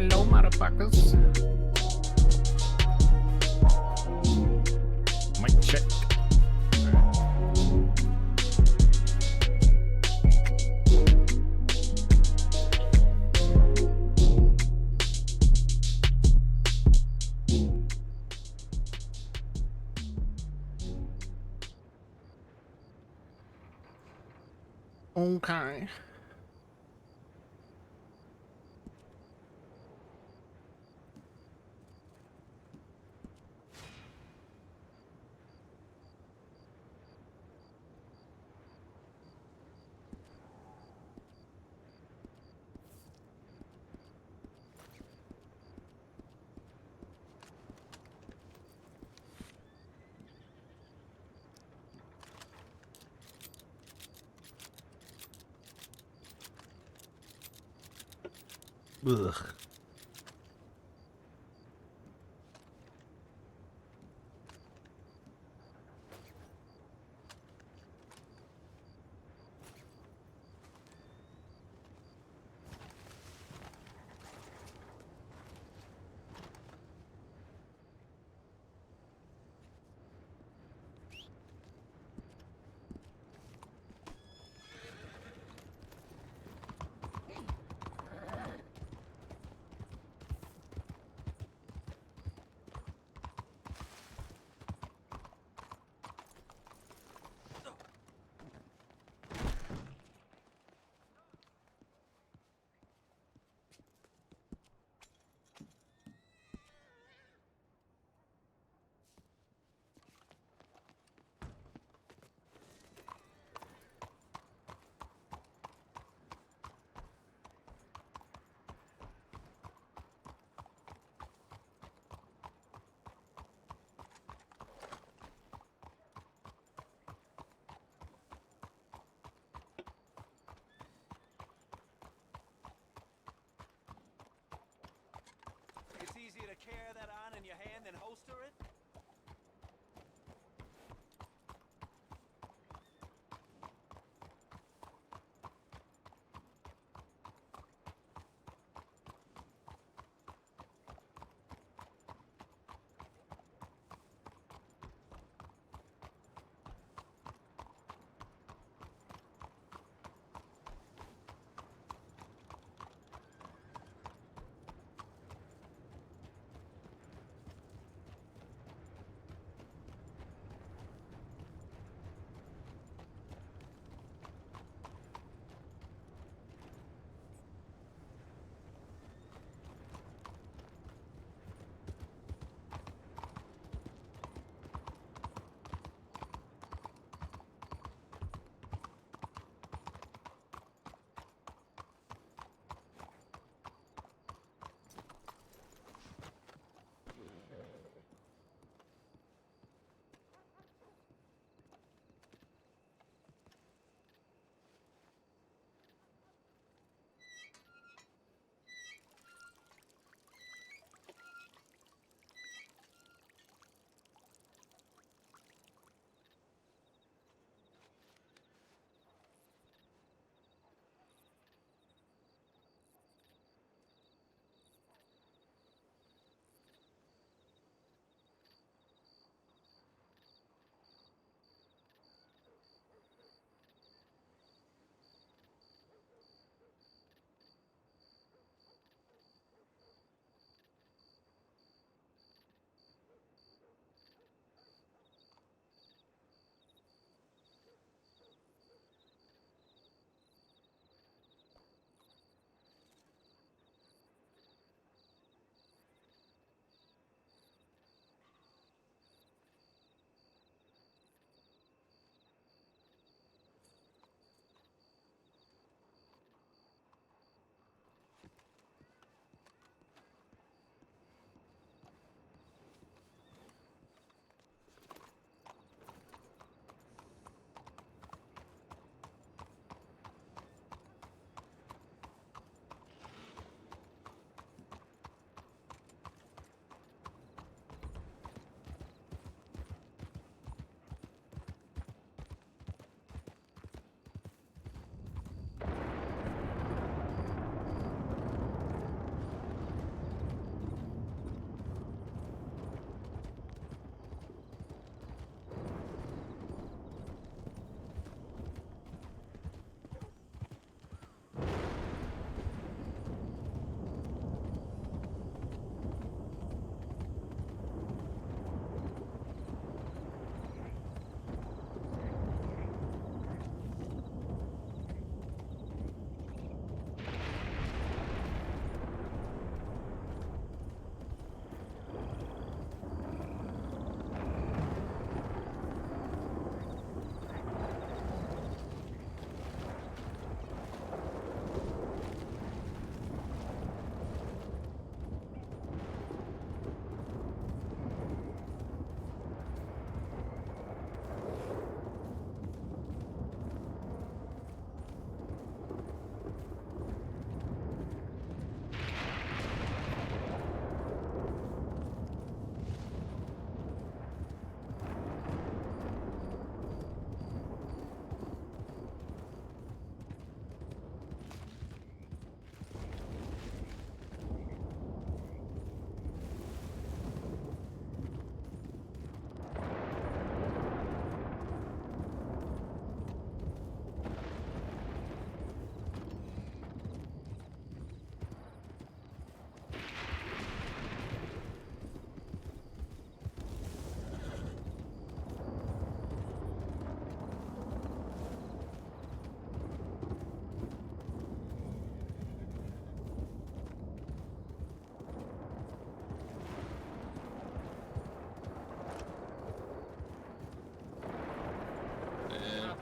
Hello, motherfuckers. Mic check. Okay. Ugh.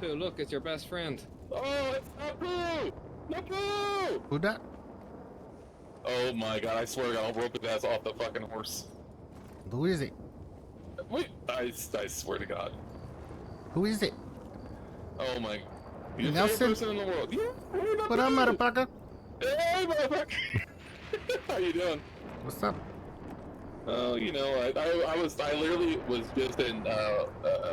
Napu, look, it's your best friend. Oh, it's Napu! Napu! Who that? Oh my god, I swear to god, I'll rope his ass off the fucking horse. Who is it? Wait, I swear to god. Who is it? Oh my... Your favorite Nelson? person in the world. Yeah, Napu! What up, motherfucker? Hey, motherfucker! How you doing? What's up? Oh, you know, I literally was just in,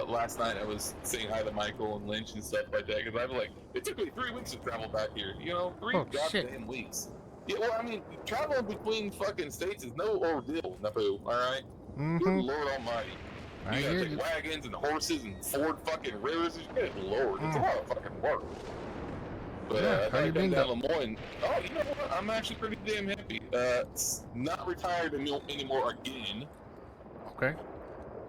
last night I was saying hi to Michael and Lynch and stuff like that, because it took me 3 weeks to travel back here, you know, 3 Oh, shit. goddamn weeks. Yeah, well, I mean, traveling between fucking states is no ordeal, Napu, alright? Good lord almighty. You gotta take wagons and horses and Ford fucking rivers, good lord, it's a lot of fucking work. But Yeah, how you been down Lemoyne. Oh, you know what? I'm actually pretty damn happy. Not retired anymore again. Okay.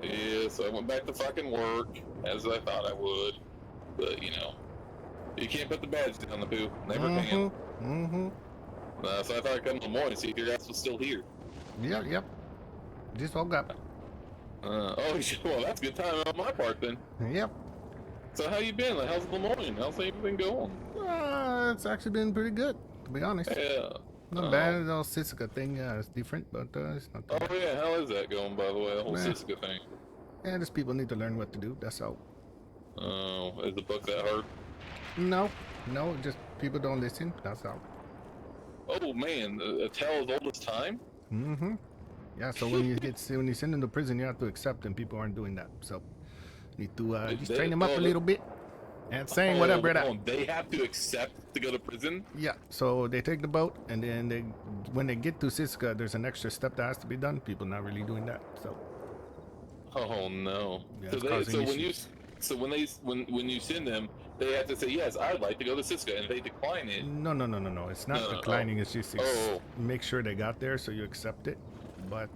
Yeah, so I went back to fucking work as I thought I would. But you know, you can't put the badge down the poo. Never can. So I thought I'd come to Lemoyne and see if your ass was still here. Yeah, yep. Just woke up. Oh, well, that's a good time on my part then. Yep. So how you been? Like, how's Lemoyne? How's everything going? It's actually been pretty good, to be honest. Yeah. Not bad. The whole Sissica thing, it's different, but it's not too bad. Yeah, how is that going, by the way? The whole Sissica thing. Yeah, just people need to learn what to do, that's all. Oh, is the book that hard? No, just people don't listen, that's all. Oh man, a tale as old as time? Yeah, so when you send them to prison, you have to accept them. People aren't doing that, so need to just train them up a little bit. And saying what up, brother? They have to accept to go to prison? Yeah, so they take the boat, and then when they get to Siska, there's an extra step that has to be done. People not really doing that, so. Oh no. Yeah, so when you send them, they have to say, yes, I'd like to go to Siska, and if they decline it. No. It's not declining. It's just make sure they got there, so you accept it. But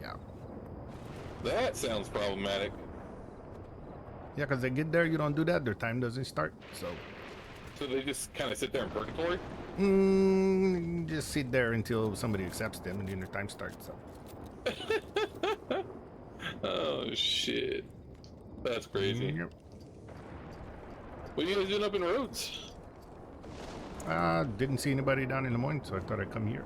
yeah. That sounds problematic. Yeah, because they get there, you don't do that, their time doesn't start, so. So they just kind of sit there in purgatory? Just sit there until somebody accepts them, and then their time starts, so. Oh, shit. That's crazy. Yep. What are you guys doing up in Rhodes? Didn't see anybody down in the morning, so I thought I'd come here.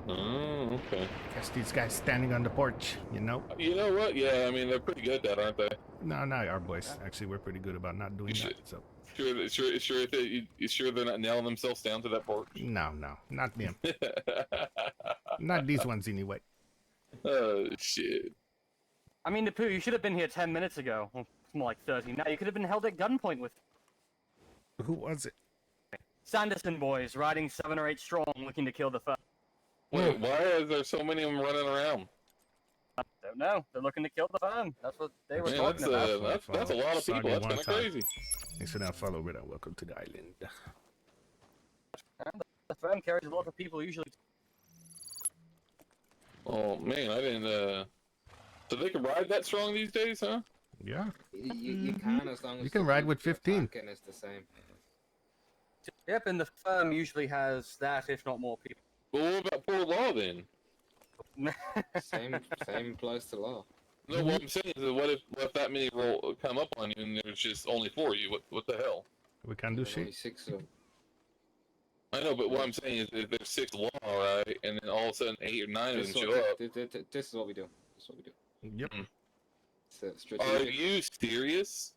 Oh, okay. Guess these guys standing on the porch, you know? You know what? Yeah, I mean, they're pretty good at that, aren't they? No, not our boys. Actually, we're pretty good about not doing that, so. Sure they're not nailing themselves down to that porch? No, not them. Not these ones, anyway. Oh, shit. I mean, Napu, you should have been here 10 minutes ago. Well, more like 30 now. You could have been held at gunpoint with... Who was it? Sanderson boys, riding 7 or 8 strong, looking to kill the foe. Wait, why is there so many of them running around? I don't know. They're looking to kill the firm. That's what they were talking about. That's a lot of people. That's kind of crazy. Thanks for that follow, Rita. Welcome to the island. And the firm carries a lot of people usually. Oh, man, I didn't, So they can ride that strong these days, huh? Yeah. You can, as long as you can ride with 15. And it's the same. Yep, and the firm usually has that, if not more people. Well, what about poor law then? Same applies to law. No, what I'm saying is, what if that many will come up on you and there's just only 4 of you? What the hell? We can't do There's shit. only 6 of them. I know, but what I'm saying is, if there's 6 law, right, and then all of a sudden 8 or 9 of them show up. This is what we do. This is what we do. Yep. Are you serious?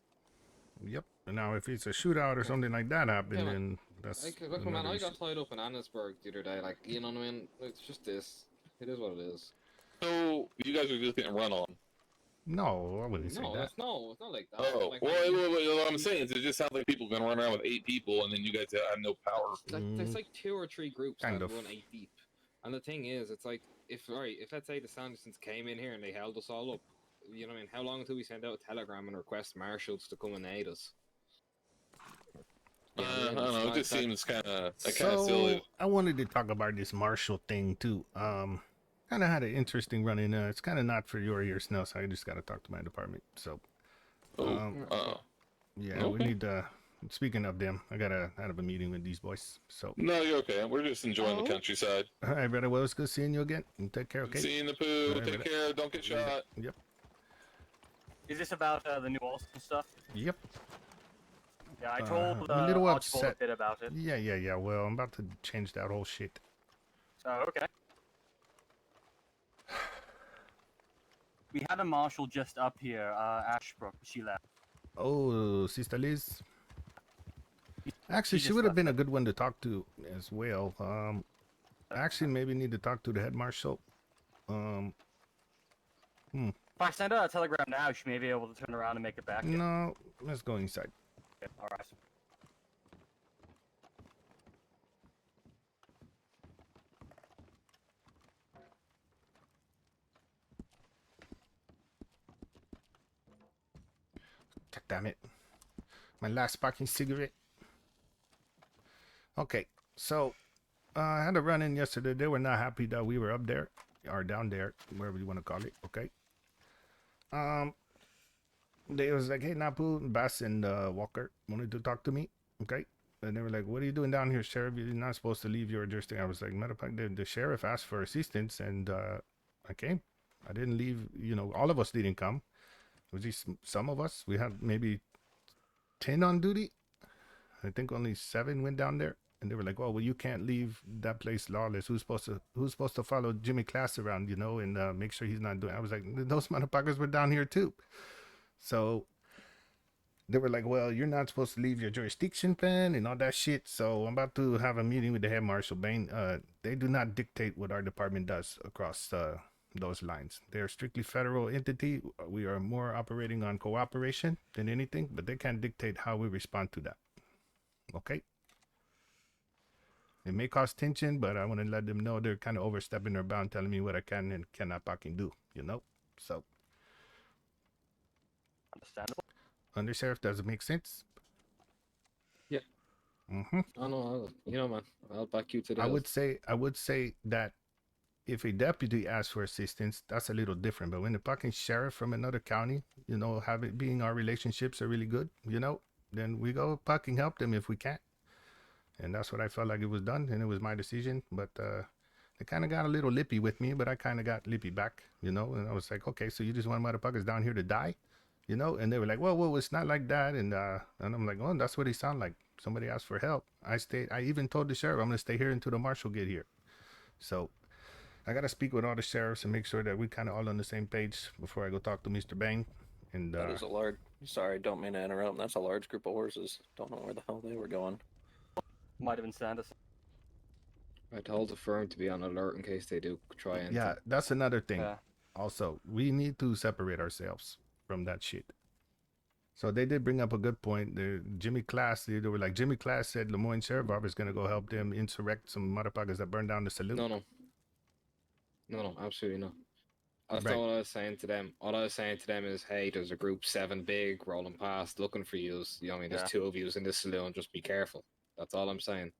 Yep. Now, if it's a shootout or something like that happened, then that's. Look, man, I got tied up in Annesburg the other day. Like, you know what I mean? It's just this. It is what it is. So you guys are just getting run on? No, I wouldn't say that. It's not like that. Oh, like, well, what I'm saying is, it just sounds like people are gonna run around with 8 people, and then you guys have no power. There's like 2 or 3 groups kind that of. run 8 deep. And the thing is, it's like, if let's say the Sandersons came in here and they held us all up, you know what I mean? How long until we send out a telegram and request marshals to come and aid us? I don't know. It just seems kind of So, silly. I wanted to talk about this Marshall thing too. Kind of had an interesting run in. It's kind of not for your ears now, so I just got to talk to my department. So, yeah, okay. we need to. Speaking of them, I gotta have a meeting with these boys. So. No, you're okay. We're just enjoying the countryside. All right, brother. Well, it's good seeing you again. And take care, okay? See you in the poo. Right, take care. Don't get shot. Yep. Is this about the new Alston stuff? Yep. Yeah, I told I'm a little Archibald a upset. bit about it. Yeah. Well, I'm about to change that whole shit. So, okay. We had a marshal just up here, Ashbrook. She left. Oh, Sister Liz. Actually, she just would have left been a it. good one to talk to as well. Actually, maybe need to talk to the head marshal. If I send her a telegram now, she may be able to turn around and make it back. No, let's go inside. Okay, all right. Damn it. My last fucking cigarette. Okay, so I had a run-in yesterday. They were not happy that we were up there, or down there, wherever you want to call it, okay? They was like, hey, Napu, Bass, and Walker wanted to talk to me, okay? And they were like, what are you doing down here, Sheriff? You're not supposed to leave your jurisdiction. I was like, matter of fact, the sheriff asked for assistance, and I came. I didn't leave, you know, all of us didn't come. It was just some of us. We had maybe 10 on duty. I think only 7 went down there. And they were like, well, you can't leave that place lawless. Who's supposed to follow Jimmy Class around, you know, and make sure he's not doing. I was like, those motherfuckers were down here too. So they were like, well, you're not supposed to leave your jurisdiction, pen, and all that shit. So I'm about to have a meeting with the head marshal, Bain. They do not dictate what our department does across those lines. They're strictly federal entity. We are more operating on cooperation than anything, but they can't dictate how we respond to that. Okay? It may cause tension, but I want to let them know they're kind of overstepping their bound, telling me what I can and cannot fucking do, you know? So. Understandable. Undersheriff, does it make sense? Yeah. Mm-hmm. Oh no, you know, man, I'll back you to the I hilt. would say that if a deputy asks for assistance, that's a little different. But when the fucking sheriff from another county, you know, being our relationships are really good, you know, then we go fucking help them if we can. And that's what I felt like it was done, and it was my decision. But they kind of got a little lippy with me, but I kind of got lippy back, you know. And I was like, okay, so you just want motherfuckers down here to die, you know? And they were like, whoa, it's not like that. And I'm like, oh, that's what he sound like. Somebody asked for help. I even told the sheriff I'm gonna stay here until the marshal get here. So I gotta speak with all the sheriffs and make sure that we kind of all on the same page before I go talk to Mr. Bang. And that is a large. Sorry, don't mean to interrupt. That's a large group of horses. Don't know where the hell they were going. Might have been Sanderson. I told the firm to be on alert in case they do try anything. yeah, that's another thing. Yeah. Also, we need to separate ourselves from that shit. So they did bring up a good point. Jimmy Class, they were like, Jimmy Class said Lemoyne Sheriff Office is going to go help them insurrect some motherfuckers that burned down the saloon. No, absolutely not. That's Right. not what I was saying to them. All I was saying to them is, hey, there's a group 7 big rolling past looking for yous. You know what I mean? There's Yeah. 2 of yous in this saloon. Just be careful. That's all I'm saying.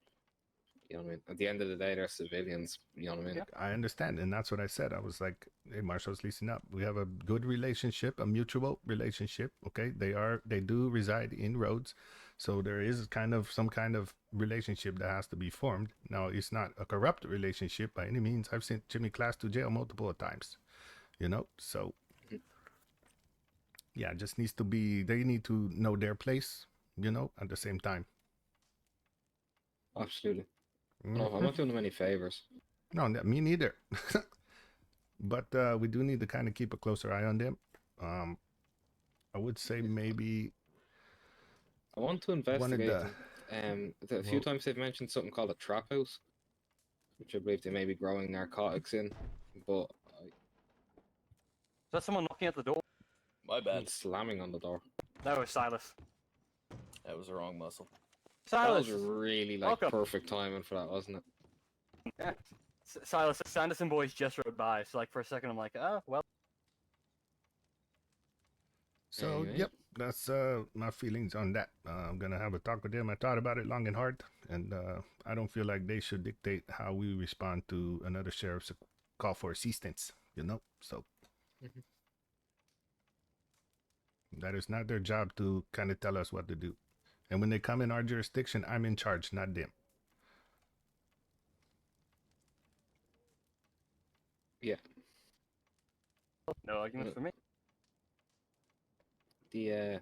You know what I mean? At the end of the day, they're civilians. You know what I mean? Yeah. I understand, and that's what I said. I was like, "Hey, Marshall's leasing up. We have a good relationship, a mutual relationship. Okay, they do reside in Rhodes, so there is some kind of relationship that has to be formed. Now, it's not a corrupt relationship by any means. I've sent Jimmy Class to jail multiple times, you know. So, yeah, it just needs to be. They need to know their place, you know, at the same time. Absolutely. No, I'm not doing them any favors. No, me neither. But we do need to kind of keep a closer eye on them. I would say maybe I want to one of investigate them. A few well- times they've mentioned something called a trap house, which I believe they may be growing narcotics in. But Is that someone knocking at the door? My I'm bad. slamming on the door. That was Silas. That was the wrong muscle. That Silas. was really like Welcome. perfect timing for that, wasn't it? Yeah. Silas, the Sanderson boys just rode by, so like for a second I'm like, oh, well. So, Anyway. yep, that's my feelings on that. I'm gonna have a talk with them. I thought about it long and hard, and I don't feel like they should dictate how we respond to another sheriff's call for assistance. You know, so that is not their job to kind of tell us what to do. And when they come in our jurisdiction, I'm in charge, not them. Yeah. No arguments for me. Yeah.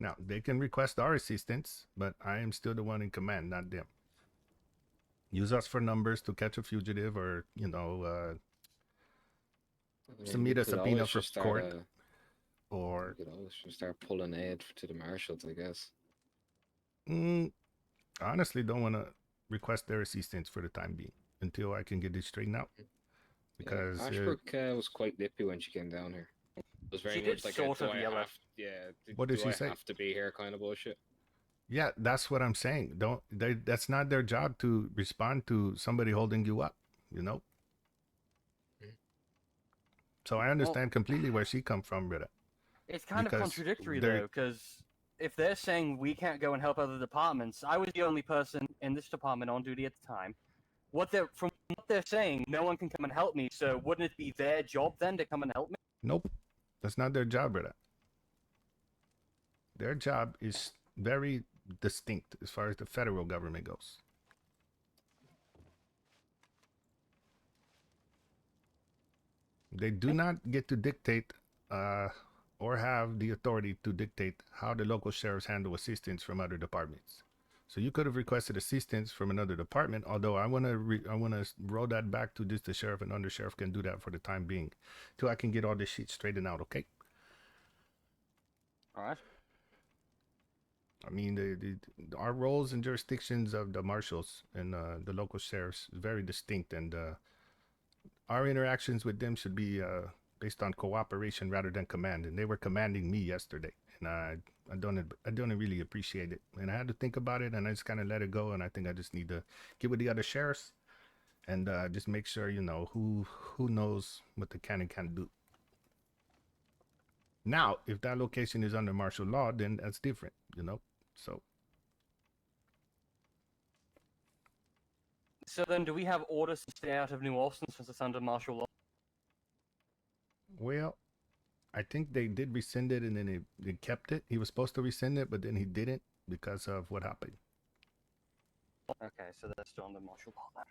Now, they can request our assistance, but I am still the one in command, not them. Use us for numbers to catch a fugitive or, you know, I mean, submit we a could subpoena always for just start court. we Or, could always just start pulling aid to the marshals, I guess. I honestly don't want to request their assistance for the time being until I can get this straightened out. Because yeah, Ashbrook was quite nippy when she came down here. It was very She much did like sort do of I yell at- have, yeah, What did do she I say? have to be here kind of bullshit. yeah, that's what I'm saying. That's not their job to respond to somebody holding you up, you know? So I understand completely where she come from, brother. It's kind of Because contradictory they're- though, because if they're saying we can't go and help other departments, I was the only person in this department on duty at the time. From what they're saying, no one can come and help me. So wouldn't it be their job then to come and help me? Nope. That's not their job, brother. Their job is very distinct as far as the federal government goes. They do not get to dictate or have the authority to dictate how the local sheriffs handle assistance from other departments. So you could have requested assistance from another department, although I want to roll that back to just the sheriff and undersheriff can do that for the time being till I can get all this shit straightened out, okay? All right. I mean, our roles and jurisdictions of the marshals and the local sheriffs is very distinct, and our interactions with them should be based on cooperation rather than command. And they were commanding me yesterday, and I don't really appreciate it. And I had to think about it, and I just kind of let it go. And I think I just need to get with the other sheriffs and just make sure, you know, who knows what they can and can't do. Now, if that location is under martial law, then that's different, you know. So then, do we have orders to stay out of New Austin since it's under martial law? Well, I think they did rescind it, and then they kept it. He was supposed to rescind it, but then he didn't because of what happened. Okay, so that's still under martial law then.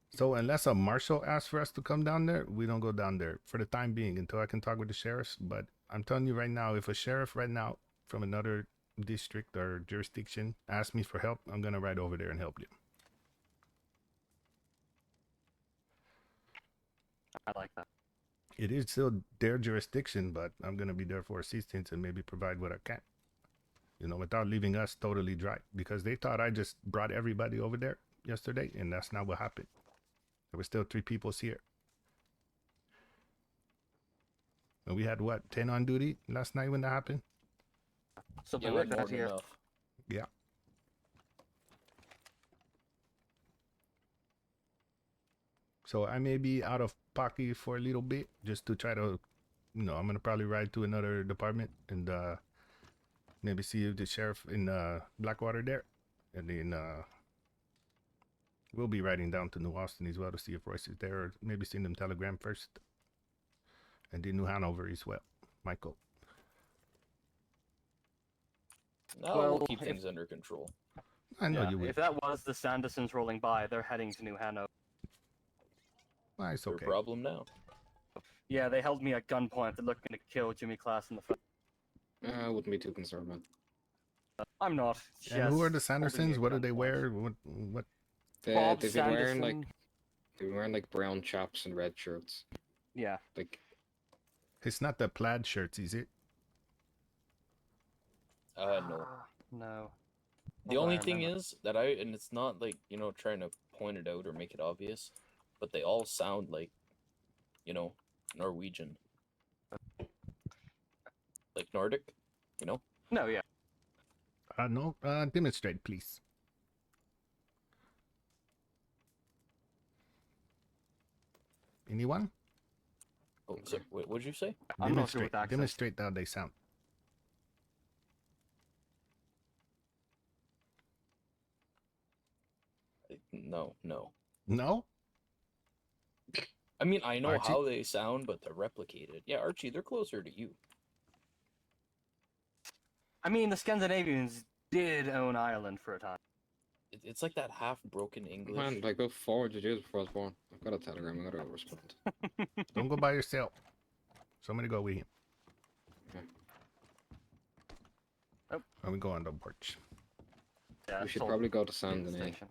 So unless a marshal asks for us to come down there, we don't go down there for the time being until I can talk with the sheriffs. But I'm telling you right now, if a sheriff right now from another district or jurisdiction asks me for help, I'm gonna ride over there and help you. I like that. It is still their jurisdiction, but I'm gonna be there for assistance and maybe provide what I can. You know, without leaving us totally dry, because they thought I just brought everybody over there yesterday, and that's not what happened. There were still 3 people here. And we had, what, 10 on duty last night when that happened? Something Yeah, we like had more that than here. enough. Yeah. So I may be out of pocket for a little bit just to try to, you know, I'm going to probably ride to another department and maybe see if the sheriff in Blackwater there. And then we'll be riding down to New Austin as well to see if Royce is there, or maybe send them telegram first. And then New Hanover as well. Michael. No, Well, we'll keep if- things under control. I know Yeah, you would. if that was the Sandersons rolling by, they're heading to New Hanover. Well, it's Your okay. problem now. Yeah, they held me at gunpoint. They're looking to kill Jimmy Class in the front. I wouldn't be too concerned, man. I'm not. And who are the just holding me Sandersons? at What do they gunpoint. wear? What? Bob They've been wearing like Sanderson. they've been wearing like brown chaps and red shirts. Yeah. Like It's not the plaid shirts, is it? No. No. The Not that I only thing remember. is that and it's not like, you know, trying to point it out or make it obvious, but they all sound like, you know, Norwegian. Like Nordic, you know? No, yeah. No. Demonstrate, please. Anyone? Oh, so, what'd you say? I'm not good with accents. Demonstrate how they sound. No. No? I mean, I know Archie? how they sound, but to replicate it. Yeah, Archie, they're closer to you. I mean, the Scandinavians did own Ireland for a time. It's like that half-broken English. man, like about 400 years before I was born. I've got a telegram. I gotta respond. Don't go by yourself. Somebody go with him. Let me go on the porch. Yeah, We it's should all probably go to the San Denis. station.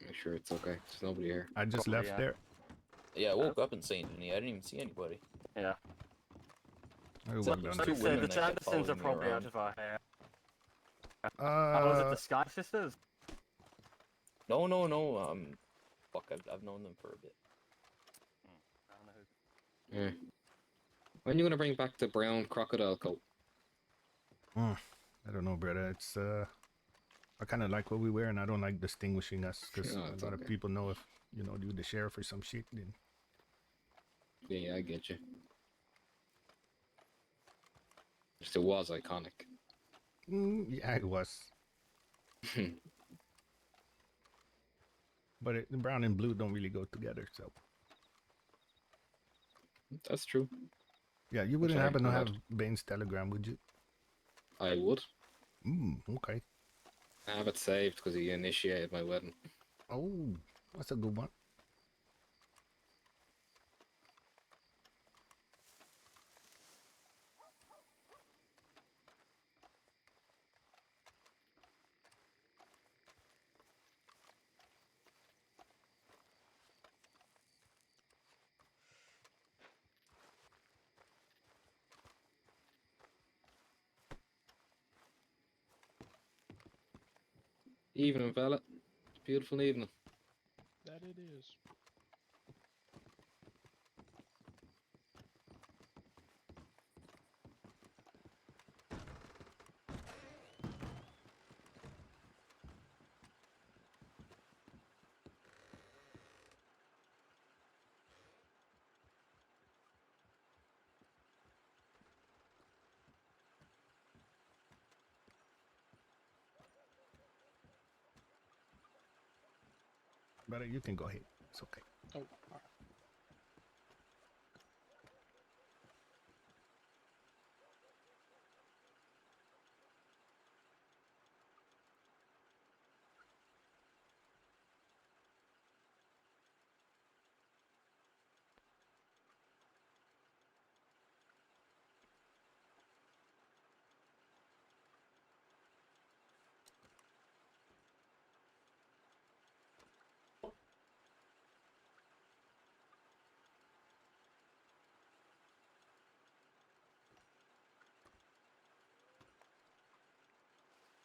Make sure it's okay. There's nobody here. I just Probably, left yeah. there. Yeah, I woke up in Saint Denis. I didn't even see anybody. Yeah. I So walked there's down two there. So women the that kept Sandersons are following me probably out around. of our hair. Was it the Sky Sisters? No. Fuck, I've known them for a bit. I don't know who. Yeah. When are you gonna bring back the brown crocodile coat? I don't know, brother. It's I kind of like what we wear, and I don't like distinguishing us because No, a it's lot of okay. people know if you know you're the sheriff or some shit. Then Yeah, I get you. It still was iconic. yeah, it was. But the brown and blue don't really go together. So That's true. yeah, you wouldn't sorry, happen to my have bad. Bane's telegram, would you? I would. Okay. I have it saved because he initiated my wedding. Oh, that's a good one. Evening, fella. Beautiful evening. That it is. But you can go ahead. It's okay. Oh, alright.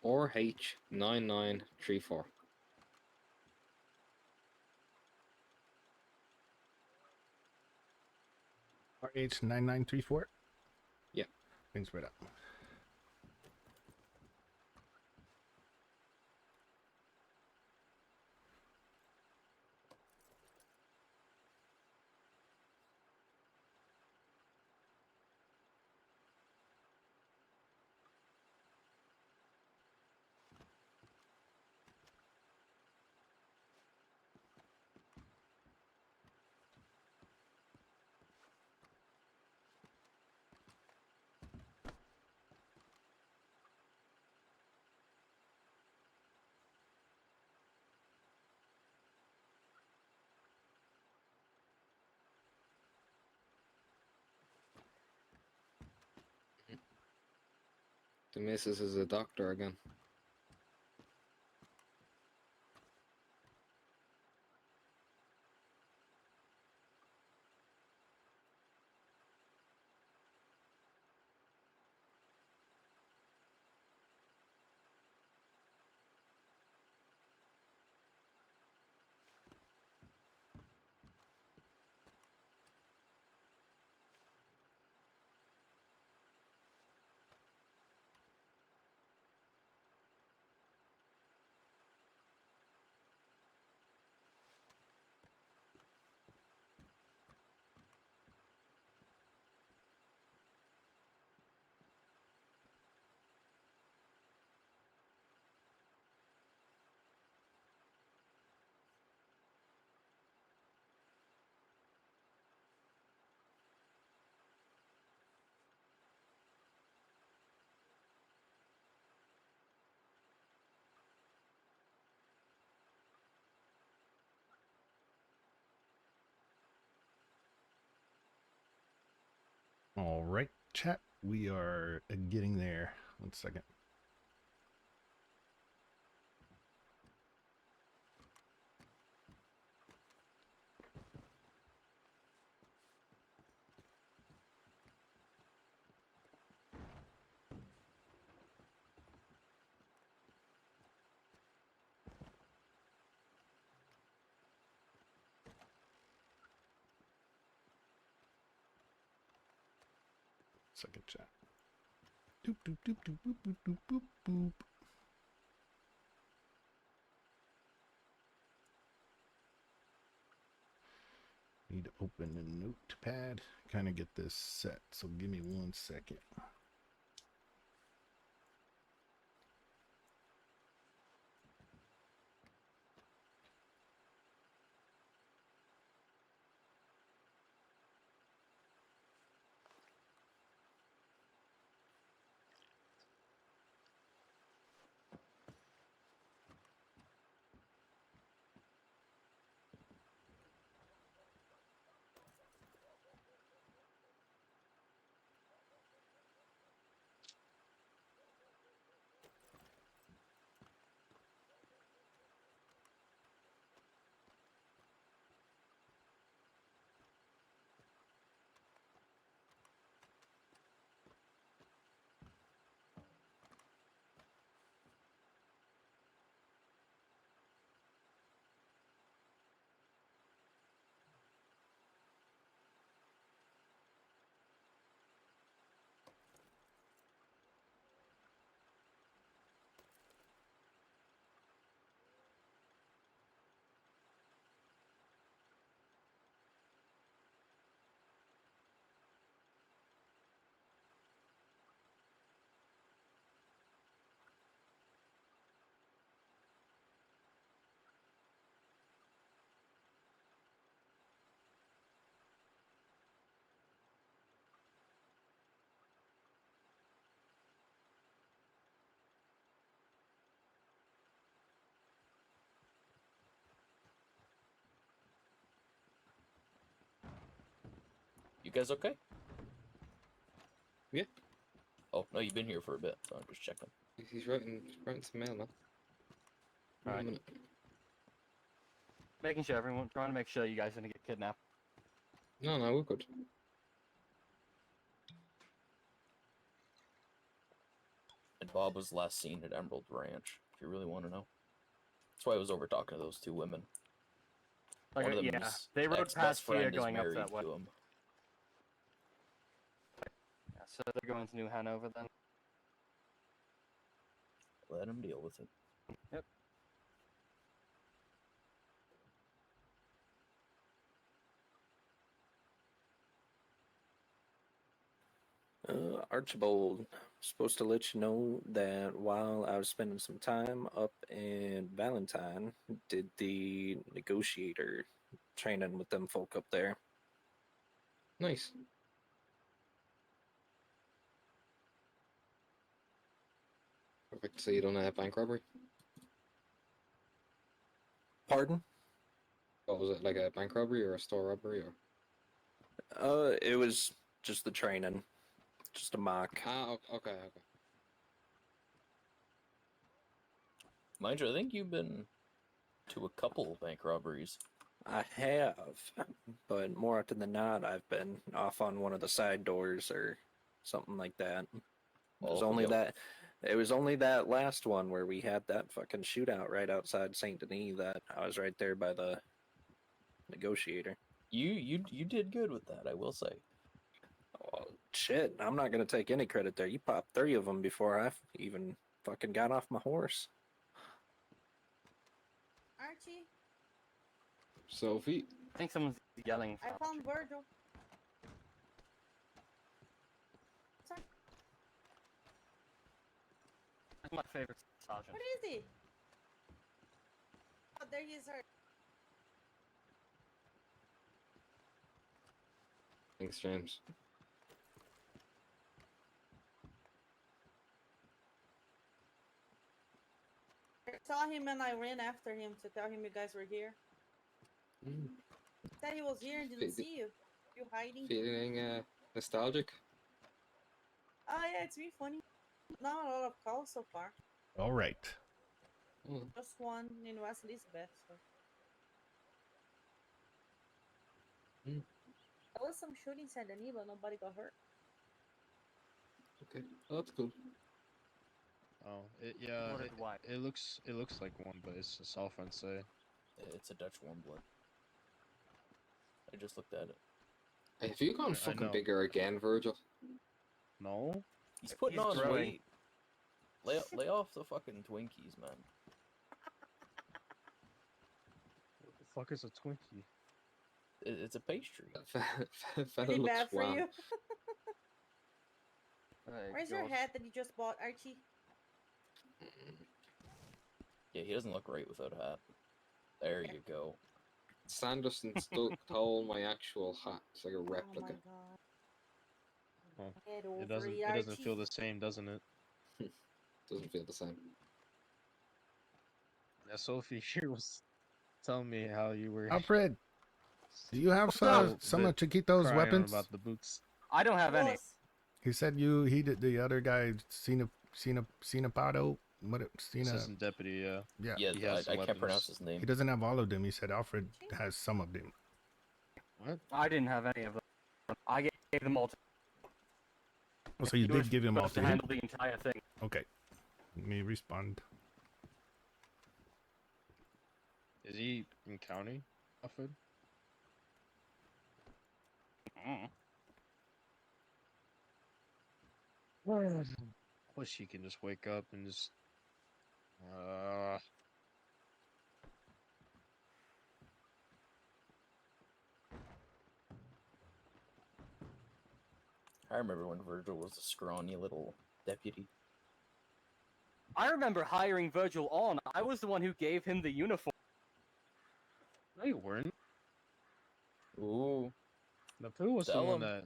Or H9934. RH9934. Yeah. Things right up. The missus is a doctor again. All right, chat. We are getting there. 1 second. Second chat. Doop doop doop doop boop boop doop boop boop. Need to open a notepad. Kind of get this set. So give me 1 second. You guys okay? Yeah. Oh, no, you've been here for a bit, so I'm just checking. He's writing some mail now. Alright. Making sure everyone, trying to make sure you guys didn't get kidnapped. No, we're good. And Bob was last seen at Emerald Ranch, if you really want to know. That's why I was over talking to those two women. Like, One of them yeah, is they rode ex-best past here friend is going up married that way. to him. Yeah, so they're going to New Hanover then. Let him deal with it. Yep. Archibald, supposed to let you know that while I was spending some time up in Valentine, did the negotiator training with them folk up there. Nice. Perfect. So you don't have bank robbery? Pardon? What was it, like a bank robbery or a store robbery or? It was just the training, just a mock. Ah, okay. Mind you, I think you've been to a couple bank robberies. I have, but more often than not, I've been off on one of the side doors or something like that. It was only that last one where we had that fucking shootout right outside Saint Denis that I was right there by the negotiator. You did good with that, I will say. Well, shit, I'm not gonna take any credit there. You popped 3 of them before I even fucking got off my horse. Archie, Sophie. I think someone's yelling. I found Virgil. Sorry. That's my favorite sergeant. What is he? Oh, there he is. Hurt. Thanks, James. I saw him and I ran after him to tell him you guys were here. Said he was here and didn't see you. You hiding? Feeling nostalgic? Oh yeah, it's been funny. Not a lot of calls so far. All right. Just one in West Elizabeth. So. There was some shooting at the knee, but nobody got hurt. Okay, oh, that's cool. Oh, it looks like one, but it's a South say. It's a Dutch warm blood. I just looked at it. Hey, have you gone I fucking know. bigger again, Virgil? No. He's putting He's on growing. weight. Lay off the fucking Twinkies, man. What the fuck is a Twinkie? It's a pastry. Fella Pretty looks bad for wham. you. Hey, Where's your gosh. hat that you just bought, Archie? Yeah, he doesn't look right without a hat. There you go. Sanderson stole my actual hat. It's like a Oh my replica. god. Oh, Get over It doesn't. it, It doesn't Archie. feel the same, doesn't it? Doesn't feel the same. Yeah, Sophie here was telling me how you were Alfred, do you have so some of bit Chiquito's crying weapons? about the boots. I don't have any. Boss. He said he did the other guy, Sinapado. What? Sina? Assistant deputy, yeah. Yeah. Yeah, He has I can't weapons. pronounce his name. He doesn't have all of them. He said Alfred has some of them. What? I didn't have any of them. I gave them all to Oh, so you He was did give him all supposed to to him? handle the entire thing. Okay. Let me respond. Is he in county, Alfred? Wish he can just wake up and just. I remember when Virgil was a scrawny little deputy. I remember hiring Virgil on. I was the one who gave him the uniform. No, you weren't. Ooh. Napu was the Tell one him. that.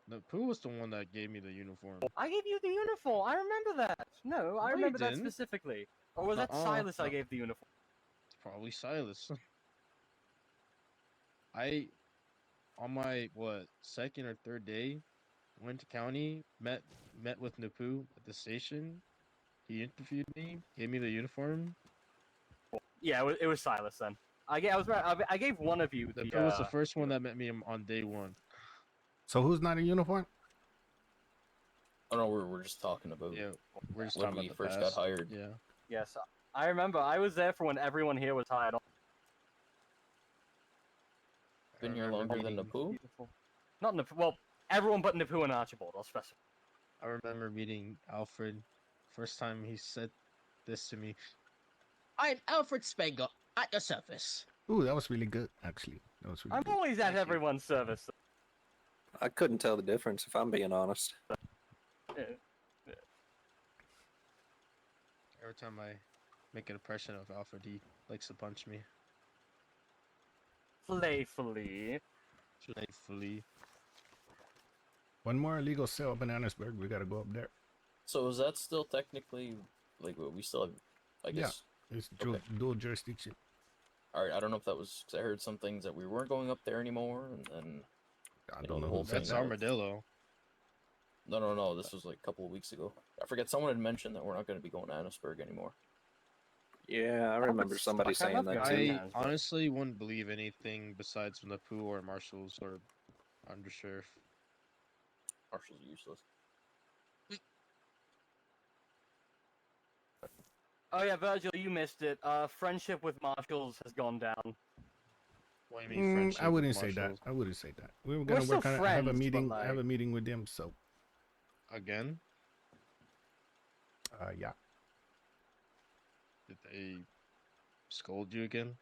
Napu was the one that gave me the uniform. I gave you the uniform. I remember that. No, I No, you remember that didn't. specifically. Or was that Nuh-uh. Silas I No. gave the uniform? It's probably Silas. On my second or third day, went to county, met with Napu at the station. He interviewed me, gave me the uniform. Yeah, it was Silas then. I was right. I gave one of you the. Napu was the first one that met me on day one. So who's not in uniform? Oh no, we're just talking about Yeah, we're just when talking we about the first past. got hired. Yeah. Yes, I remember. I was there for when everyone here was hired on. Been here remember longer than meeting- Napu? Not Napu. Well, everyone but Napu and Archibald. I'll specify. I remember meeting Alfred. First time he said this to me. I'm Alfred Spengler at your service. Ooh, that was really good, actually. That was really I'm good. always at Thank you. everyone's service. I couldn't tell the difference if I'm being honest. Every time I make an impression of Alfred, he likes to punch me. Playfully. Playfully. One more illegal sale up in Annisburg. We gotta go up there. So is that still technically like we still have? I Yeah. guess. It's Okay. dual jurisdiction. All right. I don't know if that was because I heard some things that we weren't going up there anymore, and then I You don't know, know the who whole said That's thing. that. Armadillo. no. This was like a couple of weeks ago. I forget. Someone had mentioned that we're not going to be going to Annisburg anymore. Yeah, I That remember would somebody suck. I saying love that going too. to I Annisburg. honestly wouldn't believe anything besides Napu or Marshall's or Undersheriff. Marshall's useless. Oh yeah, Virgil, you missed it. Friendship with Marshals has gone down. What do you mean friendship I wouldn't with say that. Marshall's? I wouldn't say that. We were We're gonna still work on it. Have friends, a but, meeting. like- Have a meeting with them. So, Again? yeah. Did they scold you again?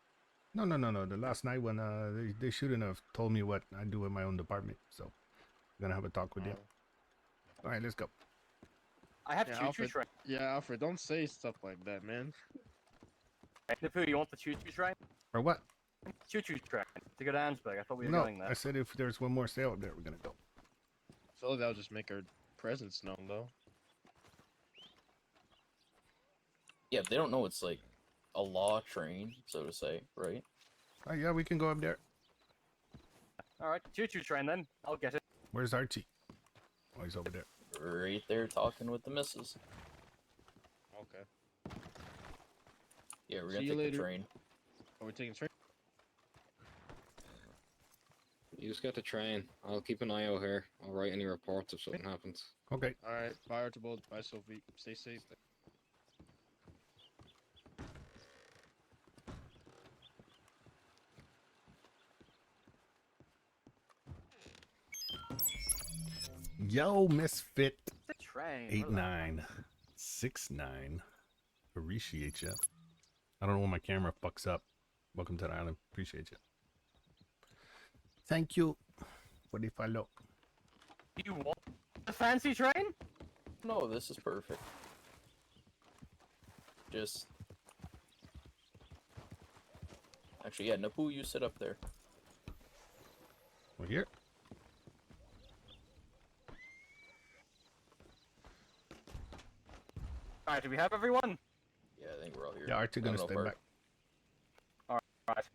No. The last night when they shouldn't have told me what I do in my own department. So, I'm gonna have a talk with them. Oh. All right, let's go. I have Yeah, choo-choo Alfred. train. Yeah, Alfred, don't say stuff like that, man. Napu, you want the choo-choo train? Or what? Choo-choo train to go to Annisburg. I thought we were No, going there. I said if there's one more sale up there, we're gonna go. I feel like that'll just make our presence known, though. Yeah, they don't know it's like a law train, so to say, right? Oh yeah, we can go up there. All right, choo-choo train then. I'll get it. Where's Archie? Oh, he's over there. Right there talking with the missus. Okay. Yeah, we're See gonna you take later. the train. Are we taking train? You just get the train. I'll keep an eye out here. I'll write any reports if something happens. Okay. Alright, bye Archibald, bye Sophie. Stay safe. Yo, Misfit The train. 8969. Appreciate you. I don't know when my camera fucks up. Welcome to the island. Appreciate you. Thank you for the follow. You want the fancy train? No, this is perfect. Just... Actually, yeah, Napu, you sit up there. We're here. Alright, do we have everyone? Yeah, I think we're all here. Yeah, Archie gonna stay back. Alright.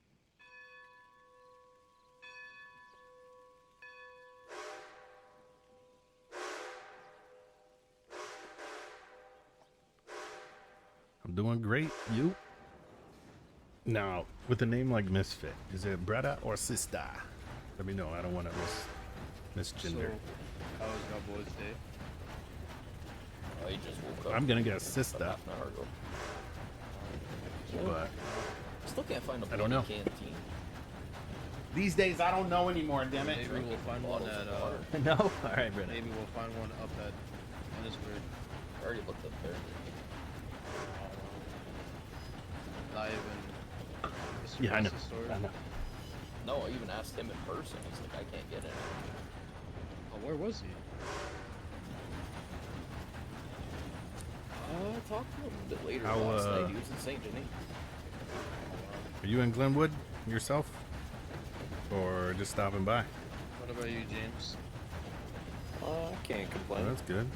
I'm doing great. You? Now, with a name like Misfit, is it brother or sister? Let me know. I don't want to misgender. How was your boys' day? Oh, he just woke up. I'm gonna guess sister, Half an hour ago. but Still can't find a I don't know. canteen. these days I don't know anymore. Damn it. Maybe we'll find one at No. All right, brother. maybe we'll find one up at Ennisburg. I already looked up there. Live and Yeah, I know. store. I know. No, I even asked him in person. He's like, I can't get in. Oh, where was he? I talked to him a bit later How, last night. He was in St. Denis. Are you in Glenwood yourself, or just stopping by? What about you, James? I can't Oh, complain. that's good.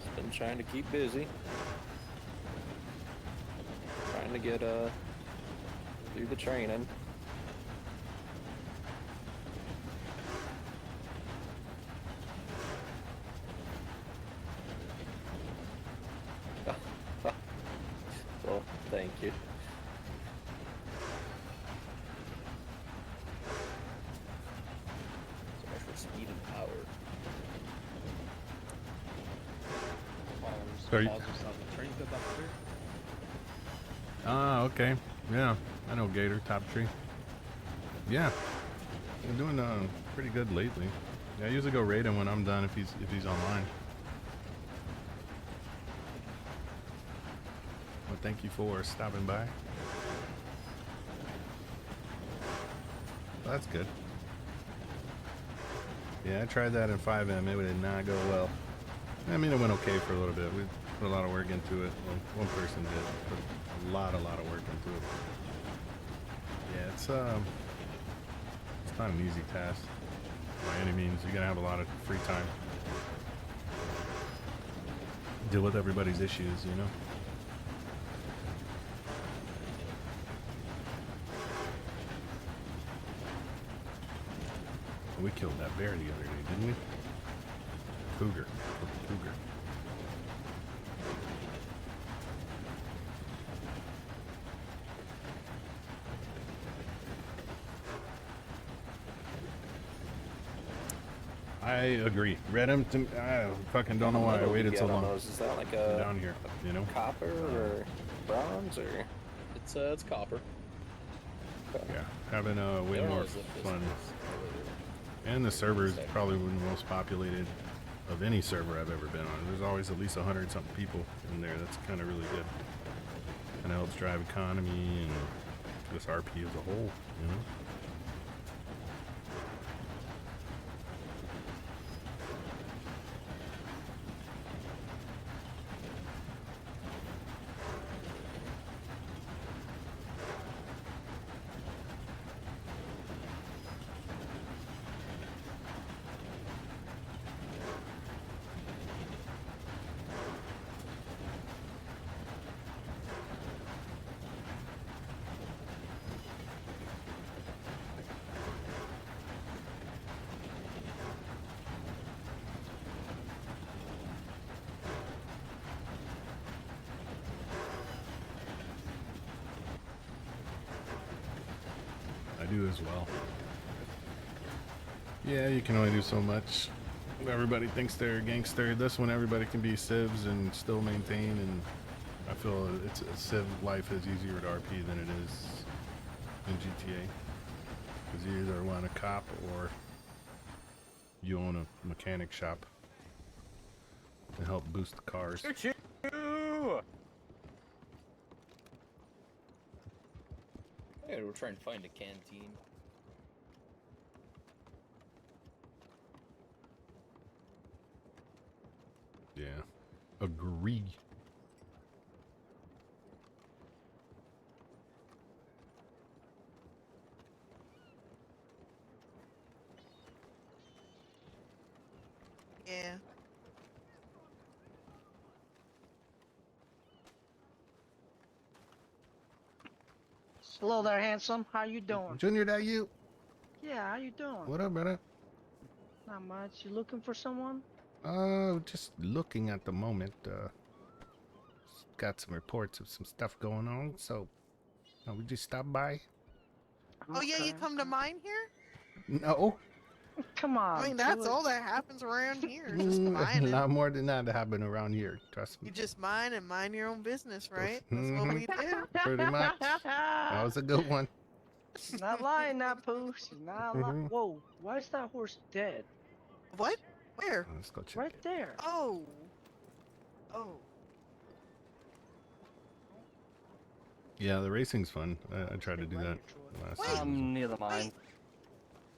Just been trying to keep busy. Trying to get through the training. Well, thank you. Some extra speed and power. Sorry. Pause or stop the train cut back there? Ah, okay. Yeah, I know Gator, Top Tree. Yeah, been doing pretty good lately. Yeah, I usually go raid him when I'm done if he's online. Well, thank you for stopping by. Well, that's good. Yeah, I tried that in 5M. It did not go well. I mean, it went okay for a little bit. We put a lot of work into it. Well, one person did put a lot of work into it. Yeah, it's not an easy task by any means. You're gonna have a lot of free time. Deal with everybody's issues, you know. We killed that bear the other day, didn't we? Cougar. Cougar. I agree. Red him. I fucking don't know why I waited so long. Is that like a Down here, you know. copper or bronze or? It's copper. Yeah, having way They don't more always look this fun. nice. And the server is probably one of the most populated of any server I've ever been on. There's always at least 100 something people in there. That's kind of really good. And it helps drive economy and just RP as a whole, you know. Do as well. Yeah, you can only do so much. Everybody thinks they're a gangster. This one, everybody can be civs and still maintain, and I feel it's civ life is easier to RP than it is in GTA. Because you either want a cop or you own a mechanic shop. to help boost the cars. Choo choo! Yeah, we're trying to find a canteen. Yeah. Agree. Yeah. Hello there, handsome. How you doing? Junior, that you? Yeah, how you doing? What up, brother? Not much. You looking for someone? Just looking at the moment. Got some reports of some stuff going on, so we just stopped by. Oh yeah, you Okay, come to okay. No. mine here? Come on. I mean, do that's it. all that happens around here. Is just A mining. lot more than that happen around here. Trust me. You just mine and mind your own business, right? That's what we do. Pretty much. That was a good one. She's not lying, Napu. She's not lying. Whoa, why is that horse dead? What? Where? Let's go check Right it. there. Oh. Oh. Yeah, the racing's fun. I tried to Stay do right that here, Troy. last Wait. season. Near the mine.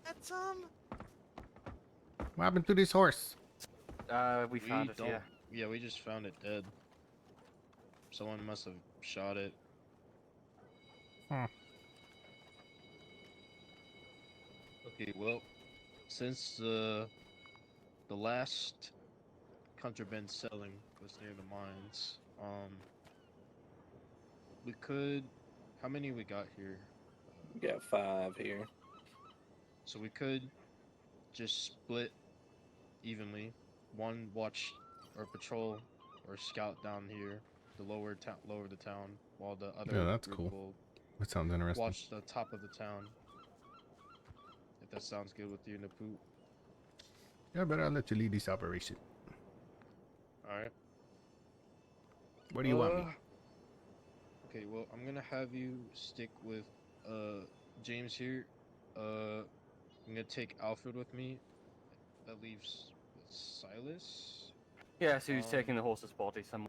That's What happened to this horse? We found it, yeah. Yeah, we just found it dead. Someone must have shot it. Huh. Okay, well, since the last contraband selling was near the mines, we could. How many we got here? We got 5 here. So we could just split evenly. One watch or patrol or scout down here, lower the town, while the other Yeah, that's group cool. will That sounds interesting. watch the top of the town. If that sounds good with you, Napu. Yeah, but I'll let you lead this operation. Alright. Where do you want me? Okay, well, I'm gonna have you stick with James here. I'm gonna take Alfred with me. That leaves Silas. Yeah, so he's taking the horse's body somewhere.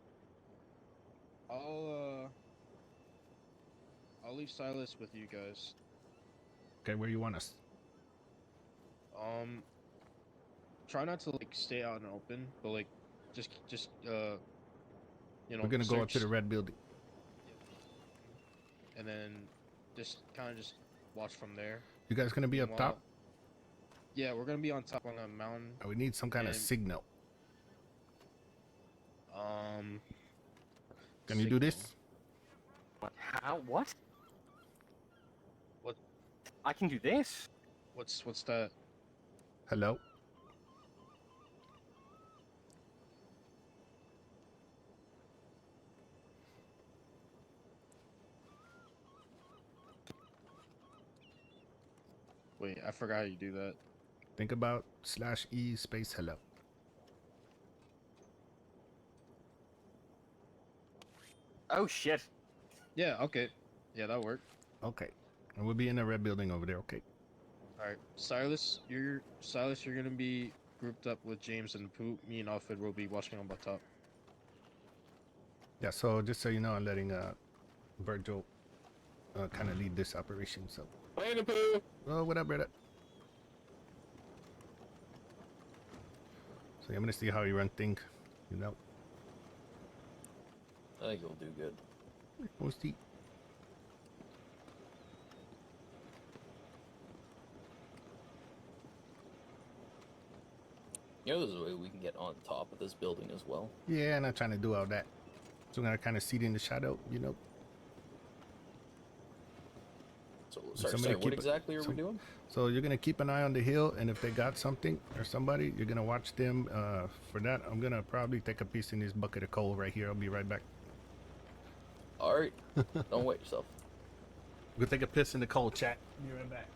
I'll leave Silas with you guys. Okay, where you want us? Try not to like stay out in the open, but like just you know, We're gonna go up to search- the red building. and then just kind of just watch from there. You guys gonna be up top? Yeah, we're gonna be on top on a mountain. Oh, we need some kind of And- signal. Um, Can you do this? What? How? What? What? I can do this? What's that? Hello? Wait, I forgot how you do that. Think about /E space hello. Oh shit. Yeah, okay. Yeah, that'll work. Okay. And we'll be in the red building over there, okay? Alright. Silas, you're gonna be grouped up with James and Poop. Me and Alfred will be watching on the top. Yeah, so just so you know, I'm letting Virgil kind of lead this operation, so. Hey, Napu! Oh, what up, brother? So I'm gonna see how you run things, you know. I think we'll do good. Posty. You know, there's a way we can get on top of this building as well. Yeah, not trying to do all that. So I'm gonna kind of seat in the shadow, you know. So, somebody sorry, keep what it- exactly are we some- doing? So you're gonna keep an eye on the hill, and if they got something or somebody, you're gonna watch them. For that, I'm gonna probably take a piece in this bucket of coal right here. I'll be right back. Alright, don't wait yourself. We'll take a piss in the coal, chat. Be right back.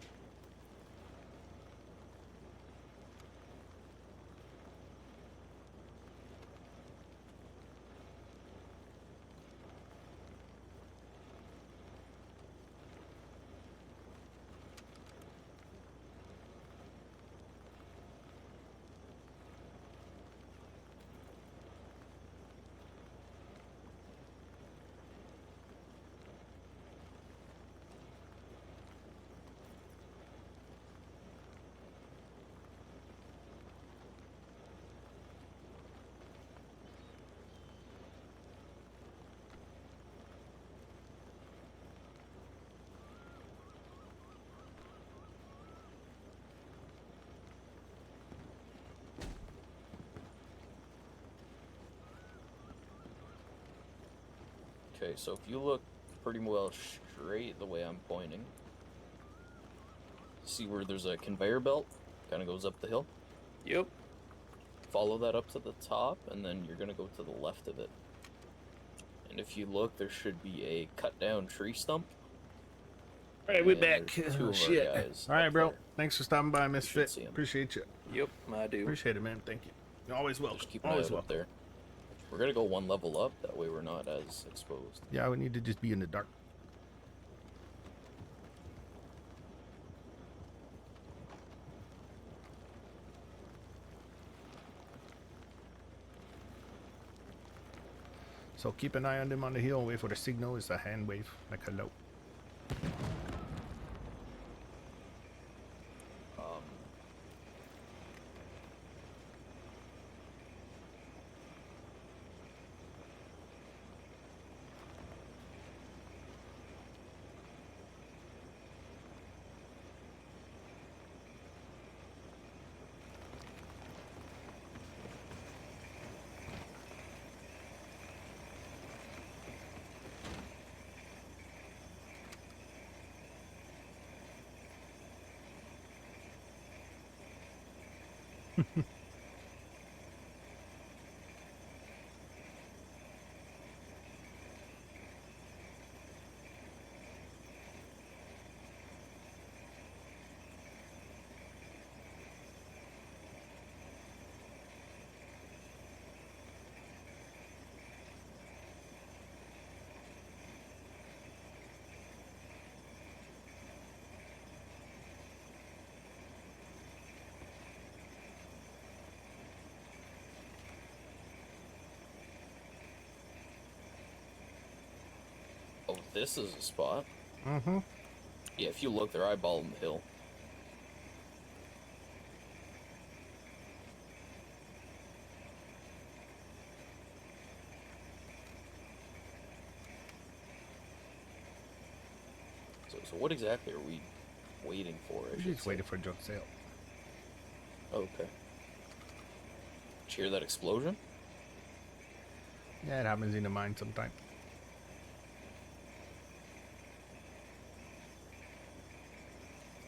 Okay, so if you look pretty well straight the way I'm pointing, see where there's a conveyor belt? Kind of goes up the hill? Yep. Follow that up to the top, and then you're going to go to the left of it. And if you look, there should be a cut down tree stump. All right, we're And back. there's two Oh, of our shit. guys All right, up bro. there. Thanks for stopping by, You should Misfit. see 'em. Appreciate you. Yep, I do. Appreciate it, man. Thank you. You're always welcome. Just keep an eye Always out up welcome. there. We're going to go one level up, that way we're not as exposed. Yeah, we need to just be in the dark. So keep an eye on them on the hill. Wait for the signal. It's a hand wave, like hello. Oh, this is a spot. Mm-hmm. Yeah, if you look, they're eyeballing the hill. So what exactly are we waiting for? I We're should just say? waiting for a drug sale. Okay. Did you hear that explosion? Yeah, it happens in the mine sometime.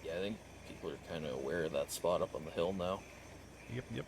Yeah, I think people are kind of aware of that spot up on the hill now. Yep, yep.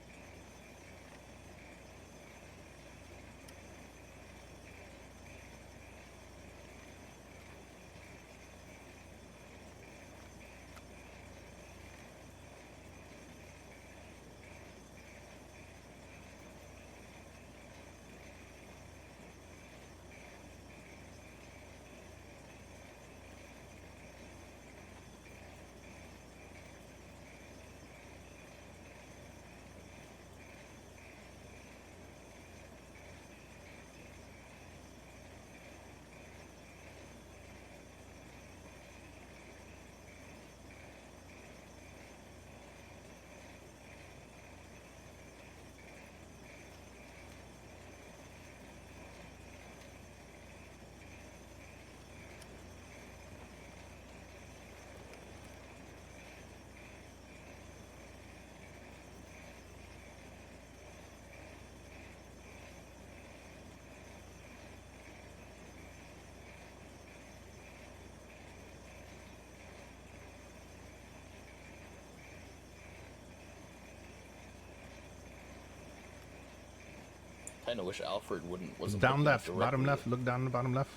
Kind of wish Alfred wasn't Down looking left, directly bottom at- left. Look down the bottom left.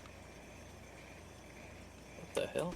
What the hell?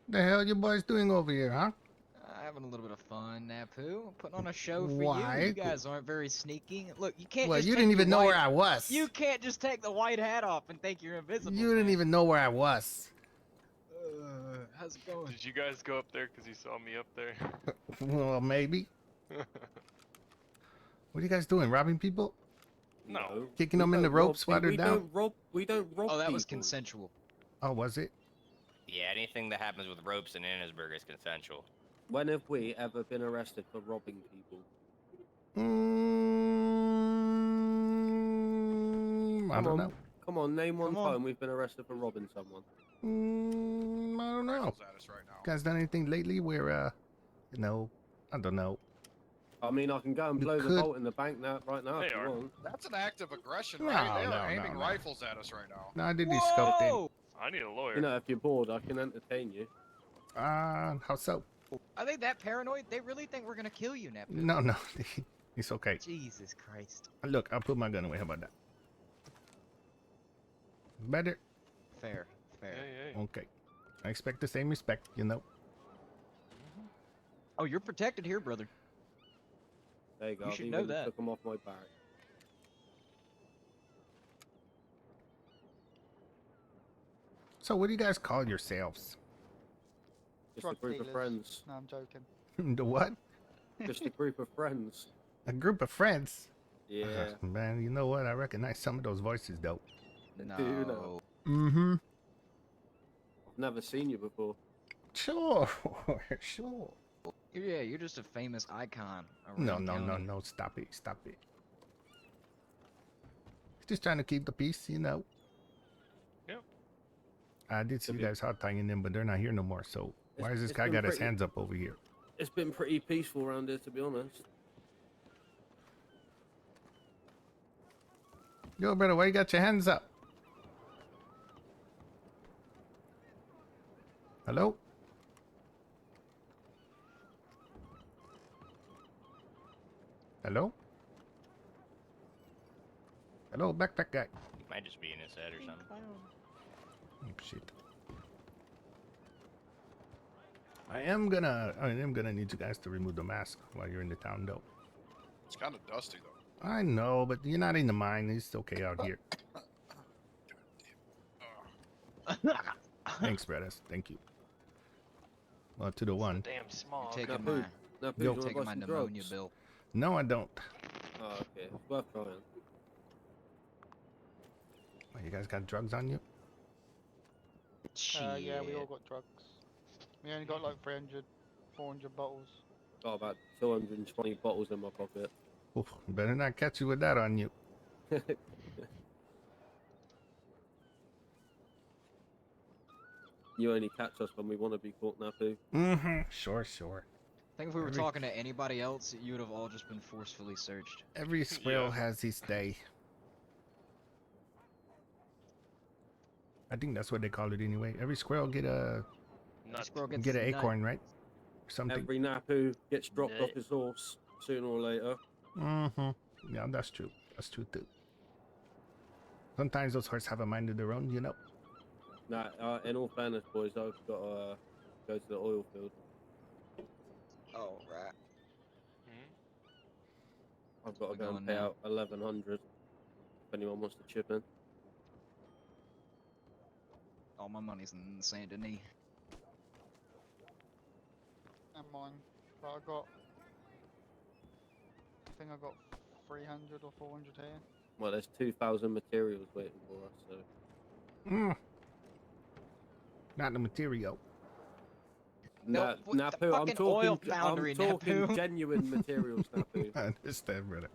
The hell you boys doing over here, huh? Having a little bit of fun, Napu. Putting on a show for Why? you. You guys aren't very sneaky. Look, you can't Well, just you take didn't the even know white- where I was. You can't just take the white hat off and think you're invisible. You didn't man. even know where I was. How's it going? Did you guys go up there because you saw me up there? Well, maybe. What are you guys doing? Robbing people? No. Kicking them in the ropes while they're down? We don't rob Oh, that was people. consensual. Oh, was it? Yeah, anything that happens with ropes in Innisburg is consensual. When have we ever been arrested for robbing people? I don't know. Come on, name one time we've been arrested for robbing someone. I don't know. Guys done anything lately where, you know, I don't know. I mean, I can go and You blow could- the bolt in the bank now, right now if They you are. want. That's an act of aggression, No, right? They no, are no, aiming no. rifles at us right now. No, I did these scoped in. I need a lawyer. You know, if you're bored, I can entertain you. How so? Are they that paranoid? They really think we're gonna kill you, Napu. No, no. It's okay. Jesus Christ. Look, I'll put my gun away. How about that? Better? Fair. Okay. I expect the same respect, you know. Oh, you're protected here, brother. There you go. You I've should even know that. took them off my back. So what do you guys call yourselves? Just a group of friends. No, I'm joking. The what? Just a group of friends. A group of friends? Yeah. Man, you know what? I recognize some of those voices, though. Do you know? Mm-hmm. I've never seen you before. Sure. Sure. Yeah, you're just a famous icon. No, around no, no, town. no. Stop it. Stop it. Just trying to keep the peace, you know. Yep. I did see you guys hot tying them, but they're not here no more. So why has this it's guy been got his pretty- hands up over here? It's been pretty peaceful around here, to be honest. Yo, brother, why you got your hands up? Hello? Hello? Hello, backpack guy. Might just be in his head or something. Oh, shit. I am gonna need you guys to remove the mask while you're in the town, though. It's kind of dusty, though. I know, but you're not in the mine. It's okay out here. Thanks, brothers. Thank you. Well, to the one. Damn small. Napu, Taking my, Napu, Yo. do you taking wanna my buy some pneumonia drugs? bill. No, I don't. Oh, okay. It's worth trying. Oh, you guys got drugs on you? Yeah, we all got drugs. We only got like 300, 400 bottles. Got about 220 bottles in my pocket. Oof, better not catch you with that on you. You only catch us when we want to be caught, Napu. Mm-hmm. Sure, sure. I think if we were Every- talking to anybody else, you would have all just been forcefully searched. Every squirrel Yeah. has his day. I think that's what they call it anyway. Every squirrel get a Nut. Squirrel gets get an his nut. acorn, right? Or something. Every Napu gets dropped Nut. off his horse sooner or later. Mm-hmm. Yeah, that's true. That's true too. Sometimes those horses have a mind of their own, you know. Nah, in all fairness, boys, I've got to go to the oil field. Oh, right. I've got to We're go going and pay now. out 1,100 if anyone wants to chip in. All my money's in Saint Denis. And mine. But I think I got 300 or 400 here. Well, there's 2,000 materials waiting for us, so. Mm. Not the material. Nah, what the Napu, I'm fucking oil talking, foundry, I'm talking Napu. genuine materials, Napu. I understand, brother.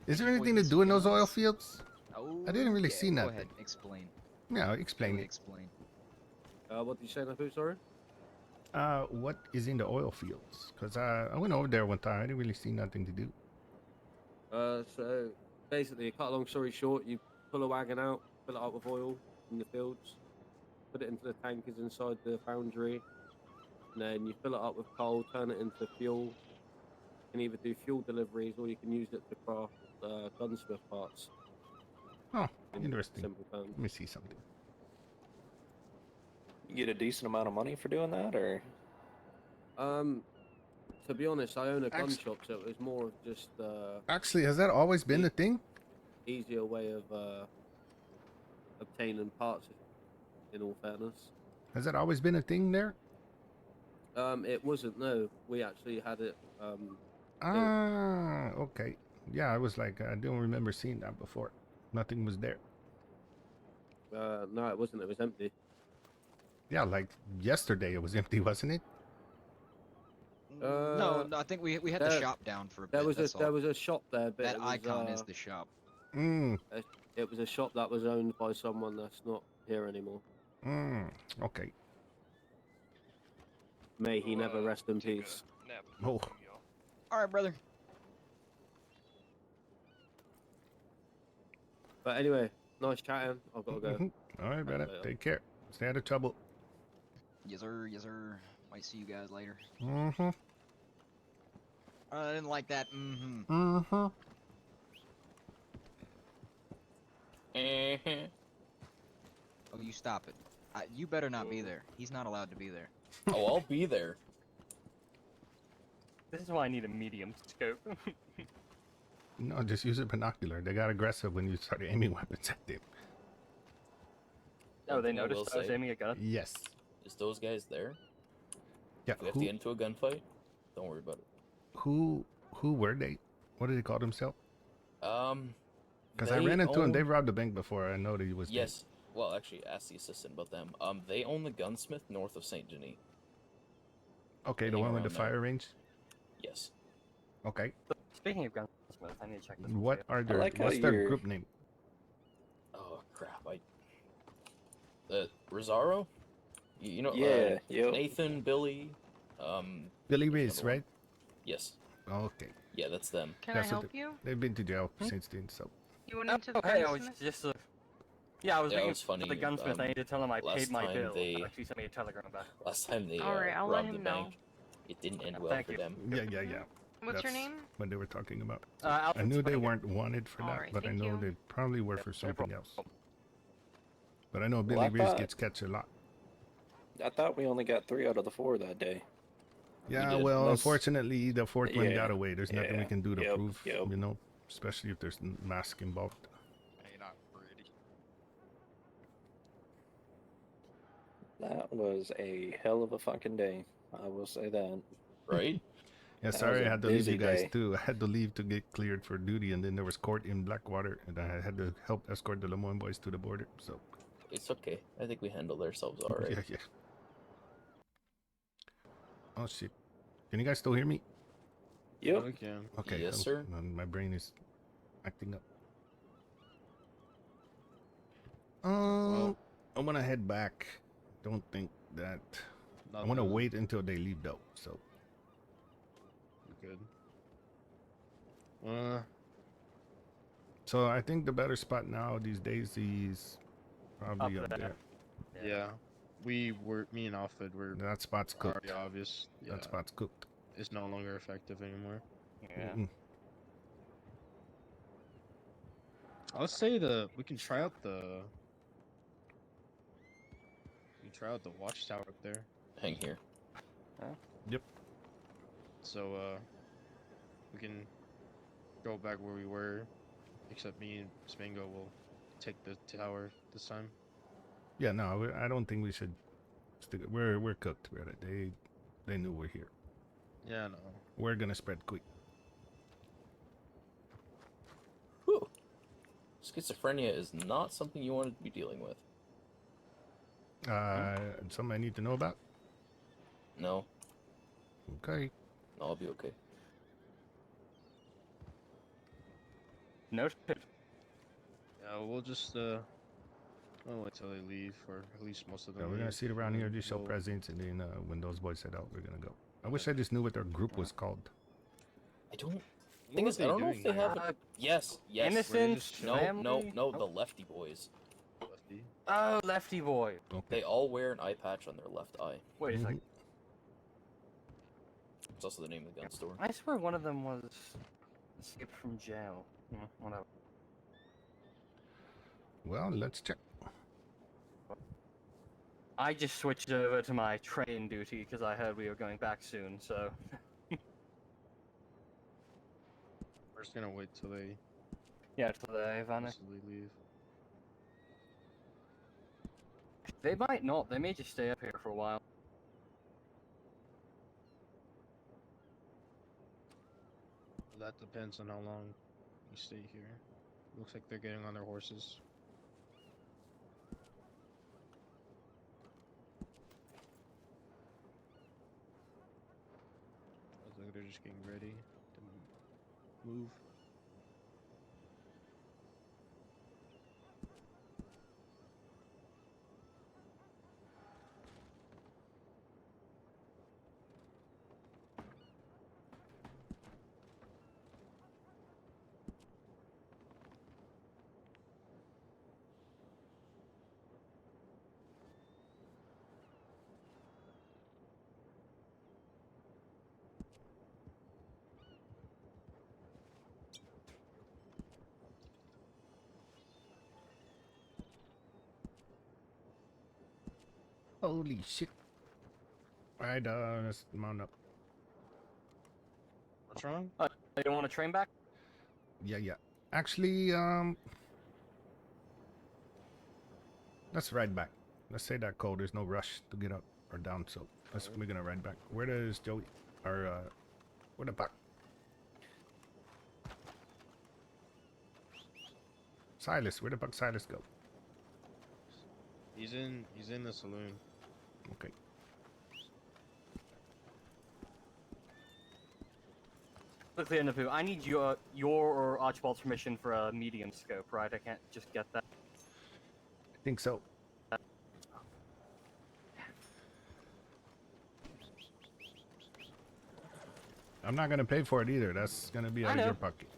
Is there anything to do in those oil fields? Oh, I didn't really yeah, see Go nothing. ahead, explain. Yeah, explain Go it. Explain. What did you say, Napu, sorry? What is in the oil fields? Because I went over there one time. I didn't really see nothing to do. So, basically, cut a long story short, you pull a wagon out, fill it up with oil in the fields, put it into the tankers inside the foundry, and then you fill it up with coal, turn it into fuel. You can either do fuel deliveries or you can use it to craft gunsmith parts. Oh, in interesting. simple terms. Let me see something. You get a decent amount of money for doing that, or? To be honest, I own a gun Actu- shop, so it was more of just Actually, has that always been the thing? easier way of obtaining parts. In all fairness, Has that always been a thing there? It wasn't. No, we actually had it. Ah, okay. Yeah, I was like, I don't remember seeing that before. Nothing was there. No, it wasn't. It was empty. Yeah, like yesterday it was empty, wasn't it? No, I think we had the shop down for a bit. There was a shop there, but that it was, icon is the shop. It was a shop that was owned by someone that's not here anymore. Okay. May he never rest in peace. Oh. All right, brother. But anyway, nice chatting. I've got to go. All right, brother. Take care. Stay out of trouble. Yes, sir. Yes, sir. Might see you guys later. I didn't like that. Oh, you stop it. You better not be there. He's not allowed to be there. Oh, I'll be there. This is why I need a medium scope. No, just use a binocular. They got aggressive when you started aiming weapons at them. Oh, they noticed I was aiming a gun? Yes. Is those guys there? Yeah. If we have to get into a gunfight, don't worry about it. Who were they? What did they call themselves? Because I They ran into him. own- They robbed a bank before. I know that he was. Yes. Well, actually, ask the assistant about them. They own the gunsmith north of Saint Denis. Okay, the one with the around there. fire range. Yes. Okay. Speaking of gunsmith, I need to check this. What are their? like how What's their you're- group name? Oh crap! Rosario. You know. Yeah, yep. Nathan, Billy. Billy Riz, right? Yes. Okay. Yeah, that's them. Can I help you? They've been to jail since then, so. You went into the Hey, I was gunsmith? just yeah, I was Yeah, it looking was funny, for the gunsmith. I need to tell him I last paid my time bill. they- Actually, sent me a telegram back. Last time they Alright, I'll let robbed the him know. bank, it didn't end well Thank for you. them. Yeah. What's your That's name? what they were talking about. I Alfred knew they Springer. weren't wanted for that, Alright, but I thank know you. they probably were for something problem. else. But I know Billy Well, I Riz thought- gets catch a lot. I thought we only got 3 out of the 4 that day. Yeah, did. well, Unless- unfortunately, the fourth one Yeah, got away. There's nothing we yeah, can do to yep, prove, yep. you know, especially if there's mask involved. Hey, not pretty. That was a hell of a fucking day. I will say that. Right? Yeah, That sorry, was I a had to leave busy you guys day. too. I had to leave to get cleared for duty, and then there was court in Blackwater, and I had to help escort the Lemoyne boys to the border. So, It's okay. I think we handled ourselves all right. yeah. Oh shit! Can you guys still hear me? Yep. Okay. Okay. Yes, sir. My brain is acting up. Well- I'm gonna head back. Don't think that. I want to wait until they leave though. So. Good. So I think the better spot now these days is probably up there. Yeah. Me and Alfred were That spot's cooked. already obvious. Yeah. That spot's cooked. It's no longer effective anymore. Yeah. Let's say we can try out the watchtower up there. Hang here. Yep. So we can go back where we were, except me and Spango will take the tower this time. Yeah, no, I don't think we should. We're cooked, brother. They knew we're here. Yeah, no. We're gonna spread quick. Whew. Schizophrenia is not something you wanted to be dealing with. Something I need to know about. No. Okay. I'll be okay. Noted. Yeah, we'll just we'll wait till they leave, or at least most of them. Yeah, we're gonna leave, sit around and here, then just show we'll- presents, and then when those boys head out, we're gonna go. I wish I just knew what their group was called. I don't. What Thing were is, I don't know if doing they there? have. Yes. Innocence, No, family? no, the lefty boys. Lefty. Oh, lefty boy. They all wear an eye patch on their left eye. Wait a second. It's also the name of the gun store. I swear one of them was escaped from jail. Whatever. Well, let's check. I just switched over to my train duty because I heard we were going back soon, so. We're just gonna wait till they Yeah, till they vanish. possibly leave. They might not. They may just stay up here for a while. That depends on how long we stay here. Looks like they're getting on their horses. Looks like they're just getting ready to move. Holy shit. Alright, let's mount up. What's wrong? You don't want to train back? Yeah. Actually, let's ride back. Let's say that code. There's no rush to get up or down, so we're gonna ride back. Where does Joey or where the fuck? Silas, where the fuck Silas go? He's in the saloon. Okay. Look, Napu, I need your or Archibald's permission for a medium scope, right? I can't just get that. I think so. I'm not gonna pay for it either. That's gonna be out of your pocket.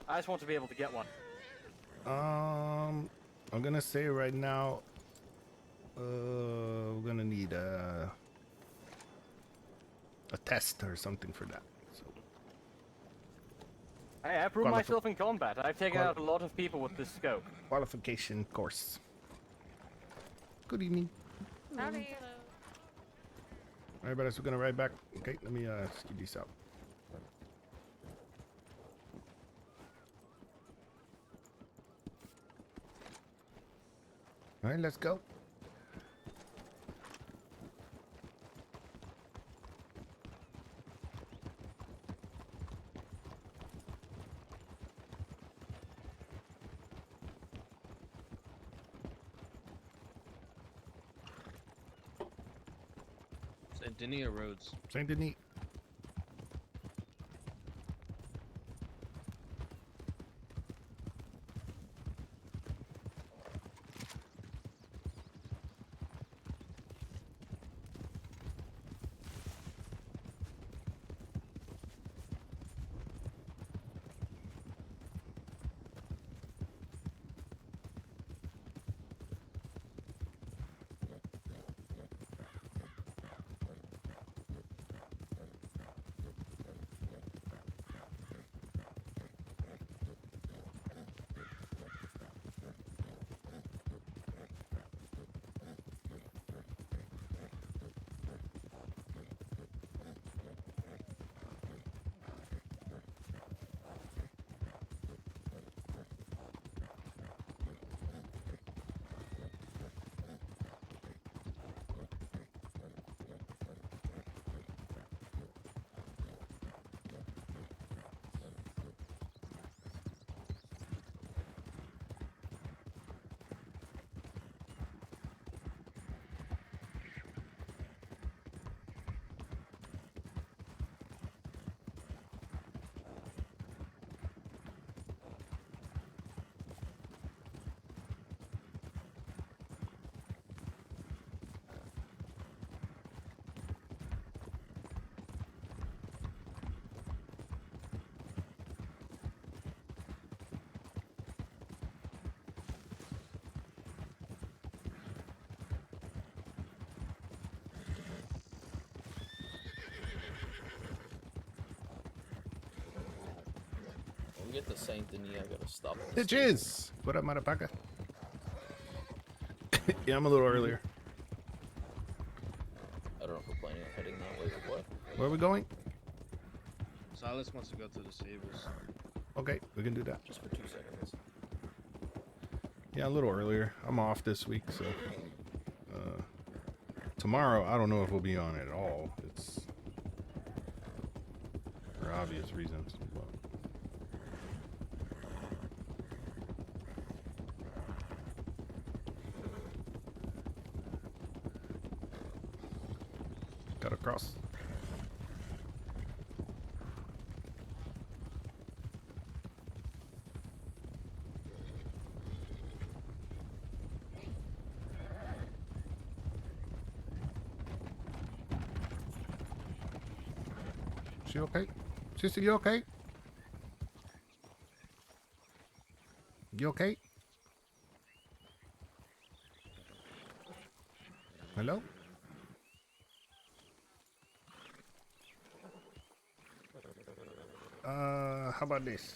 I just want to be able to get one. I'm gonna say right now, we're gonna need a test or something for that. So. Hey, I proved myself in combat. I've taken out a lot of people with this scope. Qualification course. Good evening. Howdy. Alright, but we're gonna ride back. Okay, let me ski these out. Alright, let's go. Saint Denis or Rhodes? Saint Denis. When we get to Saint Denis, I gotta stop at the Bitches! What up, Manapang? Yeah, I'm a little earlier. I don't know if we're planning on heading that way or what. Where are we going? Silas wants to go to the stables. Okay, we can do that. Just for 2 seconds. Yeah, a little earlier. I'm off this week, so tomorrow I don't know if we'll be on at all. It's for obvious reasons. But got across. She okay? Sister, you okay? You okay? Hello? How about this?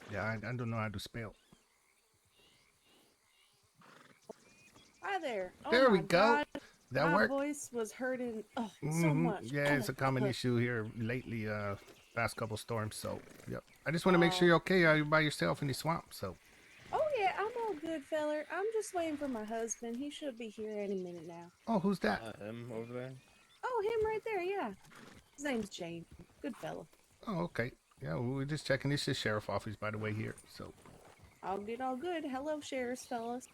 Yeah, I don't know how to spell. Hi there. Oh There we my go. God. That My worked. voice was hurting so much. Yeah, it's a common issue here lately. Past couple storms. So, yep. I just want to make sure you're okay. You're by yourself in the swamp. So. Oh yeah, I'm all good, feller. I'm just waiting for my husband. He should be here any minute now. Oh, who's that? Him over there. Oh, him right there. Yeah. His name's James. Good fella. Oh, okay. Yeah, we're just checking. This is sheriff office, by the way, here. So. All good, all good. Hello, sheriff's fellas.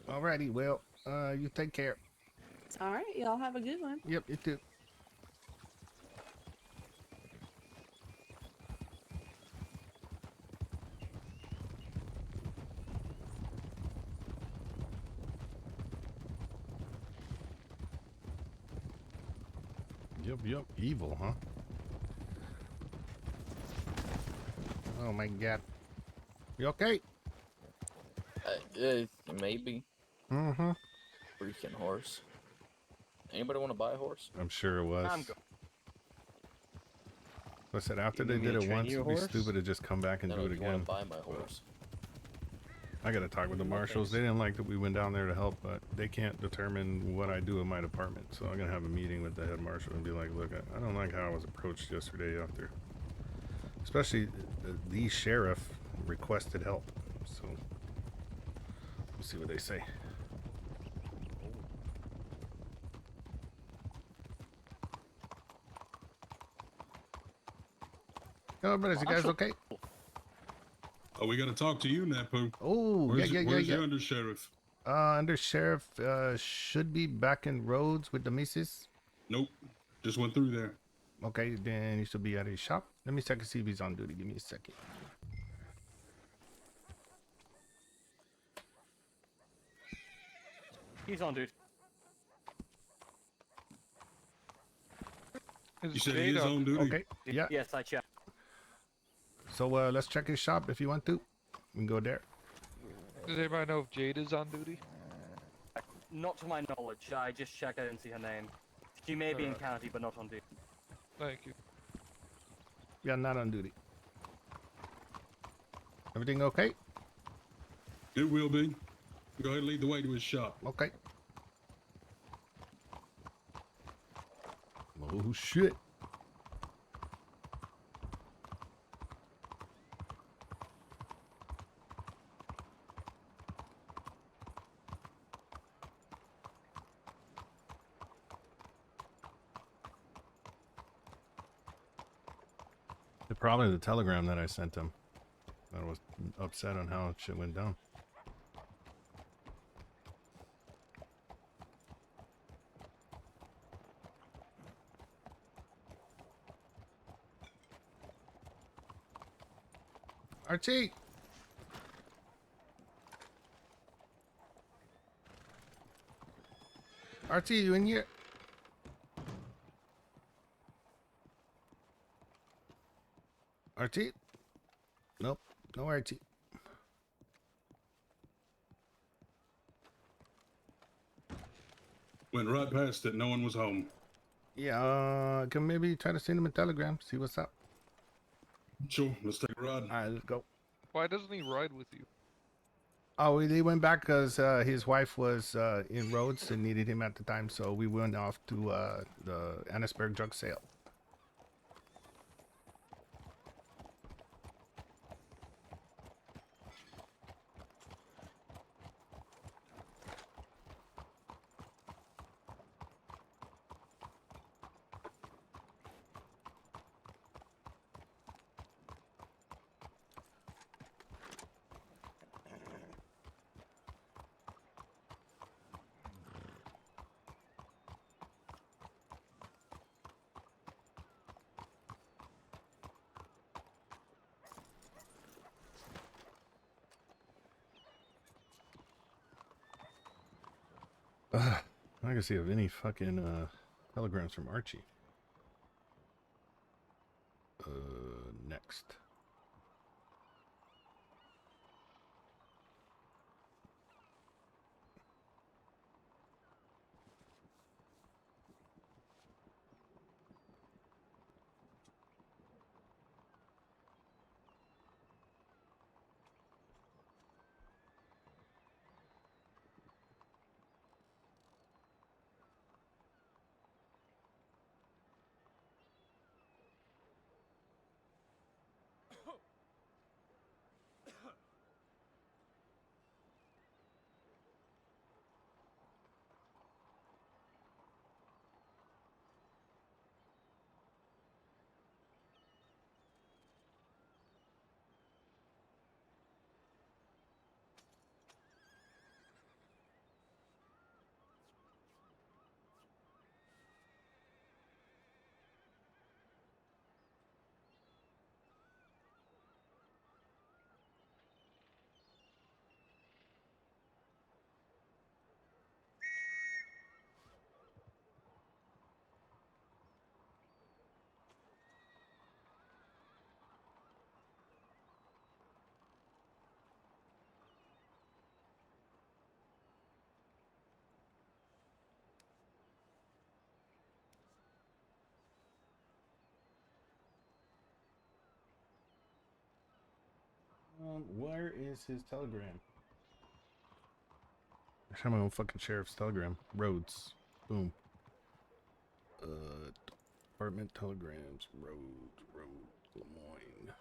Alrighty. Well, you take care. All right, y'all have a good one. Yep, you too. Yep. Evil, huh? Oh my God. You okay? Maybe. Mm-hmm. Freaking horse. Anybody want to buy a horse? I'm sure it was. I'm good. I said after You they need me did to it train once, you a it'd be horse? stupid to just come back and No, do it if you want again. to buy my horse. I gotta talk with the marshals. They didn't like that we went down there to help, but they can't determine what I do in my department. So I'm gonna have a meeting with the head marshal and be like, look, I don't like how I was approached yesterday after, especially the sheriff requested help. So we'll see what they say. Hello, brothers. You guys okay? Oh, we got to talk to you, Napu. Oh, Where's yeah. your under sheriff? Under sheriff should be back in Rhodes with the missus. Nope, just went through there. Okay, then he should be at his shop. Let me check and see if he's on duty. Give me a second. He's on, dude. You said he is on duty? Okay, yeah. Yes, I checked. So let's check his shop if you want to. We can go there. Does anybody know if Jade is on duty? Not to my knowledge. I just checked. I didn't see her name. She may be in county, but not on duty. Thank you. Yeah, not on duty. Everything okay? It will be. Go ahead and lead the way to his shop. Okay. Oh, shit. Probably the telegram that I sent him. I was upset on how shit went down. Archie! Archie, you in here? Archie? Nope, no Archie. Went right past it. No one was home. Yeah, can maybe try to send him a telegram, see what's up. Sure, let's take a ride. All right, let's go. Why doesn't he ride with you? Oh, he went back because his wife was in Rhodes and needed him at the time, so we went off to the Annisburg drug sale. I can see of any fucking telegrams from Archie. Next. Where is his telegram? I have my own fucking sheriff's telegram. Rhodes. Boom. Department telegrams. Rhodes. Lemoyne.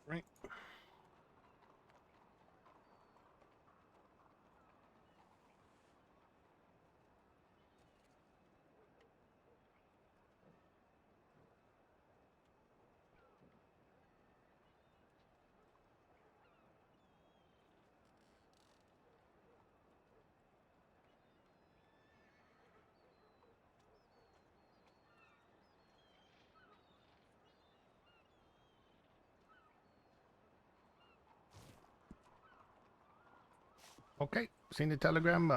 Right. Okay. Seen the telegram.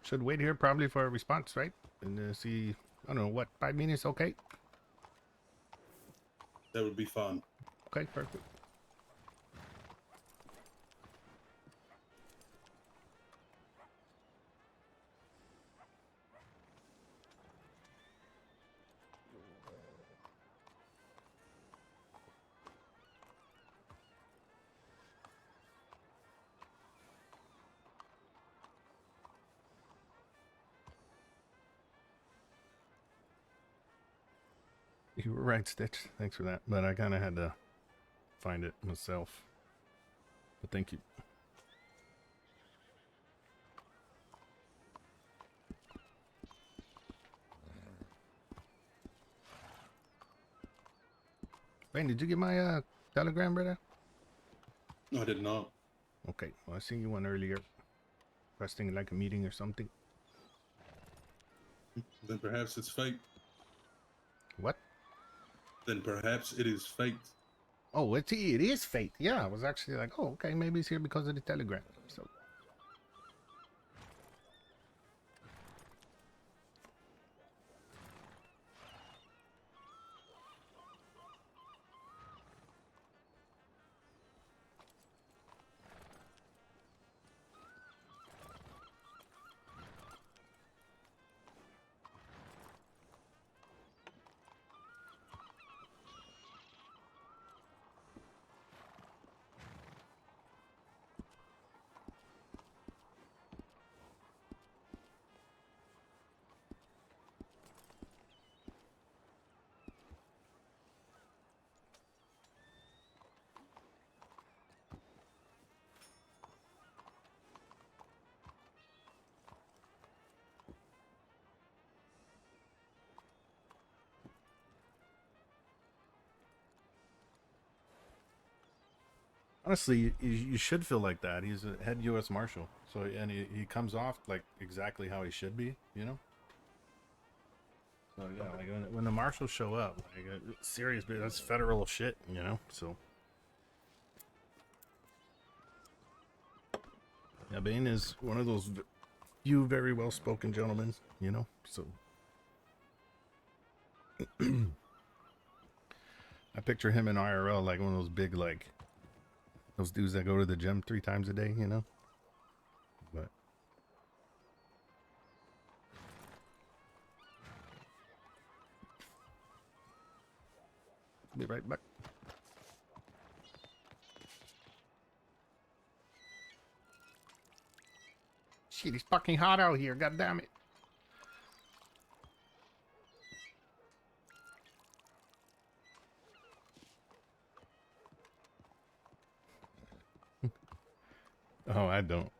Should wait here probably for a response, right? And see, I don't know, what, 5 minutes? Okay. That would be fun. Okay, perfect. You were right, Stitch. Thanks for that. But I kind of had to find it myself. But thank you. Bane, did you get my telegram, brother? No, I did not. Okay, well, I seen you one earlier. Requesting like a meeting or something. Then perhaps it's fate. What? Then perhaps it is fate. Oh, it is fate. Yeah, I was actually like, oh, okay, maybe he's here because of the telegram. So. Honestly, you should feel like that. He's a head U.S. Marshal, so and he comes off like exactly how he should be, you know. So yeah, like when the marshals show up, like serious, that's federal shit, you know. So yeah, Bane is one of those few very well-spoken gentlemen, you know. So I picture him in IRL like one of those big like. Those dudes that go to the gym 3 times a day, you know? But... Be right back. Shit, it's fucking hot out here, god damn it. Oh, I don't.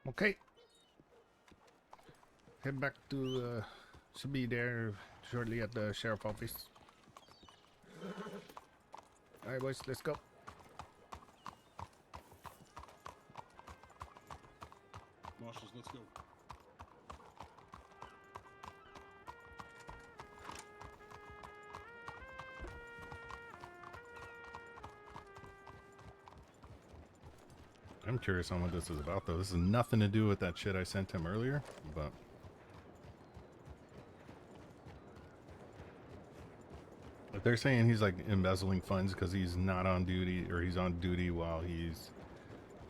Okay. Head back to, should be there shortly at the sheriff office. Alright, boys, let's go. Marshals, let's go. I'm curious on what this is about, though. This has nothing to do with that shit I sent him earlier, but... If they're saying he's, like, embezzling funds because he's not on duty, or he's on duty while he's,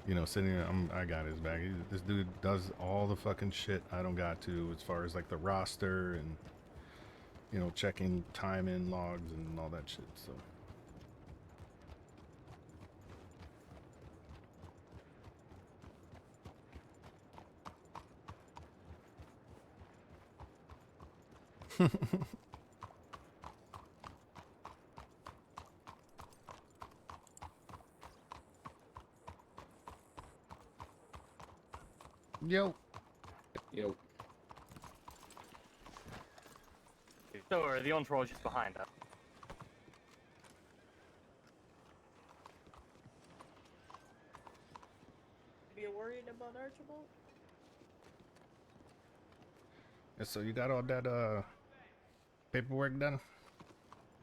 you know, sitting there, I got his bag. This dude does all the fucking shit I don't got to, as far as, like, the roster and, you know, checking time in logs and all that shit, so... Yo. Yo. Don't worry, the entourage is behind us. Are you worried about Archibald? Yeah, so you got all that paperwork done?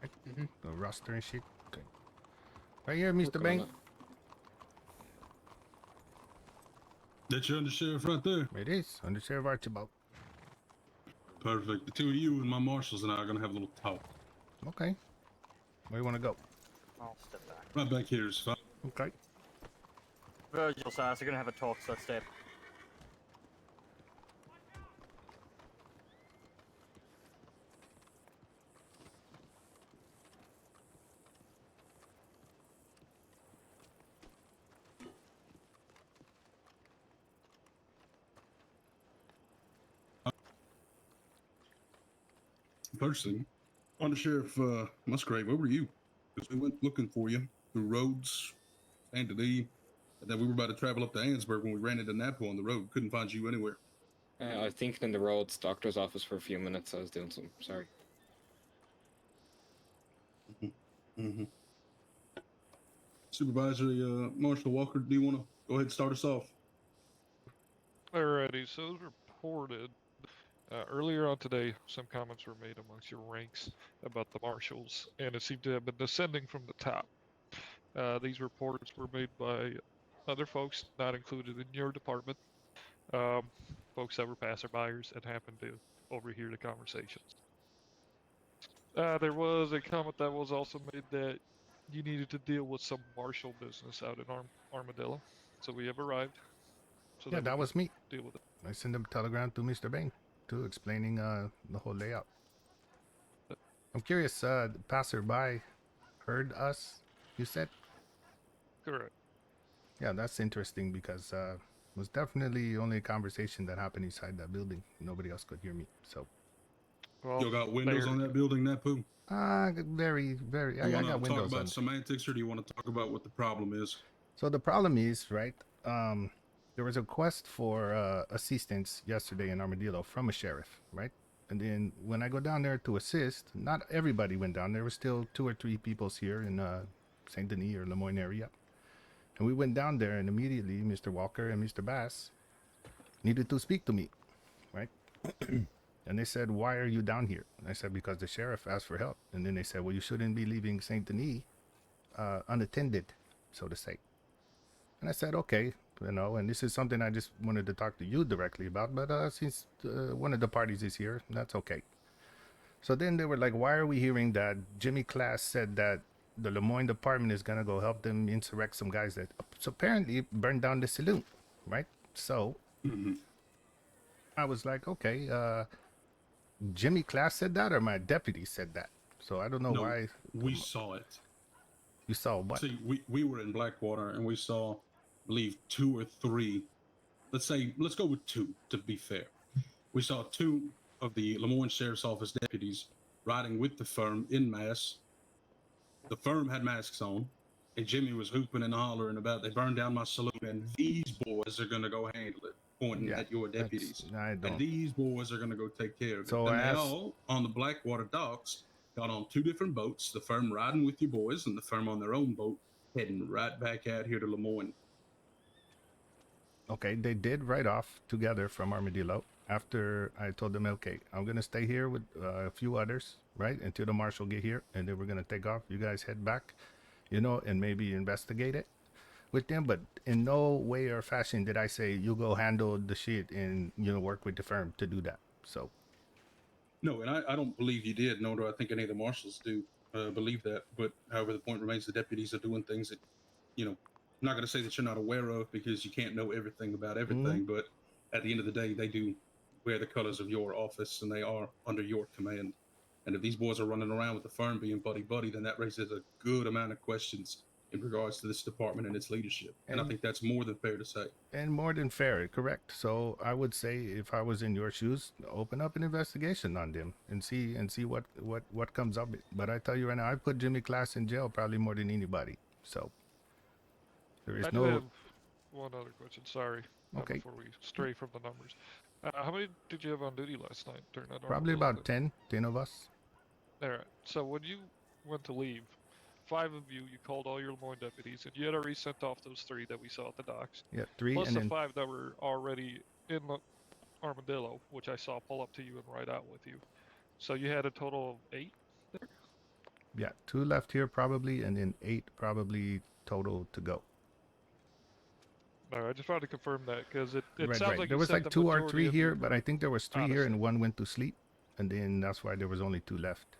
Right? The roster and shit? Okay. Right here, Mr. Bang. That's your undersheriff right there? It is. Undersheriff Archibald. Perfect. The two of you and my marshals and I are going to have a little talk. Okay. Where you want to go? I'll step back. Right back here is fine. Okay. Virgil says they're gonna have a talk, so let's stay. Firstly, Undersheriff Musgrave, where were you? Because we went looking for you through roads, Saint Denis, and then we were about to travel up to Ansburg when we ran into Napu on the road. Couldn't find you anywhere. I was thinking in the roads, doctor's office for a few minutes. I was doing something. Sorry. Mm-hmm. Supervisory Marshal Walker, do you want to go ahead and start us off? Alrighty, so as reported, earlier on today, some comments were made amongst your ranks about the marshals, and it seemed to have been descending from the top. These reports were made by other folks not included in your department, folks that were passerbyers and happened to overhear the conversations. There was a comment that was also made that you needed to deal with some marshal business out in Armadillo, so we have arrived. So Yeah, that was me. Deal with it. I sent a telegram to Mr. Bain, too, explaining the whole layout. I'm curious, the passerby heard us, you said? Correct. Yeah, that's interesting because it was definitely only a conversation that happened inside that building. Nobody else could hear me, so. Well, you got windows on that building, Napu? Very, very. I got windows on. Do you want to talk about semantics, or do you want to talk about what the problem is? So the problem is, right, there was a request for assistance yesterday in Armadillo from a sheriff, right? And then when I go down there to assist, not everybody went down. There were still 2 or 3 people here in Saint Denis or Lemoyne area. And we went down there, and immediately Mr. Walker and Mr. Bass needed to speak to me, right? And they said, why are you down here? And I said, because the sheriff asked for help. And then they said, well, you shouldn't be leaving Saint Denis unattended, so to say. And I said, okay, you know, and this is something I just wanted to talk to you directly about, but since one of the parties is here, that's okay. So then they were like, why are we hearing that Jimmy Class said that the Lemoyne department is going to go help them insurrect some guys that so apparently burned down the saloon, right? So I was like, okay, Jimmy Class said that or my deputy said that? So I don't know why. We saw it. You saw what? See, we were in Blackwater and we saw, I believe, 2 or 3. Let's go with 2 to be fair. We saw 2 of the Lemoyne Sheriff's Office deputies riding with the firm in mass. The firm had masks on, and Jimmy was hooping and hollering about they burned down my saloon, and these boys are going to go handle it, pointing at your deputies. And these boys are going to go take care of it. So and they all, on the Blackwater docks, got on 2 different boats, the firm riding with you boys, and the firm on their own boat, heading right back out here to Lemoyne. Okay, they did ride off together from Armadillo after I told them, okay, I'm going to stay here with a few others, right, until the marshal get here, and then we're going to take off. You guys head back, you know, and maybe investigate it with them. But in no way or fashion did I say, you go handle the shit and, you know, work with the firm to do that. So. No, and I don't believe you did, nor do I think any of the marshals do believe that. But however, the point remains the deputies are doing things that, you know, I'm not going to say that you're not aware of because you can't know everything about everything. But at the end of the day, they do wear the colors of your office and they are under your command. And if these boys are running around with the firm being buddy-buddy, then that raises a good amount of questions in regards to this department and its leadership. And I think that's more than fair to say. And more than fair, correct. So I would say if I was in your shoes, open up an investigation on them and see what comes of it. But I tell you right now, I put Jimmy Class in jail probably more than anybody. So there is I do have one other question, sorry. Okay. Before we stray from the numbers. How many did you have on duty last night during that? Probably about 10 of us. Alright, so when you went to leave, 5 of you called all your Lemoyne deputies, and you had already sent off those 3 that we saw at the docks. Yeah, 3 plus and the then 5 that were already in Armadillo, which I saw pull up to you and ride out with you. So you had a total of 8 there? Yeah, 2 left here probably, and then 8 probably total to go. No, I just wanted to confirm that because it Right, sounds right. like There you was said like the 2 or majority 3 of here, your- but I think there was 3 here Honestly. and 1 went to sleep, and then that's why there was only 2 left.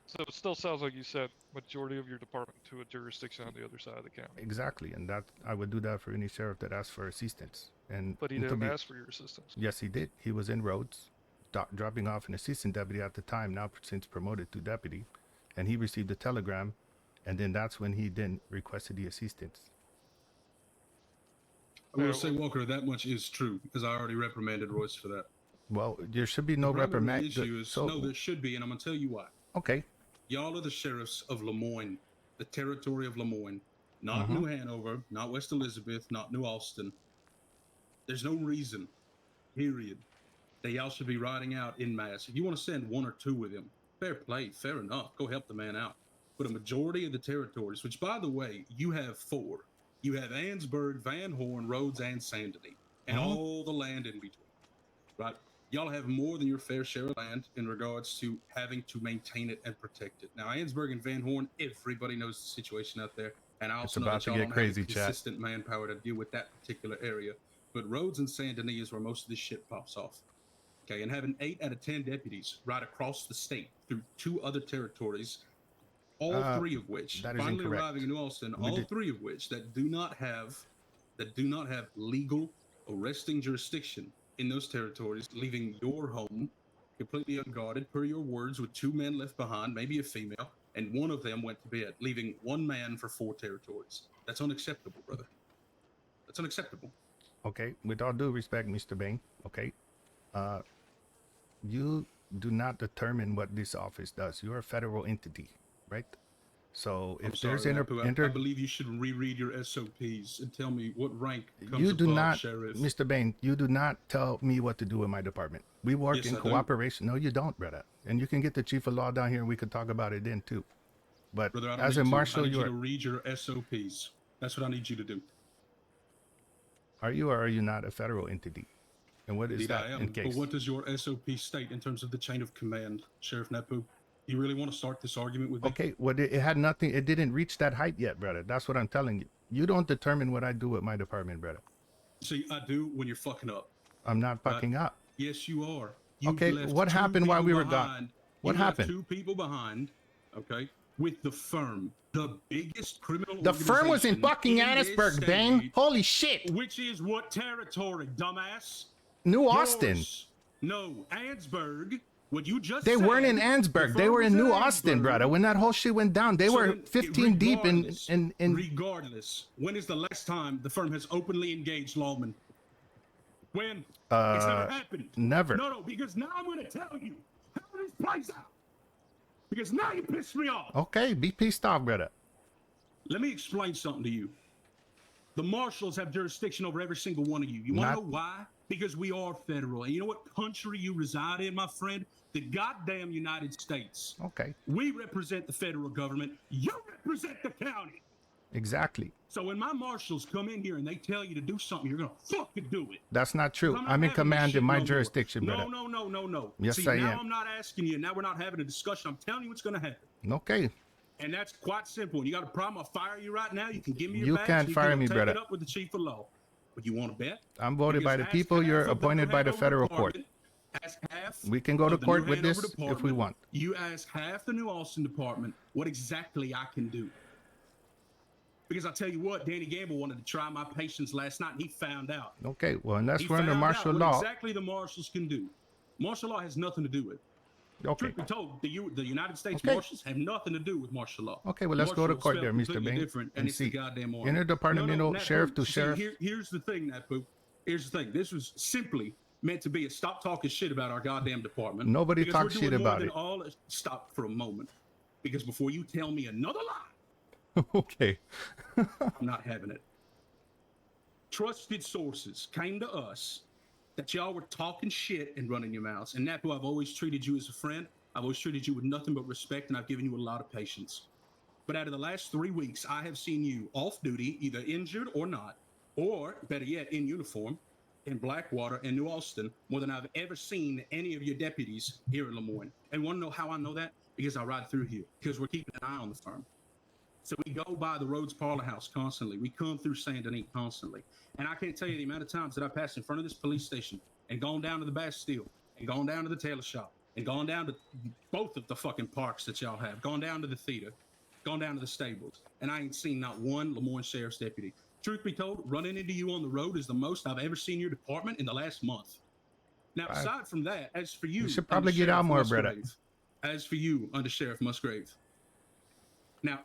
So it still sounds like you sent majority of your department to a jurisdiction on the other side of the county. Exactly, and that I would do that for any sheriff that asked for assistance. And But he to didn't be- ask for your assistance. Yes, he did. He was in Rhodes, dropping off an assistant deputy at the time, now since promoted to deputy, and he received a telegram, and then that's when he then requested the assistance. I will say, Walker, that much is true because I already reprimanded Royce for that. Well, there should be no the primary reprimand. issue is no, there should be, and I'm gonna tell you why. Okay. Y'all are the sheriffs of Lemoyne, the territory of Lemoyne, not Mhm. New Hanover, not West Elizabeth, not New Austin. There's no reason, period, that y'all should be riding out in mass. If you want to send 1 or 2 with him, fair play, fair enough. Go help the man out. But a majority of the territories, which by the way, you have 4. You have Ansburg, Van Horn, Rhodes, and Sandeny, and all the land in between. Right? Y'all have more than your fair share of land in regards to having to maintain it and protect it. Now, Ansburg and Van Horn, everybody knows the situation out there, and I also know about that to y'all get don't crazy, have the chat. consistent manpower to deal with that particular area. But Rhodes and Sandeny is where most of this shit pops off. Okay, and having 8 out of 10 deputies right across the state through 2 other territories, all 3 of which that is finally incorrect. arriving in New Austin, We all did- 3 of which that do not have legal arresting jurisdiction in those territories, leaving your home completely unguarded, per your words, with 2 men left behind, maybe a female, and 1 of them went to bed, leaving 1 man for 4 territories. That's unacceptable, brother. That's unacceptable. Okay, with all due respect, Mr. Bain, okay, you do not determine what this office does. You're a federal entity, right? So if I'm sorry, there's Napu, I believe you should reread your SOPs and tell me what rank comes you do above not, sheriff. Mr. Bain, you do not tell me what to do in my department. We work Yes, in I do. cooperation. No, you don't, brother. And you can get the chief of law down here and we could talk about it then too. But Brother, I don't as need a to. marshal, I need you you're, to read your SOPs. That's what I need you to do. are you or are you not a federal entity? And what is Indeed, that I am. in case? But what does your SOP state in terms of the chain of command, Sheriff Napu? You really want to start this argument with me? Okay, well, it had nothing. It didn't reach that height yet, brother. That's what I'm telling you. You don't determine what I do with my department, brother. See, I do when you're fucking up. I'm not fucking up. Yes, you are. You've Okay, left what 2 happened while we people were gone? behind. What You left happened? 2 people behind, okay, with the firm, the biggest criminal The firm was in organization fucking this Annisburg, Bang. state. Holy shit. Which is what territory, dumbass? New Austin. Yours. No, Ansburg. What you just They said, weren't in the Ansburg. They firm were was in New Ansburg. Austin, brother. When that whole shit went down, they So were then, 15 deep in. Regardless, when is the last time the firm has openly engaged lawmen? When? It's never happened. Never. No, because now I'm going to tell you how this plays out. Because now you pissed me off. Okay, be pissed off, brother. Let me explain something to you. The marshals have jurisdiction over every single one of you. You want to know why? Because we are federal. And you know what country you reside in, my friend? The goddamn United States. Okay. We represent the federal government. You represent the county. Exactly. So when my marshals come in here and they tell you to do something, you're going to fucking do it. That's not true. I'm not I'm in having this command shit in my no more. jurisdiction, brother. No. Yes, See, I now am. I'm not asking you. Now we're not having a discussion. I'm telling you what's going to happen. Okay. And that's quite simple. And you got a problem, I'll fire you right now. You can give me your You badge. can't and you fire can me, take brother. it up with the chief of law. But you want to bet? I'm voted by the Because people. ask You're half of the appointed by the Hanover federal court. department, ask half We can go to of the court New with this Hanover if we department. want. You ask half the New Austin department what exactly I can do. Because I tell you what, Danny Gamble wanted to try my patience last night, and he found out. Okay, well, unless He we're under found martial out what law. exactly the marshals can do. Martial law has nothing to do with it. Okay. Truth be told, the United States Okay. marshals have nothing to do with martial law. Okay, well, let's go to Marshals court spelled there, Mr. completely Bain, different, and and it's see. the goddamn army. Interdepartmental Napu, sheriff to see, sheriff. here's the thing, Napu. Here's the thing. This was simply meant to be a stop talking shit about our goddamn department. Nobody Because talks we're shit doing more about than it. all. Stop for a moment. Because before you tell me another lie, Okay. I'm not having it. Trusted sources came to us that y'all were talking shit and running your mouths. And Napu, I've always treated you as a friend. I've always treated you with nothing but respect, and I've given you a lot of patience. But out of the last 3 weeks, I have seen you off duty, either injured or not, or better yet, in uniform, in Blackwater and New Austin, more than I've ever seen any of your deputies here in Lemoyne. And want to know how I know that? Because I ride through here. Because we're keeping an eye on the firm. So we go by the Rhodes Parlor House constantly. We come through Saint Denis constantly. And I can't tell you the amount of times that I passed in front of this police station and gone down to the Bastille and gone down to the tailor shop and gone down to both of the fucking parks that y'all have, gone down to the theater, gone down to the stables, and I ain't seen not one Lemoyne Sheriff's deputy. Truth be told, running into you on the road is the most I've ever seen your department in the last month. Now, aside from that, as for you, You should probably get out more, brother. As for you, Under Sheriff Musgrave, now,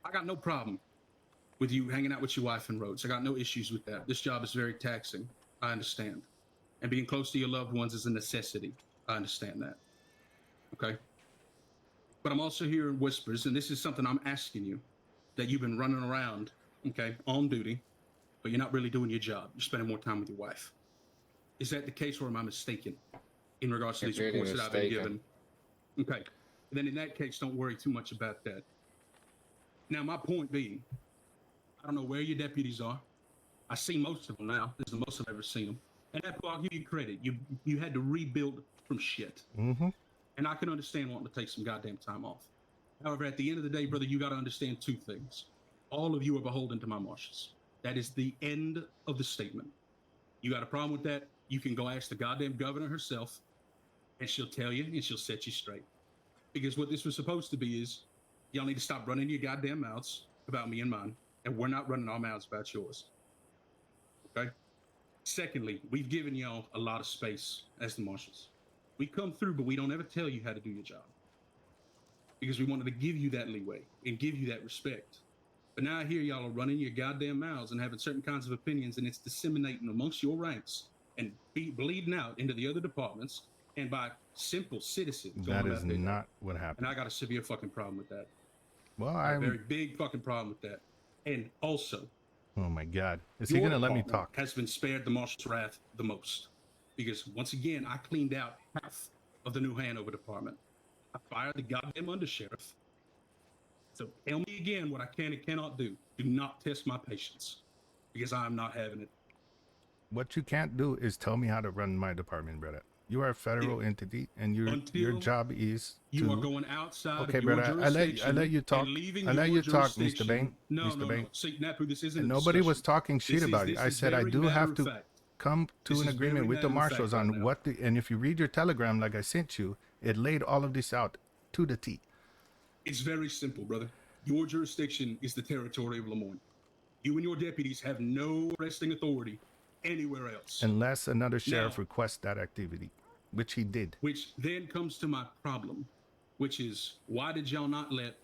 I got no problem with you hanging out with your wife in Rhodes. I got no issues with that. This job is very taxing. I understand. And being close to your loved ones is a necessity. I understand that. Okay? But I'm also hearing whispers, and this is something I'm asking you, that you've been running around, okay, on duty, but you're not really doing your job. You're spending more time with your wife. Is that the case, or am I mistaken in regards to these reports that I've been given? Okay. Then in that case, don't worry too much about that. Now, my point being, I don't know where your deputies are. I see most of them now. This is the most I've ever seen them. And I'll give you credit. You had to rebuild from shit. Mm-hmm. And I can understand wanting to take some goddamn time off. However, at the end of the day, brother, you got to understand two things. All of you are beholden to my marshals. That is the end of the statement. You got a problem with that? You can go ask the goddamn governor herself, and she'll tell you, and she'll set you straight. Because what this was supposed to be is, y'all need to stop running your goddamn mouths about me and mine, and we're not running our mouths about yours. Okay? Secondly, we've given y'all a lot of space as the marshals. We come through, but we don't ever tell you how to do your job. Because we wanted to give you that leeway and give you that respect. But now I hear y'all are running your goddamn mouths and having certain kinds of opinions, and it's disseminating amongst your ranks and bleeding out into the other departments and by simple citizens. That is not what happened. And I got a severe fucking problem with that. Well, A very big fucking problem with that. And also, oh my God, is he gonna let me talk? Has been spared the marshal's wrath the most, because once again I cleaned out half of the New Hanover department. I fired the goddamn undersheriff. So tell me again what I can and cannot do. Do not test my patience, because I am not having it. What you can't do is tell me how to run my department, brother. You are a federal entity, and your job is you are going outside okay, of your brother. I let you talk. I let you talk, Mr. Bain. No, Mr. Bain. See, Napu, this isn't. And nobody was talking shit about you. I said I do have to come to an agreement with the marshals on what the. And if you read your telegram, like I sent you, it laid all of this out to the T. It's very simple, brother. Your jurisdiction is the territory of Lemoyne. You and your deputies have no arresting authority anywhere else. Unless another sheriff requests that activity, which he did. Which then comes to my problem, which is, why did y'all not let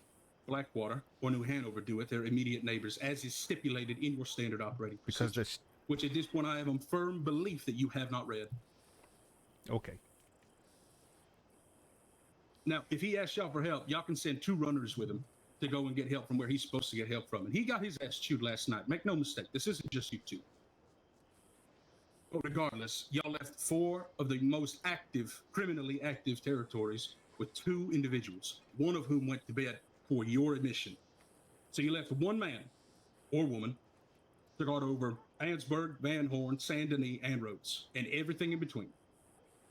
Blackwater or New Hanover do it, their immediate neighbors, as is stipulated in your standard operating procedure? Because which at this point I have a firm belief that you have not read. Okay. Now, if he asks y'all for help, y'all can send 2 runners with him to go and get help from where he's supposed to get help from. And he got his ass chewed last night. Make no mistake, this isn't just you two. But regardless, y'all left 4 of the most active, criminally active territories with 2 individuals, one of whom went to bed for your admission. So you left 1 man or woman to guard over Ansburg, Van Horn, Saint Denis, and Rhodes, and everything in between.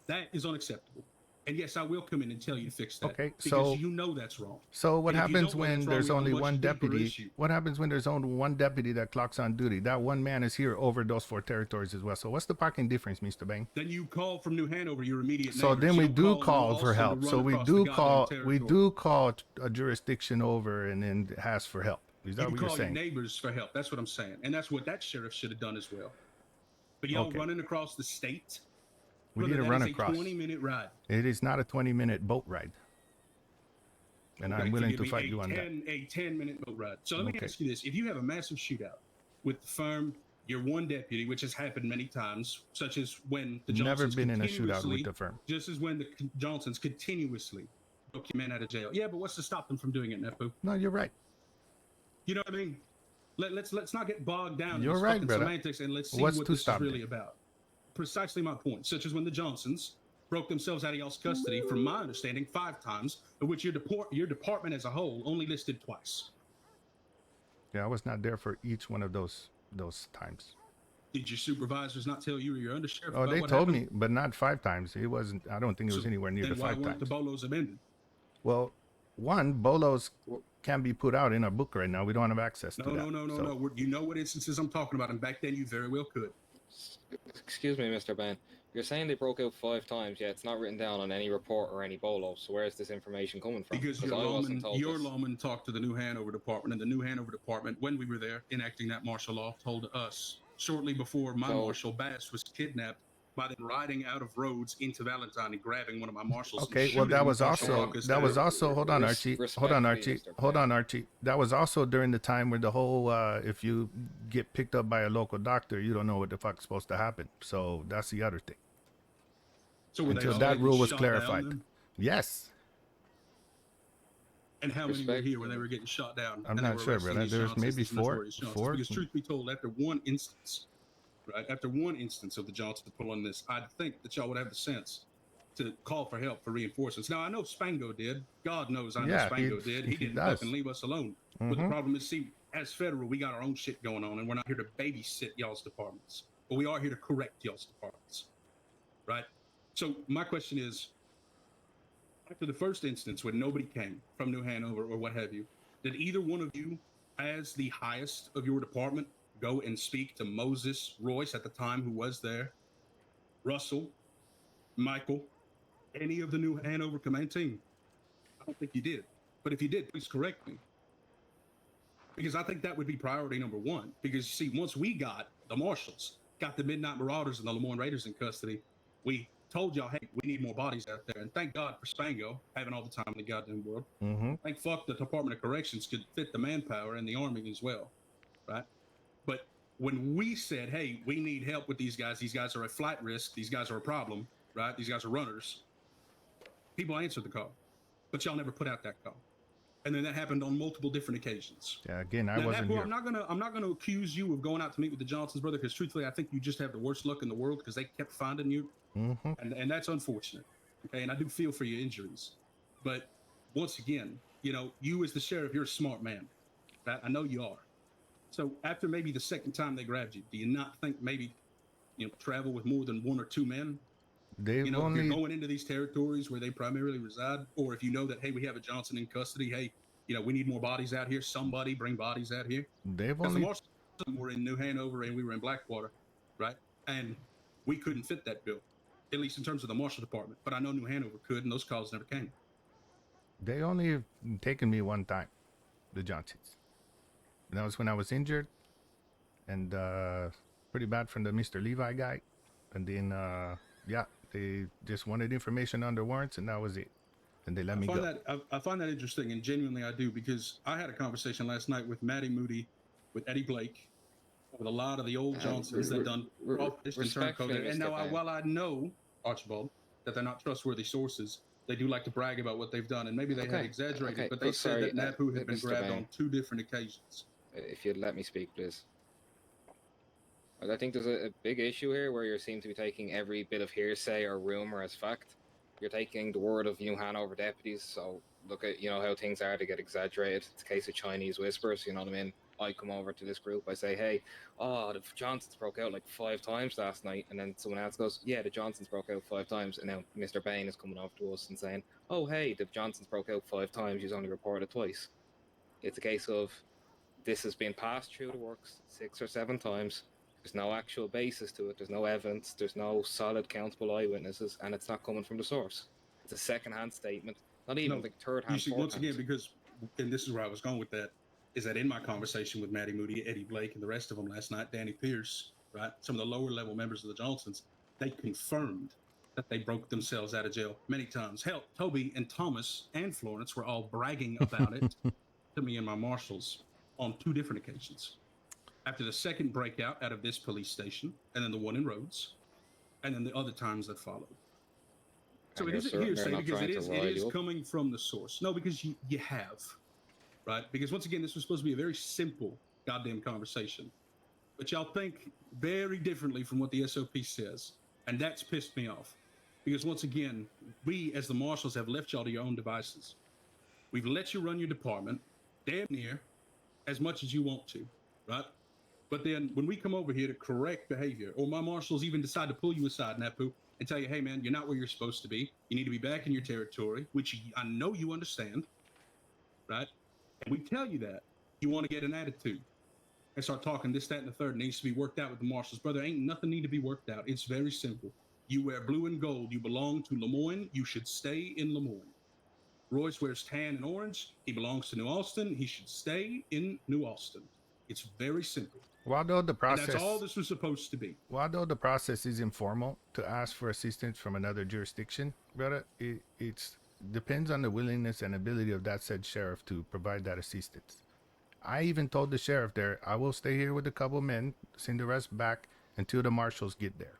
That is unacceptable. And yes, I will come in and tell you to fix that. Okay, because so you know that's wrong. So what And if you happens don't know when that's wrong, there's we have a only much one deeper deputy? issue. What happens when there's only one deputy that clocks on duty? That one man is here over those 4 territories as well. So what's the parking difference, Mr. Bain? Then you call from New Hanover, your immediate So neighbors. then we You do call call them for also help. to So run we across do the call goddamn we territory. do call a jurisdiction over and then ask for help. Is that You what you're call your saying? neighbors for help. That's what I'm saying. And that's what that sheriff should have done as well. But y'all Okay. running across the state? We Brother, need to that run is across. a 20-minute ride. It is not a 20-minute boat ride. And Okay, I'm willing give to me fight you on that. a 10-minute boat ride. So let me Okay. ask you this. If you have a massive shootout with the firm, your 1 deputy, which has happened many times, such as when the Never Johnsons been in a shootout continuously- with the firm. Just as when the Johnsons continuously broke your man out of jail. Yeah, but what's to stop them from doing it, Napu? No, you're right. You know what I mean? Let's not get bogged down You're in this right, fucking brother. semantics, and let's see What's what to this is stop really them? about. Precisely my point. Such as when the Johnsons broke themselves out of y'all's custody, from my understanding, 5 times, of which your department as a whole only listed twice. Yeah, I was not there for each one of those times. Did your supervisors not tell you or your undersheriff? Oh, about they what told happened? me, but not 5 times. It wasn't. I don't think it was So anywhere near then the why 5 weren't times. the bolos amended? Well, one, Bolos can't be put out in our book right now. We don't have access to that. No. You know what instances I'm talking about, and back then you very well could. Excuse me, Mr. Ben. You're saying they broke out 5 times, yet it's not written down on any report or any bolo. So where's this information coming from? Because your lawman talked to the New Hanover Department, and the New Hanover Department, when we were there enacting that martial law, told us shortly before my marshal Bass was kidnapped by them riding out of Rhodes into Valentine and grabbing one of my marshals. Okay, well that was also hold on, Archie. Hold on, Archie. That was also during the time where the whole if you get picked up by a local doctor, you don't know what the fuck's supposed to happen. So that's the other thing. So until that rule was clarified. Yes. And how many were here when they were getting shot down? I'm not sure, brother. There's maybe four. Because truth be told, after one instance of the Johnsons pulling this, I'd think that y'all would have the sense to call for help for reinforcements. Now I know Spango did. God knows I know Spango did. He didn't fucking leave us alone. But the problem is, see, as federal, we got our own shit going on, and we're not here to babysit y'all's departments, but we are here to correct y'all's departments, right? So my question is, after the first instance when nobody came from New Hanover or what have you, did either one of you, as the highest of your department, go and speak to Moses Royce at the time, who was there, Russell, Michael, any of the New Hanover command team? I don't think you did. But if you did, please correct me. Because I think that would be priority number one. Because, see, once we got the marshals, got the Midnight Marauders and the Lemoyne Raiders in custody, we told y'all, hey, we need more bodies out there. And thank God for Spango having all the time in the goddamn world. Thank fuck the Department of Corrections could fit the manpower and the Army as well, right? But when we said, hey, we need help with these guys are a flight risk, these guys are a problem, right? These guys are runners. People answered the call, but y'all never put out that call. And then that happened on multiple different occasions. Yeah, again, I wasn't here. I'm not gonna accuse you of going out to meet with the Johnsons, brother, because truthfully, I think you just have the worst luck in the world because they kept finding you, and that's unfortunate. Okay, and I do feel for your injuries, but once again, you know, you as the sheriff, you're a smart man. Right? I know you are. So after maybe the second time they grabbed you, do you not think maybe, you know, travel with more than one or two men? They've if you're going into these territories where they primarily reside, or if you know that, hey, we have a Johnson in custody, hey, you know, we need more bodies out here, somebody bring bodies out here. They've Because only the marshals were in New Hanover and we were in Blackwater, right? And we couldn't fit that bill, at least in terms of the marshal department. But I know New Hanover could, and those calls never came. They only taken me one time, the Johnsons. And that was when I was injured, and pretty bad from the Mr. Levi guy. And then, yeah, they just wanted information on the warrants, and that was it. And they let me go. I find that interesting, and genuinely I do, because I had a conversation last night with Matty Moody, with Eddie Blake, with a lot of the old Johnsons that done crawfish and turncoat. And now, while I know, Archibald, that they're not trustworthy sources, they do like to brag about what they've done, and maybe they have exaggerated, but they said that Napu had been grabbed on 2 different occasions. If you'd let me speak, please. I think there's a big issue here where you seem to be taking every bit of hearsay or rumor as fact. You're taking the word of New Hanover deputies, so look at, you know, how things are to get exaggerated. It's a case of Chinese whispers, you know what I mean? I come over to this group, I say, hey, the Johnsons broke out like 5 times last night, and then someone else goes, yeah, the Johnsons broke out 5 times, and now Mr. Bain is coming over to us and saying, oh, hey, the Johnsons broke out 5 times, he's only reported twice. It's a case of this has been passed through the works 6 or 7 times. There's no actual basis to it. There's no evidence. There's no solid, countable eyewitnesses, and it's not coming from the source. It's a second-hand statement, not even like third-hand. Once again, because, and this is where I was going with that, is that in my conversation with Matty Moody, Eddie Blake, and the rest of them last night, Danny Pierce, right, some of the lower-level members of the Johnsons, they confirmed that they broke themselves out of jail many times. Hell, Toby and Thomas and Florence were all bragging about it to me and my marshals on 2 different occasions. After the second breakout out of this police station, and then the one in Rhodes, and then the other times that followed. So it isn't hearsay because it is coming from the source. No, because you have, right? Because once again, this was supposed to be a very simple goddamn conversation. But y'all think very differently from what the SOP says. And that's pissed me off. Because once again, we as the marshals have left y'all to your own devices. We've let you run your department damn near as much as you want to, right? But then when we come over here to correct behavior, or my marshals even decide to pull you aside, Napu, and tell you, hey, man, you're not where you're supposed to be. You need to be back in your territory, which I know you understand, right? and we tell you that, you want to get an attitude and start talking this, that, and the third needs to be worked out with the marshals. Brother, ain't nothing need to be worked out. It's very simple. You wear blue and gold. You belong to Lemoyne. You should stay in Lemoyne. Royce wears tan and orange. He belongs to New Austin. He should stay in New Austin. It's very simple. Although the And process, that's all this was supposed to be. although the process is informal to ask for assistance from another jurisdiction, brother, it's depends on the willingness and ability of that said sheriff to provide that assistance. I even told the sheriff there, I will stay here with a couple men, send the rest back until the marshals get there.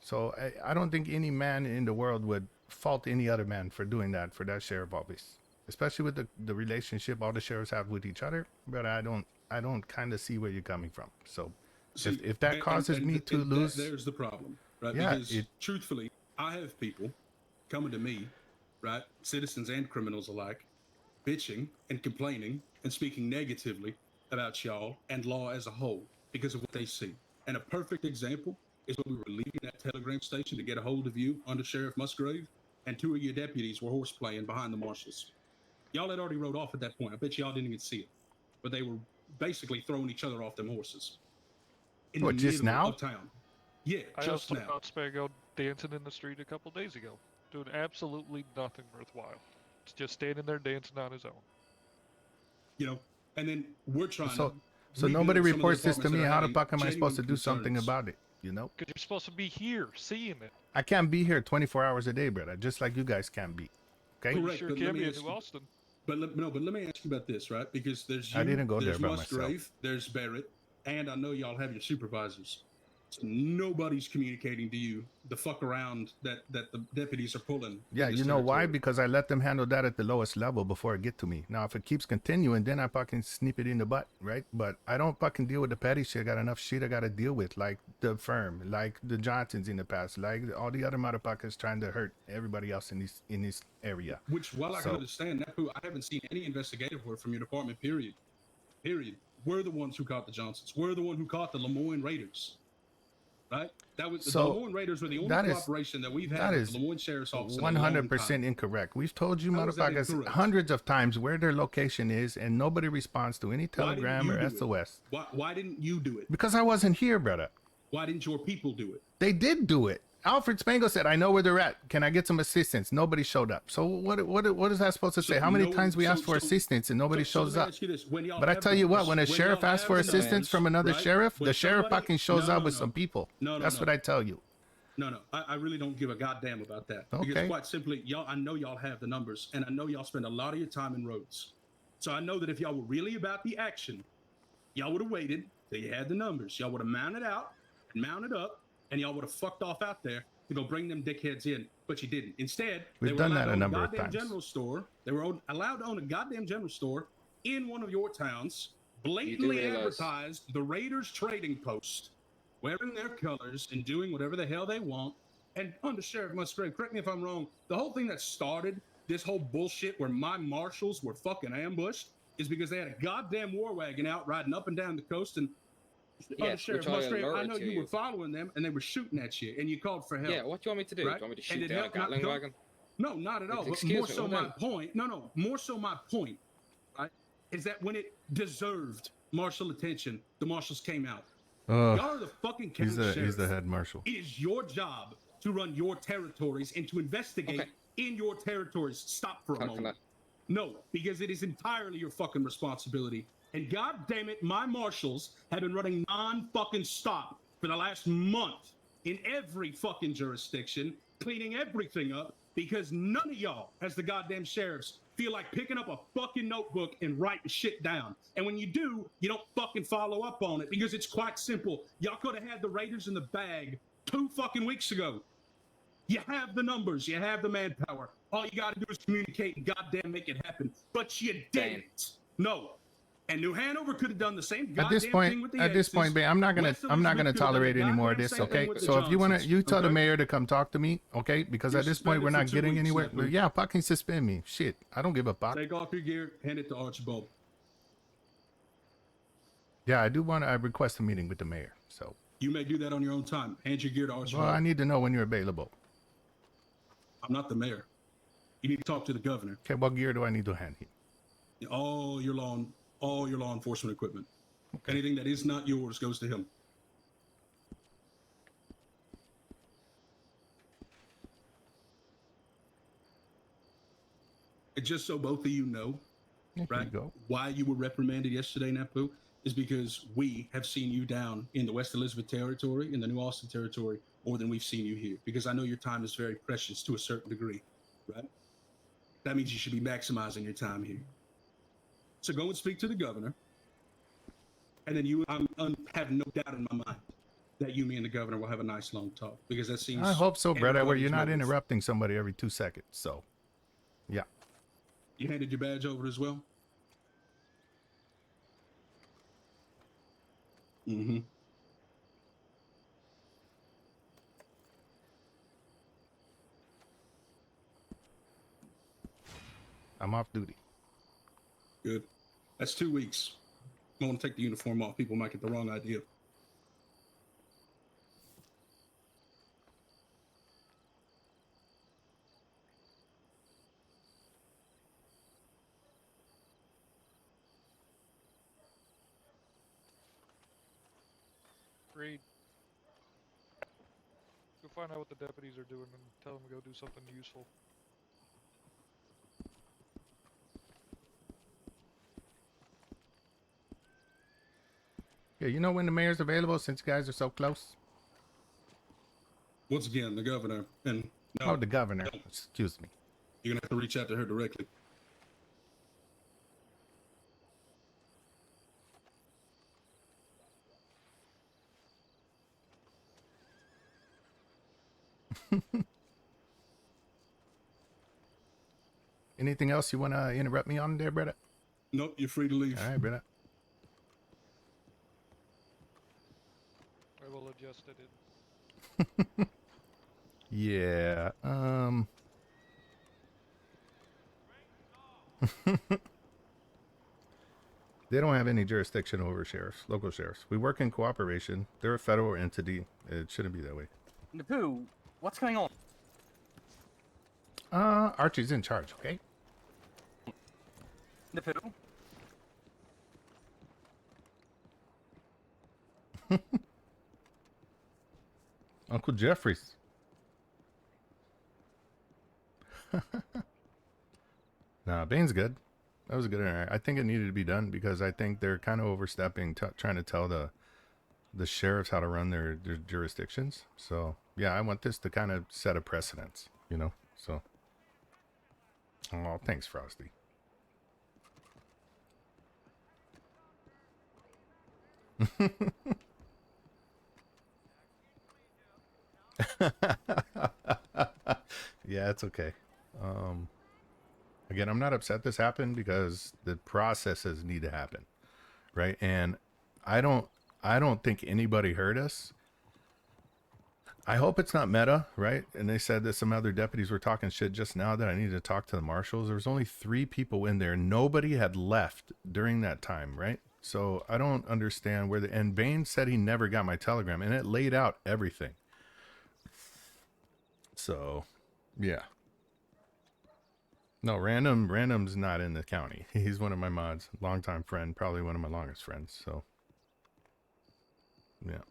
So I don't think any man in the world would fault any other man for doing that for that sheriff office, especially with the relationship all the sheriffs have with each other. But I don't kind of see where you're coming from. So See, if that causes me to lose, there's the problem, right? Yeah, Because truthfully, I have people coming to me, right, citizens and criminals alike, bitching and complaining and speaking negatively about y'all and law as a whole because of what they see. And a perfect example is when we were leaving that telegram station to get a hold of you under Sheriff Musgrave, and 2 of your deputies were horseplaying behind the marshals. Y'all had already rode off at that point. I bet y'all didn't even see it. But they were basically throwing each other off them horses. In What, the just middle now? of town. Yeah, I just also now. caught Spago dancing in the street a couple days ago, doing absolutely nothing worthwhile. It's just standing there dancing on his own. You know, and then we're trying so to nobody rebuild some of the reports this to departments me. that are How the having fuck am I supposed to genuine do something concerns. about it? You know, Because you're supposed to be here, seeing it. I can't be here 24 hours a day, brother, just like you guys can't be. Okay. Correct, Sure but can let me be in ask New you- Austin. But let me ask you about this, right? Because there's you, I didn't go there's there by myself. Musgrave, there's Barrett, and I know y'all have your supervisors. So nobody's communicating to you the fuck around that the deputies are pulling. Yeah, in this you know why? territory. Because I let them handle that at the lowest level before it get to me. Now, if it keeps continuing, then I fucking snip it in the butt, right? But I don't fucking deal with the petty shit. I got enough shit I got to deal with, like the firm, like the Johnsons in the past, like all the other motherfuckers trying to hurt everybody else in this area. Which, while I can understand, Napu, I haven't seen any investigative work from your department, period. Period. We're the ones who caught the Johnsons. We're the one who caught the Lemoyne Raiders. Right? That was So, the Lemoyne Raiders were the only that is- cooperation that we've had that with is the Lemoyne Sheriff's Office in a long time. 100% incorrect. We've told you, How is that motherfuckers, incorrect? hundreds of times where their location is, and nobody responds to any Why didn't telegram you or do it? SOS. Why didn't you do it? Because I wasn't here, brother. Why didn't your people do it? They did do it. Alfred Spangle said, I know where they're at. Can I get some assistance? Nobody showed up. So what is that supposed to say? How many times we ask for assistance and nobody shows let me up? ask you this. When y'all But I have tell the you what, numbers- when a when sheriff y'all asks have for the assistance numbers, from another right? sheriff, When the sheriff somebody- fucking shows No, up no, with no. some people. No, That's what I tell you. No, I really don't give a goddamn about that. Okay. Because quite simply, I know y'all have the numbers, and I know y'all spend a lot of your time in roads. So I know that if y'all were really about the action, y'all would have waited till you had the numbers. Y'all would have mounted out and mounted up, and y'all would have fucked off out there to go bring them dickheads in. But you didn't. Instead, We've they were done allowed that to a own number of goddamn times. general store. They were allowed to own a goddamn general store in one of your towns, You blatantly do realize- advertised the Raiders trading post, wearing their colors and doing whatever the hell they want. And under Sheriff Musgrave, correct me if I'm wrong, the whole thing that started this whole bullshit where my marshals were fucking ambushed is because they had a goddamn war wagon out riding up and down the coast. And under Yes, Sheriff which I Musgrave, I alerted know to you you. were following them and they were shooting at you and you called for help. Yeah, what do you want me to do? Right? Do you want me to And shoot it down a helped not Gatling go- wagon? No, not at all. But Excuse more me, so well my then- point. No, more so my point, right, is that when it deserved marshal attention, the marshals came out. Y'all are the fucking county He's the sheriff. head marshal. It is your job to run your territories and to investigate in your territories. Stop for a Can moment. No, because it is entirely your fucking responsibility. And god damn it, my marshals have been running non-fucking stop for the last month in every fucking jurisdiction, cleaning everything up, because none of y'all, as the goddamn sheriffs, feel like picking up a fucking notebook and writing shit down. And when you do, you don't fucking follow up on it because it's quite simple. Y'all could have had the Raiders in the bag 2 fucking weeks ago. You have the numbers, you have the manpower. All you gotta do is communicate and goddamn make it happen. But you didn't. No. And New Hanover could have done the same goddamn At this thing point, with the babe, I'm not gonna West of Elizabeth could have done tolerate the any more of goddamn this. same thing Okay, with the so if you Johnsons, you tell the okay? mayor to come talk to me, okay? Because You're at this point we're suspended not for 2 getting weeks, anywhere. Napu. Yeah, fucking suspend me. Shit, I don't give a fuck. Take off your gear, hand it to Archibald. Yeah, I do want to. I request a meeting with the mayor. So, You may do that on your own time. Hand your gear to Archibald. well, I need to know when you're available. I'm not the mayor. You need to talk to the governor. Okay, what gear do I need to hand him? All your law enforcement equipment. Okay. Anything that is not yours goes to him. And just so both of you know, right, why you were reprimanded yesterday, Napu, is because we have seen you down in the West Elizabeth territory, in the New Austin territory, more than we've seen you here. Because I know your time is very precious to a certain degree, right? That means you should be maximizing your time here. So go and speak to the governor, and then you have no doubt in my mind that you, me, and the governor will have a nice long talk, because that seems. I hope so, brother. Where you're not motive. interrupting somebody every 2 seconds. So, yeah. You handed your badge over as well? Mm-hmm. I'm off duty. Good. That's 2 weeks. I want to take the uniform off. People might get the wrong idea. Agreed. Go find out what the deputies are doing and tell them to go do something useful. Yeah, you know when the mayor's available since you guys are so close? Once again, the governor and no, oh, the governor. Excuse me. You're gonna have to reach out to her directly. Anything else you want to interrupt me on there, brother? Nope, you're free to leave. All right, brother. I will adjust it in. Yeah. They don't have any jurisdiction over sheriffs, local sheriffs. We work in cooperation. They're a federal entity. It shouldn't be that way. Napu, what's going on? Archie's in charge, okay? Napu? Uncle Jeffries. Nah, Bane's good. That was a good interaction. I think it needed to be done because I think they're kind of overstepping, trying to tell the sheriffs how to run their jurisdictions. So, yeah, I want this to kind of set a precedence, you know? So, oh, thanks, Frosty. Yeah, it's okay. Again, I'm not upset this happened because the processes need to happen, right? And I don't think anybody heard us. I hope it's not meta, right? And they said that some other deputies were talking shit just now that I needed to talk to the marshals. There was only 3 people in there. Nobody had left during that time, right? So I don't understand where and Bane said he never got my telegram, and it laid out everything. So, yeah. No, Random's not in the county. He's one of my mods, longtime friend, probably one of my longest friends. So, yeah.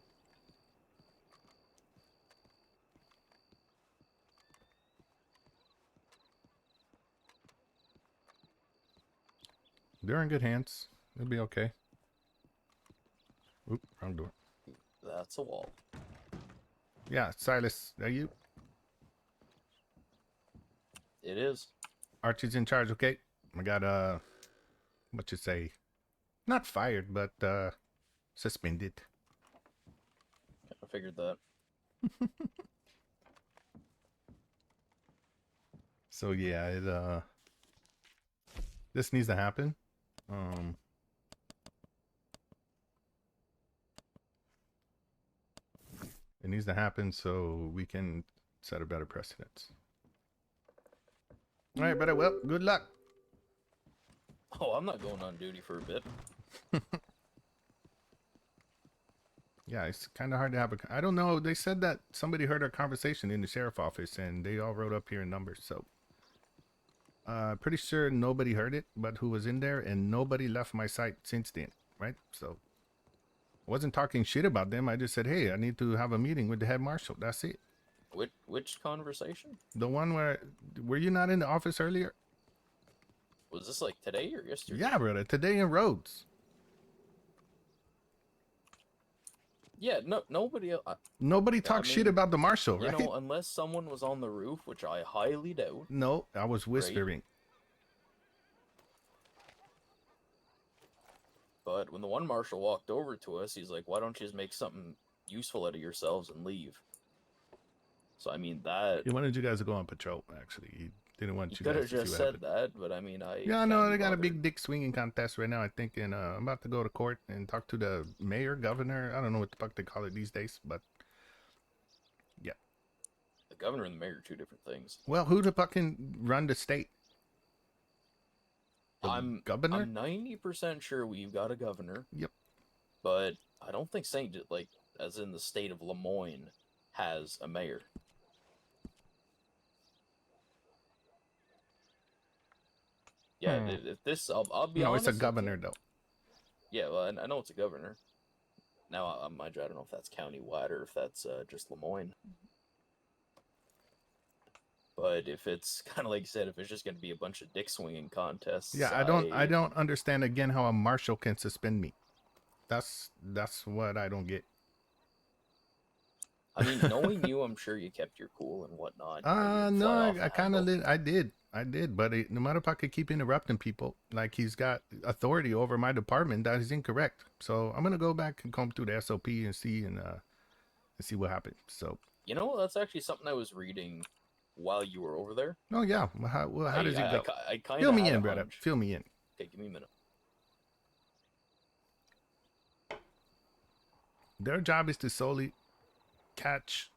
They're in good hands. They'll be okay. Oop, wrong door. That's a wall. Yeah, Silas, are you? It is. Archie's in charge, okay? I got, what you say? Not fired, but, suspended. I figured that. So, yeah, it, this needs to happen. It needs to happen so we can set a better precedence. All right, brother. Well, good luck. Oh, I'm not going on duty for a bit. Yeah, it's kind of hard to have a... I don't know. They said that somebody heard our conversation in the sheriff office, and they all wrote up here in numbers, so... Pretty sure nobody heard it, but who was in there, and nobody left my site since then, right? So I wasn't talking shit about them. I just said, hey, I need to have a meeting with the head marshal. That's it. Which conversation? The one where, were you not in the office earlier? Was this like today or yesterday? Yeah, brother. Today in Rhodes. Yeah, nobody. Nobody talks shit about the marshal, You right? know, unless someone was on the roof, which I highly doubt. No, I was whispering. But when the one marshal walked over to us, he's like, "Why don't you just make something useful out of yourselves and leave?" So I mean that. He wanted you guys to go on patrol. Actually, he didn't want you Could guys have to see just what said happened. that, but I mean, Yeah, no, they got a big dick swinging contest right now, I think, and I'm about to go to court and talk to the mayor, governor. I don't know what the fuck they call it these days, but yeah. The governor and the mayor are two different things. Well, who the fucking run the state? Governor? I'm 90% sure we've got a governor. Yep. But I don't think like, as in the state of Lemoyne, has a mayor. Yeah, if this, I'll be honest. No, it's a governor, though. Yeah, well, I know it's a governor. Now, mind you, I don't know if that's county-wide or if that's just Lemoyne. But if it's kind of like you said, if it's just going to be a bunch of dick swinging contests, Yeah, I don't understand again how a marshal can suspend me. That's what I don't get. I mean, knowing you, I'm sure you kept your cool and whatnot. No, I kind of did. I did, but no matter if I could keep interrupting people, like he's got authority over my department, that is incorrect. So I'm gonna go back and comb through the SOP and see what happened. So you know, that's actually something I was reading while you were over there. Oh yeah, how does it go? I kind of fill me in, brother. Fill me in. Okay, give me a minute. Their job is to solely catch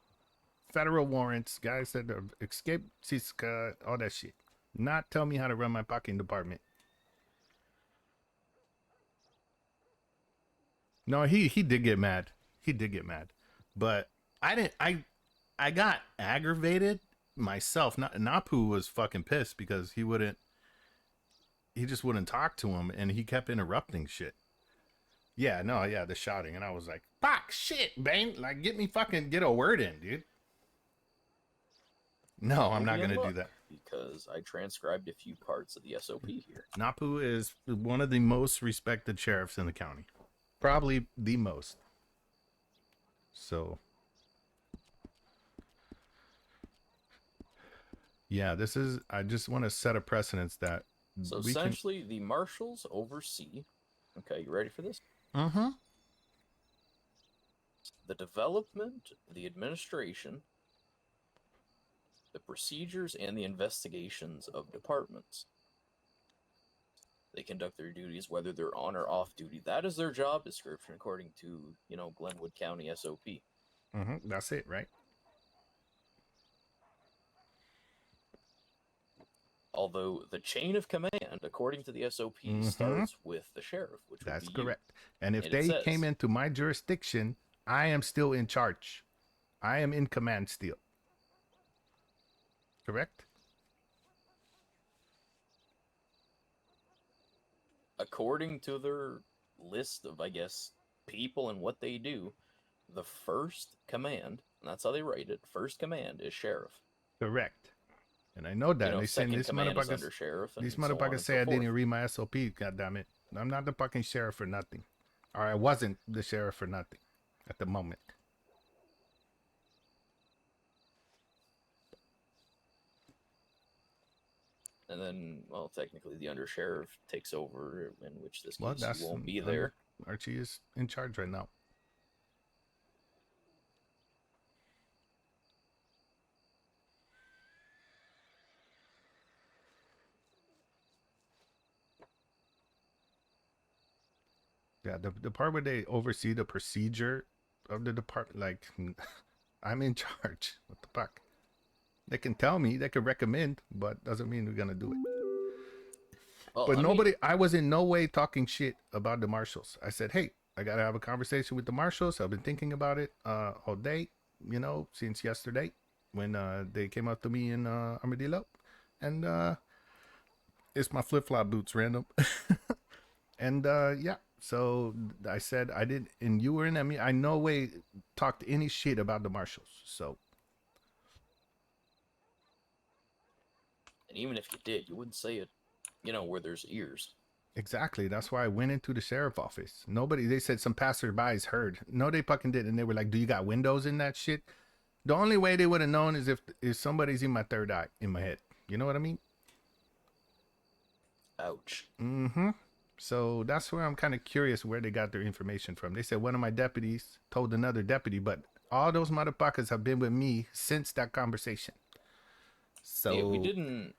federal warrants, guys that have escaped Siska, all that shit. Not tell me how to run my fucking department. No, he did get mad. He did get mad. But I got aggravated myself. Napu was fucking pissed because he just wouldn't talk to him, and he kept interrupting shit. Yeah, the shouting, and I was like, fuck, shit, Bane, like, get a word in, dude. No, I'm not gonna do that. Because I transcribed a few parts of the SOP here. Napu is one of the most respected sheriffs in the county. Probably the most. So, yeah, I just want to set a precedence that so essentially the marshals oversee. Okay, you ready for this? Mm-hmm. The development, the administration, the procedures, and the investigations of departments. They conduct their duties whether they're on or off duty. That is their job description according to, Glenwood County SOP. Mm-hmm. That's it, right? Although the chain of command, according to the SOP, starts with the sheriff, which that's would be correct. And if it they says, came into my jurisdiction, I am still in charge. I am in command still. Correct? According to their list of, I guess, people and what they do, the first command, and that's how they write it, first command is sheriff. Correct. And I know that. They saying these motherfuckers say I didn't read my SOP. God damn it! I'm not the fucking sheriff for nothing, or I wasn't the sheriff for nothing at the moment. And then, well, technically, the undersheriff takes over, in which this case won't be there. Archie is in charge right now. Yeah, the part where they oversee the procedure of the department, like, I'm in charge. What the fuck? They can tell me, they can recommend, but doesn't mean we're gonna do it. Well, but I was in no way talking shit about the marshals. I said, hey, I gotta have a conversation with the marshals. I've been thinking about it all day, since yesterday when they came up to me in Armadillo, and It's my flip-flop boots, random. And yeah, so I said I did, and you were in. I no way talked any shit about the marshals. So And even if you did, you wouldn't say it, where there's ears. exactly, that's why I went into the sheriff office. Nobody. They said some passerbys heard. No, they fucking did, and they were like, "Do you got windows in that shit?" The only way they would have known is if somebody's in my third eye, in my head. You know what I mean? Ouch. Mm-hmm. So that's where I'm kind of curious where they got their information from. They said one of my deputies told another deputy, but all those motherfuckers have been with me since that conversation. So Yeah, we didn't.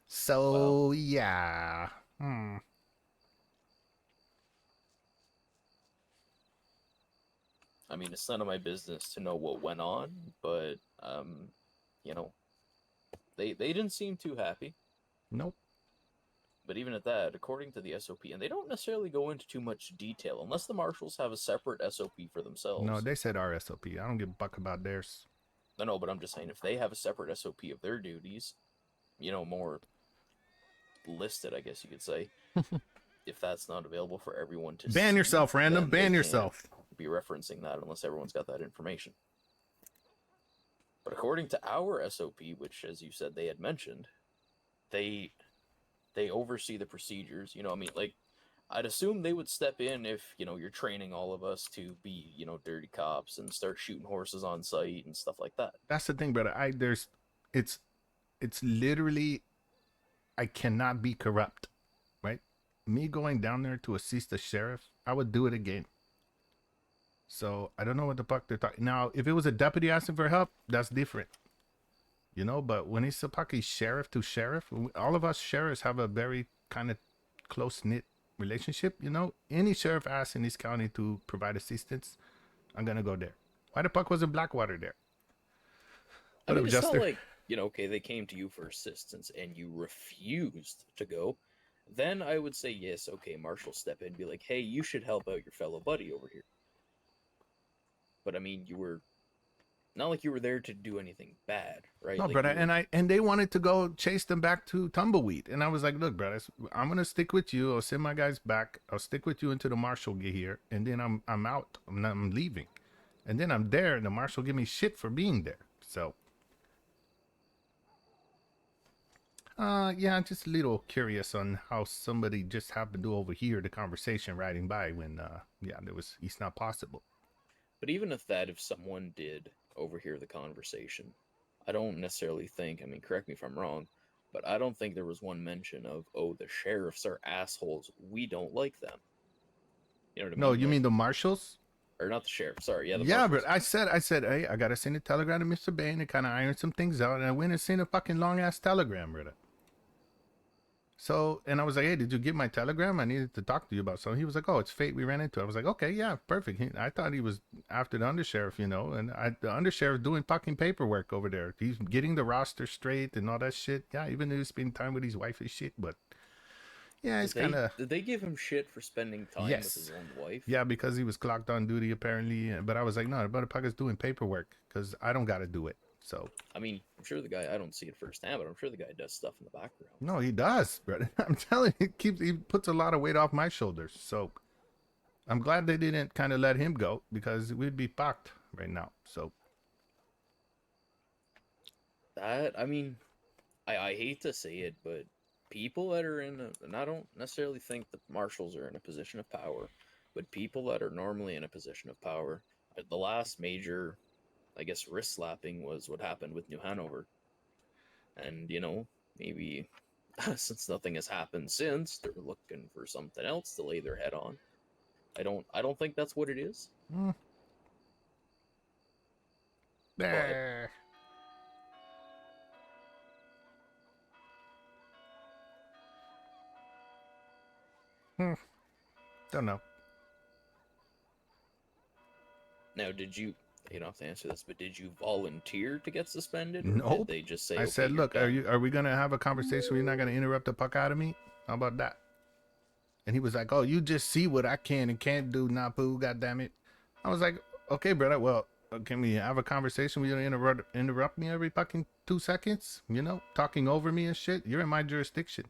So yeah. I mean, it's none of my business to know what went on, but they didn't seem too happy. Nope. But even at that, according to the SOP, and they don't necessarily go into too much detail unless the marshals have a separate SOP for themselves. No, they said our SOP. I don't give a fuck about theirs. No, but I'm just saying if they have a separate SOP of their duties, more listed, I guess you could say. If that's not available for everyone to ban see, yourself, random. then Ban they yourself. can't be referencing that unless everyone's got that information. But according to our SOP, which, as you said, they had mentioned, they oversee the procedures. I'd assume they would step in if, you're training all of us to be, dirty cops and start shooting horses on site and stuff like that. That's the thing, brother. It's literally, I cannot be corrupt, right? Me going down there to assist the sheriff, I would do it again. So I don't know what the fuck they're talking. Now, if it was a deputy asking for help, that's different. But when it's a fucking sheriff to sheriff, all of us sheriffs have a very kind of close-knit relationship. Any sheriff asks in this county to provide assistance, I'm gonna go there. Why the fuck wasn't Blackwater there? I mean, it's not like, okay, they came to you for assistance and you refused to go. Then I would say, yes, okay, Marshal, step in and be like, hey, you should help out your fellow buddy over here. But I mean, you were not like you were there to do anything bad, right? No, like brother, and they wanted to go chase them back to Tumbleweed, and I was like, look, brother, I'm gonna stick with you. I'll send my guys back. I'll stick with you until the marshal get here, and then I'm out. I'm leaving, and then I'm there, and the marshal give me shit for being there. So, yeah, I'm just a little curious on how somebody just happened to overhear the conversation riding by when, it's not possible. But even if someone did overhear the conversation, I don't necessarily think, I mean, correct me if I'm wrong, but I don't think there was one mention of, oh, the sheriffs are assholes, we don't like them. You know what I mean? No, you mean the marshals? Or not the sheriff, sorry, yeah, the yeah, marshals. but I said, hey, I gotta send a telegram to Mr. Bain and kind of iron some things out, and I went and sent a fucking long-ass telegram, brother. So, and I was like, hey, did you get my telegram? I needed to talk to you about something. He was like, oh, it's fate we ran into. I was like, okay, yeah, perfect. I thought he was after the undersheriff, and the undersheriff doing fucking paperwork over there. He's getting the roster straight and all that shit. Yeah, even though he's spending time with his wife and shit, but yeah, it's kind of... Did they give him shit for spending time with his own wife? Yeah, because he was clocked on duty, apparently. But I was like, no, the motherfucker's doing paperwork because I don't got to do it. So, I mean, I'm sure the guy, I don't see it firsthand, but I'm sure the guy does stuff in the background. No, he does, brother. I'm telling you, he puts a lot of weight off my shoulders. So I'm glad they didn't kind of let him go because we'd be fucked right now. So that, I mean, I hate to say it, but people that are and I don't necessarily think the marshals are in a position of power, but people that are normally in a position of power, the last major, I guess, wrist slapping was what happened with New Hanover. And, maybe since nothing has happened since, they're looking for something else to lay their head on. I don't think that's what it is. But... Don't know. Now, did you don't have to answer this, but did you volunteer to get suspended? Or nope. Did they just say, I said, look, are we going to have a conversation where you're not going to interrupt the fuck out of me? How about that? And he was like, oh, you just see what I can and can't do, Napu, goddammit. I was like, okay, brother, well, can we have a conversation where you don't interrupt me every fucking 2 seconds, you know, talking over me and shit. You're in my jurisdiction.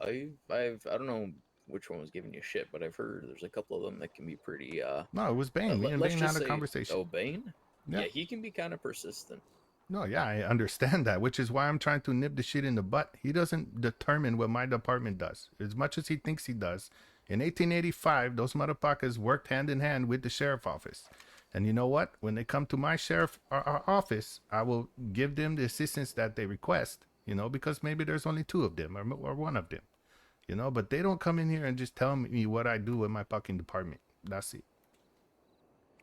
I don't know which one was giving you shit, but I've heard there's a couple of them that can be pretty. No, it was Bane. Me and Let's Bane just had a say, conversation. oh, Bane. Yeah. Yeah, he can be kind of persistent. No, yeah, I understand that, which is why I'm trying to nip the shit in the butt. He doesn't determine what my department does, as much as he thinks he does. In 1885, those motherfuckers worked hand in hand with the sheriff office. And you know what? When they come to my sheriff office, I will give them the assistance that they request, you know, because maybe there's only 2 of them or 1 of them, you know, but they don't come in here and just tell me what I do with my fucking department. That's it.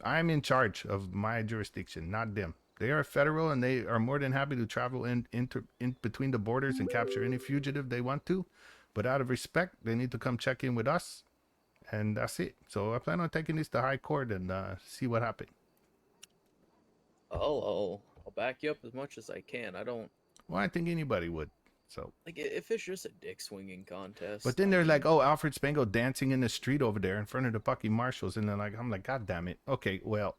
I'm in charge of my jurisdiction, not them. They are federal, and they are more than happy to travel in between the borders and capture any fugitive they want to. But out of respect, they need to come check in with us, and that's it. So I plan on taking this to high court and see what happens. I'll back you up as much as I can. I don't. Well, I think anybody would. So Like, if it's just a dick swinging contest. but then they're like, oh, Alfred Spangle dancing in the street over there in front of the fucking marshals, and they're like, I'm like, God damn it. Okay, well.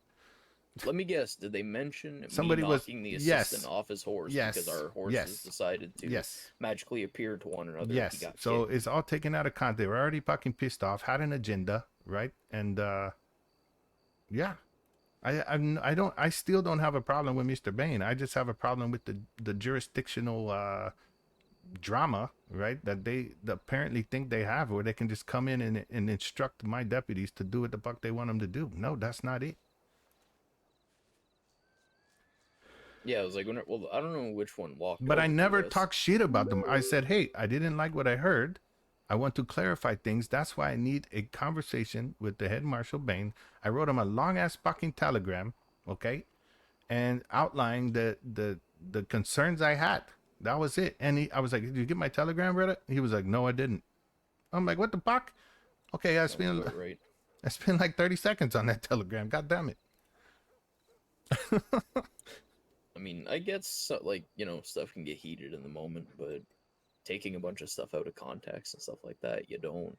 Let me guess. Did they mention Somebody me was knocking the assistant off his horse because our horses decided to magically appear to one another? Yes. So it's all taken out of context. They were already fucking pissed off, had an agenda, right? And yeah, I still don't have a problem with Mr. Bain. I just have a problem with the jurisdictional drama, right? That they apparently think they have, where they can just come in and instruct my deputies to do what the fuck they want them to do. No, that's not it. Yeah, I was like, well, I don't know which one walked. But I never talked shit about them. I said, hey, I didn't like what I heard. I want to clarify things. That's why I need a conversation with the head Marshal Bain. I wrote him a long ass fucking telegram, okay, and outlining the concerns I had. That was it. And I was like, did you get my telegram, Reddit? He was like, no, I didn't. I'm like, what the fuck? Okay, I spent like 30 seconds on that telegram. God damn it. I mean, I guess, like, you know, stuff can get heated in the moment, but taking a bunch of stuff out of context and stuff like that, you don't.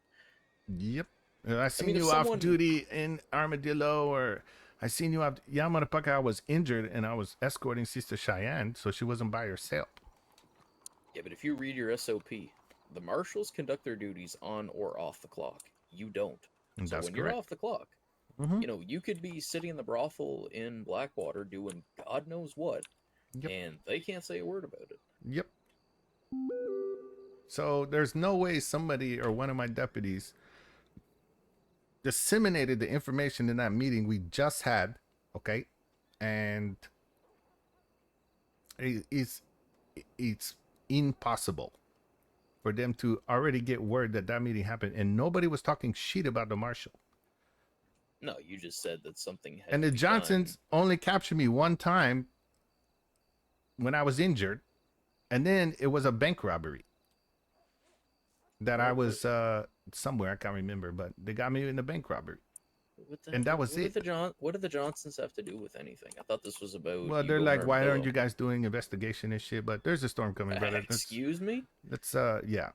Yep. I seen you off duty in Armadillo, or I seen you off. Yeah, motherfucker, I was injured and I was escorting Sister Cheyenne, so she wasn't by herself. Yeah, but if you read your SOP, the marshals conduct their duties on or off the clock. You don't. And so that's when correct. you're off the clock, you know, you could be sitting in the brothel in Blackwater doing God knows what, and they can't say a word about it. Yep. So there's no way somebody or one of my deputies disseminated the information in that meeting we just had, okay? And it's impossible for them to already get word that that meeting happened, and nobody was talking shit about the marshal. No, you just said that something had And the Johnsons only captured me one time when I was injured, and then it was a bank robbery that I was somewhere, I can't remember, but they got me in a bank robbery. And that was it. What did the Johnsons have to do with anything? I thought this was about. Well, they're like, why aren't you guys doing investigation and shit? But there's a storm coming, brother. Excuse me? Let's yeah.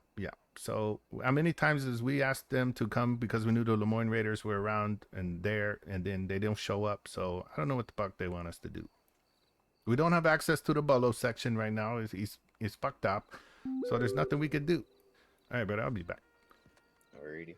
So how many times as we asked them to come because we knew the Lemoyne Raiders were around and there, and then they don't show up. So I don't know what the fuck they want us to do. We don't have access to the Bolo section right now. He's fucked up. So there's nothing we could do. All right, brother, I'll be back. Alrighty.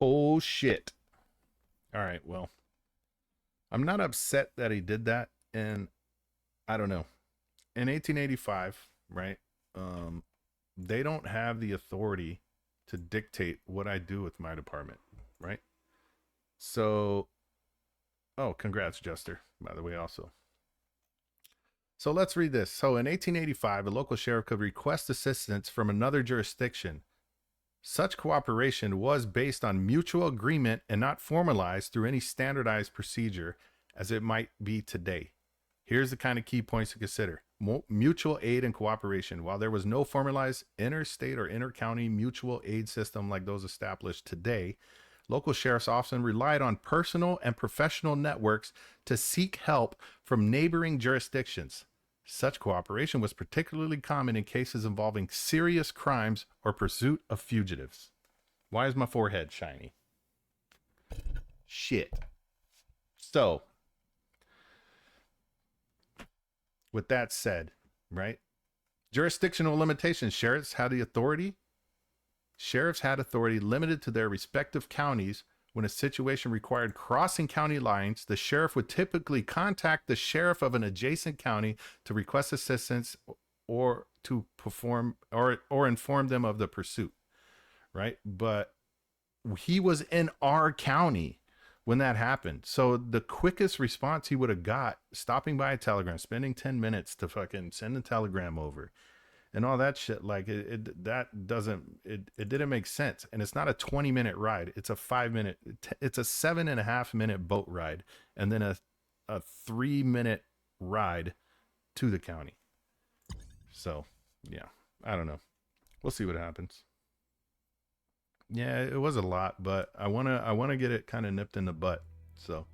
Oh shit. All right, well, I'm not upset that he did that, and I don't know. In 1885, right? They don't have the authority to dictate what I do with my department, right? So, oh, congrats, Jester, by the way, also. So let's read this. So in 1885, a local sheriff could request assistance from another jurisdiction. Such cooperation was based on mutual agreement and not formalized through any standardized procedure as it might be today. Here's the kind of key points to consider. Mutual aid and cooperation. While there was no formalized interstate or intercounty mutual aid system like those established today, local sheriffs often relied on personal and professional networks to seek help from neighboring jurisdictions. Such cooperation was particularly common in cases involving serious crimes or pursuit of fugitives. Why is my forehead shiny? Shit. So, with that said, right? Jurisdictional limitations. Sheriffs had authority limited to their respective counties. When a situation required crossing county lines, the sheriff would typically contact the sheriff of an adjacent county to request assistance or to perform or inform them of the pursuit, right? But he was in our county when that happened. So the quickest response he would have got, stopping by a telegram, spending 10 minutes to fucking send a telegram over and all that shit, like it didn't make sense. And it's not a 20-minute ride. It's a 5-minute, it's a 7.5-minute boat ride. And then a 3-minute ride to the county. So yeah, I don't know. We'll see what happens. Yeah, it was a lot, but I want to get it kind of nipped in the butt. So,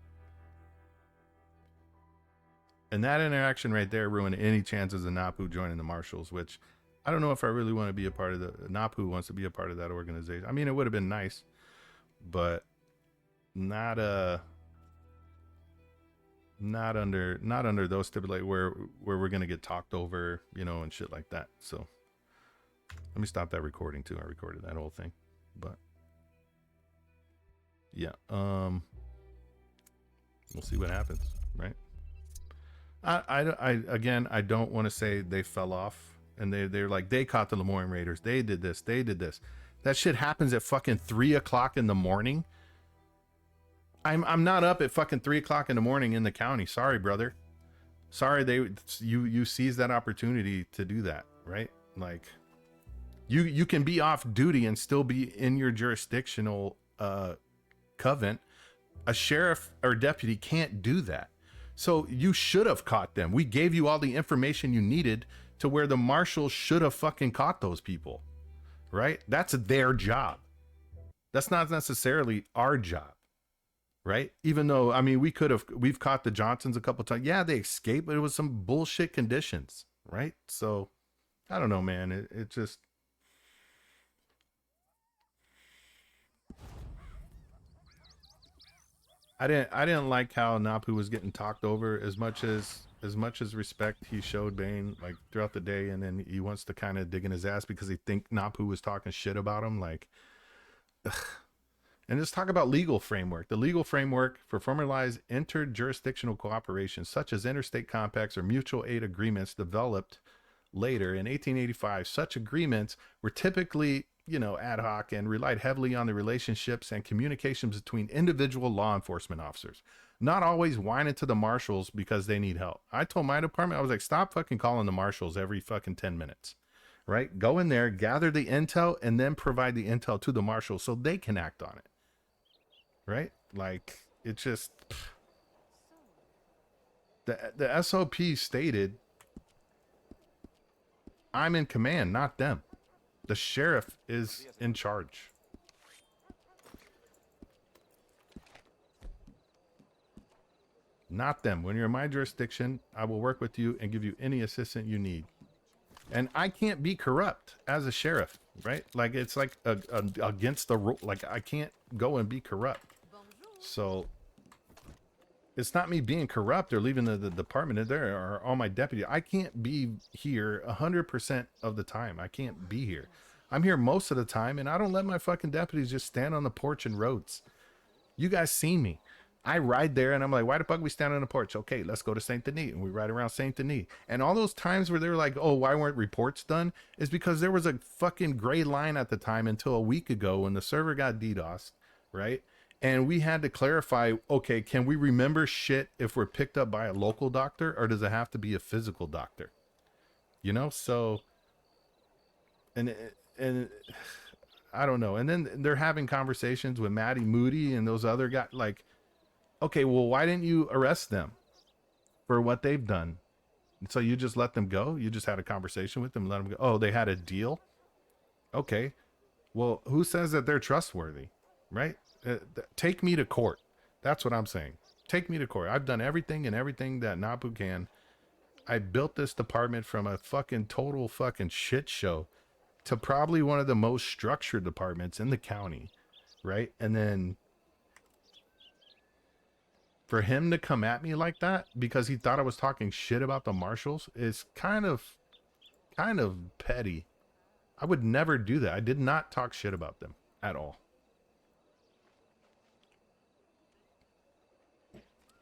and that interaction right there ruined any chances of Napu joining the Marshals, which I don't know if I really want to be a part of Napu wants to be a part of that organization. I mean, it would have been nice, but not under those stipulations where we're going to get talked over, and shit like that. So let me stop that recording too. I recorded that whole thing. But yeah, we'll see what happens, right? I don't want to say they fell off and they're like, they caught the Lemoyne Raiders, they did this. That shit happens at fucking 3 o'clock in the morning. I'm not up at fucking 3 o'clock in the morning in the county. Sorry, brother. Sorry, you seized that opportunity to do that, right? Like, you can be off duty and still be in your jurisdictional covenant. A sheriff or deputy can't do that. So you should have caught them. We gave you all the information you needed to where the marshals should have fucking caught those people, right? That's their job. That's not necessarily our job, right? Even though, I mean, we've caught the Johnsons a couple times. Yeah, they escaped, but it was some bullshit conditions, right? So I don't know, man. It just, I didn't like how Napu was getting talked over as much as respect he showed Bane like throughout the day, and then he wants to kind of dig in his ass because he think Napu was talking shit about him, like, ugh. And let's talk about legal framework. The legal framework for formalized interjurisdictional cooperation, such as interstate compacts or mutual aid agreements, developed later in 1885. Such agreements were typically, ad hoc and relied heavily on the relationships and communications between individual law enforcement officers, not always whining to the marshals because they need help. I told my department, I was like, stop fucking calling the marshals every fucking 10 minutes, right? Go in there, gather the intel, and then provide the intel to the marshals so they can act on it, right? Like, it just, the SOP stated, I'm in command, not them. The sheriff is in charge. Not them. When you're in my jurisdiction, I will work with you and give you any assistance you need. And I can't be corrupt as a sheriff, right? Like, it's like against the rule. Like, I can't go and be corrupt. So it's not me being corrupt or leaving the department. There are all my deputies. I can't be here 100% of the time. I can't be here. I'm here most of the time, and I don't let my fucking deputies just stand on the porch and roads. You guys see me. I ride there, and I'm like, why the fuck we stand on the porch? Okay, let's go to Saint Denis. And we ride around Saint Denis. And all those times where they were like, oh, why weren't reports done? Is because there was a fucking gray line at the time until a week ago when the server got DDoSed, right? And we had to clarify, okay, can we remember shit if we're picked up by a local doctor, or does it have to be a physical doctor? So, and I don't know. And then they're having conversations with Matty Moody and those other guys, like, okay, well, why didn't you arrest them for what they've done? So you just let them go? You just had a conversation with them and let them go? Oh, they had a deal? Okay. Well, who says that they're trustworthy, right? Take me to court. That's what I'm saying. Take me to court. I've done everything that Napu can. I built this department from a fucking total fucking shit show to probably one of the most structured departments in the county, right? And then for him to come at me like that because he thought I was talking shit about the marshals is kind of petty. I would never do that. I did not talk shit about them at all.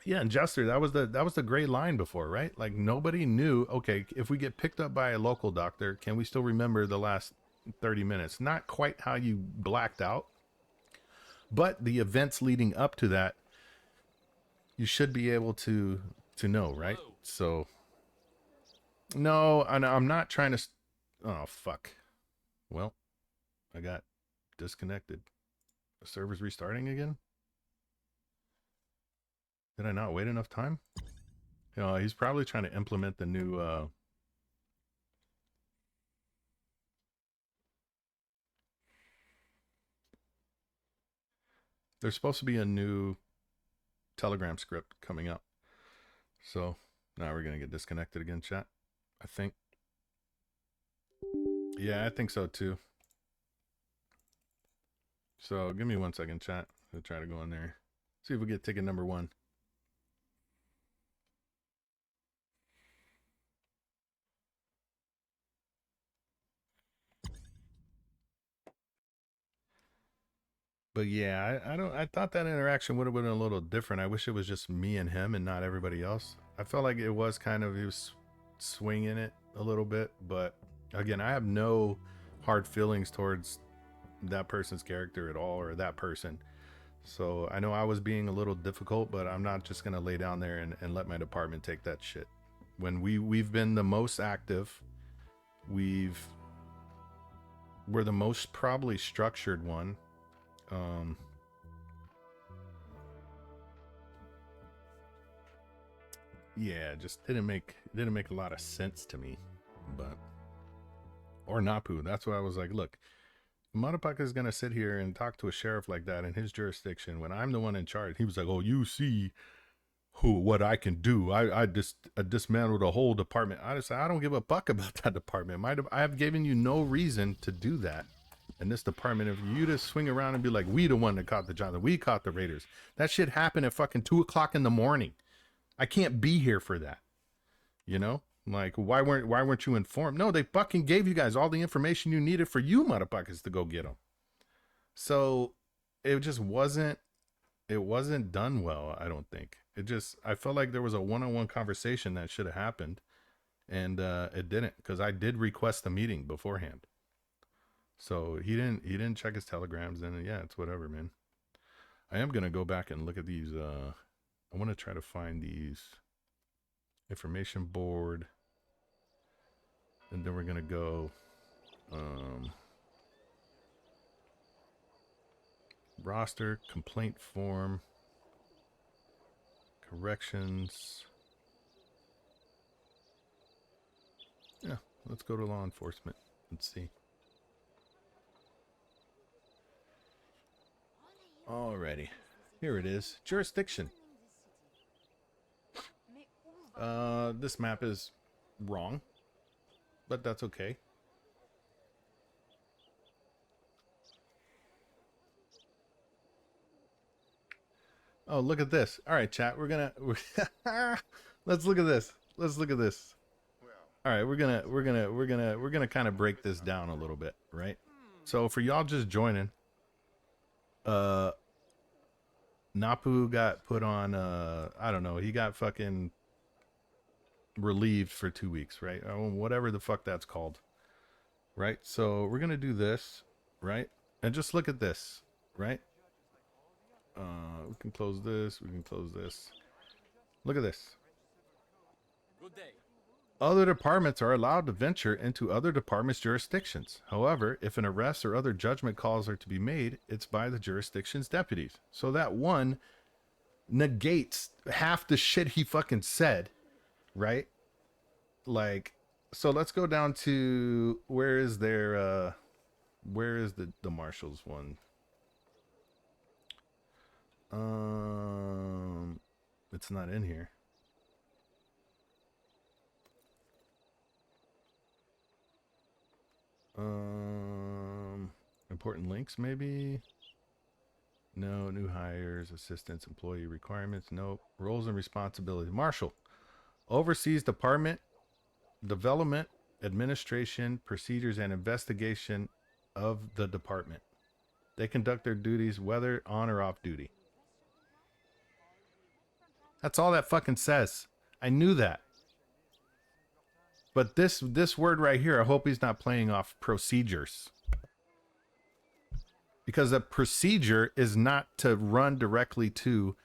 Yeah, and Jester, that was the great line before, right? Like nobody knew, okay, if we get picked up by a local doctor, can we still remember the last 30 minutes? Not quite how you blacked out, but the events leading up to that, you should be able to know, right? So no, I'm not trying to oh fuck. Well, I got disconnected. The server's restarting again? Did I not wait enough time? You know, he's probably trying to implement the new there's supposed to be a new Telegram script coming up. So now we're gonna get disconnected again, chat. I think. Yeah, I think so too. So give me 1 second, chat. I'll try to go in there. See if we get ticket number 1. But yeah, I thought that interaction would have been a little different. I wish it was just me and him and not everybody else. I felt like it was kind of, he was swinging it a little bit, but again, I have no hard feelings towards that person's character at all, or that person. So I know I was being a little difficult, but I'm not just gonna lay down there and let my department take that shit. When we've been the most active, we're the most probably structured one. Yeah, it just didn't make a lot of sense to me. But or Napu, that's why I was like, look, Manapang is gonna sit here and talk to a sheriff like that in his jurisdiction when I'm the one in charge. He was like, oh, you see what I can do. I dismantled a whole department. I don't give a fuck about that department. I have given you no reason to do that. In this department, if you just swing around and be like, we the one that caught the Johnson, we caught the Raiders. That shit happened at fucking 2 o'clock in the morning. I can't be here for that. You know? Like, why weren't you informed? No, they fucking gave you guys all the information you needed for you motherfuckers to go get them. So it just wasn't done well, I don't think. I felt like there was a one-on-one conversation that should have happened, and it didn't, because I did request the meeting beforehand. So he didn't check his telegrams, and yeah, it's whatever, man. I am gonna go back and look at these. I want to try to find these information board, and then we're gonna go roster, complaint form, corrections. Yeah, let's go to law enforcement. Let's see. Alrighty, here it is. Jurisdiction. This map is wrong, but that's okay. Oh, look at this. All right, chat. We're gonna let's look at this. Let's look at this. All right, we're gonna kind of break this down a little bit, right? So for y'all just joining, Napu got put on I don't know, he got fucking relieved for 2 weeks, right? Whatever the fuck that's called. Right? So we're gonna do this, right? And just look at this, right? We can close this, we can close this. Look at this. Good day. Other departments are allowed to venture into other departments' jurisdictions. However, if an arrest or other judgment calls are to be made, it's by the jurisdiction's deputies. So that one negates half the shit he fucking said, right? Like, so let's go down to where is the marshals one? It's not in here. Important links, maybe. No. New hires, assistants, employee requirements. No. Roles and responsibilities. Marshal oversees department development, administration, procedures, and investigation of the department. They conduct their duties whether on or off duty. That's all that fucking says. I knew that. But this word right here, I hope he's not playing off procedures. Because a procedure is not to run directly to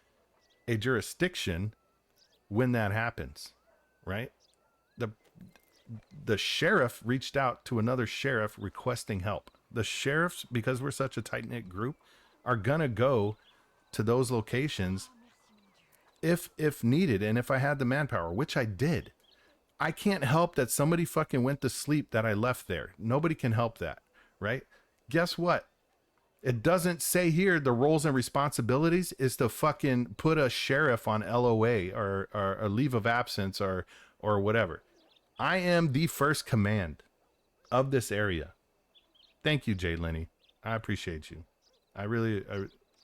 a jurisdiction when that happens, right? The sheriff reached out to another sheriff requesting help. The sheriffs, because we're such a tight-knit group, are gonna go to those locations if needed, and if I had the manpower, which I did. I can't help that somebody fucking went to sleep that I left there. Nobody can help that, right? Guess what? It doesn't say here the roles and responsibilities is to fucking put a sheriff on LOA or a leave of absence or whatever. I am the first command of this area. Thank you, Jay Lenny. I appreciate you. I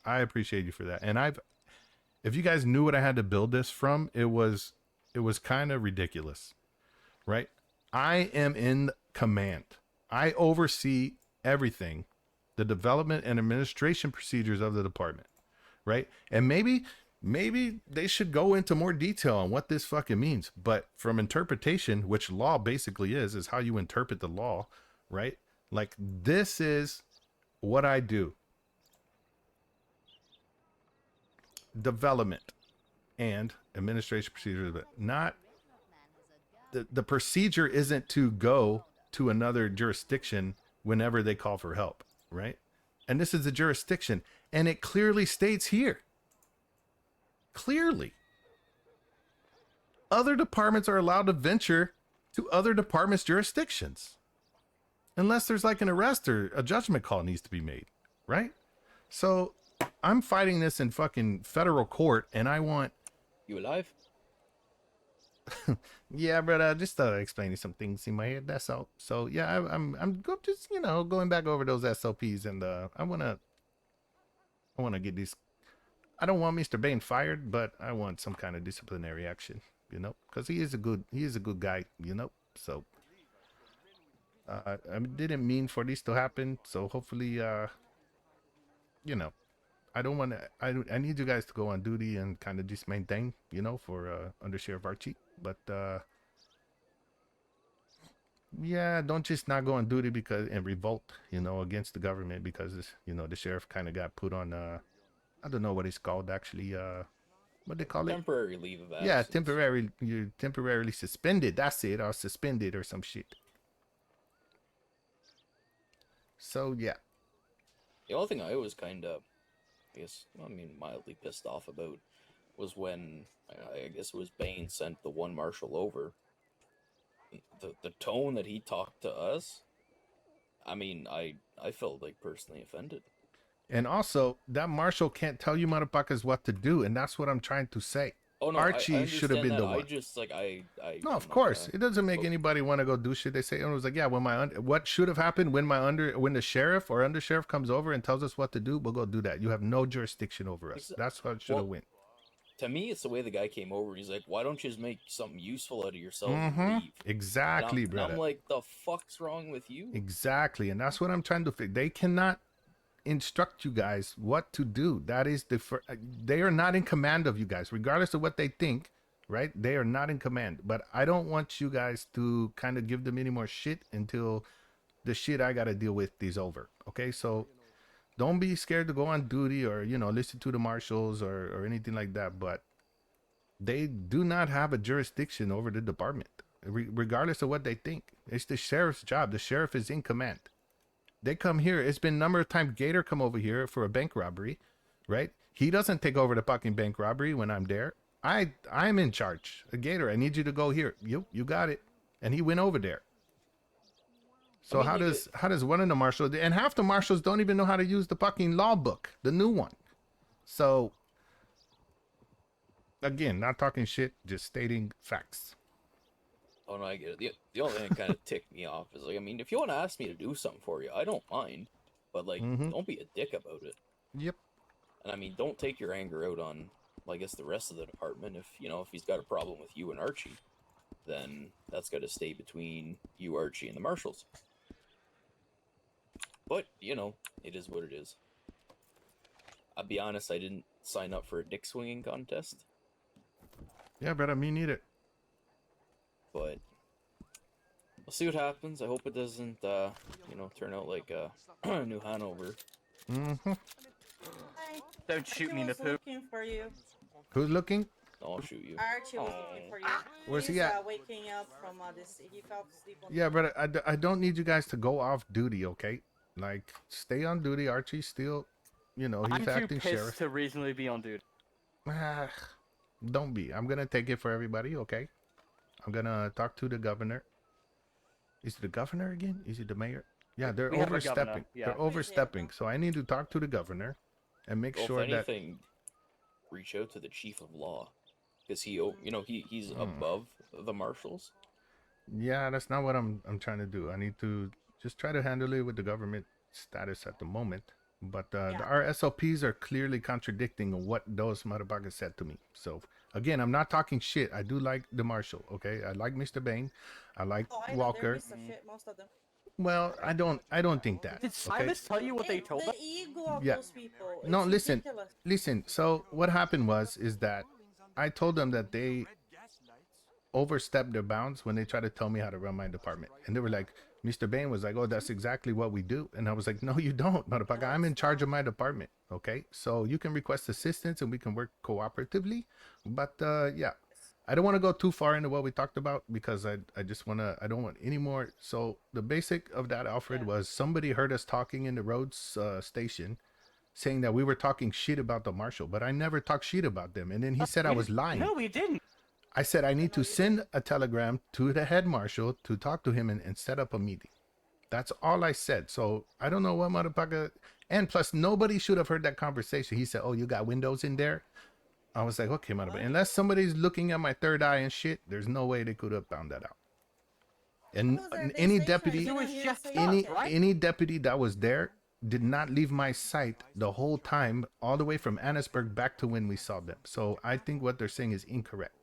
appreciate you for that. And if you guys knew what I had to build this from, it was kind of ridiculous, right? I am in command. I oversee everything, the development and administration procedures of the department, right? And maybe they should go into more detail on what this fucking means. But from interpretation, which law basically is how you interpret the law, right? Like, this is what I do. Development and administration procedures, but not the procedure isn't to go to another jurisdiction whenever they call for help, right? And this is a jurisdiction, and it clearly states here. Clearly. Other departments are allowed to venture to other departments' jurisdictions. Unless there's like an arrest or a judgment call needs to be made, right? So I'm fighting this in fucking federal court, and I want... You alive? Yeah, but I just thought I'd explain some things in my head. That's all. So yeah, I'm just going back over those SOPs, and I wanna get these. I don't want Mr. Bain fired, but I want some kind of disciplinary action, because he is a good guy, So I didn't mean for this to happen. So hopefully, I don't want to. I need you guys to go on duty and kind of just maintain, for Under Sheriff Archie. But yeah, don't just not go on duty and revolt, against the government because the sheriff kind of got put on. I don't know what it's called actually. What they call it? Temporary leave of absence. Yeah, you're temporarily suspended. That's it, or suspended or some shit. So yeah. The only thing I was kind of, mildly pissed off about was when, I guess it was Bain sent the one marshal over. The tone that he talked to us, I felt like personally offended. And also, that marshal can't tell you motherfuckers what to do, and that's what I'm trying to say. Oh no, Archie should have been the one. No, of course, it doesn't make anybody want to go do shit. They say, and it was like, yeah, what should have happened when the sheriff or under sheriff comes over and tells us what to do, we'll go do that. You have no jurisdiction over us. That's what should have went. To me, it's the way the guy came over. He's like, why don't you just make something useful out of yourself and leave? Exactly, brother. I'm like, the fuck's wrong with you? Exactly, and that's what I'm trying to fix. They cannot instruct you guys what to do. That is they are not in command of you guys, regardless of what they think, right? They are not in command. But I don't want you guys to kind of give them any more shit until the shit I gotta deal with is over. Okay, so don't be scared to go on duty or listen to the marshals or anything like that. But they do not have a jurisdiction over the department, regardless of what they think. It's the sheriff's job. The sheriff is in command. They come here. It's been a number of times Gator come over here for a bank robbery, right? He doesn't take over the fucking bank robbery when I'm there. I'm in charge. Gator, I need you to go here. You got it. And he went over there. So how does one of the marshals, and half the marshals don't even know how to use the fucking law book, the new one. So again, not talking shit, just stating facts. Oh no, I get it. The only thing that kind of ticked me off is like, I mean, if you want to ask me to do something for you, I don't mind, but like, don't be a dick about it. Yep. And I mean, don't take your anger out on, well, I guess, the rest of the department. If if he's got a problem with you and Archie, then that's got to stay between you, Archie, and the marshals. But it is what it is. I'll be honest, I didn't sign up for a dick swinging contest. Yeah, brother, me neither. But we'll see what happens. I hope it doesn't, turn out like New Hanover. Mm-hmm. Hi. Don't shoot me, was Napu. looking for you. Who's looking? I'll shoot you. Archie was looking for you. Where's he He's at? waking up from this. He fell asleep on Yeah, brother, I don't need you guys to go off duty, okay? Like, stay on duty. Archie's still, he's I'm too acting pissed sheriff. to reasonably be on duty. Ah, don't be. I'm gonna take it for everybody, okay? I'm gonna talk to the governor. Is it the governor again? Is it the mayor? Yeah, they're We have a governor, overstepping. yeah. They're overstepping. So I need to talk to the governor and make Well, sure if that. anything, reach out to the chief of law, because he's above the marshals. Yeah, that's not what I'm trying to do. I need to just try to handle it with the government status at the moment. But our SOPs are clearly contradicting what those motherfuckers said to me. So again, I'm not talking shit. I do like the marshal, okay? I like Mr. Bain. I like Walker. most of them. Well, I don't think that. Did Okay? Silas tell you what they told The us? ego of Yeah. those people. No, it's listen. ridiculous. Listen. So what happened is that I told them that they overstepped their bounds when they tried to tell me how to run my department. And they were like, Mr. Bain was like, oh, that's exactly what we do. And I was like, no, you don't, motherfucker. I'm in charge of my department. Okay. So you can request assistance and we can work cooperatively. But yeah, I don't want to go too far into what we talked about because I don't want any more. So the basic of that, Alfred, was somebody heard us talking in the roads station saying that we were talking shit about the marshal, but I never talked shit about them. And then he said I was lying. No, we didn't. I said I need to send a telegram to the head marshal to talk to him and set up a meeting. That's all I said. So I don't know what motherfucker. And plus, nobody should have heard that conversation. He said, "Oh, you got windows in there." I was like, "Okay, motherfucker." Unless somebody's looking at my third eye and shit, there's no way they could have found that out. And any deputy, any deputy that was there did not leave my sight the whole time, all the way from Annisburg back to when we saw them. So I think what they're saying is incorrect.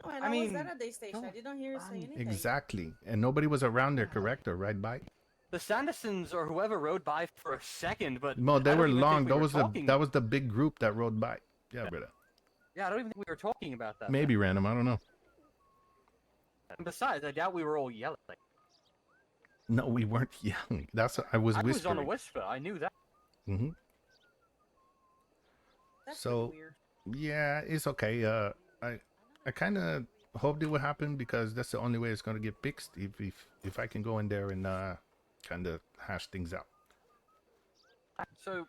Oh, and I was at a station. I didn't hear you say anything. Exactly. And nobody was around there, correct, or right by? The Sandersons or whoever rode by for a second, but No, they I don't were even long. think we That was the big group that rode by. Yeah, brother. Yeah, I don't even think we were talking about that. Maybe random. I don't know. And besides, I doubt we were all yelling. No, we weren't yelling. That's what I was whispering. I was on a whisper. I knew that. Mm-hmm. So, yeah, it's okay. I kind of hoped it would happen because that's the only way it's going to get fixed if I can go in there and kind of hash things out. So,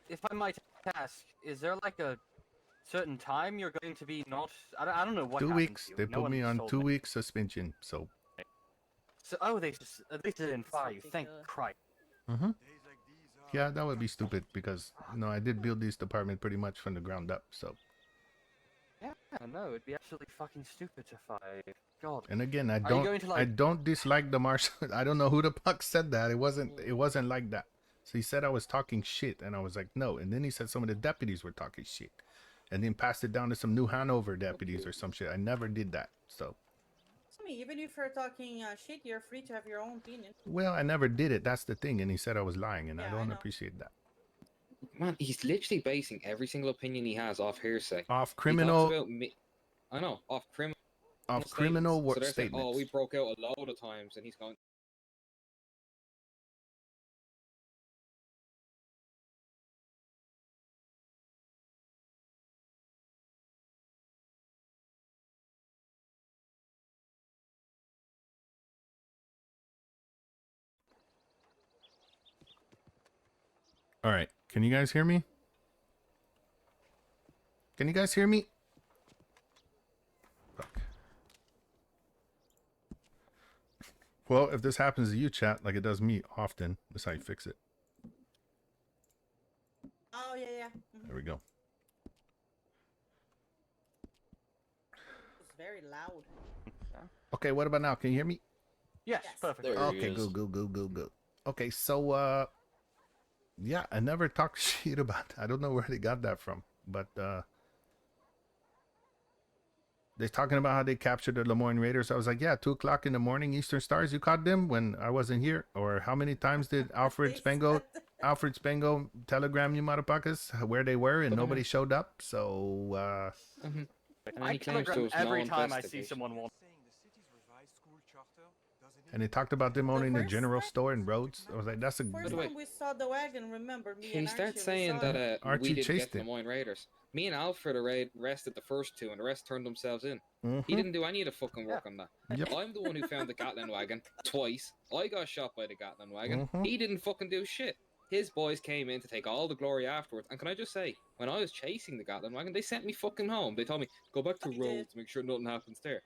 if I might ask, is there like a certain time you're going to be not? I don't know what. 2 happened weeks. to you. They No put me one on told 2 weeks suspension. So. So they didn't fire you. Thank Christ. Mm-hmm. Yeah, that would be stupid because I did build this department pretty much from the ground up. So. Yeah, no, it'd be absolutely fucking stupid to fire you. God. And again, I Are you going to, like... I don't dislike the marshal. I don't know who the fuck said that. It wasn't like that. So he said I was talking shit, and I was like, no. And then he said some of the deputies were talking shit, and then passed it down to some New Hanover deputies or some shit. I never did that. So. I mean, even if you're talking shit, you're free to have your own opinion. Well, I never did it. That's the thing. And he said I was lying, and I don't appreciate that. Man, he's literally basing every single opinion he has off hearsay. Off criminal. I know, off criminal. Off criminal so they're saying, statements. oh, we broke out a load of times, and he's going. All right. Can you guys hear me? Can you guys hear me? Fuck. Well, if this happens to you, chat, like it does me often, that's how you fix it. Oh, yeah. Mm-hmm. There we go. very loud. Okay, what about now? Can you hear me? Yes, perfect. Okay, good. Okay, so yeah, I never talked shit about that. I don't know where they got that from, but they're talking about how they captured the Lemoyne Raiders. I was like, yeah, 2 o'clock in the morning, Eastern Stars. You caught them when I wasn't here. Or how many times did Alfred Spengo telegram you motherfuckers where they were and nobody showed up? So And he claims telegram there was every no time I see investigation. someone want. and they talked about them owning the general store in Rhodes. I was like, that's a First time we saw the wagon, remember me Can you and start Archie, we saying saw that it. we Archie didn't chased get the him. Lemoyne Raiders? Me and Alfred arrested the first two, and the rest turned themselves in. Mhm. He didn't do any of the fucking work on that. Yep. I'm the one who found the Gatlin wagon twice. I got shot by the Gatlin wagon. Mhm. He didn't fucking do shit. His boys came in to take all the glory afterwards. And can I just say, when I was chasing the Gatlin wagon, they sent me fucking home. They told me, go back to Rhodes to make sure nothing happens there.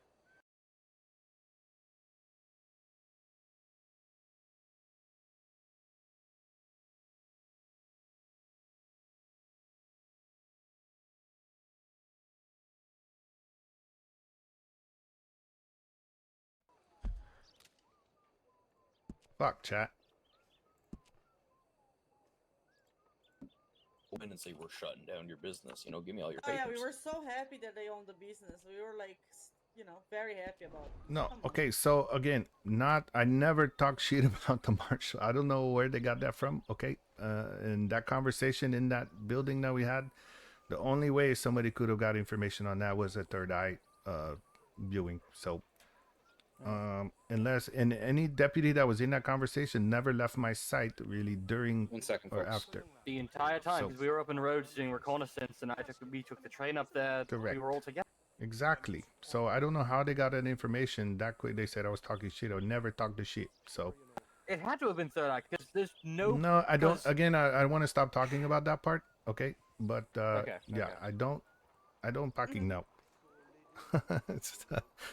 Fuck, chat. In and say we're shutting down your business. You know, give me all your Oh papers. yeah, we were so happy that they owned the business. We were like, you know, very happy about it. No, Come on. okay, so again, I never talk shit about the marshal. I don't know where they got that from, okay? In that conversation in that building that we had, the only way somebody could have got information on that was a third eye viewing. So, unless, and any deputy that was in that conversation never left my sight really during 1 second, or folks. after. The entire time, So- because we were up in Rhodes doing reconnaissance, and we took the train up there. Correct. We were all together. Exactly. So I don't know how they got that information that quick. They said I was talking shit. I would never talk the shit. So It had to have been third eye because there's no. no, I don't. 'cause- Again, I want to stop talking about that part. Okay, but Okay, yeah, okay. I don't fucking know.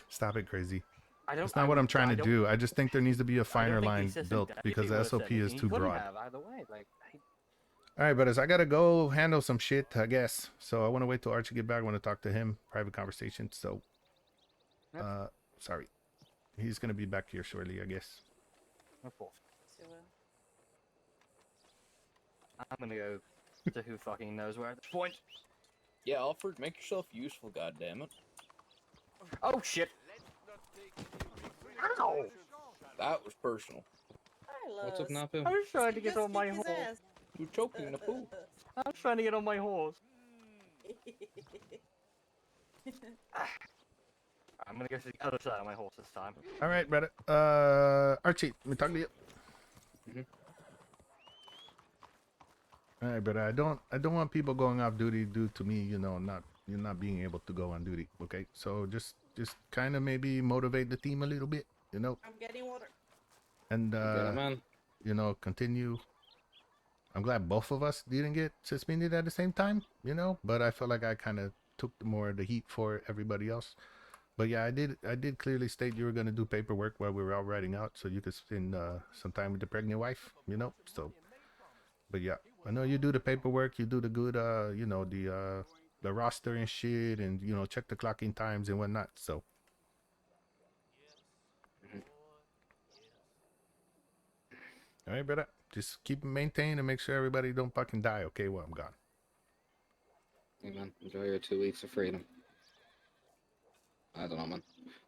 Stop it, crazy. That's not what I'm trying to do. I just think there needs to be a finer line built because the SOP is too broad. Either way, like, All right, brothers, I gotta go handle some shit, I guess. So I want to wait till Archie get back. I want to talk to him, private conversation. So, sorry, he's gonna be back here shortly, I guess. of course. I'm gonna go to who fucking knows where at this point. Yeah, Alfred, make yourself useful, goddammit. Oh shit! Ow! That was personal. What's up, Napu? I was trying to get on my horse. You're choking Napu. I was trying to get on my horse. I'm gonna go to the other side of my horse this time. All right, brother. Archie, let me talk to you. All right, brother. I don't want people going off duty due to me, you know, not being able to go on duty. Okay, so just kind of maybe motivate the team a little bit, you know. I'm getting water. And man. you know, continue. I'm glad both of us didn't get suspended at the same time, you know. But I felt like I kind of took more of the heat for everybody else. But yeah, I did clearly state you were gonna do paperwork while we were out riding out, so you could spend some time with the pregnant wife, you know. So, but yeah, I know you do the paperwork, you do the good, you know, the roster and shit, and you know, check the clocking times and whatnot. So. All right, brother. Just keep maintaining and make sure everybody don't fucking die, okay, while I'm gone. Hey, man, enjoy your 2 weeks of freedom. I don't know, man.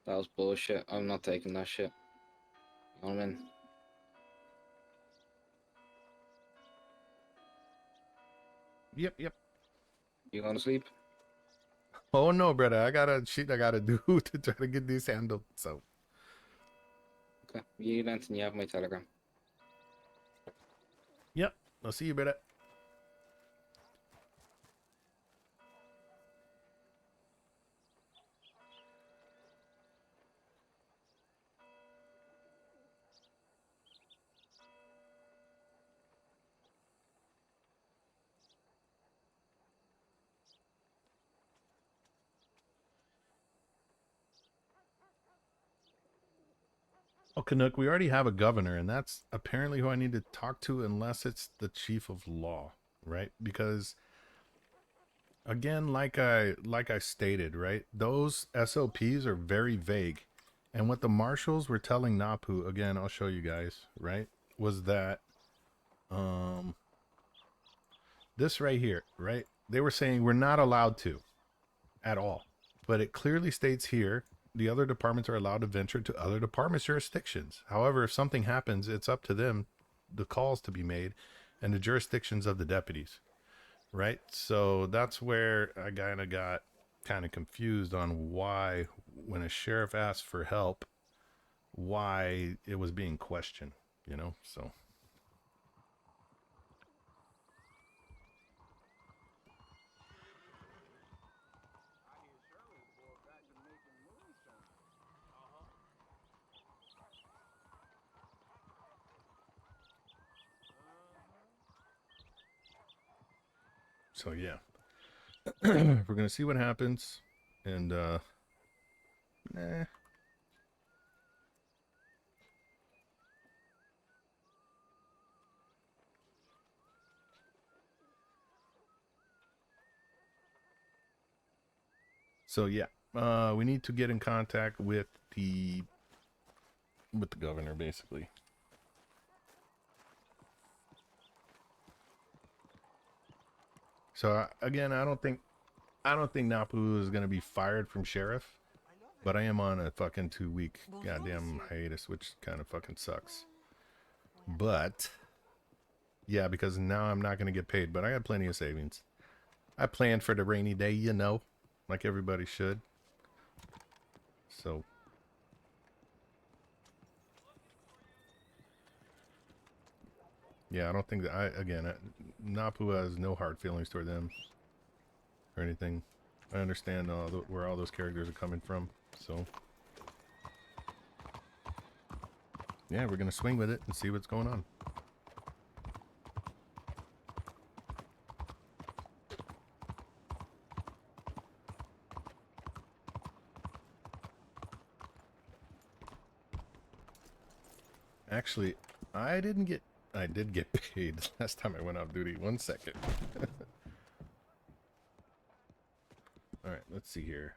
That was bullshit. I'm not taking that shit. You know what I mean? Yep. You going to sleep? Oh no, brother. I got shit I gotta do to try to get this handled. So. Okay. You, Lance, and you have my telegram. Yep. I'll see you, brother. Oh, Canuck, we already have a governor, and that's apparently who I need to talk to unless it's the chief of law, right? Because Again, like I stated, right? Those SOPs are very vague. And what the marshals were telling Napu, again, I'll show you guys, right? Was that this right here, right? They were saying we're not allowed to at all. But it clearly states here the other departments are allowed to venture to other departments' jurisdictions. However, if something happens, it's up to them, the calls to be made, and the jurisdictions of the deputies. Right? So that's where I got kind of confused on why, when a sheriff asked for help, why it was being questioned, you know? So. So yeah, we're gonna see what happens, and nah. So yeah, we need to get in contact with the governor, basically. So again, I don't think Napu is gonna be fired from sheriff, but I am on a fucking 2-week goddamn hiatus, which kind of fucking sucks. But yeah, because now I'm not gonna get paid, but I got plenty of savings. I planned for the rainy day, you know, like everybody should. So. Yeah, I don't think that Napu has no hard feelings toward them or anything. I understand where all those characters are coming from, so yeah, we're gonna swing with it and see what's going on. Actually, I did get paid last time I went off duty. 1 second. All right, let's see here.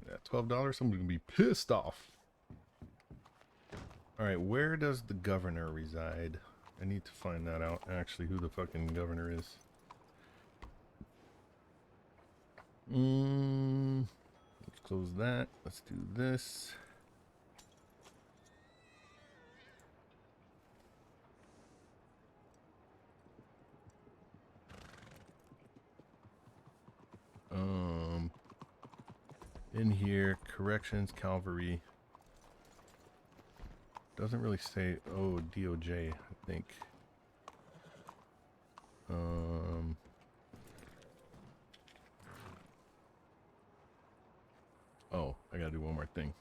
Yeah, $12. I'm gonna be pissed off. All right, where does the governor reside? I need to find that out. Actually, who the fucking governor is. Let's close that. Let's do this. In here, corrections, cavalry. Doesn't really say, oh, DOJ, I think. Oh, I gotta do one more thing.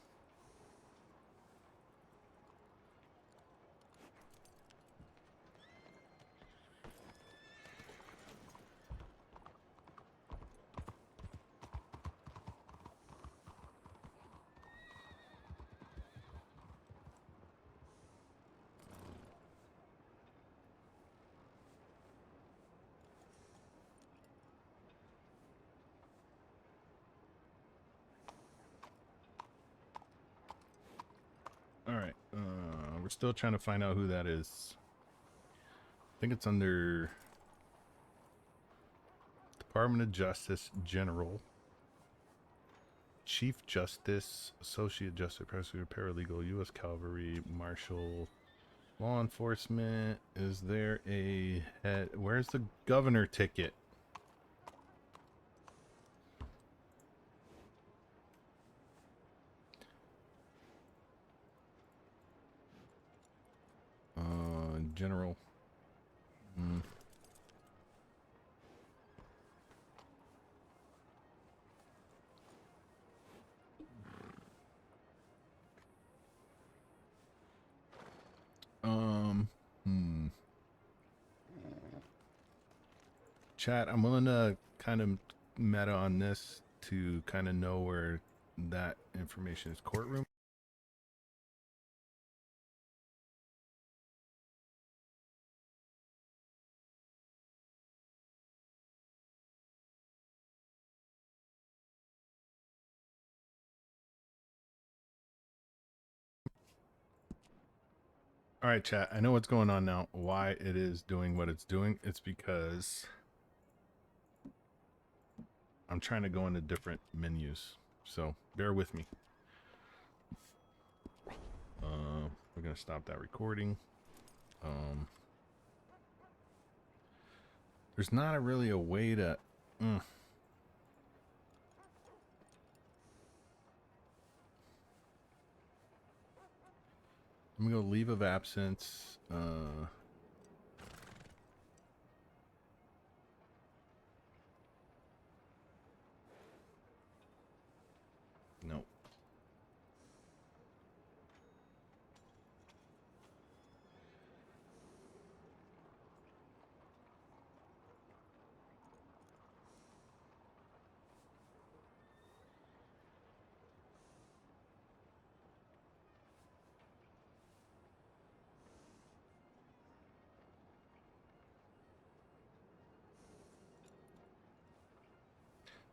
Alright, we're still trying to find out who that is. I think it's under Department of Justice, General, Chief Justice, Associate Justice, Prosecutor, Paralegal, U.S. Cavalry, Marshal, Law Enforcement. Is there a head? Where's the governor ticket? General. Chat, I'm willing to kind of meta on this to kind of know where that information is. Courtroom. All right, chat. I know what's going on now. Why it is doing what it's doing. It's because I'm trying to go into different menus. So bear with me. We're going to stop that recording. There's not really a way to... I'm going to go leave of absence. No.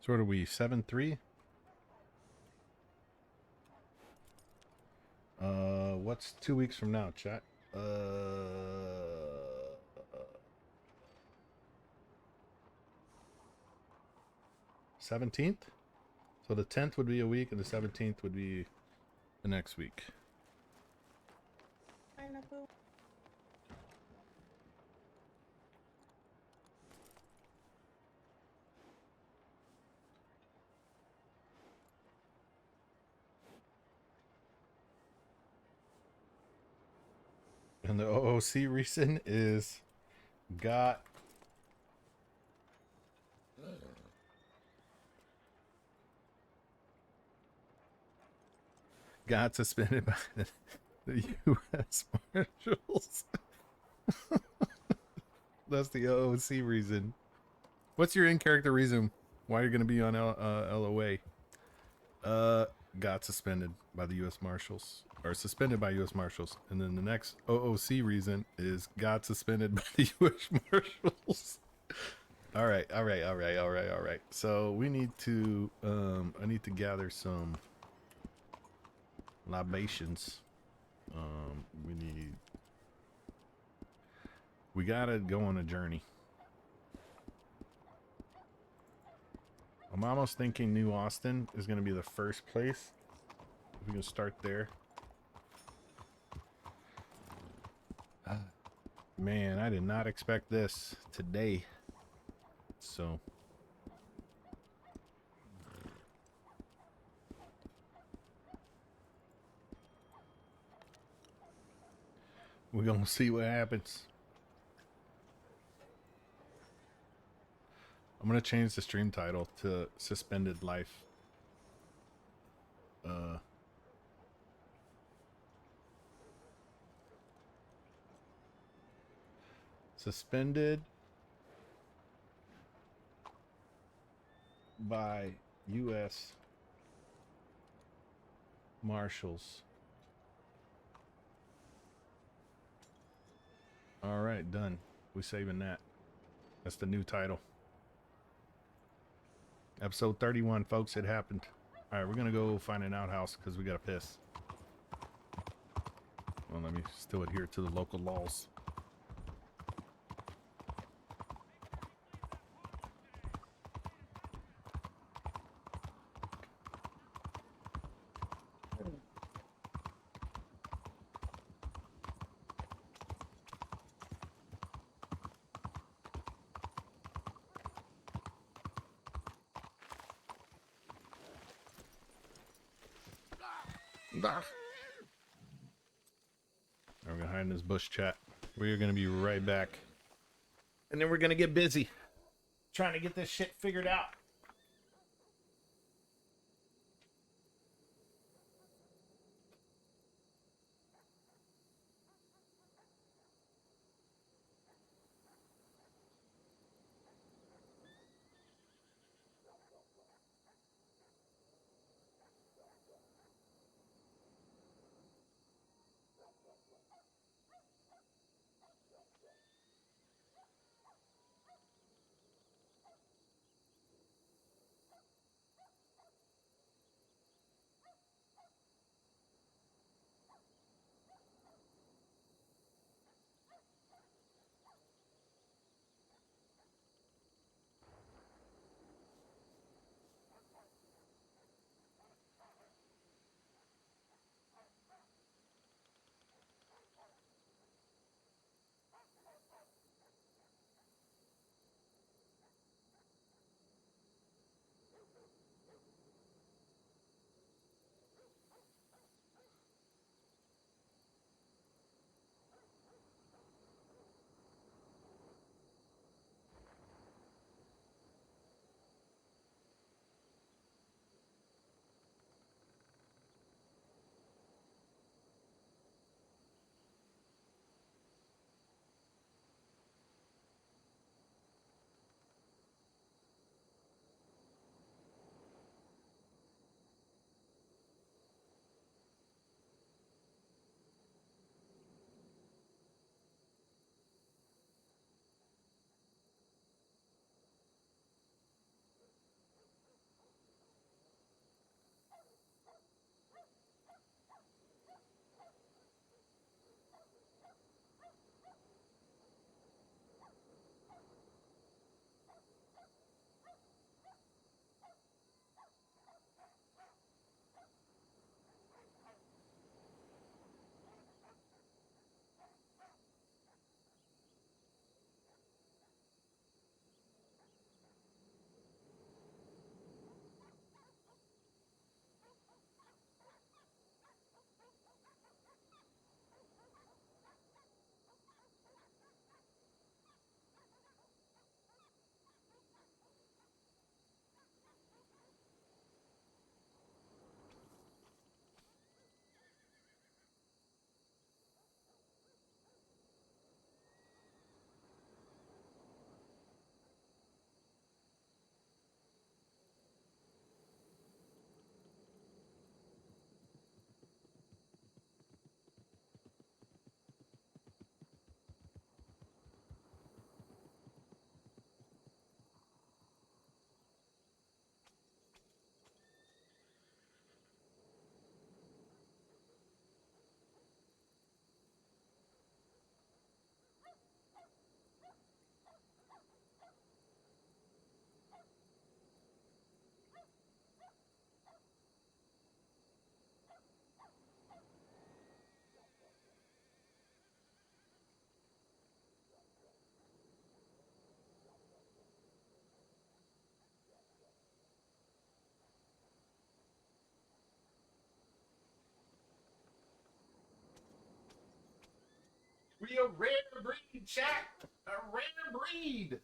So what are we, 7-3? What's 2 weeks from now, chat? 17th? So the 10th would be a week, and the 17th would be the next week. Hi, Napu. And the OOC reason is got suspended by the U.S. Marshals. That's the OOC reason. What's your in-character reason why you're going to be on LOA? Got suspended by the U.S. Marshals. Or suspended by U.S. Marshals. And then the next OOC reason is got suspended by the U.S. Marshals. All right. So we need to, I need to gather some libations. We gotta go on a journey. I'm almost thinking New Austin is gonna be the first place. We can start there. Man, I did not expect this today. So we're gonna see what happens. I'm gonna change the stream title to Suspended Life. Suspended by U.S. Marshals. All right, done. We're saving that. That's the new title. Episode 31, folks. It happened. All right, we're gonna go find an outhouse because we gotta piss. Well, let me still adhere to the local laws. We're gonna hide in this bush, chat. We're gonna be right back. And then we're gonna get busy trying to get this shit figured out. We a rare breed, chat. A rare breed.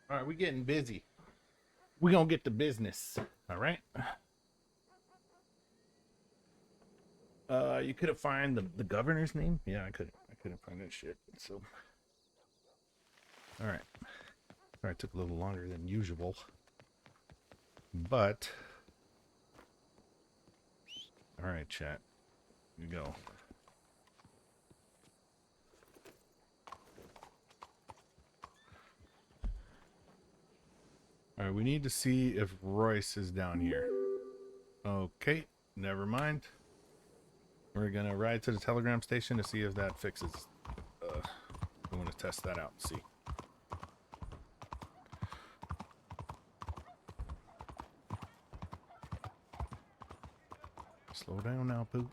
All right, we getting busy. We gonna get to business. All right. You couldn't find the governor's name? Yeah, I couldn't find that shit. So, all right. Sorry, it took a little longer than usual, but all right, chat. Here you go. All right, we need to see if Royce is down here. Okay, never mind. We're gonna ride to the telegram station to see if that fixes. We want to test that out and see. Slow down now, Pooh.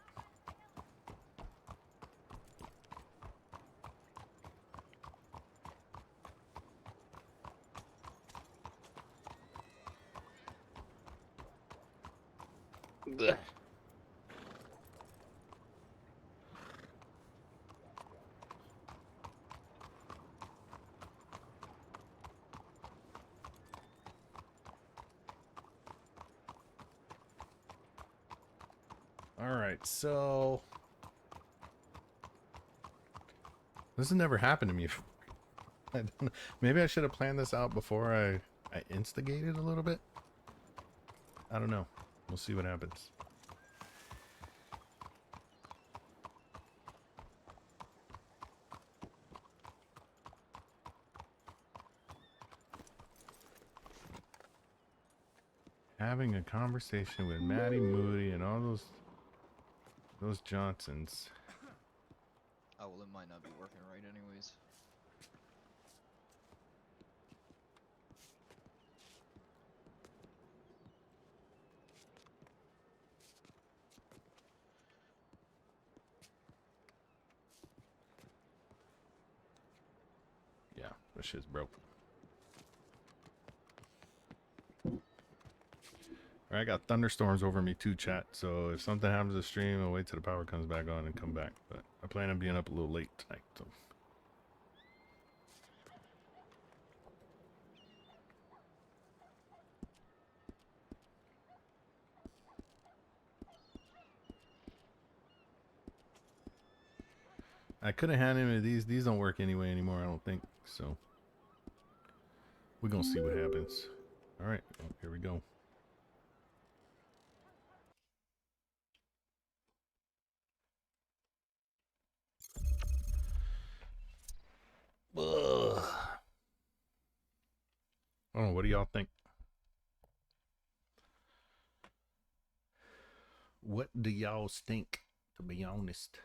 Blech. All right, so this has never happened to me before. I don't know. Maybe I should have planned this out before I instigated a little bit. I don't know. We'll see what happens. Having a conversation with Maddie Moody and all those Johnsons. Oh, well, it might not be working right anyways. Yeah, that shit's broke. I got thunderstorms over me too, chat. So if something happens to the stream, I'll wait till the power comes back on and come back. But I plan on being up a little late tonight. So. I could have handed him these. These don't work anyway anymore, I don't think. So we're gonna see what happens. All right, well, here we go. Ugh. I don't know. What do y'all think? What do y'all think? To be honest.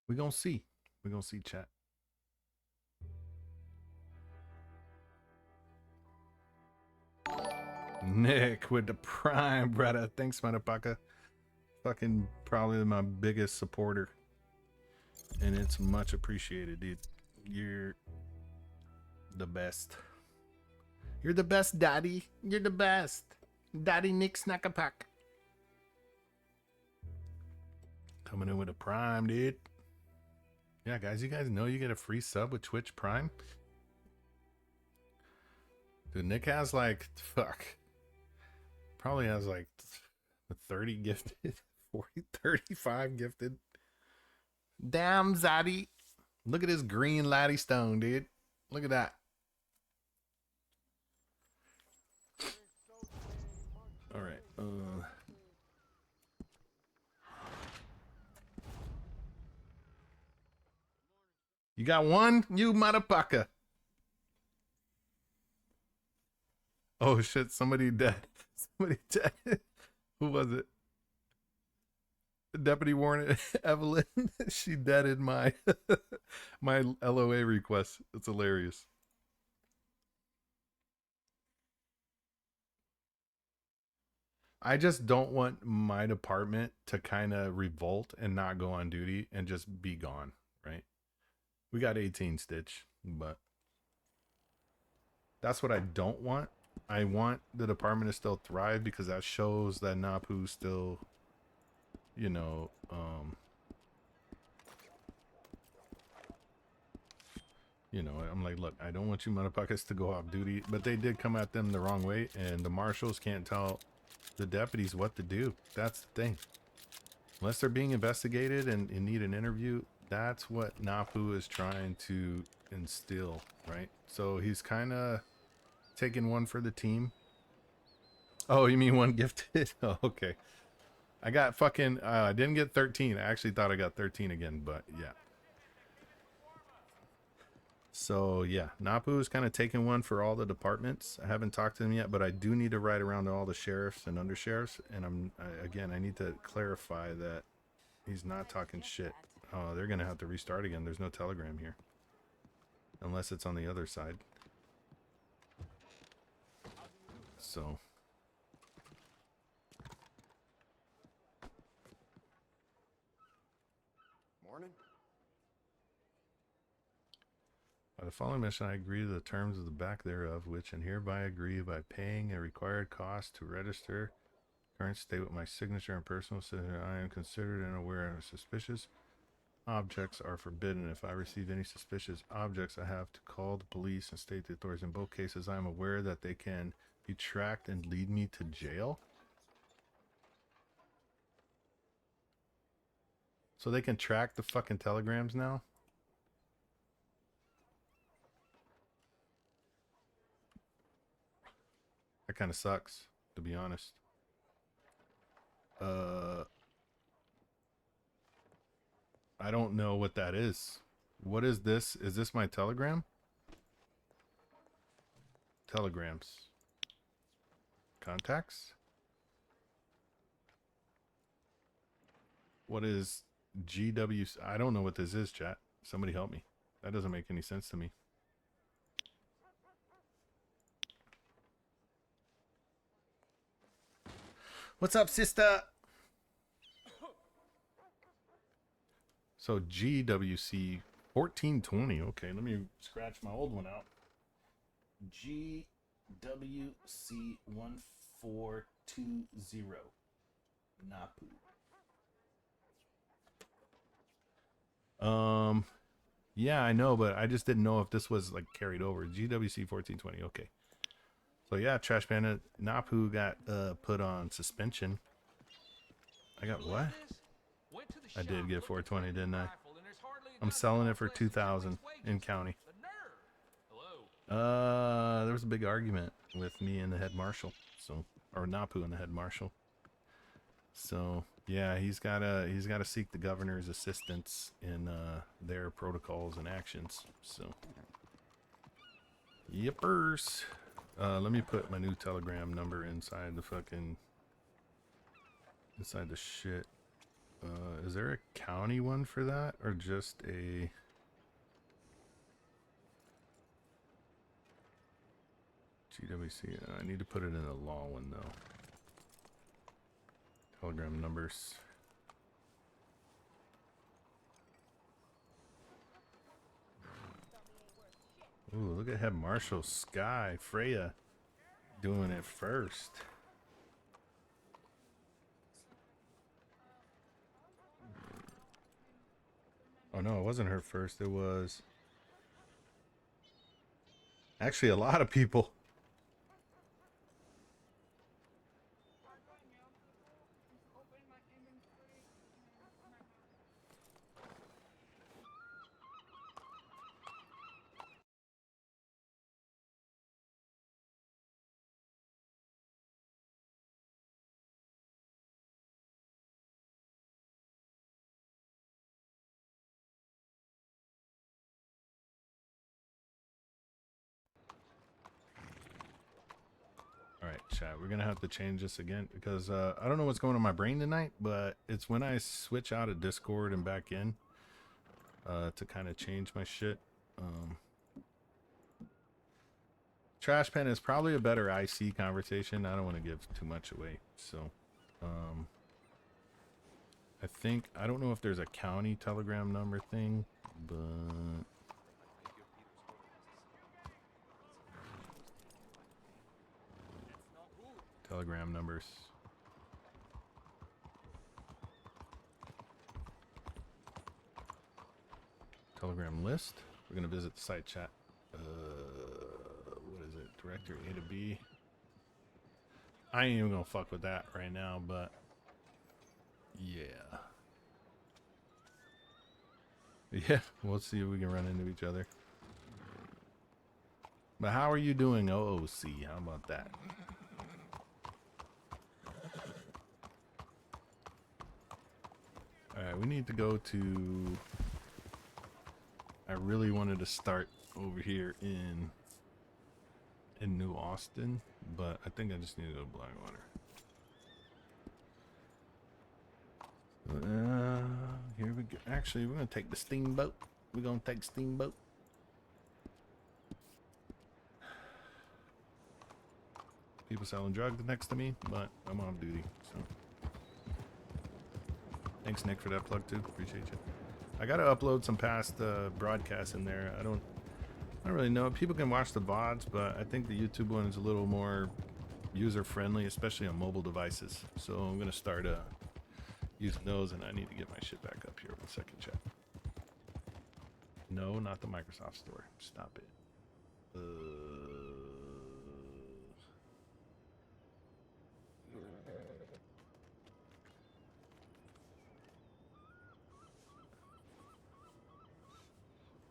We're gonna see. We're gonna see, chat. Nick with the prime, brother. Thanks, Manapang. Fucking probably my biggest supporter. And it's much appreciated, dude. You're the best. You're the best, Daddy. You're the best. Daddy Nick Snackapack. Coming in with a prime, dude. Yeah, guys, you guys know you get a free sub with Twitch Prime? Dude, Nick has like, fuck. Probably has like 30 gifted. 40, 35 gifted. Damn, Zaddy. Look at this green laddie stone, dude. Look at that. All right. You got one? You motherfucker. Oh shit, somebody dead. Somebody dead. Who was it? Deputy Warren Evelyn. She deaded my my LOA request. It's hilarious. I just don't want my department to kind of revolt and not go on duty and just be gone, right? We got 18 Stitch, but that's what I don't want. I want the department to still thrive because that shows that Napu still, you know, I'm like, look, I don't want you motherfuckers to go off duty, but they did come at them the wrong way, and the marshals can't tell the deputies what to do. That's the thing. Unless they're being investigated and need an interview, that's what Napu is trying to instill, right? So he's kind of taking one for the team. Oh, you mean one gifted? Oh, okay. I got fucking, I didn't get 13. I actually thought I got 13 again, but yeah. So yeah, Napu is kind of taking one for all the departments. I haven't talked to them yet, but I do need to write around to all the sheriffs and undersheriffs. And I need to clarify that he's not talking shit. Oh, they're going to have to restart again. There's no telegram here. Unless it's on the other side. So. Morning. By the following mission, I agree to the terms of the back thereof, which and hereby agree by paying a required cost to register current state with my signature and personal signature. I am considered and aware of suspicious objects are forbidden. If I receive any suspicious objects, I have to call the police and state the authorities. In both cases, I am aware that they can be tracked and lead me to jail. So they can track the fucking telegrams now? That kind of sucks, to be honest. I don't know what that is. What is this? Is this my telegram? Telegrams. Contacts? What is GW? I don't know what this is, chat. Somebody help me. That doesn't make any sense to me. What's up, sister? So GWC 1420. Okay, let me scratch my old one out. GWC 1420. Napu. Yeah, I know, but I just didn't know if this was like carried over. GWC 1420. Okay. So yeah, Trash Panda Napu got put on suspension. I got what? I did get 420, didn't I? I'm selling it for 2,000 in county. There was a big argument with me and the head marshal, so, or Napu and the head marshal. So yeah, he's gotta seek the governor's assistance in their protocols and actions. So, yippers. Let me put my new telegram number inside the fucking inside the shit. Is there a county one for that, or just a? GWC. I need to put it in a law one though. Telegram numbers. Ooh, look at Head Marshal Sky Freya doing it first. Oh no, it wasn't her first. It was actually a lot of people. Alright, chat, we're gonna have to change this again because I don't know what's going on in my brain tonight, but it's when I switch out of Discord and back in to kind of change my shit. Trash pen is probably a better IC conversation. I don't want to give too much away. So, I think, I don't know if there's a county telegram number thing, but telegram numbers. Telegram list. We're gonna visit the site chat. What is it? Directory A to B. I ain't even gonna fuck with that right now, but yeah. Yeah, we'll see if we can run into each other. But how are you doing, OOC? How about that? Alright, we need to go to... I really wanted to start over here in New Austin, but I think I just need to go to Blackwater. Here we go. Actually, we're gonna take the steamboat. We're gonna take steamboat. People selling drugs next to me, but I'm on duty, so. Thanks, Nick, for that plug too. Appreciate you. I gotta upload some past broadcasts in there. I don't really know. People can watch the VODs, but I think the YouTube one is a little more user-friendly, especially on mobile devices. So I'm gonna start using those, and I need to get my shit back up here. 1 second, chat. No, not the Microsoft Store. Stop it.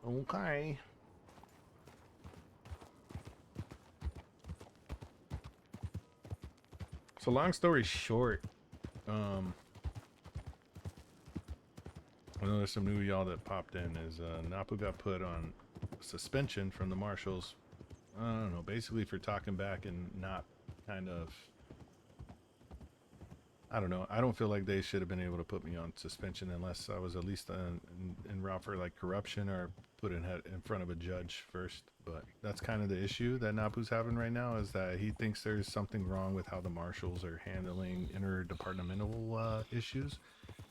Okay. So long story short, I know there's some new y'all that popped in. Is Napu got put on suspension from the marshals. I don't know, basically for talking back and not kind of. I don't know. I don't feel like they should have been able to put me on suspension unless I was at least in route for like corruption or put in front of a judge first. But that's kind of the issue that Napu's having right now, is that he thinks there's something wrong with how the marshals are handling interdepartmental issues,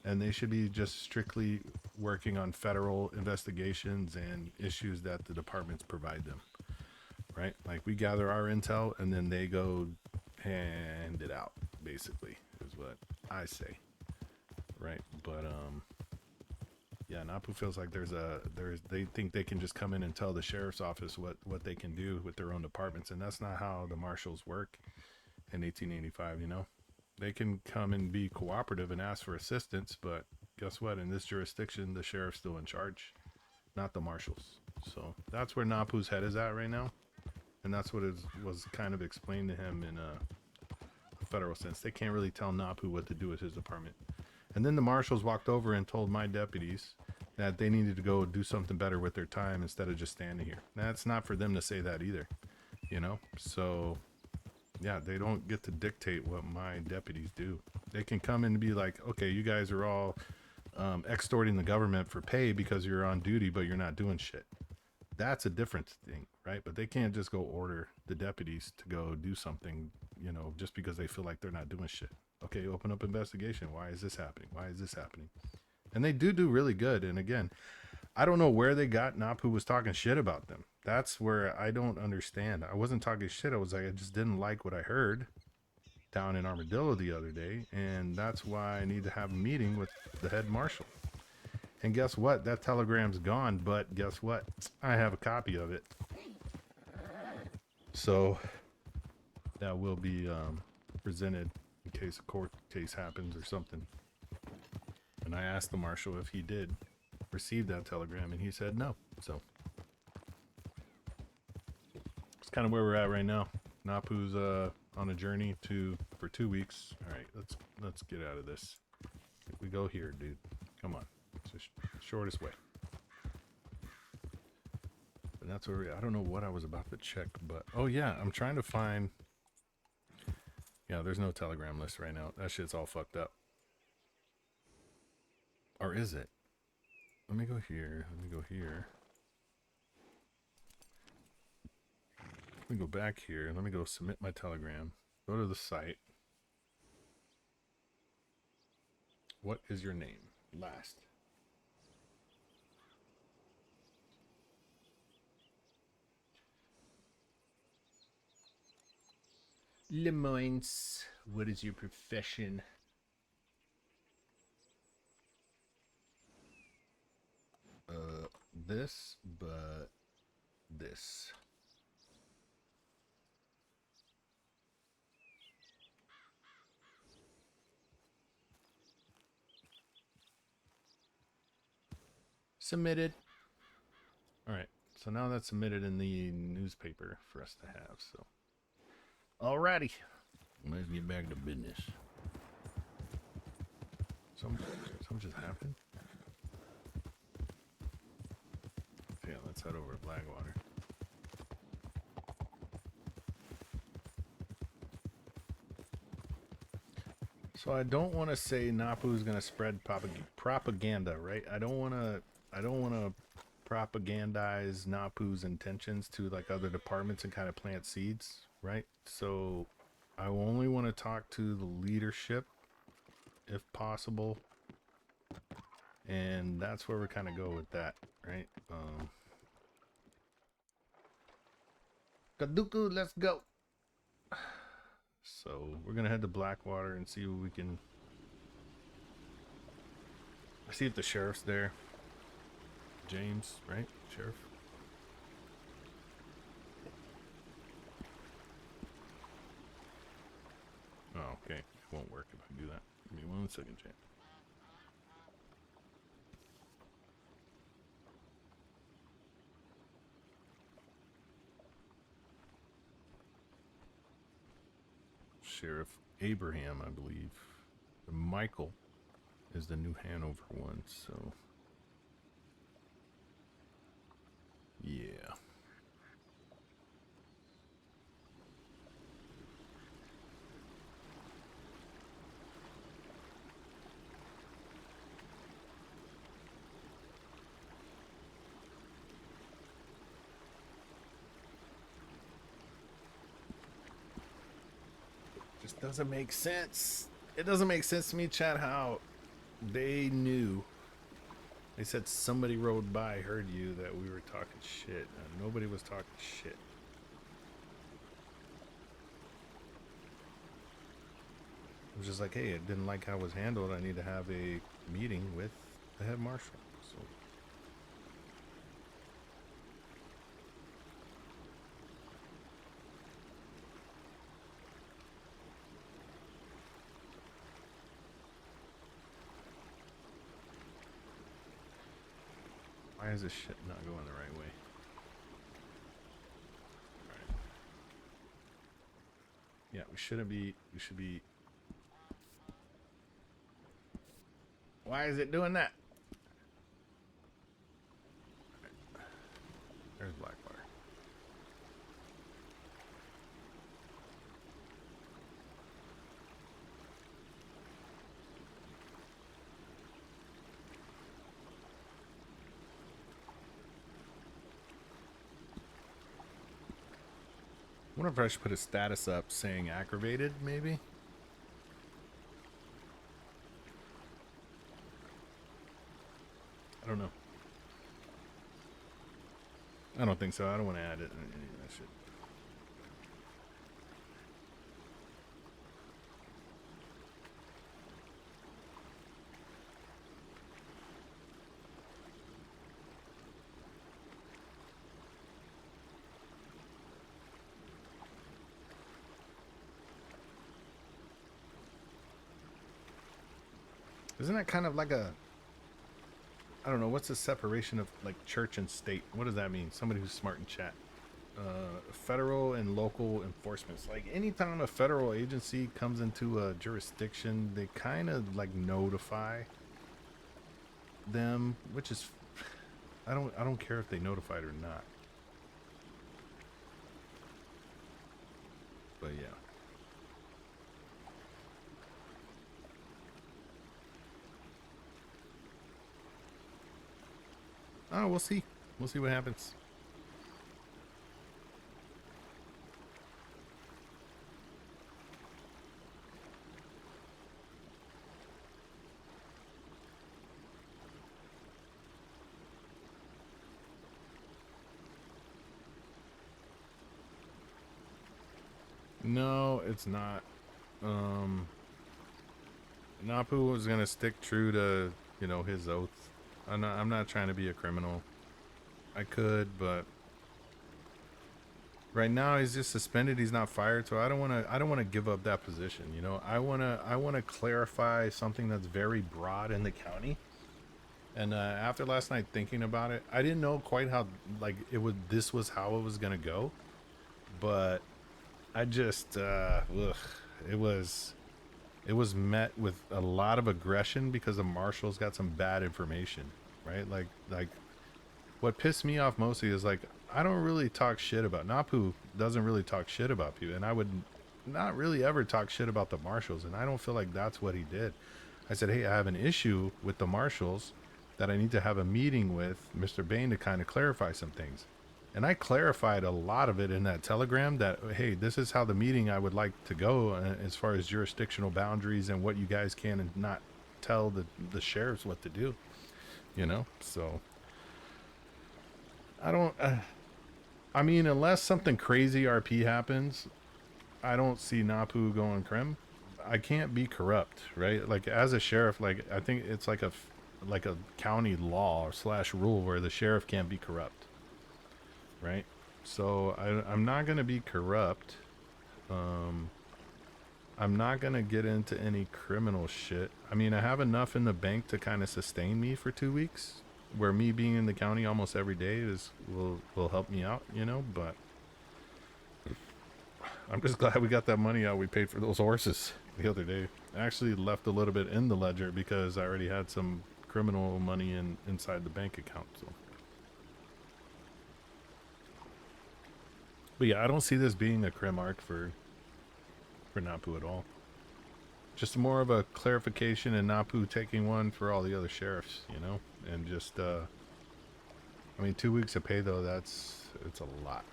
and they should be just strictly working on federal investigations and issues that the departments provide them. Right? Like we gather our intel and then they go hand it out, basically. Is what I say, right? But yeah, Napu feels like they think they can just come in and tell the sheriff's office what they can do with their own departments, and that's not how the marshals work in 1885. You know, they can come and be cooperative and ask for assistance, but guess what? In this jurisdiction, the sheriff's still in charge, not the marshals. So that's where Napu's head is at right now, and that's what was kind of explained to him in federal sense. They can't really tell Napu what to do with his department. And then the marshals walked over and told my deputies that they needed to go do something better with their time instead of just standing here. That's not for them to say that either, you know? So yeah, they don't get to dictate what my deputies do. They can come in and be like, okay, you guys are all extorting the government for pay because you're on duty, but you're not doing shit. That's a different thing, right? But they can't just go order the deputies to go do something, you know, just because they feel like they're not doing shit. Okay, open up investigation. Why is this happening? Why is this happening? And they do really good. And again, I don't know where they got Napu was talking shit about them. That's where I don't understand. I wasn't talking shit. I was like, I just didn't like what I heard down in Armadillo the other day. And that's why I need to have a meeting with the head marshal. And guess what? That telegram's gone, but guess what? I have a copy of it. So that will be presented in case a court case happens or something. And I asked the marshal if he did receive that telegram, and he said no. So it's kind of where we're at right now. Napu's on a journey for 2 weeks. All right, let's get out of this. We go here, dude. Come on. It's the shortest way. But that's where I don't know what I was about to check, but oh yeah, I'm trying to find. Yeah, there's no telegram list right now. That shit's all fucked up. Or is it? Let me go here. Let me go here. Let me go back here. Let me go submit my telegram. Go to the site. What is your name? Last. Lemoyne, what is your profession? This, but this. Submitted. All right. So now that's submitted in the newspaper for us to have. So, alrighty. Let's get back to business. Something just happened. Yeah, let's head over to Blackwater. So I don't want to say Napu is going to spread propaganda, right? I don't want to propagandize Napu's intentions to like other departments and kind of plant seeds, right? So I only want to talk to the leadership if possible. And that's where we kind of go with that, right? Kaduku, let's go. So we're gonna head to Blackwater and see what we can. See if the sheriff's there. James, right? Sheriff. Oh, okay. It won't work if I do that. Give me 1 second, James. Sheriff Abraham, I believe. Michael is the New Hanover one, so yeah. Just doesn't make sense. It doesn't make sense to me, Chad, how they knew. They said somebody rode by, heard you, that we were talking shit. And nobody was talking shit. It was just like, hey, I didn't like how it was handled. I need to have a meeting with the head marshal. So why is this shit not going the right way? Right. Yeah, we should be. Why is it doing that? Right. There's Blackwater. I wonder if I should put a status up saying aggravated, maybe? I don't know. I don't think so. I don't want to add it. Any of that shit. Isn't that kind of like a, I don't know, what's the separation of like church and state? What does that mean? Somebody who's smart in chat. Federal and local enforcements. Like anytime a federal agency comes into a jurisdiction, they kind of like notify them, which is, I don't care if they notified or not. But yeah. Oh, we'll see. We'll see what happens. No, it's not. Napu was gonna stick true to, you know, his oath. I'm not trying to be a criminal. I could, but right now he's just suspended. He's not fired, so I don't want to give up that position. You know, I want to clarify something that's very broad in the county. And after last night thinking about it, I didn't know quite how this was how it was gonna go, but I just it was met with a lot of aggression because the marshals got some bad information, right? Like what pissed me off mostly is like I don't really talk shit about Napu doesn't really talk shit about people, and I would not really ever talk shit about the marshals, and I don't feel like that's what he did. I said, hey, I have an issue with the marshals that I need to have a meeting with Mr. Bain to kind of clarify some things. And I clarified a lot of it in that telegram that, hey, this is how the meeting I would like to go as far as jurisdictional boundaries and what you guys can and not tell the sheriffs what to do, you know? So I don't, I mean, unless something crazy RP happens, I don't see Napu going crim. I can't be corrupt, right? Like as a sheriff, like I think it's like a county law / rule where the sheriff can't be corrupt, right? So I'm not gonna be corrupt. I'm not gonna get into any criminal shit. I mean, I have enough in the bank to kind of sustain me for 2 weeks, where me being in the county almost every day will help me out, you know. But I'm just glad we got that money out we paid for those horses the other day. I actually left a little bit in the ledger because I already had some criminal money inside the bank account. So, but yeah, I don't see this being a crim arc for Napu at all. Just more of a clarification and Napu taking one for all the other sheriffs, you know, and just I mean, 2 weeks of pay though, it's a lot.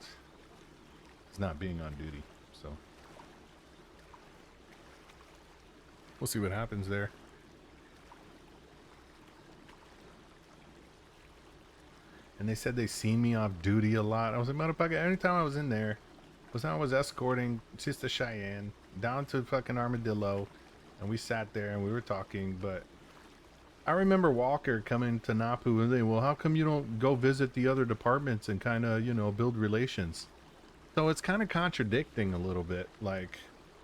It's not being on duty, so we'll see what happens there. And they said they seen me off duty a lot. I was like, motherfucker, anytime I was in there, I was escorting Sister Cheyenne down to fucking Armadillo, and we sat there and we were talking. But I remember Walker coming to Napu and saying, well, how come you don't go visit the other departments and kind of, you know, build relations? So it's kind of contradicting a little bit. Like,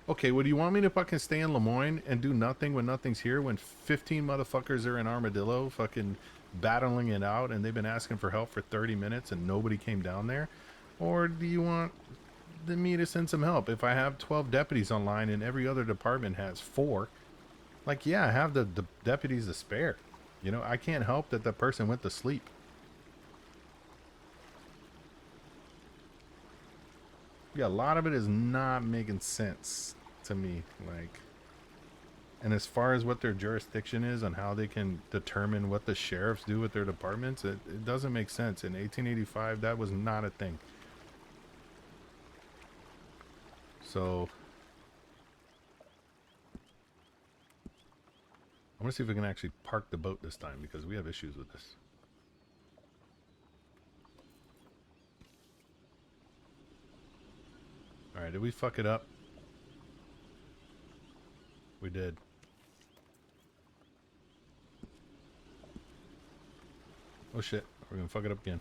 okay, well, do you want me to fucking stay in Lemoyne and do nothing when nothing's here, when 15 motherfuckers are in Armadillo fucking battling it out and they've been asking for help for 30 minutes and nobody came down there? Or do you want me to send some help? If I have 12 deputies online and every other department has 4, like, yeah, I have the deputies to spare. You know, I can't help that the person went to sleep. Yeah, a lot of it is not making sense to me. Like, and as far as what their jurisdiction is on how they can determine what the sheriffs do with their departments, it doesn't make sense. In 1885, that was not a thing. So I want to see if we can actually park the boat this time, because we have issues with this. Alright, did we fuck it up? We did. Oh shit, we're gonna fuck it up again.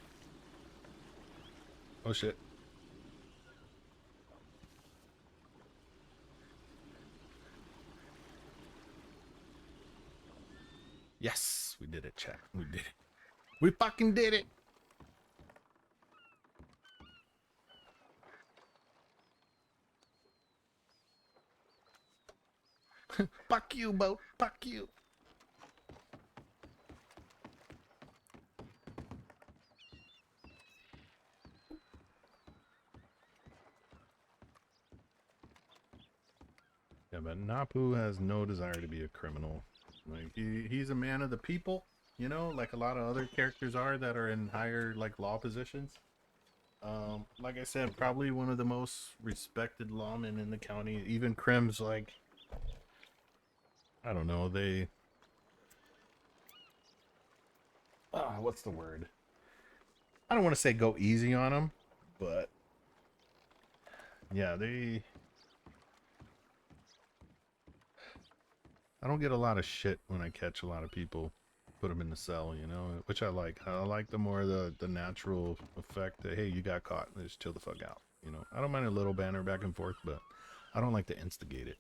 Oh shit. Yes, we did it, chat. We did it. We fucking did it. Fuck you, boat. Fuck you. Yeah, but Napu has no desire to be a criminal. Like, he's a man of the people, you know, like a lot of other characters are that are in higher, like, law positions. Like I said, probably one of the most respected lawmen in the county. Even crims, like, I don't know, they... what's the word? I don't want to say go easy on them, but... yeah, they I don't get a lot of shit when I catch a lot of people, put them in the cell, you know, which I like. I like the more the natural effect that, hey, you got caught, and just chill the fuck out, you know. I don't mind a little banter back and forth, but I don't like to instigate it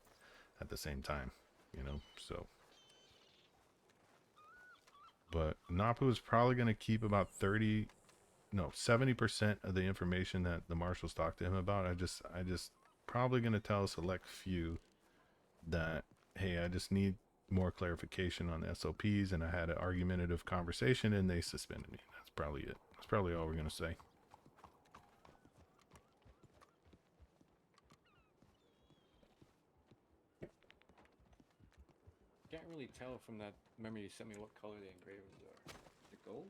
at the same time, you know, so. But Napu is probably going to keep about 70% of the information that the marshals talked to him about. I just probably going to tell a select few that, hey, I just need more clarification on the SOPs, and I had an argumentative conversation, and they suspended me. That's probably it. That's probably all we're going to say. Can't really tell from that memory you sent me what color the engravings are. The gold?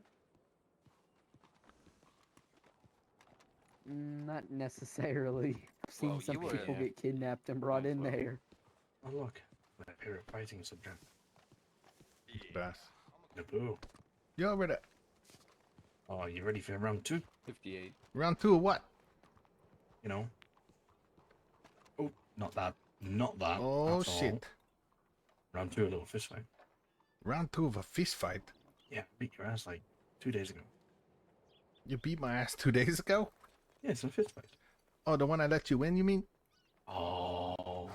Not necessarily. I've seen Well, some you people were- get kidnapped and brought in well. there. Oh look, my favorite fighting subject. Bass. Napu. Yo, ready? Oh, you ready for round 2? 58. Round 2 of what? You know. Oh, not that. Not that. Oh, that's all. shit. Round 2, a little fist fight. Round 2 of a fist fight? Yeah, beat your ass like 2 days ago. You beat my ass 2 days ago? Yeah, it's a fist fight. Oh, the one I let you win, you mean? Oh.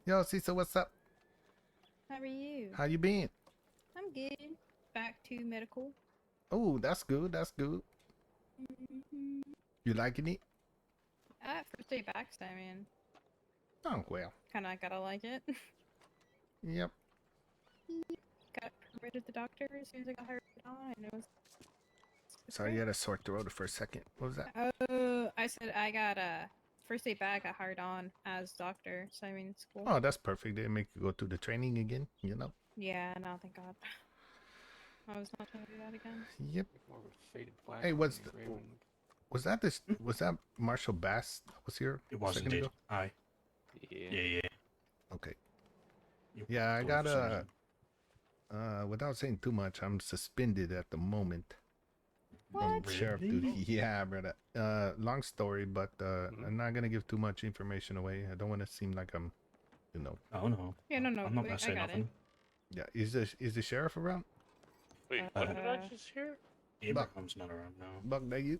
Yo, Cecil, what's up? How are you? How you been? I'm good. Back to medical. Oh, that's good. That's good. Mm-hmm. You liking it? First day back, so I mean, Oh, well. kind of gotta like it. Yep. Got rid of the doctor as soon as I got hired on. I know. Sorry, you had a sore throat for a second. What was that? I said I got first day back. I hired on as doctor, so I mean it's cool. Oh, that's perfect. They make you go to the training again, you know? Yeah, no, thank God. I was not gonna do that again. Yep. More of a faded black. Hey, was that Hmm? was that Marshall Bass that was here? It a was second indeed. ago? Aye. Yeah. Okay. Yeah, I got without saying too much, I'm suspended at the moment. From What? sheriff duty. Yeah, brother. Long story, but I'm not gonna give too much information away. I don't want to seem like I'm, you know. Oh no. Yeah, no. I'm not wait, gonna say I got nothing. Yeah, is the sheriff around? Wait, what did I just hear? Abraham's not around now. Buck, that you?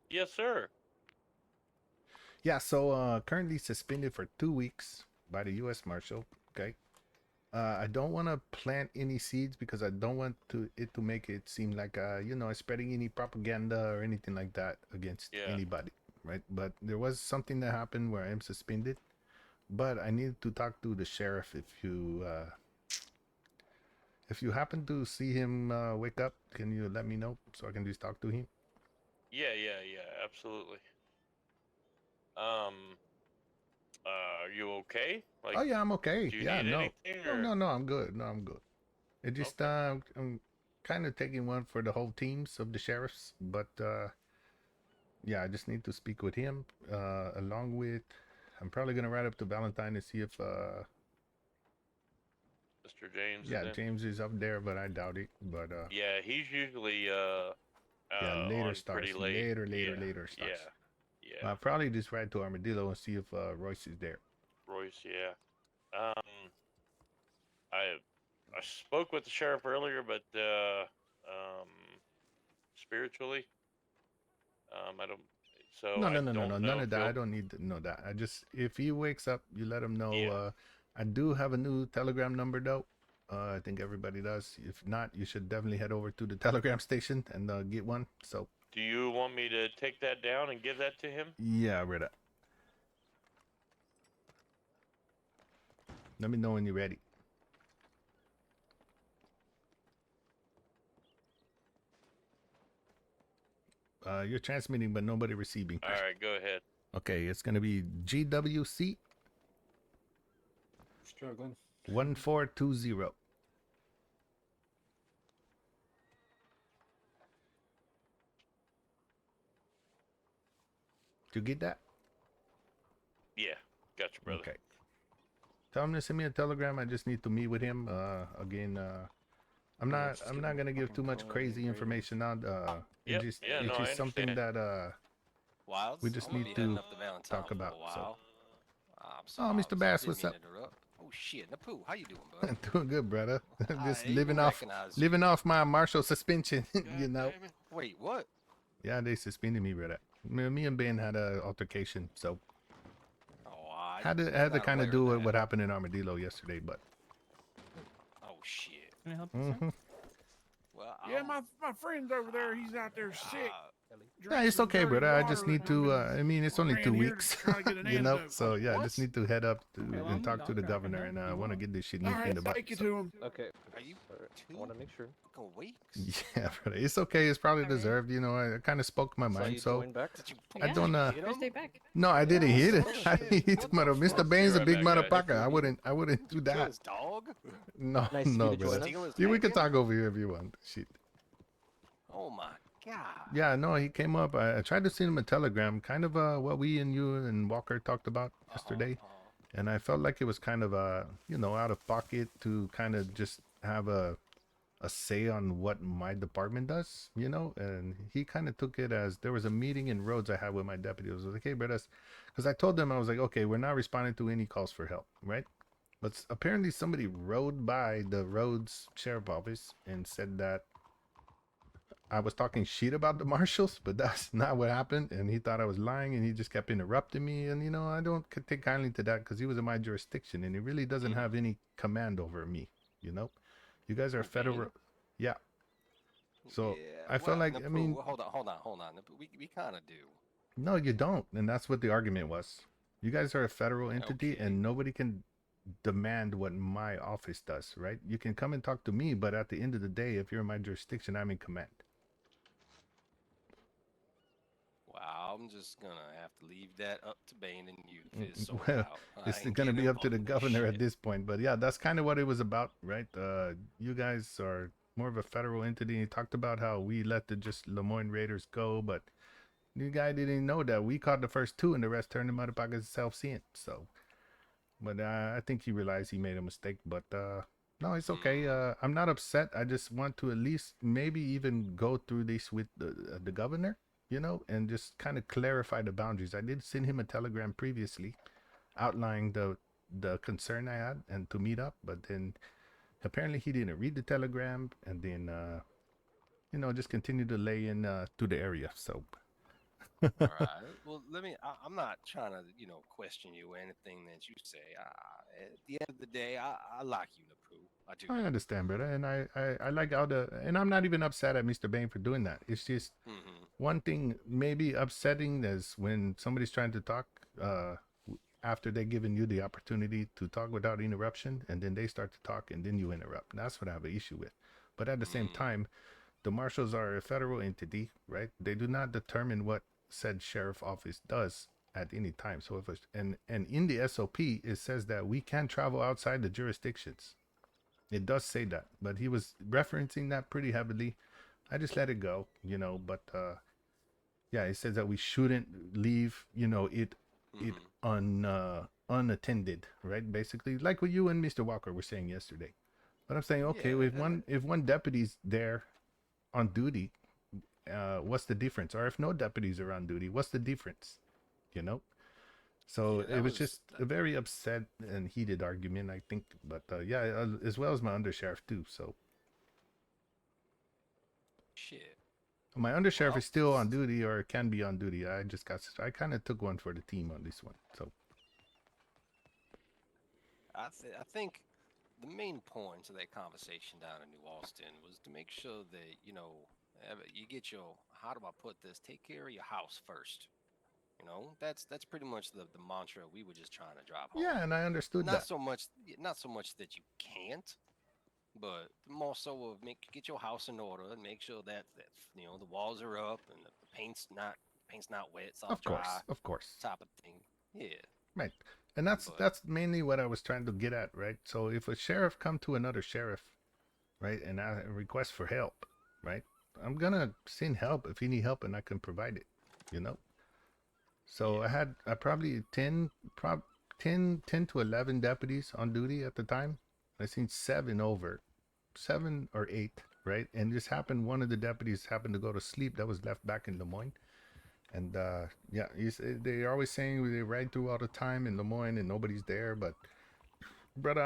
Yes, sir. Yeah, so currently suspended for 2 weeks by the U.S. Marshal. Okay. I don't want to plant any seeds because I don't want it to make it seem like spreading any propaganda or anything like that against anybody, right? But there was something that happened where I am suspended, but I need to talk to the sheriff. If you happen to see him wake up, can you let me know so I can just talk to him? Yeah, absolutely. Are you okay? Like, Oh yeah, I'm okay. Do you Yeah, need no. anything? Or... No, I'm good. No, I'm good. It just I'm kind of taking one for the whole teams of the sheriffs, but yeah, I just need to speak with him along with. I'm probably gonna ride up to Valentine to see if Mr. James. yeah, is in? James is up there, but I doubt it. But Yeah, he's usually later on starts. pretty late. Later starts. Yeah. I'll probably just ride to Armadillo and see if Royce is there. Royce, yeah. I spoke with the sheriff earlier, but spiritually, I don't. So No, I none don't of know that. if I he'll- don't need to know that. I just, if he wakes up, you let him know. Yeah. I do have a new Telegram number though. I think everybody does. If not, you should definitely head over to the Telegram station and get one. So Do you want me to take that down and give that to him? yeah, I read it. Let me know when you're ready. You're transmitting, but nobody receiving. All right, go ahead. Okay, it's gonna be GWC Struggling. 1420. Did you get that? Yeah, gotcha, brother. Okay. Tell him to send me a telegram. I just need to meet with him. Again, I'm not gonna give too much crazy information out. It's just something that Wilds, we just I'm gonna need be heading to up to Valentine talk for a about. So. while. Oh, Mr. Bass, what's up? Oh shit, Napu, how you doing, bud? Doing good, brother. Just I even recognize you. living off my martial suspension, you know. Wait, what? Yeah, they suspended me, brother. Me and Ben had a altercation, so Oh, I had was to not kind of aware do of with that. what happened in Armadillo yesterday, but. Oh shit. Can I help you, sir? Well, Yeah, my friend's over there. He's out there sick. Yeah, it's okay, brother. I just need to. I mean, it's only 2 weeks, you know. So yeah, I just need to head up to, and talk to the governor, and I want to get this shit nipped in the butt. Take you so. to him. Okay. Are you I want to make sure. Fucking weeks? Yeah, brother. It's okay. It's probably deserved. You know, I kind of spoke my mind, so I don't. First day back. No, I didn't hit it. I didn't hit Mr. Bane's a big Right back, guys. motherfucker. I wouldn't do Kill that. his dog? No, Nice of you no, to join brother. us. Steal his Yeah, we can bacon? talk over here if you want. Shit. Oh my god. Yeah, no, he came up. I tried to send him a telegram, kind of what we and you and Walker talked about yesterday, and I felt like it was kind of you know, out of pocket to kind of just have a say on what my department does, you know. And he kind of took it as there was a meeting in Rhodes I had with my deputy. I was like, hey, brothers, because I told them, I was like, okay, we're not responding to any calls for help, right? But apparently somebody rode by the Rhodes Sheriff Office and said that I was talking shit about the marshals, but that's not what happened. And he thought I was lying, and he just kept interrupting me. And, you know, I don't take kindly to that because he was in my jurisdiction, and he really doesn't have any command over me, you know? You guys are federal. Yeah. So I felt like, Napu, I mean, hold on. Napu, we kind of do. no, you don't. And that's what the argument was. You guys are a federal entity, and nobody can demand what my office does, right? You can come and talk to me, but at the end of the day, if you're in my jurisdiction, I'm in command. Wow, I'm just gonna have to leave that up to Bane and you to figure sort Well, out. I it's ain't going to getting be up to the involved in this governor shit. at this point. But yeah, that's kind of what it was about, right? You guys are more of a federal entity. He talked about how we let the just Lemoyne Raiders go, but you guy didn't know that we caught the first 2 and the rest turned them out of pockets self-seeing. So, but I think he realized he made a mistake. But no, it's okay. I'm not upset. I just want to at least maybe even go through this with the governor, you know, and just kind of clarify the boundaries. I did send him a telegram previously outlining the concern I had and to meet up, but then apparently he didn't read the telegram, and then you know, just continue to lay in to the area. So All right. Well, I'm not trying to, question you or anything that you say. At the end of the day, I like you, Napu. I do. I understand, brother, and I like how and I'm not even upset at Mr. Bain for doing that. It's just one thing maybe upsetting is when somebody's trying to talk after they've given you the opportunity to talk without interruption, and then they start to talk and then you interrupt. That's what I have an issue with. But at the same time, the marshals are a federal entity, right? They do not determine what said sheriff office does at any time. So if and in the SOP it says that we can travel outside the jurisdictions. It does say that, but he was referencing that pretty heavily. I just let it go, you know. But yeah, it says that we shouldn't leave, you know, it unattended, right? Basically, like what you and Mr. Walker were saying yesterday. But I'm saying, okay, if one deputy's there on duty, what's the difference? Or if no deputies are on duty, what's the difference? You know? So it was just a very upset and heated argument, I think. But yeah, as well as my undersheriff too. So shit. My undersheriff is still on duty, or can be on duty. I kind of took one for the team on this one. So I think the main point of that conversation down in New Austin was to make sure that you get your, how do I put this? Take care of your house first. You know, that's pretty much the mantra we were just trying to drive home. yeah, and I understood not that. so much that you can't, but more so of get your house in order and make sure that the walls are up and the paint's not wet, it's all dry. Of course. Type of thing. Yeah. Right. And that's mainly what I was trying to get at, right? So if a sheriff come to another sheriff, right, and I request for help, right, I'm gonna send help if he need help and I can provide it, you know. So I probably 10 to 11 deputies on duty at the time. I seen 7 or 8, right? And this happened, one of the deputies happened to go to sleep that was left back in Lemoyne. And yeah, they're always saying they ride through all the time in Lemoyne and nobody's there, but brother,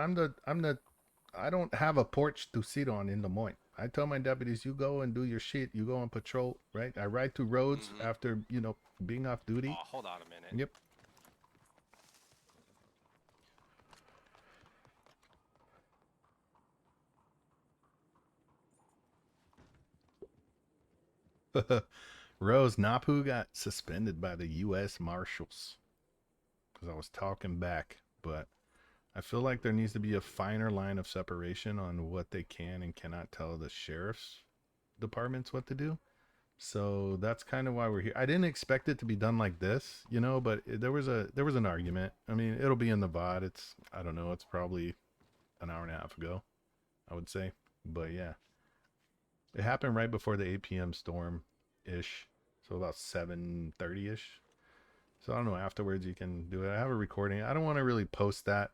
I don't have a porch to sit on in Des Moines. I tell my deputies, you go and do your shit. You go on patrol, right? I ride through roads after, you know, being off duty. Oh, hold on a minute. Yep. Rose, Napu got suspended by the U.S. Marshals because I was talking back, but I feel like there needs to be a finer line of separation on what they can and cannot tell the sheriff's departments what to do. So that's kind of why we're here. I didn't expect it to be done like this, you know, but there was an argument. I mean, it'll be in the VOD. It's, I don't know, it's probably an hour and a half ago, I would say. But yeah, it happened right before the 8 p.m. storm ish. So about 7:30 ish. So I don't know, afterwards you can do it. I have a recording. I don't want to really post that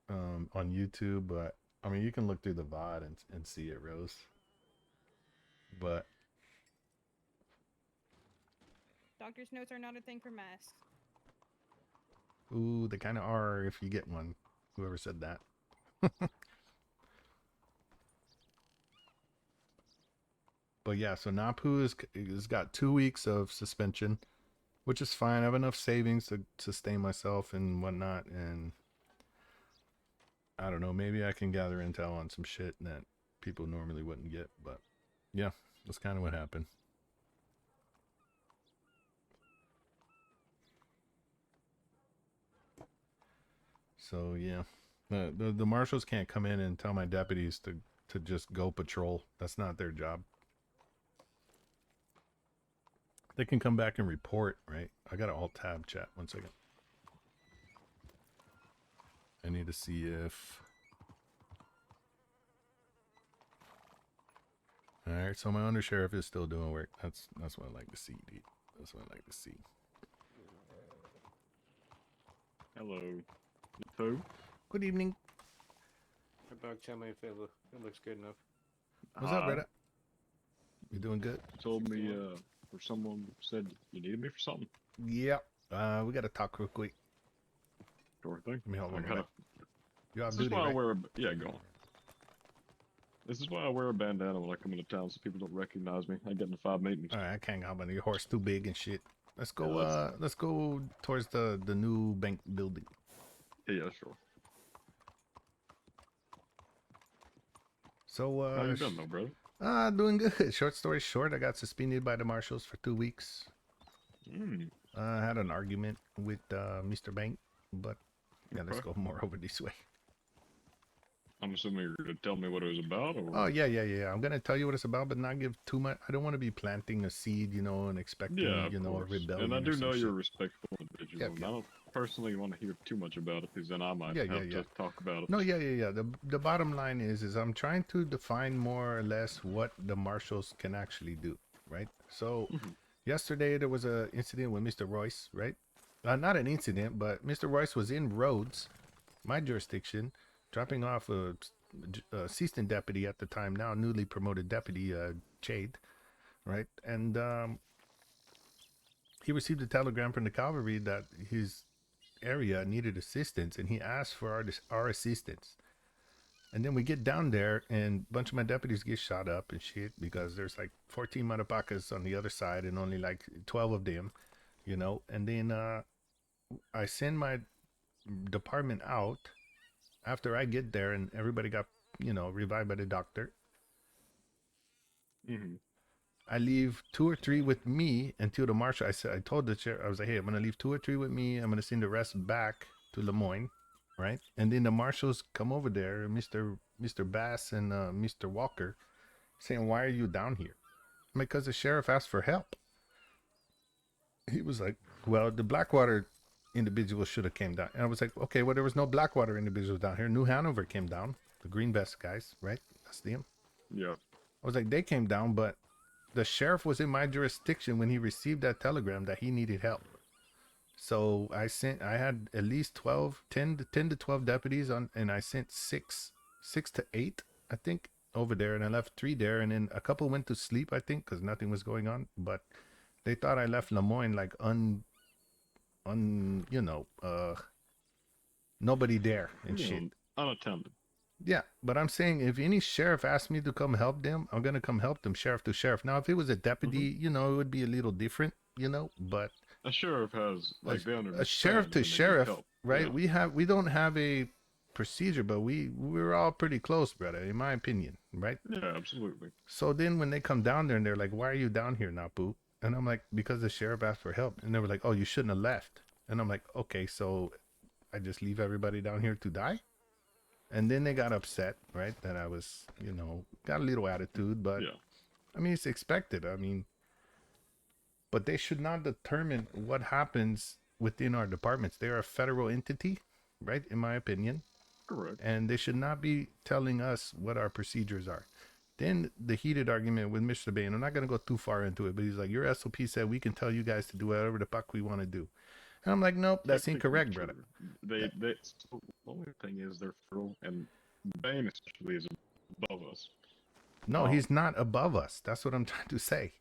on YouTube, but I mean, you can look through the VOD and see it, Rose. But Doctor's notes are not a thing for masks. ooh, they kind of are if you get one. Whoever said that. But yeah, so Napu has got 2 weeks of suspension, which is fine. I have enough savings to sustain myself and whatnot, and I don't know, maybe I can gather intel on some shit that people normally wouldn't get, but yeah, that's kind of what happened. So yeah, the marshals can't come in and tell my deputies to just go patrol. That's not their job. They can come back and report, right? I got an alt tab chat. 1 second. I need to see if. All right, so my undersheriff is still doing work. That's what I like to see, dude. That's what I like to see. Hello, Napu. Good evening. Hey, Buck, tell me if it looks good enough. What's up, brother? You doing good? Told me, or someone said you needed me for something. Yep. We gotta talk real quick. Sure thing. Let me hold on. You're off duty, right? Yeah, go on. This is why I wear a bandana when I come into town, so people don't recognize me. I get into 5 meetings. All right, I can't hop on your horse too big and shit. Let's go. Yeah, Let's go towards the new bank building. Yeah, sure. So how you been, though, brother? Doing good. Short story short, I got suspended by the marshals for 2 weeks. I had an argument with Mr. Bank, but yeah, let's go more over this way. I'm assuming you're going to tell me what it was about, or? Oh, yeah. I'm going to tell you what it's about, but not give too much. I don't want to be planting a seed, you know, and expecting, you know, a rebellion. And I do know you're a respectful individual. And I don't personally want to hear too much about it, because then I might have to talk about it. No, yeah. The bottom line is I'm trying to define more or less what the marshals can actually do, right? So yesterday there was an incident with Mr. Royce, right? Not an incident, but Mr. Royce was in Rhodes, my jurisdiction, dropping off a assistant deputy at the time, now newly promoted deputy, Jade, right? And he received a telegram from the cavalry that his area needed assistance, and he asked for our assistance. And then we get down there, and a bunch of my deputies get shot up and shit because there's like 14 Manapacas on the other side and only like 12 of them, you know. And then I send my department out after I get there, and everybody got, you know, revived by the doctor. I leave 2 or 3 with me until the marshal. I told the sheriff, I was like, hey, I'm gonna leave 2 or 3 with me. I'm gonna send the rest back to Lemoyne, right? And then the marshals come over there, Mr. Bass and Mr. Walker, saying, why are you down here? Because the sheriff asked for help. He was like, well, the Blackwater individual should have came down. And I was like, okay, well, there was no Blackwater individuals down here. New Hanover came down, the green vest guys, right? That's them. Yeah. I was like, they came down, but the sheriff was in my jurisdiction when he received that telegram that he needed help. So I had at least 10 to 12 deputies on, and I sent 6 to 8, I think, over there, and I left 3 there, and then a couple went to sleep, I think, because nothing was going on. But they thought I left Lemoyne like nobody there and shit. unattended. Yeah, but I'm saying if any sheriff asks me to come help them, I'm gonna come help them, sheriff to sheriff. Now, if it was a deputy, you know, it would be a little different, you know. But A sheriff has like they a sheriff understand to when they need sheriff, help. right? Yeah. We don't have a procedure, but we're all pretty close, brother, in my opinion, right? Yeah, absolutely. So then when they come down there and they're like, "Why are you down here, Napu?" And I'm like, "Because the sheriff asked for help." And they were like, "Oh, you shouldn't have left." And I'm like, "Okay, so I just leave everybody down here to die?" And then they got upset, right? That I was, you know, got a little attitude, but Yeah. I mean, it's expected. I mean, but they should not determine what happens within our departments. They're a federal entity, right? In my opinion. Correct. And they should not be telling us what our procedures are. Then the heated argument with Mr. Bain, I'm not going to go too far into it, but he's like, your SOP said we can tell you guys to do whatever the fuck we want to do. And I'm like, nope, that's Technically incorrect, true. brother. They so the only thing is they're federal, and Bane especially is above us. No, he's not above us. That's what I'm trying to say.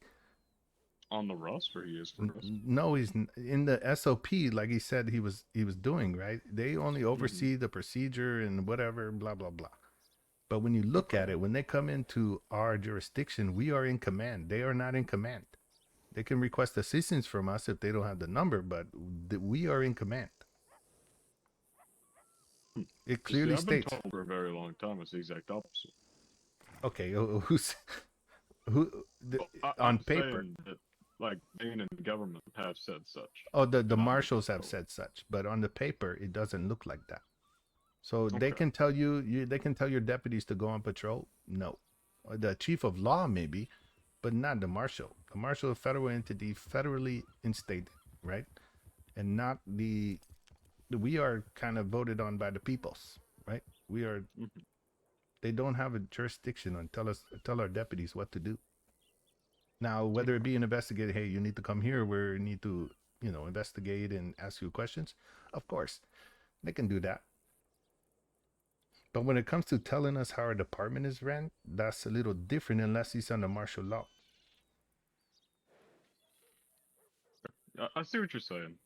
On the roster, he is for us. No, he's in the SOP, like he said he was doing, right? They only oversee the procedure and whatever, blah blah blah. But when you look at it, when they come into our jurisdiction, we are in command. They are not in command. They can request assistance from us if they don't have the number, but we are in command. It clearly I've been states. told for a very long time it's the exact opposite. Okay, who's who on paper? That, like Bane and the government have said such. Oh, the marshals have said such, but on the paper it doesn't look like that. So they can tell they can tell your deputies to go on patrol. No, the chief of law maybe, but not the marshal. The marshal is a federal entity, federally instated, right? And not the. We are kind of voted on by the peoples, right? We are. They don't have a jurisdiction on tell our deputies what to do. Now, whether it be an investigator, hey, you need to come here, we need to, you know, investigate and ask you questions. Of course, they can do that. But when it comes to telling us how our department is ran, that's a little different unless he's under martial law. I see what you're saying.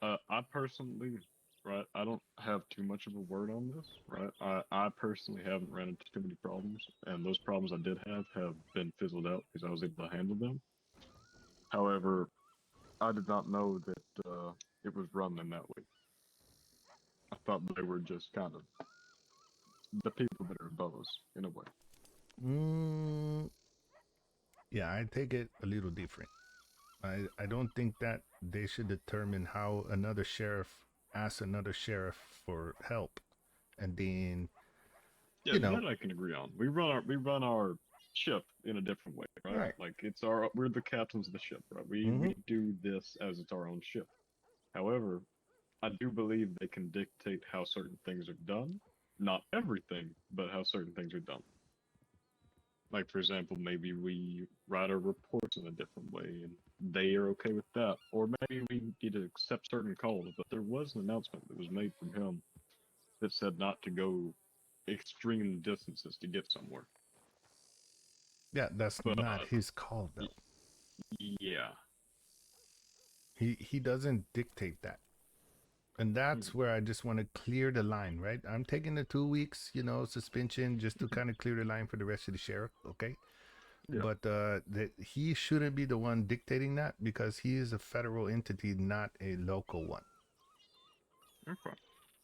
I personally, right, I don't have too much of a word on this, right? I personally haven't ran into too many problems, and those problems I did have been fizzled out because I was able to handle them. However, I did not know that it was run in that way. I thought they were just kind of the people that are above us, in a way. Yeah, I take it a little different. I don't think that they should determine how another sheriff asks another sheriff for help, and then yeah, that I can agree on. We run our ship in a different way, right? Right. Like we're the captains of the ship, right? We do this as it's our own ship. However, I do believe they can dictate how certain things are done. Not everything, but how certain things are done. Like, for example, maybe we write our reports in a different way, and they are okay with that. Or maybe we need to accept certain calls. But there was an announcement that was made from him that said not to go extreme distances to get somewhere. Yeah, that's not his call, though. Yeah. He doesn't dictate that. And that's where I just want to clear the line, right? I'm taking the 2 weeks, you know, suspension just to kind of clear the line for the rest of the sheriff, okay? Yeah. But that he shouldn't be the one dictating that because he is a federal entity, not a local one. Okay.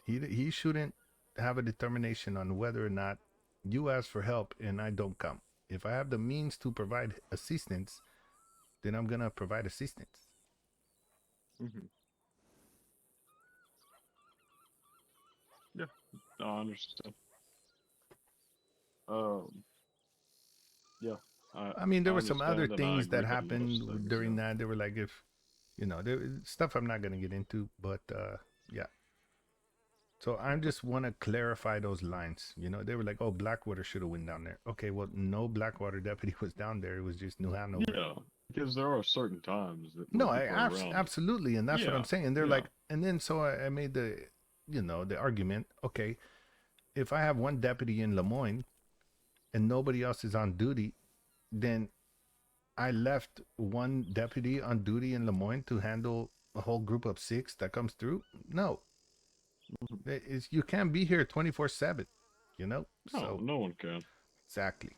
He shouldn't have a determination on whether or not you ask for help and I don't come. If I have the means to provide assistance, then I'm gonna provide assistance. Yeah, I understand. Yeah. I mean, there were some other things that happened during that. They were like, if, you know, there stuff I'm not going to get into, but yeah. So I just want to clarify those lines. You know, they were like, oh, Blackwater should have went down there. Okay, well, no Blackwater deputy was down there. It was just New Hanover. Yeah, because there are certain times that no, absolutely, and that's what I'm saying. And they're like, and then so I made the, you know, the argument. Okay, if I have one deputy in Lemoyne and nobody else is on duty, then I left one deputy on duty in Lemoyne to handle a whole group of 6 that comes through. No, You can't be here 24/7, you know. No, So no one can. exactly.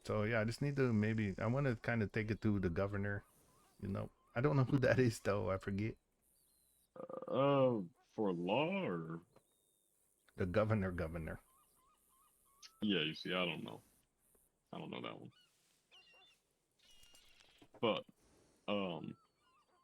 So yeah, I just need to I want to kind of take it to the governor, you know. I don't know who that is though. I forget. For law or The governor. yeah, you see, I don't know. I don't know that one. But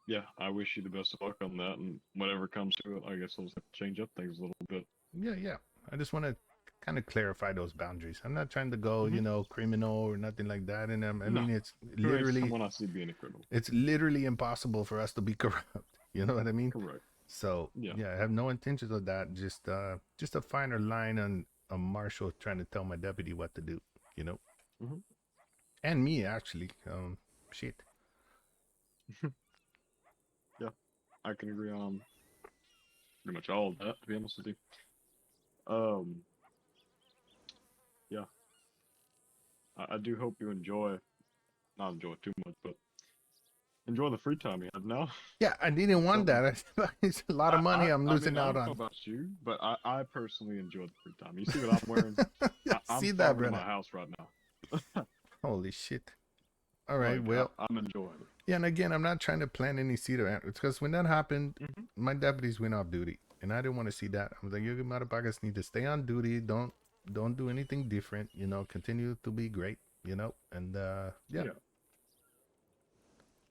yeah, I wish you the best of luck on that, and whatever comes to it, I guess I'll just have to change up things a little bit. Yeah. I just want to kind of clarify those boundaries. I'm not trying to go, Mhm. you know, criminal or nothing like that. And I No, mean, it's who ain't literally, someone I see being a criminal. it's literally impossible for us to be corrupt. You know what I mean? Correct. So Yeah. yeah, I have no intentions of that. Just a finer line on a marshal trying to tell my deputy what to do. You know, Mhm. and me actually. Shit. Yeah, I can agree on pretty much all of that, to be honest with you. Yeah, I do hope you not enjoy too much, but enjoy the free time you have now. Yeah, I didn't want that. It's a lot of money I'm losing I out don't know on. about you, but I personally enjoy the free time. You see what I'm wearing? I'm See that, farming in my brother? house right now. Holy shit. All right, Like, well, I'm enjoying it. yeah, and again, I'm not trying to plant any seed around. It's because when that happened, my deputies went off duty, and I didn't want to see that. I was like, you motherfuckers need to stay on duty. Don't do anything different. You know, continue to be great. You know, and yeah.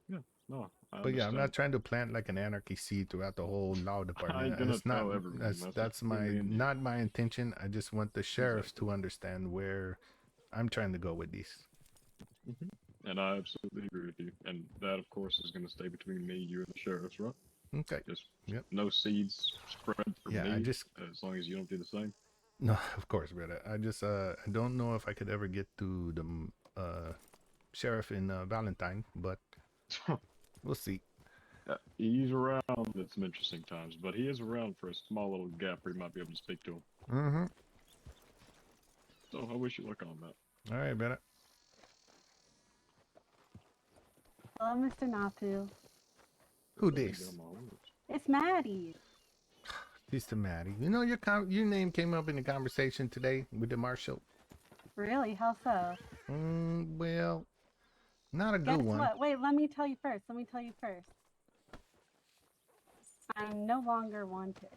Yeah, no, I But yeah, I'm understand. not trying to plant like an anarchy seed throughout the whole law department. ain't gonna It's not. tell everyone. That's between me and you. Not my intention. I just want the sheriffs to understand where I'm trying to go with these. And I absolutely agree with you. And that, of course, is going to stay between me, you, and the sheriffs, right? Okay. Just Yep. no seeds spread for Yeah, me, as long as you don't do the same. No, of course, brother. I just I don't know if I could ever get to the sheriff in Valentine, but we'll see. He's around at some interesting times, but he is around for a small little gap where you might be able to speak to him. Mm-hmm. So I wish you luck on that. All right, brother. Hello, Mr. Napu. Who this? It's Maddie. Peace to Maddie. You know your name came up in the conversation today with the marshal. Really? How so? Well, not a Guess good one. what? Wait, let me tell you first. I'm no longer wanted.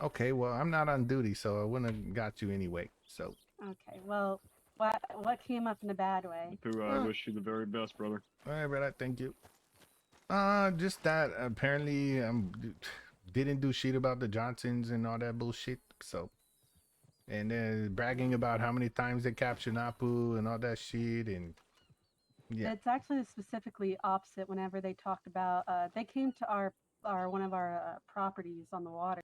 Okay, well, I'm not on duty, so I wouldn't have got you anyway. So. Okay, well, what came up in a bad way? Napu, I wish you the very best, brother. All right, brother. Thank you. Just that apparently didn't do shit about the Johnsons and all that bullshit. So, and then bragging about how many times they captured Napu and all that shit, and yeah. It's actually specifically opposite. Whenever they talked about, they came to our one of our properties on the water,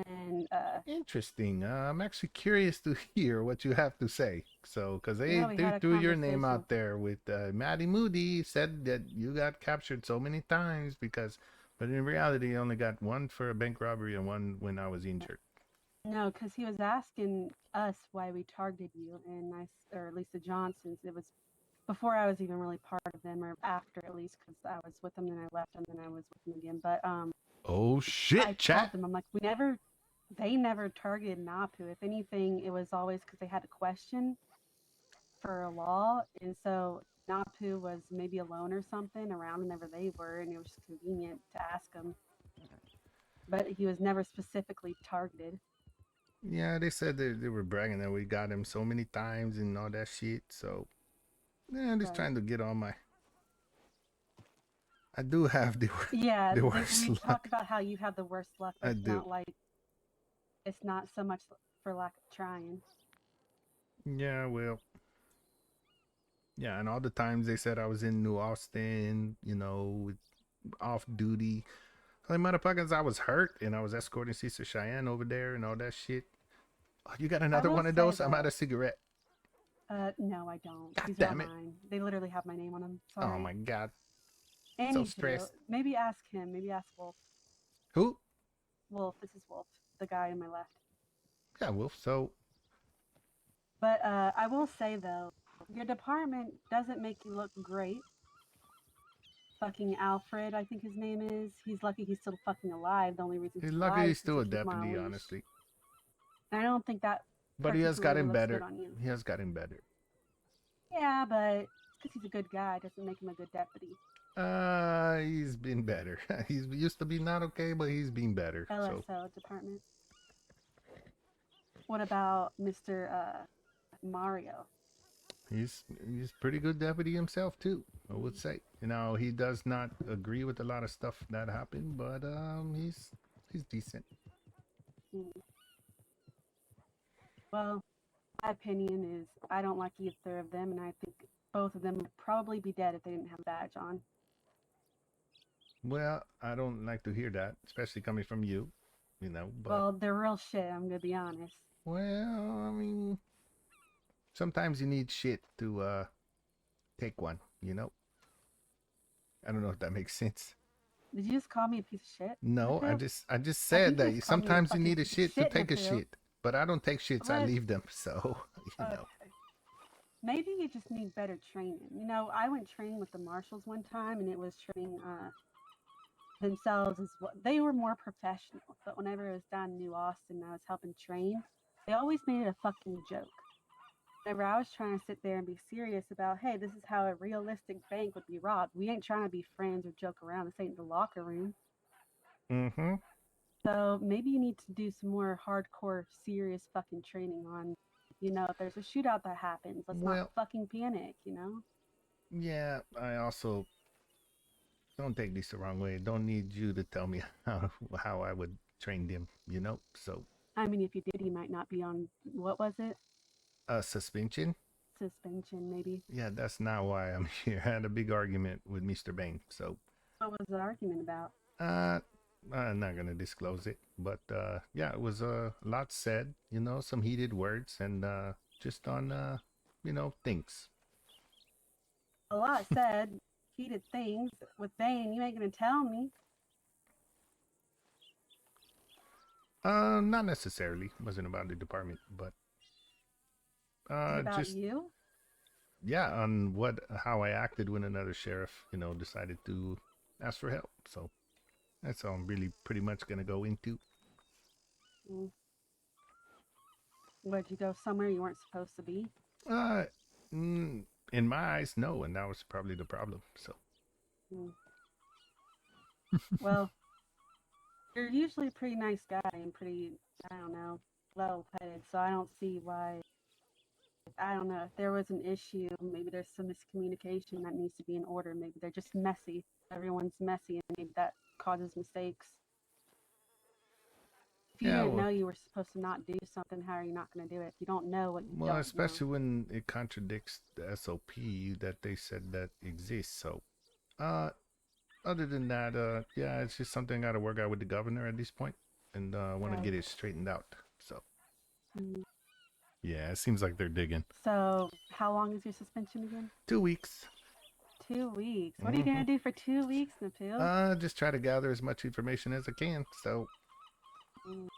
and Interesting. I'm actually curious to hear what you have to say. So, because they had a threw your name conversation. out there with Maddie Moody said that you got captured so many times but in reality, you only got one for a bank robbery and one when I was injured. No, because he was asking us why we targeted you, and or at least the Johnsons. It was before I was even really part of them, or after at least, because I was with them, then I left them, then I was with them again. But oh shit, I chat. told them, I'm like, they never targeted Napu. If anything, it was always because they had a question for a law, and so Napu was maybe alone or something around whenever they were, and it was just convenient to ask him. But he was never specifically targeted. Yeah, they said they were bragging that we got him so many times and all that shit. So, yeah, I'm just trying to get all my. I do have the worst we luck. talked about how you have the worst luck. But I it's do. not like it's not so much for lack of trying. Yeah, well. Yeah, and all the times they said I was in New Austin, you know, off duty. Like, motherfuckers, I was hurt and I was escorting Cesar Cheyenne over there and all that shit. Oh, you got another one of those? I'm out of cigarette. No, I don't. God These damn are it. mine. They literally have my name on them. Sorry. Oh my god. And So you do. stressed. Maybe ask him. Maybe ask Wolf. Who? Wolf. This is Wolf, the guy on my left. Yeah, Wolf. So. But I will say though, your department doesn't make you look great. fucking Alfred, I think his name is. He's lucky he's still fucking alive. The only reason He's he's lucky alive he's is still a because he keep him on deputy, leash. honestly. And I don't think that But he has particularly gotten looks better. good on you. He has gotten better. Yeah, but because he's a good guy doesn't make him a good deputy. He's been better. He's used to be not okay, but he's been better. So LSO department. What about Mr. Mario? he's pretty good deputy himself too, I would say. You know, he does not agree with a lot of stuff that happened, but he's decent. Well, my opinion is I don't like either of them, and I think both of them would probably be dead if they didn't have a badge on. Well, I don't like to hear that, especially coming from you. You know, but Well, they're real shit, I'm gonna be honest. well, I mean, sometimes you need shit to take one. You know. I don't know if that makes sense. Did you just call me a piece of shit? No, Napu? I just I said think you that just called me a sometimes you fucking need a piece of shit to shit, take a Napu. shit, but I don't take shits. I What? leave them. So you know. Maybe you just need better training. You know, I went training with the marshals one time, and it was training themselves as well. They were more professional, but whenever it was down in New Austin, and I was helping train. They always made it a fucking joke. Whenever I was trying to sit there and be serious about, hey, this is how a realistic bank would be robbed. We ain't trying to be friends or joke around. This ain't the locker room. Mm-hmm. So maybe you need to do some more hardcore, serious fucking training on, you know, if there's a shootout that happens, let's not Well, fucking panic, you know? yeah, I also don't take this the wrong way. Don't need you to tell me how I would train them. You know. So I mean, if you did, you might not be on, what was it? suspension. Suspension, maybe. Yeah, that's not why I'm here. I had a big argument with Mr. Bain. So What was the argument about? I'm not gonna disclose it, but yeah, it was a lot said. You know, some heated words, and just on you know, things. A lot said, heated things with Bane. You ain't gonna tell me. Not necessarily. Wasn't about the department, but About just you? yeah, on how I acted when another sheriff, you know, decided to ask for help. So that's all I'm really pretty much gonna go into. Mm. Would you go somewhere you weren't supposed to be? Uh, in my eyes, no, and that was probably the problem. So. Mm. Well, you're usually a pretty nice guy and pretty, I don't know, level-headed, so I don't see why. I don't know if there was an issue. Maybe there's some miscommunication that needs to be in order. Maybe they're just messy. Everyone's messy, and maybe that causes mistakes. If you Yeah, didn't well, know you were supposed to not do something, how are you not going to do it? If you don't know what you well, don't know. especially when it contradicts the SOP that they said that exists. So, other than that, yeah, it's just something I got to work out with the governor at this point, and I want to Right. get it straightened out. So, Mm. yeah, it seems like they're digging. So, how long is your suspension again? 2 weeks. 2 weeks. What are you going to do for 2 weeks, Napu? Just try to gather as much information as I can. So, Mm.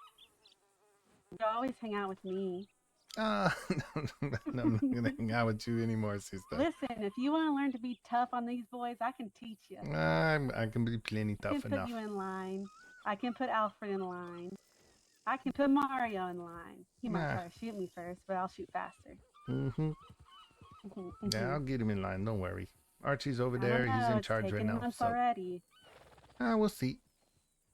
You always hang out with me. no, I'm not gonna hang out with you anymore, sister. Listen, if you want to learn to be tough on these boys, I can teach you. I can be plenty I tough can enough. put you in line. I can put Alfred in line. I can put Mario in line. He might try to shoot me first, but I'll shoot faster. Mm-hmm. Yeah, I'll get him in line. Don't worry. Archie's over I don't there. He's know, in it's charge right taken now. months So, already. we'll see.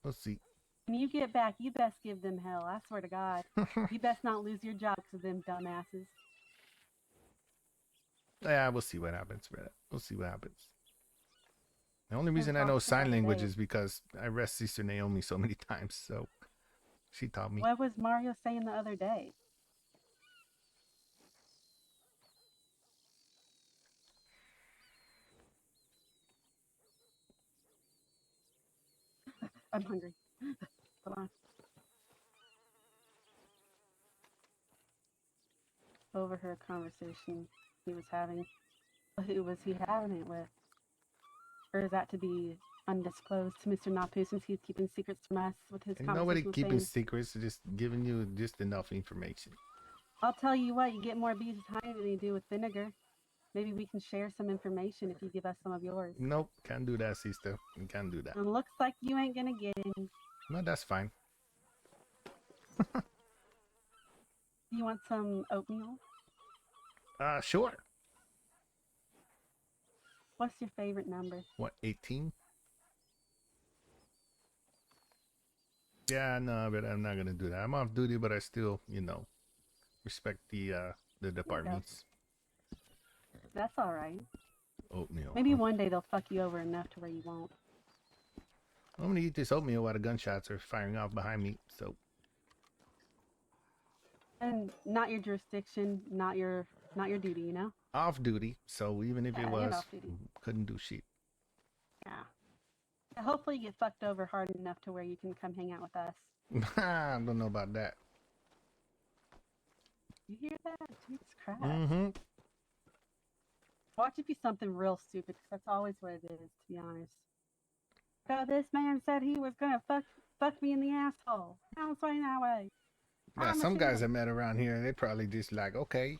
We'll see. When you get back, you best give them hell. I swear to God. You best not lose your job because of them dumbasses. Yeah, we'll see what happens, brother. We'll see what happens. The only reason I talk know to them sign every language day. is because I rest Sister Naomi so many times. So, she taught me. What was Mario saying the other day? I'm hungry. Hold on. Overheard conversation he was having. Who was he having it with? Or is that to be undisclosed to Mr. Napu since he's keeping secrets from us with his And conversation nobody with keeping Bane? secrets, just giving you just enough information. I'll tell you what, you get more bees with honey than you do with vinegar. Maybe we can share some information if you give us some of yours. Nope, can't do that, sister. You can't do that. It looks like you ain't gonna get any. No, that's fine. You want some oatmeal? Sure. What's your favorite number? What, 18? Yeah, no, but I'm not gonna do that. I'm off duty, but I still, you know, respect the departments. That's all right. Oatmeal. Maybe one day they'll fuck you over enough to where you won't. I'm gonna eat this oatmeal while the gunshots are firing off behind me. So. And not your jurisdiction, not your duty, you know? Off duty, so even if Yeah, it you're was, off duty. couldn't do shit. Yeah. Hopefully you get fucked over hard enough to where you can come hang out with us. I don't know about that. You hear that? Jesus Christ. Mm-hmm. Watch it be something real stupid, 'cause that's always what it is, to be honest. So this man said he was gonna fuck me in the asshole. I don't swing that way. Yeah, some guys I met around here, they probably just like, okay.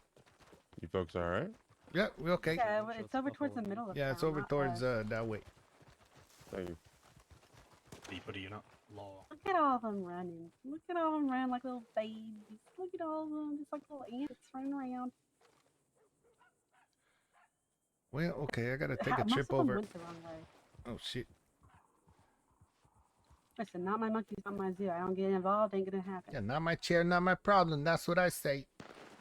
You folks all right? Yeah, we're okay. Yeah, it's over towards the middle of Yeah, town. it's over not towards us. that way. Thank you. But you're not law. Look at all of them running. Look at all of them running like little babies. Look at all of them, just like little ants running around. Well, okay, I gotta take a Most trip of them over. went the wrong way. Oh shit. Listen, not my monkeys, not my zoo. I don't get involved, ain't gonna happen. Yeah, not my chair, not my problem. That's what I say.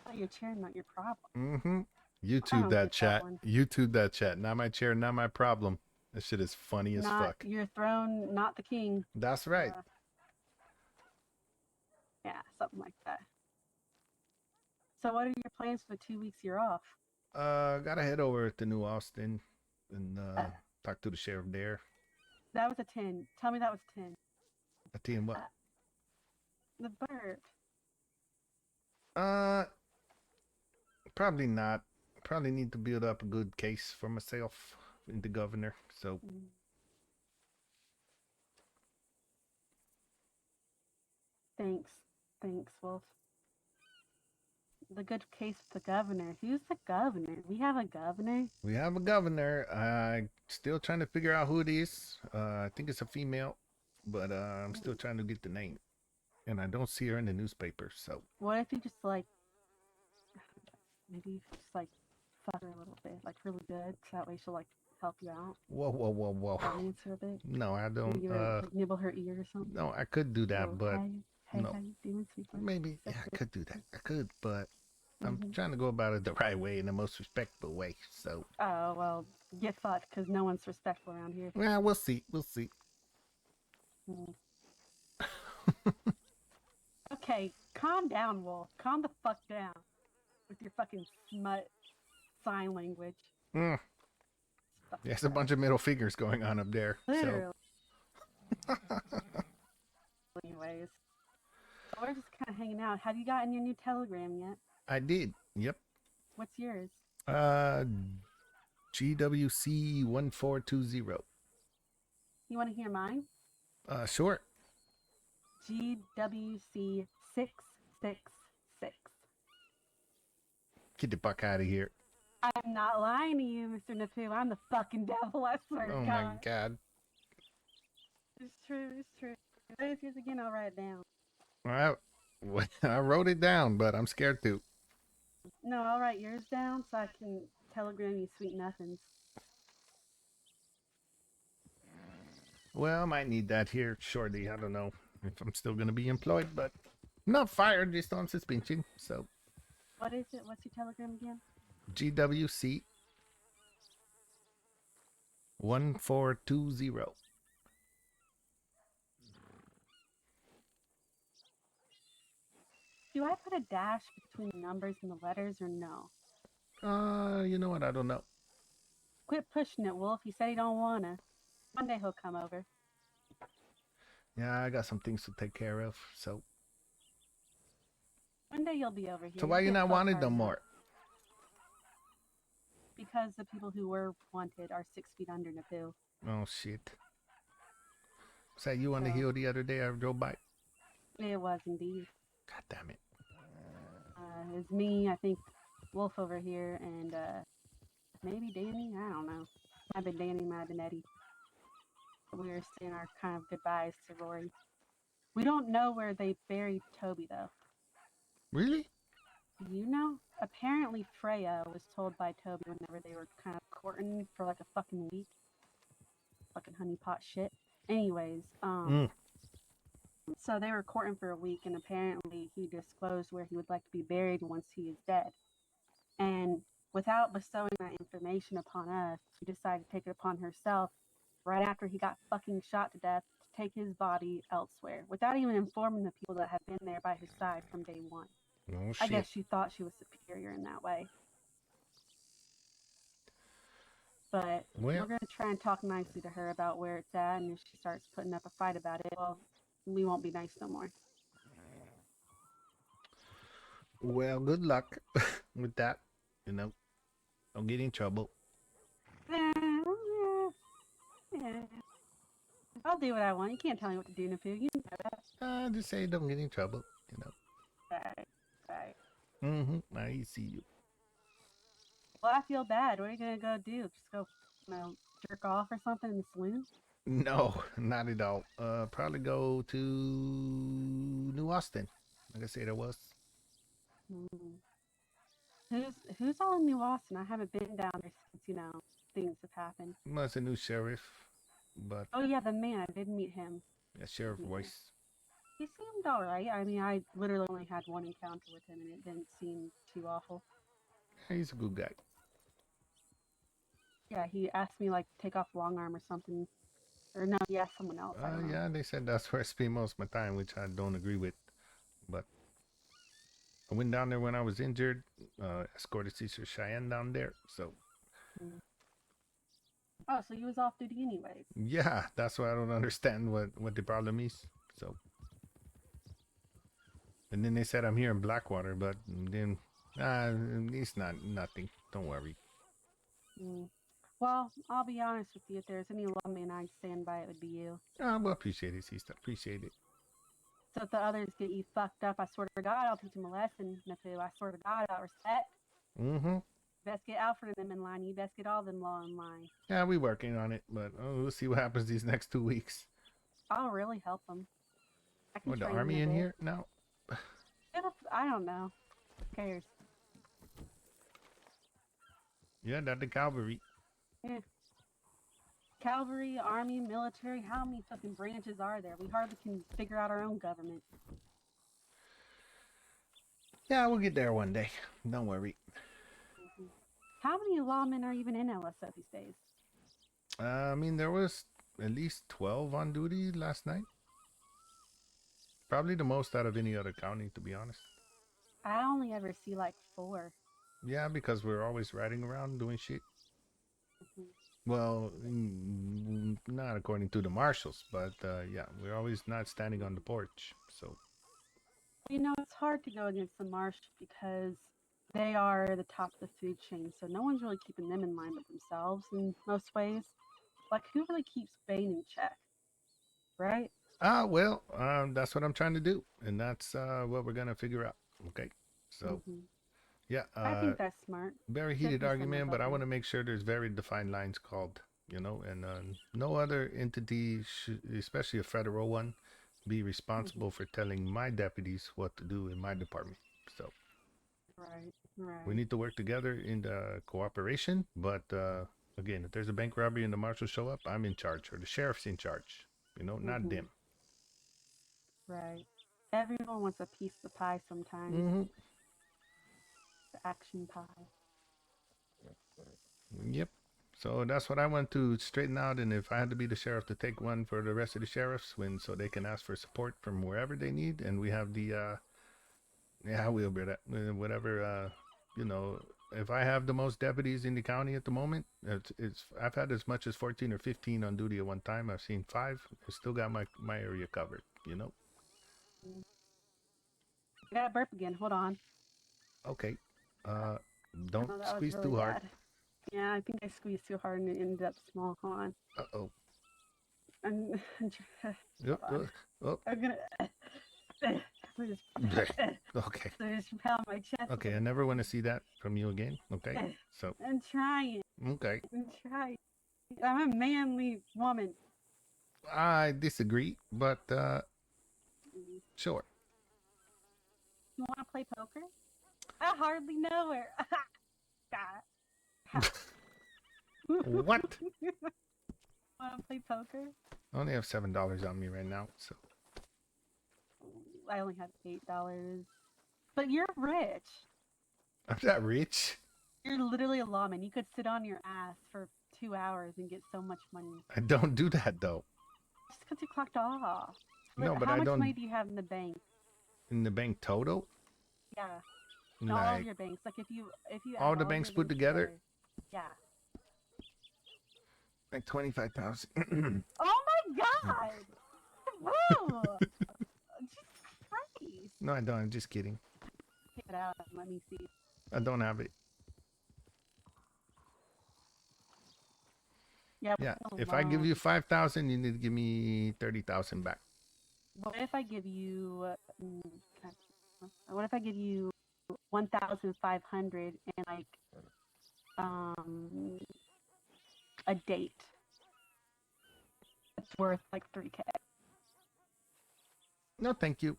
Not your chair, not your problem. Mm-hmm. I YouTube don't that get chat. that one. YouTube that chat. Not my chair, not my problem. That shit is funny as Not fuck. your throne, not the king. That's right. Yeah, something like that. So what are your plans for the 2 weeks you're off? Gotta head over to New Austin and talk to the sheriff there. That was a 10. Tell me that was a 10. I tell you what. The bird. Probably not. Probably need to build up a good case for myself in the governor. So Thanks. Thanks, Wolf. The good case with the governor. Who's the governor? We have a governor? we have a governor. I'm still trying to figure out who it is. I think it's a female, but I'm still trying to get the name. And I don't see her in the newspaper, so. What if you just like, maybe you just like fuck her a little bit, like really good, so that way she'll like help you out. Whoa, whoa, whoa, whoa. Romance her a bit. No, I don't. Maybe give her, like, nibble her ear or something. No, I could do that, Oh, but hey, no. how you doing, sweetheart? Maybe, yeah, I could do that. I could, but I'm Mhm. trying to go about it the right way, in the most respectful way. So, Oh, well, get fucked, because no one's respectful around here. well, we'll see. We'll see. Mm. Okay, calm down, Wolf. Calm the fuck down with your fucking smut sign language. Mm. There's a bunch of middle fingers going on up there. Literally. Anyways, so we're just kind of hanging out. Have you gotten your new telegram yet? I did. Yep. What's yours? GWC 1420. You want to hear mine? Sure. GWC 666. Get the fuck out of here. I'm not lying to you, Mr. Napu. I'm the fucking devil, I swear to Oh God. my god. It's true, it's true. What is yours again? I'll write it down. I wrote it down, but I'm scared to. No, I'll write yours down so I can telegram you sweet nothings. Well, I might need that here shortly. I don't know if I'm still going to be employed, but not fired, just on suspension. So, What is it? What's your telegram again? GWC 1420. Do I put a dash between the numbers and the letters or no? You know what? I don't know. Quit pushing it, Wolf. He said he don't wanna. One day he'll come over. Yeah, I got some things to take care of. So, One day you'll be over here. so why You'll you get not fucked wanted hard no enough. more? Because the people who were wanted are 6 feet under Napu. Oh shit. Was that you on the So- hill the other day I drove by? It was indeed. God damn it. It was me, I think Wolf over here, and maybe Danny. I don't know. Might have been Danny, might have been Eddie. But we were saying our kind of goodbyes to Rory. We don't know where they buried Toby though. Really? You know? Apparently Freya was told by Toby whenever they were kind of courting for like a fucking week. Fucking honeypot shit. Anyways, so they were courting for a week, and apparently he disclosed where he would like to be buried once he is dead. And without bestowing that information upon us, she decided to take it upon herself right after he got fucking shot to death to take his body elsewhere, without even informing the people that had been there by his side from day one. Oh, I shit. guess she thought she was superior in that way. But Well, we're going to try and talk nicely to her about where it's at, and if she starts putting up a fight about it, well, we won't be nice no more. well, good luck with that. You know, don't get in trouble. Yeah. I'll do what I want. You can't tell me what to do, Napu. You know that. Just say don't get in trouble. You know. Right. I see you. Well, I feel bad. What are you going to go do? Just go, jerk off or something in the saloon? No, not at all. Probably go to New Austin. Like I said, I was. Who's all in New Austin? I haven't been down there since, things have happened. Well, it's a new sheriff, but Oh, yeah, the man. I did meet him. yeah, Sheriff Weiss. He seemed all right. I mean, I literally only had one encounter with him, and it didn't seem too awful. He's a good guy. Yeah, he asked me, like, to take off long arm or something. Or no, he asked someone else. I don't know. Yeah, they said that's where I spend most of my time, which I don't agree with. But I went down there when I was injured, escorted Cesar Cheyenne down there. So Oh, so you was off duty anyways. yeah, that's why I don't understand what the problem is. So, and then they said I'm here in Blackwater, but then it's nothing. Don't worry. Well, I'll be honest with you. If there's any lawman I'd stand by, it would be you. Well, appreciate it, sister. Appreciate it. So if the others get you fucked up, I swear to God, I'll teach them a lesson. Napu, I swear to God, I'll respect. Best get Alfred and them in line. You best get all them law in line. Yeah, we're working on it, but we'll see what happens these next 2 weeks. I'll really help them. I can What, the train army them in a bit. here? No. I don't know. Who cares? Yeah, that's the cavalry. Yeah. Cavalry, army, military. How many fucking branches are there? We hardly can figure out our own government. Yeah, we'll get there one day. Don't worry. How many lawmen are even in LSO these days? I mean, there was at least 12 on duty last night. Probably the most out of any other county, to be honest. I only ever see like 4. Yeah, because we're always riding around doing shit. Well, not according to the marshals, but yeah, we're always not standing on the porch. So, It's hard to go against the marshals because they are the top of the food chain, so no one's really keeping them in line but themselves in most ways. Like, who really keeps Bane in check? Right? well, that's what I'm trying to do, and that's what we're gonna figure out. Okay, so yeah, I think that's smart. very heated Definitely argument, someone but I above want to make sure there's very defined lines called, and no other entity, especially a federal one, be responsible for telling my deputies what to do in my department. So Right. we need to work together in the cooperation, but again, if there's a bank robbery and the marshals show up, I'm in charge, or the sheriff's in charge, not them. Right. Everyone wants a piece of the pie sometimes. The action pie. Yep. So that's what I want to straighten out, and if I had to be the sheriff, to take one for the rest of the sheriffs, so they can ask for support from wherever they need, and we have the we'll be that whatever if I have the most deputies in the county at the moment, I've had as much as 14 or 15 on duty at one time. I've seen 5. I still got my area covered. I got a burp again. Hold on. Okay. Don't that was squeeze really too hard. bad. Yeah, I think I squeezed too hard and it ended up small. Hold on. Uh-oh. I'm Yep. I'm gonna. So just, Okay. so just pound my chest. Okay, I never want to see that from you again. Okay, so I'm trying. okay, I'm trying. I'm a manly woman. I disagree, but sure. You want to play poker? I hardly know her. God. What? Want to play poker? I only have $7 on me right now, so I only have $8. But you're rich. I'm not rich. You're literally a lawman. You could sit on your ass for 2 hours and get so much money. I don't do that though. Just because you clocked off. No, but How I much don't money do you have in the bank? in the bank total. Yeah. All of Like your banks. Like if you all add the your banks put banks together, Yeah. like 25,000. Oh my God! Whoa! Jesus Christ! No, I don't. I'm just kidding. Take it out. Let me see. I don't have it. Yeah. Yeah. what's If the I give you loan? 5,000, you need to give me 30,000 back. What if I give you? What if I give you 1,500 and like a date that's worth like 3K? No, thank you.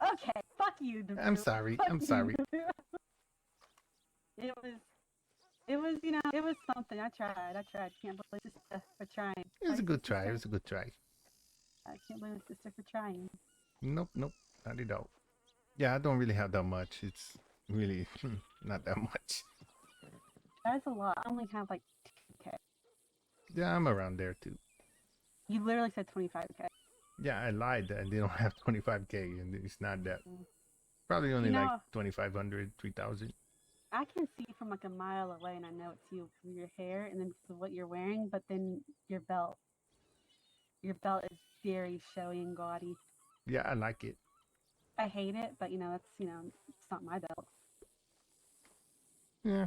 Okay, fuck you, Napu. I'm sorry. Fuck I'm you, sorry. Napu. It was, you know, it was something. I tried. Can't believe sister for trying. It was a Right, good try. It sister? was a good try. I can't believe sister for trying. Nope, nope, not at all. Yeah, I don't really have that much. It's really not that much. That's a lot. I only have like 2K. Yeah, I'm around there too. You literally said 25K. Yeah, I lied. I didn't have 25K, and it's not that. Probably only You know, like 2,500, 3,000. I can see from like a mile away, and I know it's you through your hair and then because of what you're wearing. But then your belt is very showy and gaudy. Yeah, I like it. I hate it, but it's not my belt. Yeah.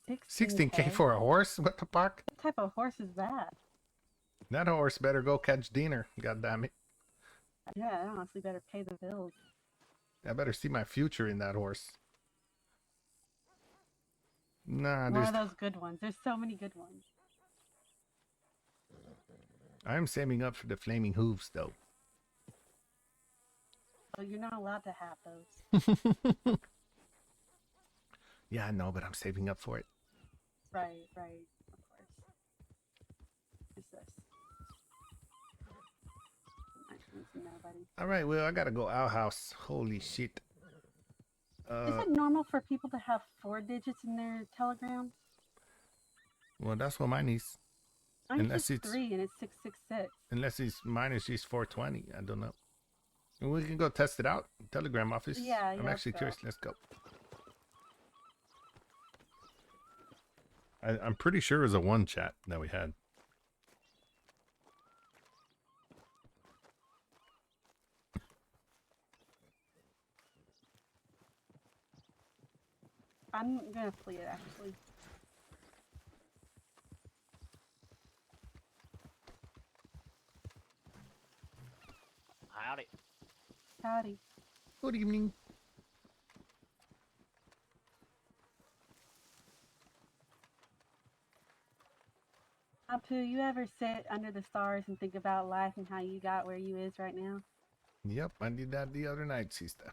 16K. 16K for a horse? What the fuck? What type of horse is that? That horse better go catch dinner. God damn it. Yeah, I honestly better pay the bills. I better see my future in that horse. Nah, One there's. of those good ones. There's so many good ones. I'm saving up for the flaming hooves, though. So you're not allowed to have those. Yeah, I know, but I'm saving up for it. Right, of course. What's this? Nobody. All right, well, I gotta go outhouse. Holy shit. Is it normal for people to have 4 digits in their telegram? Well, that's what mine is. Mine's Unless just it's 3 and it's 666. unless it's mine is just 420. I don't know. And we can go test it out. Telegram office. Yeah, I'm let's actually go. curious. Let's go. I'm pretty sure it was a one chat that we had. I'm gonna flee it actually. Howdy. Howdy. Good evening. Napu, you ever sit under the stars and think about life and how you got where you is right now? Yep, I did that the other night, sister.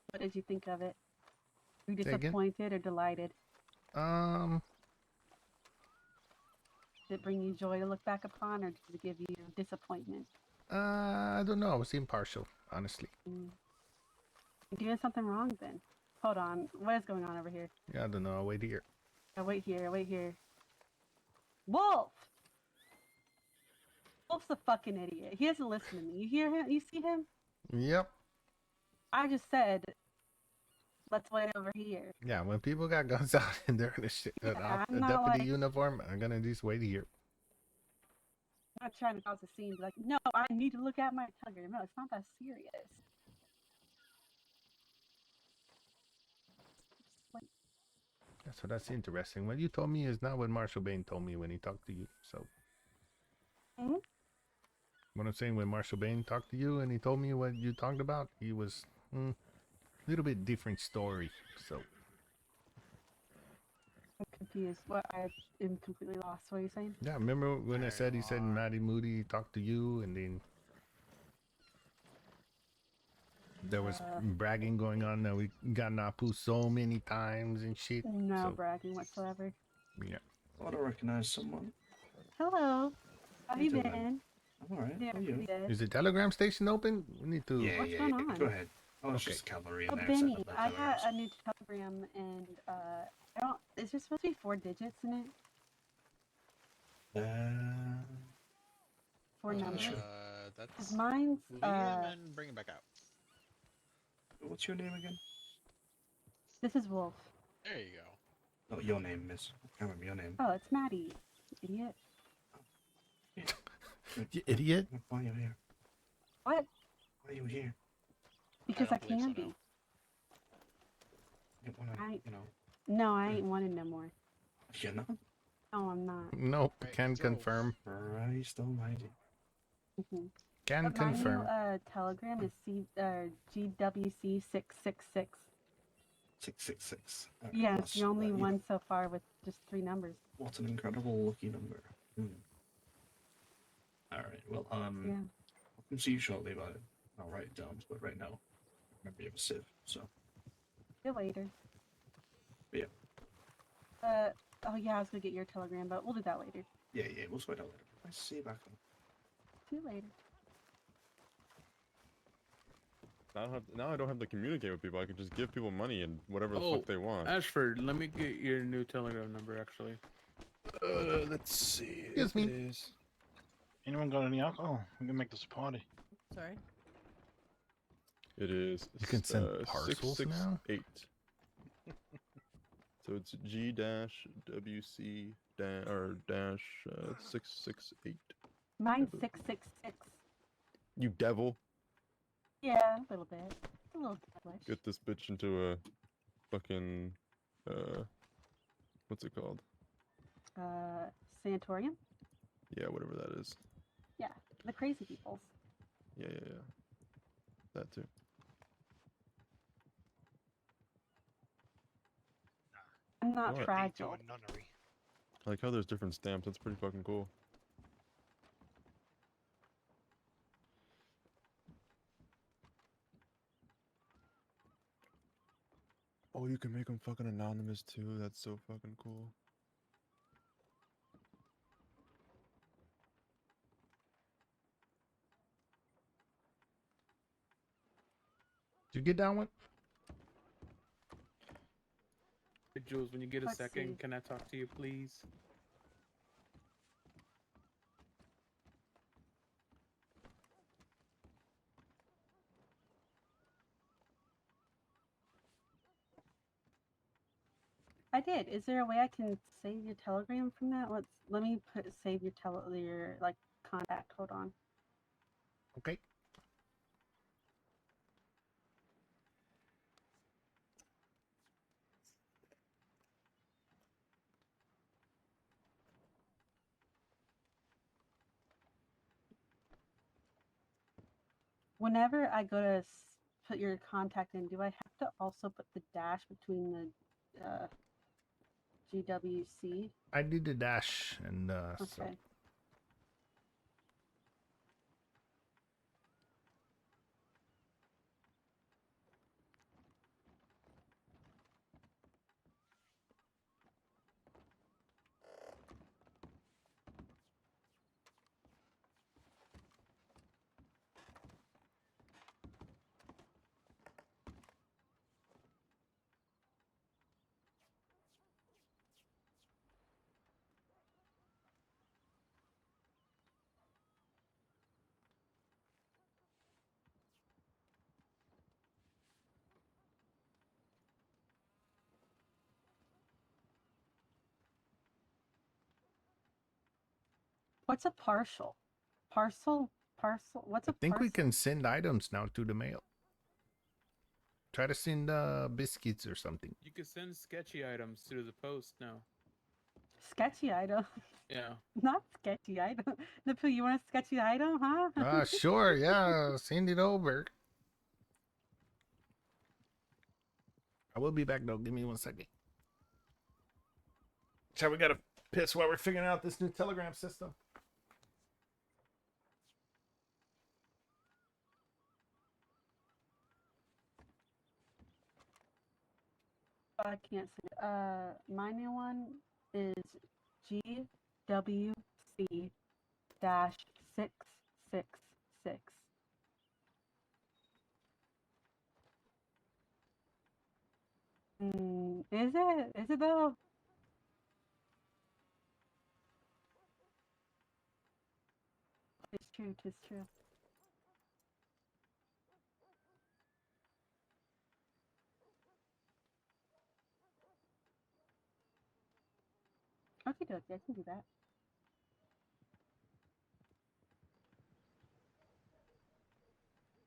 What did you think of it? Were you Say again? disappointed or delighted? Did it bring you joy to look back upon, or did it give you disappointment? I don't know. I was impartial, honestly. You're doing something wrong then. Hold on. What is going on over here? Yeah, I don't know. I'll wait here. Oh, wait here. Wait here. Wolf! Wolf's a fucking idiot. He doesn't listen to me. You hear him? You see him? Yep. I just said, let's wait over here. Yeah, when people got guns out and they're in a I'm not deputy like- uniform, I'm gonna just wait here. I'm not trying to cause a scene. Be like, no, I need to look at my telegram. No, it's not that serious. So that's interesting. What you told me is not what Marshall Bain told me when he talked to you. So Hmm? What I'm saying, when Marshall Bain talked to you and he told me what you talked about, he was a little bit different story. So I'm confused. What? I am completely lost. What are you saying? yeah, remember when I said he said Maddie Moody talked to you, and then there was bragging going on that we got Napu so many times and shit. No So bragging whatsoever. yeah. Thought I recognized someone. Hello. How have you you doing? been? I'm alright. Yeah, How are you? pretty good. Is the telegram station open? We need to. What's going on? Go ahead. Oh, it's Okay. just cavalry in Oh, there. Benny, setting up their I had telegrams. a new telegram, and I don't. Is there supposed to be 4 digits in it? 4 numbers. That's. Because mine's Leave him and bring him back out. What's your name again? This is Wolf. There you go. No, your name, miss. I can't remember your name. Oh, it's Maddie. Idiot. You idiot. Why are you here? What? Why are you here? Because I believe can so, be. You wanna, I- you know. No, I ain't wanted no more. You're not? No, I'm not. Nope. Right, Can let's roll. confirm. Christ almighty. Can But my new confirm. telegram is GWC 666. 666. All right, Yeah, that's, it's the only you know, one so far with just 3 numbers. what an incredible lucky number. Alright, well, Yeah. I'll come see you shortly about it. I'll write it down, but right now, remember you have a sieve, so. See you later. Yeah. Oh yeah, I was gonna get your telegram, but we'll do that later. Yeah, we'll sort it out later. Nice to see you back on. See you later. Now I don't have to communicate with people. I can just give people money and whatever the Oh, fuck they want. Ashford, let me get your new telegram number, actually. Let's see. Excuse me. Is... Anyone got any alcohol? We can make this a party. Sorry. It is. You can send parcels now? 668. So it's G-WC dash 668. Mine's 666. You devil! Yeah, a little bit. A little devilish. Get this bitch into a fucking what's it called? Sanatorium? Yeah, whatever that is. Yeah, the crazy peoples. Yeah. That too. I'm not What? fragile. Nunnery. I like how there's different stamps. That's pretty fucking cool. Oh, you can make them fucking anonymous too. That's so fucking cool. Did you get that one? Hey, Jules, when you get a Let's second, see. can I talk to you, please? I did. Is there a way I can save your telegram from that? Let me save your like contact. Hold on. Okay. Whenever I go to put your contact in, do I have to also put the dash between the GWC? I did the dash and so Okay. What's a partial? Parcel? What's a I think parcel? we can send items now to the mail. Try to send biscuits or something. You can send sketchy items to the post now. Sketchy item. Yeah. Not sketchy item. Napu, you want a sketchy item, huh? Sure, yeah. Send it over. I will be back though. Give me 1 second. Chad, we gotta piss while we're figuring out this new telegram system. I can't see it. My new one is GWC dash 666. Is it? Is it though? It's true. It's true. Okay, good. I can do that.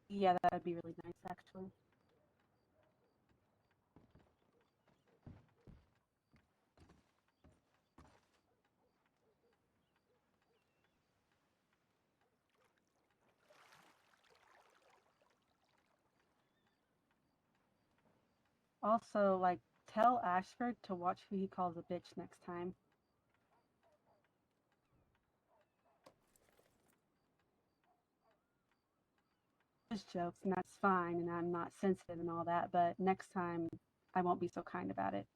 Yeah, that would be really nice, actually. Also, like, tell Ashford to watch who he calls a bitch next time. Just jokes, and that's fine, and I'm not sensitive and all that, but next time I won't be so kind about it.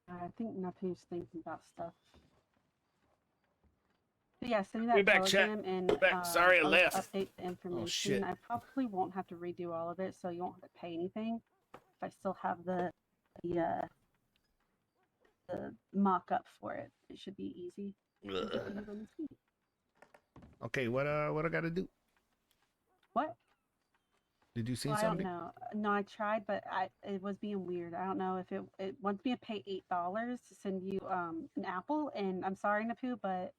I think Napu's thinking about stuff. But yeah, send me We that back, chat. telegram and Back. Sorry, I I'll left. update the information. shit. I probably won't have to redo all of it, so you won't have to pay anything. If I still have the mock-up for it, it should be easy. Okay, what I gotta do? What? Did you see Well, I don't something? know. No, I tried, but it was being weird. I don't know if it wants me to pay $8 to send you an apple, and I'm sorry, Napu, but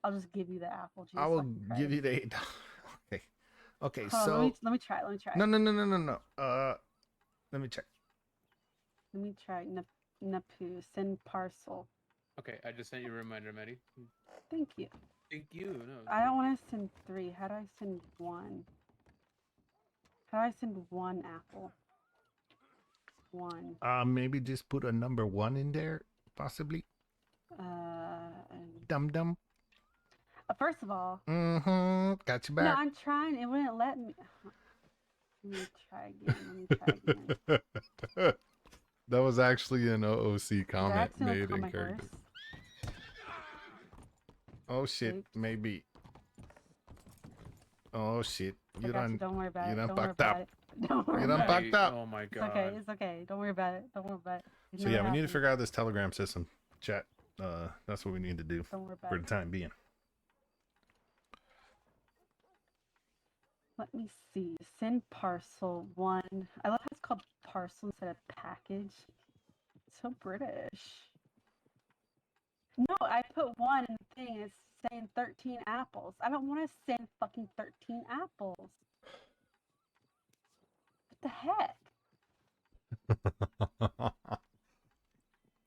I'll just give you the apple juice. I will like the give you credits. the $8. Okay. Okay, Hold on, so let me try. Let me try. no. Let me check. Let me try. Napu, send parcel. Okay, I just sent you a reminder, Maddie. Thank you. Thank you. No. I don't want to send 3. How do I send 1? How do I send 1 apple? 1. Maybe just put a number 1 in there, possibly. Dum dum. First of all. Got you No, back. I'm trying. It wouldn't let me. Let me try again. That was actually an OOC comment That's gonna made call in my character. horse. Oh shit, Oops. maybe. Oh shit, I got you. Don't worry about it. done Don't worry fucked about up. it. Don't worry You done about fucked it. up. Oh my It's god. okay. It's okay. Don't worry about it. Don't worry about it. It So never yeah, we need to happened. figure out this telegram system, chat. That's what we need to do Don't worry about for it. the time being. Let me see. Send parcel 1. I love how it's called parcel instead of package. It's so British. No, I put 1 in the thing. It's saying 13 apples. I don't want to send fucking 13 apples. What the heck?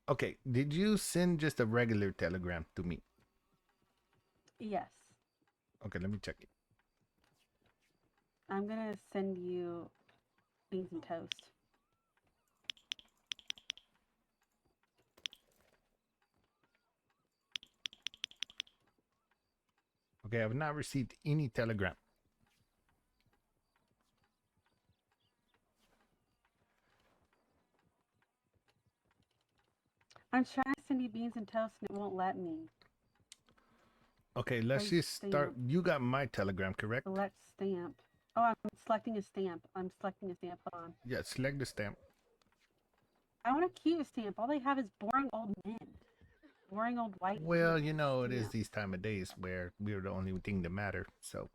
Okay, did you send just a regular telegram to me? Yes. Okay, let me check it. I'm gonna send you beans and toast. Okay, I've not received any telegram. I'm trying to send you beans and toast and it won't let me. Okay, let's Place just start. stamp. You got my telegram, correct? Select stamp. Oh, I'm selecting a stamp. I'm selecting a stamp. Hold on. Yeah, select the stamp. I want a cute stamp. All they have is boring old men. Boring old white Well, men. you know, it is Stamp. these time of days where we're the only thing that matter. So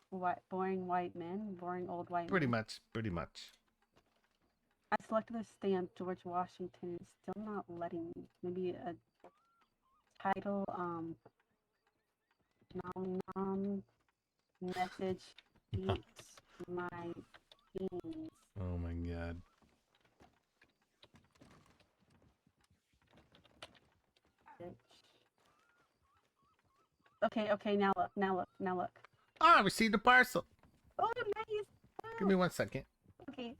What? Boring white men? Boring old white pretty men? much. I selected a stamp, George Washington. It's still not letting me. Maybe a title, Nom nom. Message eats my beans. Oh my god. Okay, okay, now look, now look, now look. Ah, I received a parcel. Oh, nice. Give me 1 second. Okay.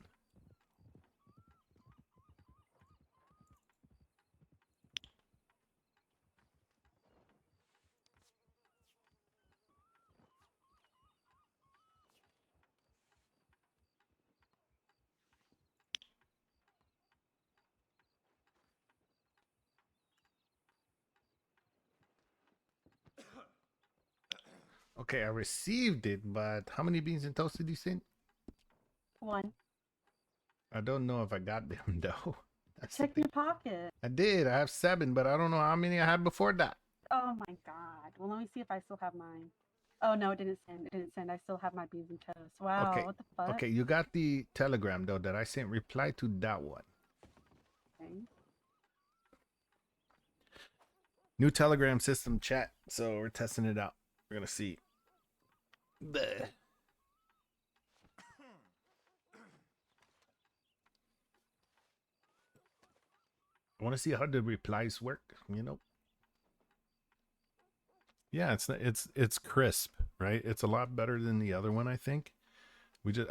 Okay, I received it, but how many beans and toast did you send? 1. I don't know if I got them though. That's the Check thing. your pocket. I did. I have 7, but I don't know how many I had before that. Oh my god. Well, let me see if I still have mine. Oh no, it didn't send. It didn't send. I still have my beans and toast. Wow, Okay. what the fuck? Okay, you got the telegram though that I sent. Reply to that one. Okay. New telegram system chat. So we're testing it out. We're gonna see. Bleh. I want to see how the replies work. You know. Yeah, it's crisp, right? It's a lot better than the other one, I think.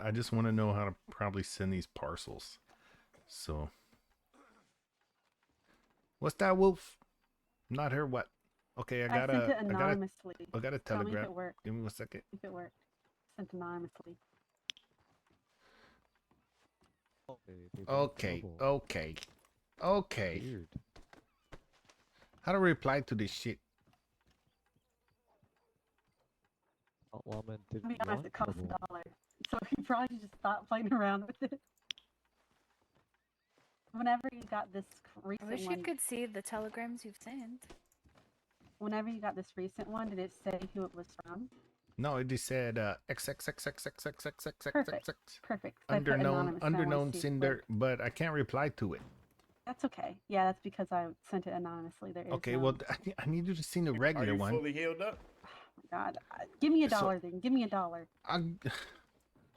I just want to know how to probably send these parcels. So, what's that, Wolf? Not her. What? Okay, I sent it anonymously. I got a Tell me if telegram. it worked. Give me 1 second. If it worked. Sent anonymously. Okay, okay, okay. How to reply to this shit? To be honest, it costs $1. So you probably just stop playing around with it. Whenever you got this I recent wish one, you could see the telegrams you've sent. whenever you got this recent one, did it say who it was from? No, it just said XXXXXXXXXX. Perfect. Perfect. I put anonymous, and I wanna Underknown see if it sender, worked. but I can't reply to it. That's okay. Yeah, that's because I sent it anonymously. There is Okay, no... well, I need you to see the regular one. healed up? Oh my god. Give me a So- dollar then. Give me a dollar.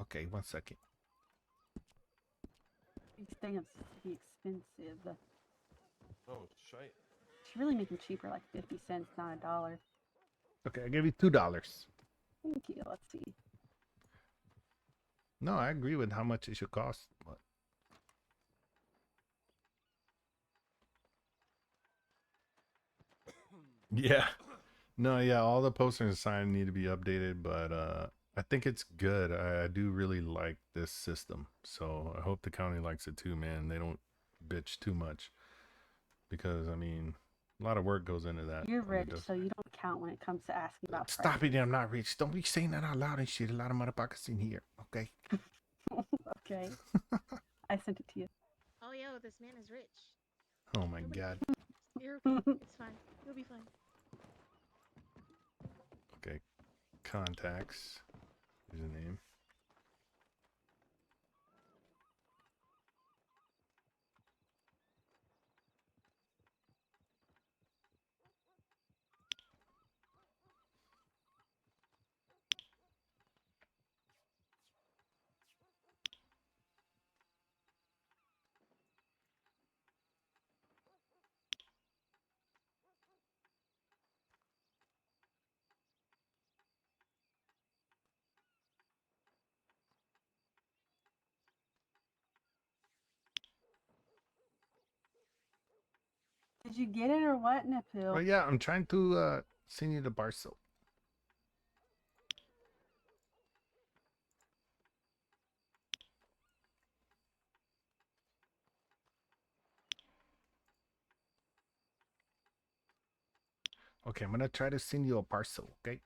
Okay, 1 second. These things be expensive. Oh, shite. Should really make them cheaper, like 50 cents, not $1. Okay, I give you $2. Thank you. Let's see. No, I agree with how much it should cost. But yeah, no, yeah, all the posters and signs need to be updated, but I think it's good. I do really like this system, so I hope the county likes it too, man. They don't bitch too much because I mean, a lot of work goes into that. You're when it rich, does- so you don't count when it comes to asking about Stop it! I'm not rich. Don't be saying that out loud and shit. A lot of motherfuckers in here. Okay. Okay. I sent it to you. Oh, yo, this man is rich. Oh my god. You're okay. It's fine. You'll be fine. Okay. Contacts. Here's a name. Did you get it or what, Napu? Well, yeah, I'm trying to send you the parcel. Okay, I'm gonna try to send you a parcel. Okay.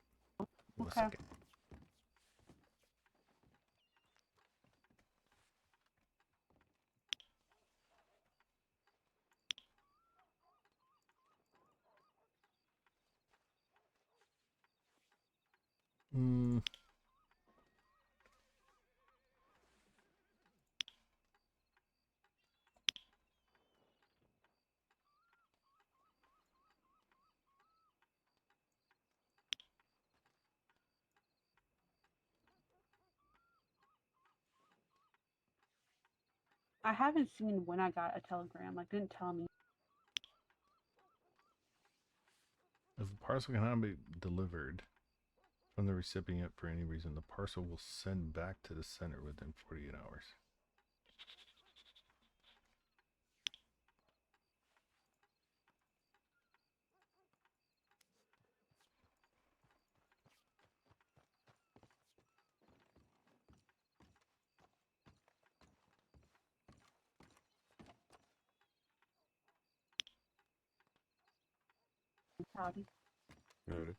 One Okay. second. Hmm. I haven't seen when I got a telegram. Like, didn't tell me. If the parcel cannot be delivered from the recipient for any reason, the parcel will send back to the center within 48 hours. Howdy. Noted.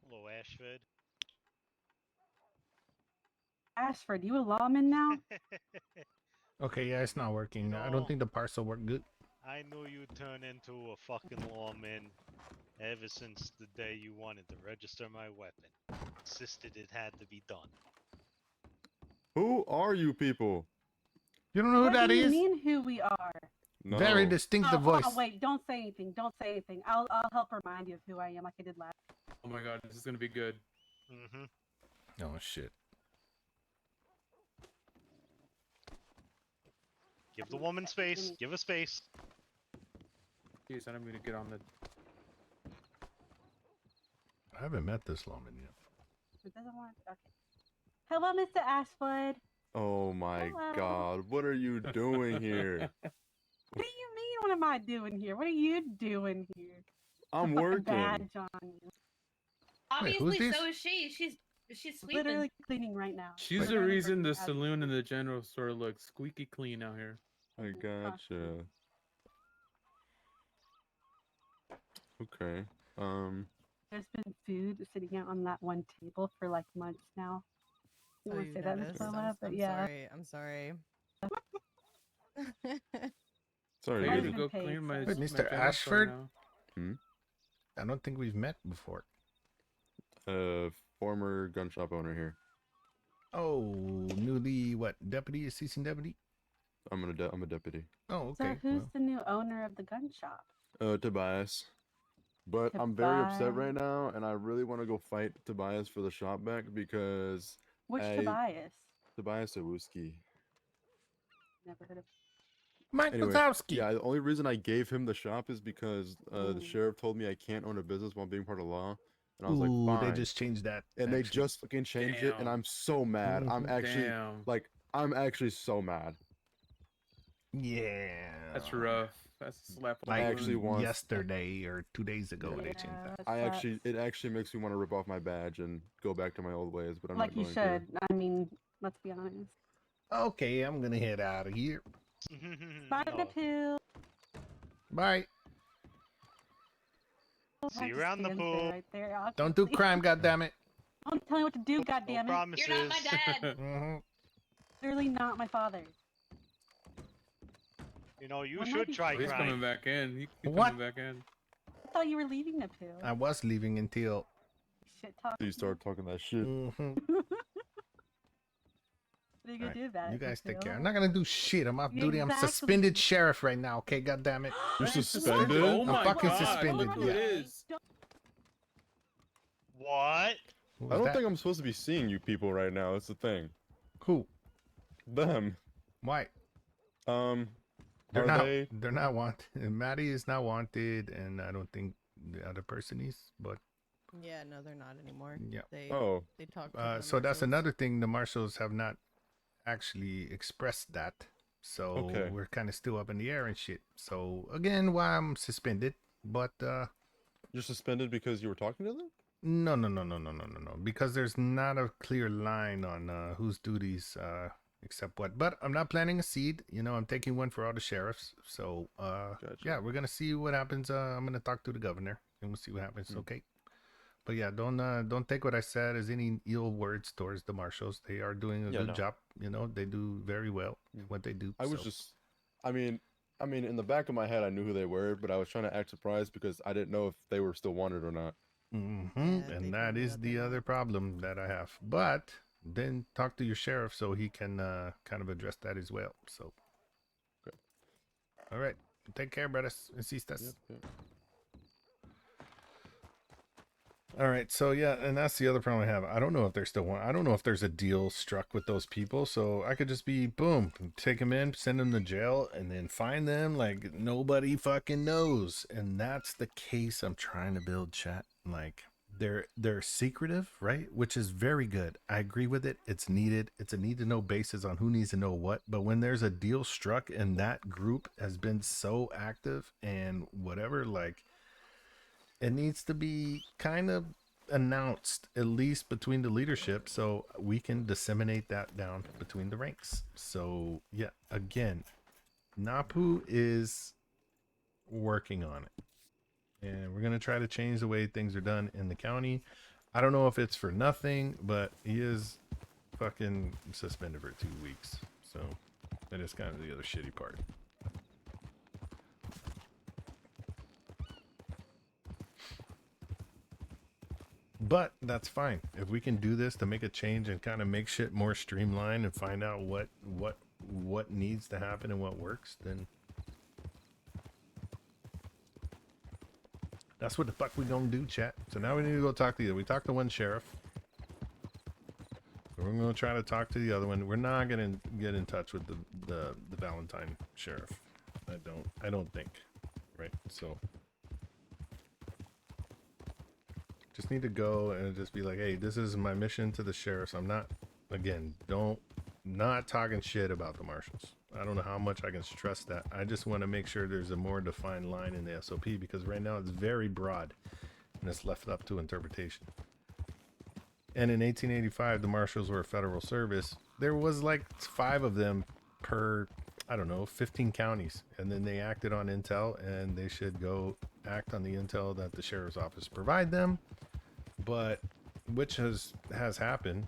Hello, Ashford. Ashford, you a lawman now? Okay, yeah, it's not working. I don't think the parcel worked good. I knew you'd turn into a fucking lawman ever since the day you wanted to register my weapon. Insisted it had to be done. Who are you people? You don't know What who that do you is? mean who we are? No. Very distinctive voice. Oh, wait, don't say anything. Don't say anything. I'll help remind you of who I am like I did last. Oh my god, this is gonna be good. Mm-hmm. Oh shit. Give the woman space. Give her space. Jeez, I'm gonna get on the. I haven't met this lawman yet. It doesn't want. Okay. Hello, Mr. Ashford. Oh my Hello. god, what are you doing here? What do you mean? What am I doing here? What are you doing here? I'm Put a working. badge on you. Obviously, so is she. She's sweeping. Literally cleaning right now. She's the reason the saloon and the general store looks squeaky clean out here. I gotcha. Okay. There's been food sitting out on that one table for like months now. You Oh, want you to say that, Miss noticed? Lola? But I'm yeah. sorry. I'm sorry. Sorry. I dude. gotta go clean my. Wait, my Mr. general store Ashford? now. Hmm? I don't think we've met before. Former gun shop owner here. Oh, newly what? Deputy, assistant deputy? I'm a deputy. Oh, So okay. who's the new owner of the gun shop? Tobias. But I'm very upset right now, and I really want to go fight Tobias for the shop back because Which Tobias? Tobias Owuski. Never heard of. Mike Anyway, Wazowski. yeah, the only reason I gave him the shop is because the sheriff told me I can't own a business while being part of law, and I was Ooh, like, fine. they just changed that. And they actually. just fucking changed it, and Damn. I'm so mad. I'm Mhm. actually Damn. I'm actually so mad. Yeah. That's rough. That's a slap on Like the actually wrist. want- yesterday or 2 days ago they changed that. It actually makes me want to rip off my badge and go back to my old ways, but I'm Like not you going should. I mean, let's be honest. Okay, I'm gonna head out of here. Bye, Napu. Bye. See you around the pool. Right there, Don't do crime, goddammit. Don't tell me what to do, goddammit. promises. You're not my dad. Mm-hmm. Literally not my father. You know, you Well, should maybe- try He's crime. coming back in. He's What? coming back in. I thought you were leaving Napu. I was leaving until Shit talk. You start talking that shit. Mhm. What are you gonna Alright, do about it? you guys take Napu? care. I'm not gonna do shit. I'm off duty. I'm Exactly. suspended sheriff right now. Okay, goddammit. You're suspended? Oh I'm my fucking god. suspended. Look who Yeah. it is. What? Who I was don't that? think I'm supposed to be seeing you people right now. That's the thing. Who? Them. Why? Are not. they? They're not wanted. Maddie is not wanted, and I don't think the other person is. But Yeah, no, they're not anymore. yeah. They Oh. they talked. To the So that's marshals. another thing. The marshals have not actually expressed that. So Okay. we're kind of still up in the air and shit. So again, why I'm suspended. But You're suspended because you were talking to them? no. Because there's not a clear line on whose duties except what. But I'm not planting a seed. You know, I'm taking one for all the sheriffs. So yeah, we're gonna see what happens. I'm gonna talk to the governor and we'll see what happens. Okay. But yeah, don't take what I said as any ill words towards the marshals. They are doing a Yeah, good no. job. You know, they do very well in what they do. I was so. just, I mean, in the back of my head, I knew who they were, but I was trying to act surprised because I didn't know if they were still wanted or not. And that is the other problem that I have. But then talk to your sheriff so he can kind of address that as well. So, okay. All right, take care, brothers and sisters. Yep. All right, so yeah, and that's the other problem I have. I don't know if they're still one. I don't know if there's a deal struck with those people. So I could just be boom, take them in, send them to jail, and then find them like nobody fucking knows. And that's the case I'm trying to build, chat. Like they're secretive, right? Which is very good. I agree with it. It's needed. It's a need to know basis on who needs to know what. But when there's a deal struck and that group has been so active and whatever, like it needs to be kind of announced at least between the leadership so we can disseminate that down between the ranks. So yeah, again, Napu is working on it, and we're going to try to change the way things are done in the county. I don't know if it's for nothing, but he is fucking suspended for 2 weeks, so that is kind of the other shitty part. But that's fine. If we can do this to make a change and kind of make shit more streamlined and find out what needs to happen and what works, then that's what the fuck we gonna do, chat. So now we need to go talk to you. We talked to one sheriff. So we're gonna try to talk to the other one. We're not gonna get in touch with the Valentine sheriff. I don't think. Right? So just need to go and just be like, hey, this is my mission to the sheriffs. I'm not, again, not talking shit about the marshals. I don't know how much I can stress that. I just want to make sure there's a more defined line in the SOP, because right now it's very broad and it's left up to interpretation. And in 1885, the marshals were a federal service. There was like 5 of them per, I don't know, 15 counties. And then they acted on intel, and they should go act on the intel that the sheriff's office provide them. But which has happened,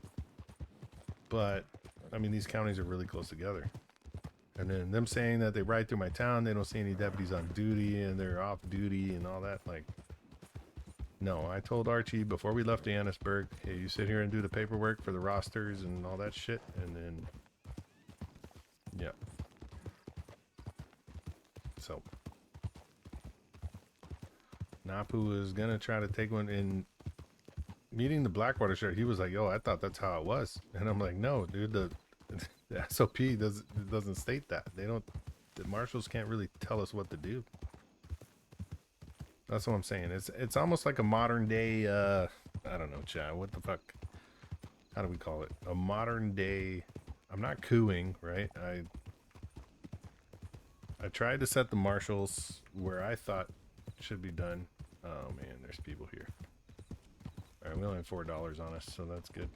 but I mean, these counties are really close together, and then them saying that they ride through my town, they don't see any deputies on duty and they're off duty and all that. Like, no, I told Archie before we left Johannesburg, hey, you sit here and do the paperwork for the rosters and all that shit, and then yeah. So Napu is gonna try to take one in. Meeting the Blackwater sheriff, he was like, yo, I thought that's how it was. And I'm like, no, dude, the SOP doesn't state that. The marshals can't really tell us what to do. That's what I'm saying. It's almost like a modern day, I don't know, Chad, what the fuck? How do we call it? A modern day, I'm not cooing, right? I tried to set the marshals where I thought should be done. Oh man, there's people here. Alright, we only have $4 on us, so that's good.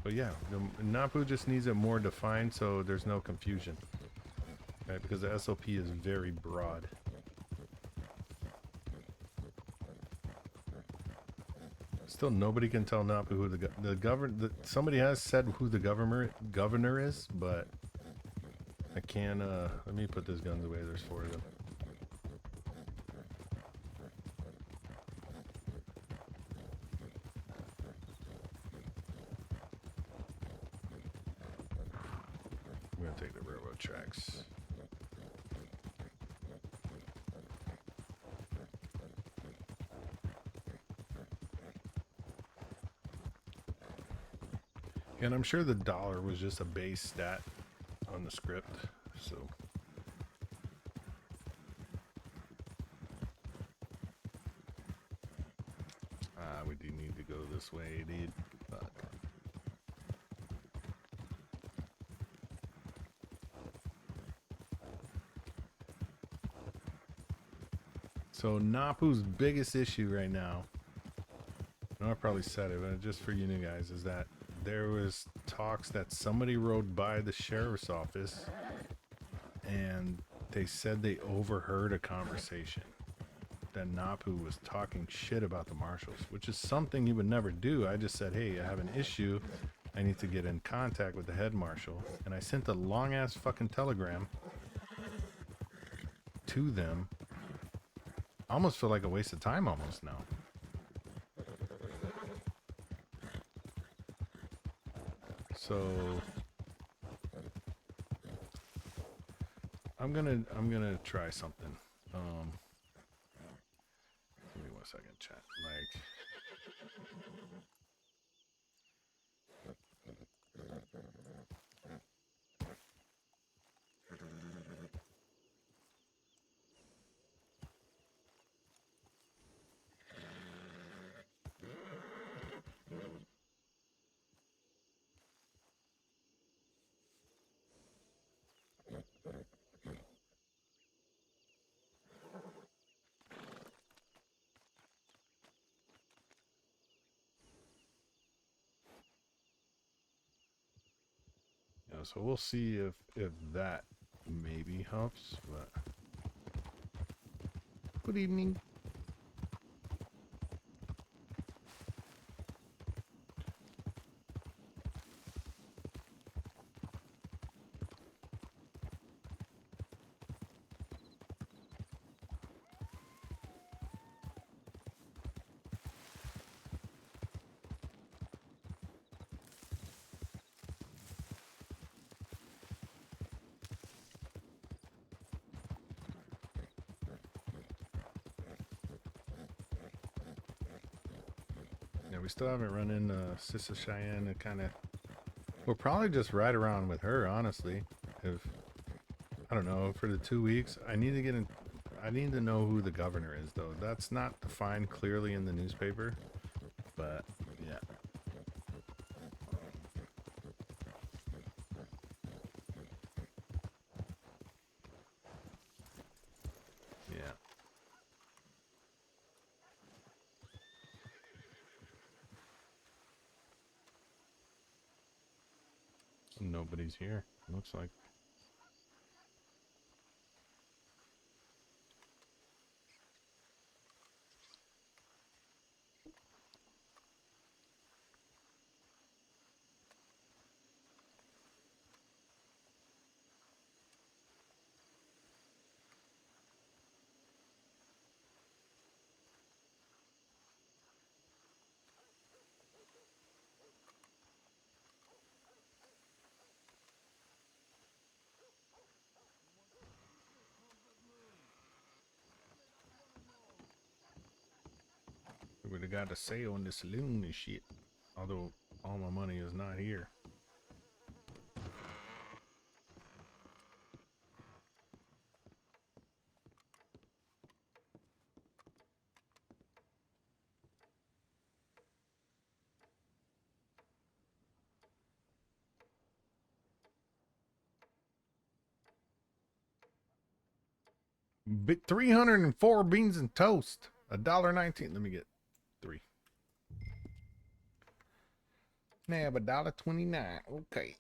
But yeah, Napu just needs it more defined so there's no confusion. Right, because the SOP is very broad. Still, nobody can tell Napu who somebody has said who the governor is, but I can't, let me put these guns away, there's 4 of them. I'm gonna take the railroad tracks. And I'm sure the dollar was just a base stat on the script, so. We do need to go this way, dude. Fuck. So Napu's biggest issue right now, and I probably said it, but just for you new guys, is that there was talks that somebody rode by the sheriff's office and they said they overheard a conversation that Napu was talking shit about the marshals, which is something he would never do. I just said, hey, I have an issue. I need to get in contact with the head marshal. And I sent a long ass fucking telegram to them. I almost feel like a waste of time almost now. So I'm gonna try something. second, chat. Like. Yeah, so we'll see if that maybe helps, but good evening. Yeah, we still haven't run into Sister Cheyenne and kind of. We'll probably just ride around with her, honestly. If I don't know, for the 2 weeks, I need to get in. I need to know who the governor is, though. That's not defined clearly in the newspaper, but yeah. Yeah. Nobody's here. Looks like. We would have got a sale in the saloon and shit. Although all my money is not here. Bit 304 beans and toast. $1.19. Let me get 3. Nab $1.29. Okay.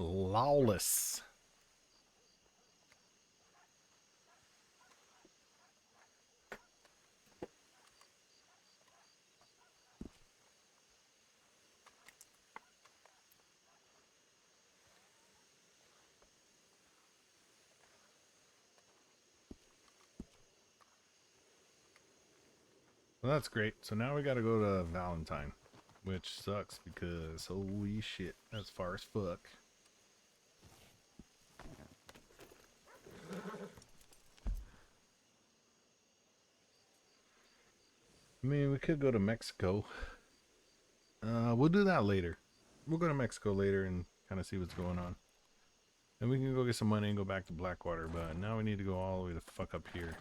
Lawless. Well, that's great. So now we got to go to Valentine, which sucks because holy shit, that's far as fuck. I mean, we could go to Mexico. We'll do that later. We'll go to Mexico later and kind of see what's going on. And we can go get some money and go back to Blackwater, but now we need to go all the way the fuck up here.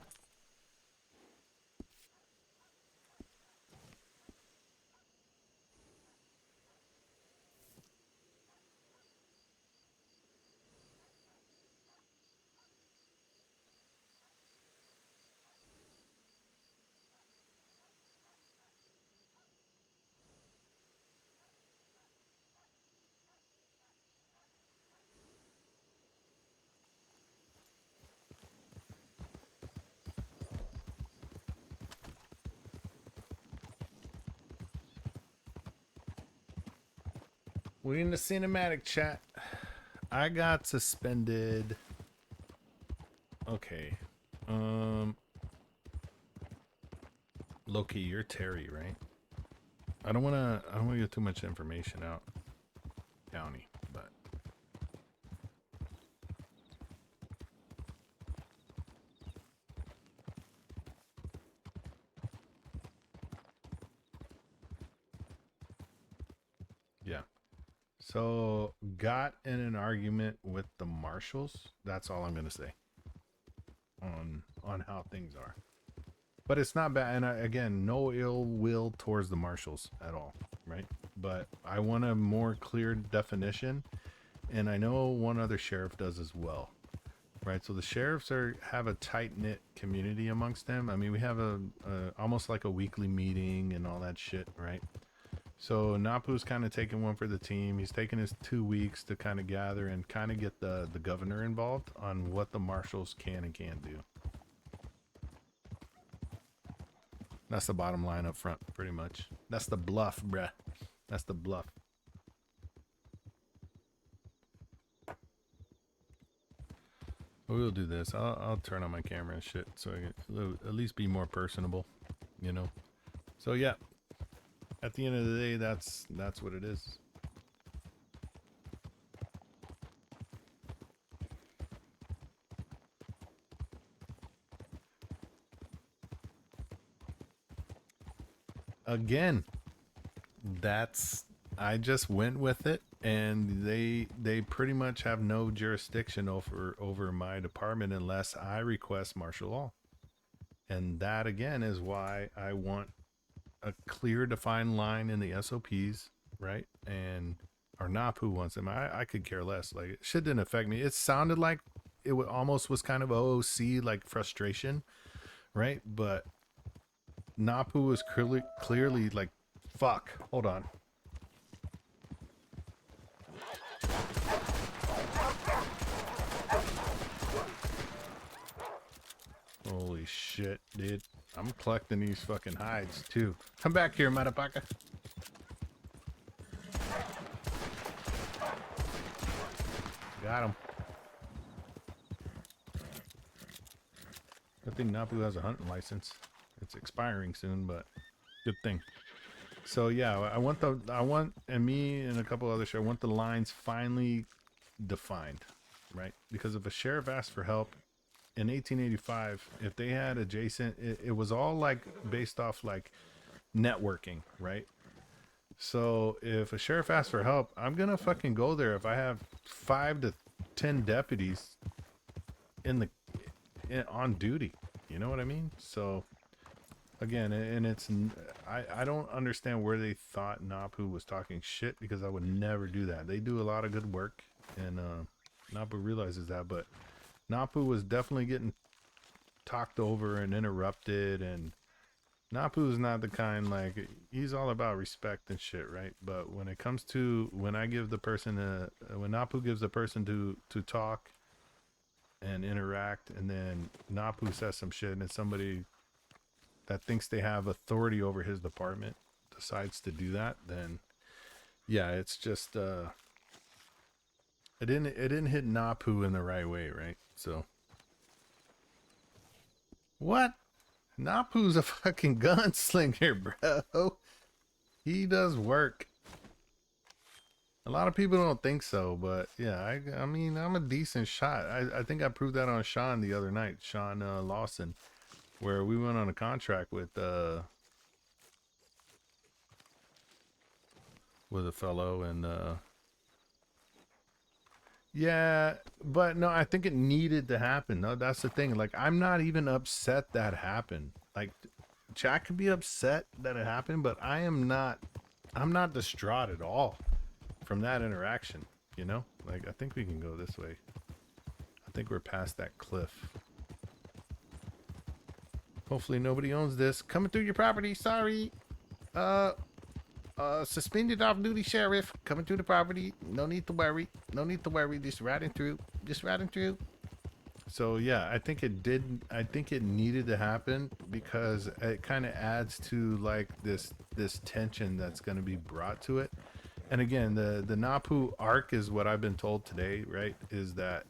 We in the cinematic chat. I got suspended. Okay. Loki, you're Terry, right? I don't wanna get too much information out. County, but yeah. So got in an argument with the marshals. That's all I'm gonna say on how things are. But it's not bad. And again, no ill will towards the marshals at all, right? But I want a more clear definition, and I know one other sheriff does as well, right? So the sheriffs have a tight knit community amongst them. I mean, we have a almost like a weekly meeting and all that shit, right? So Napu's kind of taking one for the team. He's taking his 2 weeks to kind of gather and kind of get the governor involved on what the marshals can and can't do. That's the bottom line up front, pretty much. That's the bluff, bruh. That's the bluff. We'll do this. I'll turn on my camera and shit so I can at least be more personable, you know? So yeah, at the end of the day, that's what it is. Again, I just went with it, and they pretty much have no jurisdiction over my department unless I request martial law. And that again is why I want a clear defined line in the SOPs, right? And or Napu wants them. I could care less. Like, shit didn't affect me. It sounded like it almost was kind of OOC, like frustration, right? But Napu was clearly like, fuck, hold on. Holy shit, dude. I'm collecting these fucking hides too. Come back here, Manapang. Got him. Good thing Napu has a hunting license. It's expiring soon, but good thing. So yeah, I want and me and a couple others, I want the lines finally defined, right? Because if a sheriff asks for help in 1885, if they had adjacent, it was all like based off like networking, right? So if a sheriff asks for help, I'm gonna fucking go there if I have 5 to 10 deputies on duty. You know what I mean? So again, and I don't understand where they thought Napu was talking shit, because I would never do that. They do a lot of good work, and Napu realizes that, but Napu was definitely getting talked over and interrupted, and Napu's not the kind, like, he's all about respect and shit, right? But when it comes to when Napu gives a person to talk and interact, and then Napu says some shit, and it's somebody that thinks they have authority over his department decides to do that, then yeah, it's just it didn't hit Napu in the right way, right? So what? Napu's a fucking gunslinger, bro. He does work. A lot of people don't think so, but yeah, I mean, I'm a decent shot. I think I proved that on Sean the other night, Sean Lawson, where we went on a contract with a fellow, and yeah, but no, I think it needed to happen. No, that's the thing. Like, I'm not even upset that happened. Like, Jack could be upset that it happened, but I'm not distraught at all from that interaction, you know? Like, I think we can go this way. I think we're past that cliff. Hopefully nobody owns this. Coming through your property, sorry. Suspended off-duty sheriff coming through the property. No need to worry. No need to worry. Just riding through. Just riding through. So yeah, I think it did. I think it needed to happen, because it kind of adds to like this tension that's going to be brought to it. And again, the Napu arc is what I've been told today, right? Is that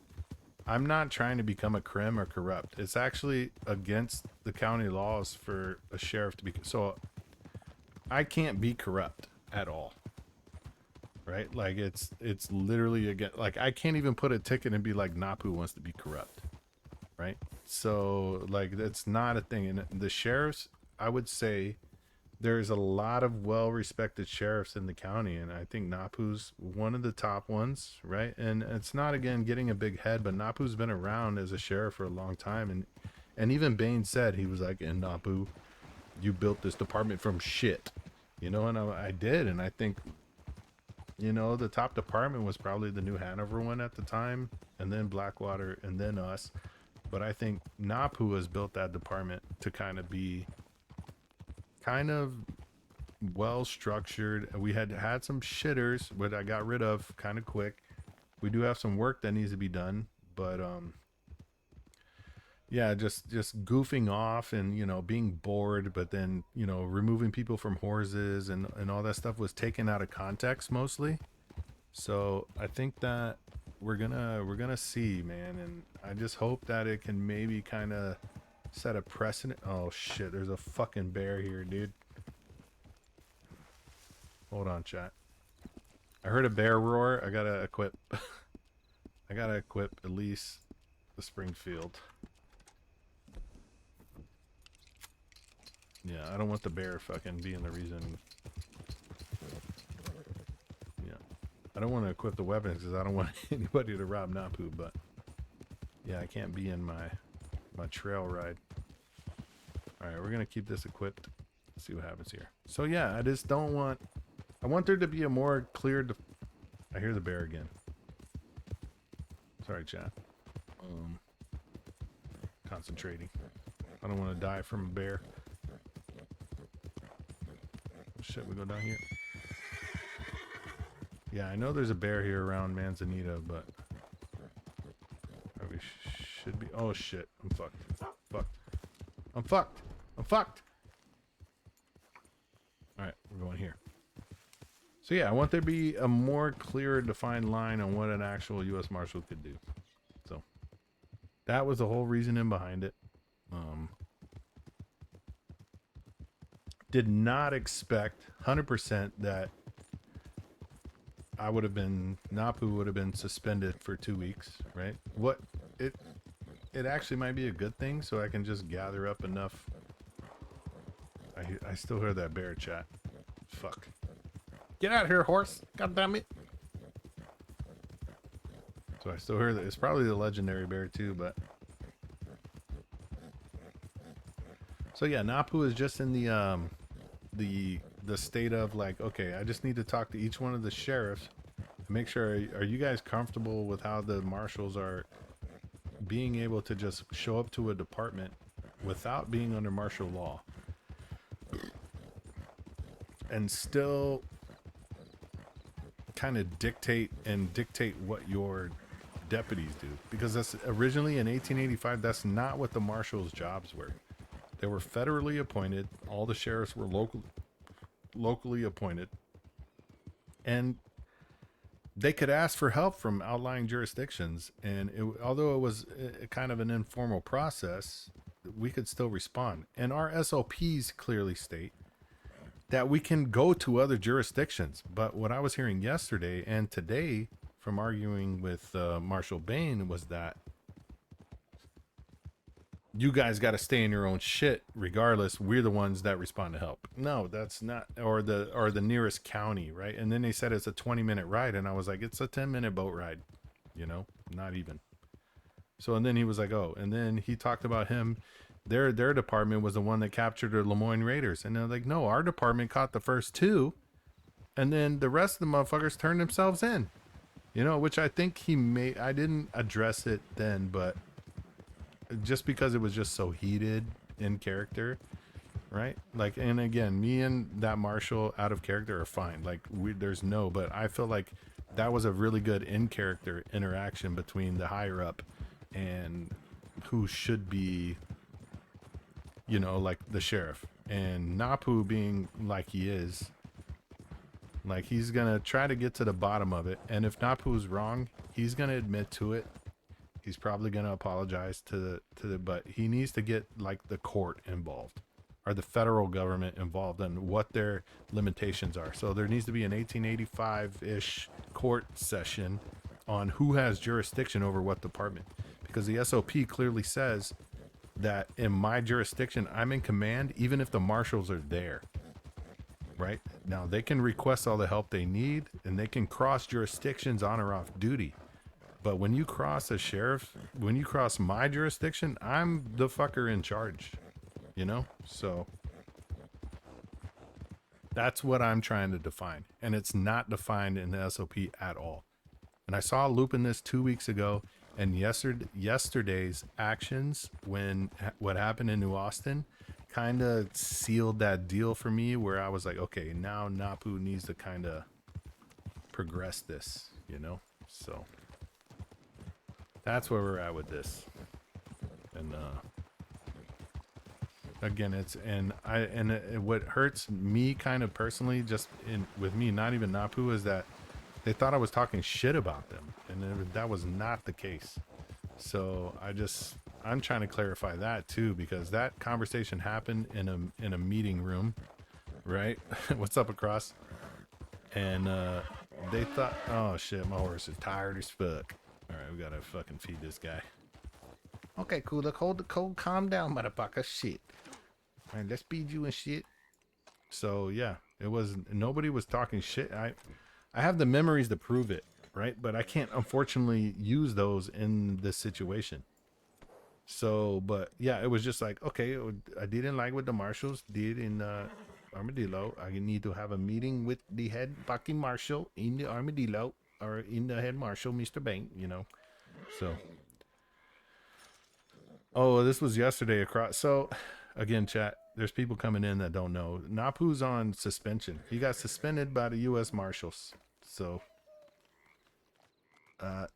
I'm not trying to become a crim or corrupt. It's actually against the county laws for a sheriff to be. So I can't be corrupt at all, right? Like it's literally again. Like I can't even put a ticket and be like Napu wants to be corrupt, right? So like that's not a thing. And the sheriffs, I would say, there's a lot of well-respected sheriffs in the county, and I think Napu's one of the top ones, right? And it's not again getting a big head, but Napu's been around as a sheriff for a long time, and even Bain said, he was like, "And Napu, you built this department from shit," you know, and I did, and I think, you know, the top department was probably the New Hanover one at the time, and then Blackwater, and then us. But I think Napu has built that department to kind of be kind of well structured. We had some shitters, but I got rid of kind of quick. We do have some work that needs to be done, but yeah, just goofing off and, you know, being bored, but then, you know, removing people from horses and all that stuff was taken out of context mostly. So I think that we're gonna see, man, and I just hope that it can maybe kind of set a precedent. Oh shit, there's a fucking bear here, dude. Hold on, chat. I heard a bear roar. I gotta equip. I gotta equip at least the Springfield. Yeah, I don't want the bear fucking being the reason. Yeah, I don't want to equip the weapons because I don't want anybody to rob Napu. But yeah, I can't be in my trail ride. All right, we're gonna keep this equipped. Let's see what happens here. So yeah, I just don't want. I want there to be a more clear. I hear the bear again. Sorry, chat. Concentrating. I don't want to die from a bear. Oh, shit, we go down here. Yeah, I know there's a bear here around Manzanita, but we should be. Oh shit, I'm fucked. Fucked. I'm fucked. I'm fucked. All right, we're going here. So yeah, I want there to be a more clear, defined line on what an actual U.S. Marshal could do. So that was the whole reasoning behind it. Did not expect 100% that I would have been, Napu would have been suspended for 2 weeks, right? What it actually might be a good thing, so I can just gather up enough. I still hear that bear, chat. Fuck. Get out of here, horse! God damn it! So I still hear that. It's probably the legendary bear too, but. So yeah, Napu is just in the state of like, okay, I just need to talk to each one of the sheriffs and make sure, are you guys comfortable with how the marshals are being able to just show up to a department without being under martial law and still kind of dictate what your deputies do? Because that's originally in 1885, that's not what the marshals' jobs were. They were federally appointed. All the sheriffs were locally appointed, and they could ask for help from outlying jurisdictions. And although it was a kind of an informal process, we could still respond. And our SOPs clearly state that we can go to other jurisdictions. But what I was hearing yesterday and today from arguing with Marshal Bain was that you guys got to stay in your own shit regardless. We're the ones that respond to help. No, that's not, or the nearest county, right? And then they said it's a 20-minute ride, and I was like, it's a 10-minute boat ride, you know, not even. So, and then he was like, oh, and then he talked about their department was the one that captured the Lemoyne Raiders, and they're like, no, our department caught the first 2, and then the rest of the motherfuckers turned themselves in, you know, which I think I didn't address it then, but just because it was just so heated in character, right? Like, and again, me and that marshal out of character are fine. Like, but I feel like that was a really good in character interaction between the higher up and who should be, you know, like the sheriff. And Napu being like he is, Like, he's gonna try to get to the bottom of it, and if Napu's wrong, he's gonna admit to it. He's probably gonna apologize to the, but he needs to get like the court involved, or the federal government involved in what their limitations are. So there needs to be an 1885-ish court session on who has jurisdiction over what department, because the SOP clearly says that in my jurisdiction, I'm in command, even if the marshals are there. Right now, they can request all the help they need, and they can cross jurisdictions on or off duty. But when you cross a sheriff, when you cross my jurisdiction, I'm the fucker in charge, you know? So that's what I'm trying to define. And it's not defined in the SOP at all. And I saw a loop in this 2 weeks ago, and yesterday's actions, when what happened in New Austin, kind of sealed that deal for me, where I was like, okay, now Napu needs to kind of progress this, you know? So that's where we're at with this. And again, what hurts me kind of personally, just with me, not even Napu, is that they thought I was talking shit about them, and that was not the case. So I'm trying to clarify that too, because that conversation happened in a meeting room, right? What's up, across? And they thought, oh shit, my horse is tired as fuck. All right, we gotta fucking feed this guy. Okay, cool. Look, hold the cold. Calm down, motherfucker. Shit. All right, let's feed you and shit. So yeah, nobody was talking shit. I have the memories to prove it, right? But I can't unfortunately use those in this situation. So, but yeah, it was just like, okay, I didn't like what the marshals did in Armadillo. I need to have a meeting with the head fucking marshal in the Armadillo, or in the head marshal, Mr. Bank, you know. So, oh, this was yesterday across. So, again, chat, there's people coming in that don't know. Napu's on suspension. He got suspended by the U.S. Marshals. So,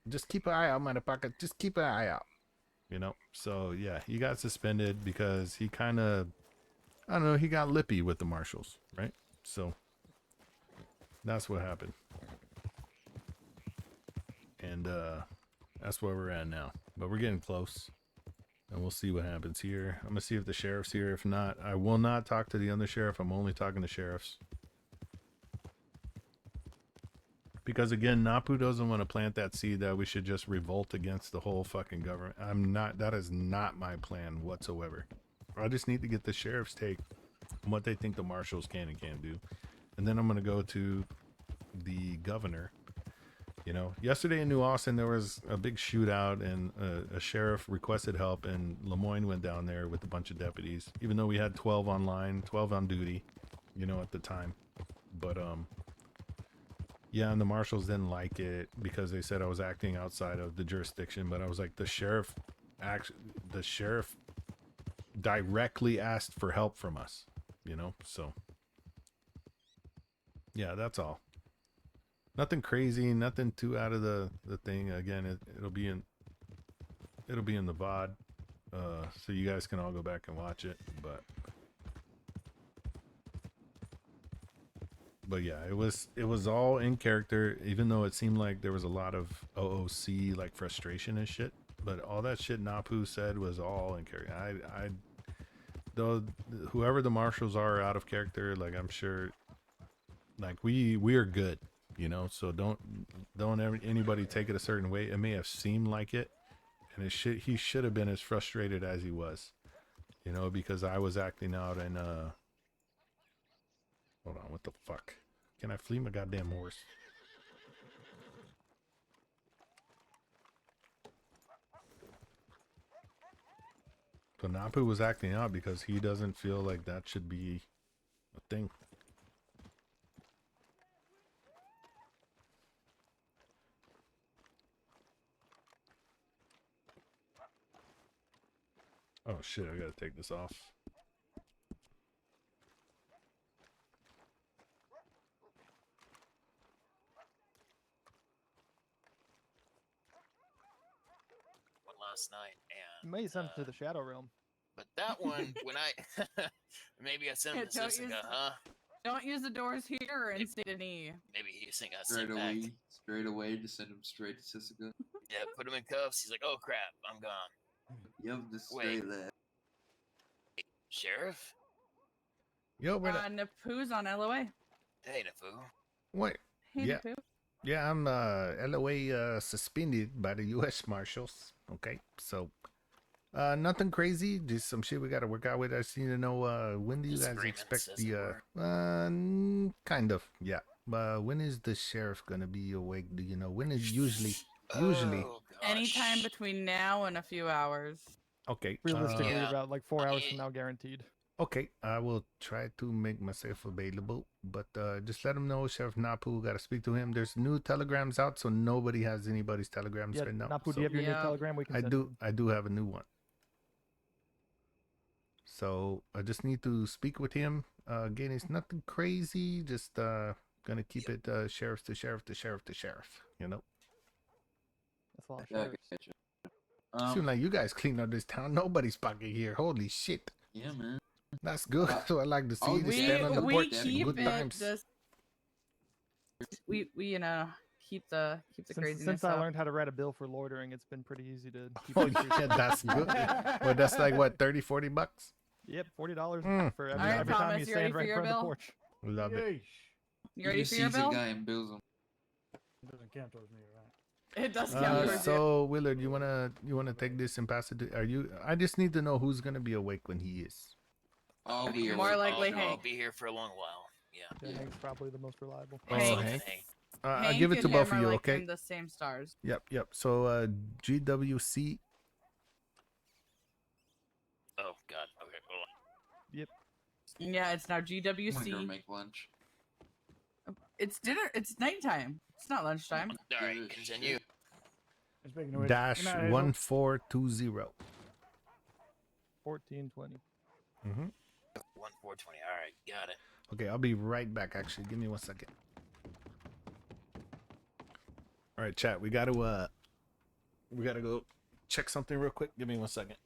just keep an eye out, motherfucker. Just keep an eye out. You know? So, yeah, he got suspended because he kind of, I don't know, he got lippy with the Marshals, right? So, that's what happened. And, that's where we're at now. But we're getting close. And we'll see what happens here. I'm going to see if the sheriff's here. If not, I will not talk to the other sheriff. I'm only talking to sheriffs. Because again, Napu doesn't want to plant that seed that we should just revolt against the whole fucking government. That is not my plan whatsoever. I just need to get the sheriff's take on what they think the marshals can and can't do. And then I'm going to go to the governor. You know, yesterday in New Austin, there was a big shootout, and a sheriff requested help, and Lemoyne went down there with a bunch of deputies, even though we had 12 online, 12 on duty, you know, at the time. But, yeah, and the marshals didn't like it because they said I was acting outside of the jurisdiction. But I was like, the sheriff directly asked for help from us, you know? So, yeah, that's all. Nothing crazy, nothing too out of the thing. Again, it'll be in the VOD, so you guys can all go back and watch it. But yeah, it was all in character, even though it seemed like there was a lot of OOC like frustration and shit. But all that shit Napu said was all in character. Though whoever the marshals are out of character, like I'm sure, like we are good. You know, so don't anybody take it a certain way. It may have seemed like it, and he should have been as frustrated as he was, you know, because I was acting out and hold on, what the fuck? Can I flee my goddamn horse? So Napu was acting out because he doesn't feel like that should be a thing. Oh shit, I gotta take this off. One last night, and You might send him to the Shadow Realm. but that one, when I maybe I sent him to Don't Citizen, use- huh? Don't use the doors here in St. Denis. Maybe he just got Straight sent back. away, straight away, just send him straight to Sisika. Yeah, put him in cuffs. He's like, oh crap, I'm gone. Yep, just Wait. straight there. Sheriff? Yo, brother. Napu's on LOA. Hey, Napu. Wait. Hey, Yeah. Napu. Yeah, I'm LOA suspended by the U.S. Marshals. Okay, so nothing crazy, just some shit we got to work out with. I just need to know when do you guys Disagreements, expect as it the kind of, yeah. When is the sheriff gonna be awake? Do you know when is usually? Oh, Anytime between now and a few hours. Okay. Realistically, about like 4 hours from now, guaranteed. Okay, I will try to make myself available, but just let him know, Sheriff Napu. Got to speak to him. There's new telegrams out, so nobody has anybody's telegrams Yeah, right now. Napu, do so you have your new telegram? We can I send do. I do have a new one. So I just need to speak with him. Again, it's nothing crazy. Just gonna keep it sheriff to sheriff to sheriff to sheriff. You know. That's a lot of Yeah, I sheriffs. get you. Seems like you guys cleaned up this town. Nobody's pocket here. Holy shit. Yeah, man. That's good. So I like to see you We stand on the porch. keep Good it times. just. We keep the craziness Since I up. learned how to write a bill for loitering, it's been pretty easy to keep Oh it straight. yeah, that's good. Well, that's like what, $30-40? Yep, $40 Mm. for All right, every time Thomas, you you ready stand for right in your front of the bill? porch. Love it. You ready for your sees a bill? guy and bills him. It doesn't count towards me, right? It does count towards you. So Willard, you wanna take this and pass it to? Are you? I just need to know who's gonna be awake when he is. I'll be here. More likely I'll Hank. be here for a long while. Yeah. Yeah, Hank's probably the most reliable. Oh, Hank. Hank. Hank. I'll Hank give it and to him both are of you, like okay? in the same stars. Yep. So GWC. Oh God. Okay. Hold on. Yep. Yeah, it's now I'm gonna go GWC. make lunch. It's dinner. It's nighttime. It's not lunchtime. All right. Continue. It's making noise. Dash Good night, Hazel. 1420. 1420. Mm-hmm. 1420. All right. Got it. Okay, I'll be right back. Actually, give me 1 second. All right, chat. We gotta go check something real quick. Give me 1 second.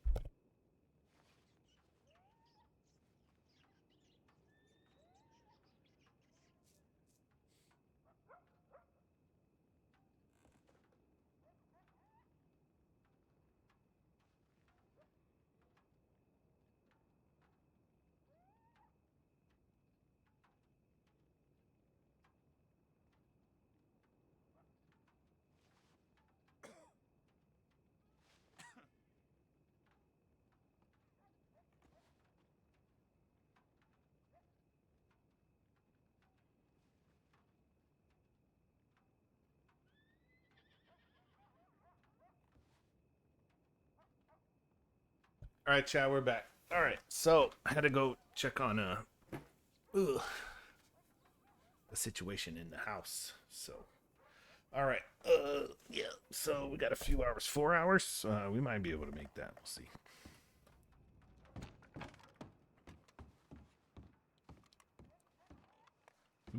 All right, chat, we're back. All right, so I had to go check on the situation in the house. So, all right, yeah. So we got a few hours, 4 hours. We might be able to make that. We'll see.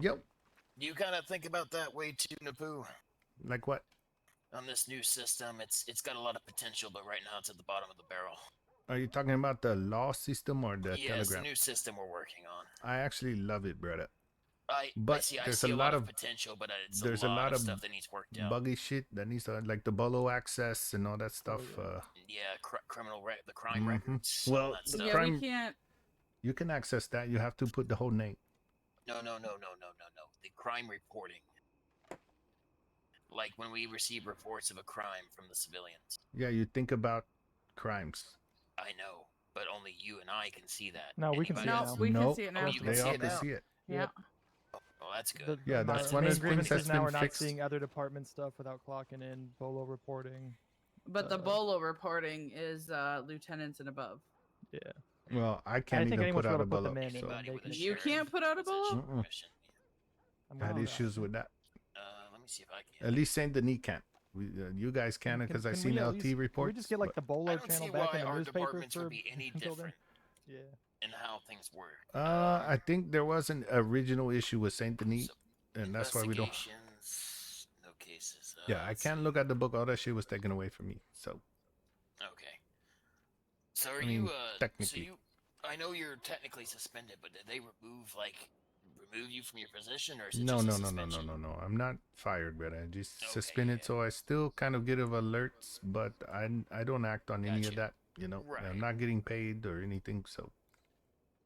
Yep. You kind of think about that way too, Napu. Like what? On this new system, it's got a lot of potential, but right now it's at the bottom of the barrel. Are you talking about the law system or the Yeah, it's the telegram? new system we're working on. I actually love it, brother. I see there's a a lot lot of potential, but it's there's a lot of stuff that needs worked out. buggy shit that needs to, like the bolo access and all that stuff. Yeah, the crime Mhm. records. all Well, that the stuff. Yeah, crime- we can't. You can access that. You have to put the whole name. No. The crime reporting. Like when we receive reports of a crime from the civilians. Yeah, you think about crimes. I know, but only you and I can see that. No, we can see it No, now. we can Nope, see it now. You can they see all it can now? see it. Yeah. Oh, that's good. Yeah, my that's one main of the things grievance that's is now been we're not fixed. seeing other department stuff without clocking in, bolo reporting. But the bolo reporting is lieutenants and above. Yeah. Well, I I can't think even anyone's put out able a to put bolo. them in. So. And they can You can't put out a bolo? Mm-mm. I'm I had wrong. issues with that. Let me see if I can. At least Saint Denis can't. You guys can Can- because I can seen we at LT least- Can we reports. just get like but- the bolo I don't channel see back why in the our newspaper departments for would be any until then? different Yeah. in how things work. I think there was an original issue with Saint Denis, and that's why we don't. Investigations, no cases. Yeah, I can't look at the book. All that shit was taken away from me. So Okay. So are I mean, you technically. I know you're technically suspended, but did they remove like remove you from your position, or is it No, just a no, no, no, suspension? no, no, no. I'm not fired, but I just suspended, so I still kind of get of alerts, but I don't act on any of that. You know, I'm Right. not getting paid or anything, so.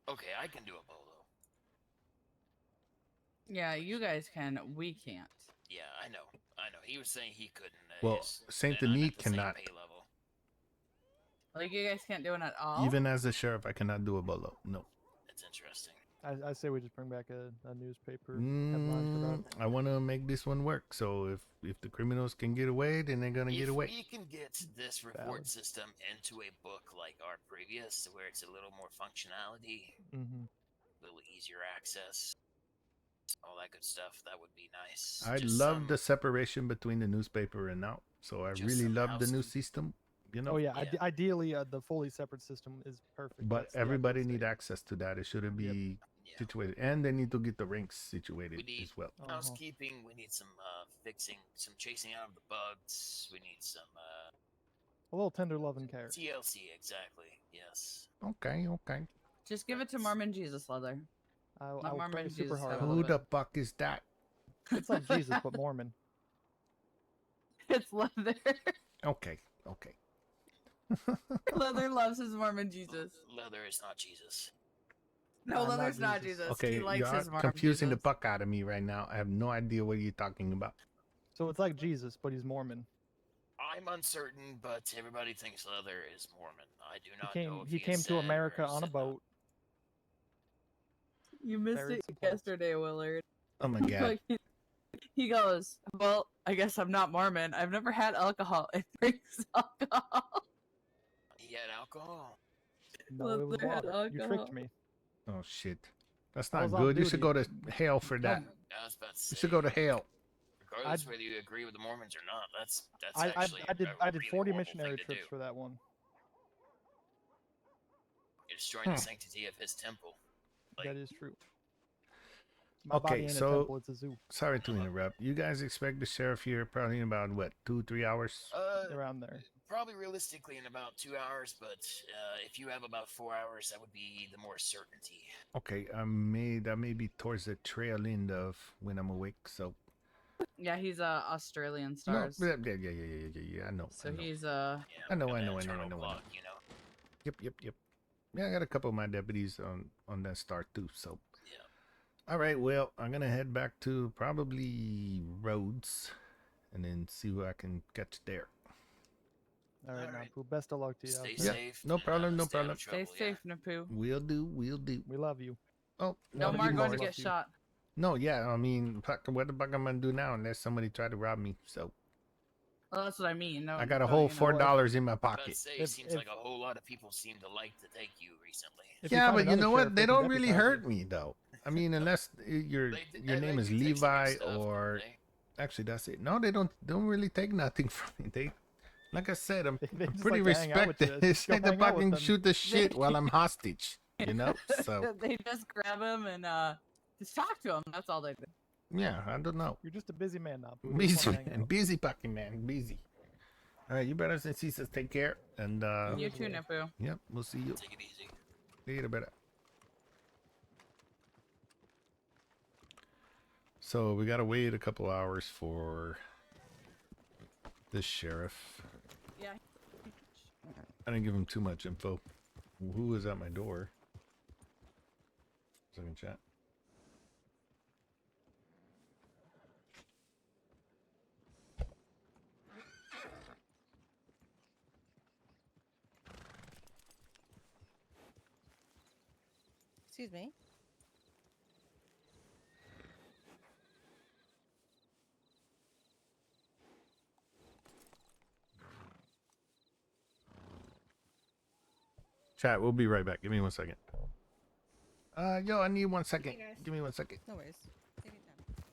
Okay, I can do a bolo. Yeah, you guys can. We can't. Yeah, I know. He was saying he couldn't. Well, Saint and I'm Denis at the same cannot. pay level. Like you guys can't do it at all. Even as a sheriff, I cannot do a bolo. No. That's interesting. I say we just bring back a newspaper headline for that. I want to make this one work. So if the criminals can get away, then they're gonna get away. If we can get this report system into a book like our previous, where it's a little more functionality, a little easier access, all that good stuff, that would be nice. I Just love some- the separation between the newspaper and now. So I Just really some love the new housekeeping. system. You know. Oh yeah, ideally the fully separate system is perfect. But That's the everybody ideal need state. access to that. It shouldn't be situated, and they need to get the ranks situated as well. housekeeping. We need some fixing, some chasing out of the bugs. We need some A little tender love and care. TLC. Exactly. Yes. Okay, okay. Just give it to Mormon Jesus, Leather. I'll Let try Mormon super Jesus hard. have a Who little the bit. fuck is that? It's like Jesus but Mormon. It's Leather. Okay, okay. Leather loves his Mormon Jesus. Leather is not Jesus. No, Leather's not Jesus. Okay, He likes you're his Mormon confusing Jesus. the fuck out of me right now. I have no idea what you're talking about. So it's like Jesus, but he's Mormon. I'm uncertain, but everybody thinks Leather is Mormon. I do not know if He has came to said America or on a said boat. You missed Very it simple. yesterday, Willard. Oh my god. He goes, well, I guess I'm not Mormon. I've never had alcohol. It drinks alcohol. He had alcohol. No, it was Leather had water. You tricked alcohol. me. Oh shit. That's I not was on good. You should duty. go to hell for that. I was about to You say, should go to hell. regardless whether you agree with the Mormons or not, that's I actually did a I did really 40 horrible missionary thing to trips do. for that one. You're destroying the sanctity of his temple. That is true. My body Okay, ain't a so temple, it's a zoo. sorry to interrupt. You guys expect the sheriff here probably in about what, 2-3 hours? Around there. Probably realistically in about 2 hours, but if you have about 4 hours, that would be the more certainty. Okay, that may be towards the trail end of when I'm awake. So Yeah, he's Australian no, stars. yeah. I know. So I know. he's I know. You know. Yep. Yeah, I got a couple of my deputies on that star too. So all right, well, I'm gonna head back to probably Rhodes, and then see who I can catch there. All right, Napu. Best of luck to you. out Stay there. safe. No problem. No problem. Stay safe, Napu. We'll do. We love you. Oh, No love more you going to more. get shot. No, yeah. I mean, fuck, what the fuck am I gonna do now unless somebody try to rob me? So Well, that's what I mean. No, I got a no, whole you know. $4 in my About to pocket. say, it seems like a whole lot of people seem to like to take you recently. Yeah, but you know what? They don't really hurt me though. I mean, unless your name is Levi or actually that's it. No, they don't really take nothing from me. They, like I said, I'm just pretty like to hang out with you. respected. It's Go like to hang out with fucking them. shoot the shit while I'm hostage. You know? So They just grab him and just talk to him. That's all they do. yeah, I don't know. You're just a busy man, Napu. You just Busy wanna hang man, out. busy fucking man, busy. All right, you brothers and sisters, take care, and You too, Napu. Yep, we'll see you. Take it easy. Later, better. So we gotta wait a couple hours for this sheriff. Yeah. I didn't give him too much info. Who was at my door? Second chat. Excuse me. Chat, we'll be right back. Give me 1 second. Yo, I need 1 second. Give me 1 second. No worries. Take your time.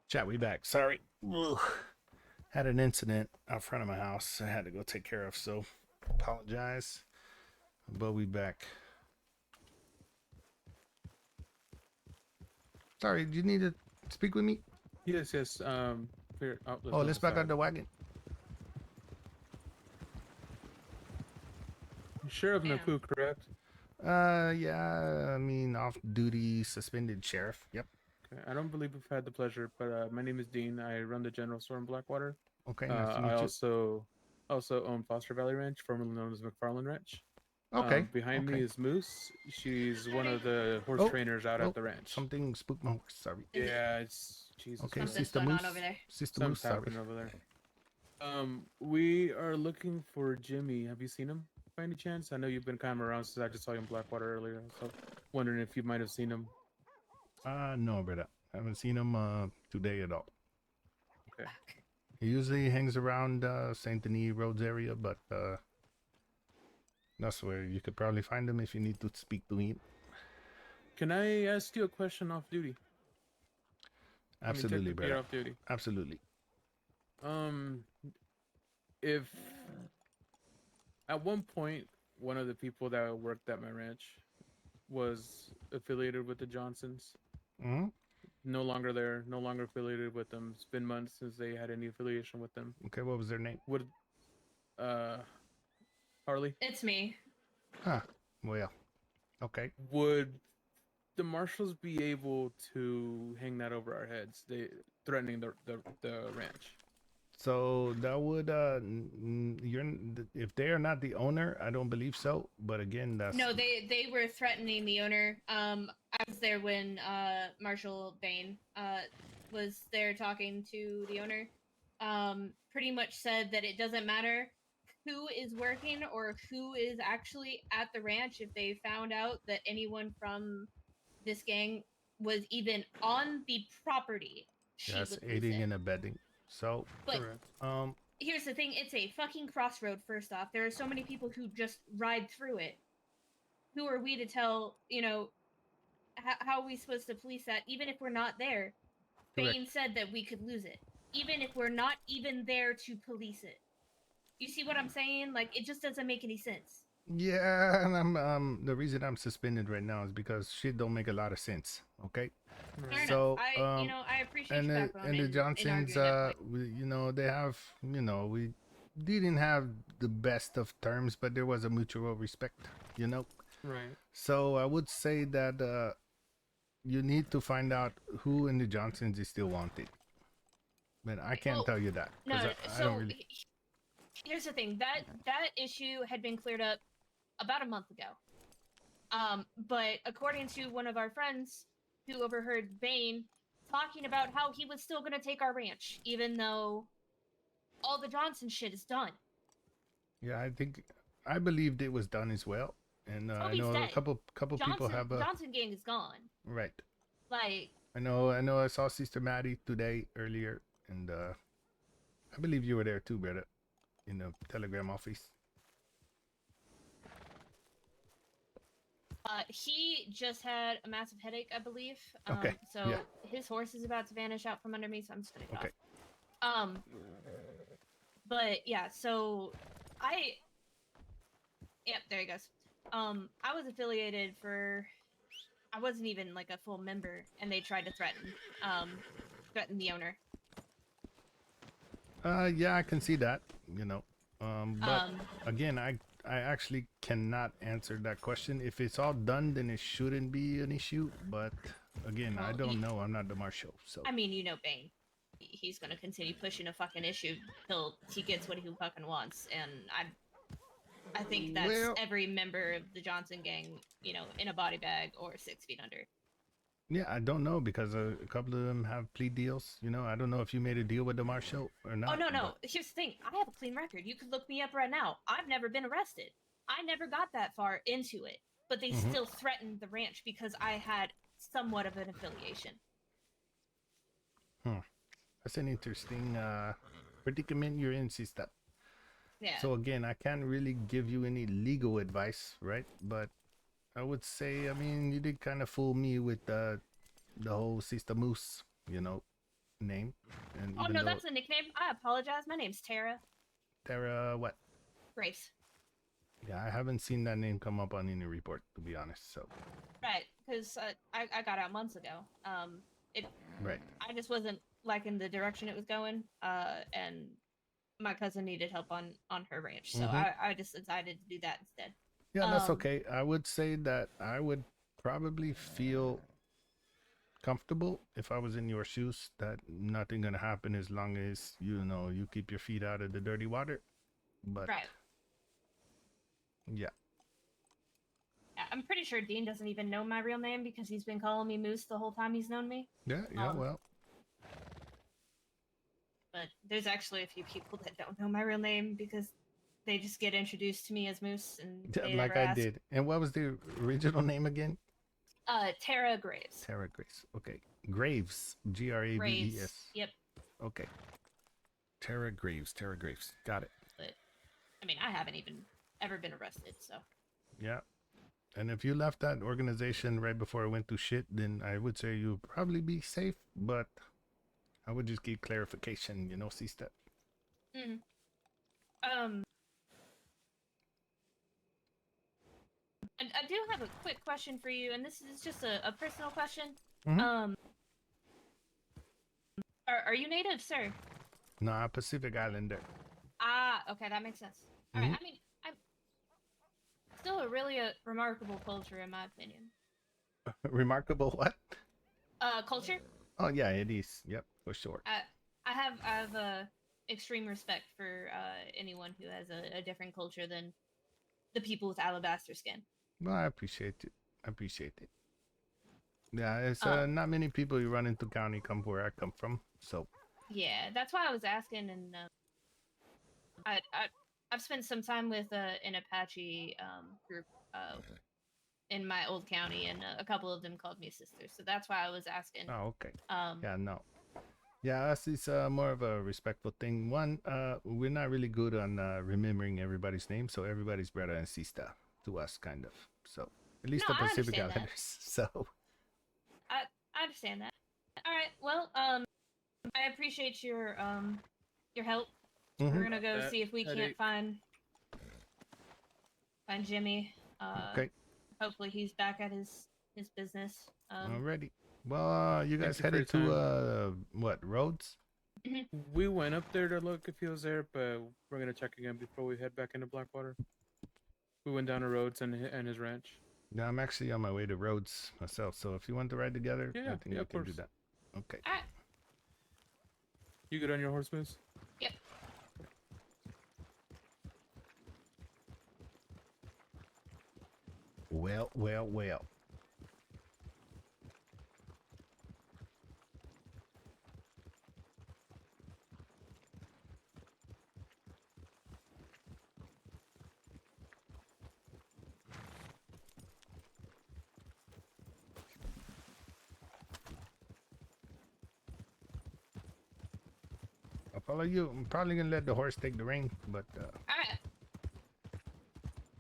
Chat, we back. Sorry. Ugh. Had an incident out front of my house I had to go take care of, so apologize. But we back. Sorry, do you need to speak with me? Yes, yes. Here, Oh, let's back on the wagon. Sheriff Napu, correct? Yeah, I mean, off-duty suspended sheriff. Yep. Okay. I don't believe we've had the pleasure, but my name is Dean. I run the general store in Blackwater. Okay, nice to meet I you. also own Foster Valley Ranch, formerly known as McFarland Ranch. Okay. Behind me okay. is Moose. She's one of the horse Oh, trainers out at the ranch. Something spooked my horse. Sorry. Yeah, it's Jesus. Okay, Christ. Sister Moose. Sister Moose, Something's sorry. happening over there. We are looking for Jimmy. Have you seen him by any chance? I know you've been kind of around since I just saw you in Blackwater earlier. So, wondering if you might have seen him. No, brother. I haven't seen him today at all. Okay. He usually hangs around Saint Denis Roads area, but that's where you could probably find him if you need to speak to him. Can I ask you a question off duty? Absolutely, technically you're brother. off duty. Absolutely. If at one point one of the people that worked at my ranch was affiliated with the Johnsons, Mm-hmm. no longer there, no longer affiliated with them. It's been months since they had any affiliation with them. Okay, what was their name? Would Harley? It's me. Huh. Well, okay. Would the marshals be able to hang that over our heads? They threatening the ranch. So that would if they are not the owner, I don't believe so. But again, that's No, they were threatening the owner. I was there when Marshall Bain was there talking to the owner. Pretty much said that it doesn't matter who is working or who is actually at the ranch. If they found out that anyone from this gang was even on the property, she that's would lose aiding it. and abetting. So But here's the thing, it's a fucking crossroad. First off, there are so many people who just ride through it. Who are we to tell, how are we supposed to police that even if we're not there? Correct. Bane said that we could lose it even if we're not even there to police it. You see what I'm saying? Like, it just doesn't make any sense. yeah, and I'm the reason I'm suspended right now is because shit don't make a lot of sense. Okay. Fair So enough. I appreciate your background and the in Johnsons, arguing that point. they have, we didn't have the best of terms, but there was a mutual respect, Right. So I would say that you need to find out who in the Johnsons is still wanted. But I can't tell you that. No, 'cause I don't really. Here's the thing. That issue had been cleared up about a month ago. But according to one of our friends who overheard Bane talking about how he was still going to take our ranch, even though all the Johnson shit is done. Yeah, I believed it was done as well, and I know dead. a couple people have Johnson gang is gone. right. Like, I know. I saw Sister Maddie today earlier, and I believe you were there too, brother, in the telegram office. He just had a massive headache, I believe. Okay. So yeah. his horse is about to vanish out from under me, so I'm just gonna get Okay. off. But yeah, so yep, there he goes. I was affiliated I wasn't even like a full member, and they tried to threaten the owner. Yeah, I can see that. But again, I actually cannot answer that question. If it's all done, then it shouldn't be an issue. But again, I don't know. I'm not the marshal, so. I mean, Bane. He's gonna continue pushing a fucking issue till he gets what he fucking wants, and I think that's every member of the Johnson gang, in a body bag or 6 feet under. Yeah, I don't know because a couple of them have plea deals. I don't know if you made a deal with the marshal or not. Oh, no. but- Here's the thing. I have a clean record. You could look me up right now. I've never been arrested. I never got that far into it. But they still threatened the ranch because I had somewhat of an affiliation. That's an interesting predicament you're in, sister. Yeah. So again, I can't really give you any legal advice, right? But I would say, I mean, you did kind of fool me with the whole Sister Moose, name. And Oh even no, though that's a nickname. I apologize. My name's Tara Tara, what? Grace. Yeah, I haven't seen that name come up on any report, to be honest. So. Right, because I got out months ago. It. Right. I just wasn't liking the direction it was going. And my cousin needed help on her ranch, so I just decided to do that instead. Yeah, that's okay. I would say that I would probably feel comfortable if I was in your shoes that nothing gonna happen as long as you keep your feet out of the dirty water. But right. Yeah. I'm pretty sure Dean doesn't even know my real name because he's been calling me Moose the whole time he's known me. Yeah, well. But there's actually a few people that don't know my real name because they just get introduced to me as Moose and they Like never I ask. did. And what was the original name again? Tara Graves. Tara Grace. Okay. Graves. Graves. Graves. Yep. Okay. Tara Graves. Tara Graves. Got it. But I mean, I haven't even ever been arrested, so. Yeah. And if you left that organization right before it went to shit, then I would say you'd probably be safe, but I would just give clarification, C-step. I do have a quick question for you, and this is just a personal question. Mhm. Are you native, sir? Nah, Pacific Islander. Ah, okay, that makes sense. All right, Mhm. I mean, I'm still a really remarkable culture, in my opinion. Remarkable what? Culture. Oh, yeah, it is. Yep, for sure. I have extreme respect for anyone who has a different culture than the people with alabaster skin. Well, I appreciate it. Yeah, it's not many people you run into county come where I come from, so. Yeah, that's why I was asking, and I've spent some time with an Apache group in my old county, and a couple of them called me sisters, so that's why I was asking. Oh, okay. Yeah, no. Yeah, it's more of a respectful thing. One, we're not really good on remembering everybody's name, so everybody's brother and sister to us, kind of. So, at least No, the I Pacific understand that. Islanders. So. I understand that. All right, well, I appreciate your help. We're gonna go see if we can't find Jimmy. Okay. Hopefully he's back at his business. Alrighty. Well, you guys Thank you for headed your to what, Rhodes? We went up there to look if he was there, but we're gonna check again before we head back into Blackwater. We went down the roads and his ranch. Yeah, I'm actually on my way to Rhodes myself, so if you want to ride together, I think we of can course. do that. Okay. Alright. You good on your horse, Moose? Yep. Well. I'll follow you. I'm probably gonna let the horse take the rein, but Alright.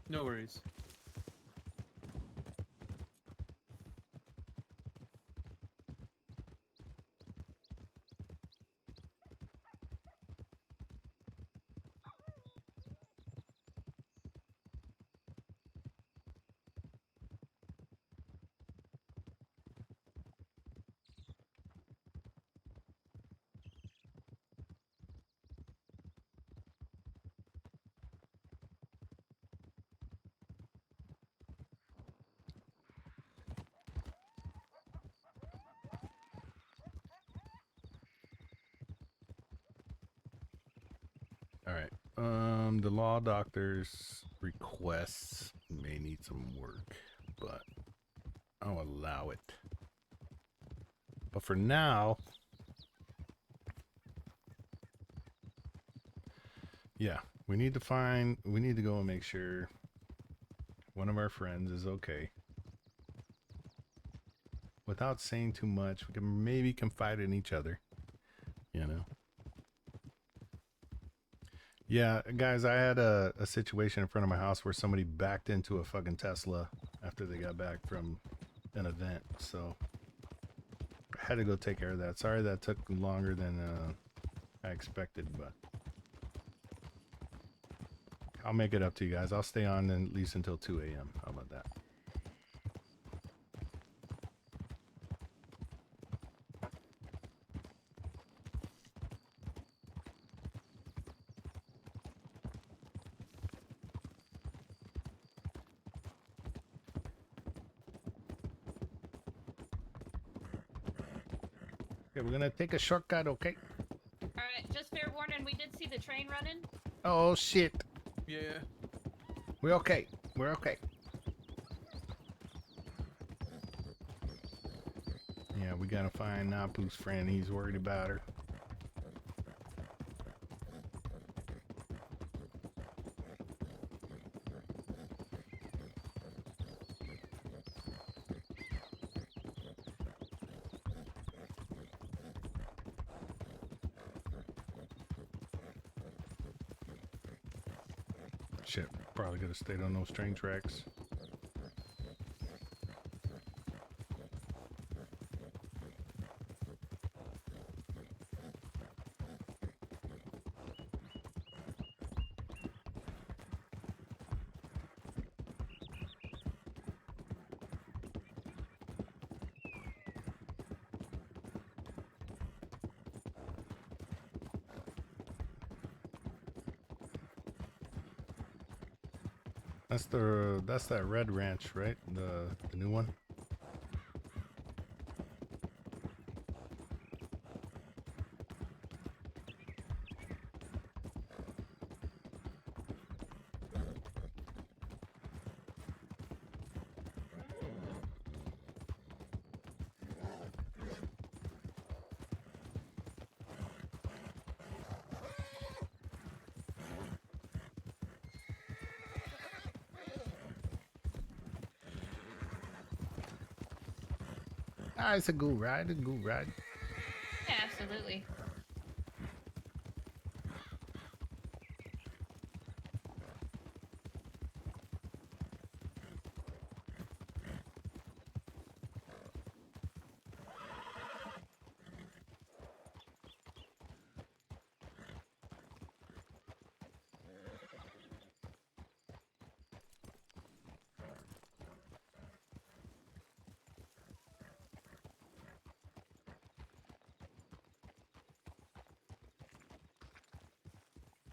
No worries. all right. The law doctor's requests may need some work, but I'll allow it. But for now, yeah, we need to go and make sure one of our friends is okay. Without saying too much, we can maybe confide in each other, Yeah, guys, I had a situation in front of my house where somebody backed into a fucking Tesla after they got back from an event, so had to go take care of that. Sorry that took longer than I expected, but I'll make it up to you guys. I'll stay on at least until 2 a.m. How about that? Okay, we're gonna take a shortcut, okay? Alright, just fair warning, we did see the train running. Oh shit. Yeah. We're okay. We're okay. Yeah, we gotta find Napu's friend. He's worried about her. Shit, probably could have stayed on those train tracks. That's that red ranch, right? The new one. Ah, it's a good ride, a good ride. Yeah, absolutely.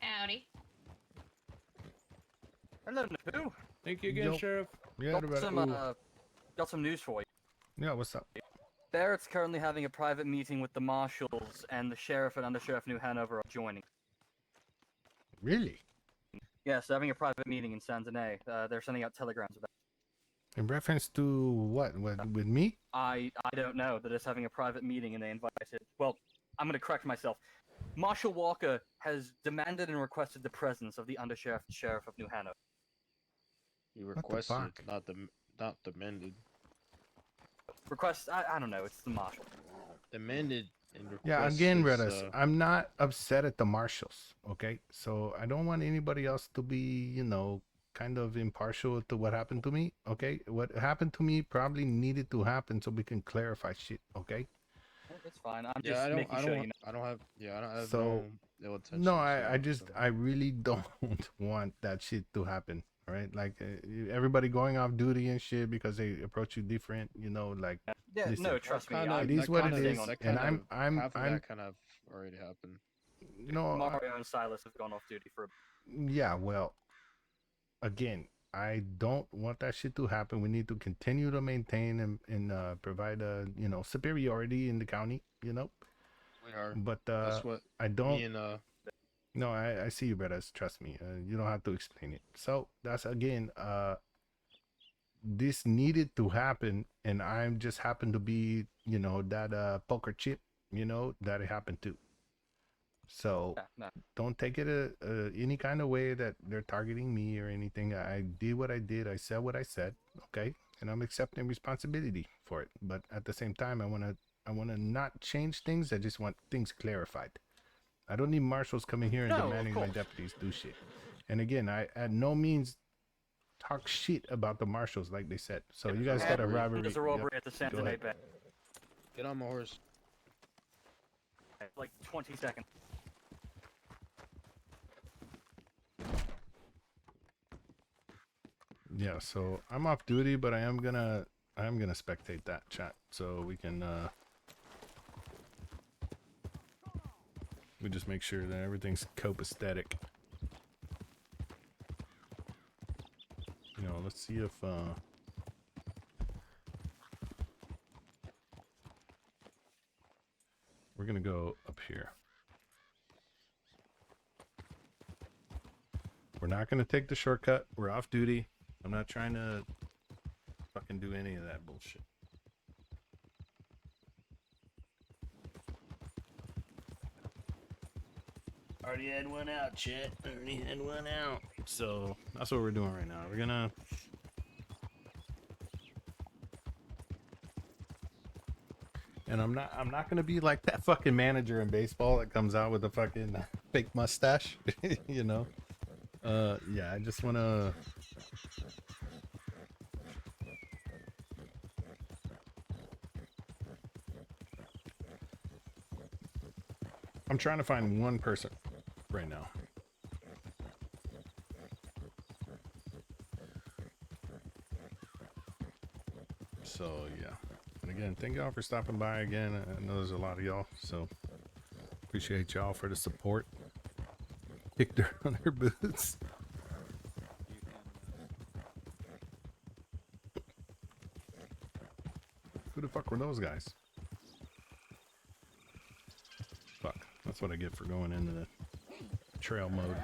Howdy. Hello, Napu. Thank you again, Yo. Sheriff. Yeah, Got some news for you. yeah, what's up? Barrett's currently having a private meeting with the marshals, and the sheriff and undersheriff New Hanover are joining. Really? Yes, they're having a private meeting in San Denis. They're sending out telegrams about. In reference to what? With me? I don't know. They're just having a private meeting, and they invited. Well, I'm gonna correct myself. Marshal Walker has demanded and requested the presence of the undersheriff and sheriff of New Hanover. You the requested, fuck? not demanded. Request? I don't know. It's the marshal. Demanded and requested. Yeah, again, Redis, I'm not upset at the marshals, okay? So I don't want anybody else to be, you know, kind of impartial to what happened to me, okay? What happened to me probably needed to happen so we can clarify shit, okay? It's fine. I'm just making sure you know. I don't have So, no intention. no, I really don't want that shit to happen, right? Like everybody going off duty and shit because they approach you different, you know, like. Yeah, listen, no, trust me. it is what it is, and I'm half of that kind of already happened. no, Mario and Silas have gone off duty for. yeah, well, again, I don't want that shit to happen. We need to continue to maintain and provide a, you know, superiority in the county, you know. We are. But That's what I don't. Me and No, I see you, brothers. Trust me. You don't have to explain it. So that's again. This needed to happen, and I'm just happened to be, you know, that poker chip, you know, that it happened to. So don't take it any kind of way that they're targeting me or anything. I did what I did. I said what I said. Okay, and I'm accepting responsibility for it. But at the same time, I wanna not change things. I just want things clarified. I don't need marshals coming here and demanding my deputies do shit. And again, I at no means talk shit about the marshals like they said. So you guys got a robbery. There's a robbery at the San Denis Bank. Get on my horse. 20 seconds. Yeah, so I'm off duty, but I am gonna spectate that chat so we can we just make sure that everything's copacetic. You know, let's see if we're gonna go up here. We're not gonna take the shortcut. We're off duty. I'm not trying to fucking do any of that bullshit. Already had one out, chat. Already had one out. So that's what we're doing right now. We're gonna and I'm not gonna be like that fucking manager in baseball that comes out with a fucking fake mustache. You know? Yeah, I just wanna I'm trying to find one person right now. So yeah, and again, thank y'all for stopping by again. I know there's a lot of y'all, so appreciate y'all for the support. Kick dirt on their boots. Who the fuck were those guys? Fuck, that's what I get for going into the trail mode.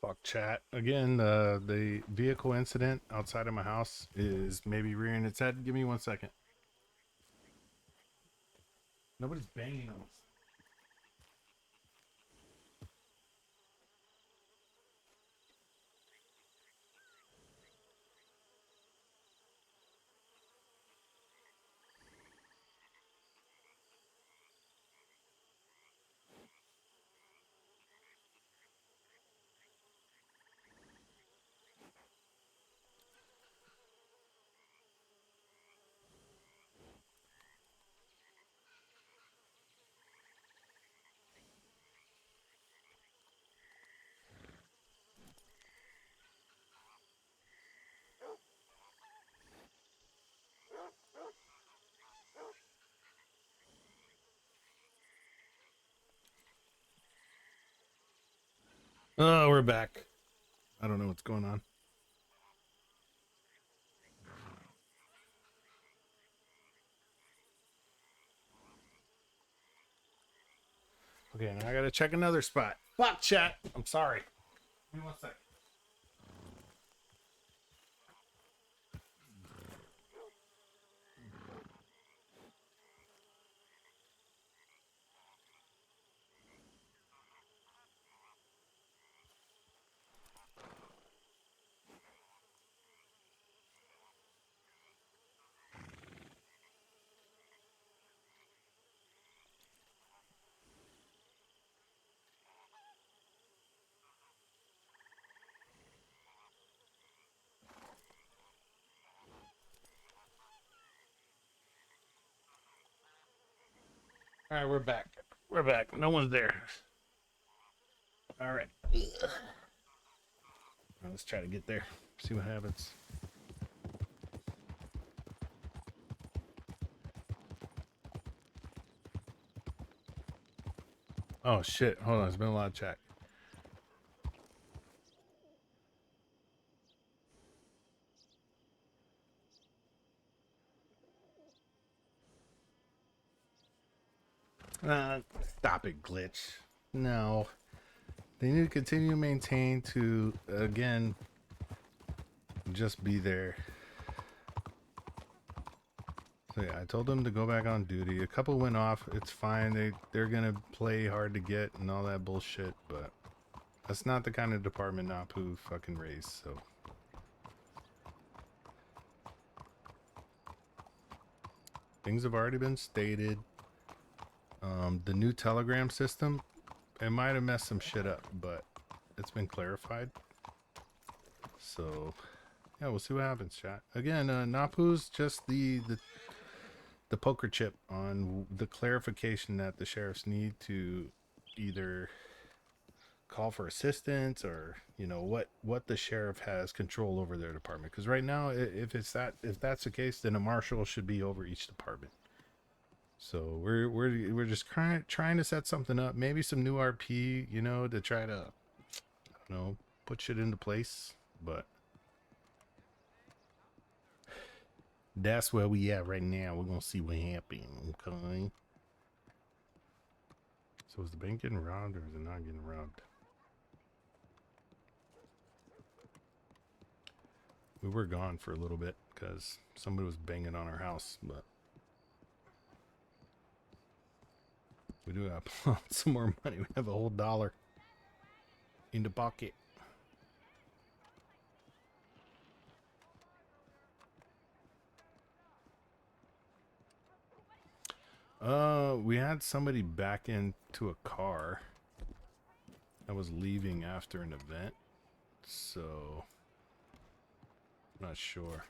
Fuck chat. Again, the vehicle incident outside of my house is maybe rearing its head. Give me 1 second. Nobody's banging on us. Oh, we're back. I don't know what's going on. Okay, now I gotta check another spot. Fuck chat. I'm sorry. Give me 1 second. All right, we're back. We're back. No one's there. All right. Well, let's try to get there. See what happens. Oh shit. Hold on. There's been a lot of chat. Stop it, glitch. No. They need to continue to maintain to, again, just be there. So yeah, I told them to go back on duty. A couple went off. It's fine. They're gonna play hard to get and all that bullshit, but that's not the kind of department Napu fucking raised, so. Things have already been stated. The new telegram system, it might have messed some shit up, but it's been clarified. So, yeah, we'll see what happens, chat. Again, Napu's just the poker chip on the clarification that the sheriffs need to either call for assistance or, you know, what the sheriff has control over their department. Because right now, if that's the case, then a marshal should be over each department. So we're just trying to set something up, maybe some new RP, you know, to try to, I don't know, put shit into place. But that's where we at right now. We're gonna see what happens. Okay. So is the bank getting robbed or is it not getting robbed? We were gone for a little bit because somebody was banging on our house, but we do have some more money. We have a whole $1 in the pocket. We had somebody back into a car that was leaving after an event, so I'm not sure.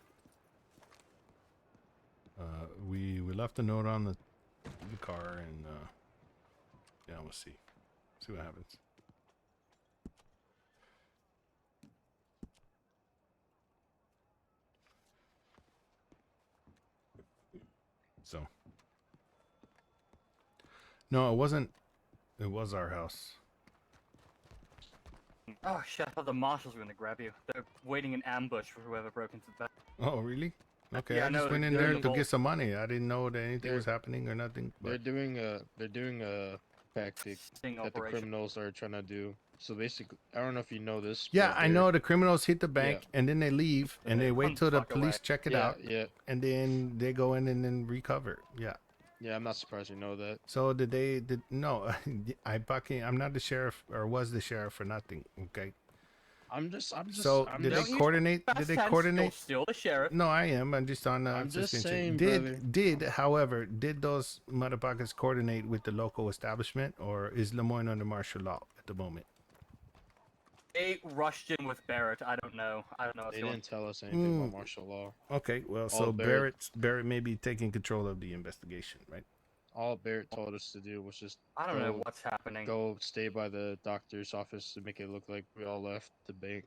We left a note on the car, and yeah, we'll see what happens. So no, it wasn't. It was our house. Oh shit, I thought the marshals were gonna grab you. They're waiting in ambush for whoever broke into the back. Oh, really? Okay, Yeah, I just no, went in they're there in to the get some money. I didn't know that anything was happening or nothing. They're But doing a tactic Sting that the operation. criminals are trying to do. So basically, I don't know if you know this. yeah, but I they're- know the criminals hit the bank and then they leave and they they run wait till the the fuck police away. check it Yeah, out. yeah. And then they go in and then recover. Yeah. Yeah, I'm not surprised you know that. So no, I'm not the sheriff or was the sheriff for nothing. Okay. So did they coordinate? Did they coordinate? You're still the sheriff. No, I am. I'm just on I'm just suspension. saying, However, did those motherfuckers coordinate with the local establishment, or is Lemoyne under martial law at the moment? They rushed in with Barrett. I don't know. What's They going didn't tell us anything about martial law. Okay, well, All so Barrett- Barrett may be taking control of the investigation, right? All Barrett told us to do was just I don't know what's happening. Go stay by the doctor's office to make it look like we all left the bank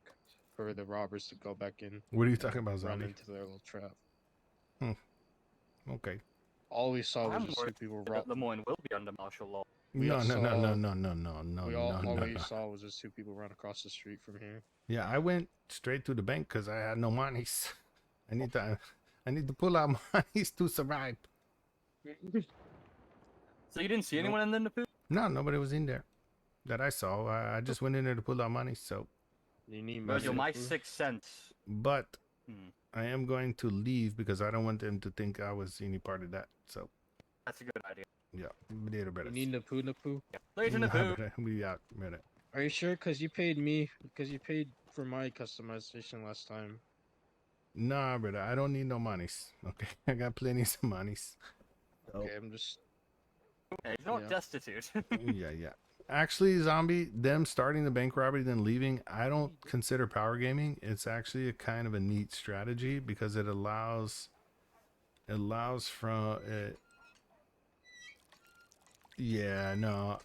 for the robbers to go back in. What are you and talking about, Run Zombie? into their little trap. Okay. All we saw was I'm just worried two people that Lemoyne will be under martial law. We No. all no. we saw was just two people run across the street from here. Yeah, I went straight to the bank because I had no monies. I need to pull out monies to survive. So you didn't see anyone in the Napu? No, nobody was in there that I saw. I just went in there to pull out money. So, You need Virgil, my 6 cents. but I am going to leave because I don't want them to think I was any part of that. So, That's a good idea. yeah, later, brother. You need Napu. Later, Napu. We out, brother. Are you sure? Because you paid for my customization last time. Nah, brother, I don't need no monies. Okay, I got plenty of monies. Okay, I'm just. Okay, he's not destitute. yeah. Actually, Zombie, them starting the bank robbery then leaving, I don't consider power gaming. It's actually a kind of a neat strategy because it allows from it. Yeah, no.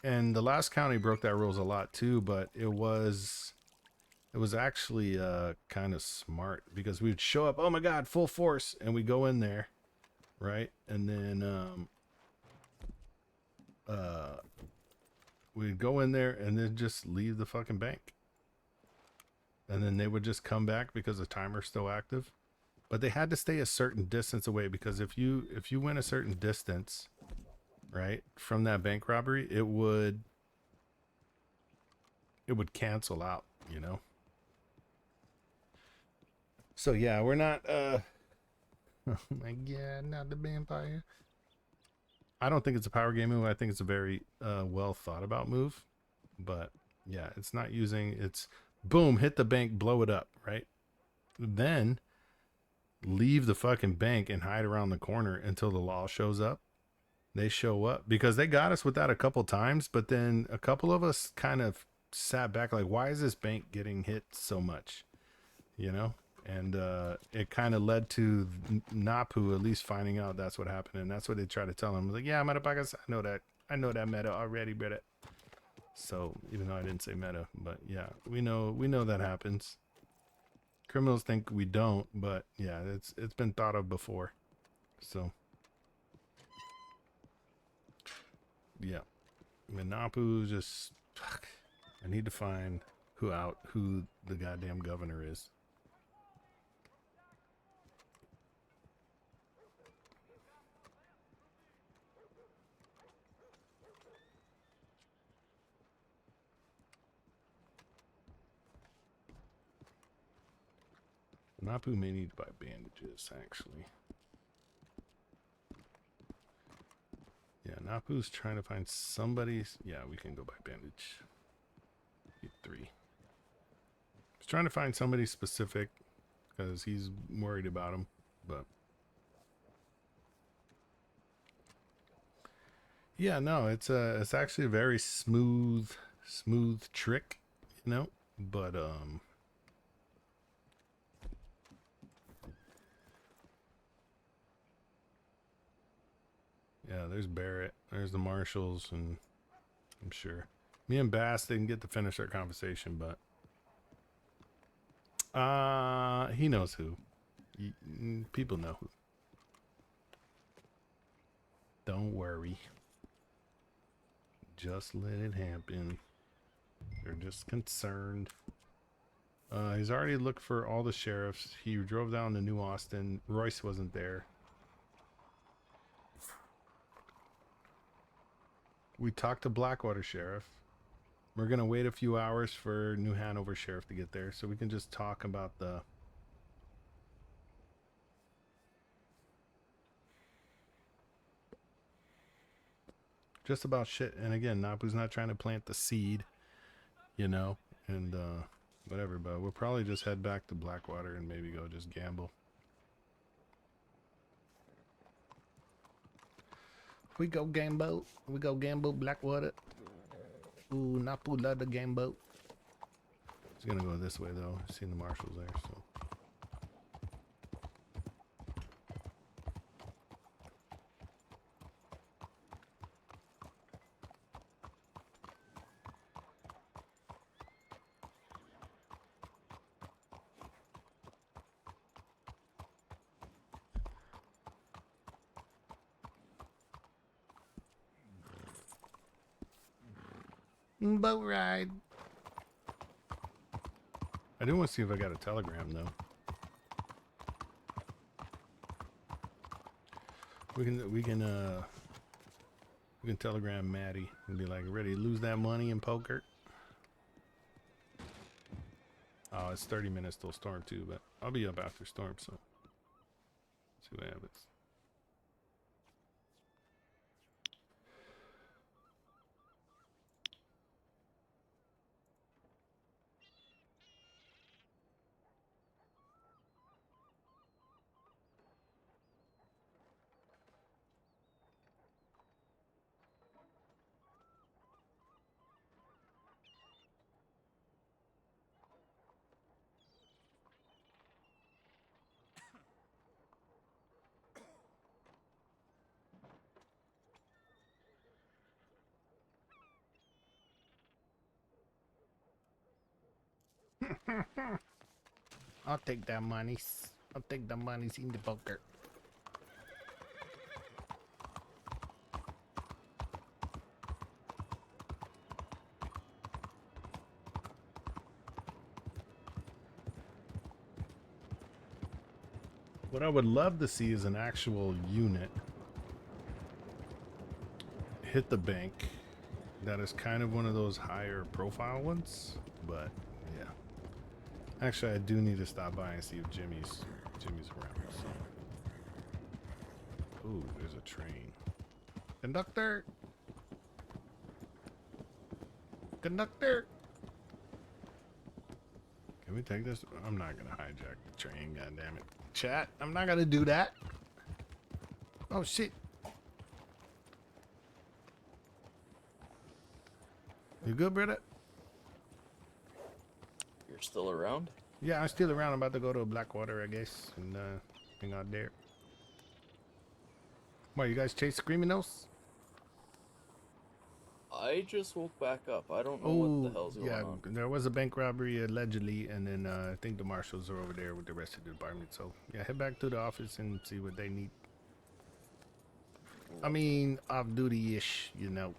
And the last county broke that rules a lot too, but it was actually kind of smart because we would show up, oh my god, full force, and we go in there, right? And then we'd go in there and then just leave the fucking bank. And then they would just come back because the timer's still active. But they had to stay a certain distance away because if you went a certain distance, right, from that bank robbery, it would cancel out, you know. So yeah, we're not oh my god, not the vampire. I don't think it's a power game move. I think it's a very well thought about move. But yeah, it's not using, it's boom, hit the bank, blow it up, right? Then leave the fucking bank and hide around the corner until the law shows up. They show up because they got us with that a couple times, but then a couple of us kind of sat back like, why is this bank getting hit so much? You know? And it kind of led to Napu at least finding out that's what happened, and that's what they try to tell him. Like, yeah, Manapang, I know that meta already, brother. So even though I didn't say meta, but yeah, we know that happens. Criminals think we don't, but yeah, it's been thought of before. So yeah, Napu just fuck. I need to find who the goddamn governor is. Napu may need to buy bandages, actually. Yeah, Napu's trying to find somebody's. Yeah, we can go buy bandage. Get 3. He's trying to find somebody specific because he's worried about him, but yeah, no, it's actually a very smooth trick, you know, but yeah, there's Barrett, there's the marshals, and I'm sure me and Bass didn't get to finish our conversation, but he knows who. People know who. Don't worry. Just let it happen. They're just concerned. He's already looked for all the sheriffs. He drove down to New Austin. Royce wasn't there. We talked to Blackwater Sheriff. We're going to wait a few hours for New Hanover Sheriff to get there so we can just talk about the... just about shit. And again, Napu's not trying to plant the seed, you know, and whatever, but we'll probably just head back to Blackwater and maybe go just gamble. We go gamble. We go gamble Blackwater. Ooh, Napu love the gamble. He's gonna go this way though. I've seen the marshals there, so. Boat ride. I do want to see if I got a telegram though. We can telegram Maddie and be like, ready to lose that money in poker? Oh, it's 30 minutes till storm too, but I'll be up after storm, so see what happens. I'll take that monies. I'll take the monies in the poker. What I would love to see is an actual unit hit the bank. That is kind of one of those higher profile ones, but yeah. Actually, I do need to stop by and see if Jimmy's around. So. Ooh, there's a train. Conductor! Conductor! Can we take this? I'm not gonna hijack the train, goddammit. Chat, I'm not gonna do that. Oh shit. You good, brother? You're still around? Yeah, I'm still around. I'm about to go to Blackwater, I guess, and hang out there. Why, you guys chase Screaminos? I just woke back up. I don't know what the hell's going yeah, on. there was a bank robbery allegedly, and then I think the marshals are over there with the rest of the department. So yeah, head back to the office and see what they need. I mean, off-duty-ish, you know.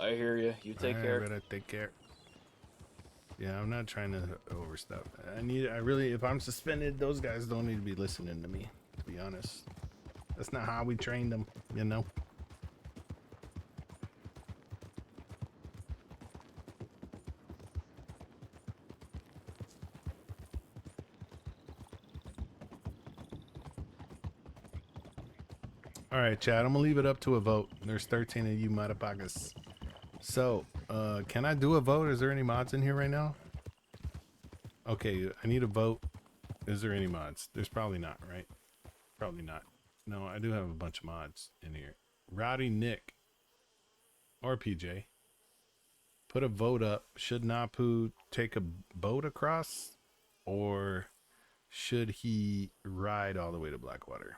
I hear you. You take care. Better take care. Yeah, I'm not trying to overstep. I really, if I'm suspended, those guys don't need to be listening to me, to be honest. That's not how we trained them, you know? All right, Chad, I'm gonna leave it up to a vote. There's 13 of you motherfuckers. So, can I do a vote? Is there any mods in here right now? Okay, I need a vote. Is there any mods? There's probably not, right? Probably not. No, I do have a bunch of mods in here. Rowdy Nick or PJ, put a vote up. Should Napu take a boat across, or should he ride all the way to Blackwater?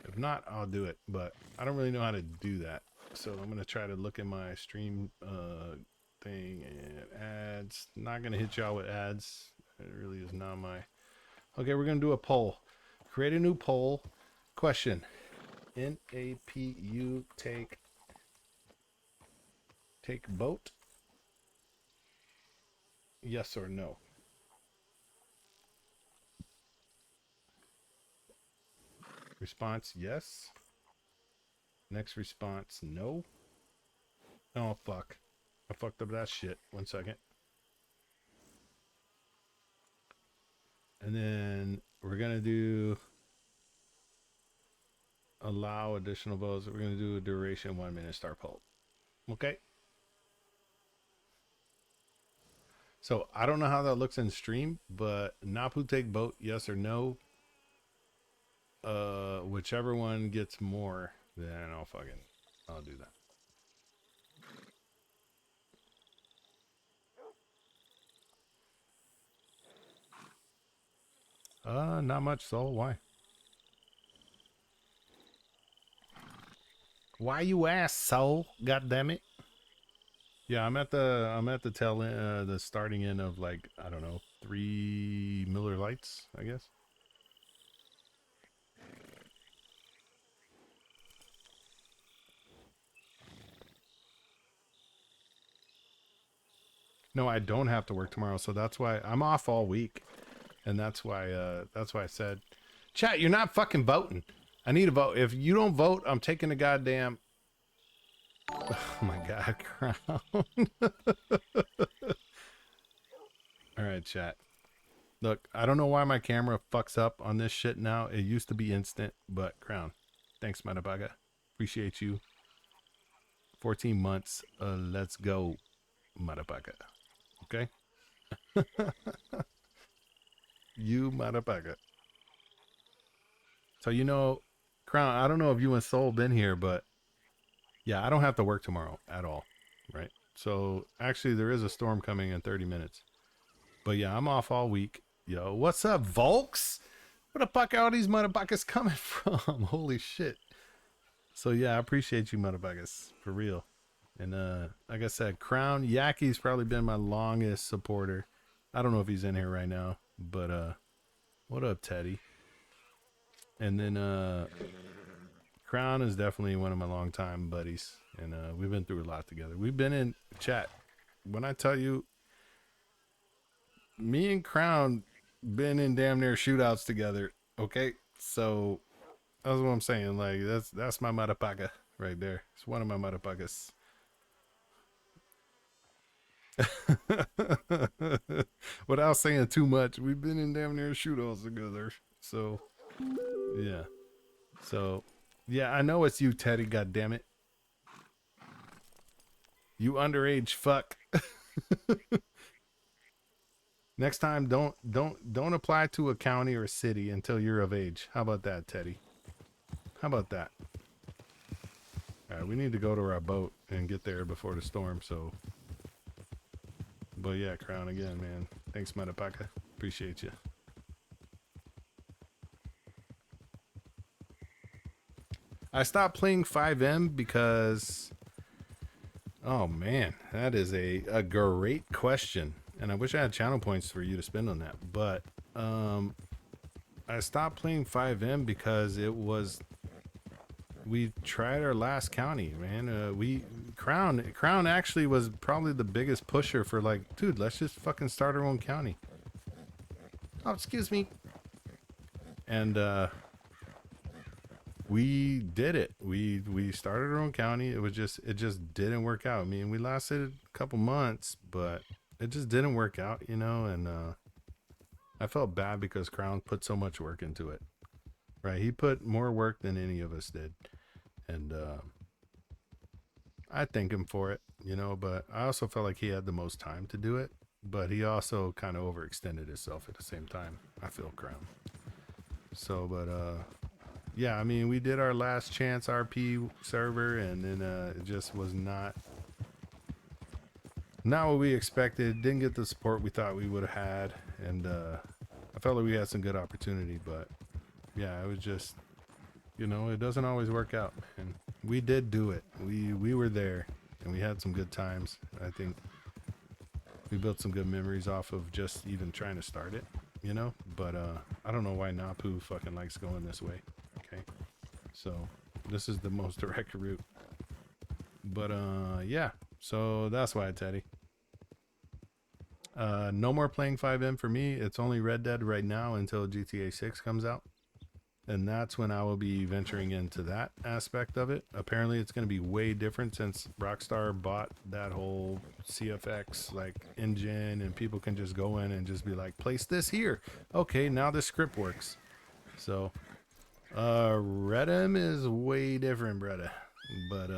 If not, I'll do it, but I don't really know how to do that. So I'm gonna try to look at my stream thing and ads. Not gonna hit y'all with ads. It really is not my. Okay, we're gonna do a poll. Create a new poll. Question: NAPU take boat? Yes or no? Response: yes. Next response: no. Oh fuck! I fucked up that shit. 1 second. And then we're gonna do allow additional votes. We're gonna do a duration 1 minute start poll. Okay. So I don't know how that looks in stream, but Napu take boat, yes or no. Whichever one gets more, then I'll do that. Not much, Soul. Why? Why you ask, Soul? God damn it. Yeah, I'm at the tail end, the starting end of, like, I don't know, 3 Miller Lights, I guess. No, I don't have to work tomorrow, so that's why I'm off all week, and that's why I said, chat, you're not fucking voting. I need a vote. If you don't vote, I'm taking the goddamn. Oh my god, Crown. All right, chat. Look, I don't know why my camera fucks up on this shit now. It used to be instant, but Crown, thanks, Manabaga. Appreciate you. 14 months. Let's go, Manabaga. Okay? You Manabaga. So, you know, Crown, I don't know if you and Soul been here, but yeah, I don't have to work tomorrow at all, right? So, actually, there is a storm coming in 30 minutes. But yeah, I'm off all week. Yo, what's up, Volks? Where the fuck are all these motherfuckers coming from? Holy shit. So yeah, I appreciate you motherfuckers, for real. And like I said, Crown Yaki's probably been my longest supporter. I don't know if he's in here right now, but what up, Teddy? And then Crown is definitely one of my longtime buddies, and we've been through a lot together. We've been in chat. When I tell you, me and Crown been in damn near shootouts together. Okay, so that's what I'm saying. Like that's my motherfucker right there. It's one of my motherfuckers. Without saying too much, we've been in damn near shootouts together. So, yeah. So, yeah, I know it's you, Teddy. God damn it. You underage fuck. Next time, don't apply to a county or city until you're of age. How about that, Teddy? How about that? All right, we need to go to our boat and get there before the storm. So, but yeah, Crown again, man. Thanks, Manapang. Appreciate you. I stopped playing 5M because, oh man, that is a great question. And I wish I had channel points for you to spend on that. But I stopped playing 5M because it was, we tried our last county, man. Crown actually was probably the biggest pusher for like, dude, let's just fucking start our own county. Oh, excuse me. And we did it. We started our own county. It just didn't work out. I mean, we lasted a couple months, but it just didn't work out, you know. And I felt bad because Crown put so much work into it. Right? He put more work than any of us did, and I thank him for it, you know. But I also felt like he had the most time to do it, but he also kind of overextended himself at the same time. I feel Crown. So, but yeah, I mean, we did our last chance RP server, and then it just was not what we expected. Didn't get the support we thought we would have had, and I felt like we had some good opportunity, but yeah, it was just, you know, it doesn't always work out, and we did do it. We were there, and we had some good times. I think we built some good memories off of just even trying to start it, you know. But I don't know why Napu fucking likes going this way. Okay, so this is the most direct route. But yeah, so that's why, Teddy. No more playing 5M for me. It's only Red Dead right now until GTA 6 comes out. And that's when I will be venturing into that aspect of it. Apparently it's going to be way different since Rockstar bought that whole CFX like engine, and people can just go in and just be like, place this here. Okay, now the script works. So Redem is way different, brother. But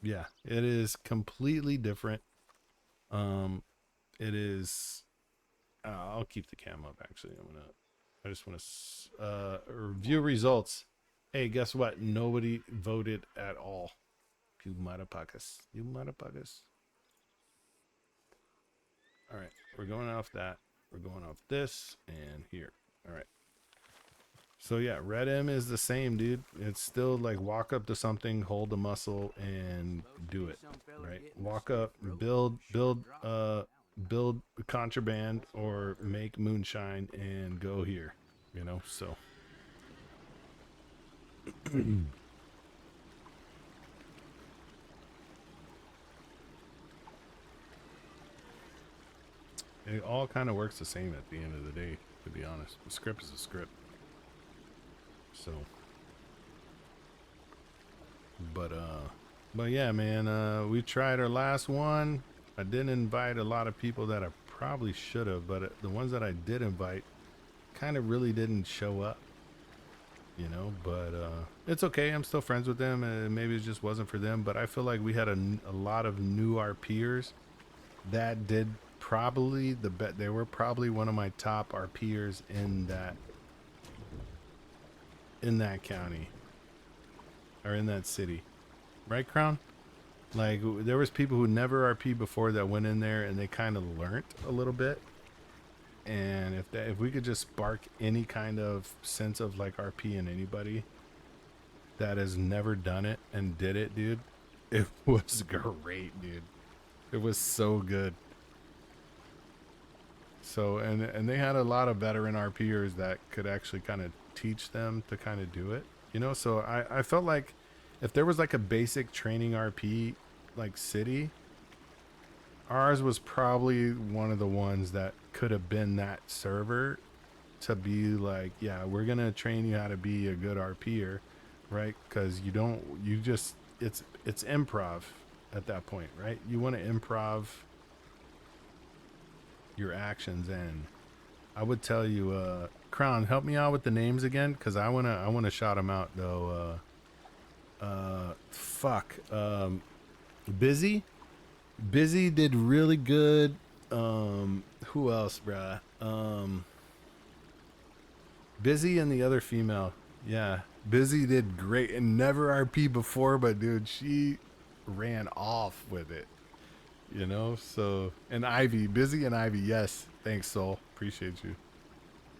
yeah, it is completely different. It is I'll keep the cam up actually. I just want to review results. Hey, guess what? Nobody voted at all. You motherfuckers. You motherfuckers. All right, we're going off that. We're going off this and here. All right. So yeah, Red M is the same, dude. It's still like walk up to something, hold the muscle, and do it. Right? Walk up, build contraband or make moonshine and go here. You know, so it all kind of works the same at the end of the day, to be honest. The script is a script. So but yeah, man, we tried our last one. I didn't invite a lot of people that I probably should have, but the ones that I did invite kind of really didn't show up, you know. But it's okay. I'm still friends with them, and maybe it just wasn't for them. But I feel like we had a lot of new RPers that did probably the bet. They were probably one of my top RPers in that county or in that city, right, Crown? Like, there was people who never RP before that went in there and they kind of learned a little bit. And if we could just spark any kind of sense of like RP in anybody that has never done it and did it, dude, it was great, dude. It was so good. So, and they had a lot of veteran RPers that could actually kind of teach them to kind of do it, you know. So I felt like if there was like a basic training RP like city, ours was probably one of the ones that could have been that server to be like, yeah, we're gonna train you how to be a good RPer, right? Because it's improv at that point, right? You want to improv your actions, and I would tell you, Crown, help me out with the names again, because I wanna shout them out though. Busy did really good. Who else, bruh? Busy and the other female. Yeah, Busy did great and never RP before, but dude, she ran off with it. You know, so and Ivy, Busy and Ivy, yes. Thanks, Soul. Appreciate you.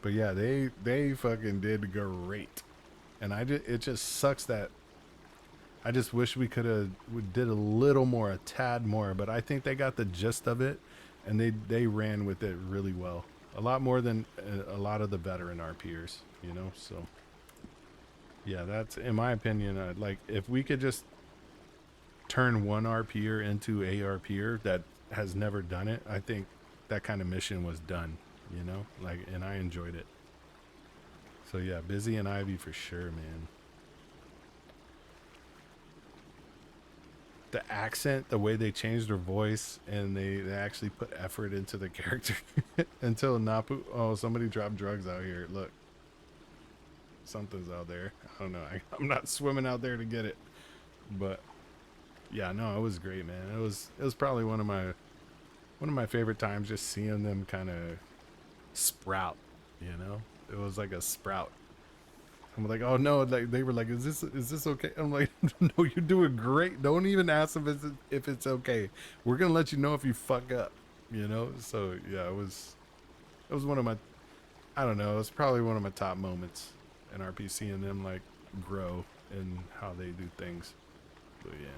But yeah, they fucking did great. And it just sucks that I just wish we did a little more, a tad more, but I think they got the gist of it and they ran with it really well. A lot more than a lot of the veteran RPers, you know? So yeah, that's in my opinion, like if we could just turn one RPer into a RPer that has never done it, I think that kind of mission was done, you know? Like, and I enjoyed it. So yeah, Busy and Ivy for sure, man. The accent, the way they changed their voice, and they actually put effort into the character. Until Napu, oh, somebody dropped drugs out here. Look, something's out there. I don't know. I'm not swimming out there to get it, but yeah, no, it was great, man. It was probably one of my favorite times, just seeing them kind of sprout. You know, it was like a sprout. I'm like, oh no, like they were like, is this okay? I'm like, no, you're doing great. Don't even ask if it's okay. We're gonna let you know if you fuck up, you know. So yeah, it was one of my, I don't know, it's probably one of my top moments in RP, seeing them like grow and how they do things. But yeah.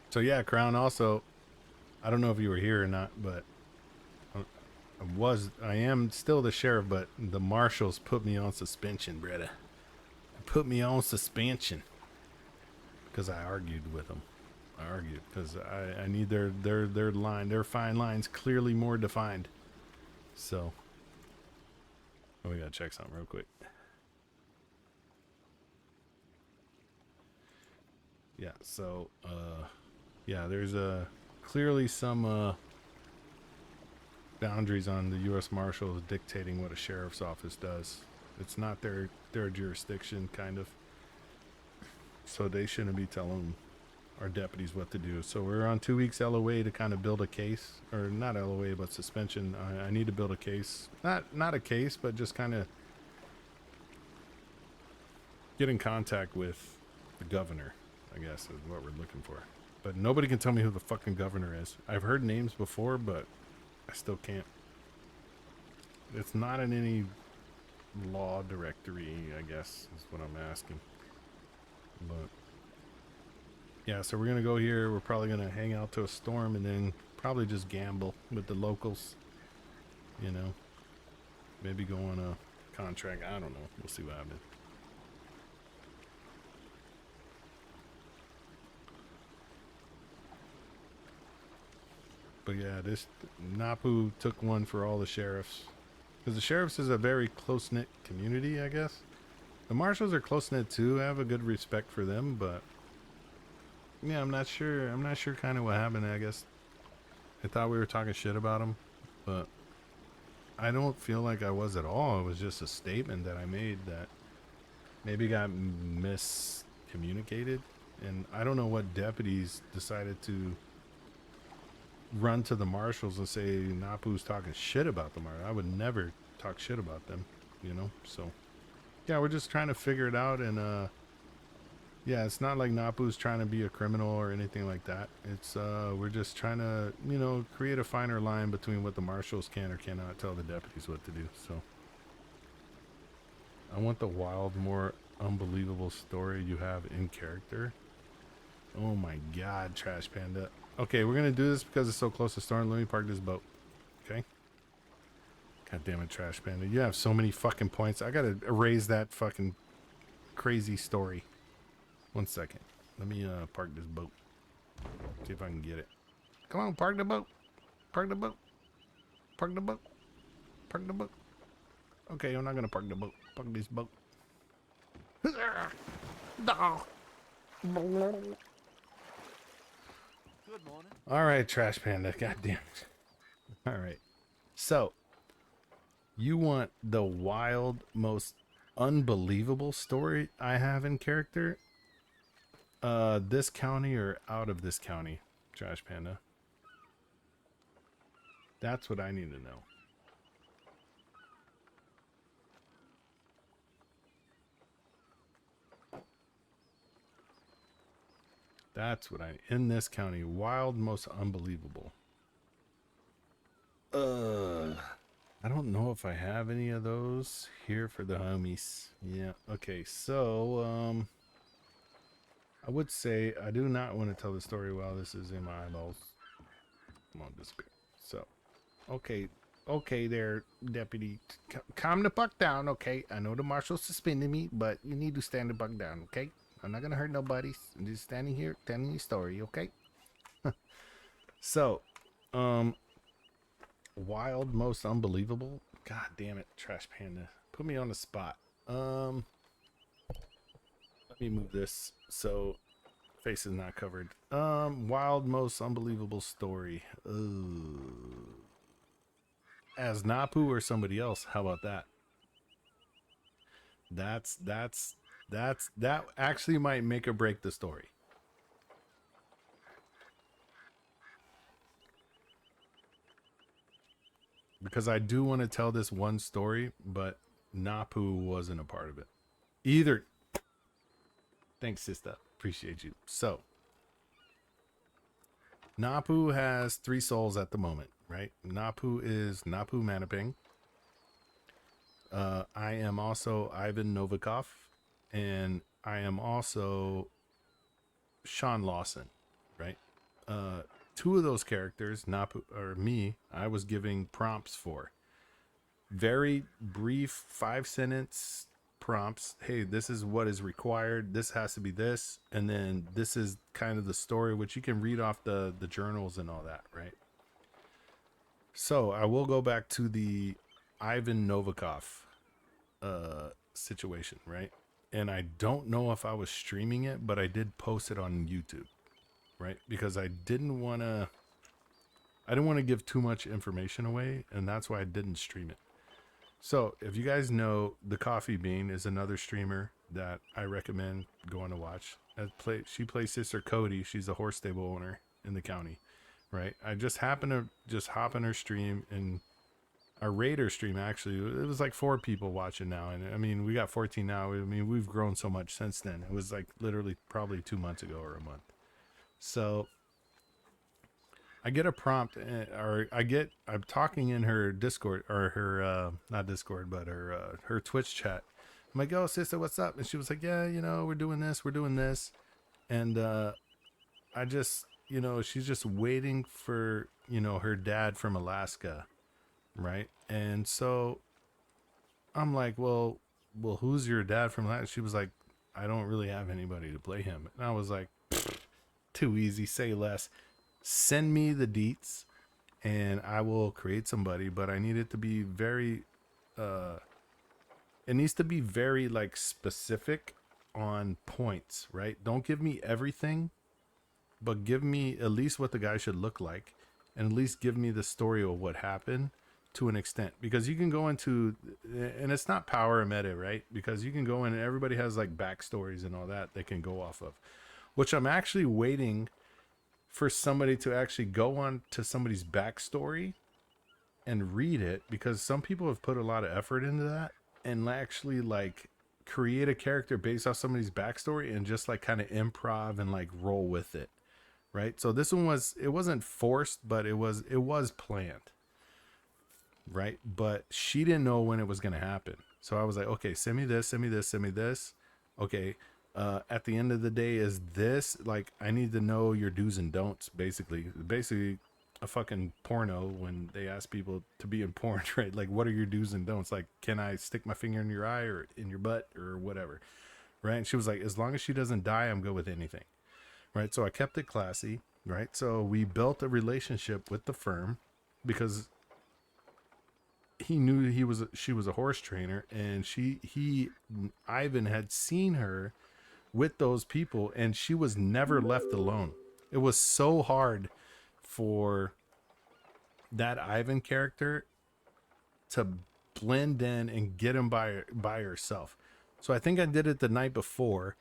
So yeah, Crown, also, I don't know if you were here or not, but I am still the sheriff, but the marshals put me on suspension, brother. Put me on suspension because I argued with them. I argued because I need their fine lines clearly more defined. So, we gotta check something real quick. Yeah. So, yeah, there's clearly some boundaries on the U.S. Marshals dictating what a sheriff's office does. It's not their jurisdiction, kind of. So they shouldn't be telling our deputies what to do. So we're on 2 weeks LOA to kind of build a case, or not LOA, but suspension. I need to build a case, not a case, but just kind of get in contact with the governor, I guess is what we're looking for. But nobody can tell me who the fucking governor is. I've heard names before, but I still can't. It's not in any law directory, I guess, is what I'm asking. But yeah, so we're gonna go here. We're probably gonna hang out to a storm and then probably just gamble with the locals. You know, maybe go on a contract. I don't know. We'll see what happens. But yeah, this Napu took one for all the sheriffs. Because the sheriffs is a very close-knit community, I guess. The marshals are close-knit too. I have a good respect for them, but yeah, I'm not sure kind of what happened, I guess. I thought we were talking shit about them, but I don't feel like I was at all. It was just a statement that I made that maybe got miscommunicated. And I don't know what deputies decided to run to the marshals and say Napu's talking shit about the marshals. I would never talk shit about them, you know. So yeah, we're just trying to figure it out. And yeah, it's not like Napu's trying to be a criminal or anything like that. It's we're just trying to, you know, create a finer line between what the marshals can or cannot tell the deputies what to do. So I want the wild, more unbelievable story you have in character. Oh my god, Trash Panda. Okay, we're gonna do this because it's so close to storm. Let me park this boat. Okay. God damn it, Trash Panda. You have so many fucking points. I gotta erase that fucking crazy story. 1 second. Let me park this boat. See if I can get it. Come on, park the boat. Park the boat. Park the boat. Park the boat. Okay, I'm not gonna park the boat. Park this boat. Good morning. All right, Trash Panda. Goddamn. All right. So, you want the wild, most unbelievable story I have in character? This county or out of this county, Trash Panda? That's what I need to know. That's what in this county, wild, most unbelievable. I don't know if I have any of those here for the homies. Yeah. Okay. So, I would say I do not want to tell the story while this is in my eyeballs. Come on, disappear. So, okay. Okay there, deputy. Calm the fuck down, okay? I know the marshal suspended me, but you need to stand the fuck down, okay? I'm not gonna hurt nobody. I'm just standing here telling you a story, okay? So, wild, most unbelievable. God damn it, Trash Panda. Put me on the spot. Let me move this so face is not covered. Wild, most unbelievable story. As Napu or somebody else, how about that? That actually might make or break the story. Because I do want to tell this one story, but Napu wasn't a part of it. Either. Thanks, sister. Appreciate you. So, Napu has 3 souls at the moment, right? Napu is Napu Manapang. I am also Ivan Novikov, and I am also Sean Lawson, right? 2 of those characters, Napu or me, I was giving prompts for. Very brief 5-sentence prompts. Hey, this is what is required. This has to be this. And then this is kind of the story, which you can read off the journals and all that, right? So I will go back to the Ivan Novikov situation, right? And I don't know if I was streaming it, but I did post it on YouTube, right? Because I didn't want to give too much information away, and that's why I didn't stream it. So if you guys know, the Coffee Bean is another streamer that I recommend going to watch. She plays Sister Cody. She's a horse stable owner in the county, right? I just happened to just hop on her stream, and our Raider stream, actually, it was like 4 people watching now. And I mean, we got 14 now. I mean, we've grown so much since then. It was like literally probably 2 months ago or a month. So I get a prompt, or I'm talking in her Discord, or her, not Discord, but her Twitch chat. I'm like, oh, sister, what's up? And she was like, yeah, we're doing this. And I just, she's just waiting for, her dad from Alaska, right? And so I'm like, well, who's your dad from Alaska? She was like, I don't really have anybody to play him. And I was like, too easy, say less. Send me the deets and I will create somebody, but I need it to be very it needs to be very like specific on points, right? Don't give me everything, but give me at least what the guy should look like, and at least give me the story of what happened to an extent. Because you can go into, and it's not power or meta, right? Because you can go in and everybody has like backstories and all that they can go off of, which I'm actually waiting for somebody to actually go on to somebody's backstory and read it, because some people have put a lot of effort into that and actually like create a character based off somebody's backstory and just like kind of improv and like roll with it, right? So this one it wasn't forced, but it was planned, right? But she didn't know when it was going to happen. So I was like, okay, send me this. Okay. At the end of the day, is this like, I need to know your do's and don'ts, basically a fucking porno when they ask people to be in porn, right? Like, what are your do's and don'ts? Like, can I stick my finger in your eye or in your butt or whatever, right? And she was like, as long as she doesn't die, I'm good with anything, right? So I kept it classy. right? So we built a relationship with the firm because he knew she was a horse trainer, and Ivan had seen her with those people, and she was never left alone. It was so hard for that Ivan character to blend in and get him by herself. So I think I did it the night before,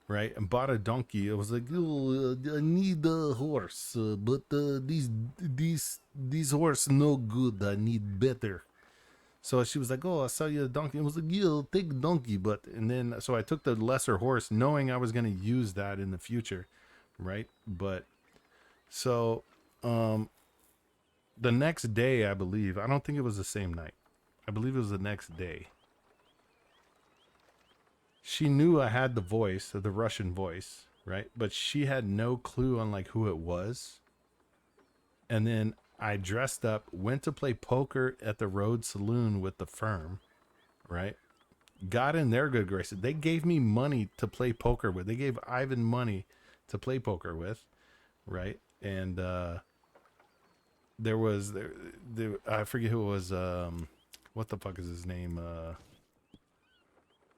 right? And bought a donkey. It was like, oh, I need a horse, but these horse no good. I need better. So she was like, oh, I'll sell you a donkey. I was like, yeah, I'll take a donkey. And then, so I took the lesser horse knowing I was going to use that in the future. Right. But so, the next day, I believe, I don't think it was the same night. I believe it was the next day. She knew I had the voice, the Russian voice, right? But she had no clue on like who it was. And then I dressed up, went to play poker at the Road Saloon with the firm, right? Got in their good graces. They gave me money to play poker with. They gave Ivan money to play poker with, right? And there was I forget who it was. What the fuck is his name?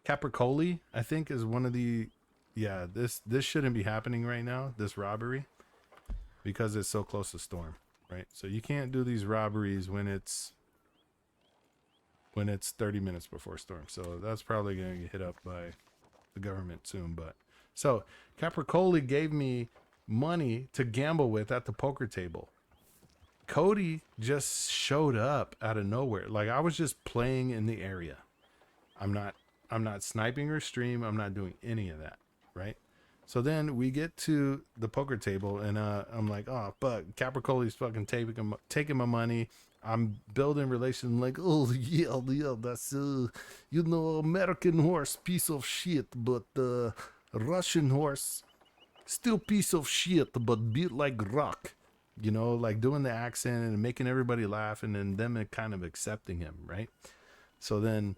Capricoli, I think, is one of the. Yeah, this shouldn't be happening right now. This robbery, because it's so close to storm. Right, so you can't do these robberies when it's 30 minutes before storm. So that's probably going to get hit up by the government soon. But so Capricoli gave me money to gamble with at the poker table. Cody just showed up out of nowhere. Like, I was just playing in the area. I'm not sniping her stream. I'm not doing any of that. Right. So then we get to the poker table, and I'm like, oh, fuck, Capricoli's fucking taking my money. I'm building relations, like, oh, yeah, that's, American horse, piece of shit, but Russian horse, still piece of shit, but built like rock. Like doing the accent and making everybody laugh, and then them kind of accepting him, right? So then,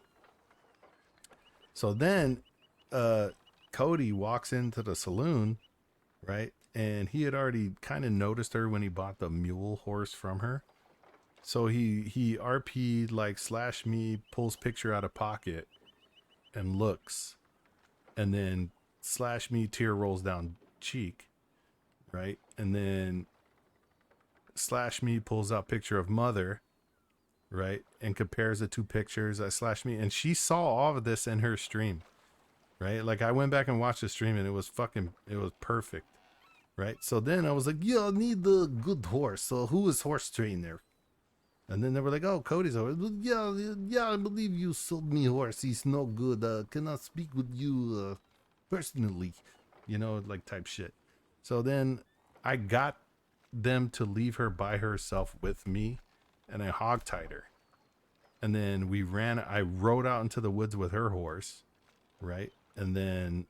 Cody walks into the saloon, right? And he had already kind of noticed her when he bought the mule horse from her. So he RP'd like /me, pulls picture out of pocket and looks, and then /me tear rolls down cheek, right? And then /me pulls out picture of mother, right? And compares the two pictures. /me, and she saw all of this in her stream. Right? Like, I went back and watched the stream, and it was perfect. Right? So then I was like, yeah, I need a good horse. So who is horse trainer? And then they were like, oh, Cody's horse. Yeah, I believe you sold me horse. He's no good. Cannot speak with you personally. Like type shit. So then I got them to leave her by herself with me, and I hogtied her. And then I rode out into the woods with her horse, right? And then,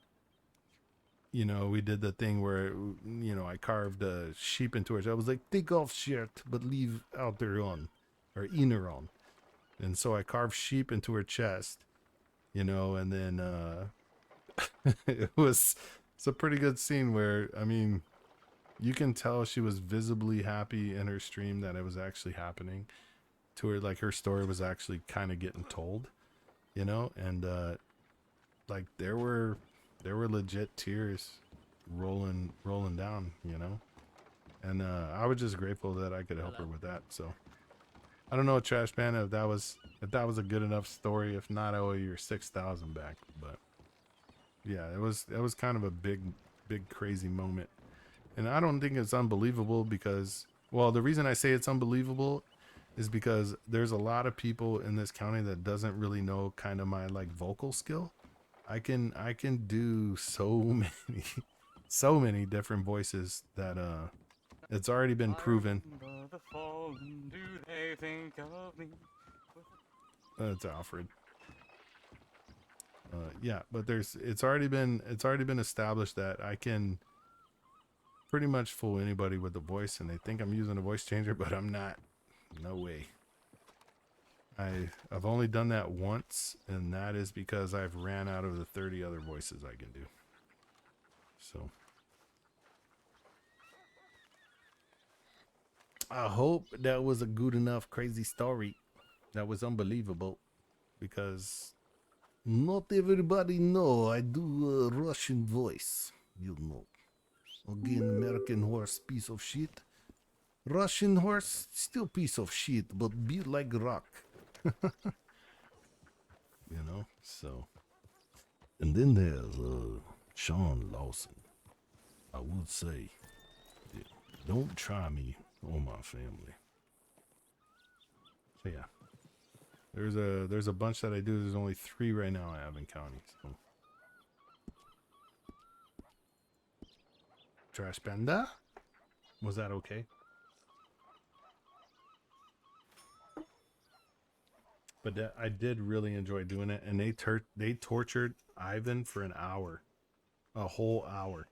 we did the thing where, I carved a sheep into her. I was like, take off shirt, but leave outer on, or inner on. And so I carved sheep into her chest, and then it's a pretty good scene where, I mean, you can tell she was visibly happy in her stream that it was actually happening to her. Like, her story was actually kind of getting told, and like there were legit tears rolling down, and I was just grateful that I could help her with that. So I don't know, Trash Man, if that was a good enough story. If not, I owe you your 6,000 back. But yeah, it was kind of a big crazy moment, and I don't think it's unbelievable because, well, the reason I say it's unbelievable is because there's a lot of people in this county that doesn't really know kind of my like vocal skill. I can do so many different voices that it's already been proven. It's Alfred. Yeah, but it's already been established that I can pretty much fool anybody with the voice, and they think I'm using a voice changer, but I'm not. No way. I've only done that once, and that is because I've ran out of the 30 other voices I can do. So I hope that was a good enough crazy story. That was unbelievable, because not everybody know I do a Russian voice. You know, again, American horse piece of shit. Russian horse still piece of shit, but built like rock. You know, so. And then there's Sean Lawson. I would say, yeah, don't try me or my family. So yeah, there's a bunch that I do. There's only 3 right now I have in county. So. Trash Panda, was that okay? But I did really enjoy doing it, and they tortured Ivan for an hour, a whole hour,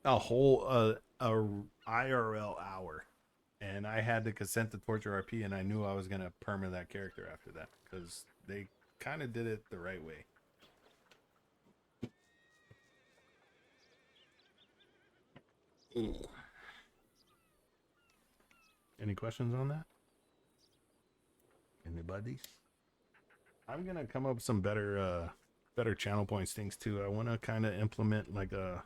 a whole IRL hour, and I had to consent to torture RP, and I knew I was gonna perma that character after that because they kind of did it the right way. Any questions on that? Anybody? I'm gonna come up with some better channel points things too. I want to kind of implement like a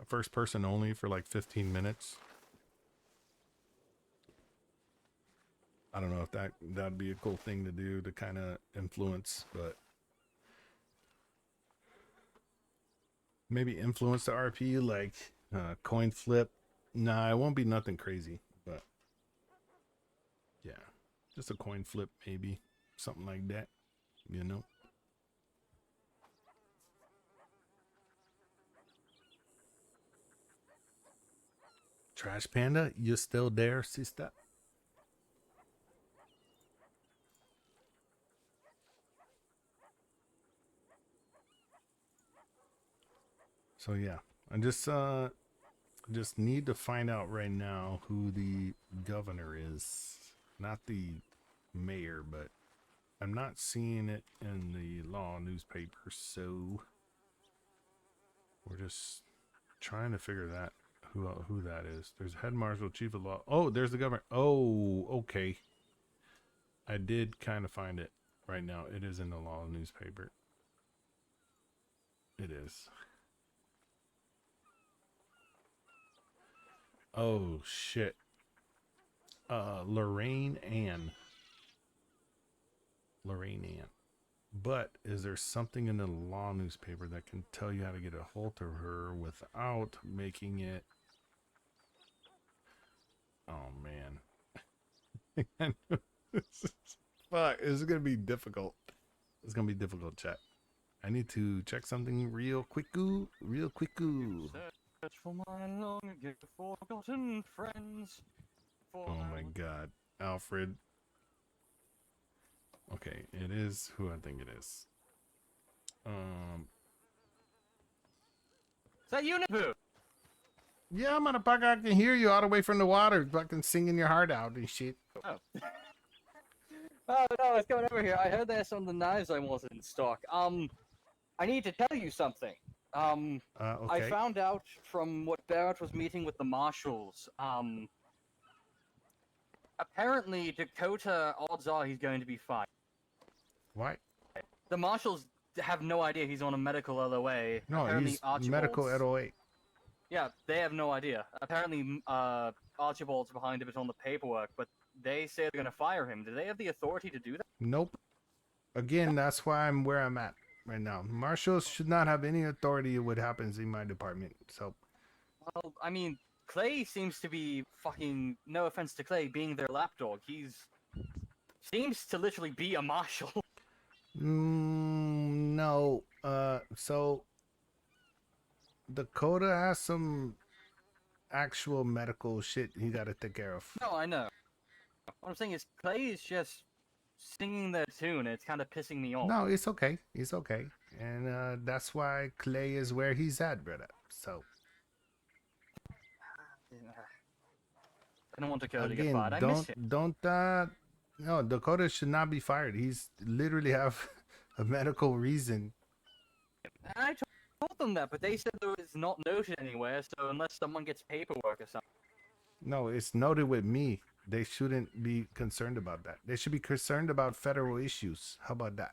first person only for like 15 minutes. I don't know if that'd be a cool thing to do to kind of influence, but maybe influence the RP, like coin flip. Nah, it won't be nothing crazy, but yeah, just a coin flip, maybe something like that, you know. Trash Panda, you still there, sister? So yeah, I just need to find out right now who the governor is. Not the mayor, but I'm not seeing it in the law newspaper, so we're just trying to figure that who that is. There's head marshal, chief of law. Oh, there's the governor. Oh, okay. I did kind of find it right now. It is in the law newspaper. It is. Oh shit. Lorraine Ann. But is there something in the law newspaper that can tell you how to get a hold of her without making it? Oh man. Fuck, this is gonna be difficult. It's gonna be difficult, chat. I need to check something real quick-oo. Search for my long ago forgotten friends. Oh my god. Alfred. Okay, it is who I think it is. Is that you, Napu? Yeah, Manapang, I can hear you all the way from the water, fucking singing your heart out and shit. Oh. Oh no, I was coming over here. I heard there's some of the knives I wasn't in stock. I need to tell you something. Okay. I found out from what Barrett was meeting with the marshals. Apparently Dakota, odds are he's going to be fine. What? The marshals have no idea he's on a medical LOA. No, Apparently he's Archibald's... medical LOA. Yeah, they have no idea. Apparently, Archibald's behind a bit on the paperwork, but they say they're going to fire him. Do they have the authority to do that? Nope. Again, that's why I'm where I'm at right now. Marshals should not have any authority of what happens in my department. So. Well, I mean, Clay seems to be fucking, no offense to Clay, being their lapdog. Seems to literally be a marshal. No. So Dakota has some actual medical shit he got to take care of. No, I know. What I'm saying is Clay is just singing their tune, and it's kind of pissing me off. No, it's okay. It's okay. And that's why Clay is where he's at, brother. So. I don't want Dakota to get fired. I miss him. No, Dakota should not be fired. He's literally have a medical reason. I told them that, but they said it was not noted anywhere. So unless someone gets paperwork or something. No, it's noted with me. They shouldn't be concerned about that. They should be concerned about federal issues. How about that?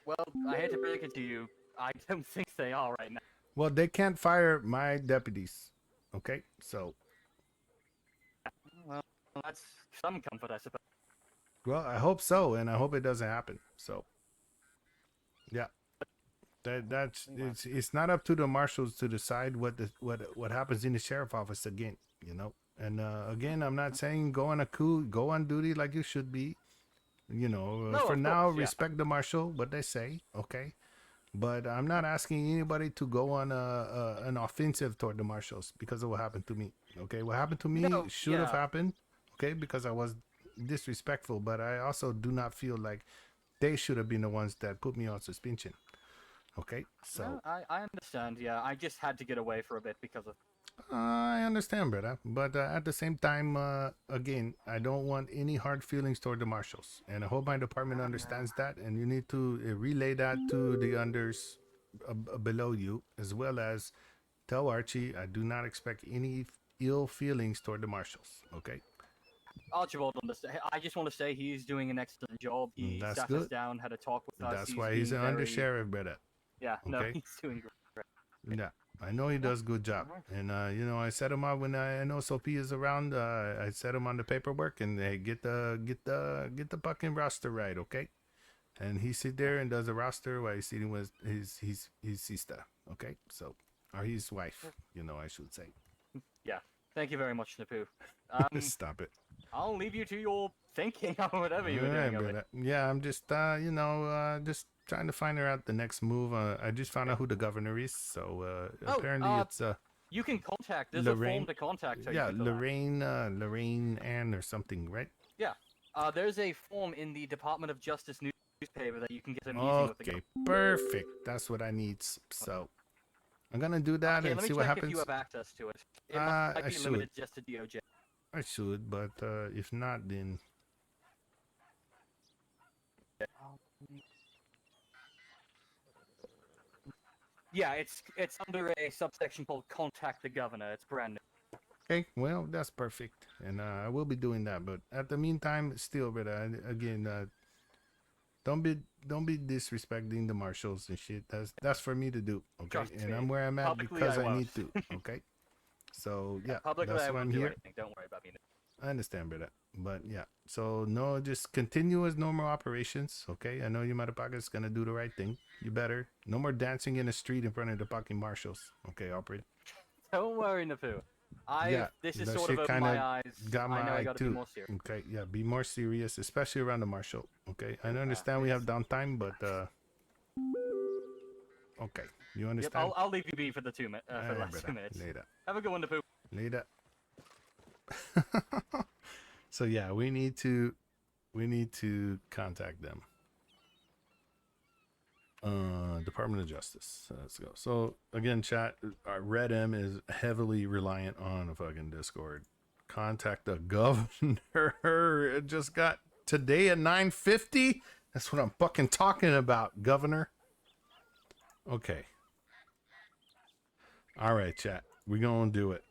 Well, I hate to break it to you, I don't think they are right now. Well, they can't fire my deputies. Okay, so. Well, that's some comfort, I suppose. Well, I hope so, and I hope it doesn't happen. So. Yeah. It's not up to the marshals to decide what happens in the sheriff office again, you know. And again, I'm not saying go on a coup, go on duty like you should be, you know. No, for of now, course, yeah. respect the marshal, what they say, okay. But I'm not asking anybody to go on an offensive toward the marshals because of what happened to me. Okay, what happened to me No, should have yeah. happened, okay, because I was disrespectful. But I also do not feel like they should have been the ones that put me on suspension. Okay, so No, I understand. Yeah, I just had to get away for a bit because of. I understand, brother. But at the same time, again, I don't want any hard feelings toward the marshals, and I hope my department understands that. And you need to relay that to the unders below you, as well as tell Archie I do not expect any ill feelings toward the marshals. Okay. Archibald, I just want to say he's doing an excellent job. He That's sat good. us down, had a talk with us. That's why he's being an under very- sheriff, brother. Yeah, no, Okay? he's doing great. Yeah, I know he does good job, and you know, I set him up when I know Sophie is around. I set him on the paperwork, and they get the fucking roster right, okay? And he sit there and does a roster while he's sitting with his sister, okay? So, or his wife, you know, I should say. Yeah, thank you very much, Napu. Stop it. I'll leave you to your thinking or whatever you were All right, doing of it. brother. Yeah, I'm just you know, just trying to find out the next move. I just found out who the governor is, so apparently it's You can contact. There's a form to contact her. Yeah, you can fill out. Lorraine Ann or something, right? Yeah. There's a form in the Department of Justice newspaper that you can get a meeting with the Okay, perfect. That's what I need. So I'm gonna do that Okay, and let me see check what happens. if you have access to it. It might I be should. limited just to DOJ. I should, but if not, then Yeah, it's under a subsection called Contact the Governor. It's brand new. okay. Well, that's perfect, and I will be doing that. But at the meantime, still, brother, again, don't be disrespecting the marshals and shit. That's for me to do, okay? Trust And me. I'm where I'm at Publicly, because I I won't. need to, okay? So yeah, Publicly, that's I why won't I'm do here. anything. Don't worry about me. I understand, brother. But yeah, so no, just continue as normal operations, okay? I know your motherfucker is gonna do the right thing. You better. No more dancing in the street in front of the fucking marshals, okay, operator? Don't worry, Napu. This is that sort of shit opened kinda my eyes. got my I know I eye gotta too. be more serious. Okay, yeah, be more serious, especially around the marshal. Okay, I understand we have downtime, but okay, you Yep, understand? I'll leave you be for the for the Alright, last brother. 2 minutes. Later. Have a good one, Napu. Later. So yeah, we need to contact them. Department of Justice. Let's go. So again, chat. Red M is heavily reliant on a fucking Discord. Contact the governor. It just got today at 9:50. That's what I'm fucking talking about, governor. Okay. All right, chat. We're gonna do it.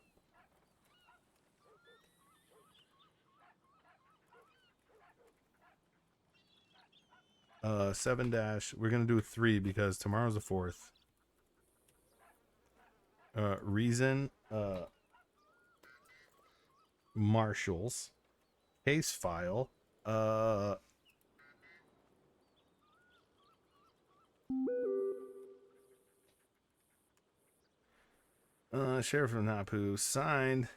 Seven dash. We're gonna do 3 because tomorrow's the 4th. Reason. Marshals. Case file. Sheriff of Napu signed.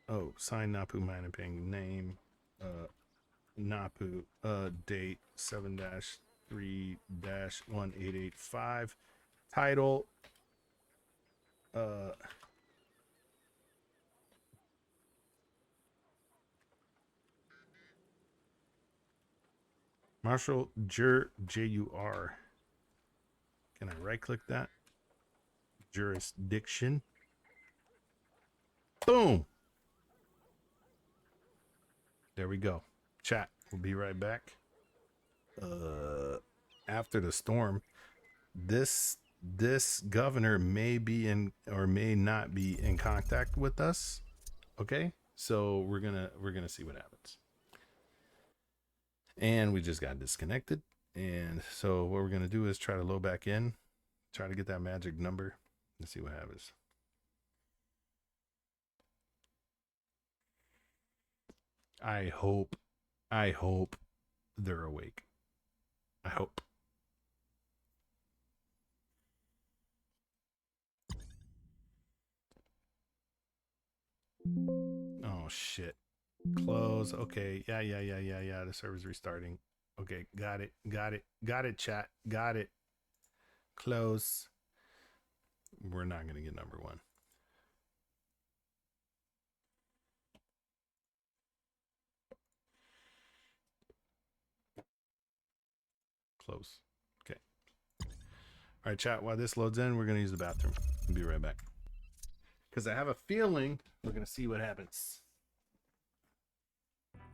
Oh, signed Napu Manapang name. Napu. Date 7-3-1885. Title. Marshal Jur J-U-R. Can I right click that? Jurisdiction. Boom. There we go. Chat. We'll be right back. after the storm, this governor may be in or may not be in contact with us. Okay, so we're gonna see what happens. And we just got disconnected, and so what we're gonna do is try to load back in, try to get that magic number, and see what happens. I hope they're awake. I hope. Oh shit. Close. Okay. Yeah. The server's restarting. Okay. Got it, chat. Got it. Close. We're not gonna get number one. Close. Okay. All right, chat. While this loads in, we're gonna use the bathroom. I'll be right back. Because I have a feeling we're gonna see what happens.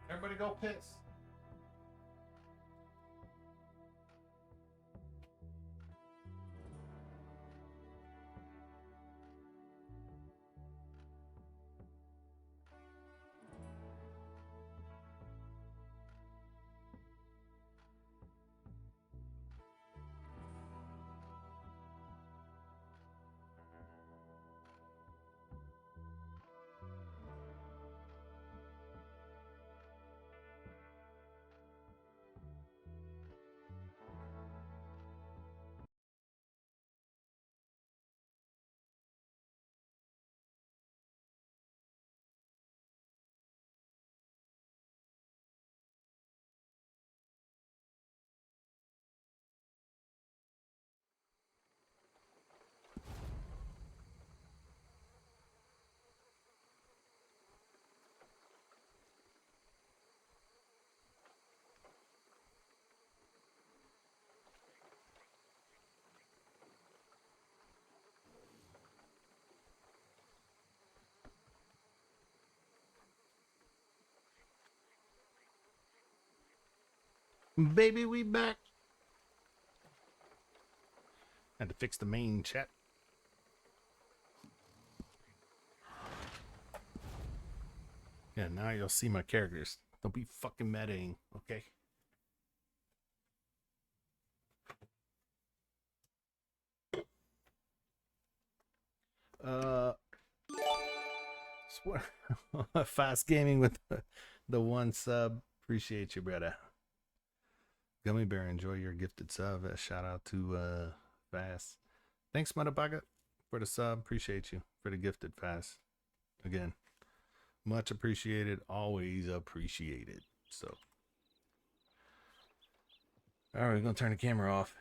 Everybody go piss. Baby, we back. Had to fix the main chat. Yeah, now you'll see my characters. Don't be fucking metaing, okay? Fast gaming with the one sub. Appreciate you, brother. Gummy Bear, enjoy your gifted sub. Shout out to Fast. Thanks, Manapang, for the sub. Appreciate you for the gifted Fast. Again, much appreciated. Always appreciated. So, all right, we're gonna turn the camera off.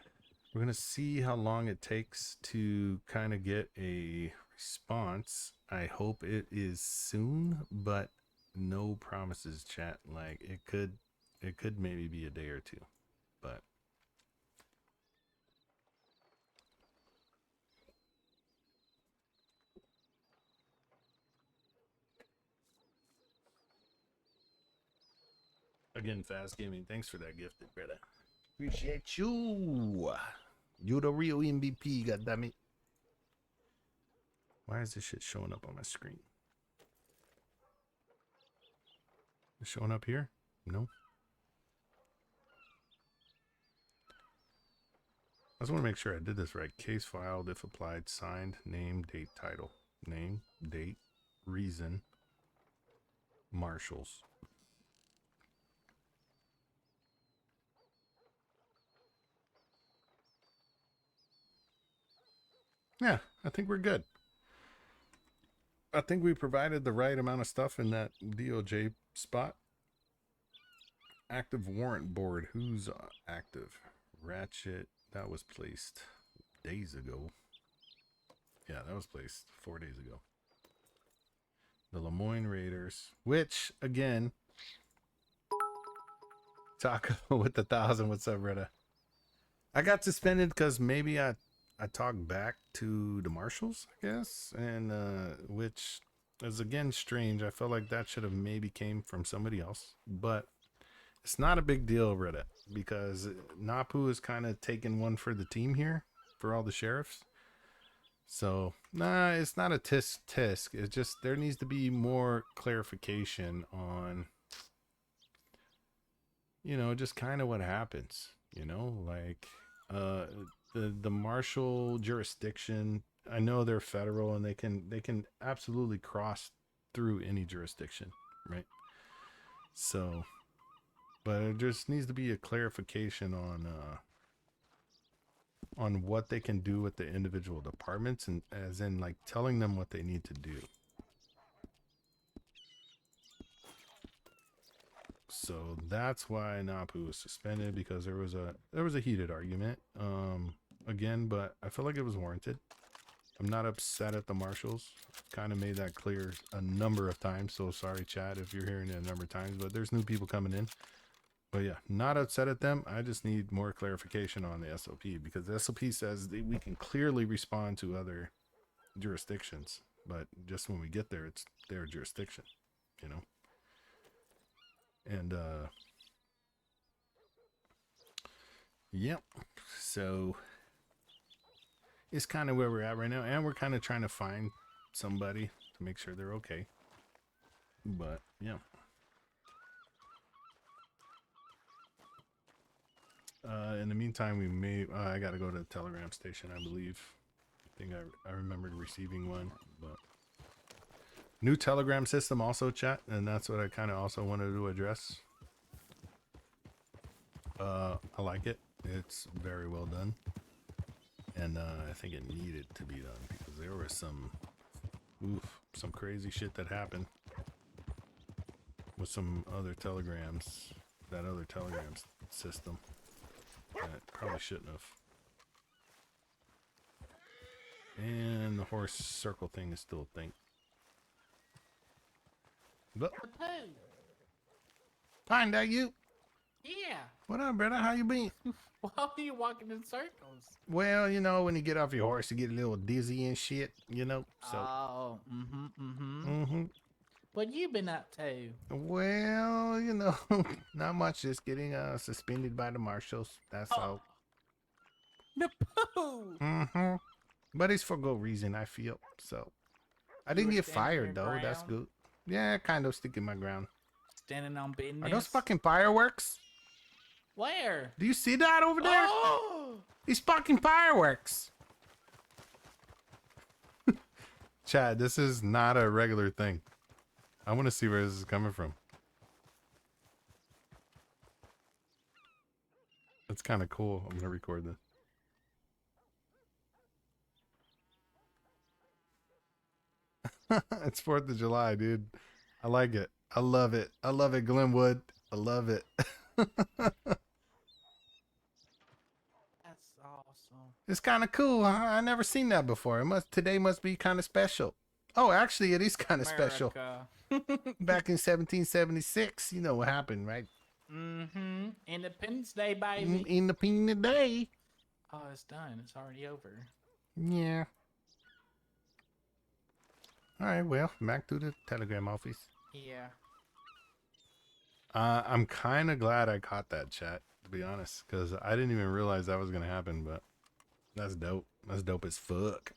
We're gonna see how long it takes to kind of get a response. I hope it is soon, but no promises, chat. Like it could maybe be a day or two, but again, Fast Gaming, thanks for that gifted, brother. Appreciate you. You the real MVP, goddammit. Why is this shit showing up on my screen? It's showing up here? No. I just want to make sure I did this right. Case filed, if applied, signed, name, date, title. Name, date, reason, marshals. Yeah, I think we're good. I think we provided the right amount of stuff in that DOJ spot. Active warrant board. Who's active? Ratchet. That was placed days ago. Yeah, that was placed 4 days ago. The Lemoyne Raiders, which again, Taco with the 1,000. What's up, Retta? I got suspended because maybe I talked back to the marshals, I guess, and which is again strange. I felt like that should have maybe came from somebody else, but It's not a big deal, Reddit, because Napu is kind of taking one for the team here for all the sheriffs. So, nah, it's not a tisk. It's just there needs to be more clarification on, just kind of what happens, like the marshal jurisdiction. I know they're federal and they can absolutely cross through any jurisdiction, right? So, but it just needs to be a clarification on what they can do with the individual departments, and as in like telling them what they need to do. So that's why Napu was suspended, because there was a heated argument again, but I feel like it was warranted. I'm not upset at the marshals. Kind of made that clear a number of times, so sorry Chad if you're hearing it a number of times, but there's new people coming in. But yeah, not upset at them. I just need more clarification on the SOP, because the SOP says that we can clearly respond to other jurisdictions, but just when we get there, it's their jurisdiction, And yep. So it's kind of where we're at right now, and we're kind of trying to find somebody to make sure they're okay. But yeah. In the meantime, we may I gotta go to the telegram station, I believe. I think I remembered receiving one, but new telegram system also, chat, and that's what I kind of also wanted to address. I like it. It's very well done, and I think it needed to be done, because there was some crazy shit that happened with some other telegrams, that other telegram system that probably shouldn't have. And the horse circle thing is still a thing. But fine, that you. Yeah. What up, brother? How you been? Why are you walking in circles? Well, when you get off your horse, you get a little dizzy and shit, So. Oh, What you been up to? Well, not much. Just getting suspended by the marshals. That's all. Napu! But it's for good reason, I feel. So I didn't get fired though. That's good. Yeah, kind of sticking my ground. Standing on business. Are those fucking fireworks? Where? Do you see that over there? Oh! These fucking fireworks. Chad, this is not a regular thing. I want to see where this is coming from. That's kind of cool. I'm gonna record this. It's 4th of July, dude. I like it. I love it. I love it, Glenwood. I love it. That's awesome. It's kind of cool. Huh? I never seen that before. Today must be kind of special. Oh, actually, it is kind of special. Back in 1776, you know what happened, right? Independence Day, baby. Independence Day. Oh, it's done. It's already over. Yeah. All right, well, back to the telegram office. Yeah. I'm kind of glad I caught that, chat, to be honest, because I didn't even realize that was going to happen, but that's dope. That's dope as fuck.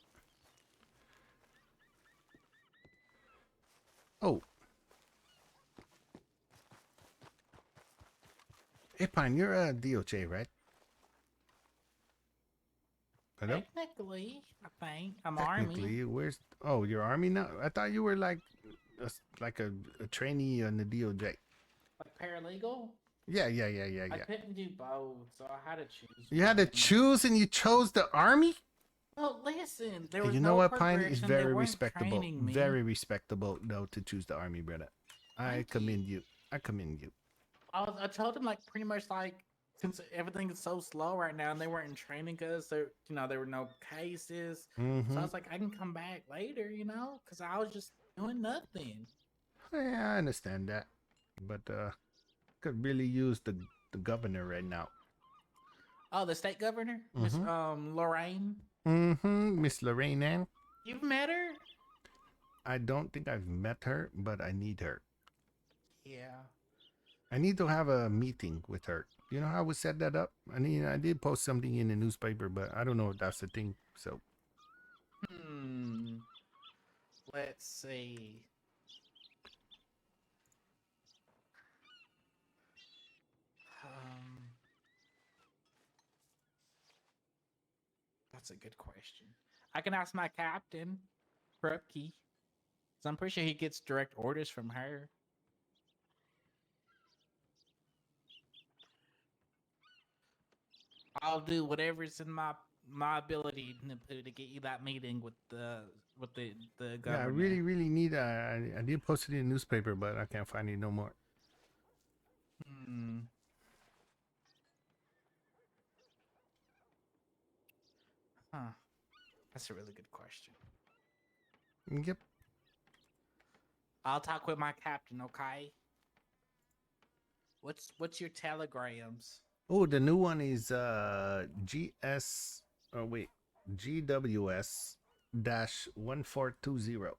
Oh. Hey, Pine, you're a DOJ, right? Hello? Technically, I think I'm Technically, Army. where's... Oh, you're Army now? I thought you were like a trainee in the DOJ. Like paralegal? Yeah. I couldn't do both, so I had to choose. You had to choose, and you chose the Army? Well, listen, there was You know no what, Pine? progression. It's They very weren't respectable. training me. Very respectable, though, to choose the Army, brother. I commend you. I commend you. I told him like pretty much like since everything is so slow right now and they weren't training us, there there were no cases. So I was like, I can come back later, because I was just doing nothing. Yeah, I understand that, but could really use the governor right now. Oh, the state governor, Miss Lorraine. Miss Lorraine Ann. You've met her? I don't think I've met her, but I need her. Yeah. I need to have a meeting with her. You know how we set that up? I mean, I did post something in the newspaper, but I don't know if that's the thing. So Let's see. That's a good question. I can ask my captain, Krupke. So I'm pretty sure he gets direct orders from her. I'll do whatever's in my ability, Napu, to get you that meeting with the yeah, governor. I really need. I did post it in the newspaper, but I can't find it no more. Huh. That's a really good question. Yep. I'll talk with my captain, okay? What's your telegrams? Oh, the new one is GS. Oh wait, GWS -1420.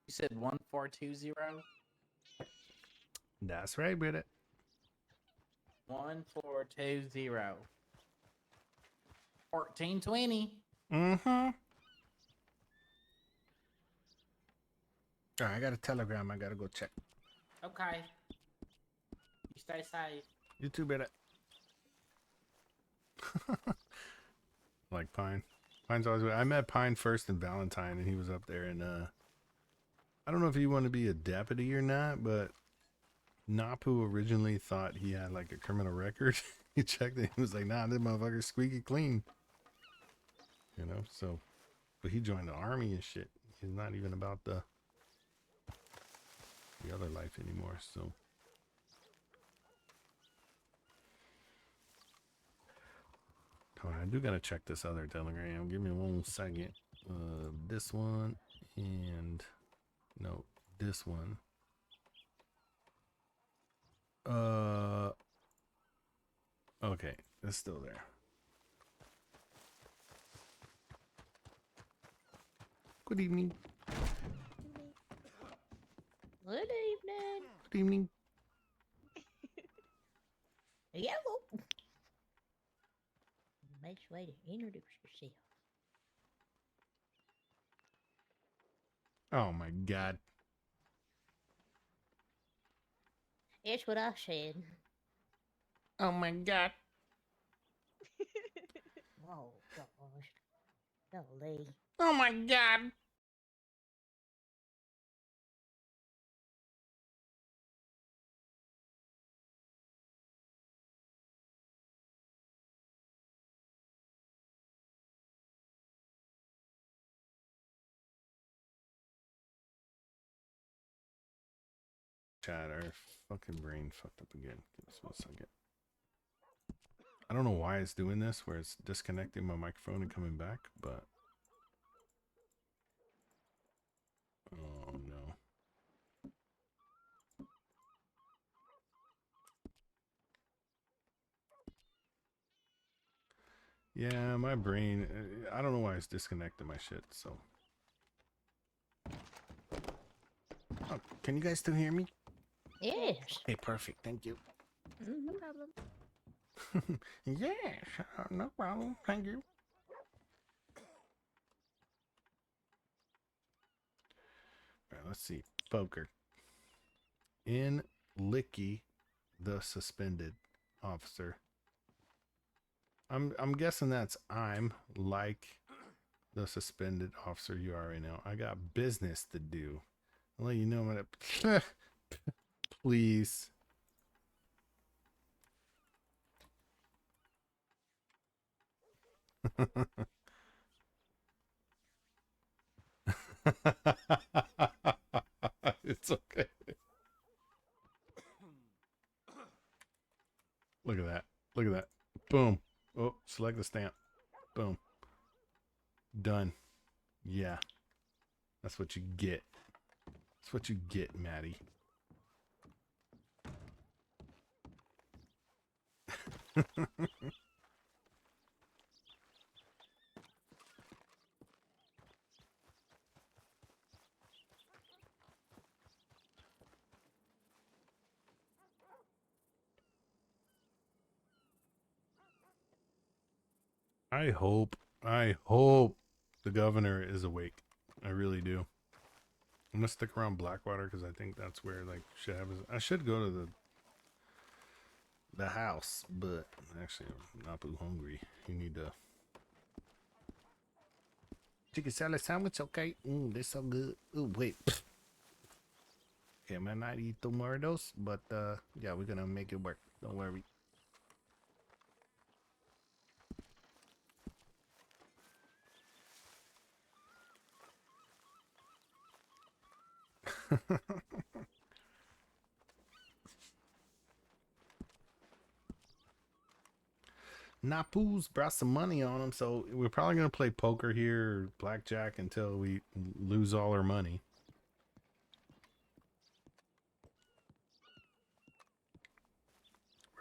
You said 1420? That's right, Britta. 1420. 1420. Mm-hmm. All right, I got a telegram. I gotta go check. Okay. You stay safe. You too, Britta. Like Pine. Pine's always. I met Pine first in Valentine, and he was up there. And I don't know if he wanted to be a deputy or not, but Napu originally thought he had like a criminal record. He checked it. He was like, "Nah, this motherfucker's squeaky clean." You know. So, but he joined the army and shit. He's not even about the other life anymore. So. Hold on, I do gotta check this other telegram. Give me 1 second. This one and no, this one. Okay, it's still there. Good evening. Good evening. Good evening. Yellow. Nice way to introduce yourself. Oh my god. That's what I said. Oh my god. Oh gosh. Golly. Oh my god. Chat, our fucking brain fucked up again. Give us 1 second. I don't know why it's doing this, where it's disconnecting my microphone and coming back, but oh no. Yeah, my brain, I don't know why it's disconnecting my shit, so. Oh, can you guys still hear me? Yes. Okay, perfect. Thank you. No problem. Yes, no problem. Thank you. All right, let's see. Poker. In Licky, the suspended officer. I'm guessing that's I'm like the suspended officer you are right now. I got business to do. I'll let you know when it. Please. It's okay. Look at that. Look at that. Boom. Oh, select the stamp. Boom. Done. Yeah. That's what you get. That's what you get, Maddie. I hope the governor is awake. I really do. I'm gonna stick around Blackwater because I think that's where like shit happens. I should go to the house, but actually I'm not too hungry. You need to chicken salad sandwich, okay? They're so good. Oh wait. Okay, I might not eat two more of those, but yeah, we're gonna make it work. Don't worry. Napu's brought some money on him, so we're probably gonna play poker here or blackjack until we lose all our money.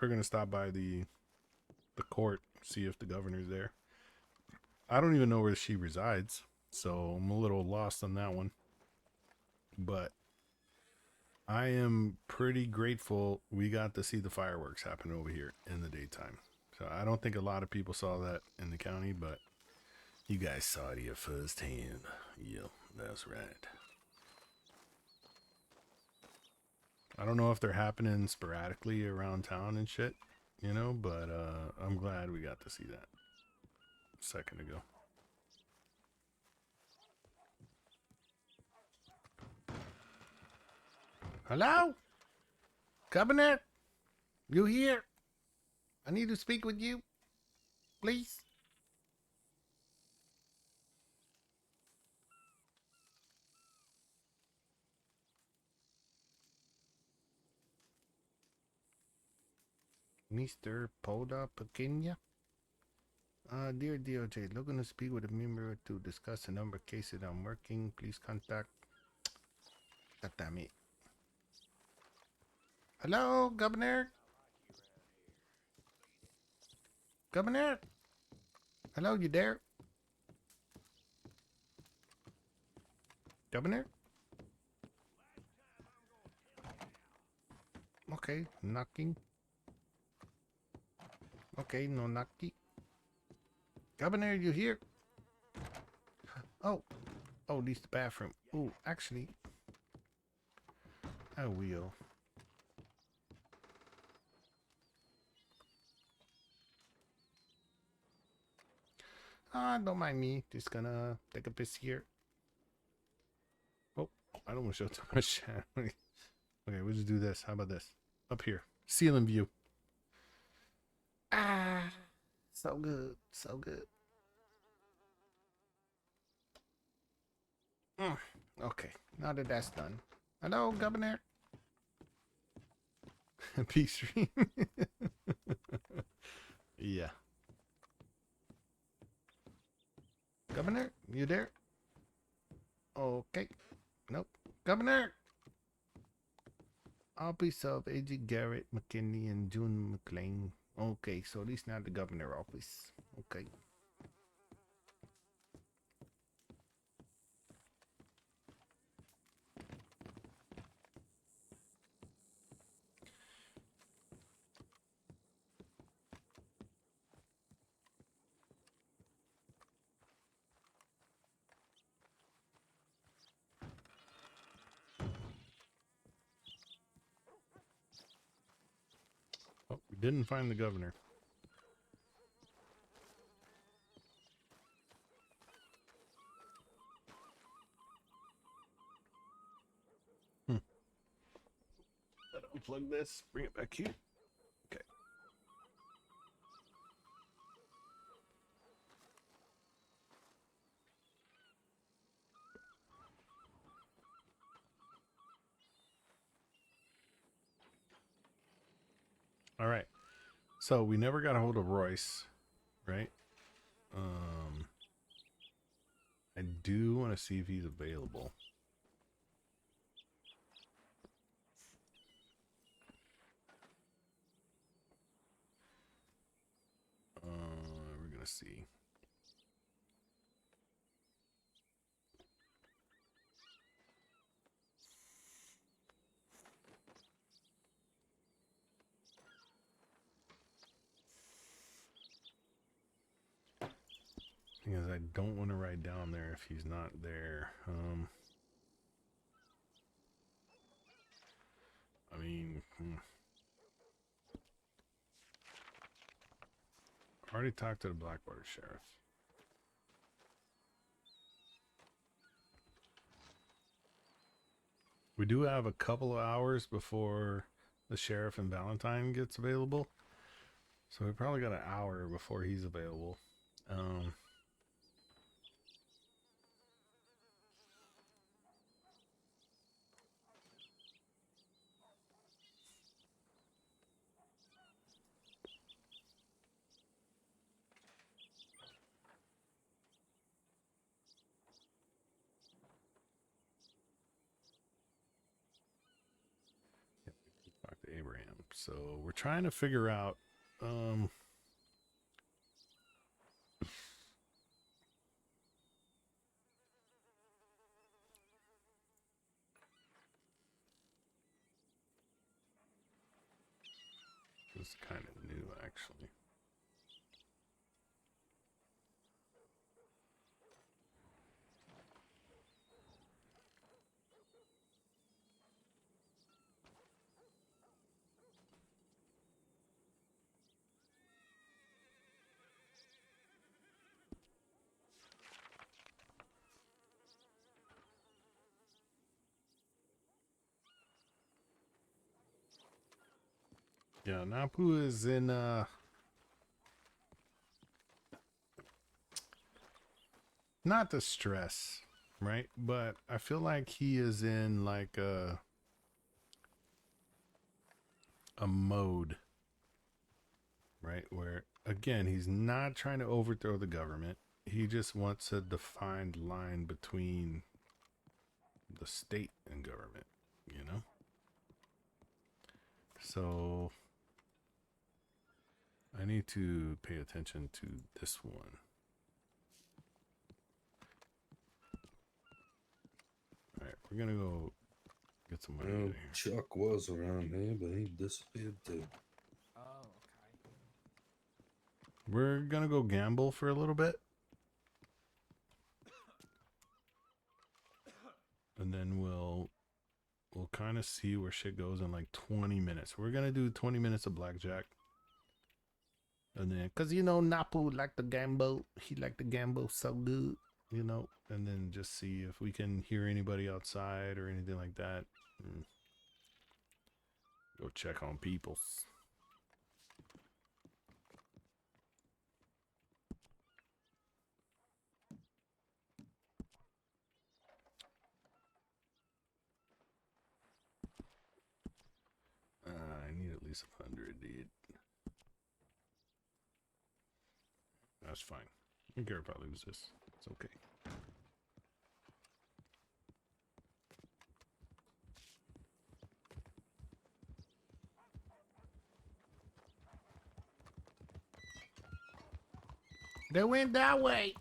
We're gonna stop by the court, see if the governor's there. I don't even know where she resides, so I'm a little lost on that one. But I am pretty grateful we got to see the fireworks happen over here in the daytime. So I don't think a lot of people saw that in the county, but you guys saw it here firsthand. Yep, that's right. I don't know if they're happening sporadically around town and shit, you know, but I'm glad we got to see that a second ago. Hello? Governor? You here? I need to speak with you, please. Mr. Poda Pequeña? Dear DOJ, looking to speak with a member to discuss a number of cases I'm working. Please contact. God damn it. Hello, Governor? Governor? Hello, you there? Governor? Okay, knocking. Okay, no knocking. Governor, you here? Oh, this the bathroom. Oh, actually, I will. Don't mind me. Just gonna take a piss here. Oh, I don't want to show too much. Okay, we'll just do this. How about this? Up here. Ceiling view. So good. So good. Okay, now that that's done. Hello, Governor. Peace stream. Yeah. Governor, you there? Okay. Nope. Governor! Office of A.G. Garrett, McKinney, and June McLean. Okay, so this not the governor office. Okay. Oh, we didn't find the governor. Gotta unplug this, bring it back here. Okay. All right. So we never got a hold of Royce, right? I do want to see if he's available. We're gonna see. don't want to ride down there if he's not there. I mean, already talked to the Blackwater Sheriff. We do have a couple of hours before the Sheriff and Valentine gets available. So we probably got an hour before he's available. Talk to Abraham. So we're trying to figure out it's kind of new actually. Yeah, Napu is in not the stress, right? But I feel like he is in like a mode, right? Where again, he's not trying to overthrow the government. He just wants a defined line between the state and government, you know? So I need to pay attention to this one. All right, we're gonna go get some money. Well, Chuck was around here, but he disappeared too. Oh, okay. We're gonna go gamble for a little bit, and then we'll kind of see where shit goes in like 20 minutes. We're gonna do 20 minutes of blackjack, and then cause you know Napu like to gamble, he like to gamble so good, you know, and then just see if we can hear anybody outside or anything like that. Go check on peoples. I need at least 100, dude. That's fine. I don't care if I lose this. It's okay. They went that way.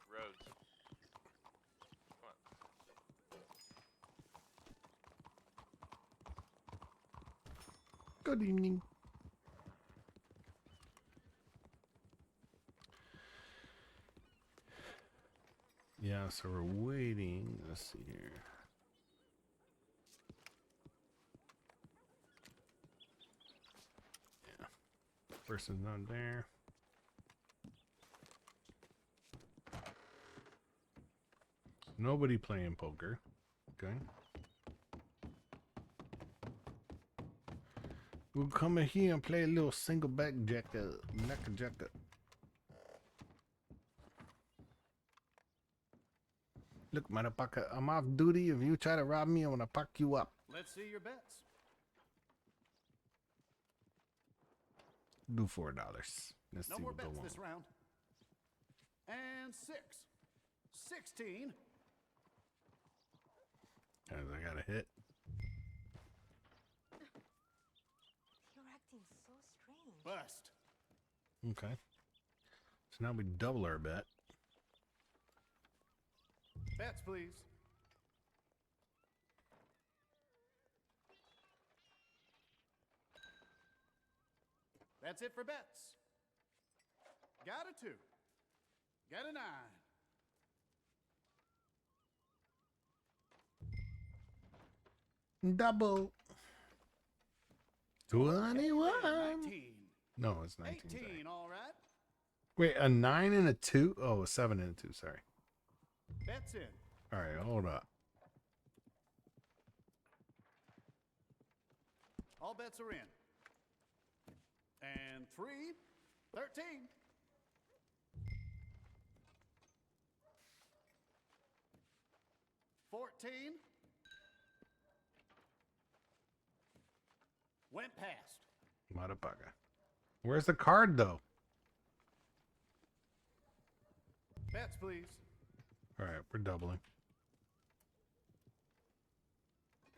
Roads. What? Good evening. Yeah, so we're waiting. Let's see here. Yeah. Person's not there. Nobody playing poker. Okay. We'll come in here and play a little single back jacker. Knacker jacker. Look, motherfucker, I'm off duty. If you try to rob me, I'm gonna fuck you up. Let's see your bets. Do $4. Let's No see more what bets go on. this round. And 16. Guys, I got a hit. You're acting so strange. Bust. Okay. So now we double our bet. Bets, please. That's it for bets. Got a 2. Got a 9. Double. 21. 19. No, it's 19. 18, all right. Wait, a 9 and a 2? Oh, a 7 and a 2, sorry. Bets in. All right, hold up. All bets are in. And 3, 13. 14. Went past. Motherfucker. Where's the card, though? Bets, please. All right, we're doubling.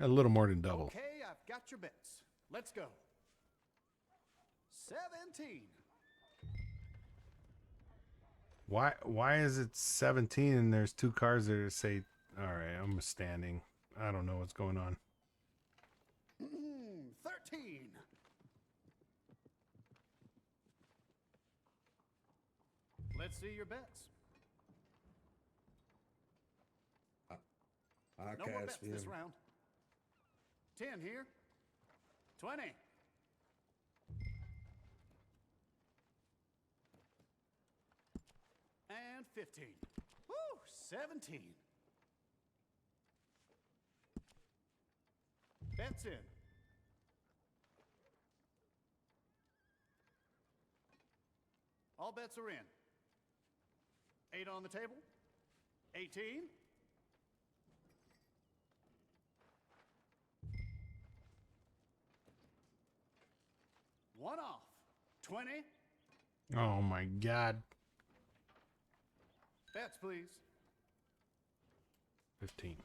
A little more than double. Okay, I've got your bets. Let's go. 17. Why is it 17 and there's 2 cards that say, all right, I'm standing. I don't know what's going on. 13. Let's see your bets. I No more bets cast this him. round. 10 here. 20. And 15. Woo! 17. Bets in. All bets are in. 8 on the table. 18. One off. 20. Oh my God. Bets, please. 15.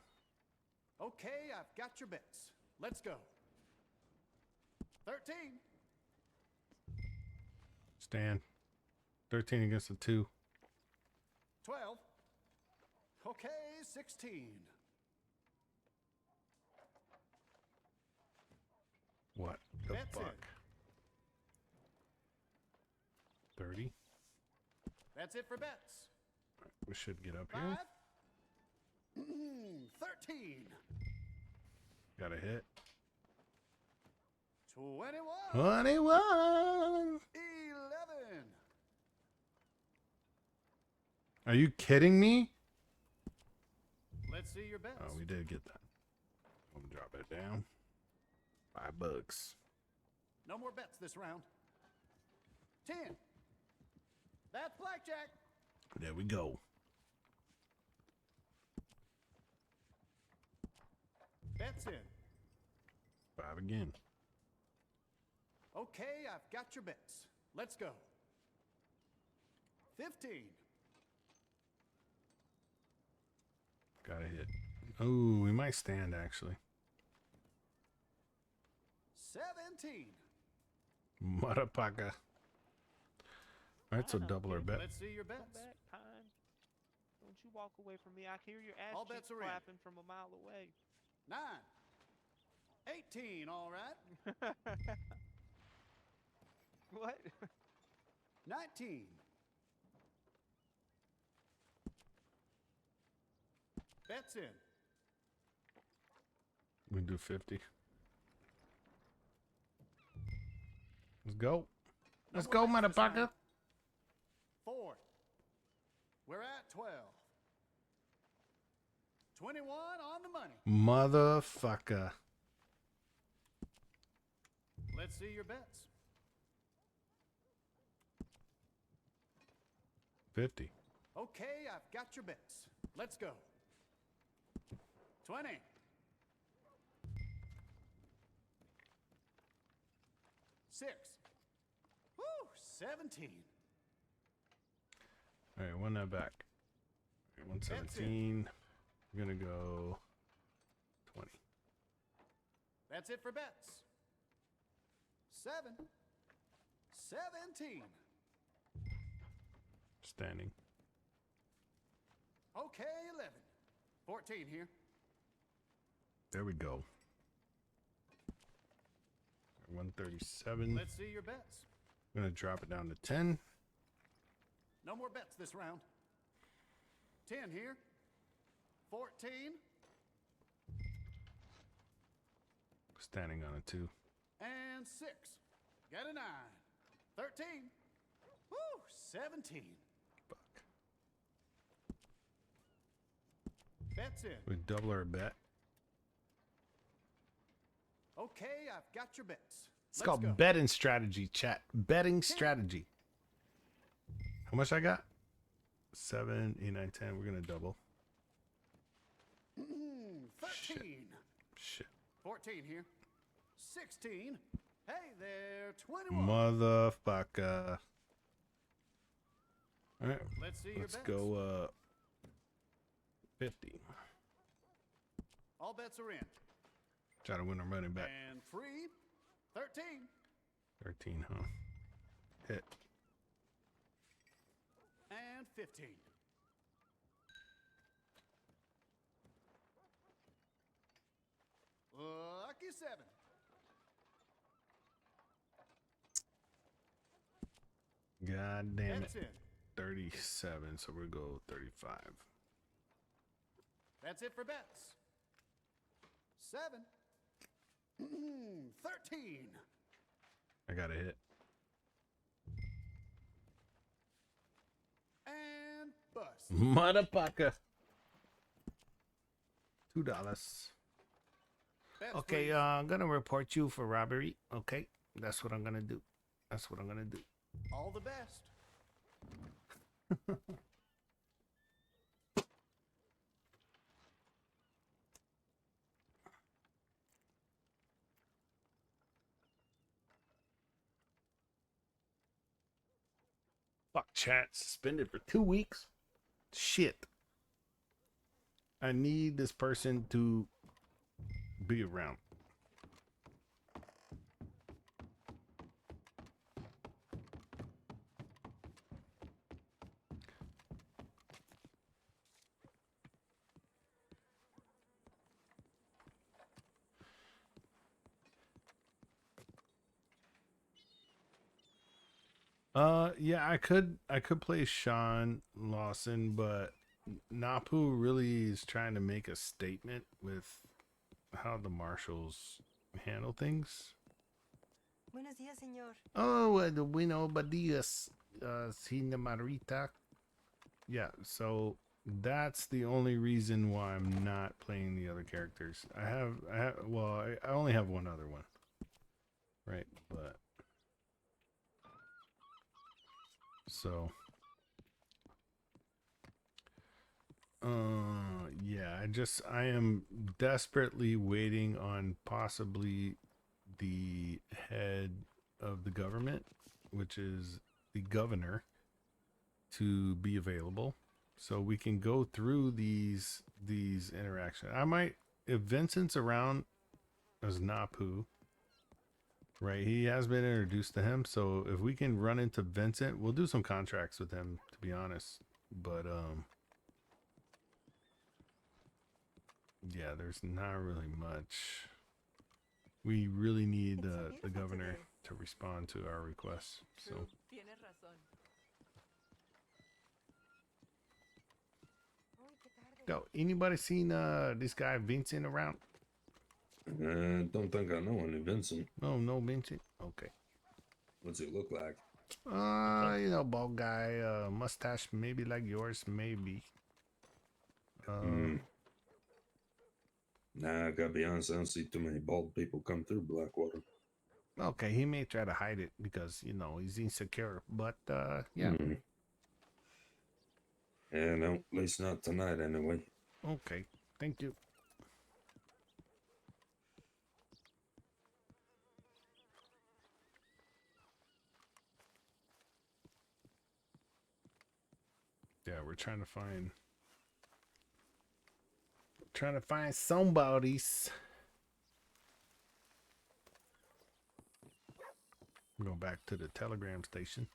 Okay, I've got your bets. Let's go. 13. Stand. 13 against the 2. 12. Okay, 16. What the Bets in. fuck? 30. That's it for bets. We should get up 5. here. 13. Got a hit. 21. 21. 11. Are you kidding me? Let's see your bets. Oh, we did get that. I'm gonna drop it down. $5. No more bets this round. 10. That's blackjack. There we go. Bets in. 5 again. Okay, I've got your bets. Let's go. 15. Got a hit. Oh, we might stand actually. 17. Motherfucker. Alright, so double our bet. Let's see your bets. Come back, Pine. Don't you walk away from me. I can hear your ass All cheeks bets are in. clapping from a mile away. 9. 18, all right. What? 19. Bets in. We do 50. Let's go. Let's go, motherfucker. 4. We're at 12. 21 on the money. Motherfucker. Let's see your bets. 50. Okay, I've got your bets. Let's go. 20. 6. Woo! 17. All right, one that back. All right, 117. We're gonna go 20. That's it for bets. 7. 17. Standing. Okay, 11. 14 here. There we go. 137. Let's see your bets. I'm gonna drop it down to 10. No more bets this round. 10 here. 14. Standing on a 2. And 6. Got a 9. 13. Woo! 17. Fuck. Bets in. We double our bet. Okay, I've got your bets. It's called betting strategy, chat. Betting strategy. How much I got? 7, 8, 9, 10. We're gonna double. 13. Shit. 14 here. 16. Hey there, 21. Motherfucker. All right. Let's see your Let's bets. go 50. All bets are in. Try to win our money back. And 3. 13. 13, huh? Hit. And 15. Lucky 7. God damn it. That's it. 37, so we'll go 35. That's it for bets. 7. 13. I got a hit. And bust. Motherfucker. $2. Bets, Okay, please. I'm gonna report you for robbery. Okay, that's what I'm gonna do. That's what I'm gonna do. All the best. Fuck, chat. Suspended for 2 weeks. Shit. I need this person to be around. Yeah, I could play Sean Lawson, but Napu really is trying to make a statement with how the marshals handle things. Buenos días, señor. Oh, buenos días, señorita. Yeah, so that's the only reason why I'm not playing the other characters. I only have one other one. Right, but so yeah, I am desperately waiting on possibly the head of the government, which is the governor, to be available so we can go through these interactions. I might, if Vincent's around as Napu, right, he has been introduced to him, so if we can run into Vincent, we'll do some contracts with him, to be honest. But yeah, there's not really much. We really need the governor to respond to our requests. So Tienes razón. yo, anybody seen this guy Vincent around? Don't think I know any Vincent. No Vincent. Okay. What's he look like? Bald guy, mustache, maybe like yours, maybe. Nah, I gotta be honest, I don't see too many bald people come through Blackwater. Okay, he may try to hide it because he's insecure, but yeah. Yeah, no, at least not tonight anyway. Okay, thank you. Yeah, we're trying to find somebody's. Go back to the telegram station.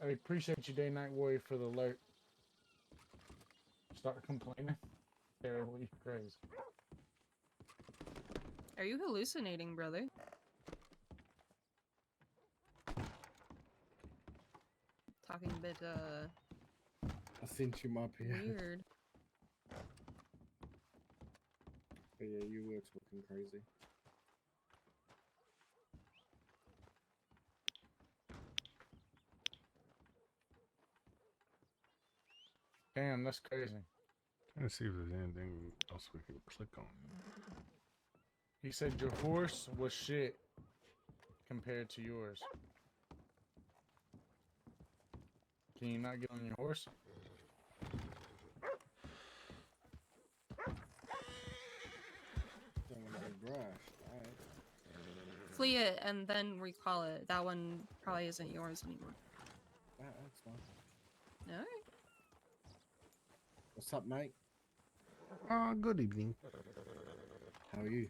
I appreciate you, Day Night Warrior, for the alert. Start complaining. Terribly crazy. Are you hallucinating, brother? Talking a bit, I sent you up here. weird. But yeah, you were talking crazy. Damn, that's crazy. Trying to see if there's anything else we can click on. He said your horse was shit compared to yours. Can you not get on your horse? Don't want to get brushed. Alright. Flee it and then recall it. That one probably isn't yours anymore. That's fine. Alright. What's up, mate? Good evening. How are you?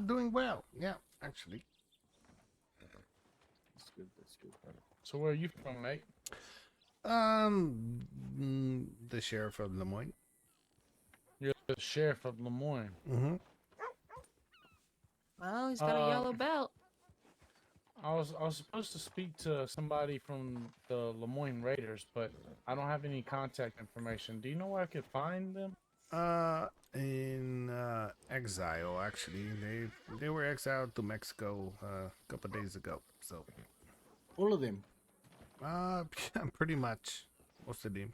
Doing well. Yeah, actually. That's good. That's good. So where are you from, mate? The sheriff of Lemoyne. You're the sheriff of Lemoyne. Mm-hmm. Well, he's got a yellow belt. I was supposed to speak to somebody from the Lemoyne Raiders, but I don't have any contact information. Do you know where I could find them? In exile, actually. They were exiled to Mexico a couple days ago. So. All of them. Pretty much. Most of them.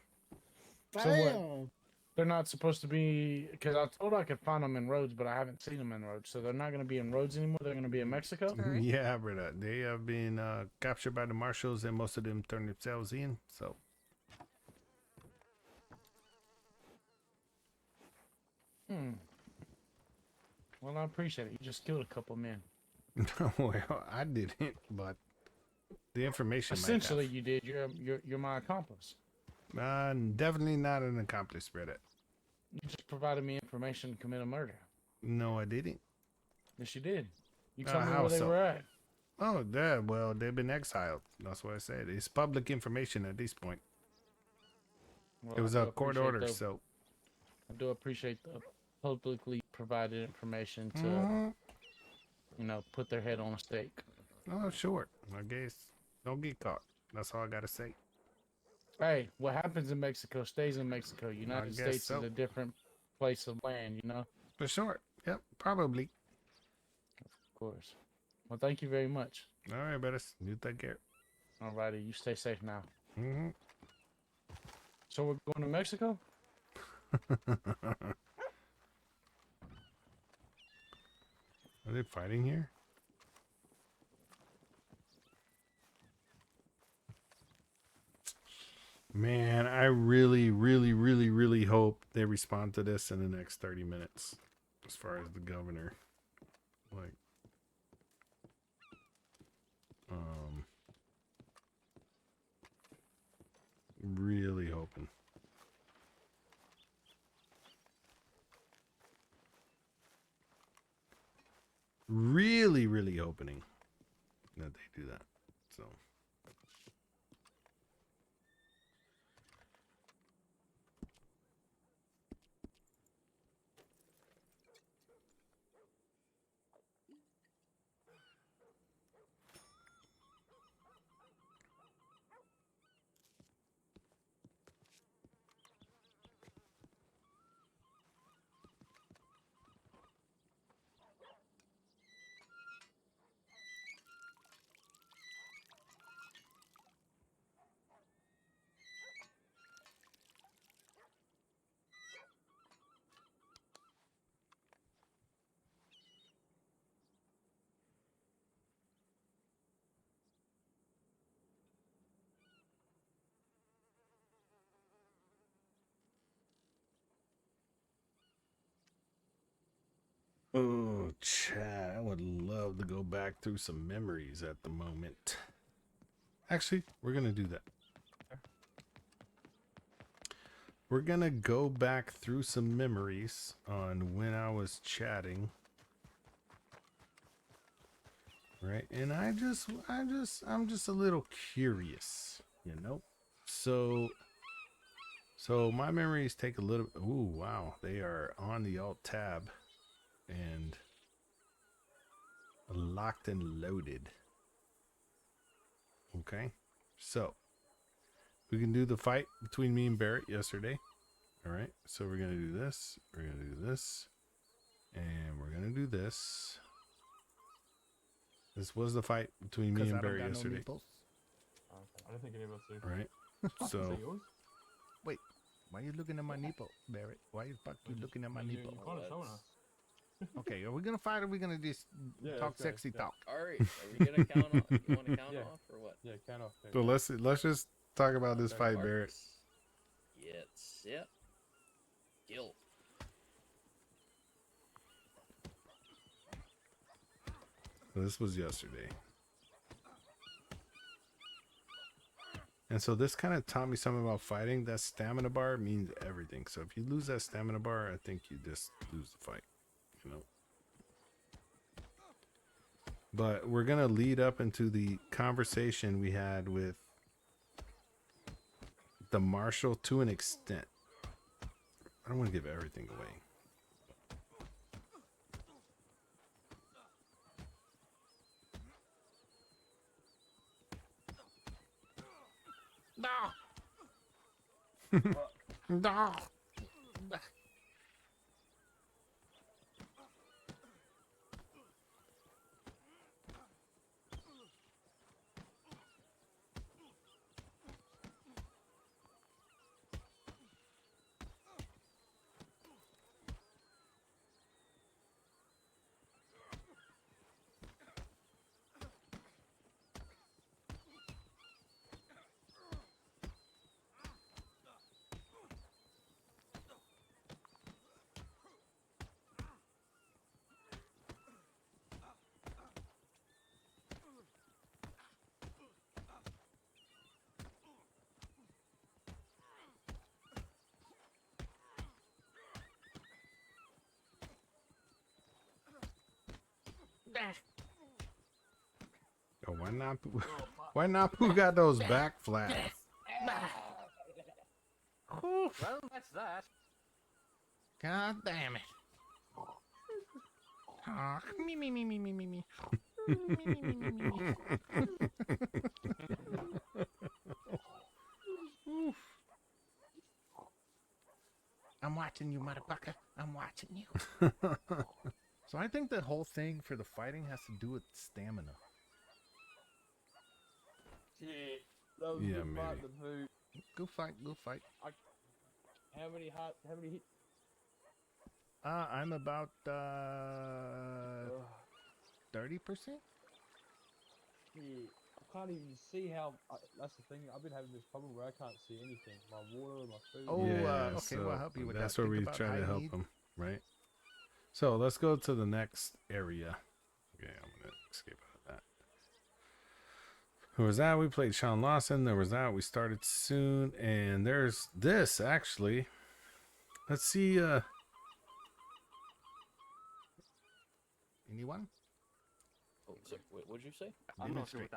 So what? They're not supposed to be, because I told I could find them in roads, but I haven't seen them in roads. So they're not going to be in roads anymore. They're going to be in Mexico. Yeah, brother. They have been captured by the marshals, and most of them turned themselves in. So. Well, I appreciate it. You just killed a couple men. Well, I didn't, but the information. Essentially, you did. You're my accomplice. Definitely not an accomplice, brother. You just provided me information to commit a murder. No, I didn't. Yes, you did. You told me How where they so? were at. Oh, yeah. Well, they've been exiled. That's what I said. It's public information at this point. Well, It was a court order, so. I do appreciate the publicly provided information to, put their head on a stake. Oh, sure. I guess. Don't get caught. That's all I gotta say. Hey, what happens in Mexico stays in Mexico. United States so. is a different place of land, For sure. Yep, probably. Of course. Well, thank you very much. All right, brother. You take care. Alrighty, you stay safe now. Mm-hmm. So we're going to Mexico? Are they fighting here? Man, I really, really, really, really hope they respond to this in the next 30 minutes. As far as the governor. Like, really hoping. Really, really hoping that they do that. So. Oh, Chad, I would love to go back through some memories at the moment. Actually, we're going to do that. We're going to go back through some memories on when I was chatting. Right? And I'm just a little curious. You know. So my memories take a little. Ooh, wow! They are on the alt tab, and locked and loaded. Okay, so we can do the fight between me and Barrett yesterday. All right, so we're gonna do this. We're gonna do this, and we're gonna do this. This was the fight between me and Barrett yesterday. I don't think any of us do. All right, Is so. that yours? Wait, why are you looking at my nipple, Barrett? Why the fuck you looking at my You nipple? kind of showing us. Okay, are we gonna fight or are we gonna just talk okay, sexy yeah. talk? All right, are we gonna count off? You want to count Yeah. off or what? Yeah, count off. So let's just talk about this fight, Barrett. Get set. Kill. This was yesterday. And so this kind of taught me something about fighting. That stamina bar means everything. So if you lose that stamina bar, I think you just lose the fight, you know. But we're going to lead up into the conversation we had with the marshal to an extent. I don't want to give everything away. No. Yo, why Napu got those back flaps? Well, that's that. God damn it. Oh, me. Oof. I'm watching you, motherfucker. I'm watching you. So I think the whole thing for the fighting has to do with stamina. Yeah, that was Yeah, a good fight, maybe. the boot. Go fight. How many hit? I'm about 30%. Yeah, I can't even see how. That's the thing. I've been having this problem where I can't see anything. My water, my food. Oh, Yeah, okay. Well, I'll help you with that's that. where Think we about try to high help need. them, right? So let's go to the next area. Okay, I'm gonna escape out of that. There was that. We played Sean Lawson. There was that. We started soon, and there's this actually. Let's see. Anyone? Oh, so, wait, what'd you say? Demonstrate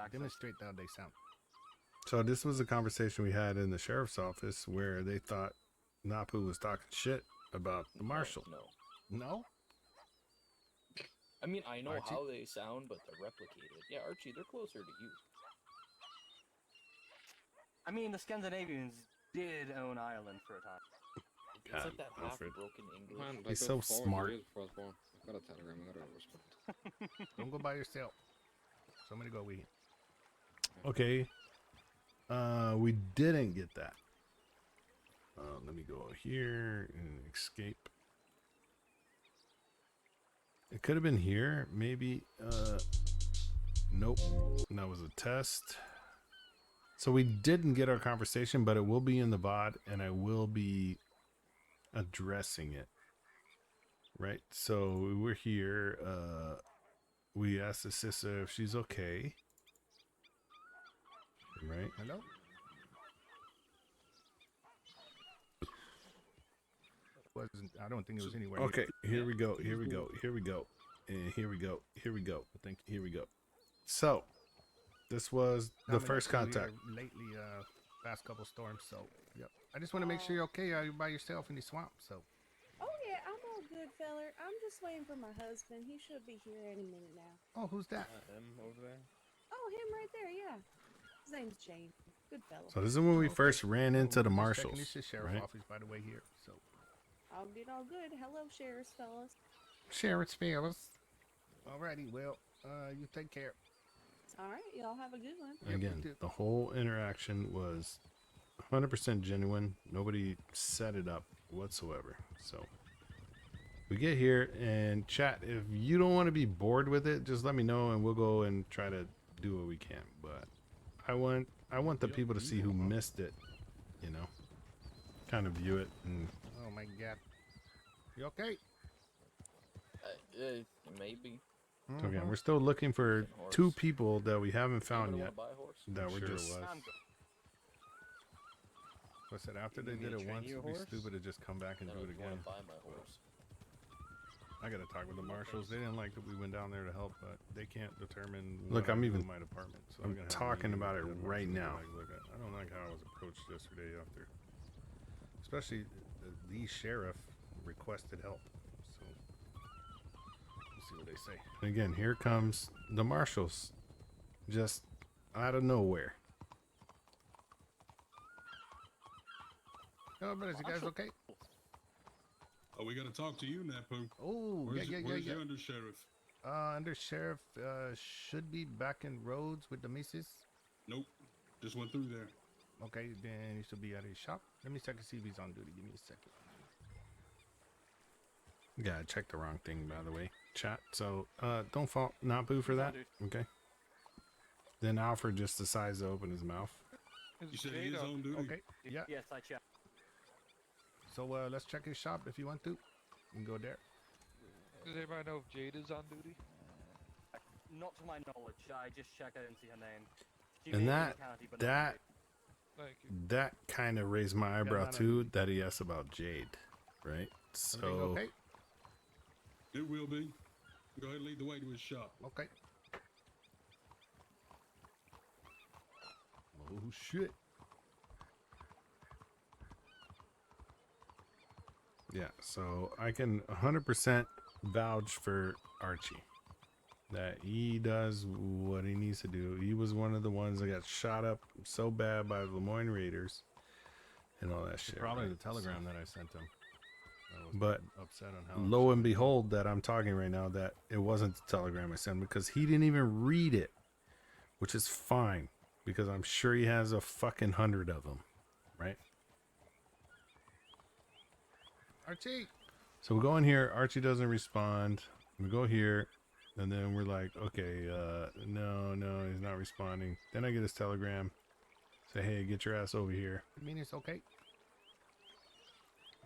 how they sound. So this was a conversation we had in the sheriff's office where they thought Napu was talking shit about the marshal. No? I mean, I know Archie? how they sound, but they're replicated. Yeah, Archie, they're closer to you. I mean, the Scandinavians did own Ireland for a time. It's God, like that Alfred. half-broken English. Man, He's like so a 4 smart. years before I was born. I got a telegram, I gotta respect. Don't go by yourself. Somebody go with you. Okay. We didn't get that. Let me go here and escape. It could have been here, maybe. Nope. That was a test. So we didn't get our conversation, but it will be in the VOD, and I will be addressing it. Right? So we're here. We asked the sister if she's okay. Right? Hello? I don't think it was anywhere. Okay, here we go. And here we go. Here we go. Thank you. Here we go. So This was the coming first up through uh, here contact. Lately, past couple storms. So, yep. I just want to make sure you're okay. You're by yourself in the swamp. So, Oh yeah, I'm all good, feller. I'm just waiting for my husband. He should be here any minute now. oh, who's that? Him over there. Oh, him right there, yeah. His name's Jane. Good fella. So this is when we first ran into the Oh, marshals, marshals, This is sheriff right? office, by the way, here. So, All good, all good. Hello, sheriff's fellas. sheriff's fellas. Alrighty, well, you take care. All right, y'all have a good one. Again, the whole interaction was 100% genuine. Nobody set it up whatsoever. So we get here and chat. If you don't want to be bored with it, just let me know and we'll go and try to do what we can. But I want the people to see who missed it, you know, kind of view it. And oh my god, you okay? Maybe. So again, we're still looking for 2 people that we haven't found yet. That were just. I said after they did it once, it'd be stupid to just come back and do it again. I gotta talk with the marshals. They didn't like that we went down there to help, but they can't determine. Look, I'm even my department. So I'm talking about it right now. Like, look, I don't like how I was approached yesterday after, especially the sheriff requested help. So we'll see what they say. And again, here comes the marshals, just out of nowhere. Oh, brothers, you guys okay? Oh, we got to talk to you, Napu. Oh, Where's yeah. your undersheriff? Undersheriff should be back in Rhodes with the missus. Nope, just went through there. Okay, then he should be at his shop. Let me check and see if he's on duty. Give me a second. Yeah, I checked the wrong thing, by the way. Chat. So, don't fault Napu for that. Okay. Then Alfred just decides to open his mouth. You said he is on duty? Okay. Yeah. Yes, I checked. So let's check his shop if you want to. You can go there. Does anybody know if Jade is on duty? Not to my knowledge. I just checked. I didn't see her name. She And may be in that the county, but not that Thank you. that kind of raised my eyebrow no, no. too. That he asked about Jade, right? So okay? It will be. Go ahead and lead the way to his shop. Okay. Oh shit. Yeah, so I can 100% vouch for Archie. That he does what he needs to do. He was one of the ones that got shot up so bad by the Lemoyne Raiders and all that shit. Probably right? the telegram that I sent him. I was But upset on how lo and behold, that I'm talking right now, that it wasn't the telegram I sent him because he didn't even read it, which is fine because I'm sure he has a fucking 100 of them, right? Archie. So we go in here. Archie doesn't respond. We go here, and then we're like, okay, no, he's not responding. Then I get his telegram. Say, hey, get your ass over here. I mean, it's okay.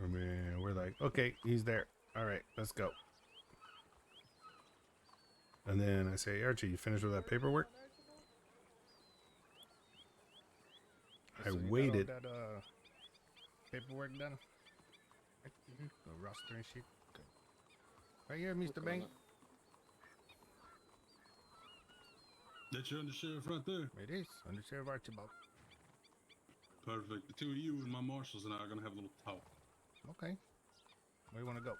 I mean, we're like, okay, he's there. All right, let's go. And then I say, Archie, you finished with that paperwork? I waited. That paperwork done. The roster and shit. Okay. Right here, Mr. Bank. That's your undersheriff right there? It is. Undersheriff Archibald. Perfect. The two of you and my marshals and I are going to have a little talk. Okay. Where you want to go?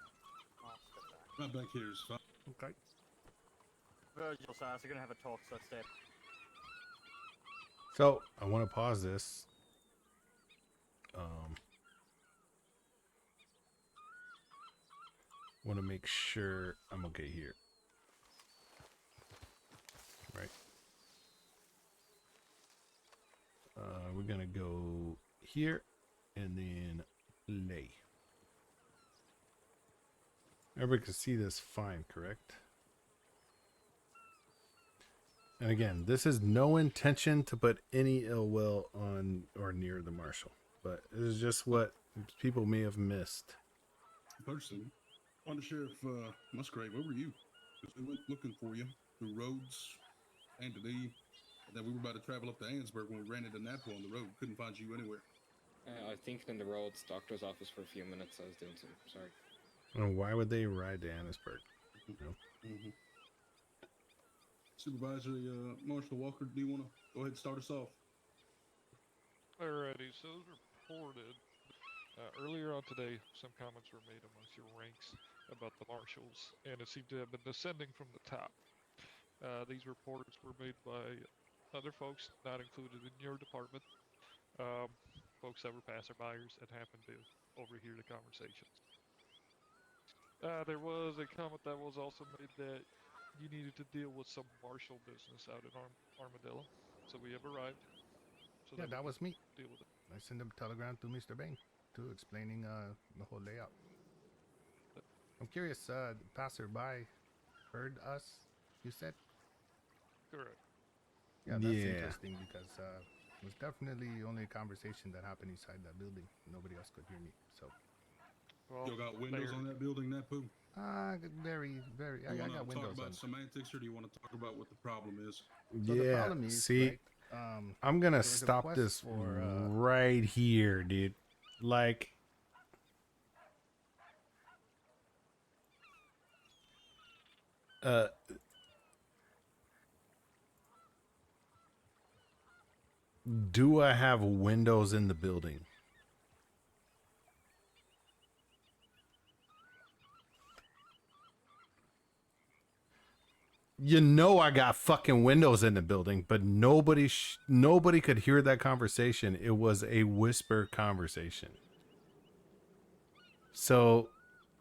Right back here is fine. Okay. Virgil says you're gonna have a talk, so let's stay. So I want to pause this. Want to make sure I'm okay here. Right. We're gonna go here and then lay. Everybody can see this fine, correct? And again, this is no intention to put any ill will on or near the marshal, but it is just what people may have missed. Person, Undersheriff Musgrave, where were you? 'Cause we went looking for you through roads and to thee. And then we were about to travel up to Ansburg when we ran into Napu on the road. Couldn't find you anywhere. I think in the roads, doctor's office for a few minutes. I was doing some. Sorry. And why would they ride to Annisburg? You know? Supervisor Marshall Walker, do you want to go ahead and start us off? Alrighty, so as reported, earlier on today, some comments were made amongst your ranks about the marshals, and it seemed to have been descending from the top. These reports were made by other folks not included in your department, folks that were passerbyers and happened to overhear the conversations. There was a comment that was also made that you needed to deal with some marshal business out in Armadillo, so we have arrived. So Yeah, that we was can me. Deal with it. I sent a telegram to Mr. Bain to explaining the whole layout. I'm curious, the passerby heard us, you said? Correct. Yeah, that's interesting because it was definitely only a conversation that happened inside that building. Nobody else could hear me, so. Well, you got windows on that building, Napu? Very. I You want got to windows talk about on. semantics, or do you want to talk about what the problem is? So the problem is, see, right, I'm gonna there was a stop request this for, right here, dude. Like, do I have windows in the building? You know I got fucking windows in the building, but nobody could hear that conversation. It was a whisper conversation. So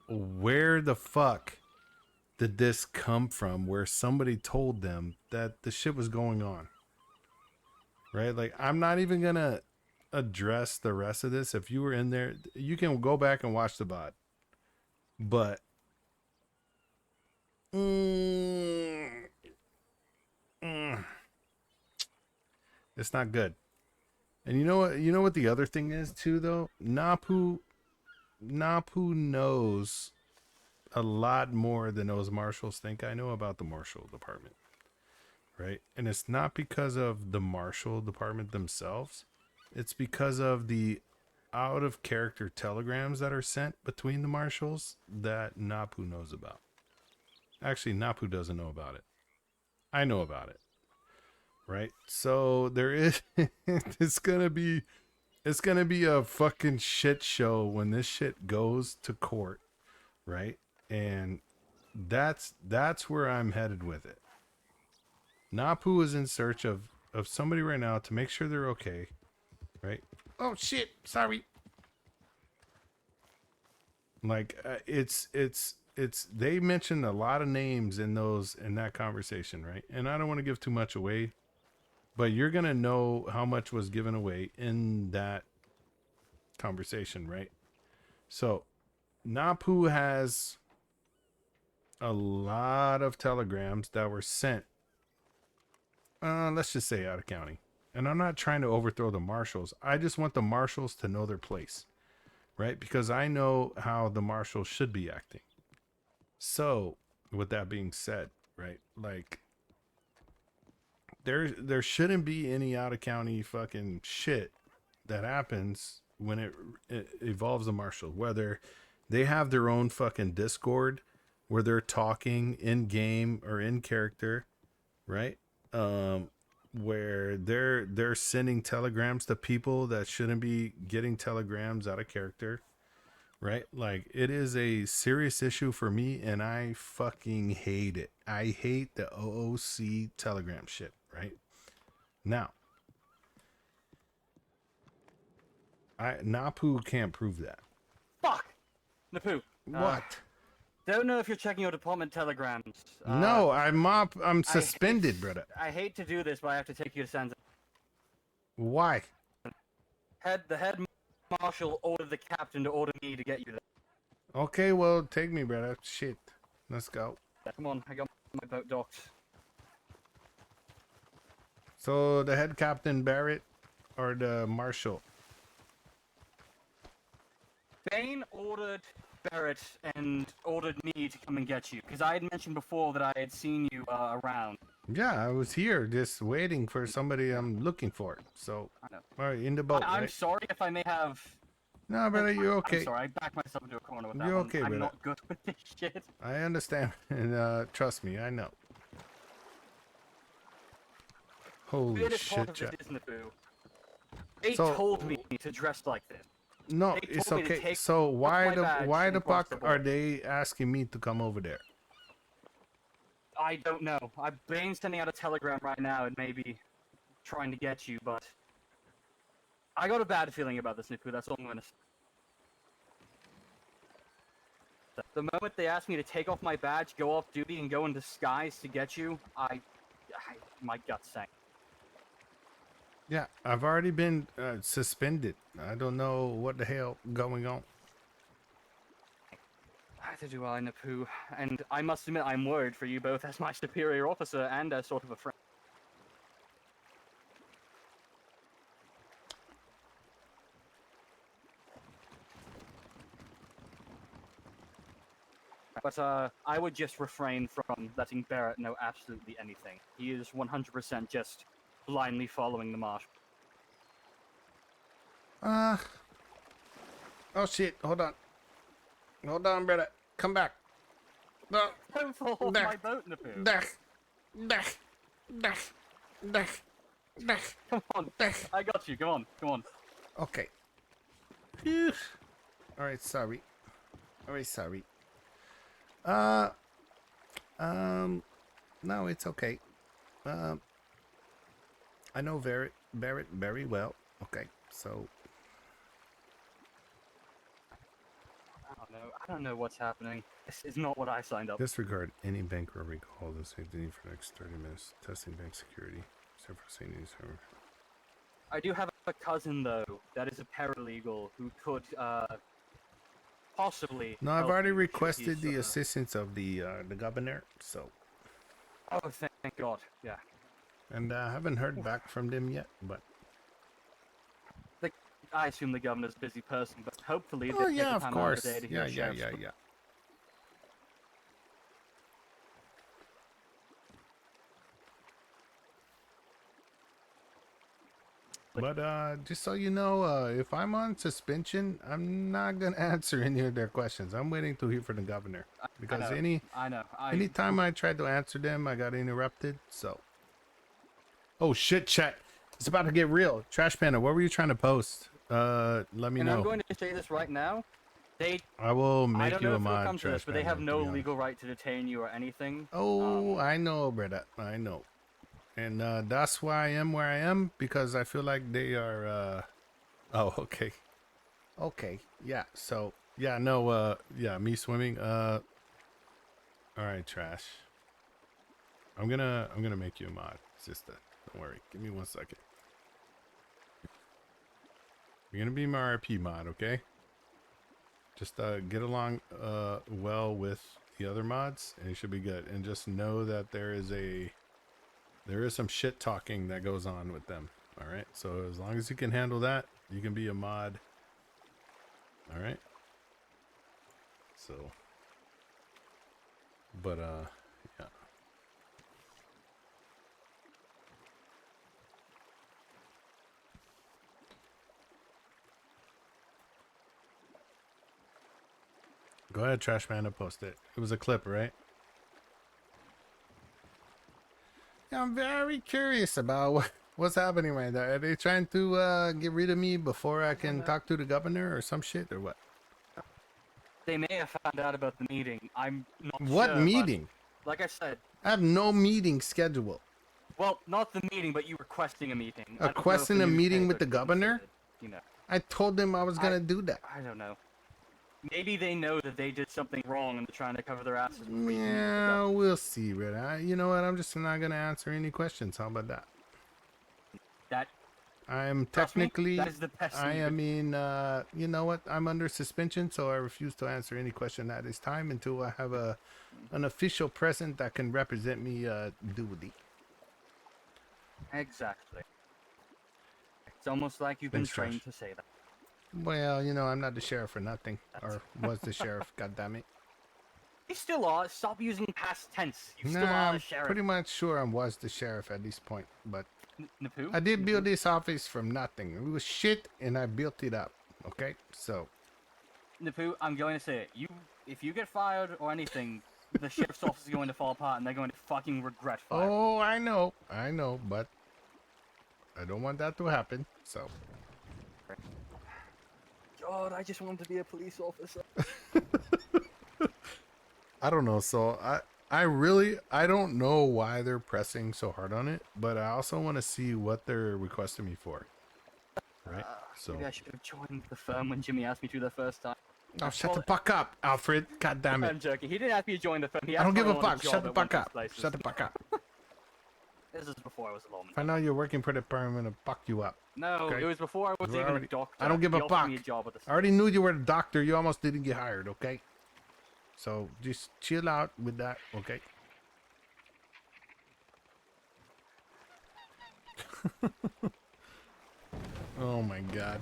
where the fuck did this come from where somebody told them that the shit was going on? Right? Like, I'm not even gonna address the rest of this. If you were in there, you can go back and watch the VOD. But it's not good. And you know what the other thing is too, though? Napu knows a lot more than those marshals think I know about the marshal department, right? And it's not because of the marshal department themselves. It's because of the out of character telegrams that are sent between the marshals that Napu knows about. Actually, Napu doesn't know about it. I know about it. Right? So there is it's gonna be a fucking shit show when this shit goes to court, right? And that's where I'm headed with it. Napu is in search of somebody right now to make sure they're okay, right? Oh shit, sorry. Like it's they mentioned a lot of names in that conversation, right? And I don't want to give too much away, but you're gonna know how much was given away in that conversation, right? So Napu has a lot of telegrams that were sent, let's just say out of county. And I'm not trying to overthrow the marshals. I just want the marshals to know their place, right? Because I know how the marshals should be acting. So with that being said, right, like there shouldn't be any out of county fucking shit that happens when it involves a marshal, whether they have their own fucking Discord where they're talking in game or in character, right? Where they're sending telegrams to people that shouldn't be getting telegrams out of character, right? Like, it is a serious issue for me, and I fucking hate it. I hate the OOC telegram shit, right? Now, Napu can't prove that. Fuck! Napu. What? Don't know if you're checking your department telegrams. No, I'm suspended, brother. I hate to do this, but I have to take you to San. Why? The head marshal ordered the captain to order me to get you there. Okay, well, take me, brother. Shit. Let's go. Come on, I got my boat docked. So, the head captain Barrett or the marshal? Bane ordered Barrett and ordered me to come and get you, because I had mentioned before that I had seen you around. Yeah, I was here just waiting for somebody I'm looking for. So, I know. all right, in the boat. I'm right? sorry if I may have... No, brother, you're okay. I'm sorry, I backed myself into a corner with that You're one. okay, I'm brother. not good with this shit. I understand, and trust me, I know. Holy weirdest part shit, of chat. this is, Napu, they So- told me to dress like this. No, They it's told me to okay. take So off why my the badge why and the cross fuck the are border. they asking me to come over there? I don't know. I've been sending out a telegram right now and maybe trying to get you, but I got a bad feeling about this, Napu. That's all I'm gonna say. The moment they asked me to take off my badge, go off duty, and go in disguise to get you, my guts sank. Yeah, I've already been suspended. I don't know what the hell going on. Neither do I, Napu. And I must admit, I'm worried for you both as my superior officer and as sort of a friend. But I would just refrain from letting Barrett know absolutely anything. He is 100% just blindly following the marshal. Oh shit, hold on. Hold on, brother. Come back. No. Don't fall off Dah. my boat, Napu. Dah. Dah. Dah. Dah. Dah. Come on. I got you. Come on. Come on. Okay. Phew. Alright, sorry. Alright, sorry. No, it's okay. I know Barrett very well. Okay, so I don't know what's happening. This is not what I signed up. disregard any bank robbery call and save the need for the next 30 minutes. Testing bank security. Except for saying these are... I do have a cousin, though, that is a paralegal who could, possibly... No, I've help already you should requested he's, the assistance of the governor, so... Oh, thank God, yeah. And I haven't heard back from them yet, but... I assume the governor's a busy person, but hopefully Oh, they yeah, take of the time course. out of the day to Yeah, hear yeah, sheriff's yeah. But just so you know, if I'm on suspension, I'm not gonna answer any of their questions. I'm waiting to hear from the governor because I know. anytime I tried to answer them, I got interrupted. So, oh shit, chat! It's about to get real. Trash Panda, what were you trying to post? Let me And know. I'm going to say this right now. I will I make don't you know a if it'll mod, come to Trash this, but they Panda, have to no be honest. legal right to detain you or anything. Oh, I know, brother. I know. And that's why I am where I am, because I feel like they are oh, okay. Okay. Yeah. So, yeah, no, yeah, me swimming. All right, Trash. I'm gonna make you a mod, sister. Don't worry. Give me 1 second. You're gonna be my RP mod, okay? Just get along well with the other mods, and you should be good. And just know that there is some shit talking that goes on with them. All right. So as long as you can handle that, you can be a mod. All right. So, but yeah. Go ahead, Trash Panda, post it. It was a clip, right? Yeah, I'm very curious about what's happening right now. Are they trying to get rid of me before I can talk to the governor or some shit or what? They may have found out about the meeting. I'm not What sure, but meeting? like I said, I have no meeting scheduled. well, not the meeting, but you requesting a meeting. I don't know if Requesting the a meeting with newspaper the governor? considered, You know, I told them I was gonna do that. I don't know. Maybe they know that they did something wrong and they're trying to cover their asses. before you can meet with the Yeah, we'll see, brother. You know what? I'm just not gonna answer any questions. How about that? That I'm Trust me, technically, that is the best I thing am in, you know what? I'm under suspension, so I refuse to answer any question at this time until I have an official present that can represent me duly. Exactly. It's almost like you've been Thanks, Josh. trained to say that. Well, you know, I'm not the sheriff for nothing. Or was the sheriff, God damn it. You still are. Stop using past tense. You still Nah, are I'm the sheriff. pretty much sure I was the sheriff at this point, but Napu? I did build this office from nothing. It was shit, and I built it up. Okay, so Napu, I'm going to say it. If you get fired or anything, the sheriff's office is going to fall apart, and they're going to fucking regret firing. oh, I know, but I don't want that to happen. So. God, I just wanted to be a police officer. I don't know. So I don't know why they're pressing so hard on it, but I also want to see what they're requesting me for. Right. So. Maybe I should have joined the firm when Jimmy asked me to the first time. Oh, shut the fuck up, Alfred. God damn it. I'm joking. He didn't ask me to join the firm. He I asked don't me give if a I wanted fuck. job Shut the at one fuck of these up. places. Shut the fuck up. This is before I was a lawman. If I know you're working for the firm, I'm gonna fuck you up. No, Okay? it was before I was We're even already- a doctor. I don't give He a offered fuck. me a job at the I already knew you were a doctor. You almost didn't get hired, okay? So just chill out with that, okay? Oh my god.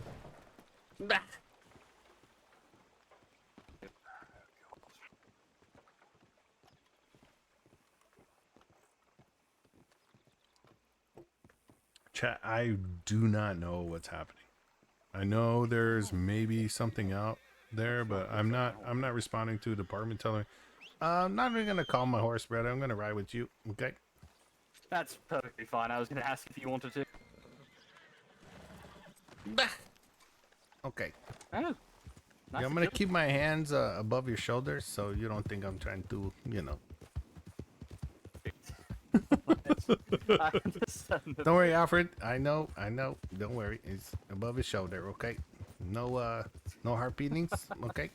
Chat, I do not know what's happening. I know there's maybe something out there, but I'm not responding to the department telling me, I'm not even gonna call my horse, brother. I'm gonna ride with you, okay? That's perfectly fine. I was going to ask if you wanted to. Okay. Oh. Yeah, I'm gonna keep my hands above your shoulders so you don't think I'm trying to, you know. I understand. Don't worry, Alfred. I know. Don't worry. It's above his shoulder, okay? No heart beatings, okay?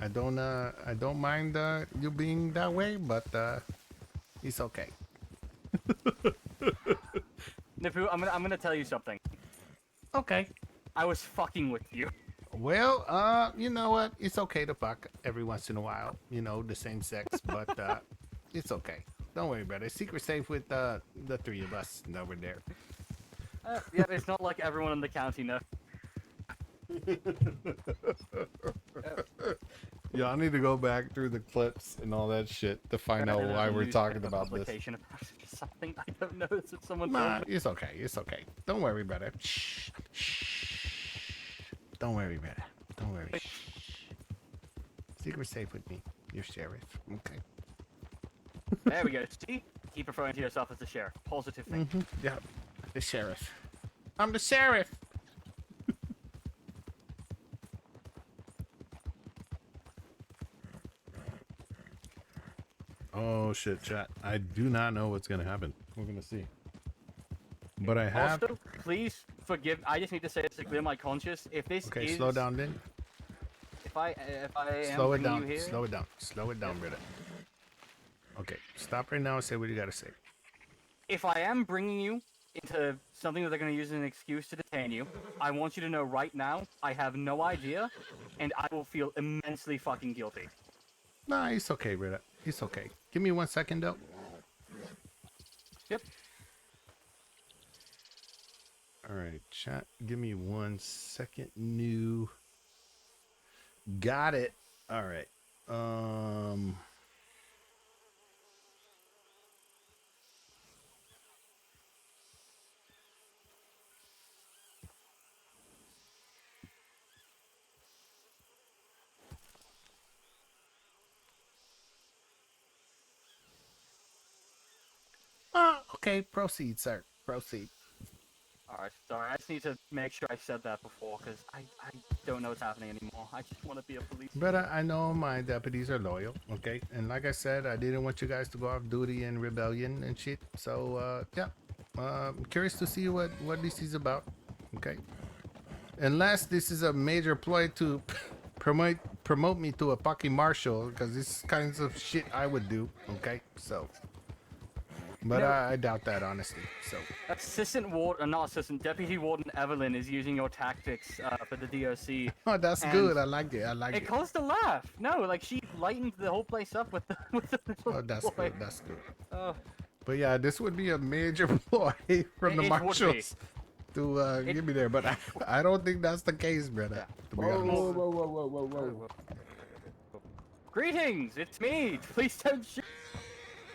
I don't mind you being that way, but it's okay. Napu, I'm gonna tell you something. Okay. I was fucking with you. Well, you know what? It's okay to fuck every once in a while. You know, the same sex, but it's okay. Don't worry about it. Secret safe with the three of us over there. Yeah, it's not like everyone in the county knows. Yeah, I need to go back through the clips and all that shit to find out why we're talking about this. Something I don't know. It's someone. Nah, it's okay. It's okay. Don't worry about it. Shh. Don't worry about it. Don't worry. Shh. Secret safe with me. You're sheriff. Okay. There we go. See? Keep referring to yourself as the sheriff. Positive thing. Yeah. The sheriff. I'm the sheriff. Oh shit, chat. I do not know what's gonna happen. We're gonna see. But I have. Also, please forgive. I just need to say this to clear my conscience. If this Okay, is, slow down then. If I am Slow it bringing down. you here, Slow it down. Slow it down, brother. Okay, stop right now and say what you gotta say. if I am bringing you into something that they're going to use as an excuse to detain you, I want you to know right now, I have no idea, and I will feel immensely fucking guilty. Nah, it's okay, brother. It's okay. Give me 1 second, though. Yep. All right, chat. Give me 1 second. New. Got it. All right. Okay, proceed, sir. Proceed. Alright, sorry, I just need to make sure I said that before, because I don't know what's happening anymore. I just want to be a police. Brother, I know my deputies are loyal, okay? And like I said, I didn't want you guys to go off duty in rebellion and shit. So, yeah. I'm curious to see what this is about, okay? Unless this is a major ploy to promote me to a fucking marshal, because this kinds of shit I would do, okay? So... But I doubt that, honestly. So Deputy Warden Evelyn is using your tactics for the DOC. Oh, that's good. I like it. I like it. It caused a laugh. No, like she lightened the whole place up with the little Oh, that's boy. good. That's good. Oh. But yeah, this would be a major ploy from the It would be. marshals to get me there. But I don't think that's the case, brother. To be honest. Whoa. Greetings, it's me. Please don't shoot.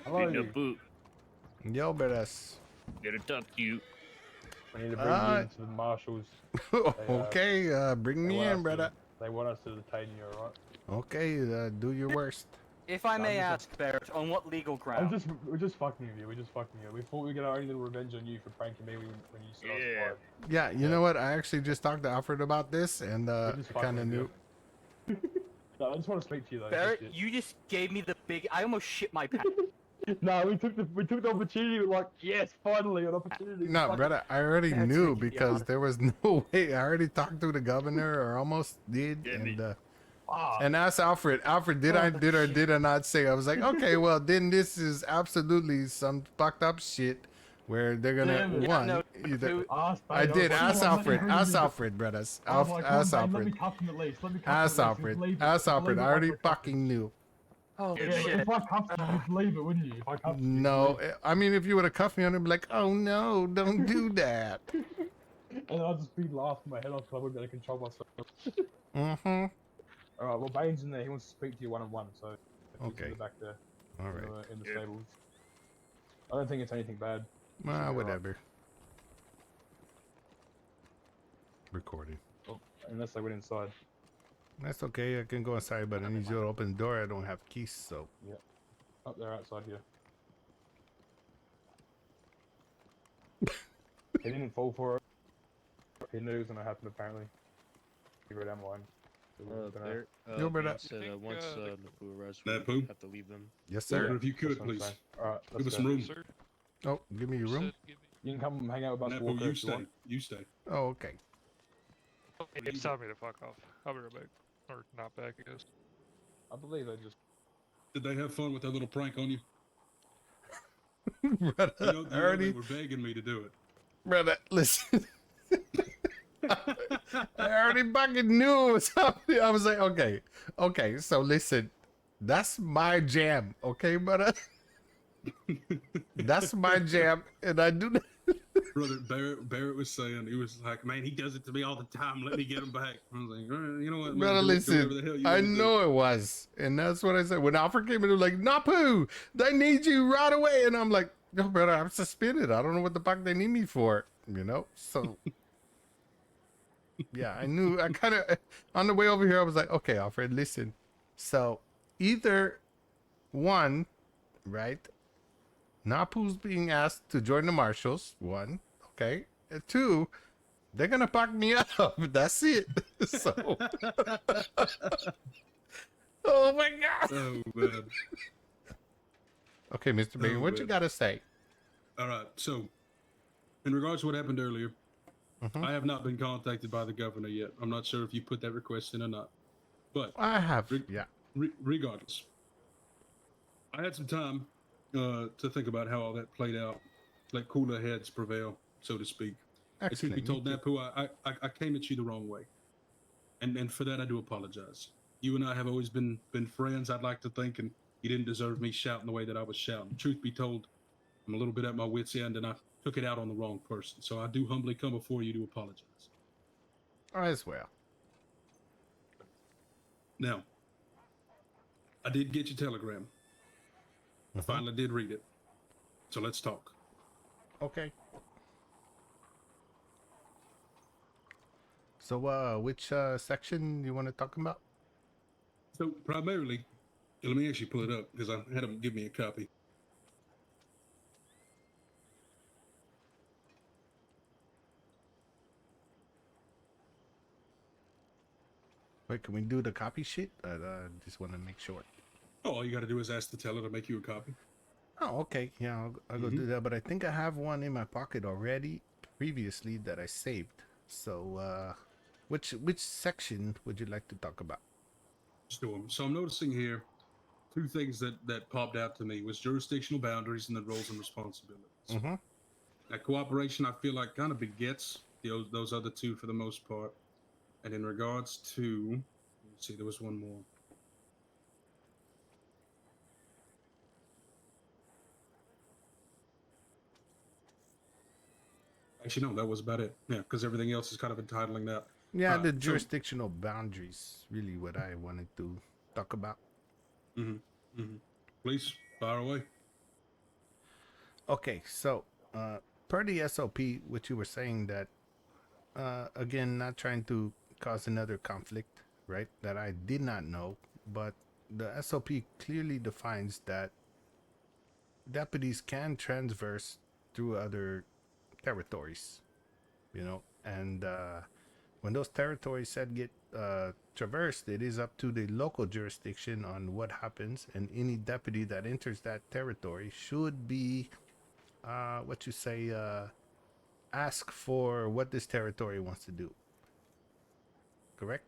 Hello, you. Yo, brothers. Gotta talk to you. We need to bring you into the marshals. Okay, bring me in, brother. They want us to detain you, alright? Okay, do your worst. If I I'm may just- ask, Barrett, on what legal ground? We're just fucking with you. We're just fucking with you. We thought we'd get our own little revenge on you for pranking me when you said I was fired. Yeah, you know what? I actually just talked to Alfred about this, and We're just I kind of fucking knew. with you. No, I just want to speak to you though. Barrett, that's it. you just gave me the big. I almost shit my pants. No, we took the opportunity. We're like, yes, finally an opportunity. No, Fuck brother, I already That's knew idiotic. because there was no way. I already talked to the governor, or almost did, and asked Alfred. Alfred, did I did or did I not say? I was like, okay, well then this is absolutely some fucked up shit where they're gonna either. I did ask Alfred. Ask Alfred, brothers. Ask Let me Alfred. cuff him at least. Let me cuff Ask him at least. Alfred. Leave it. Ask Alfred. Leave I it already like we're fucking knew. Oh Yeah, shit! if I cuffed you, you'd leave it, wouldn't you? If I cuffed you, No, I mean if you would have cuffed me, I'd be like, oh no, don't do that. and I'd just be laughing my head off because I wouldn't be able to control myself. Mm-hmm. All right, well, Bane's in there. He wants to speak to you one-on-one, so he's Okay. in the back there. All right. In the stables. I don't think it's anything bad. Whatever. Recording. Oh, unless they went inside. That's okay. I can go inside, but I need you to open the door. I don't have keys, so. Yeah. Up there, outside here. He didn't fall for it. He knew it was gonna happen. Apparently. He read down the line. Yo, brother. Bean said once Napu arrives, we Napu? have to leave them. Yes, sir. If you could, That's what I'm please. saying. All right, Give us let's some go. room. Oh, give me your room. You can come hang out with us. Napu, Walker, you if you stay. want. You stay. Oh, okay. It's telling me to fuck off. I'll be right back. Or not back, I guess. I believe they just. Did they have fun with that little prank on you? Brother, You know, I already, they were begging me to do it. brother, listen. I already fucking knew it was happening. I was like, okay, so listen, that's my jam, okay, brother? That's my jam, and I do that. Brother Barrett was saying, he was like, man, he does it to me all the time. Let me get him back. I was like, all right, you know what, man, Brother, do whatever the listen, hell you I wanna do. know it was, and that's what I said. When Alfred came in, they were like, Napu, they need you right away, and I'm like, no, brother, I'm suspended. I don't know what the fuck they need me for, you know? So, yeah, I knew. I kind of, on the way over here, I was like, okay, Alfred, listen. So, either one, right? Napu's being asked to join the marshals, one, okay. And two, they're gonna pack me up. That's it. So, oh my god. Oh, man. Okay, Mr. Bacon, Oh, what you man. gotta say? All right, so, in regards to what happened earlier, I have not been contacted by the governor yet. I'm not sure if you put that request in or not. But I have, yeah. Regardless, I had some time to think about how all that played out. Let cooler heads prevail, so to speak. And truth be Excellent. told, Napu, I came at you the wrong way, and for that I do apologize. You and I have always been friends, I'd like to think, and you didn't deserve me shouting the way that I was shouting. Truth be told, I'm a little bit at my wit's end, and I took it out on the wrong person. So I do humbly come before you to apologize. As well. Now, I did get your telegram. I finally did read it. So let's talk. Okay. So, which section you want to talk about? So primarily, let me actually pull it up because I had them give me a copy. Wait, can we do the copy sheet? I just want to make sure. Oh, all you got to do is ask the teller to make you a copy. Oh, okay. Yeah, I'll go do that. But I think I have one in my pocket already previously that I saved. So, which section would you like to talk about? So I'm noticing here two things that popped out to me was jurisdictional boundaries and then roles and responsibilities. Mm-hmm. Now, cooperation, I feel like kind of begets those other two for the most part. And in regards to, let's see, there was one more. Actually, no, that was about it. Yeah, because everything else is kind of entitling that. Yeah, the jurisdictional boundaries, really what I wanted to talk about. Please, fire away. Okay, so per the SOP, which you were saying that, again, not trying to cause another conflict, right? That I did not know, but the SOP clearly defines that deputies can transverse through other territories, you know, and when those territories said get traversed, it is up to the local jurisdiction on what happens, and any deputy that enters that territory should be ask for what this territory wants to do. Correct?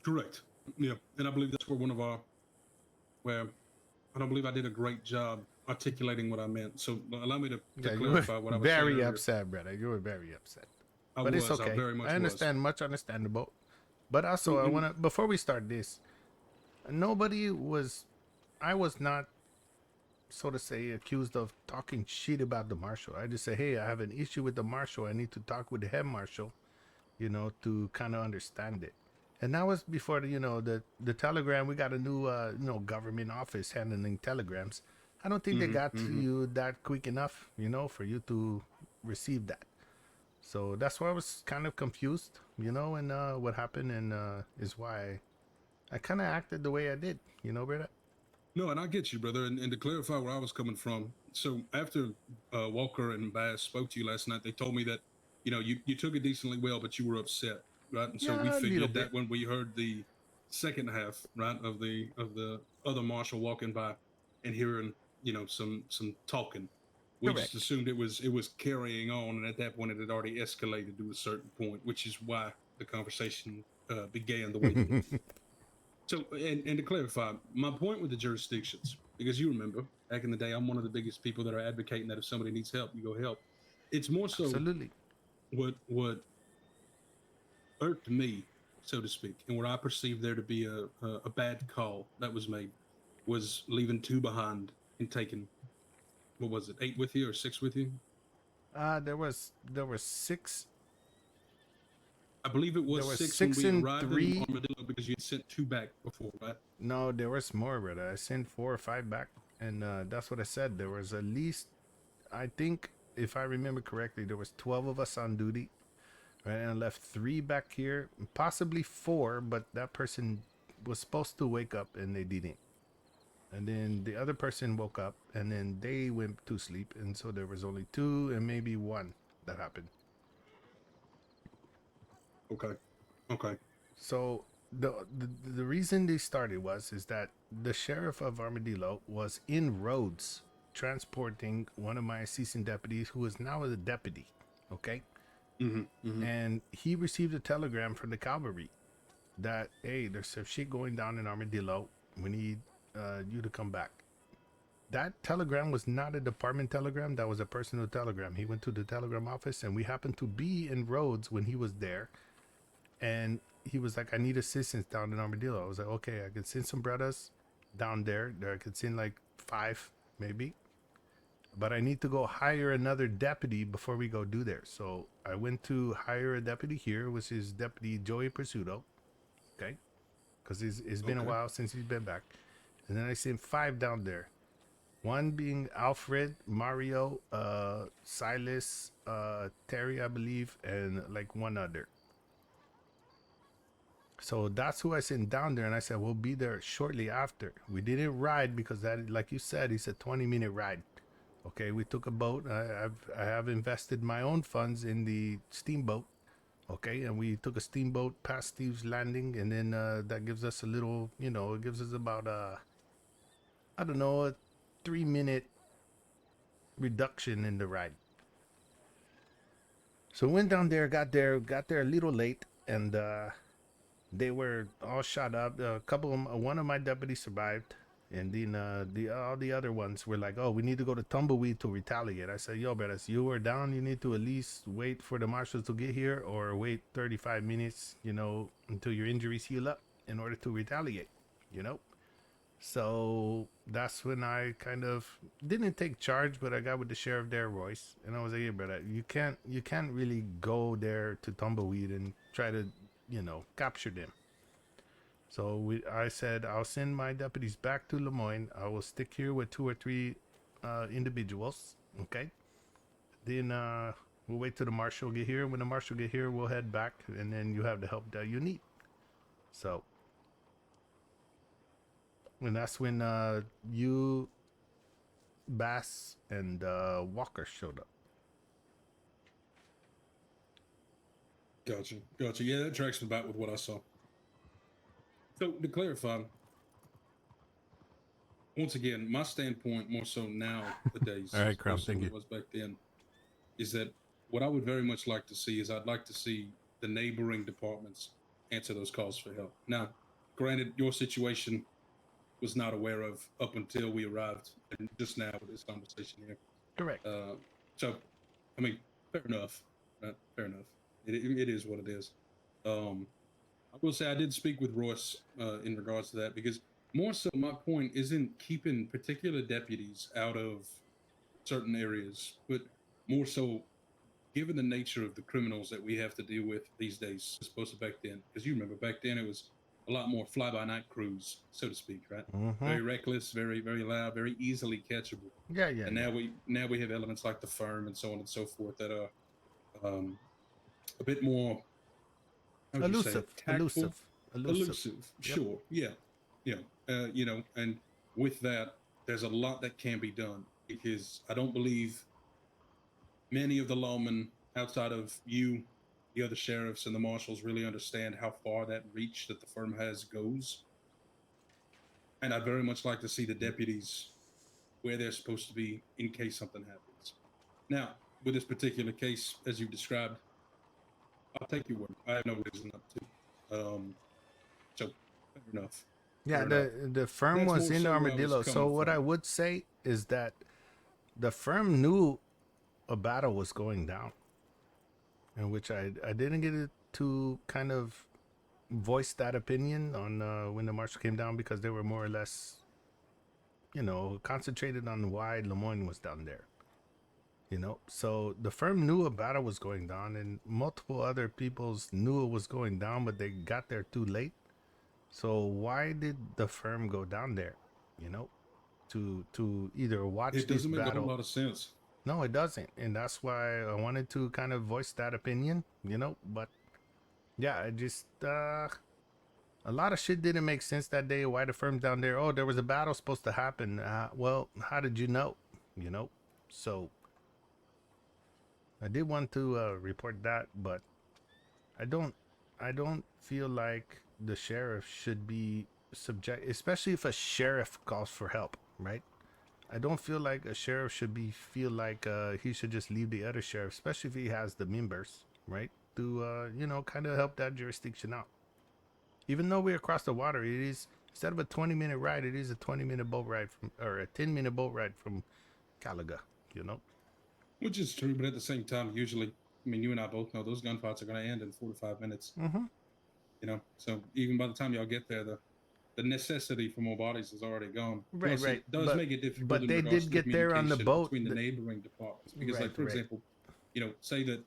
Correct. Yeah, and I believe that's where I don't believe I did a great job articulating what I meant. So allow me to Yeah, you clarify were what I was saying very earlier. upset, brother. You were very upset. I But it's was. I okay. very much I understand. was. Much understandable. But also, Well, I and- want to, before we start this, I was not, so to say, accused of talking shit about the marshal. I just say, hey, I have an issue with the marshal. I need to talk with the head marshal, you know, to kind of understand it. And that was before the telegram. We got a new government office handling telegrams. I don't think they got to you that quick enough, you know, for you to receive that. So that's why I was kind of confused, you know, and what happened, and is why I kind of acted the way I did, you know, brother. No, and I get you, brother. And to clarify where I was coming from, so after Walker and Bass spoke to you last night, they told me that, you took it decently well, but you were upset, right? And so Yeah, we a little figured bit. that when we heard the second half, right, of the other marshal walking by and hearing, some talking, we just Correct. assumed it was carrying on, and at that point it had already escalated to a certain point, which is why the conversation began the way it did. So, and to clarify, my point with the jurisdictions, because you remember back in the day, I'm one of the biggest people that are advocating that if somebody needs help, you go help. It's more so Absolutely. what irked me, so to speak, and what I perceived there to be a bad call that was made was leaving 2 behind and taking, what was it, 8 with you or 6 with you? There were 6. I believe it was There was 6 when 6 we and arrived in 3. Armadillo because you had sent 2 back before, right? No, there was more, brother. I sent 4 or 5 back, and that's what I said. There was at least, I think, if I remember correctly, there was 12 of us on duty, right? And I left 3 back here, possibly 4, but that person was supposed to wake up and they didn't. And then the other person woke up, and then they went to sleep, and so there was only 2 and maybe 1 that happened. Okay. So the reason they started is that the sheriff of Armadillo was in Rhodes transporting one of my assistant deputies, who is now a deputy. Okay. And he received a telegram from the cavalry that, hey, there's some shit going down in Armadillo. We need you to come back. That telegram was not a department telegram. That was a personal telegram. He went to the telegram office, and we happened to be in Rhodes when he was there. And he was like, I need assistance down in Armadillo. I was like, okay, I could send some brothers down there. I could send like 5, maybe. But I need to go hire another deputy before we go do there. So I went to hire a deputy here, which is Deputy Joey Pursuto. Okay. Because it's been a while since he's been back. And then I sent 5 down there. One being Alfred, Mario, Silas, Terry, I believe, and like one other. So that's who I sent down there, and I said, we'll be there shortly after. We didn't ride because that, like you said, it's a 20-minute ride. Okay, we took a boat. I have invested my own funds in the steamboat. Okay, and we took a steamboat past Steve's Landing, and then that gives us a little, it gives us about I don't know, a 3-minute reduction in the ride. So went down there, got there a little late, and they were all shot up. One of my deputies survived, and then all the other ones were like, "Oh, we need to go to Tumbleweed to retaliate." I said, "Yo, brothers, you were down. You need to at least wait for the marshals to get here, or wait 35 minutes, until your injuries heal up in order to retaliate." So that's when I kind of didn't take charge, but I got with the sheriff there, Royce, and I was like, "Yeah, brother, you can't really go there to Tumbleweed and try to, capture them." So I said, I'll send my deputies back to Lemoyne. I will stick here with 2 or 3 individuals. Okay. Then we'll wait till the marshal get here. When the marshal get here, we'll head back, and then you have the help that you need. So And that's when you, Bass, and Walker showed up. Gotcha. Yeah, that tracks about with what I saw. So to clarify, once again, my standpoint more so nowadays, All right, as Crown, opposed to thank what you. it was back then, is that what I would very much like to see is I'd like to see the neighboring departments answer those calls for help. Now, granted, your situation was not aware of up until we arrived, and just now with this conversation here. Correct. So, I mean, fair enough. Fair enough. It is what it is. I will say I did speak with Royce in regards to that, because more so my point isn't keeping particular deputies out of certain areas, but more so given the nature of the criminals that we have to deal with these days, as opposed to back then. Because you remember back then it was a lot more fly-by-night crews, so to speak, right? Very reckless, very loud, very easily catchable. Yeah. And now we have elements like the firm and so on and so forth that are a bit more, how would you say it? Tactful? Elusive. Yep. Sure. Yeah. And with that, there's a lot that can be done, because I don't believe many of the lawmen outside of you, the other sheriffs and the marshals, really understand how far that reach that the firm has goes. And I'd very much like to see the deputies where they're supposed to be in case something happens. Now, with this particular case, as you described, I'll take your word. I have no reason not to. So, fair enough. Yeah, the firm That's was more in so where I was Armadillo. So coming what from. I would say is that the firm knew a battle was going down, in which I didn't get it to kind of voice that opinion on when the marshal came down, because they were more or less, concentrated on why Lemoyne was down there. So the firm knew a battle was going down, and multiple other peoples knew it was going down, but they got there too late. So why did the firm go down there? To either watch It this doesn't make a battle. whole lot of sense. No, it doesn't, and that's why I wanted to kind of voice that opinion. But yeah, I just a lot of shit didn't make sense that day. Why the firm's down there? Oh, there was a battle supposed to happen. Well, how did you know? So I did want to report that, but I don't feel like the sheriff should be subject, especially if a sheriff calls for help, right? I don't feel like a sheriff should feel like he should just leave the other sheriff, especially if he has the members, right? To kind of help that jurisdiction out. Even though we're across the water, it is, instead of a 20-minute ride, it is a 20-minute boat ride from, or a 10-minute boat ride from Calaga, Which is true, but at the same time, usually, I mean, you and I both know those gunfights are going to end in 4 to 5 minutes. So even by the time y'all get there, the necessity for more bodies is already gone. Right, Plus, right. it does make it difficult But in they regards did to the get there on the communication boat. between the neighboring departments. Because, Right, for right. example, say that,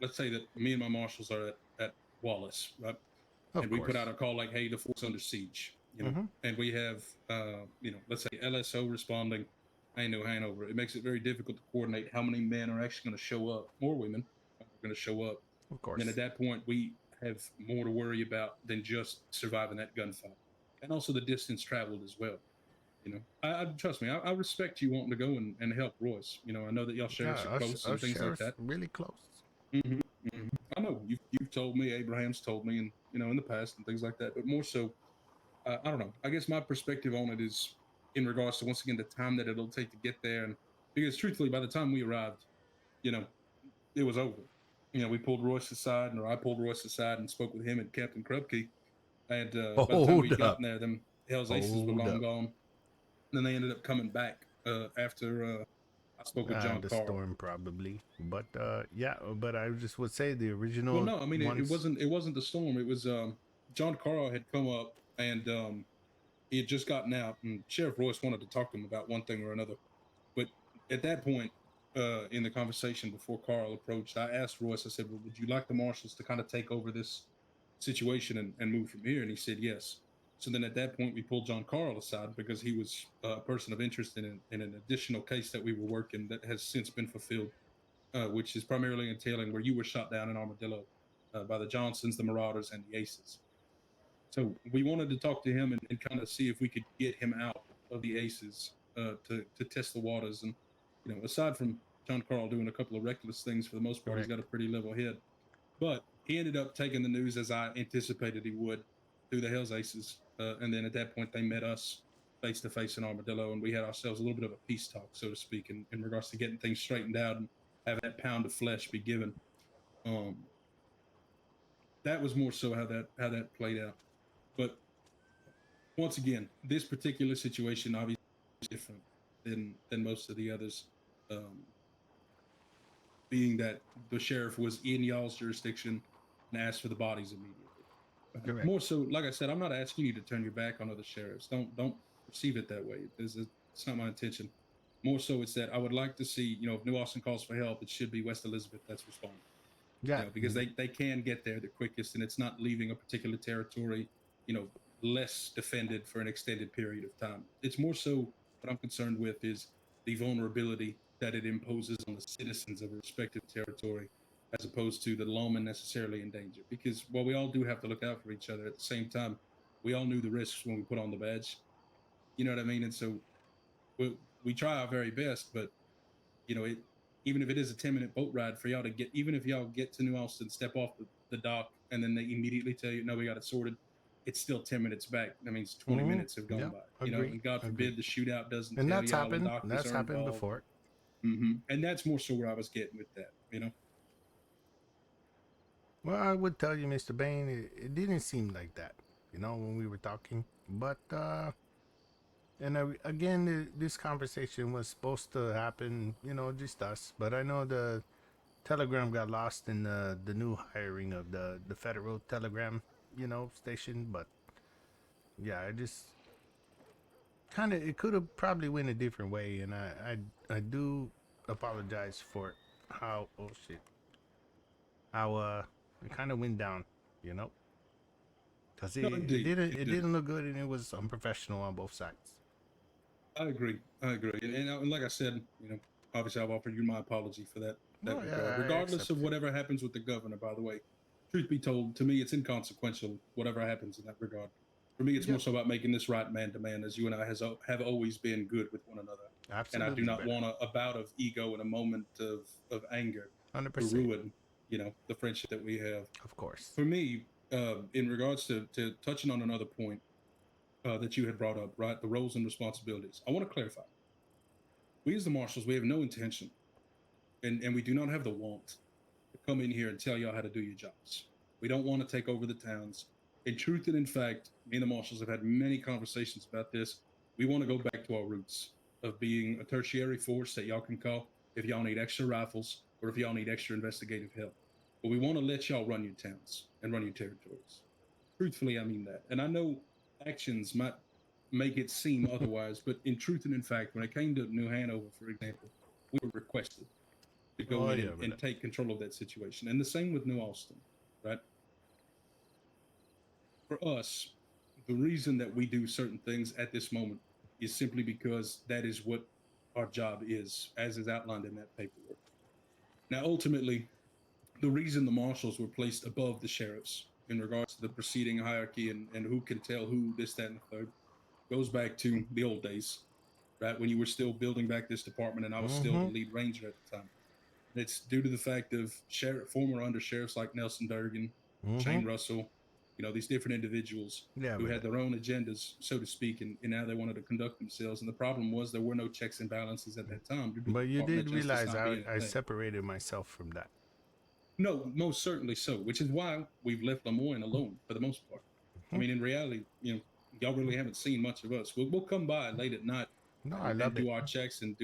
let's say that me and my marshals are at Wallace, right? Of we put course. out a call like, hey, the fort's under siege, Mhm. and we have, let's say LSO responding, ain't no hangover. It makes it very difficult to coordinate how many men are actually going to show up, or women are going to show up. Of course. And at that point, we have more to worry about than just surviving that gunfight, and also the distance traveled as well. I trust me. I respect you wanting to go and help Royce. I know that y'all sheriffs are close and things like that. Really close. I know you've told me, Abraham's told me, and in the past and things like that. But more so, I don't know. I guess my perspective on it is in regards to, once again, the time that it'll take to get there, and because truthfully, by the time we arrived, it was over. We pulled Royce aside, or I pulled Royce aside and spoke with him and Captain Krupke. And by the time we Hold got up. there, them Hell's Aces were Hold long up. gone. Then they ended up coming back after I spoke with John The Carl. storm probably, but yeah. But I just would say the original. Well, no, I mean it ones- wasn't the storm. It was John Carl had come up, and he had just gotten out, and Sheriff Royce wanted to talk to him about one thing or another. But at that point in the conversation, before Carl approached, I asked Royce, I said, well, would you like the marshals to kind of take over this situation and move from here? And he said yes. So then at that point, we pulled John Carl aside, because he was a person of interest in an additional case that we were working that has since been fulfilled, which is primarily entailing where you were shot down in Armadillo by the Johnsons, the Marauders, and the Aces. So we wanted to talk to him and kind of see if we could get him out of the Aces to test the waters. And aside from John Carl doing a couple of reckless things, for the most part, he's got a pretty level head. But he ended up taking the news as I anticipated he would through the Hell's Aces. And then at that point, they met us face to face in Armadillo, and we had ourselves a little bit of a peace talk, so to speak, in regards to getting things straightened out and having that pound of flesh be given. That was more so how that played out. But once again, this particular situation obviously is different than most of the others, being that the sheriff was in y'all's jurisdiction and asked for the bodies immediately. Correct. More so, like I said, I'm not asking you to turn your back on other sheriffs. Don't perceive it that way. It's not my intention. More so, it's that I would like to see, if New Austin calls for help, it should be West Elizabeth that's responding. Yeah. Because they can get there the quickest, and it's not leaving a particular territory, less defended for an extended period of time. It's more so what I'm concerned with is the vulnerability that it imposes on the citizens of a respective territory, as opposed to the lawmen necessarily in danger. Because while we all do have to look out for each other, at the same time, we all knew the risks when we put on the badge. You know what I mean? And so we try our very best, but even if it is a 10-minute boat ride for y'all to get, even if y'all get to New Austin, step off the dock, and then they immediately tell you, no, we got it sorted, it's still 10 minutes back. That means 20 minutes have gone by. And God forbid the shootout doesn't And tell that's y'all happened. and doctors That's are happened involved. before. And that's more so where I was getting with that, Well, I would tell you, Mr. Bain, it didn't seem like that, when we were talking. But, again, this conversation was supposed to happen, just us. But I know the telegram got lost in the new hiring of the federal telegram, station. But, yeah, I just kind of, it could have probably went a different way. And I do apologize for how, oh, shit, how, it kind of went down, because it didn't look good, and it was unprofessional on both sides. I agree. And like I said, obviously I've offered you my apology for that regard. Regardless of whatever happens with the governor, by the way, truth be told, to me, it's inconsequential, whatever happens in that regard. For me, it's more so about making this right man to man, as you and I have always been good with one another. Absolutely. And I do not want a bout of ego and a moment of anger 100%. to ruin, the friendship that we have. Of course. For me, in regards to touching on another point that you had brought up, right? The roles and responsibilities. I want to clarify. We as the marshals, we have no intention, and we do not have the want to come in here and tell y'all how to do your jobs. We don't want to take over the towns. In truth and in fact, me and the marshals have had many conversations about this. We want to go back to our roots of being a tertiary force that y'all can call if y'all need extra rifles or if y'all need extra investigative help. But we want to let y'all run your towns and run your territories. Truthfully, I mean that. And I know actions might make it seem otherwise, but in truth and in fact, when it came to New Hanover, for example, we were requested to go in and take control of that situation. And the same with New Austin, right? For us, the reason that we do certain things at this moment is simply because that is what our job is, as is outlined in that paperwork. Now, ultimately, the reason the marshals were placed above the sheriffs in regards to the preceding hierarchy and who can tell who, this, that, and the third, goes back to the old days, right? When you were still building back this department and I was still the lead ranger at the time. It's due to the fact of former under sheriffs like Nelson Durgan, Shane Russell, these different individuals who had their own agendas, so to speak, and how they wanted to conduct themselves. And the problem was there were no checks and balances at that time. But you did realize I separated myself from that. No, most certainly so, which is why we've left Lemoyne alone for the most part. I mean, in reality, y'all really haven't seen much of us. We'll come by late at night and do our checks and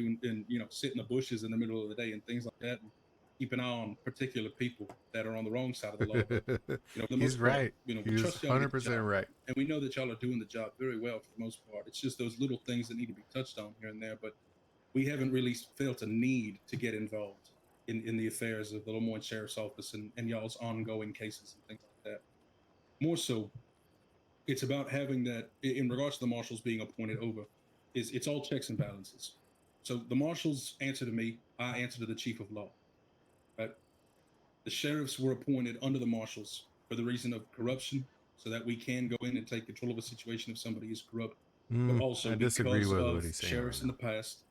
sit in the bushes in the middle of the day and things like that, and keep an eye on particular people that are on the wrong side of the law. But, He's right. We He's trust y'all to get the 100% job, right. and we know that y'all are doing the job very well for the most part. It's just those little things that need to be touched on here and there, but we haven't really felt a need to get involved in the affairs of the Lemoyne Sheriff's Office and y'all's ongoing cases and things like that. More so, it's about having that, in regards to the marshals being appointed over, it's all checks and balances. So the marshals answer to me, I answer to the chief of law. Right? The sheriffs were appointed under the marshals for the reason of corruption, so that we can go in and take control of a situation if somebody is corrupt. Mm, But also I disagree because with of what he's saying sheriffs right in the past,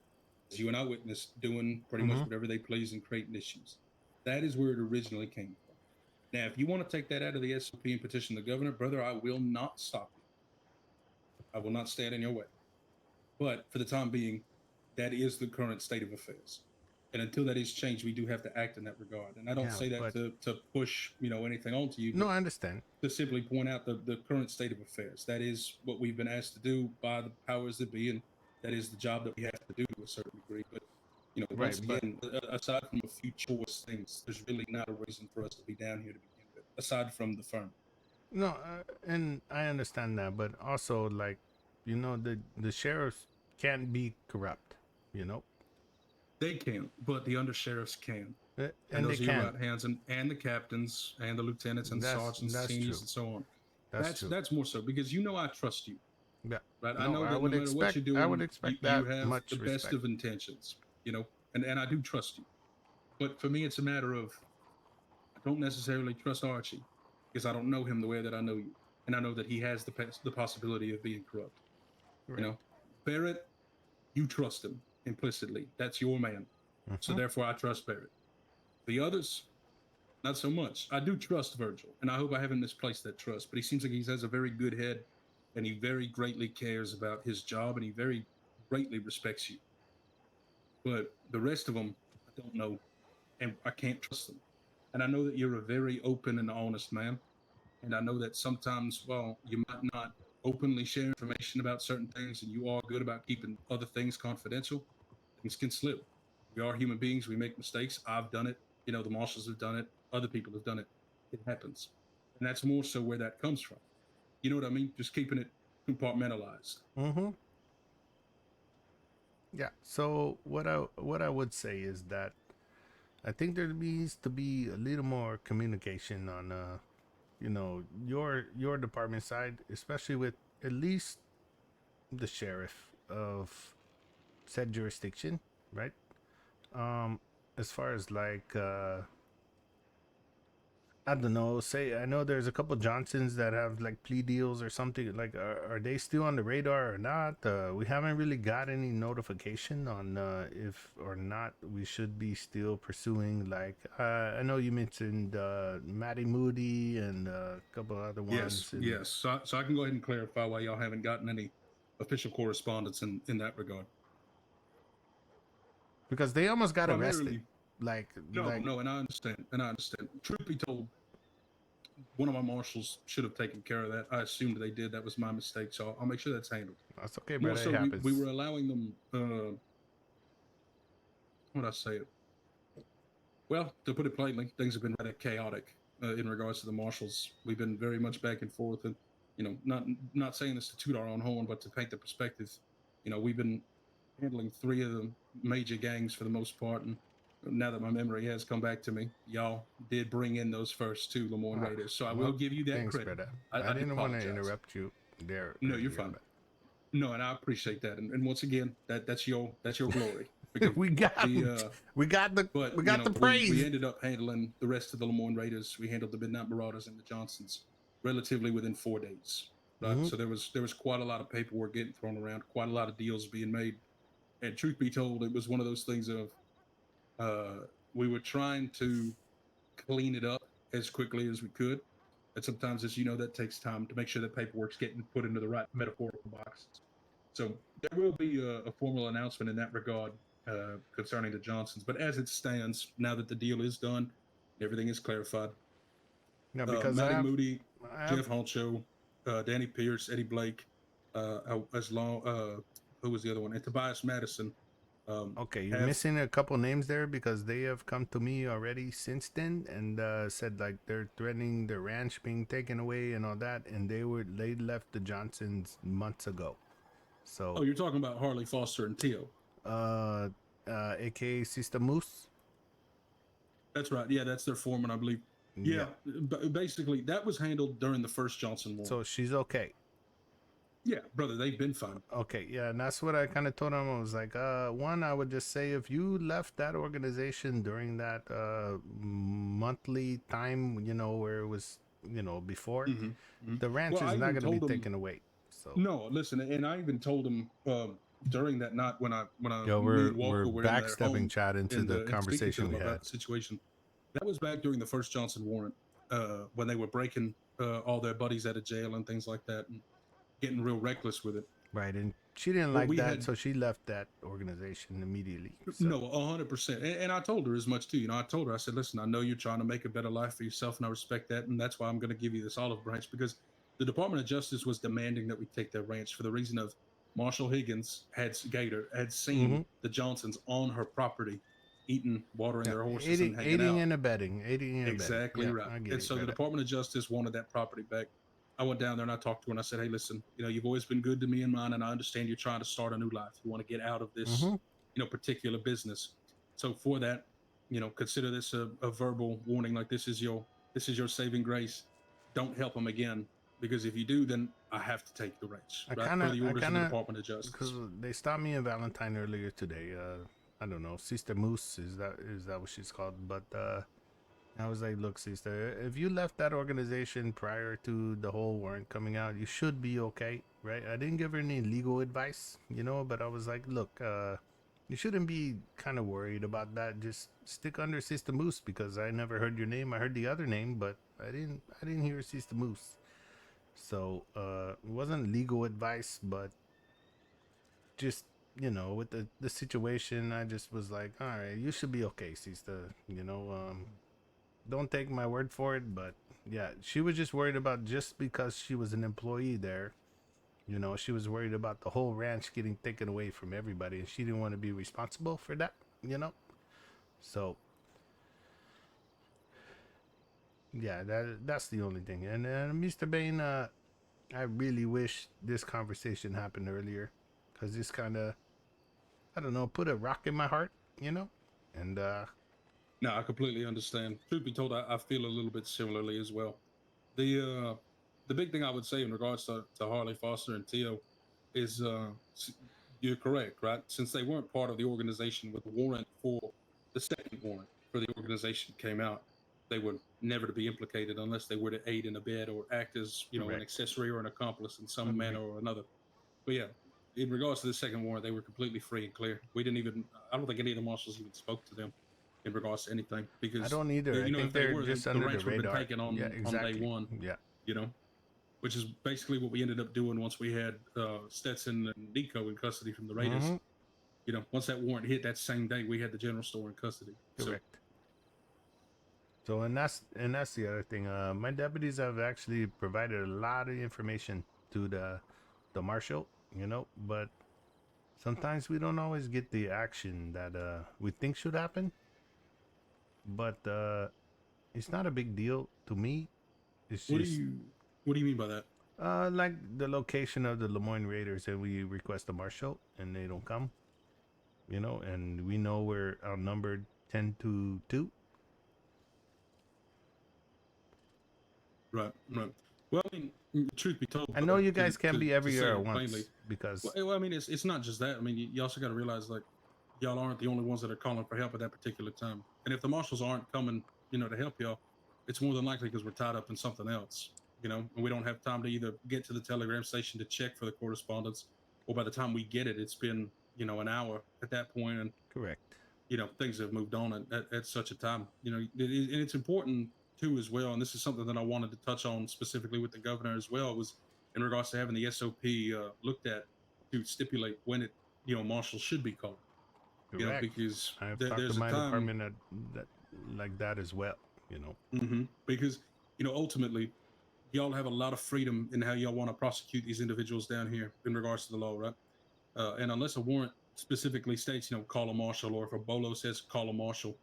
as you and I witnessed, doing pretty much Mhm. whatever they please and creating issues. That is where it originally came from. Now, if you want to take that out of the SOP and petition the governor, brother, I will not stop you. I will not stand in your way. But for the time being, that is the current state of affairs. And until that is changed, we do have to act in that regard. And I don't Yeah, say that but- to push, anything onto you. No, but I understand. to simply point out the current state of affairs. That is what we've been asked to do by the powers that be, and that is the job that we have to do to a certain degree. But once Right, but- again, aside from a few choice things, there's really not a reason for us to be down here to begin with, aside from the firm. No, and I understand that, but also like, the sheriffs can't be corrupt. They can, but the undersheriffs can. And those they are your can. right hands, and the captains, and the lieutenants, and sergeants, that's seniors, true. and so on. That's true. That's more so because I trust you. Yeah. Right. I No, know I that would no matter what expect- you're I doing, would expect you that have much the best respect. of intentions. And I do trust you. But for me, it's a matter of I don't necessarily trust Archie because I don't know him the way that I know you, and I know that he has the possibility of being corrupt. Right. Barrett, you trust him implicitly. That's your man. So Mhm. therefore, I trust Barrett. The others, not so much. I do trust Virgil, and I hope I haven't misplaced that trust. But he seems like he has a very good head, and he very greatly cares about his job, and he very greatly respects you. But the rest of them, I don't know, and I can't trust them. And I know that you're a very open and honest man, and I know that sometimes, well, you might not openly share information about certain things, and you are good about keeping other things confidential. Things can slip. We are human beings. We make mistakes. I've done it. The marshals have done it. Other people have done it. It happens. And that's more so where that comes from. You know what I mean? Just keeping it compartmentalized. Mm-hmm. Yeah. So what I would say is that I think there needs to be a little more communication on your department side, especially with at least the sheriff of said jurisdiction, right? As far as like I don't know, say I know there's a couple Johnsons that have like plea deals or something. Like, are they still on the radar or not? We haven't really got any notification on if or not we should be still pursuing. Like, I know you mentioned Matty Moody and a couple other ones. Yes, yes. So I can go ahead and clarify why y'all haven't gotten any official correspondence in that regard. Because they almost got arrested. Primarily- Like, No, and I understand. Truth be told, one of my marshals should have taken care of that. I assumed they did. That was my mistake. So I'll make sure that's handled. That's okay, More brother. so, It happens. we were allowing them. How would I say it? Well, to put it plainly, things have been rather chaotic in regards to the marshals. We've been very much back and forth, and not saying this to toot our own horn, but to paint the perspective. We've been handling 3 of the major gangs for the most part, and now that my memory has come back to me, y'all did bring in those first 2 Lemoyne Raiders, so I will give you that thanks, credit. brother. I didn't want to apologize. interrupt you there. No, you're earlier, fine. but- No, and I appreciate that. And once again, that's your glory. Because we got the praise. We ended up handling the rest of the Lemoyne Raiders. We handled the Midnight Marauders and the Johnsons relatively within 4 days. Right. Mhm. So there was quite a lot of paperwork getting thrown around, quite a lot of deals being made. And truth be told, it was one of those things of we were trying to clean it up as quickly as we could. And sometimes, as you know, that takes time to make sure that paperwork's getting put into the right metaphorical boxes. So there will be a formal announcement in that regard concerning the Johnsons. But as it stands, now that the deal is done, everything is clarified. No, because Matty I have- Moody, I have- Jeff Honcho, Danny Pierce, Eddie Blake, who was the other one? And Tobias Madison. Okay, you're have- missing a couple names there because they have come to me already since then and said like they're threatening their ranch being taken away and all that, and they left the Johnsons months ago. So Oh, you're talking about Harley Foster and Tio. aka Sister Moose. That's right. Yeah, that's their foreman, I believe. Yeah. Basically, that was handled during the first Johnson War. So she's okay. Yeah, brother, they've been fine. Okay, yeah, and that's what I kind of told him. I was like, one, I would just say if you left that organization during that monthly time, where it was before, Mm-hmm. the ranch Well, I is not even going to be told him- taken away. So No, listen, and I even told him during that night when Yo, me and Walker we're were in their backstepping home Chad into and, the and speaking to conversation them we about had. the situation. That was back during the first Johnson warrant, when they were breaking all their buddies out of jail and things like that, and getting real reckless with it. Right, and she didn't Well, like we that, had- so she left that organization immediately. So. No, 100%. And I told her as much too. I told her, I said, listen, I know you're trying to make a better life for yourself, and I respect that, and that's why I'm going to give you this olive branch, because the Department of Justice was demanding that we take their ranch for the reason of Marshall Higgins had seen the Johnsons on her property eating, watering their horses and hanging aiding out. and abetting. Exactly Yeah, right. I get And it, so the got it. Department of Justice wanted that property back. I went down there and I talked to her and I said, hey, listen, you've always been good to me and mine, and I understand you're trying to start a new life. You want to get out of this, particular business. So for that, consider this a verbal warning. Like, this is your saving grace. Don't help them again, because if you do, then I have to take the ranch. I Right? kind Per of, the orders of the Department of Justice. because they stopped me in Valentine earlier today. I don't know, Sister Moose is that what she's called? But I was like, look, sister, if you left that organization prior to the whole warrant coming out, you should be okay, right? I didn't give her any legal advice, but I was like, look, you shouldn't be kind of worried about that. Just stick under Sister Moose, because I never heard your name. I heard the other name, but I didn't hear Sister Moose. So it wasn't legal advice, but just with the situation, I just was like, all right, you should be okay, sister. Don't take my word for it, but yeah, she was just worried about, just because she was an employee there, she was worried about the whole ranch getting taken away from everybody, and she didn't want to be responsible for that. So yeah, that's the only thing. And Mr. Bain, I really wish this conversation happened earlier, because this kind of, I don't know, put a rock in my heart, and No, I completely understand. Truth be told, I feel a little bit similarly as well. The big thing I would say in regards to Harley Foster and Tio is you're correct, right? Since they weren't part of the organization with the warrant for the second warrant for the organization came out, they were never to be implicated unless they were to aid and abet or act as an Correct. accessory or an accomplice in some Agreed. manner or another. But yeah, in regards to the second warrant, they were completely free and clear. I don't think any of the marshals even spoke to them in regards to anything, because I don't either. I think if they they're were, just the under the ranch would have been radar. taken on Yeah, exactly. on day one. Yeah. Which is basically what we ended up doing once we had Stetson and Nico in custody from the Raiders. Once that warrant hit, that same day we had the general store in custody. Correct. So and that's the other thing. My deputies have actually provided a lot of information to the marshal, but sometimes we don't always get the action that we think should happen. But it's not a big deal to me. It's What just do you mean by that? like the location of the Lemoyne Raiders, and we request a marshal and they don't come. And we know we're outnumbered 10-2. Right. Well, I mean, truth be told, I know you guys can't be everywhere at once, because Well, I mean, it's not just that. I mean, you also got to realize, like, y'all aren't the only ones that are calling for help at that particular time. And if the marshals aren't coming, to help y'all, it's more than likely because we're tied up in something else, and we don't have time to either get to the telegram station to check for the correspondence, or by the time we get it, it's been, an hour at that point, and correct. Things have moved on at such a time. And it's important too as well. And this is something that I wanted to touch on specifically with the governor as well, was in regards to having the SOP looked at to stipulate when it, marshals should be called. Correct. Because I've talked there's to my a time department that like that as well. because ultimately y'all have a lot of freedom in how y'all want to prosecute these individuals down here in regards to the law, right? And unless a warrant specifically states, call a marshal, or if a bolo says call a marshal,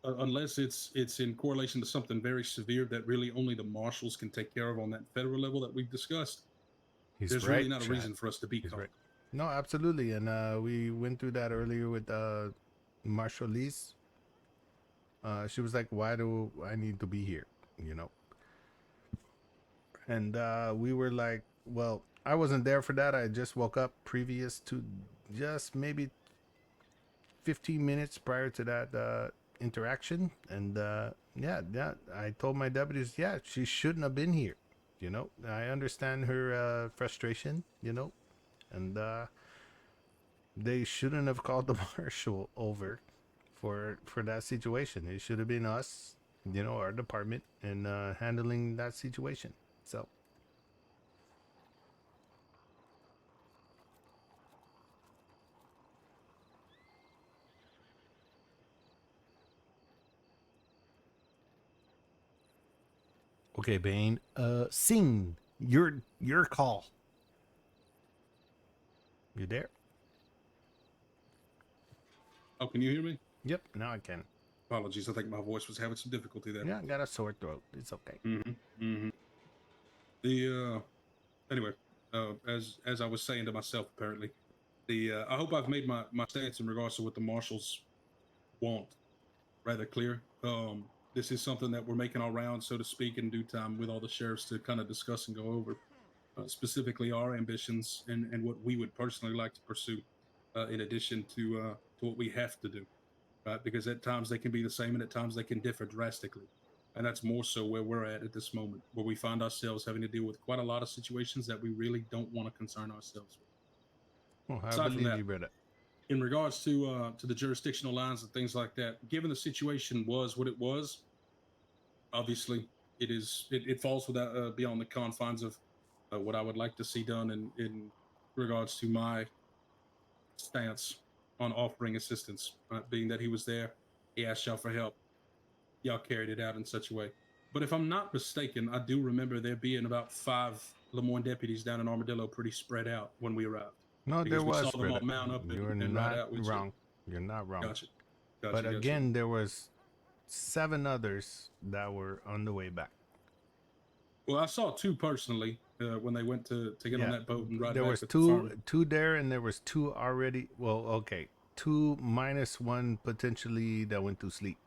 unless it's in correlation to something very severe that really only the marshals can take care of on that federal level that we've discussed, there's really not a reason for us to be called. Right. No, absolutely. And we went through that earlier with Marshal Lise. She was like, why do I need to be here? And we were like, well, I wasn't there for that. I just woke up previous to just maybe 15 minutes prior to that interaction. And yeah, I told my deputies, yeah, she shouldn't have been here. You know, I understand her frustration. You know, and they shouldn't have called the marshal over for that situation. It should have been us, you know, our department, and handling that situation. So. Okay, Bane. Sing your call. You there? Oh, can you hear me? Yep, now I can. Apologies, I think my voice was having some difficulty there. Yeah, I got a sore throat. It's okay. The anyway, as I was saying to myself, apparently, I hope I've made my stance in regards to what the marshals want rather clear. This is something that we're making our rounds, so to speak, in due time with all the sheriffs to kind of discuss and go over, specifically our ambitions and what we would personally like to pursue, in addition to what we have to do, right? Because at times they can be the same, and at times they can differ drastically. And that's more so where we're at this moment, where we find ourselves having to deal with quite a lot of situations that we really don't want to concern ourselves with. Well, I Aside from believe that, you, brother. in regards to the jurisdictional lines and things like that, given the situation was what it was, obviously it falls without beyond the confines of what I would like to see done in regards to my stance on offering assistance. Being that he was there, he asked y'all for help, y'all carried it out in such a way. But if I'm not mistaken, I do remember there being about 5 Lemoyne deputies down in Armadillo, pretty spread out when we arrived. No, Because there we saw was, them all brother. mount up You're and ride not out with wrong. You're not wrong. Gotcha. But again, there was 7 others that were on the way back. Well, I saw 2 personally when they went to get on that boat and ride there back was with the farm. two there, and there was 2 already. Well, okay, 2 minus 1 potentially that went to sleep.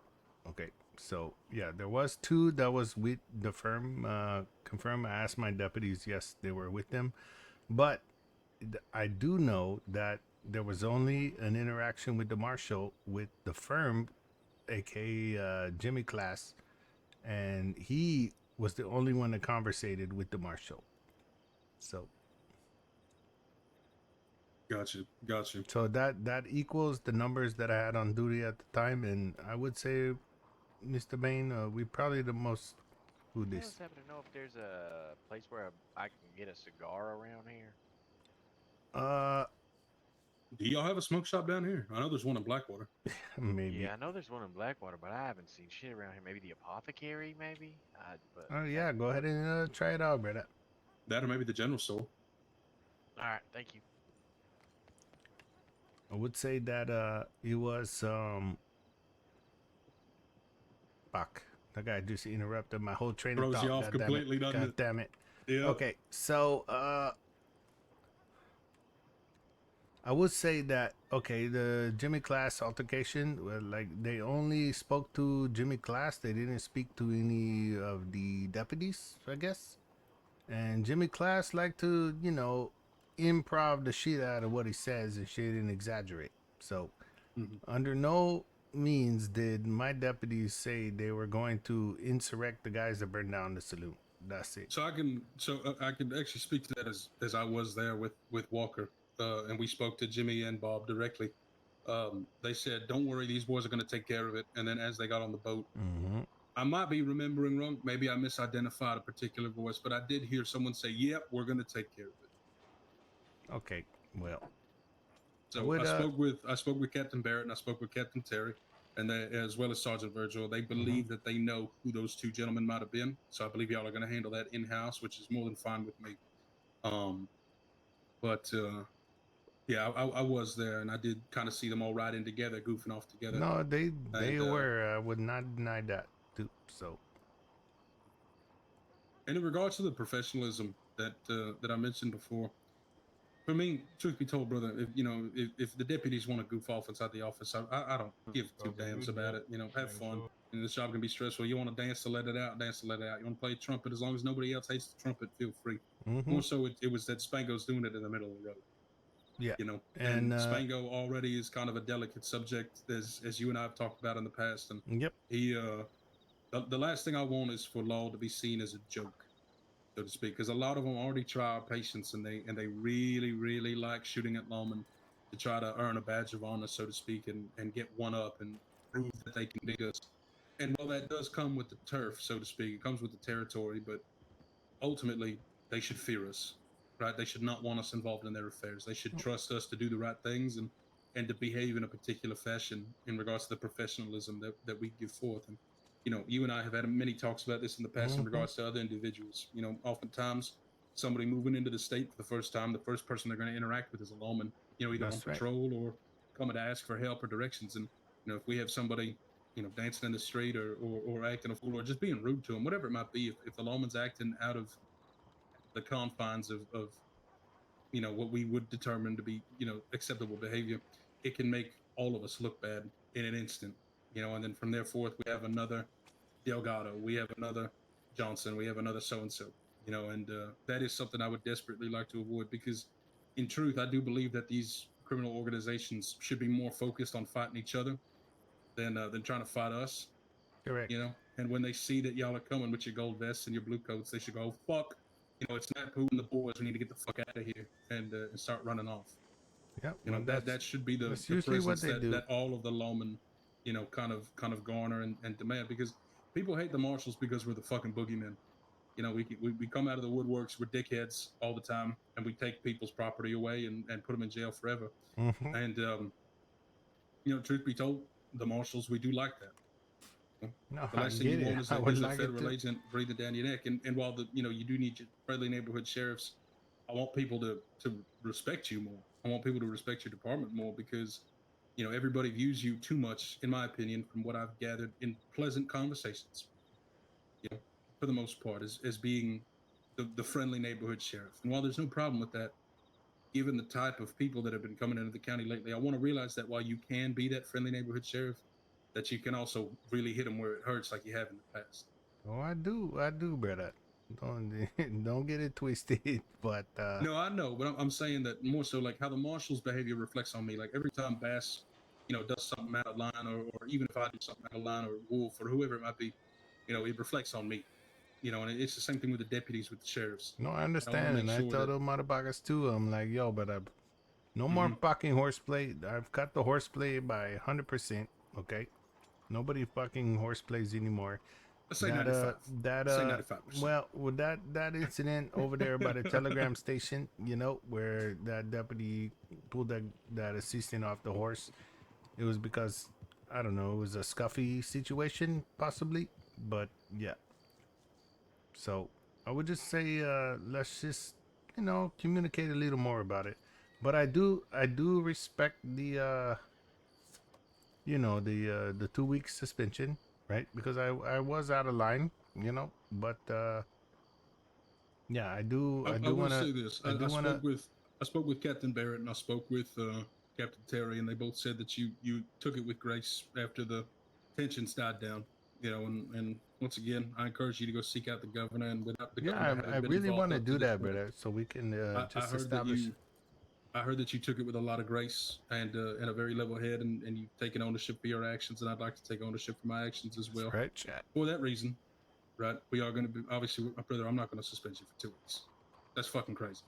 Okay, so yeah, there was 2 that was with the firm. Confirmed. I asked my deputies. Yes, they were with them, but I do know that there was only an interaction with the marshal with the firm, aka Jimmy Class, and he was the only one that conversated with the marshal. So. Gotcha. So that equals the numbers that I had on duty at the time, and I would say, Mr. Bain, we probably the most who I this. just happen to know if there's a place where I can get a cigar around here. Do y'all have a smoke shop down here? I know there's one in Blackwater. Maybe. Yeah, I know there's one in Blackwater, but I haven't seen shit around here. Maybe the apothecary, maybe. Oh yeah, go ahead and try it out, brother. That or maybe the general store. All right, thank you. I would say that it was fuck. That guy just interrupted my whole train of Throws thought. you off completely, doesn't it? God damn it. Yeah. Okay, so I would say that the Jimmy Class altercation, well, like they only spoke to Jimmy Class. They didn't speak to any of the deputies, I guess. And Jimmy Class liked to, improv the shit out of what he says and shit and exaggerate. So, under no means did my deputies say they were going to insurrect the guys that burned down the saloon. That's it. So I can actually speak to that as I was there with Walker, and we spoke to Jimmy and Bob directly. They said, "Don't worry, these boys are going to take care of it." And then as they got on the boat, I might be remembering wrong. Maybe I misidentified a particular voice, but I did hear someone say, "Yep, we're going to take care of it." Okay, well. So I spoke with Captain Barrett and I spoke with Captain Terry, and they, as well as Sergeant Virgil. They believe that they know who those 2 gentlemen might have been. So I believe y'all are going to handle that in house, which is more than fine with me. Yeah, I was there, and I did kind of see them all riding together, goofing off together. No, they were. I would not deny that too. So. And in regards to the professionalism that I mentioned before, for me, truth be told, brother, if the deputies want to goof off inside the office, I don't give 2 damns about it. Have fun. And this job can be stressful. You want to dance to let it out, dance to let it out. You want to play trumpet, as long as nobody else hates the trumpet, feel free. More so, it was that Spango's doing it in the middle of the road. Yeah. And Spango already is kind of a delicate subject, as you and I have talked about in the past. And yep. the last thing I want is for law to be seen as a joke, so to speak, because a lot of them already try our patience, and they really like shooting at lawmen to try to earn a badge of honor, so to speak, and get one up and prove that they can beat us. And while that does come with the turf, so to speak, it comes with the territory, but ultimately they should fear us, right? They should not want us involved in their affairs. They should trust us to do the right things and to behave in a particular fashion in regards to the professionalism that we give forth. And you and I have had many talks about this in the past in regards to other individuals. Oftentimes somebody moving into the state for the first time, the first person they're going to interact with is a lawman, either That's on right. patrol or coming to ask for help or directions. And if we have somebody dancing in the street or acting a fool or just being rude to them, whatever it might be, if the lawman's acting out of the confines of what we would determine to be acceptable behavior, it can make all of us look bad in an instant. And then from there forth we have another Delgado, we have another Johnson, we have another so and so. And that is something I would desperately like to avoid, because in truth I do believe that these criminal organizations should be more focused on fighting each other than trying to fight us. Correct. And when they see that y'all are coming with your gold vests and your blue coats, they should go, fuck, it's Napu and the boys, we need to get the fuck out of here and start running off. Yeah, well, that should be the usually what presence they do. that all of the lawmen kind of garner and demand, because people hate the marshals because we're the fucking boogeymen. We come out of the woodworks, we're dickheads all the time, and we take people's property away and put them in jail forever. And truth be told, the marshals, we do like that. No, The last I thing you get want it. is I a, would is a like it federal too. agent breathing down your neck. And while you do need your friendly neighborhood sheriffs, I want people to respect you more. I want people to respect your department more, because everybody views you too much, in my opinion, from what I've gathered in pleasant conversations, for the most part, as being the friendly neighborhood sheriff. And while there's no problem with that, given the type of people that have been coming into the county lately, I want to realize that while you can be that friendly neighborhood sheriff, that you can also really hit them where it hurts, like you have in the past. Oh, I do, brother. Don't don't get it twisted. But No, I know, but I'm saying that more so like how the marshal's behavior reflects on me. Like every time Bass, does something out of line, or even if I do something out of line, or Wolf, or whoever it might be, it reflects on me. And it's the same thing with the deputies, with the sheriffs. no, I And I want to understand, make and I sure tell that the motherfuckers too. I'm like, yo, but no more fucking horseplay. I've cut the horseplay by 100%. Okay, nobody fucking horseplays anymore. I say 95. I say 95%. Well, with that incident over there by the telegram station, where that deputy pulled that assistant off the horse, it was because, I don't know, it was a scuffy situation possibly, but yeah. So I would just say let's just communicate a little more about it. But I do respect the the 2 week suspension, right? Because I was out of line, but yeah, I do I will want to say this. I do want to I spoke with Captain Barrett, and I spoke with Captain Terry, and they both said that you took it with grace after the tensions died down. And once again, I encourage you to go seek out the governor, and without the governor having I been really involved want to up to do this that, point, brother, so we can I just heard establish. I heard that you took it with a lot of grace and a very level head, and you've taken ownership for your actions, and I'd like to take ownership for my actions as well. Right, chat. For that reason, right, we are going to be, obviously, my brother, I'm not going to suspend you for 2 weeks. That's fucking crazy.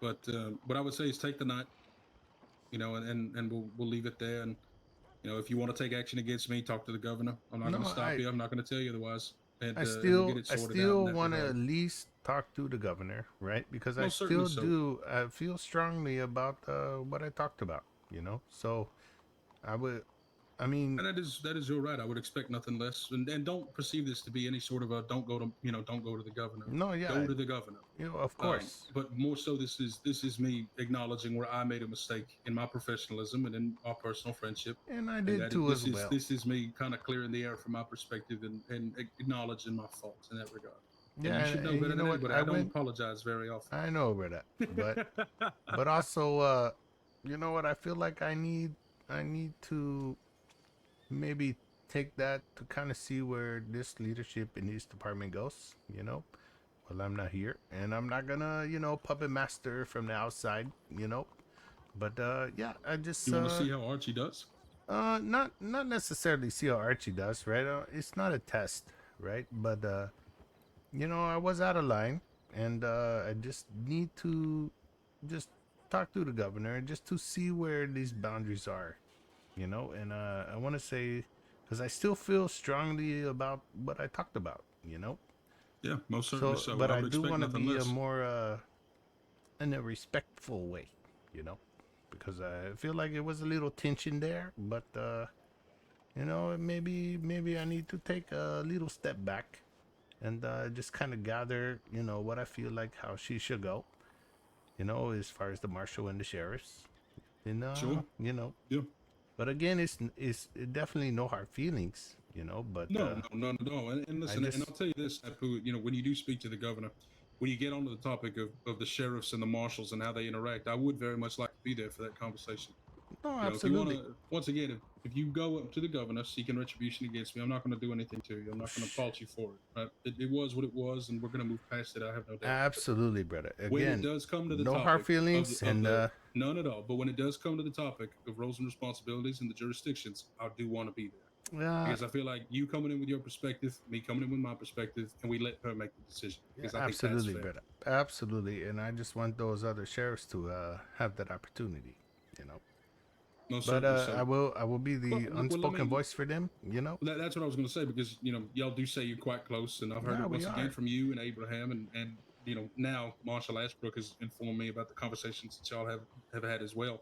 But what I would say is take the night, and we'll leave it there. And if you want to take action against me, talk to the governor. I'm not going to stop you. I'm not going to tell you otherwise. And I we'll get it sorted out in that want to regard. at least talk to the governor, right? Because Most I certainly still so. do. I feel strongly about what I talked about. So I would. I mean, And that is your right. I would expect nothing less. And don't perceive this to be any sort of a don't go to the governor. No, yeah, Go to the governor. Of course. But more so, this is me acknowledging where I made a mistake in my professionalism and in our personal friendship. And I did too as well. This is me kind of clearing the air from my perspective and acknowledging my faults in that regard. Yeah, and you should know and better you than know what? anybody. I don't apologize very often. I know about that, but also, you know what? I feel like I need to maybe take that to kind of see where this leadership in this department goes. Well, I'm not here, and I'm not gonna puppet master from the outside. But yeah, I just You want to see how Archie does? Not necessarily see how Archie does, right? It's not a test, right? But I was out of line, and I just need to just talk to the governor just to see where these boundaries are, And I want to say, because I still feel strongly about what I talked about. Yeah, most certainly so. But I I would do expect want to nothing be a less. more in a respectful way, because I feel like it was a little tension there, but maybe I need to take a little step back and just kind of gather, what I feel like how she should go, as far as the marshal and the sheriffs, and Sure. Yeah. But again, it's definitely no hard feelings, but No, none at all. And I listen, and just I'll tell you this, Napu, when you do speak to the governor, when you get onto the topic of the sheriffs and the marshals and how they interact, I would very much like to be there for that conversation. no, If you want absolutely. to, once again, if you go up to the governor seeking retribution against me, I'm not going to do anything to you. I'm not going to fault you for it. Right? It was what it was, and we're going to move past it. I have no doubt. Absolutely, brother. When it Again, does come to the no hard topic feelings, of and the none at all, but when it does come to the topic of roles and responsibilities and the jurisdictions, I do want to be there. Because I feel like you coming in with your perspective, me coming in with my perspective, and we let her make the decision. Because I think that's absolutely, fair. brother. Absolutely, and I just want those other sheriffs to have that opportunity, Most But certainly so. I will be the Well, unspoken voice for them, That's what I was going to say because y'all do say you're quite close, and I've heard Yeah, it we once again are. from you and Abraham, and now Marshall Ashbrook has informed me about the conversations that y'all have had as well,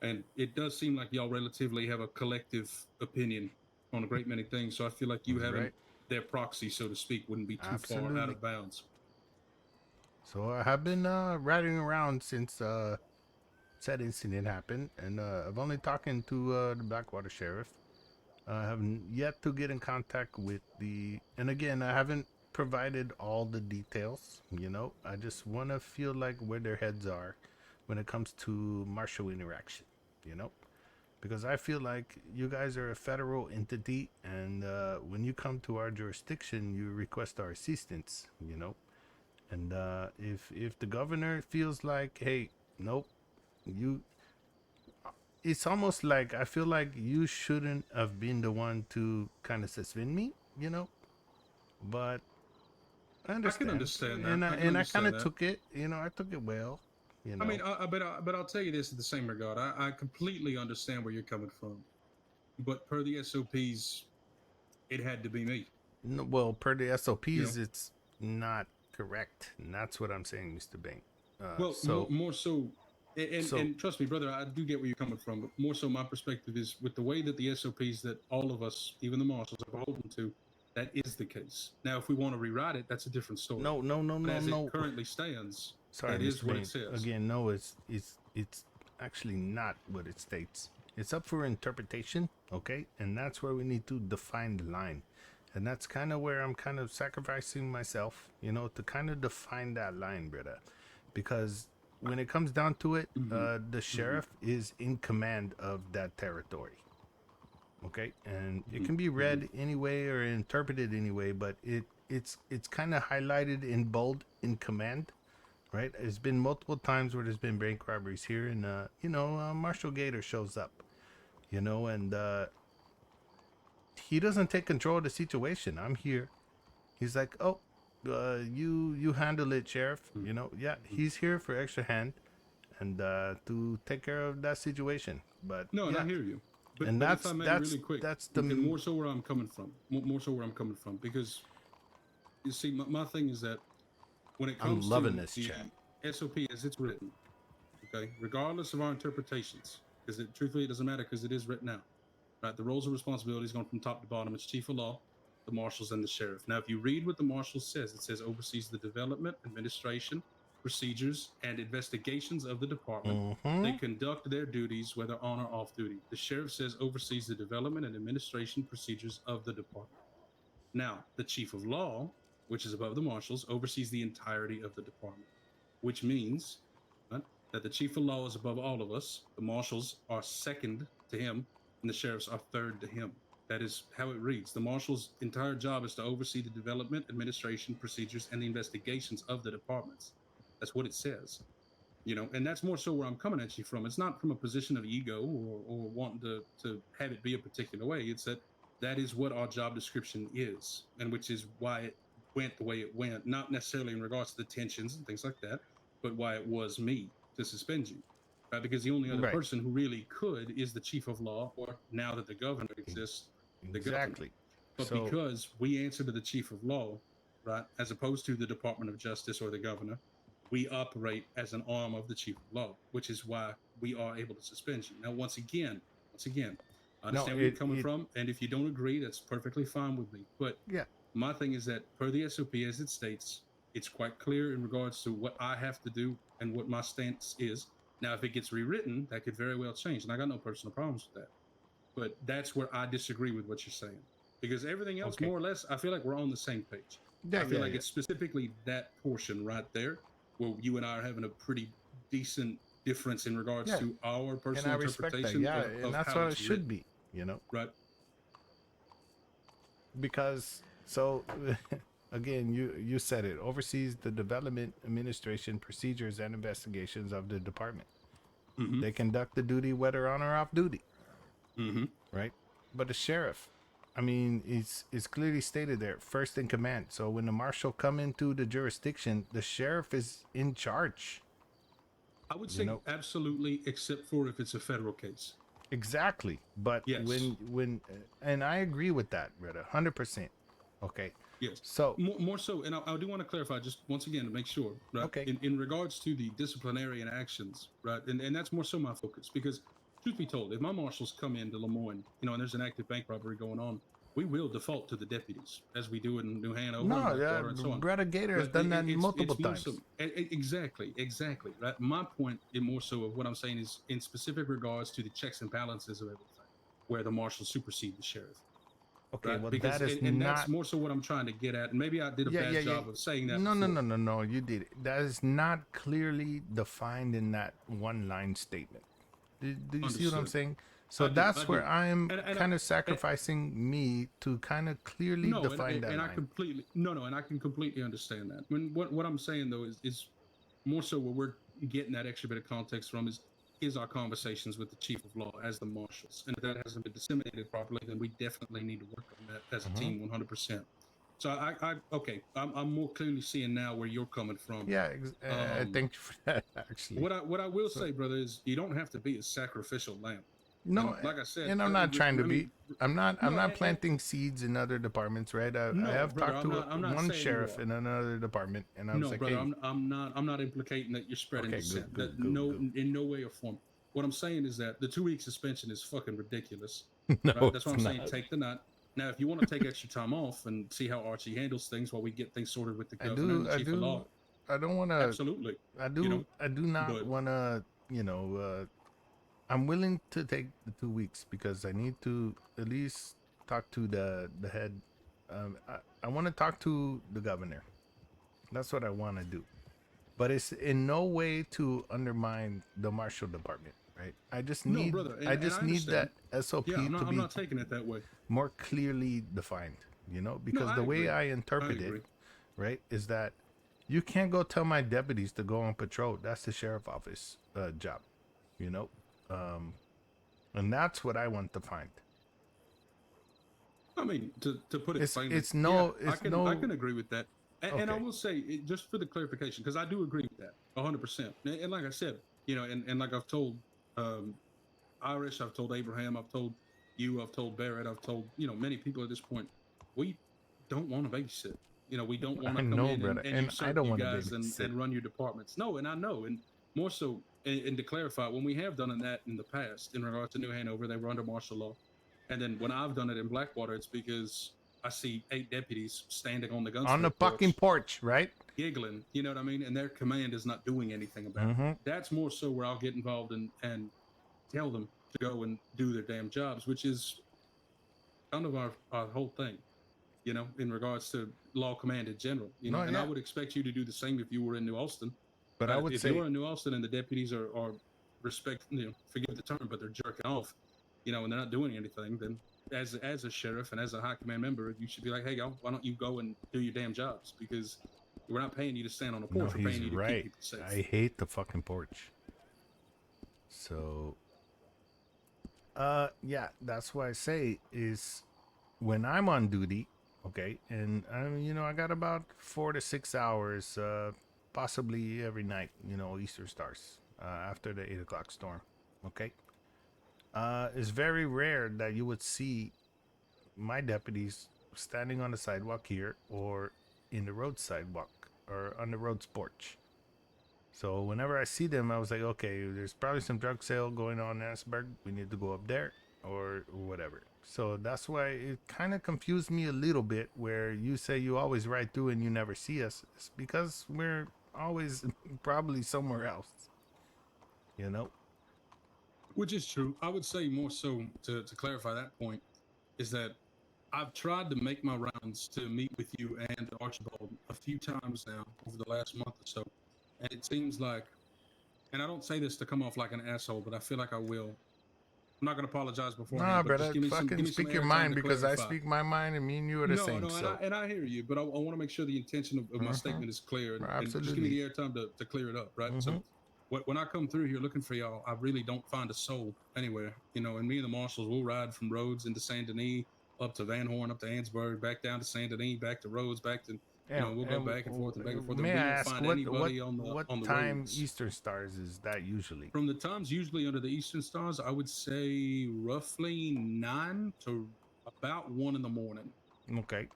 and it does seem like y'all relatively have a collective opinion on a great many things. So I feel like you That's having right. their proxy, so to speak, wouldn't be too far out Absolutely. of bounds. So I have been riding around since said incident happened, and I've only talking to the Blackwater sheriff. I have yet to get in contact with and again, I haven't provided all the details. I just want to feel like where their heads are when it comes to martial interaction. Because I feel like you guys are a federal entity, and when you come to our jurisdiction, you request our assistance. And if the governor feels like, hey, nope, you, it's almost like I feel like you shouldn't have been the one to kind of suspend me. But I understand. I can understand that. And I can I kind understand of that. took it. I took it well. I mean, but I'll tell you this in the same regard. I completely understand where you're coming from, but per the SOPs, it had to be me. No, well, per the SOPs, You know? it's not correct, and that's what I'm saying, Mr. Bank. Well, So more so, and trust me, brother, I do get where you're coming from, but more so, my perspective is with the way that the SOPs that all of us, even the marshals, are beholden to, that is the case. Now, if we want to rewrite it, that's a different story. No. But as it currently stands, Sorry, it is Mr. what Bain. it says. Again, no, it's actually not what it states. It's up for interpretation, okay? And that's where we need to define the line. And that's kind of where I'm kind of sacrificing myself, to kind of define that line, brother. Because when it comes down to it, the sheriff is in command of that territory. Okay? And it can be read anyway or interpreted anyway, but it's kind of highlighted in bold in command. Right, there's been multiple times where there's been bank robberies here, and Marshall Gator shows up, and he doesn't take control of the situation. I'm here. He's like, oh, you handle it, sheriff. Yeah, he's here for extra hand, and to take care of that situation. But No, and yeah. I hear you. But, And but that's if I may, that's really quick, that's the and more so where I'm coming from. More so where I'm coming from, because you see, my thing is that when it comes I'm loving to this the chat. SOP as it's written, okay, regardless of our interpretations, because truthfully it doesn't matter because it is written out. Right, the roles and responsibilities going from top to bottom. It's chief of law, the marshals, and the sheriff. Now, if you read what the marshal says, it says oversees the development, administration, procedures, and investigations of the department. They conduct their duties whether on or off duty. The sheriff says oversees the development and administration procedures of the department. Now, the chief of law, which is above the marshals, oversees the entirety of the department, which means that the chief of law is above all of us. The marshals are second to him, and the sheriffs are third to him. That is how it reads. The marshal's entire job is to oversee the development, administration, procedures, and the investigations of the departments. That's what it says. And that's more so where I'm coming at you from. It's not from a position of ego or wanting to have it be a particular way. It's that is what our job description is, and which is why it went the way it went, not necessarily in regards to the tensions and things like that, but why it was me to suspend you. Right? Because the only other Right. person who really could is the chief of law, or now that the governor exists, the governor. Exactly. But So- because we answer to the chief of law, right, as opposed to the Department of Justice or the governor, we operate as an arm of the chief of law, which is why we are able to suspend you. Now, once again, I understand where you're coming from, and if you don't agree, that's perfectly fine with me. But yeah, my thing is that per the SOP as it states, it's quite clear in regards to what I have to do and what my stance is. Now, if it gets rewritten, that could very well change, and I got no personal problems with that. But that's where I disagree with what you're saying, because everything else, more or less, I feel like we're on the same page. Yeah, I feel yeah, like yeah. it's specifically that portion right there where you and I are having a pretty decent difference in regards Yeah. to our And personal I respect that. interpretation Yeah, of and that's how what it it's should written. be. Right. Because so again, you said it, oversees the development, administration, procedures, and investigations of the department. They conduct the duty whether on or off duty. Right. But the sheriff, I mean, it's clearly stated there, first in command. So when the marshal come into the jurisdiction, the sheriff is in charge. I would say absolutely, except for if it's a federal case. Exactly. But Yes. when and I agree with that, Retta, 100%. Okay. Yes. So more so, and I do want to clarify just once again to make sure, right? Okay. In regards to the disciplinary actions, right? And that's more so my focus, because truth be told, if my marshals come into Lemoyne, and there's an active bank robbery going on, we will default to the deputies as we do in New Hanover, No, and Blackwater, and so on. Brother Gator has But done that it's multiple more times. so- exactly, right? My point, in more so of what I'm saying, is in specific regards to the checks and balances of everything, where the marshals supersede the sheriff. Okay, Right? well, Because, that is and not. that's more so what I'm trying to get at. And maybe I did a bad job of saying that. No, you did it. That is not clearly defined in that one line statement. Do you see what I'm Understood. saying? So I do, that's I where do. I'm And kind of sacrificing me to kind of clearly No, define that and I line. completely and I can completely understand that. When what I'm saying though is more so where we're getting that extra bit of context from is our conversations with the chief of law as the marshals, and if that hasn't been disseminated properly, then we definitely need to work on that as a team 100%. So I'm more clearly seeing now where you're coming from. Yeah, thank you for that. Actually, What I will say, brother, is you don't have to be a sacrificial lamb. No, And like I said, and I'm not trying to be. I'm not no, planting seeds in other departments, right? I have brother, talked to I'm not one saying you sheriff are. in another department, and I was No, like, brother, hey, I'm not implicating that you're spreading Okay, dissent. good, In no way or form. What I'm saying is that the 2-week suspension is fucking ridiculous. No, right? That's what it's I'm saying. not. Take the nut. Now, if you want to take extra time off and see how Archie handles things while we get things sorted with the I governor and do, the chief of law, I don't want to. absolutely. I do, I do not but- want to. I'm willing to take the 2 weeks because I need to at least talk to the head. I want to talk to the governor. That's what I want to do, but it's in no way to undermine the marshal department, right? I just No, need, brother, and- I and just I need that understand. SOP Yeah, to I'm be not taking it that way. more clearly defined, because I the way agree. I interpret I agree. it, right, is that you can't go tell my deputies to go on patrol. That's the sheriff office job, and that's what I want to find. I mean, to put it It's- plainly, it's no- yeah, it's I no- can agree with that. And I Okay. will say, just for the clarification, because I do agree with that 100%. And like I said, and like I've told Irish, I've told Abraham, I've told you, I've told Barrett, I've told many people at this point, we don't want to babysit. We don't want I to come know, in brother, and and usurp I don't you wanna guys and babysit. run your departments. No, and I know, and more so, and to clarify, when we have done that in the past in regards to New Hanover, they were under martial law. And then when I've done it in Blackwater, it's because I see 8 deputies standing on the gunsmith On the fucking porch, right? giggling, you know what I mean? And their command is not doing anything about it. Mhm. That's more so where I'll get involved and tell them to go and do their damn jobs, which is kind of our whole thing, in regards to law command in general. No, And I yeah. would expect you to do the same if you were in New Austin. But I would if say- you're in New Austin and the deputies are forgive the term, but they're jerking off, and they're not doing anything, then as a sheriff and as a high command member, you should be like, hey, y'all, why don't you go and do your damn jobs? Because We're not paying you to stand on a No, porch. We're he's paying you to keep right. people safe. I hate the fucking porch. So, yeah, that's why I say is when I'm on duty, okay, and I got about 4 to 6 hours, possibly every night, Easter stars after the 8 o'clock storm, okay. It's very rare that you would see my deputies standing on the sidewalk here or in the road sidewalk or on the road's porch. So whenever I see them, I was like, okay, there's probably some drug sale going on in Asperg. We need to go up there or whatever. So that's why it kind of confused me a little bit where you say you always ride through and you never see us. It's because we're always probably somewhere else, Which is true. I would say more so to clarify that point is that I've tried to make my rounds to meet with you and Archibald a few times now over the last month or so. And it seems like, and I don't say this to come off like an asshole, but I feel like I will. I'm not going to apologize beforehand, Nah, but brother, just give me some speak your airtime mind to because I clarify. speak my mind and me and you are the same. No, So and I hear you, but I want to make sure the intention of my statement is clear, and just give me the airtime to clear it up, right? So when I come through here looking for y'all, I really don't find a soul anywhere, and me and the marshals will ride from Rhodes into Saint Denis, up to Van Horn, up to Ansburg, back down to Saint Denis, back to Rhodes, back to, we'll go back and forth and back and forth. May We I don't ask find what anybody on the time roads. Eastern Stars is that usually? From the times usually under the Eastern Stars, I would say roughly 9 to about 1 in the morning. Okay.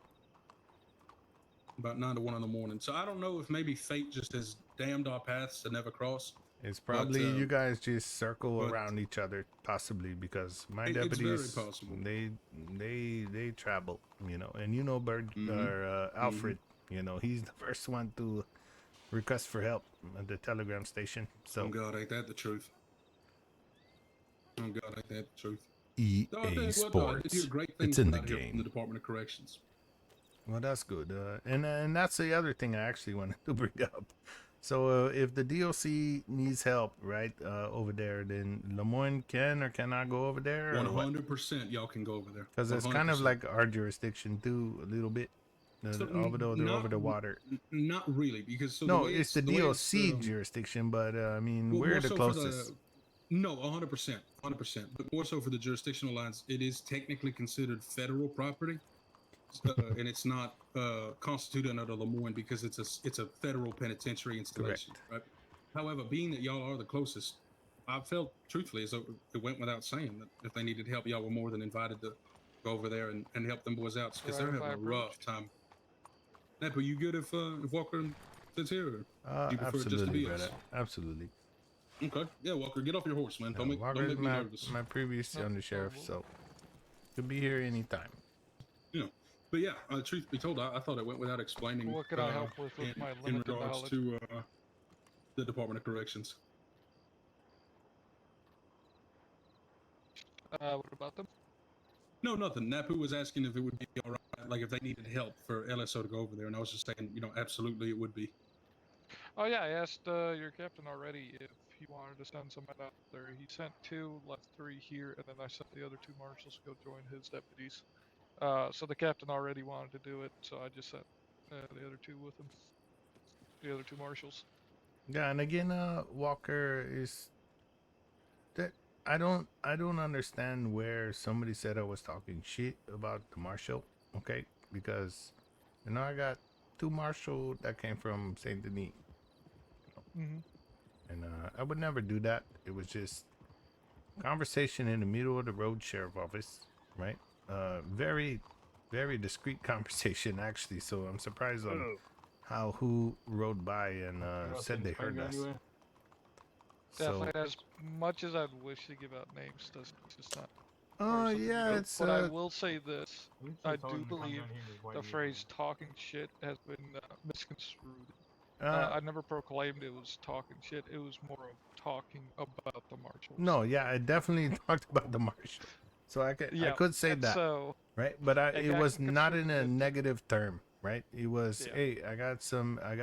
About 9 to 1 in the morning. So I don't know if maybe fate just has damned our paths to never cross. It's probably you guys just circle around each other, possibly, because my deputies, it's very possible. they travel, and Bird or Alfred, he's the first one to request for help at the telegram station. So oh God, ain't that the truth? Oh God, ain't that the truth? EA Sports, I did hear great things it's in the about here from the game. Department of Corrections. Well, that's good, and that's the other thing I actually wanted to bring up. So if the DOC needs help, right, over there, then Lemoyne can or cannot go over there? 100% y'all can go over there. Because it's kind of like our jurisdiction too, a little bit, although they're over the water. Not really, because it's the DOC jurisdiction, but I mean, we're the closest. No, 100%, 100%. But more so for the jurisdictional lines, it is technically considered federal property. And it's not constituted under Lemoyne because it's a federal penitentiary installation. Right? However, being that y'all are the closest, I felt truthfully as though it went without saying that if they needed help, y'all were more than invited to go over there and help them boys out because they're having a rough time. Napu, you good if Walker sits here? Or do you prefer just to be us? Absolutely. Okay. Yeah, Walker, get off your horse, man. Don't make me nervous. My previous undersheriff, so could be here anytime. Yeah. But yeah, truth be told, I thought it went without explaining. What can I help with my in limited regards knowledge? to the Department of Corrections? What about them? No, nothing. Napu was asking if it would be all right, like if they needed help for LSO to go over there, and I was just saying, absolutely it would be. Oh yeah, I asked your captain already if he wanted to send somebody out there. He sent 2, left 3 here, and then I sent the other 2 marshals to go join his deputies. So the captain already wanted to do it, so I just sent the other 2 with him. The other 2 marshals. Yeah, and again, Walker is that I don't understand where somebody said I was talking shit about the marshal, okay? Because I got 2 marshal that came from Saint Denis, and I would never do that. It was just conversation in the middle of the road sheriff office, right? Very, very discreet conversation actually. So I'm surprised on who rode by and said they heard us. Definitely, as much as I'd wish to give out names, that's just not. Oh yeah, it's. But I will say this: I do believe the phrase "talking shit" has been misconstrued. I never proclaimed it was talking shit. It was more of talking about the marshals. No, yeah, I definitely talked about the marshal. So I could say that, right? But it was not in a negative term, right? It was, hey, I got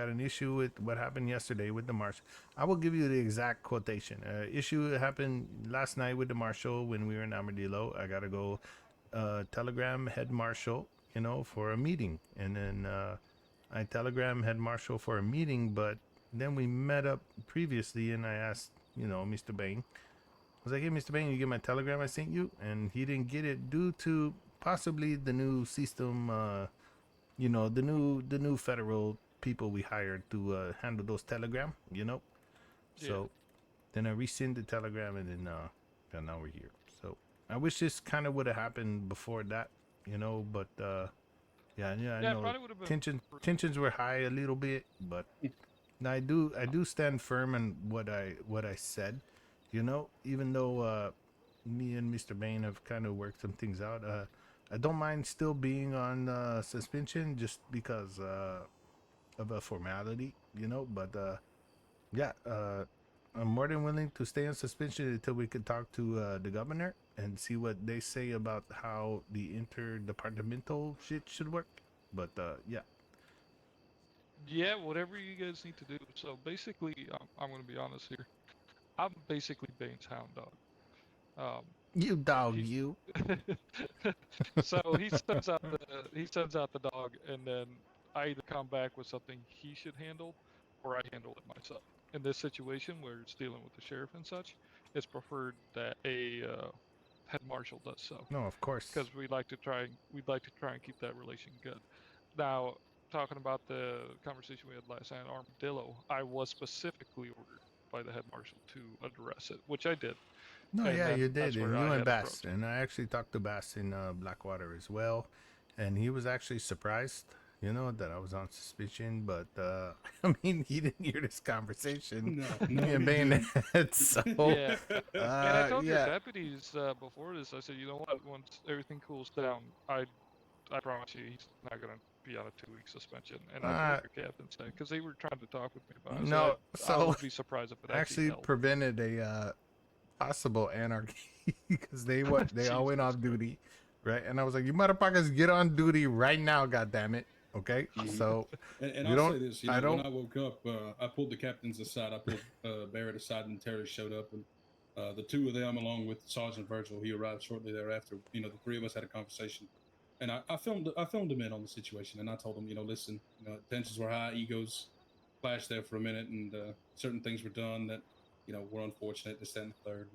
an issue with what happened yesterday with the marshal. I will give you the exact quotation. Issue happened last night with the marshal when we were in Armadillo. I got to go telegram head marshal, for a meeting. And then I telegram head marshal for a meeting, but then we met up previously, and I asked, Mr. Bain. I was like, "Hey, Mr. Bain, you get my telegram I sent you?" And he didn't get it due to possibly the new system. The new federal people we hired to handle those telegram. So then I resend the telegram, and then and now we're here. So I wish this kind of would have happened before that, but yeah, I Yeah, it know probably would have been tensions were high a little bit, but I do stand firm in what I said, even though me and Mr. Bain have kind of worked some things out. I don't mind still being on suspension just because of a formality, but yeah, I'm more than willing to stay on suspension until we can talk to the governor and see what they say about how the interdepartmental shit should work. But yeah. Yeah, whatever you guys need to do. So basically, I'm going to be honest here. I'm basically Bane's hound dog. You dog, you. So he sends out the dog, and then I either come back with something he should handle, or I handle it myself. In this situation where it's dealing with the sheriff and such, it's preferred that a head marshal does so. No, of course. Because we'd like to try and keep that relation good. Now, talking about the conversation we had last night, Armadillo, I was specifically ordered by the head marshal to address it, which I did. No, And yeah, then you did, that's where and you I and had Bass, approached. and I actually talked to Bass in Blackwater as well, and he was actually surprised, that I was on suspicion. But I mean, he didn't hear this conversation. No, Me and he Bayonet, didn't. so Yeah, and I told your yeah. deputies before this. I said, you know what? Once everything cools down, I promise you, he's not gonna be on a 2-week suspension. And I told your captain that because they were trying to talk with me about it. No, I so would be surprised if it actually held. prevented a possible anarchy because they all went off duty, right? And I was like, "You motherfuckers, get on duty right now, goddammit." Okay, so And you I'll don't. say this, I don't. when I woke up, I pulled the captains aside. I pulled Barrett aside, and Terry showed up, and the two of them, along with Sergeant Virgil, he arrived shortly thereafter. The three of us had a conversation, and I filmed him in on the situation, and I told him, listen, tensions were high, egos clashed there for a minute, and certain things were done that were unfortunate, this, that, and the third.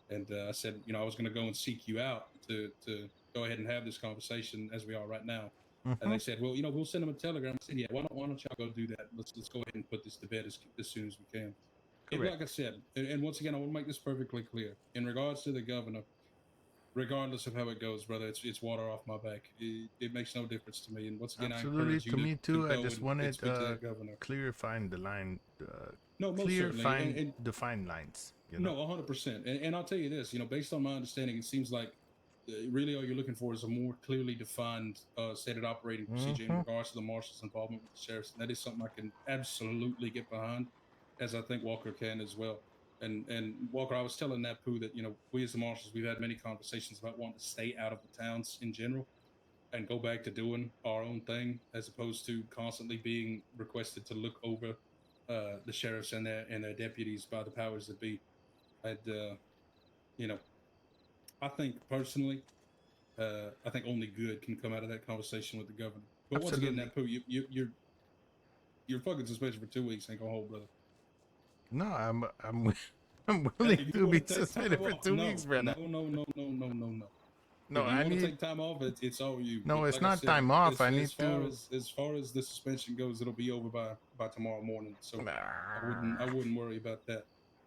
And I said, I was going to go and seek you out to go ahead and have this conversation as we are right now. And they said, well, we'll send them a telegram. I said, yeah, why don't y'all go do that? Let's go ahead and put this to bed as soon as we can. And like I said, and once again, I want to make this perfectly clear. In regards to the governor, regardless of how it goes, brother, it's water off my back. It makes no difference to me. And once again, Absolutely, I encourage you to me too. to I go just and wanted speak to that governor. clarifying the line. No, most clear, certainly. fine, defined lines. No, 100%. And I'll tell you this, based on my understanding, it seems like really all you're looking for is a more clearly defined stated operating procedure in regards to the marshal's involvement with the sheriffs. And that is something I can absolutely get behind, as I think Walker can as well. And Walker, I was telling Napu that, we as the marshals, we've had many conversations about wanting to stay out of the towns in general and go back to doing our own thing, as opposed to constantly being requested to look over the sheriffs and their deputies by the powers that be. I think personally, I think only good can come out of that conversation with the governor. But once again, Napu, you're fucking suspended for 2 weeks. Ain't gonna hold, brother. No, I'm willing to be suspended for 2 weeks, brother. No. No, if you want to take time off, it's all you. No, But it's like not I said, time off. I need as far to. as far as the suspension goes, it'll be over by tomorrow morning. So I wouldn't worry about that.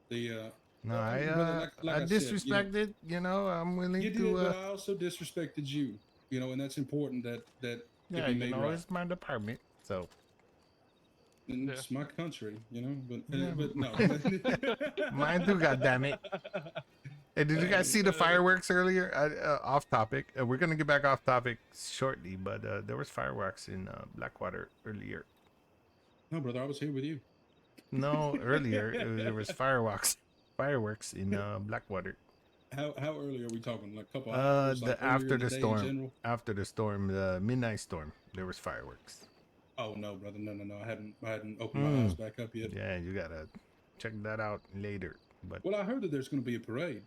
No, brother, I disrespected. I'm willing you to. did, but I also disrespected you. And that's important that Yeah, be made right. it's my department, so. And it's my country, but Yeah. but no. Mine too, goddammit. Hey, did you guys see the fireworks earlier? Off topic. We're gonna get back off topic shortly, but there was fireworks in Blackwater earlier. No, brother, I was here with you. No, earlier there was fireworks in Blackwater. How early are we talking? Like a couple hours? Like After the day in storm. general? After the storm, the midnight storm, there was fireworks. Oh no, brother, no. I hadn't opened my eyes back up yet. Yeah, you gotta check that out later. But well, I heard that there's going to be a parade.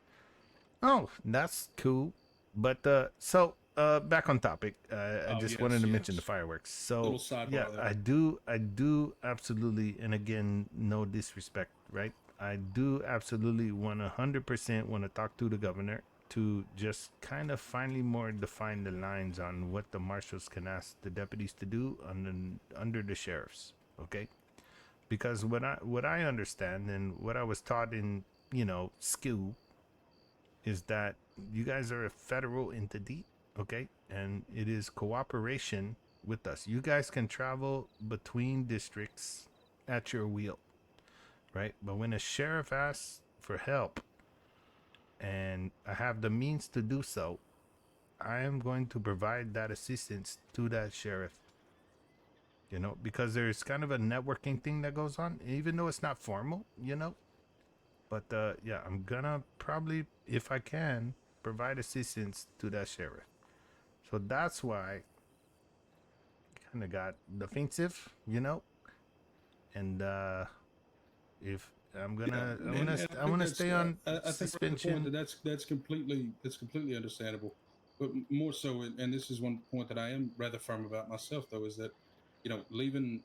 Oh, that's cool. But so back on topic. I Oh, just yes, wanted to mention the yes. fireworks. Little So sidebar yeah, there. I do absolutely, and again, no disrespect, right? I do absolutely 100% want to talk to the governor to just kind of finally more define the lines on what the marshals can ask the deputies to do under the sheriffs. Okay, because what I understand and what I was taught in school is that you guys are a federal entity, okay? And it is cooperation with us. You guys can travel between districts at your will, right? But when a sheriff asks for help and I have the means to do so, I am going to provide that assistance to that sheriff. Because there's kind of a networking thing that goes on, even though it's not formal. But yeah, I'm gonna probably, if I can, provide assistance to that sheriff. So that's why I kind of got defensive. And if I'm gonna, Yeah, I'm and gonna, I I'm think gonna that's stay on I think we're at the point suspension. that that's completely understandable. But more so, and this is one point that I am rather firm about myself, though, is that leaving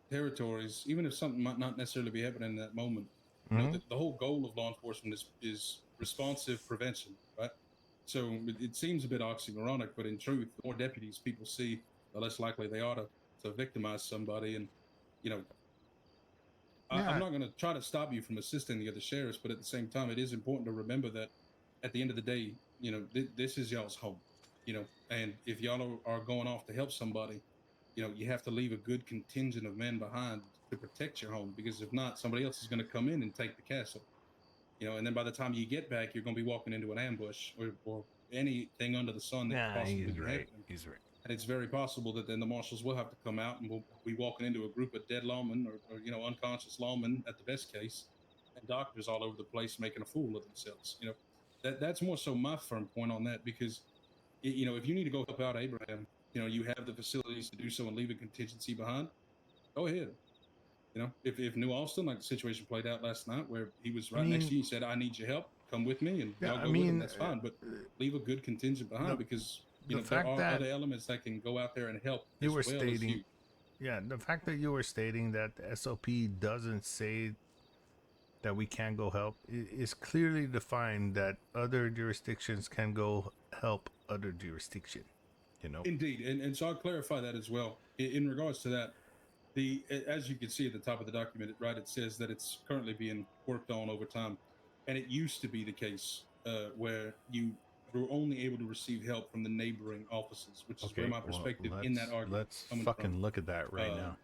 territories, even if something might not necessarily be happening in that moment, Mhm. the whole goal of law enforcement is responsive prevention, right? So it seems a bit oxymoronic, but in truth, the more deputies people see, the less likely they are to victimize somebody, and you know I'm Yeah, not going to try to stop you from assisting the other sheriffs, but at the same time, it is important to remember that at the end of the day, this is y'all's home, and if y'all are going off to help somebody, you have to leave a good contingent of men behind to protect your home, because if not, somebody else is going to come in and take the castle, and then by the time you get back, you're going to be walking into an ambush or anything under the sun that could nah, possibly he's be right. happening. He's right. And it's very possible that then the marshals will have to come out and we'll be walking into a group of dead lawmen or unconscious lawmen at the best case, and doctors all over the place making a fool of themselves. That's more so my firm point on that, because if you need to go help out Abraham, you have the facilities to do so and leave a contingency behind. Go ahead. If New Austin, like the situation played out last night, where he was I right next mean, to you, he said, "I need your help. Come with me," and yeah, y'all I go with him. mean, That's fine, but leave a good contingent behind, the because the there fact are that other elements that can go out there and help you as were well as stating, you. yeah, the fact that you were stating that the SOP doesn't say that we can go help is clearly defined that other jurisdictions can go help other jurisdiction. Indeed, and so I'll clarify that as well. In regards to that, as you can see at the top of the document, right, it says that it's currently being worked on over time, and it used to be the case where you were only able to receive help from the neighboring offices, which is where Okay, my well, perspective in that argument let's is coming from. fucking look at that right Uh, now.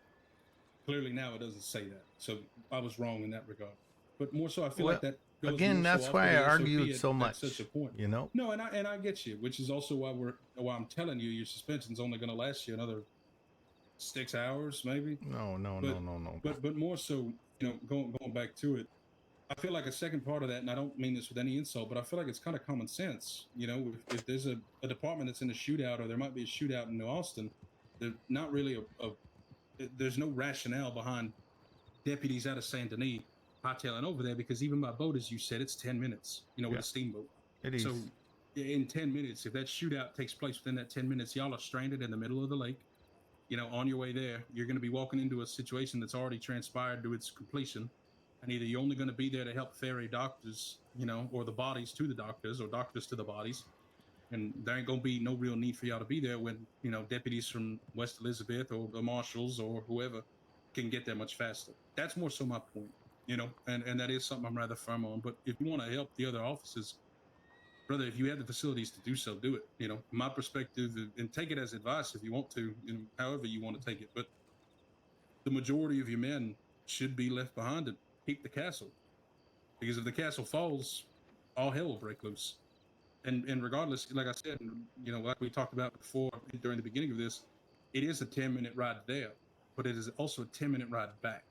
Clearly, now it doesn't say that, so I was wrong in that regard. But more so, I feel Well, like that goes again, more so that's off to why I the SOP argued so at such a much. point. No, and I get you, which is also why I'm telling you your suspension's only going to last you another 6 hours, maybe. No, no, But no, no, no. but more so, going back to it, I feel like a second part of that, and I don't mean this with any insult, but I feel like it's kind of common sense. If there's a department that's in a shootout, or there might be a shootout in New Austin, there's not really there's no rationale behind deputies out of Saint Denis hightailing over there, because even by boat, as you said, it's 10 minutes, with Yeah, a steamboat. it is. So in 10 minutes, if that shootout takes place within that 10 minutes, y'all are stranded in the middle of the lake. On your way there, you're going to be walking into a situation that's already transpired to its completion. And either you're only going to be there to help ferry doctors, or the bodies to the doctors, or doctors to the bodies. And there ain't going to be no real need for y'all to be there when, deputies from West Elizabeth or the marshals or whoever can get there much faster. That's more so my point, and that is something I'm rather firm on. But if you want to help the other officers, brother, if you have the facilities to do so, do it. My perspective, and take it as advice if you want to, however you want to take it. But the majority of your men should be left behind to keep the castle, because if the castle falls, all hell will break loose. And regardless, like I said, like we talked about before during the beginning of this, it is a 10-minute ride there, but it is also a 10-minute ride back,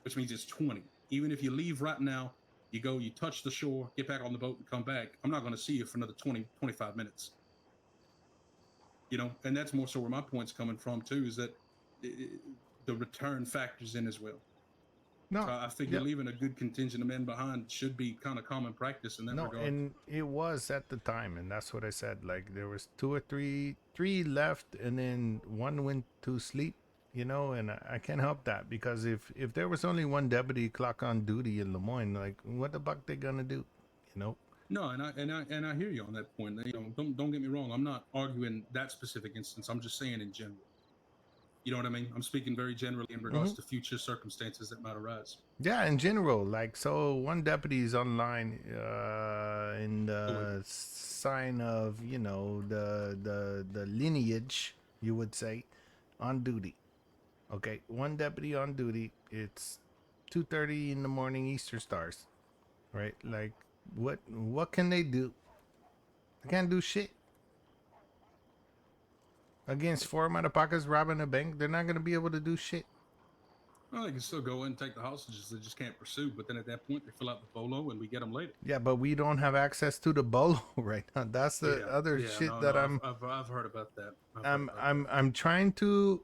which means it's 20. Even if you leave right now, you go, you touch the shore, get back on the boat and come back, I'm not going to see you for another 20, 25 minutes. And that's more so where my point's coming from too, is that the return factors in as well. No, So I figure yeah. leaving a good contingent of men behind should be kind of common practice in that No, regard. and it was at the time, and that's what I said. Like there was three left, and then one went to sleep. You know, and I can't help that because if there was only one deputy clock on duty in Lemoyne, like what the fuck they gonna do? You know. No, and I hear you on that point. You know, don't get me wrong. I'm not arguing that specific instance. I'm just saying in general. You know what I mean? I'm speaking very generally in regards to future circumstances that might arise. Yeah, in general, like so, one deputy is online in the sign of the lineage, you would say, on duty. Okay, one deputy on duty. It's 2:30 in the morning Eastern stars, right? Like what can they do? They can't do shit against four motherfuckers robbing a bank. They're not gonna be able to do shit. Well, they can still go in and take the hostages. They just can't pursue. But then at that point, they fill out the bolo and we get them later. Yeah, but we don't have access to the bolo right now. That's the other shit that I've heard about that. I'm trying to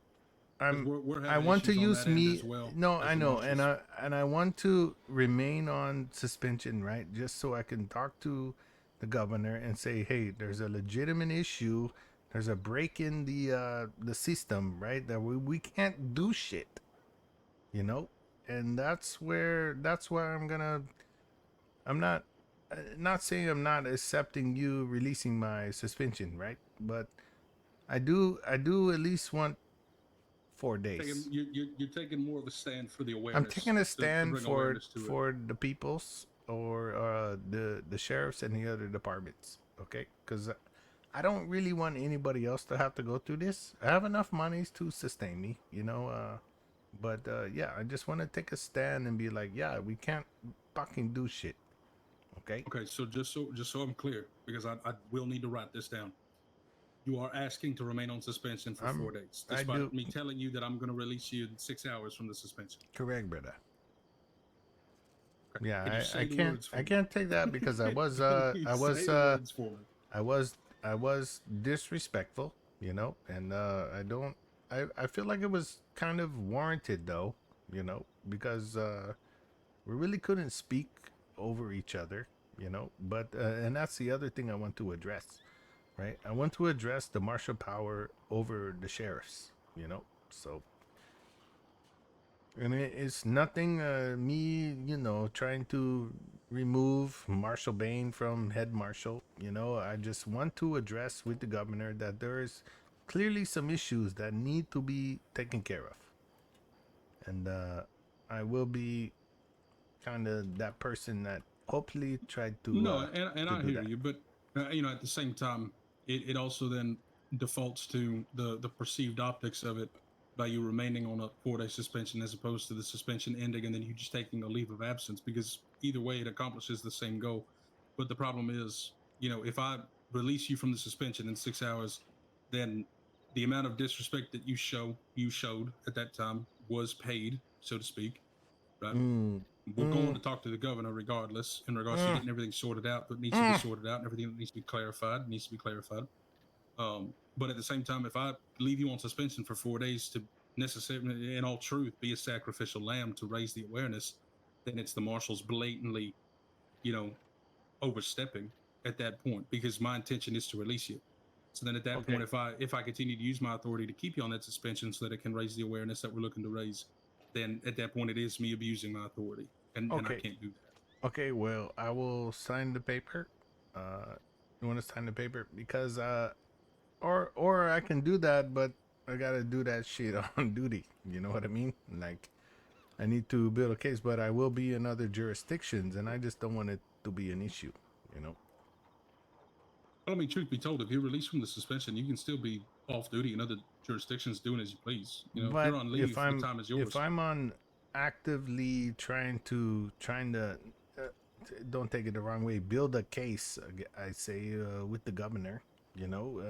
I want to use me. Well, no, I know, and I want to remain on suspension, right? Just so I can talk to the governor and say, hey, there's a legitimate issue. There's a break in the system, right? That we can't do shit, you know. And that's where I'm not saying I'm not accepting you releasing my suspension, right? But I do at least want 4 days. You're taking more of a stand for the awareness. I'm taking a stand for it. the peoples or the sheriffs and the other departments, okay? Because I don't really want anybody else to have to go through this. I have enough monies to sustain me, you know. But yeah, I just want to take a stand and be like, yeah, we can't fucking do shit, okay? Okay, so just so I'm clear, because I will need to write this down. You are asking to remain on suspension for 4 days, despite me telling you that I'm going to release you in 6 hours from the suspension. Correct, brother. Okay. Yeah, I can't take that because I was disrespectful, you know, and I feel like it was kind of warranted though, you know, because we really couldn't speak over each other, you know, but and that's the other thing I want to address. Right, I want to address the martial power over the sheriffs, you know. So, and it's nothing. Me, you know, trying to remove Marshal Bain from head marshal. You know, I just want to address with the governor that there is clearly some issues that need to be taken care of, and I will be kind of that person that hopefully tried to. No, and I hear you, but you know, at the same time, it also then defaults to the perceived optics of it by you remaining on a 4-day suspension as opposed to the suspension ending and then you just taking a leave of absence, because either way it accomplishes the same goal. But the problem is, you know, if I release you from the suspension in 6 hours, then the amount of disrespect that you showed at that time was paid, so to speak, right? We're going to talk to the governor regardless, in regards to getting everything sorted out that needs to be sorted out, and everything that needs to be clarified needs to be clarified. But at the same time, if I leave you on suspension for 4 days to necessarily, in all truth, be a sacrificial lamb to raise the awareness, then it's the marshals blatantly, you know, overstepping at that point, because my intention is to release you. So then at that point, if I continue to use my authority to keep you on that suspension so that it can raise the awareness that we're looking to raise, then at that point it is me abusing my authority, and I can't do that. Okay, well, I will sign the paper. You want to sign the paper because or I can do that, but I gotta do that shit on duty. You know what I mean? Like, I need to build a case, but I will be in other jurisdictions, and I just don't want it to be an issue. You know. Well, I mean, truth be told, if you're released from the suspension, you can still be off duty in other jurisdictions doing as you please. You know, if you're on leave, the time is yours. If I'm on actively trying to don't take it the wrong way, build a case, I say, with the governor, you know,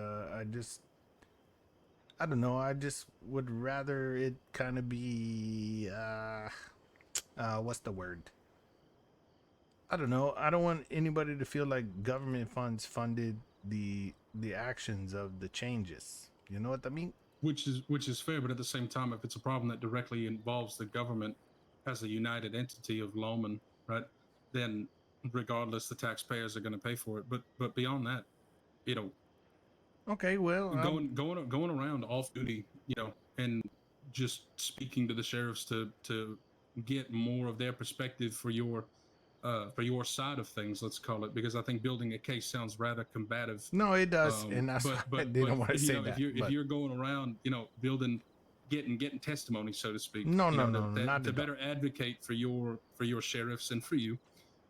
I don't know, I just would rather it kind of be what's the word, I don't know, I don't want anybody to feel like government funds funded the actions of the changes, you know what I mean? Which is fair, but at the same time, if it's a problem that directly involves the government as a united entity of lawmen, right? Then regardless, the taxpayers are going to pay for it. But beyond that, you know, Okay, well, going around off duty, you know, and just speaking to the sheriffs to get more of their perspective for your side of things, let's call it, because I think building a case sounds rather combative. No, it does, and that's why I didn't want to you say know, that. if you're going around, you know, getting testimony, so to speak, No, you no, know, no, not to at all. better advocate for your sheriffs and for you,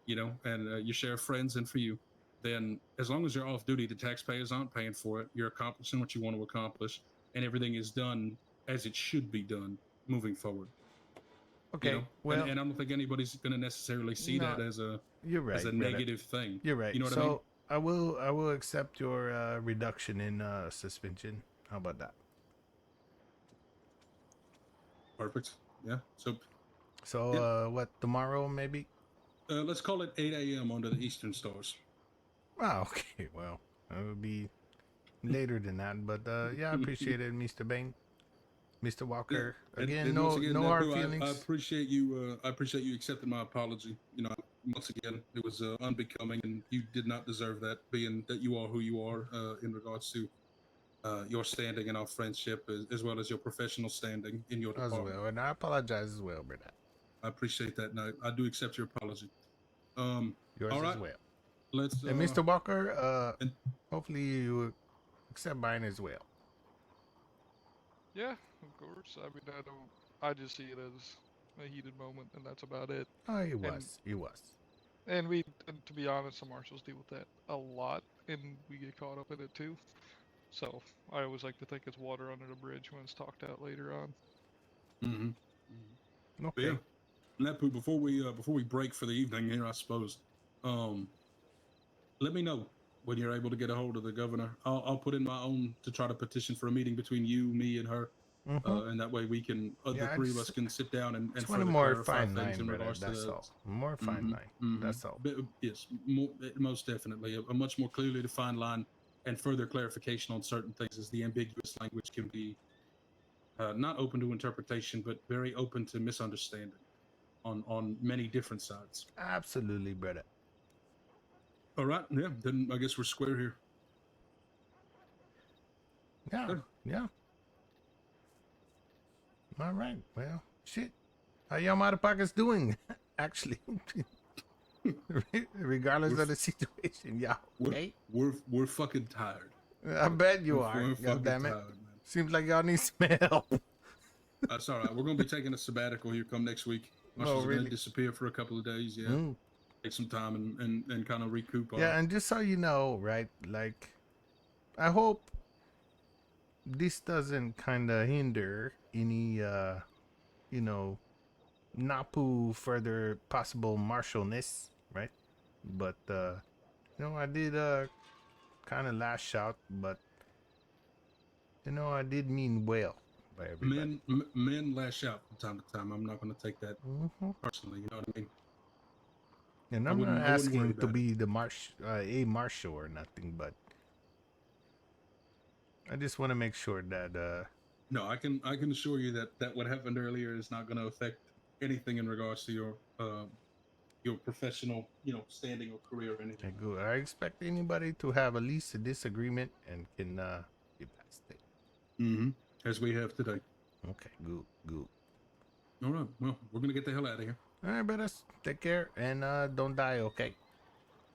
you know, and your sheriff friends and for you, then as long as you're off duty, the taxpayers aren't paying for it. You're accomplishing what you want to accomplish, and everything is done as it should be done moving forward. Okay, You know, well, and I don't think anybody's going to necessarily see No, that as a you're right, brother. negative thing. You're right. You know what So I mean? I will accept your reduction in suspension. How about that? Perfect. Yeah. So what, tomorrow maybe? Let's call it 8 a.m. under the Eastern Stars. Oh, okay. Well, it would be later than that, but yeah, I appreciate it, Mr. Bain, Mr. Walker. Yeah. Again, And no once again, no Napu, hard feelings. I appreciate you. I appreciate you accepting my apology. You know, once again, it was unbecoming, and you did not deserve that, being that you are who you are in regards to your standing in our friendship, as well as your professional standing in your As department. well, and I apologize as well, brother. I appreciate that, and I do accept your apology. Yours all right. as well. Let's. And Mr. Walker, hopefully you accept mine as well. Yeah, of course. I mean, I just see it as a heated moment, and that's about it. Oh, it was. And to be honest, the marshals deal with that a lot, and we get caught up in it too. So I always like to think it's water under the bridge when it's talked out later on. Mm-hmm. Okay. Yeah. Napu, before we break for the evening here, I suppose, let me know when you're able to get a hold of the governor. I'll put in my own to try to petition for a meeting between you, me, and her, and that way we can the three of us can sit down and Just want further a more clarify fine things line, in brother. regards to That's the all. More fine line. That's all. Yes, most definitely a much more clearly defined line and further clarification on certain things, as the ambiguous language can be not open to interpretation, but very open to misunderstanding on many different sides. Absolutely, brother. All right, yeah. Then I guess we're square here. Yeah, yeah. All right. Well, shit. How y'all motherfuckers doing? Actually, regardless of the situation, y'all. Okay. We're fucking tired. I bet you are. We're God fucking damn it. tired, man. Seems like y'all need some help. That's all right. We're gonna be taking a sabbatical here come next week. Marshall's really? gonna disappear for a couple of days. Yeah. Take some time and kind of recoup. Yeah, and just so you know, right? Like, I hope this doesn't kind of hinder any, you know, Napu further possible marshalness, right? But, you know, I did kind of lash out, but, you know, I did mean well by everybody. Men lash out from time to time. I'm not gonna take that personally. You know what I mean? And I'm not asking to be the a marshal or nothing, but I just want to make sure that no, I can assure you that what happened earlier is not going to affect anything in regards to your professional, you know, standing or career or anything. Okay, good. I expect anybody to have at least a disagreement and can get past it. As we have today. Okay, good. All right. Well, we're gonna get the hell out of here. All right, brothers. Take care and don't die. Okay.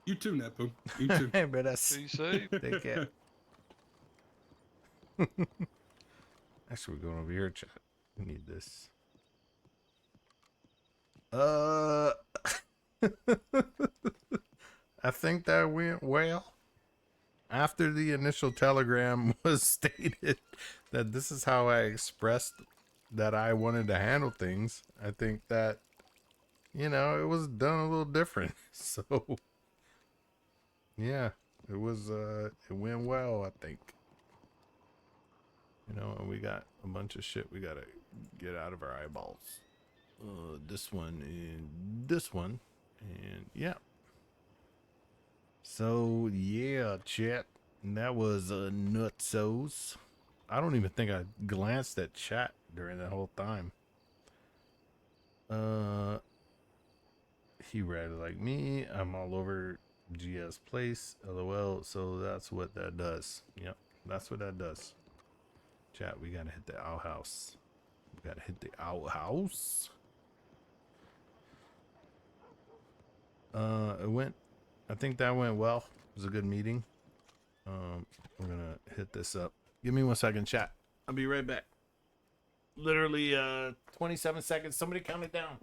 You too, Napu. You too. Hey, brothers. Be safe. Take care. Actually, we're going over here, chat. We need this. I think that went well. After the initial telegram was stated that this is how I expressed that I wanted to handle things, I think that, you know, it was done a little different. So, yeah, it was, it went well, I think. You know, and we got a bunch of shit we gotta get out of our eyeballs. This one and this one, and yeah. So yeah, chat. That was nutsos. I don't even think I glanced at chat during that whole time. He read it like me. I'm all over GS Place. LOL. So that's what that does. Yep, that's what that does. Chat, we gotta hit the outhouse. We gotta hit the outhouse. It went. I think that went well. It was a good meeting. We're gonna hit this up. Give me 1 second, chat. I'll be right back. Literally 27 seconds. Somebody count it down.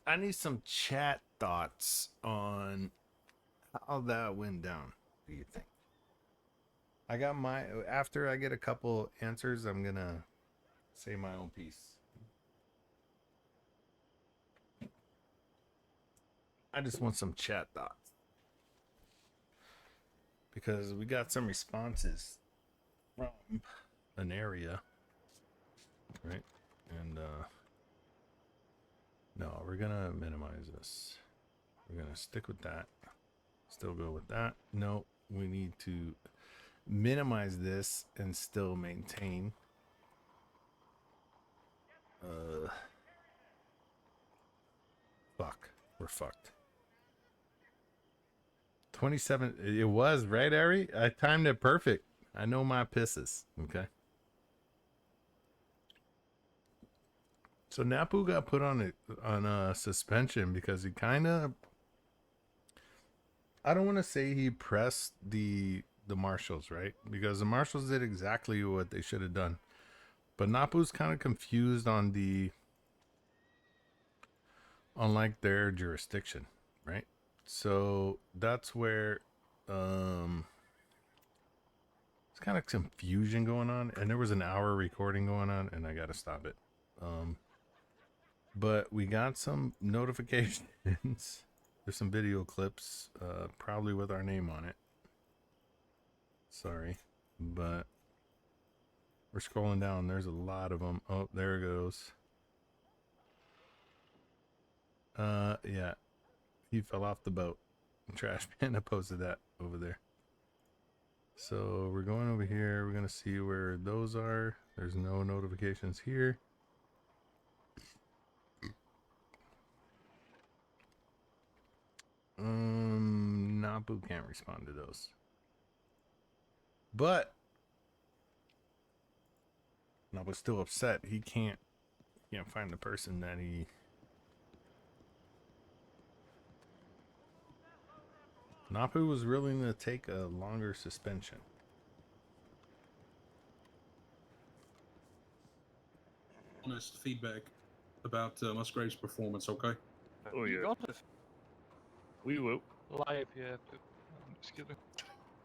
I need some chat thoughts on how that went down. What do you think? I got my after I get a couple answers, I'm gonna say my own piece. I just want some chat thoughts because we got some responses from an area, right? And no, we're gonna minimize this. We're gonna stick with that. Still go with that. No, we need to minimize this and still maintain. Fuck. We're fucked. 27. It was, right, Ari? I timed it perfect. I know my pisses. Okay. So Napu got put on a suspension because he kind of, I don't want to say he pressed the marshals, right? Because the marshals did exactly what they should have done. But Napu's kind of confused on like their jurisdiction, right? So that's where it's kind of confusion going on, and there was an hour recording going on, and I got to stop it. But we got some notifications. There's some video clips, probably with our name on it. Sorry, but we're scrolling down. There's a lot of them. Oh, there it goes. Yeah, he fell off the boat. Trash Panda posted that over there. So we're going over here. We're gonna see where those are. There's no notifications here. Napu can't respond to those. But Napu's still upset. He can't find the person that he. Napu was willing to take a longer suspension. Honest feedback about Musgrave's performance, okay? Oh, You yeah. got it. We will. Lie if you have to. I'm just kidding.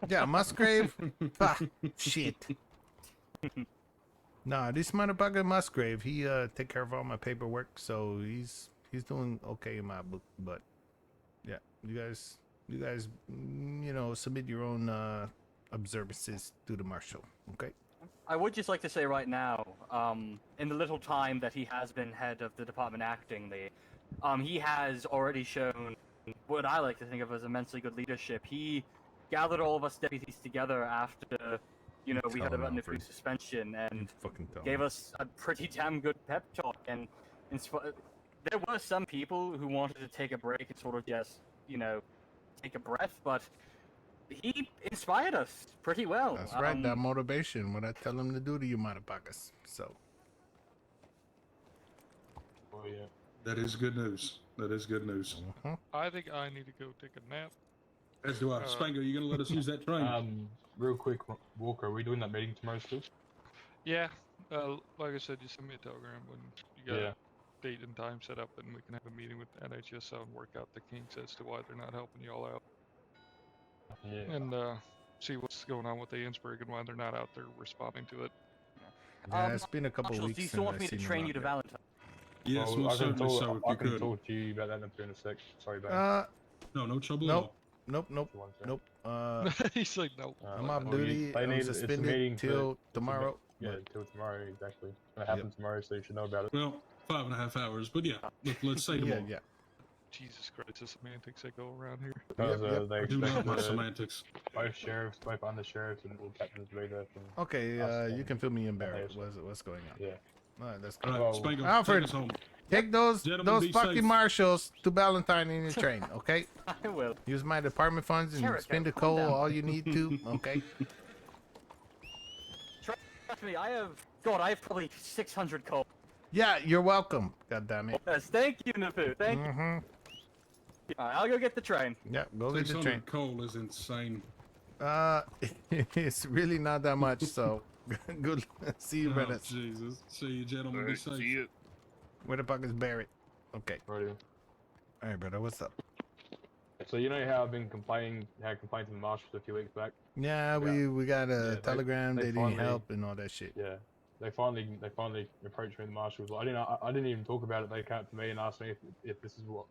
Yeah, Musgrave. Bah, shit. Nah, this motherfucker Musgrave, he take care of all my paperwork, so he's doing okay in my book. But yeah, you guys, you know, submit your own observances to the marshal. Okay. I would just like to say right now, in the little time that he has been head of the department acting, he has already shown what I like to think of as immensely good leadership. He gathered all of us deputies together after, you know, we Tell heard him, about Alfred. Napu's suspension and Fucking tell gave him. us a pretty damn good pep talk. And there were some people who wanted to take a break and sort of just, you know, take a breath, but he inspired us pretty well. That's right. That motivation, what I tell him to do to you, motherfuckers. So. Oh, yeah. That is good news. That is good news. I think I need to go take a nap. As do I. Spango, you gonna let us use that train? Real quick, Walker, are we doing that meeting tomorrow still? Yeah. Like I said, you send me a telegram when you got Yeah. a date and time set up, and we can have a meeting with NHSO and work out the kinks as to why they're not helping you all out. Yeah. And see what's going on with the Ainsburg and why they're not out there responding to it. Yeah, it's been a couple Marshals, weeks do you still since want I me to seen him train out you to there. Valentine? Yes, Well, most certainly so, if I you can could. talk to you about that in a sec. Sorry, Ben. No trouble at Nope. all. Nope. He's like, nope. I'm off duty. I'm suspended till tomorrow. Yeah, till tomorrow, exactly. It's gonna happen tomorrow, so you should know about it. Well, 5.5 hours, but yeah, let's say tomorrow. Yeah. Jesus Christ, the semantics that go around here. Because they I do love expect my semantics. both sheriffs, both under sheriffs, and all captains to be there. From Okay, us you and can fill me in, Barrett. NHS. What's going on? Yeah. All right, let's All go. right, Spango, Alfred, take us home. take those Gentlemen, be fucking safe. marshals to Valentine in your train, okay? I will. Use my department funds and Sheriff, spend the calm coal down. all you need to, okay? Trust me, I have probably 600 coal. Yeah, you're welcome. God damn it. Yes, thank you, Napu. Thank you. Mm-hmm. Alright, I'll go get the train. Yeah, go get the 600 train. coal is insane. It's really not that much, so good. See you, Oh, brother. Jesus. See you, gentlemen. Be safe. See you. Where the fuck is Barrett? Okay. Right. All right, brother. What's up? So you know how I've been had complaints from the marshals a few weeks back. Yeah, we got a telegram. They didn't finally- help and all that shit. Yeah, they finally approached me. The marshals. I didn't even talk about it. They came up to me and asked me if this is what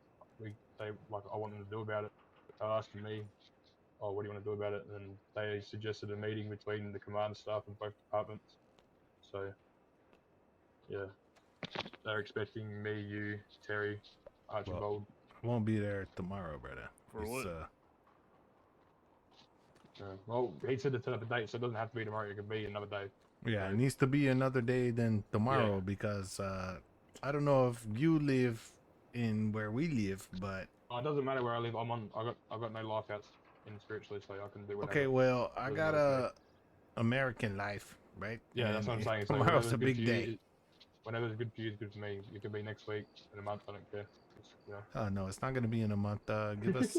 I want them to do about it. They asked me, "Oh, what do you want to do about it?" And they suggested a meeting between the command staff in both departments. So, yeah, they're expecting me, you, Terry, Archibald. I won't be there tomorrow, brother. For what? Well, he said to set up a date, so it doesn't have to be tomorrow. It could be another day. Yeah, it needs to be another day than tomorrow because I don't know if you live in where we live, but Oh, it doesn't matter where I live. I got no life outs in spiritually, so I can do whatever. okay. Well, I Doesn't got matter. a American life, right? Yeah, that's what I'm And saying. So tomorrow's whenever's a good big for you, day. Whenever's good for you is good for me. It could be next week, in a month. I don't care. Oh no, it's not gonna be in a month. Give us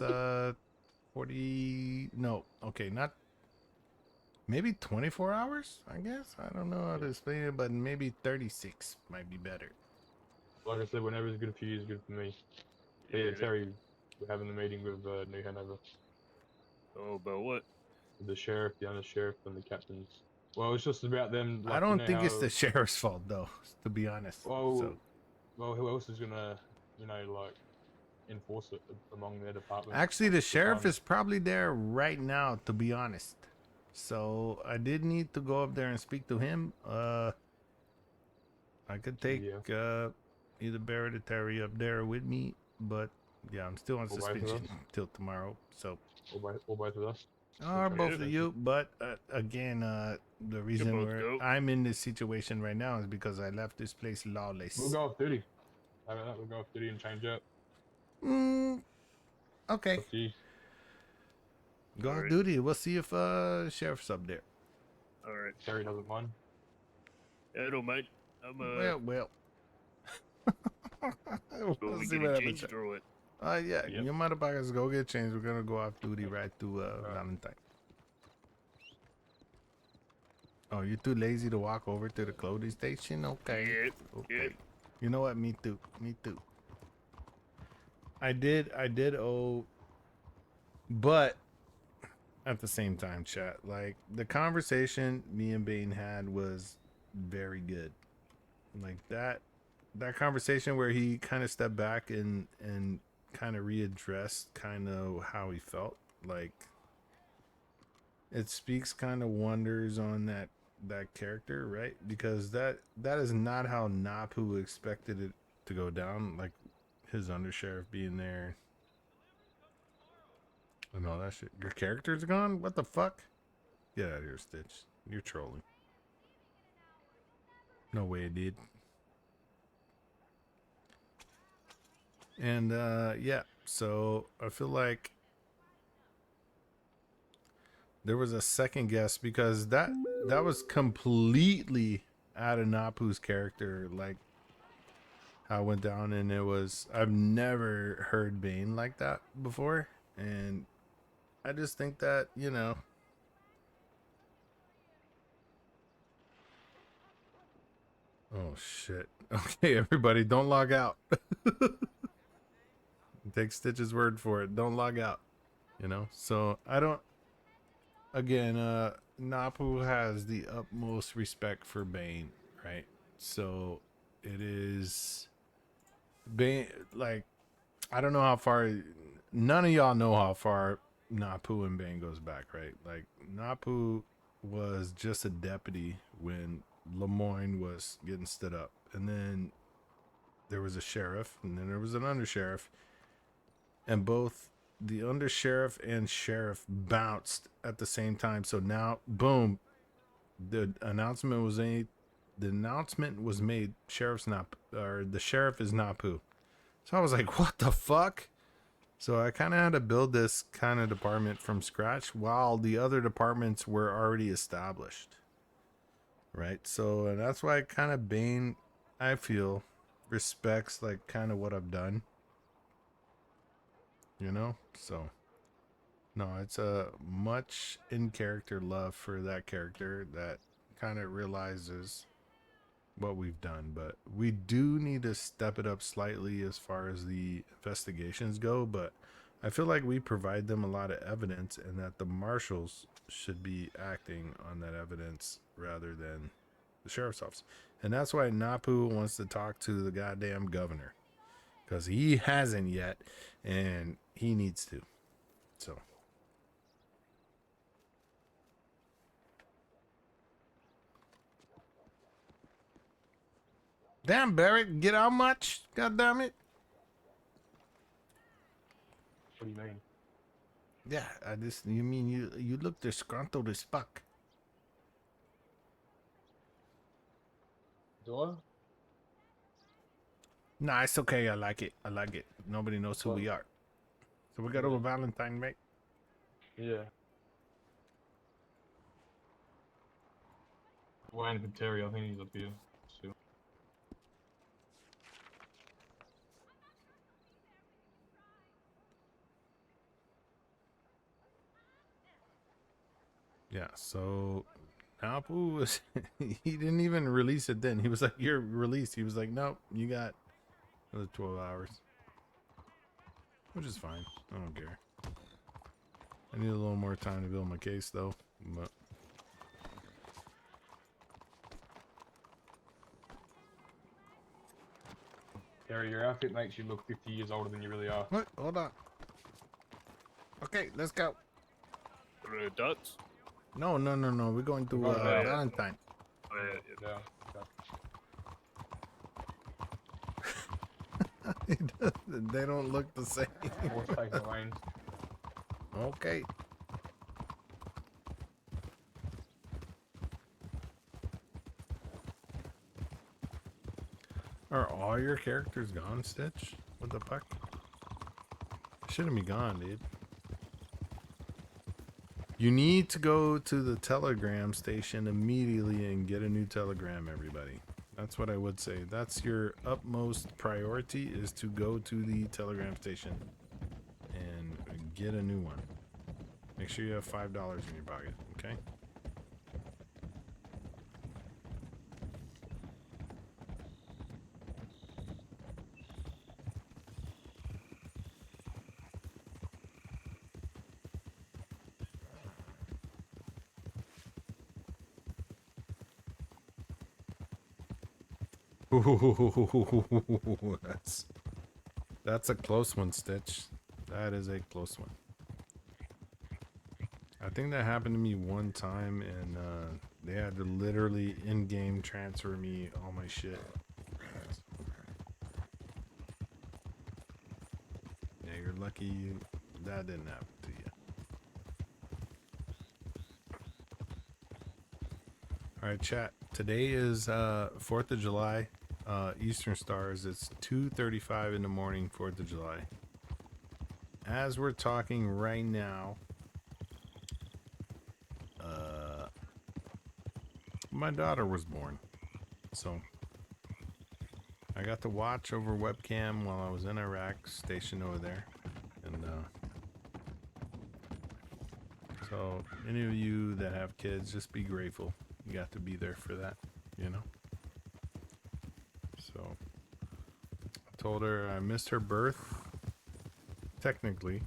40. No, okay, not. Maybe 24 hours. I guess I don't know how to explain it, but maybe 36 might be better. Like I said, whenever's good for you is good for me. Yeah, Terry, we're having the meeting with New Hanover. Oh, about what? The sheriff, the under sheriff, and the captains. Well, it's just about them. Like, I don't you know think it's how- the sheriff's fault though, to be honest. Well, So well, who else is gonna, enforce it among their department? actually, the sheriff is probably there right now, to be honest. So I did need to go up there and speak to him. I could take either Barrett or Terry up there with me, but yeah, I'm still on All both of suspension us? till tomorrow. So All both of us. or both of you, but again, the reason I'm in this situation right now is because I left this place lawless. We'll go off duty. How about that? We'll go off duty and change up. Okay. Up to you. Go on duty. We'll see if sheriff's up there. All right. Terry doesn't mind. I don't mind. I'm Well. Will We'll we see get what it happens. changed or what? Yeah, your motherfuckers go get changed. We're gonna go off duty right to Valentine. Oh, you're too lazy to walk over to the clothing station? Okay. Yep, Okay. yep. You know what? Me too. Me too. I did owe, but at the same time, chat, like the conversation me and Bane had was very good. Like that conversation where he kind of stepped back and kind of readdressed kind of how he felt. Like it speaks kind of wonders on that character, right? Because that is not how Napu expected it to go down. Like his undersheriff being there and all that shit. Your character's gone? What the fuck? Get out of here, Stitch. You're trolling. No way, dude. And yeah, so I feel like there was a second guess because that was completely out of Napu's character, like how it went down, and it was, I've never heard Bane like that before, and I just think that, you know, oh shit. Okay, everybody, don't log out. Take Stitch's word for it. Don't log out. You know? So I don't, again, Napu has the utmost respect for Bane, right? So it is Bane, like, I don't know how far, none of y'all know how far Napu and Bane goes back, right? Like, Napu was just a deputy when Lemoyne was getting stood up. And then there was a sheriff, and then there was an undersheriff. And both the undersheriff and sheriff bounced at the same time. So now, boom, the announcement was made. Sheriff's not, or the sheriff is Napu. So I was like, what the fuck? So I kind of had to build this kind of department from scratch while the other departments were already established. Right? So, and that's why kind of Bane, I feel, respects like kind of what I've done. You know? So, no, it's a much in character love for that character that kind of realizes what we've done, but we do need to step it up slightly as far as the investigations go. But I feel like we provide them a lot of evidence, and that the marshals should be acting on that evidence rather than the sheriff's office. And that's why Napu wants to talk to the goddamn governor, because he hasn't yet, and he needs to. So damn, Barrett, get out much? God damn it. What do you mean? Yeah, you mean you look disgruntled as fuck. Do I? Nah, it's okay. I like it. Nobody knows who we are. So we got over Valentine, mate. Yeah. Wayne and Terry, I think he's up here. Still. Yeah, so Napu was he didn't even release it then. He was like, you're released. He was like, nope, you got another 12 hours. Which is fine. I don't care. I need a little more time to build my case though. But Terry, your outfit makes you look 50 years older than you really are. what? Hold on. Okay, let's go. Ducks? No. We're going to Valentine. Yeah. They don't look the same. Horse taking lanes. Okay. Are all your characters gone, Stitch? What the fuck? Shouldn't be gone, dude. You need to go to the telegram station immediately and get a new telegram, everybody. That's what I would say. That's your utmost priority, is to go to the telegram station and get a new one. Make sure you have $5 in your pocket, okay? Ooh, that's a close one, Stitch. That is a close one. I think that happened to me one time, and they had to literally in-game transfer me all my shit. Yeah, you're lucky that didn't happen to you. All right, chat. Today is 4th of July, Eastern Stars. It's 2:35 in the morning, 4th of July. As we're talking right now, my daughter was born. So I got to watch over webcam while I was in Iraq, stationed over there. And so any of you that have kids, just be grateful. You got to be there for that, you know? So I told her I missed her birth, technically,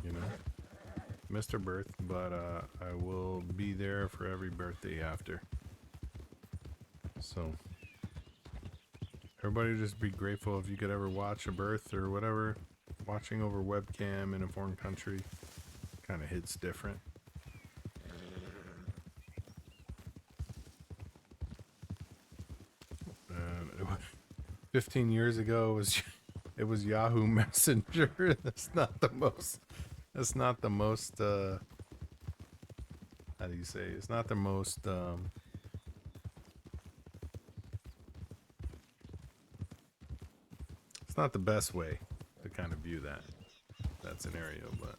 you know, missed her birth, but I will be there for every birthday after. So everybody just be grateful if you could ever watch a birth or whatever. Watching over webcam in a foreign country kind of hits different. 15 years ago it was Yahoo Messenger. That's not the most how do you say, it's not the most it's not the best way to kind of view that scenario, but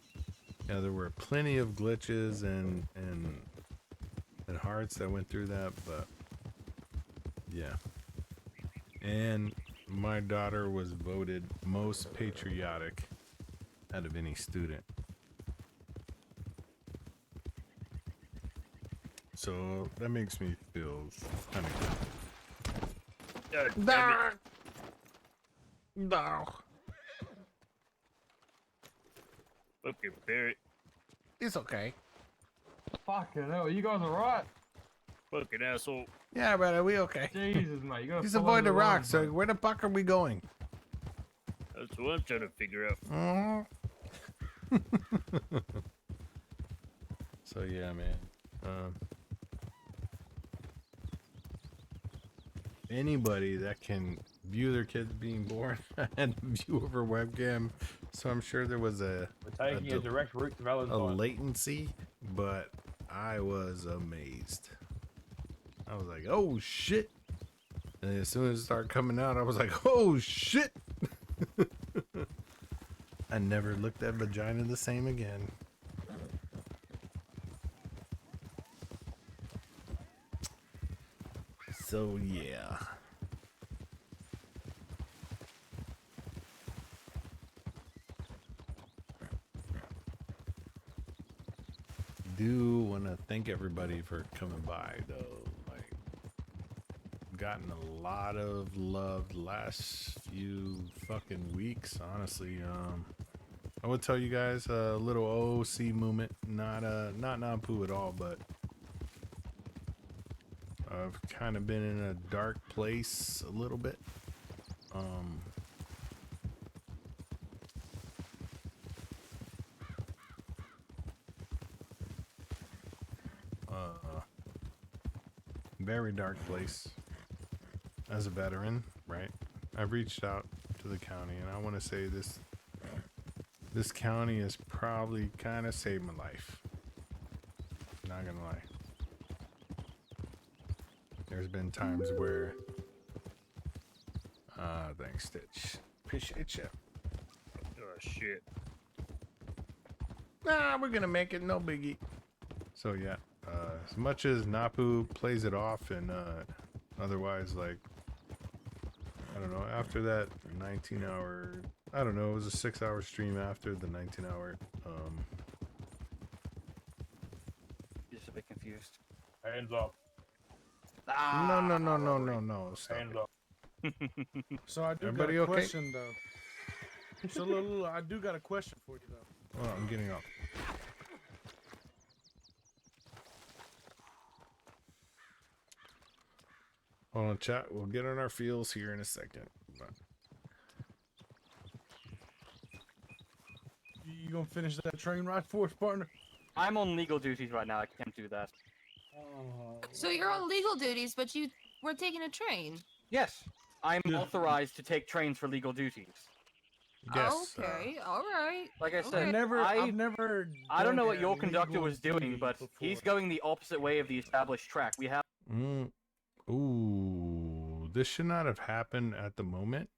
yeah, there were plenty of glitches and hearts that went through that, but yeah. And my daughter was voted most patriotic out of any student. So that makes me feel kind of good. No. Okay, Barrett. It's okay. Fucking hell, you guys alright? Fucking asshole. Yeah, brother, we okay. Jesus, mate, you gotta Just follow avoid the line, rocks. So mate. where the fuck are we going? That's what I'm trying to figure out. So yeah, man. Anybody that can view their kids being born and view over webcam, so I'm sure there was We're taking a direct route to Valentine. latency, but I was amazed. I was like, oh shit. And as soon as it started coming out, I was like, oh shit. I never looked at vagina the same again. So yeah. Do want to thank everybody for coming by though. Like, gotten a lot of love the last few fucking weeks, honestly. I would tell you guys a little OOC movement, not Napu at all, but I've kind of been in a dark place a little bit. Very dark place. As a veteran, right? I've reached out to the county, and I want to say this county has probably kind of saved my life. Not gonna lie. There's been times where thanks, Stitch. Appreciate you. Oh shit. Nah, we're gonna make it, no biggie. So yeah, as much as Napu plays it off and otherwise, like, I don't know, after that 19-hour, I don't know, it was a 6-hour stream after the 19-hour. Just a bit confused. Hands up. No, stop Hands it. up. So I do Everybody got a okay? question though. So Lulu, I do got a question for you though. Oh, I'm getting up. Hold on, chat. We'll get on our feels here in a second. You gonna finish that train ride for us, partner? I'm on legal duties right now. I can't do that. So you're on legal duties, but you were taking a train. Yes, I'm authorized to take trains for legal duties. Yes. Okay, all right. Like I said, I've never. I don't know what done your a conductor legal was doing, duty but before. he's going the opposite way of the established track. We have. Ooh, this should not have happened at the moment.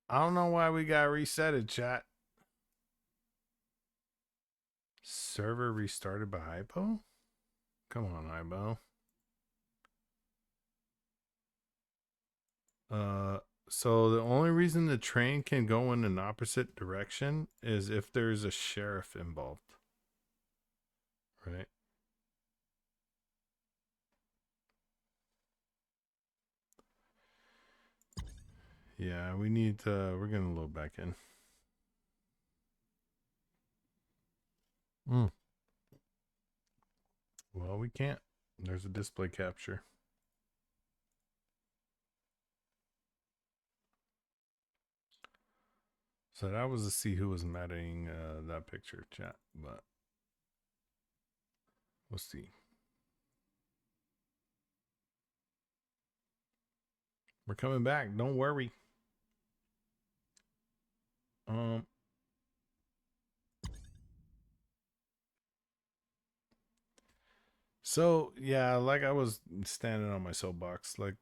I don't know why we got resetted, chat. Server restarted by Hypo? Come on, Hypo. So the only reason the train can go in an opposite direction is if there's a sheriff involved. Right? Yeah, we need to, we're gonna load back in. Well, we can't. There's a display capture. So that was to see who was matting that picture, chat, but we'll see. We're coming back. Don't worry. So yeah, like I was standing on my soapbox, like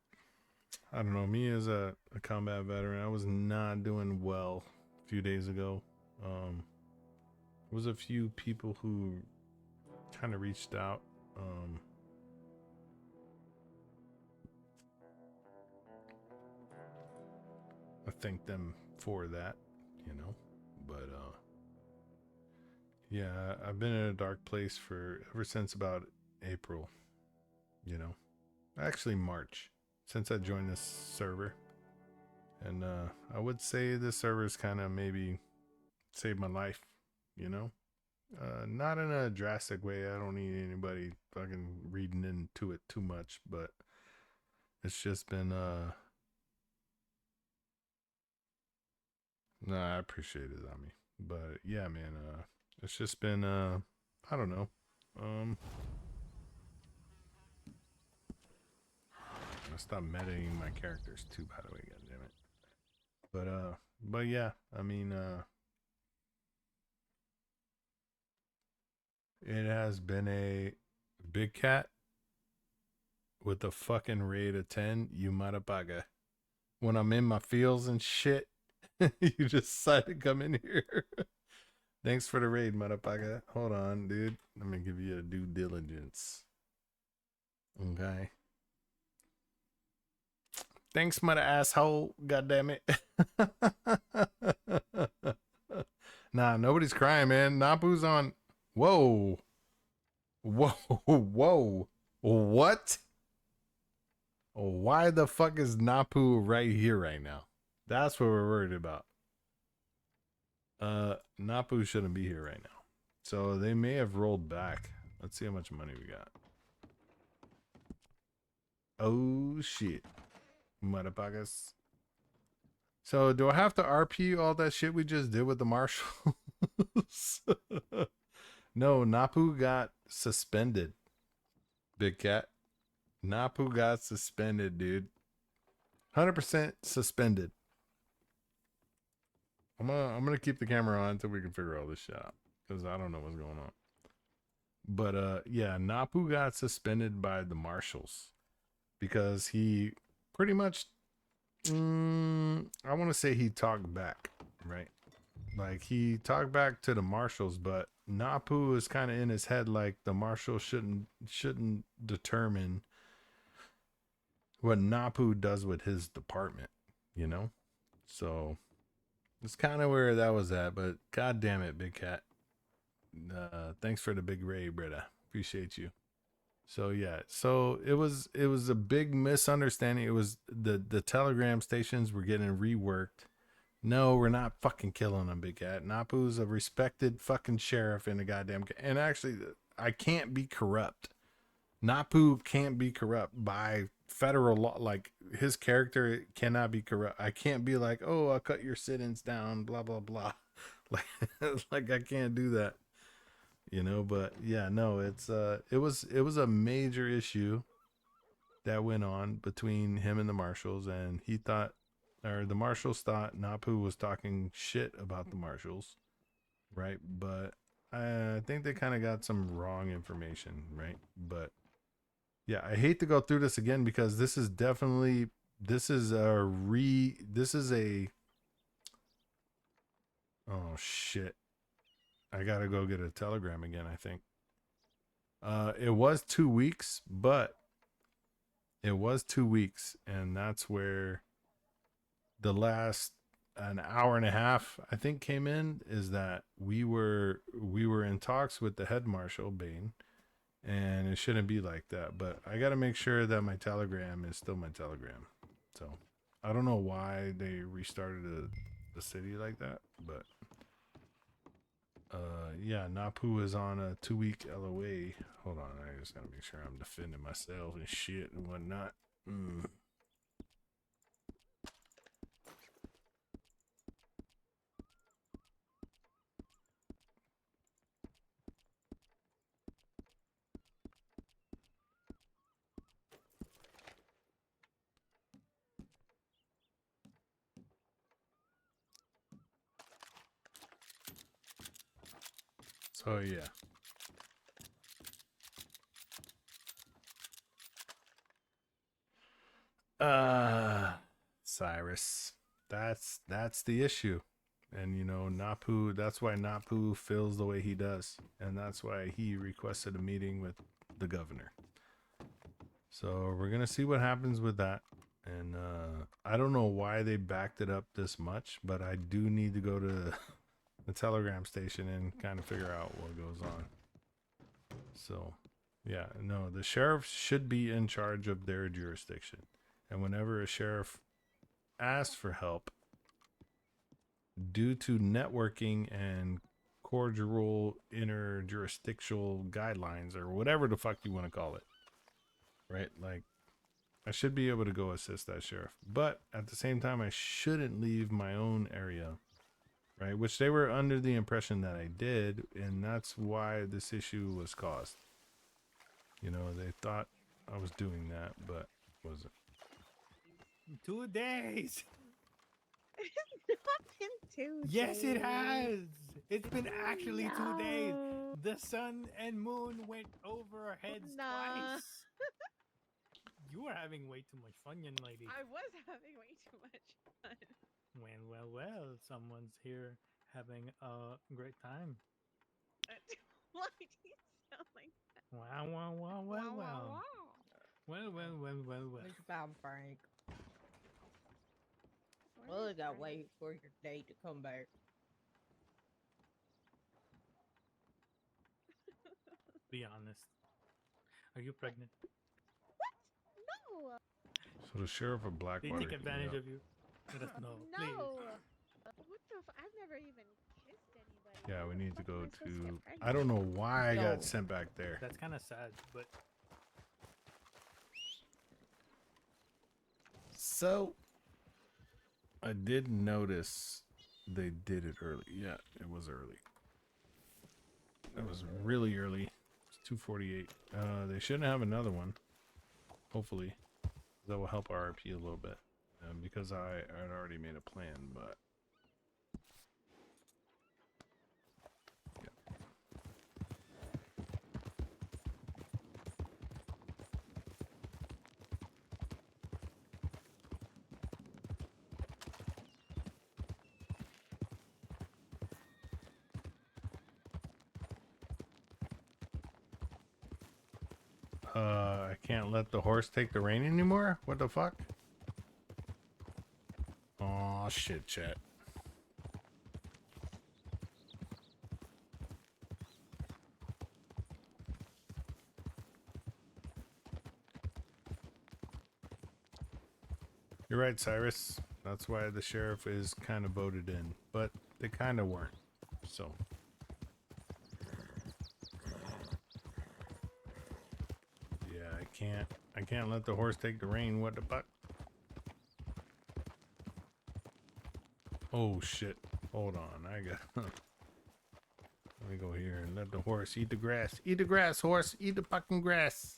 I don't know, me as a combat veteran, I was not doing well a few days ago. There was a few people who kind of reached out. I thank them for that, you know, but yeah, I've been in a dark place for ever since about April, you know, actually March, since I joined this server. And I would say this server's kind of maybe saved my life, you know, not in a drastic way. I don't need anybody fucking reading into it too much, but it's just been no, I appreciate it, Ami, but yeah, man, it's just been I don't know. I stopped metaing my characters too, by the way, goddammit. But yeah, I mean, it has been a big cat with a fucking rate of 10. You motherfucker. When I'm in my feels and shit, you decide to come in here. Thanks for the raid, motherfucker. Hold on, dude. Let me give you a due diligence. Okay. Thanks, mother asshole. God damn it. Nah, nobody's crying, man. Napu's on. Whoa. Whoa. Whoa. What? Why the fuck is Napu right here right now? That's what we're worried about. Napu shouldn't be here right now. So they may have rolled back. Let's see how much money we got. Oh shit. Motherfuckers. So do I have to RP all that shit we just did with the marshals? No, Napu got suspended. Big cat. Napu got suspended, dude. 100% suspended. I'm gonna keep the camera on until we can figure all this shit out, because I don't know what's going on. But yeah, Napu got suspended by the marshals because he pretty much I want to say he talked back, right? Like he talked back to the marshals, but Napu is kind of in his head like the marshals shouldn't determine what Napu does with his department, you know? So it's kind of where that was at, but god damn it, big cat. Thanks for the big raid, brother. Appreciate you. So yeah, so it was a big misunderstanding. It was the telegram stations were getting reworked. No, we're not fucking killing him, big cat. Napu's a respected fucking sheriff in the goddamn and actually I can't be corrupt. Napu can't be corrupt by federal law, like his character cannot be corrupt. I can't be like, oh, I'll cut your sit-ins down, blah blah blah. Like, like I can't do that, you know. But yeah, no, it was a major issue that went on between him and the marshals, and he thought, or the marshals thought, Napu was talking shit about the marshals, right? But I think they kind of got some wrong information, right? But yeah, I hate to go through this again because this is definitely this is a oh shit. I gotta go get a telegram again, I think. It was 2 weeks, but it was 2 weeks, and that's where the last an hour and a half I think came in, is that we were in talks with the head marshal Bain, and it shouldn't be like that, but I got to make sure that my telegram is still my telegram. So I don't know why they restarted the city like that, but yeah, Napu is on a 2-week LOA. Hold on, I just gotta make sure I'm defending myself and shit and whatnot. So yeah. Cyrus, that's the issue. And you know, Napu, that's why Napu feels the way he does, and that's why he requested a meeting with the governor. So we're gonna see what happens with that. And I don't know why they backed it up this much, but I do need to go to the telegram station and kind of figure out what goes on. So yeah, no, the sheriff should be in charge of their jurisdiction. And whenever a sheriff asks for help, due to networking and cordial interjurisdictional guidelines, or whatever the fuck you want to call it, right? Like, I should be able to go assist that sheriff. But at the same time, I shouldn't leave my own area, right? Which they were under the impression that I did, and that's why this issue was caused. You know, they thought I was doing that, but wasn't. 2 days. It's not been 2 days. Yes, it has. It's been actually 2 days. The sun and moon went over our heads twice. You are having way too much fun, young lady. I was having way too much fun. Well. Someone's here having a great time. Why do you sound like that? Wow. Well. It's about Frank. Well, I gotta wait for your date to come back. Be honest. Are you pregnant? No. So the sheriff of Blackwater. They take advantage of you. Let us know, please. No. What the? I've never even kissed anybody. Yeah, we need to go to. I don't know why I got sent back there. That's kind of sad, but. So, I did notice they did it early. Yeah, it was early. It was really early. It's 2:48. They shouldn't have another one. Hopefully, that will help our RP a little bit. Because I had already made a plan, but. I can't let the horse take the rein anymore? What the fuck? Oh shit, chat. You're right, Cyrus. That's why the sheriff is kind of voted in, but they kind of weren't. So. I can't let the horse take the rein. What the fuck? Oh shit. Hold on. I got let me go here and let the horse eat the grass. Eat the grass, horse. Eat the fucking grass.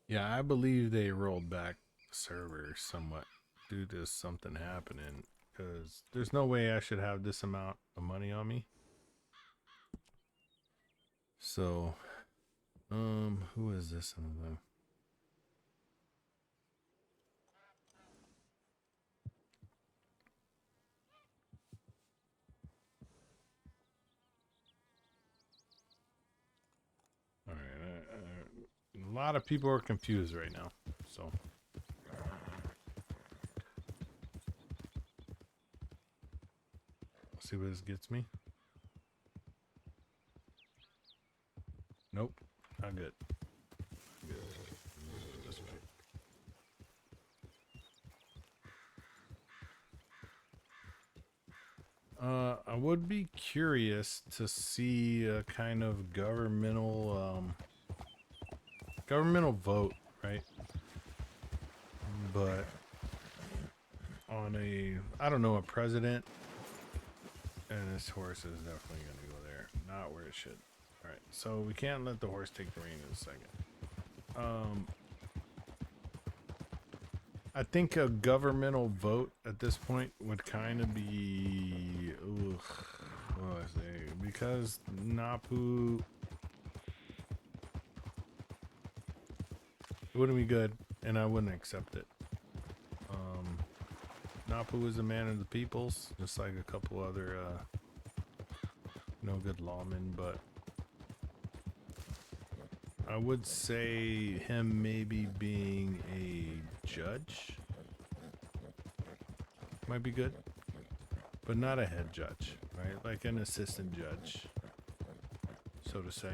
Yeah, I believe they rolled back the server somewhat due to something happening, because there's no way I should have this amount of money on me. So, who is this one of them? All right, a lot of people are confused right now, so. See what this gets me. Nope, not good. Good. This way. I would be curious to see a kind of governmental vote, right? But on a, I don't know, a president, and this horse is definitely gonna go there, not where it should. All right, so we can't let the horse take the rein in a second. I think a governmental vote at this point would kind of be, what do I say? Because Napu, it wouldn't be good, and I wouldn't accept it. Napu is a man of the peoples, just like a couple other, no good lawmen, but I would say him maybe being a judge might be good, but not a head judge, right? Like an assistant judge, so to say.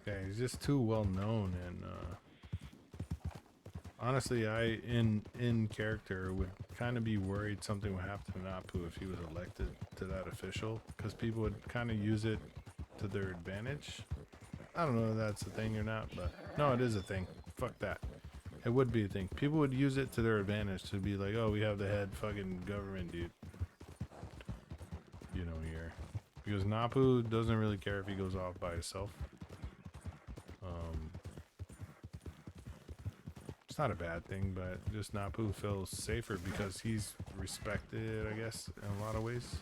Okay, he's just too well known, and honestly, I in character would kind of be worried something would happen to Napu if he was elected to that official, because people would kind of use it to their advantage. I don't know if that's a thing or not, but no, it is a thing. Fuck that. It would be a thing. People would use it to their advantage to be like, oh, we have the head fucking government dude, you know, here. Because Napu doesn't really care if he goes off by himself. It's not a bad thing, but just Napu feels safer because he's respected, I guess, in a lot of ways.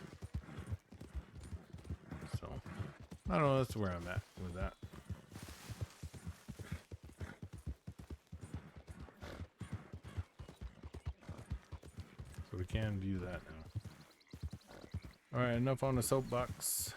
So, I don't know, that's where I'm at with that. So we can view that now. Alright, enough on the soapbox.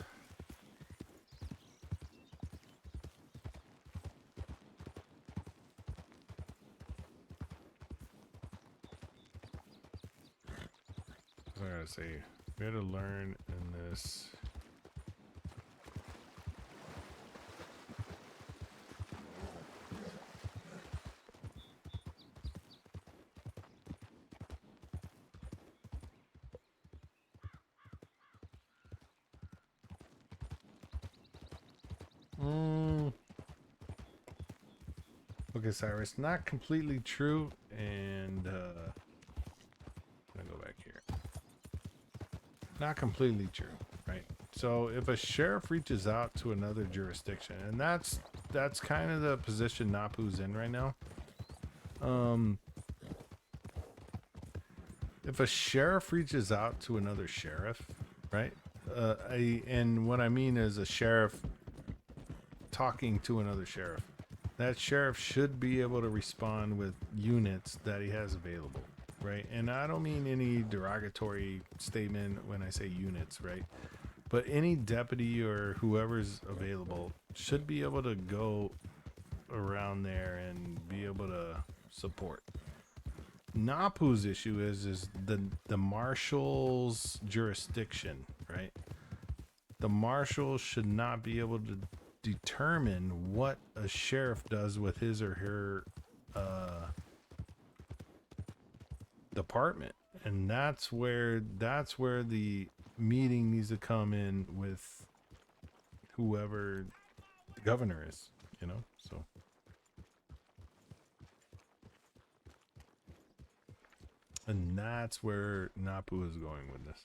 I gotta say, we had to learn in this. Okay, Cyrus, not completely true, and I'm gonna go back here. Not completely true, right? So if a sheriff reaches out to another jurisdiction, and that's kind of the position Napu's in right now. If a sheriff reaches out to another sheriff, right? And what I mean is a sheriff talking to another sheriff. That sheriff should be able to respond with units that he has available, right? And I don't mean any derogatory statement when I say units, right? But any deputy or whoever's available should be able to go around there and be able to support. Napu's issue is the marshal's jurisdiction, right? The marshal should not be able to determine what a sheriff does with his or her department, and that's where the meeting needs to come in with whoever the governor is, you know. So and that's where Napu is going with this.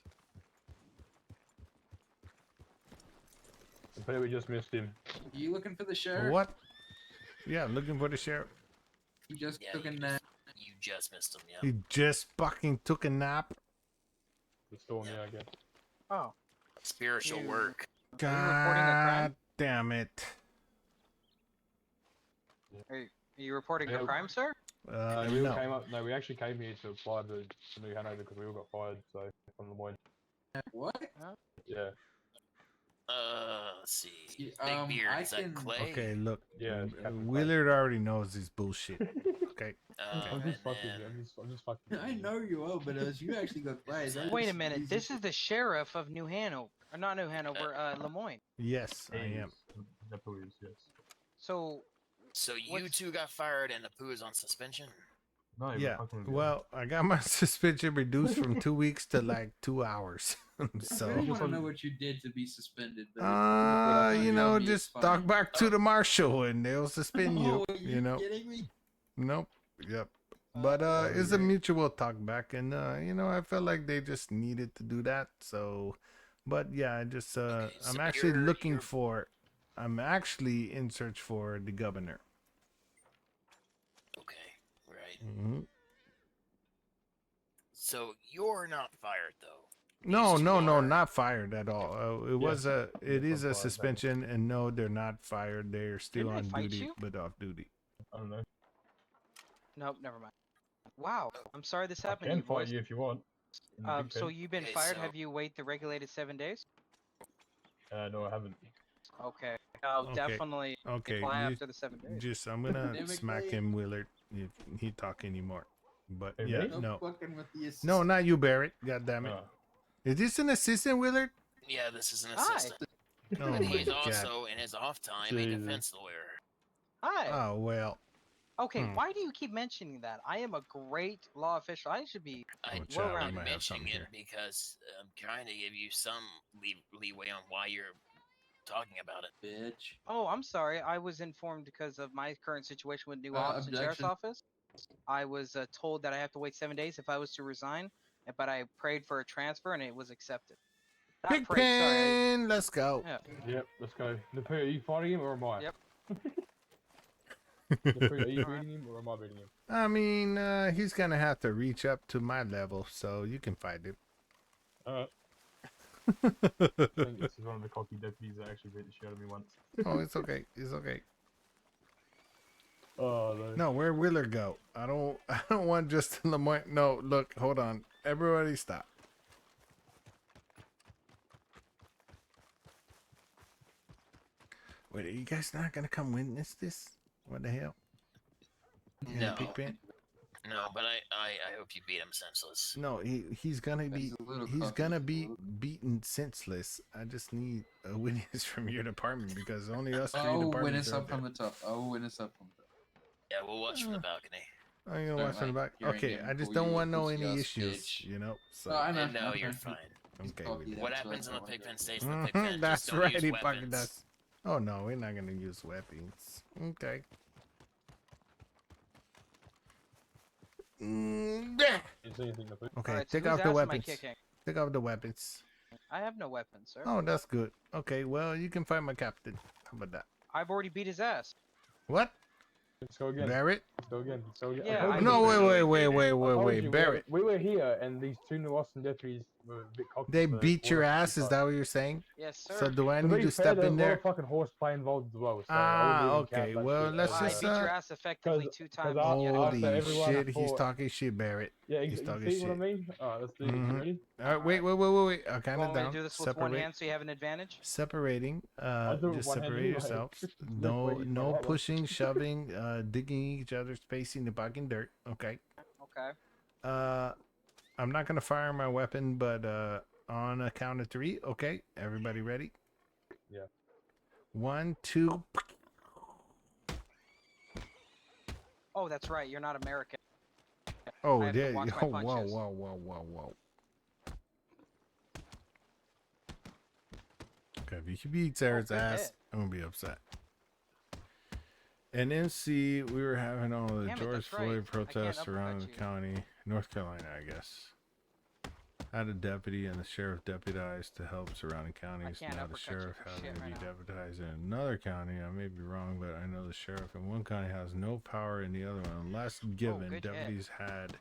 I bet we just missed him. You looking for the sheriff? What? Yeah, looking for the sheriff. He just took a nap. You just missed him, yeah. He just fucking took a nap. The storm, yeah, I guess. Oh. Spiritual You- work. Are you reporting a crime? God damn it. Are you reporting Yeah. a crime, sir? No, we all No. came up. No, we actually came here to apply to New Hanover because we all got fired. So from Lemoyne. What? Yeah. Let's see. Yeah, Big beard. I Is that can- Clay? Okay, look. Yeah, it's Captain Willard already knows this bullshit. Okay. I'm just fucking. I'm just fucking. I know you are, but you actually got fired. Wait a minute. This is the sheriff of New Hanover, or not New Hanover, Lemoyne. Yes, I am. Napu is, yes. So you two got fired and Napu is on suspension? No, Yeah. Well, I got my suspension reduced from 2 weeks to like 2 hours. So I really want to know what you did to be suspended. you know, just talk back to the marshal and they'll suspend you. Oh, are You know. kidding me? Nope. Yep. But it's a mutual talk back, and you know, I felt like they just needed to do that. So, but yeah, I just I'm actually looking for. I'm actually in search for the governor. Okay, right. Mm-hmm. So you're not fired though. No, not fired at all. It is a suspension, and no, they're not fired. They're still Didn't I on fight duty, you? but off duty. I don't know. Nope, never mind. Wow, I'm sorry this I happened. can You fight boys. you if you want. in the big So pen. you've been Okay, fired. so- Have you wait the regulated 7 days? No, I haven't. Okay. I'll Okay. definitely Okay, apply you after the 7 days. Just I'm gonna Damn it, smack Clay. him, Willard, if he talk anymore. But Hey, yeah, me? No no, fucking with the no, not you, Barrett. God damn it. Oh. Is this an assistant, Willard? Yeah, this is an Hi. assistant. Oh and my he's God. also, in his off time, a Jesus. defense lawyer. Hi. Oh well. Okay, Hmm. why do you keep mentioning that? I am a great law official. I should be I, Oh, child, we I'm might have something mentioning here. it because I'm trying to give you some leeway on why you're talking about it. bitch. Oh, I'm sorry. I was informed because of my current situation with new office and sheriff's objection. office. I was told that I have to wait 7 days if I was to resign, but I prayed for a transfer and it was accepted. Not Pig prayed, sorry. pen, let's go. Yeah. Yep, let's go. Napu, are you fighting him or am I? Yep. Napu, are you Alright. beating him or am I beating him? I mean, he's gonna have to reach up to my level, so you can fight him. Alright. I think this is one of the cocky deputies that actually beat the shit out of me once. Oh, it's okay. It's okay. Oh, no. No, where Willard go? I don't want just Lemoyne. No, look, hold on. Everybody stop. Wait, are you guys not gonna come witness this? What the hell? In the No. pig pen? No, but I hope you beat him senseless. No, he's gonna be That's a little he's cocky, gonna just a be little. beaten senseless. I just need a witness from your department because only us three Oh, departments witness are up from the top. Oh, witness up from the top. Yeah, we'll watch from the balcony. I'm gonna Don't watch from the like back. hearing Okay, him I just call don't you a want no pussy any ass issues, bitch. you know. So No, I know. No, I'm you're trying to- fine. He's okay, cocky, we What that's happens in the I pig like pen it. stays in the pig pen. Just That's don't right, use he fucking weapons. does. Oh no, we're not gonna use weapons. Okay. Yeah. Is anything Napu? Okay, Alright, so take whose off the ass am I weapons. kicking? Take off the weapons. I have no weapons, sir. Oh, that's good. Okay, well, you can find my captain. How about that? I've already beat his ass. What? Let's go again. Barrett? Let's go again. Let's go again. Yeah, I told I you No, we- wait, I wait, told wait, you, Barrett. We were here, and these two new Austin deputies we're a bit cocky. They for beat your water ass. Is but that what you're saying? Yes, sir. So do I to need be to fair, step there's in a lot there? of fucking horseplay involved as well. So I Ah, wouldn't even okay. count that Well, shit let's as, I just beat your ass effectively 2 times. I- yet after Holy everyone shit, he's fought- talking shit, Barrett. Yeah, He's you talking see shit. what I mean? Alright, let's do this. Mhm. You ready? All right, wait. I'll count You it want me to down. do this with one hand so you have an advantage? Separating. I'll do it with Just one hand separate anyway. yourselves. Just No, wait, you no might have one. pushing, shoving, digging each other's face in the fucking dirt. Okay. Okay. I'm not gonna fire my weapon, but on a count of 3. Okay, everybody ready? Yeah. 1, 2. Oh, that's right. You're not American. Oh, I have to yeah. watch my Oh, wow, punches. wow. Okay, if he beats Sarah's good ass, hit. I'm gonna be upset. And NC, we were having all the Damn it, George that's right. Floyd I can't protests uppercut around the you. county, North Carolina, I guess. Had a deputy and the sheriff deputized to help surrounding counties. can't Now the uppercut you sheriff for having shit to be right now. deputized in another county. I may be wrong, but I know the sheriff in one county has no power in the other one unless given. good hit. Deputies had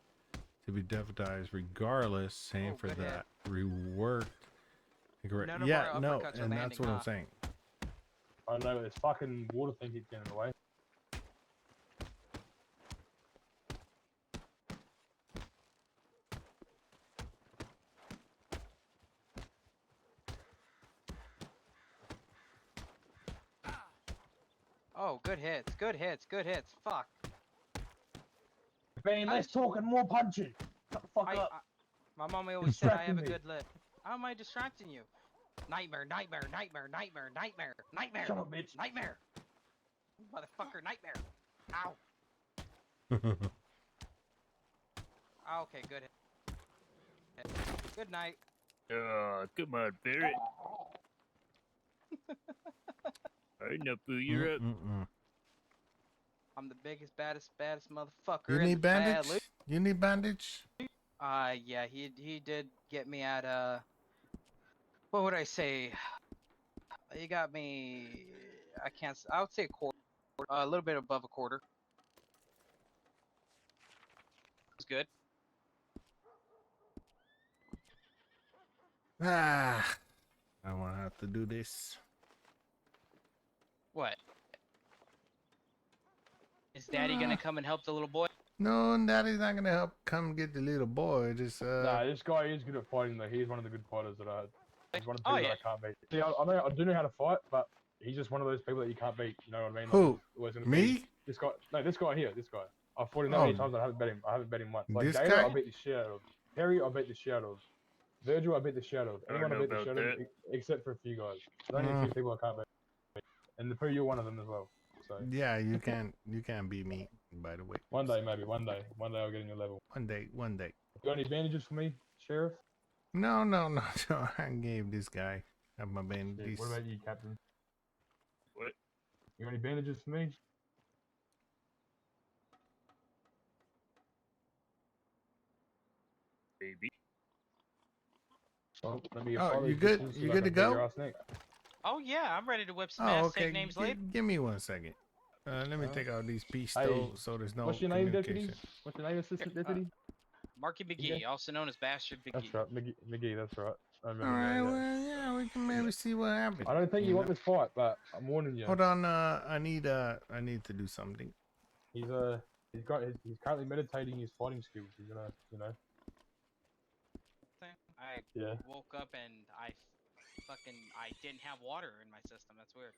to be deputized regardless. Same for good hit. that. Reworked. None of Yeah, our no, uppercuts are and that's landing, what I'm huh? saying. I know this fucking water thing keeps getting in the way. Oh, good hits. Good hits. Good hits. Fuck. Man, less talking, more punching. Shut the fuck up. My mommy always said I have a Distracting me. good lip. How am I distracting you? Nightmare, nightmare, nightmare, nightmare, nightmare, nightmare. Shut up, bitch. Nightmare. Motherfucker, nightmare. Ow. Okay, good hit. Good night. Come on, Barrett. Alright, Napu, you're up. I'm the biggest, baddest motherfucker You in need the bandage? valley. You need bandage? Yeah, he did get me at what would I say? He got me. I would say a quarter, a little bit above a quarter. It's good. Ah, I won't have to do this. What? Is Daddy gonna come and help the little boy? No, Daddy's not gonna help come get the little boy. Just Nah, this guy is good at fighting though. He's one of the good fighters that I had. He's one of the Oh, people yeah. that I can't beat. See, I do know how to fight, but he's just one of those people that you can't beat. You know what I mean? Who? Always gonna Me? Be, this guy? No, this guy here. This guy. I've fought him that Oh. many times. I haven't bet him once. Like This Gator, guy? I beat the shit out of. Harry, I beat the shit out of. Virgil, I beat the shit out of. I don't Anyone I know beat the about shit out of, except for a few guys. There's only a few people I can't beat. And the you're one of them as well. So Yeah, you can't beat me. By the way. one day, maybe one day I'll get in your level. One day. You got any bandages for me, Sheriff? No. I gave this guy have my bandages. What about you, Captain? What? You got any bandages for me? Baby. Well, let me Oh, follow you these good? bitches so You I good to can beat your go? ass next. Oh yeah, I'm ready to whip some Oh, ass. okay. Take names late. Give me 1 second. Let me take out these pistols so there's no What's your name, deputy? communication. What's your name, assistant deputy? Marky McGee, also known as Bastard McGee. That's right, McGee. That's right. I All remember right. that, yeah. Well, yeah, we can maybe see what happens. I don't think you want this fight, but I'm warning you. Hold on. I need to do something. He's currently meditating his fighting skills. He's gonna, you know. I Yeah. woke up and I didn't have water in my system. That's weird.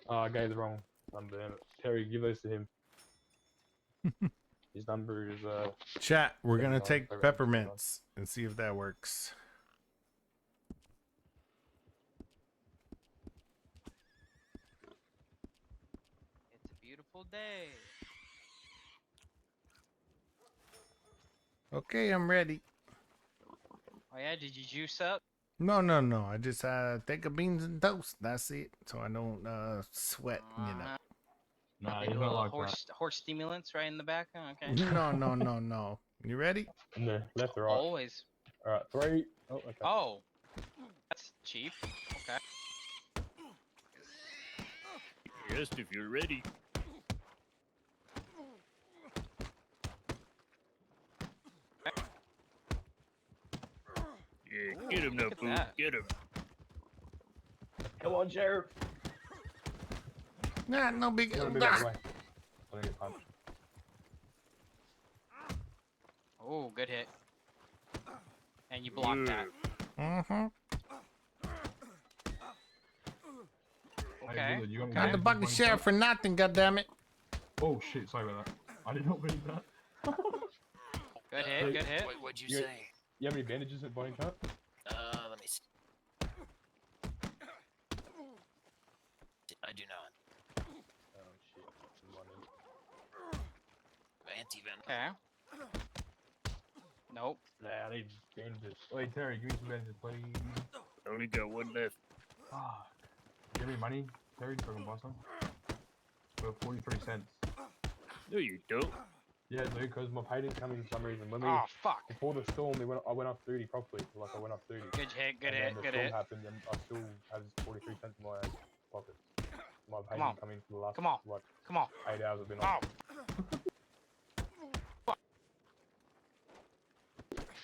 Oh, I gave the wrong number. Damn it. Terry, give those to him. His number is Chat. We're gonna 79, take 79. peppermints and see if that works. It's a beautiful day. Okay, I'm ready. Oh yeah, did you juice up? No. I just take a beans and toast. That's it. So I don't sweat. You know. Nah, They he's do not a like horse stimulants right in the back. Oh, okay. No. You ready? No, left or right? Always. Alright, 3. Oh, okay. Oh, that's cheap. Okay. Yes, if you're ready. Get him, Look at Napu. that. Get him. Come on, Sheriff. Nah, no big. You wanna move out of the way? I don't get punched. Oh, good hit. And you blocked that. Mm-hmm. Okay. Hey, Willard, you got any Got the bandages bucket by any sheriff chance? for nothing, goddammit. Oh shit, sorry about that. I did not read that. Good hit, good hit. What'd you You- say? You have any bandages by any chance? Let me see. I do not. Oh shit. Anti-venom. Okay. Nope. Nah, I need bandages. Wait, Terry, give me some bandages, please. I only got one left. Ah. Do you have any money, Terry, so I can buy some? For 43 cents. No, you don't. Yeah, dude, because my pay didn't come in for some reason. When we, Oh, fuck. before the storm, I went off duty properly. Like, I went off duty. Good hit, good and hit, then the good storm hit. happened, and I still have 43 cents in my pocket. My pay Come on. didn't come in for the last, Come on. like, Come on. 8 hours I've been Oh. off.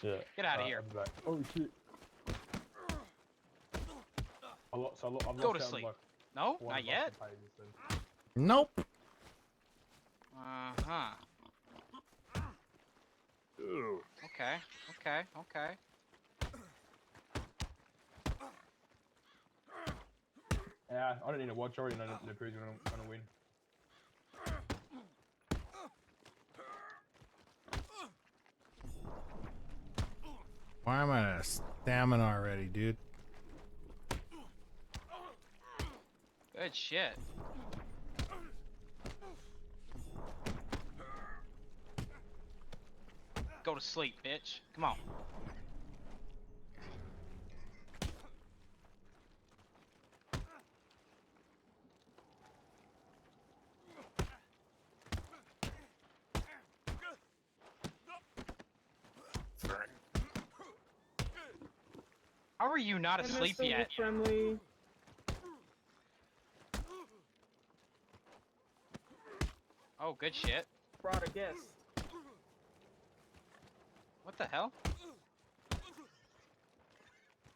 Yeah. Get outta here. I'll be back. Oh, shit. I've Go lost to out, sleep. like, No, 400 not yet. bucks in pay this thing. Nope. Uh-huh. Ooh. Okay, okay, okay. Yeah, I don't need a watch. I already know the Napu's gonna win. Why am I at a stamina already, dude? Good shit. Go to sleep, bitch. Come on. How are you not asleep yet? Friendly. Oh, good shit. Brought a guest. What the hell?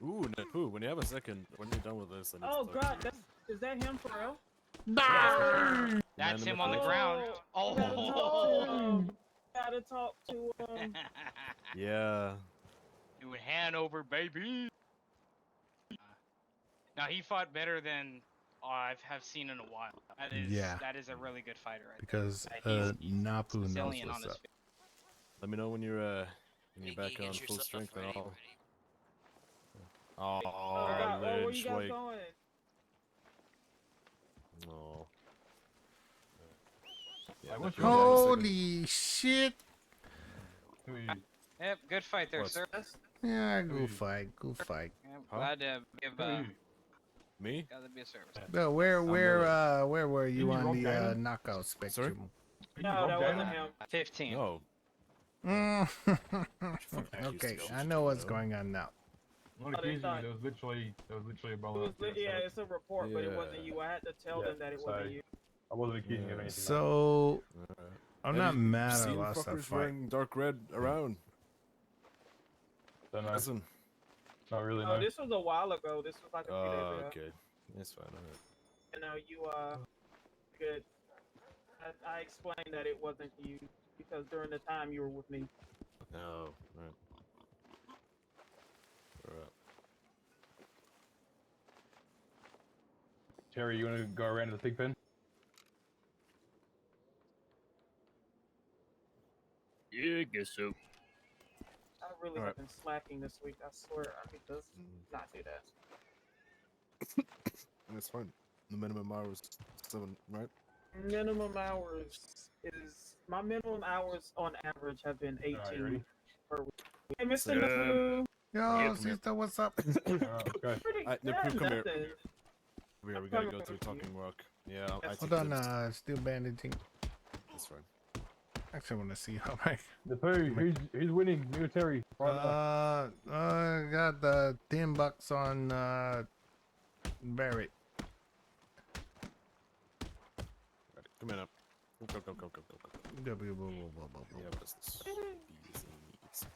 Ooh, Napu, when you have a second, when you're done with this, I need Oh to talk god, to you. is that him for real? That's Man him on the ground. Oh. Oh. Gotta talk to him. Yeah. Doing Hanover, baby. Now he fought better than I have seen in a while. Yeah. That is a really good fighter. Because He's Napu knows Sicilian on what's his up. Let me know when you're back get on full yourself strength and ready, all. Oh, Where you Lynch, guys wait. going? Oh. Hey, what's your Holy shit! Yep, good fight there, What? sir. Yeah, go fight, go fight. Yep, Huh? glad to give Me? glad to be a service. No, where were you Didn't you on rob the Dana? knockout spectrum? No, that wasn't him. 15. No. Okay, I know what's going on now. I'm not accusing you. There was literally a ball up there, Yeah, so- it's a report, but it wasn't Yeah. you. I had to tell them that it wasn't you. I wasn't accusing you of anything. So I'm Have not you mad I seen lost that fuckers fight. wearing dark red around? Don't know. Listen. Not really, No, no. this was a while ago. This was like a few days ago. Okay. That's fine. Alright. You know, good. I explained that it wasn't you because during the time you were with me. Oh, right. Alright. Terry, you want to go around to the pig pen? Yeah, I guess so. I really Alright. have been slacking this week. I swear, I need to not do that. That's fine. The minimum hours 7, right? Minimum hours is my minimum hours on average have been 18 ready? per week. Hey, Mr. Sam. Napu. Yo, sister, what's up? Pretty Napu, come here. nothing. Over here, we gotta go through Talking Rock. Yeah, I Hold think on, that's still bandaging. fine. Actually, I want to see how I. The poo, who's winning? You or Terry? I got the $10 on Barrett. Right, come in up. Go. Go. Yeah, what is this? Bees and meats.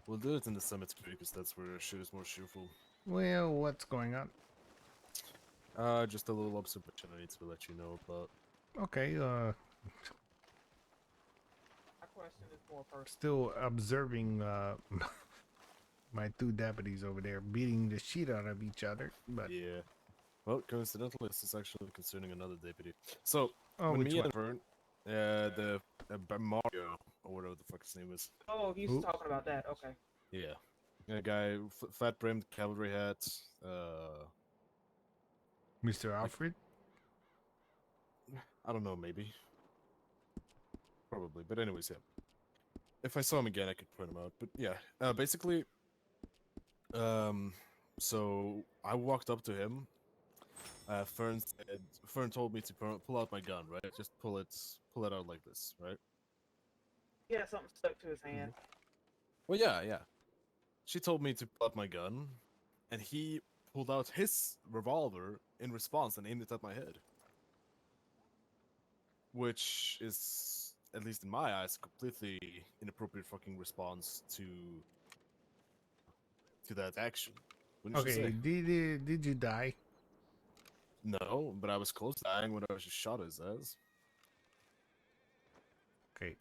We'll do it in the cemetery because that's where shit is more cheerful. Well, what's going on? Just a little observation I need to let you know about. Okay, My question is more personal. still observing my two deputies over there beating the shit out of each other, but Yeah. Well, coincidentally, this is actually concerning another deputy. So, Oh, when which me one? and Vern, Mario, or whatever the fuck his name is. Oh, he's Who? talking about that. Okay. Yeah. A guy, flat-brimmed cavalry hat, Mr. Alfred? I don't know, maybe. Probably, but anyways, yeah. If I saw him again, I could point him out. But yeah, basically, so I walked up to him. Fern told me to pull out my gun, right? Just pull it out like this, right? He had something stuck to his hand. Well, yeah. She told me to pull out my gun, and he pulled out his revolver in response and aimed it at my head. Which is, at least in my eyes, a completely inappropriate fucking response to that action. Wouldn't you Okay, say? did you die? No, but I was close to dying when I was just shot his ass. Okay.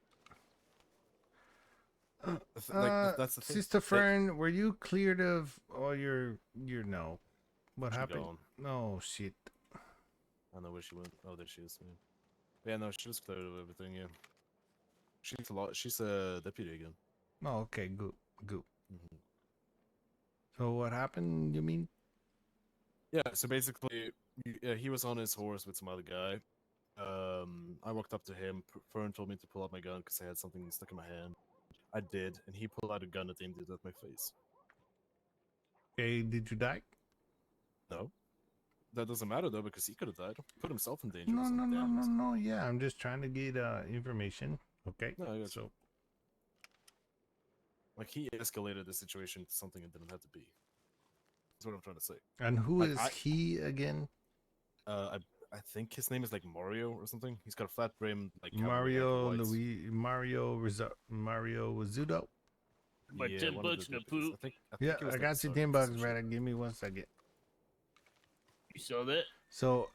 That's the thing. Sister Fern, were you cleared of all your no? What She happened? gone. No shit. I don't know where she went. Oh, there she is. Yeah, no, she was cleared of everything. Yeah, she's a deputy again. Oh, okay, good. Mhm. So what happened? You mean? Yeah. So basically, he was on his horse with some other guy. I walked up to him. Fern told me to pull out my gun because I had something stuck in my hand. I did, and he pulled out a gun and aimed it at my face. Okay, did you die? No. That doesn't matter though, because he could have died. Put himself in danger. No. Yeah, I'm just trying to get information. Okay. No, I got so you. Like, he escalated the situation to something it didn't have to be. That's what I'm trying to say. And who Like, is he again? I think his name is like Mario or something. He's got a flat brim, like Mario whites. Mario Rizzuto. My Yeah, 10 one of the bucks, deputies. Napu. I think Yeah, it was I like got you a 10 sergeant or bucks, some shit. brother. Give me 1 second. You saw that? So,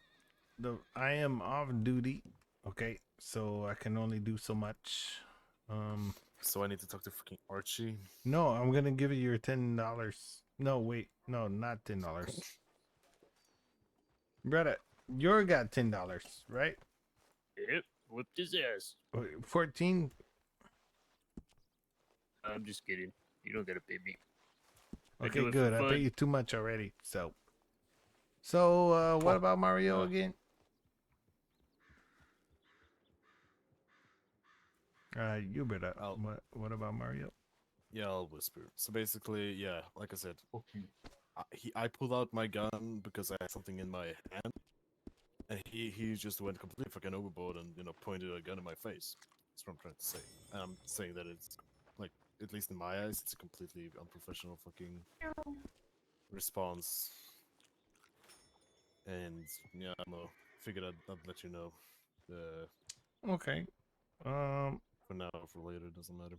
I am off duty. Okay, so I can only do so much. So I need to talk to fucking Archie. No, I'm gonna give you your $10. No, wait, no, not $10. Brother, you got $10, right? Yep, whipped his ass. 14. I'm just kidding. You don't gotta pay me. Okay, do it good. for I fun. paid you too much already. So, what about Mario again? You better. What about Mario? Yeah, I'll whisper. So basically, yeah, like I said, I pulled out my gun because I had something in my hand, and he just went completely fucking overboard and pointed a gun in my face. That's what I'm trying to say. And I'm saying that it's like, at least in my eyes, it's a completely unprofessional fucking response. And yeah, I don't know. Figured I'd let you know. Okay. For now, for later, doesn't matter.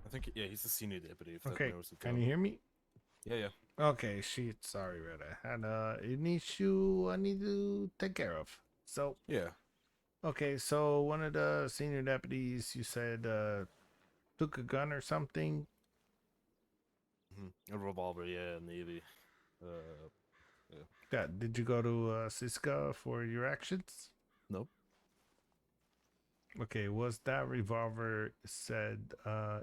I think, yeah, he's the senior deputy. If Okay. that narrows it Can down. you hear me? Yeah. Okay. Shit. Sorry, brother. I had an issue I need to take care of. So. Yeah. Okay. So one of the senior deputies, you said, took a gun or something. A revolver, yeah, Navy. Yeah. Yeah. Did you go to Siska for your actions? Nope. Okay. Was that revolver said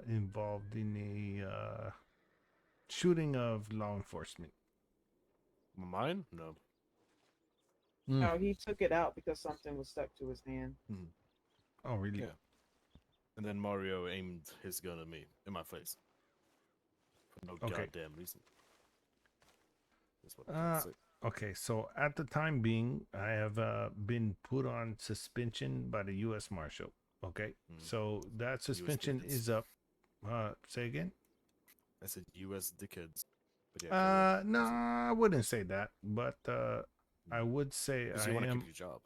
involved in a shooting of law enforcement? Mine? No. No, he took it out because something was stuck to his hand. Oh, really? Yeah. And then Mario aimed his gun at me, in my face. For no Okay. goddamn reason. That's what I can say. Okay, so at the time being, I have been put on suspension by the U.S. Marshal. Okay, so that suspension dickheads. is up. Say again? I said U.S. dickheads. But yeah, carry on. No, I wouldn't say that, but I would say Because I you want to am. keep your job.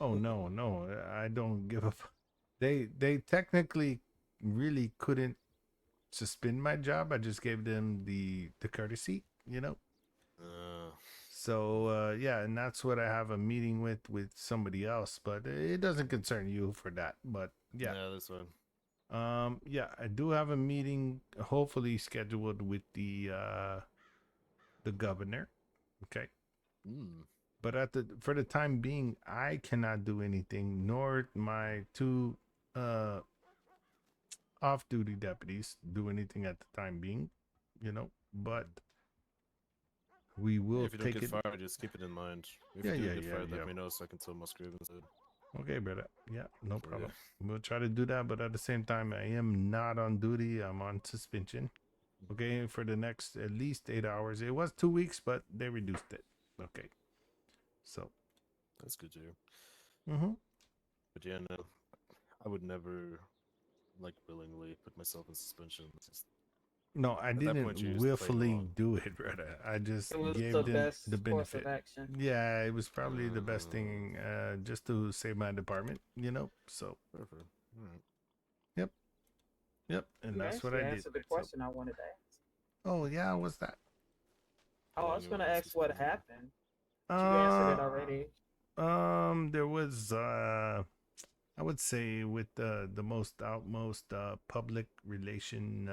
Oh no, no, I don't give a. They technically really couldn't suspend my job. I just gave them the courtesy, you know. So yeah, and that's what I have a meeting with somebody else, but it doesn't concern you for that. But yeah, that's fine. yeah, I do have a meeting hopefully scheduled with the governor. Okay. But for the time being, I cannot do anything, nor my two off-duty deputies do anything at the time being, you know. But we will If you don't take get it. fired, just keep it in mind. If Yeah, you do yeah, get yeah, fired, yeah. let me know so I can tell Musgrave instead. Okay, brother. Yeah, no problem. We'll try to do that, but at the same time, I am not on duty. I'm on suspension. Okay, for the next at least 8 hours. It was 2 weeks, but they reduced it. Okay, so That's good to hear. Mm-hmm. But yeah, no, I would never like willingly put myself in suspension. It's just, no, I at that didn't point, you're just playing willfully along. do it, brother. I just It was gave the them best the course of benefit. action. Yeah, it was probably the best thing, just to save my department, you know. So, Perfect. All right. Yep, and You that's what actually I did. answered the So- question I wanted to ask. oh yeah, what's that? Oh, I was going to ask what happened. But you answered it already. There was I would say with the most outmost public relation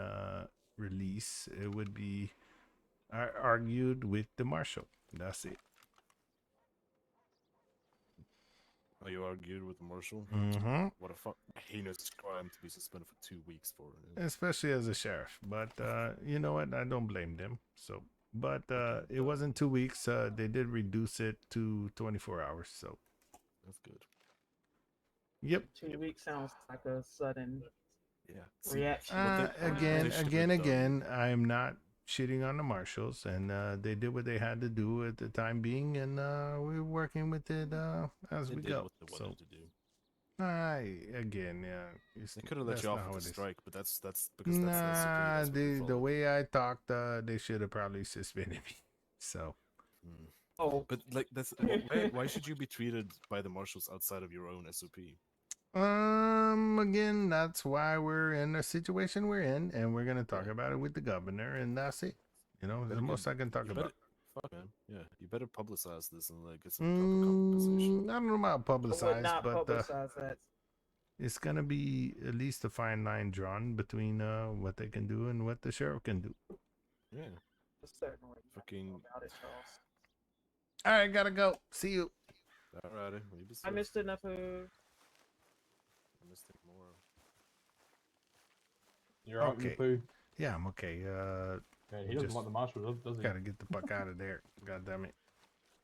release, it would be I argued with the marshal. That's it. Oh, you argued with the marshal? Mm-hmm. What a heinous crime to be suspended for 2 weeks for. Especially as a sheriff, but you know what? I don't blame them. So, but it wasn't 2 weeks. They did reduce it to 24 hours. So that's good. Yep. 2 weeks sounds like a sudden Yeah. reaction. Again, I'm not shitting on the marshals, and they did what they had to do at the time being, and we're working with it as They we did go. what they So, wanted to do. again, yeah, They could have let that's you not off how with a it is. strike, but that's because that's SOP. Nah, That's what they the follow. way I talked, they should have probably suspended me. So, Oh, but like that's why should you be treated by the marshals outside of your own SOP? again, that's why we're in the situation we're in, and we're gonna talk about it with the governor, and that's it. You know, the most I can talk about. Fuck, man. Yeah, you better publicize this and like get some proper compensation. I don't know about I would publicized, not but publicize that. it's gonna be at least a fine line drawn between what they can do and what the sheriff can do. Yeah. Certainly. Fucking. About it, Charles. All right, gotta go. See you. Alrighty. I missed enough of. Mr. Mora. You're out, Okay. Napu? Yeah, I'm okay. Yeah, he doesn't like the marshal, does he? Gotta get the fuck out of there. God damn it.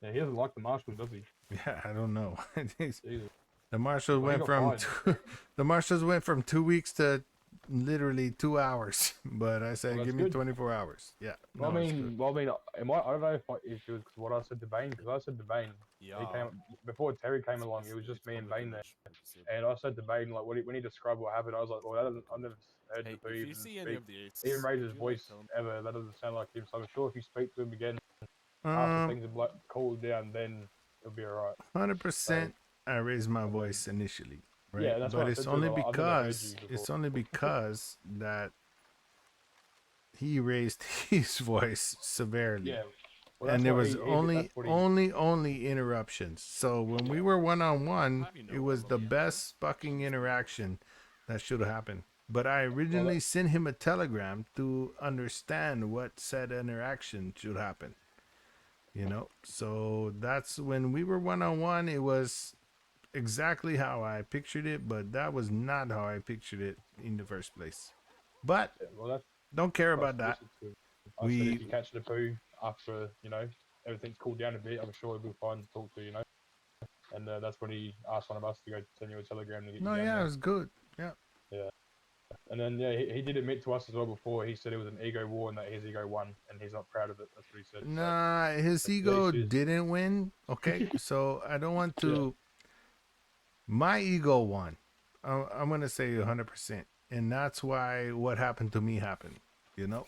Yeah, he doesn't like the marshal, does he? Yeah, I don't know. Jesus. The marshals Well, he went got from the marshals went from 2 weeks to literally 2 hours. But I said, Well, that's give me good. 24 hours. Yeah. Well, no, I it's mean, good. I don't know if it was what I said to Bane, because I said to Bane, he came before Terry came along. It was just me and Bane there, and I said to Bane, like, we need to describe what happened. I was like, well, that doesn't, I've never heard Napu if you even see any speak, of the eights, even raise his would you, like, voice tell him- ever. That doesn't sound like him. So I'm sure if you speak to him again after things have cooled down, then it'll be alright. 100%. I raised my voice initially, right? Yeah, that's but what I it's said to only him, I've never heard because you it's before. only because that he raised his voice severely. Yeah. Well, and that's there what was he- only that's what he- only interruptions. So when we were one-on-one, it was the best fucking interaction that should have happened. But I originally sent him a telegram to understand what said interaction should happen. You know, so that's when we were one-on-one. It was exactly how I pictured it, but that was not how I pictured it in the first place. But Well, that's don't care about that. I said if you catch the poo after, everything's cooled down a bit, I'm sure it'll be fine to talk to, and that's when he asked one of us to go send you a telegram to get No, you down yeah, it there. was good. Yeah. Yeah. And then yeah, he did admit to us as well before. He said it was an ego war and that his ego won, and he's not proud of it. That's what he said. Nah, his So, ego didn't win. Okay, so I don't want to. My ego won. I'm gonna say 100%, and that's why what happened to me happened. You know.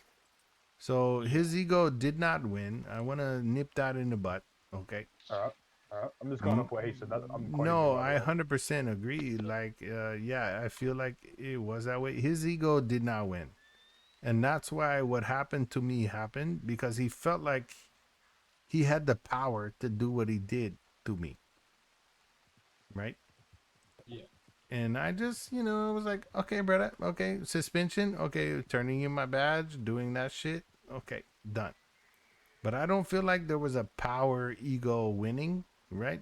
So his ego did not win. I want to nip that in the butt. Okay. All right. All right. I'm just going off what he said. I'm quoting No, him, by the I way. 100% agree. Like, yeah, I feel like it was that way. His ego did not win. And that's why what happened to me happened because he felt like he had the power to do what he did to me. Right? Yeah. And I just, I was like, okay, brother, okay, suspension, okay, turning in my badge, doing that shit, okay, done. But I don't feel like there was a power ego winning, right?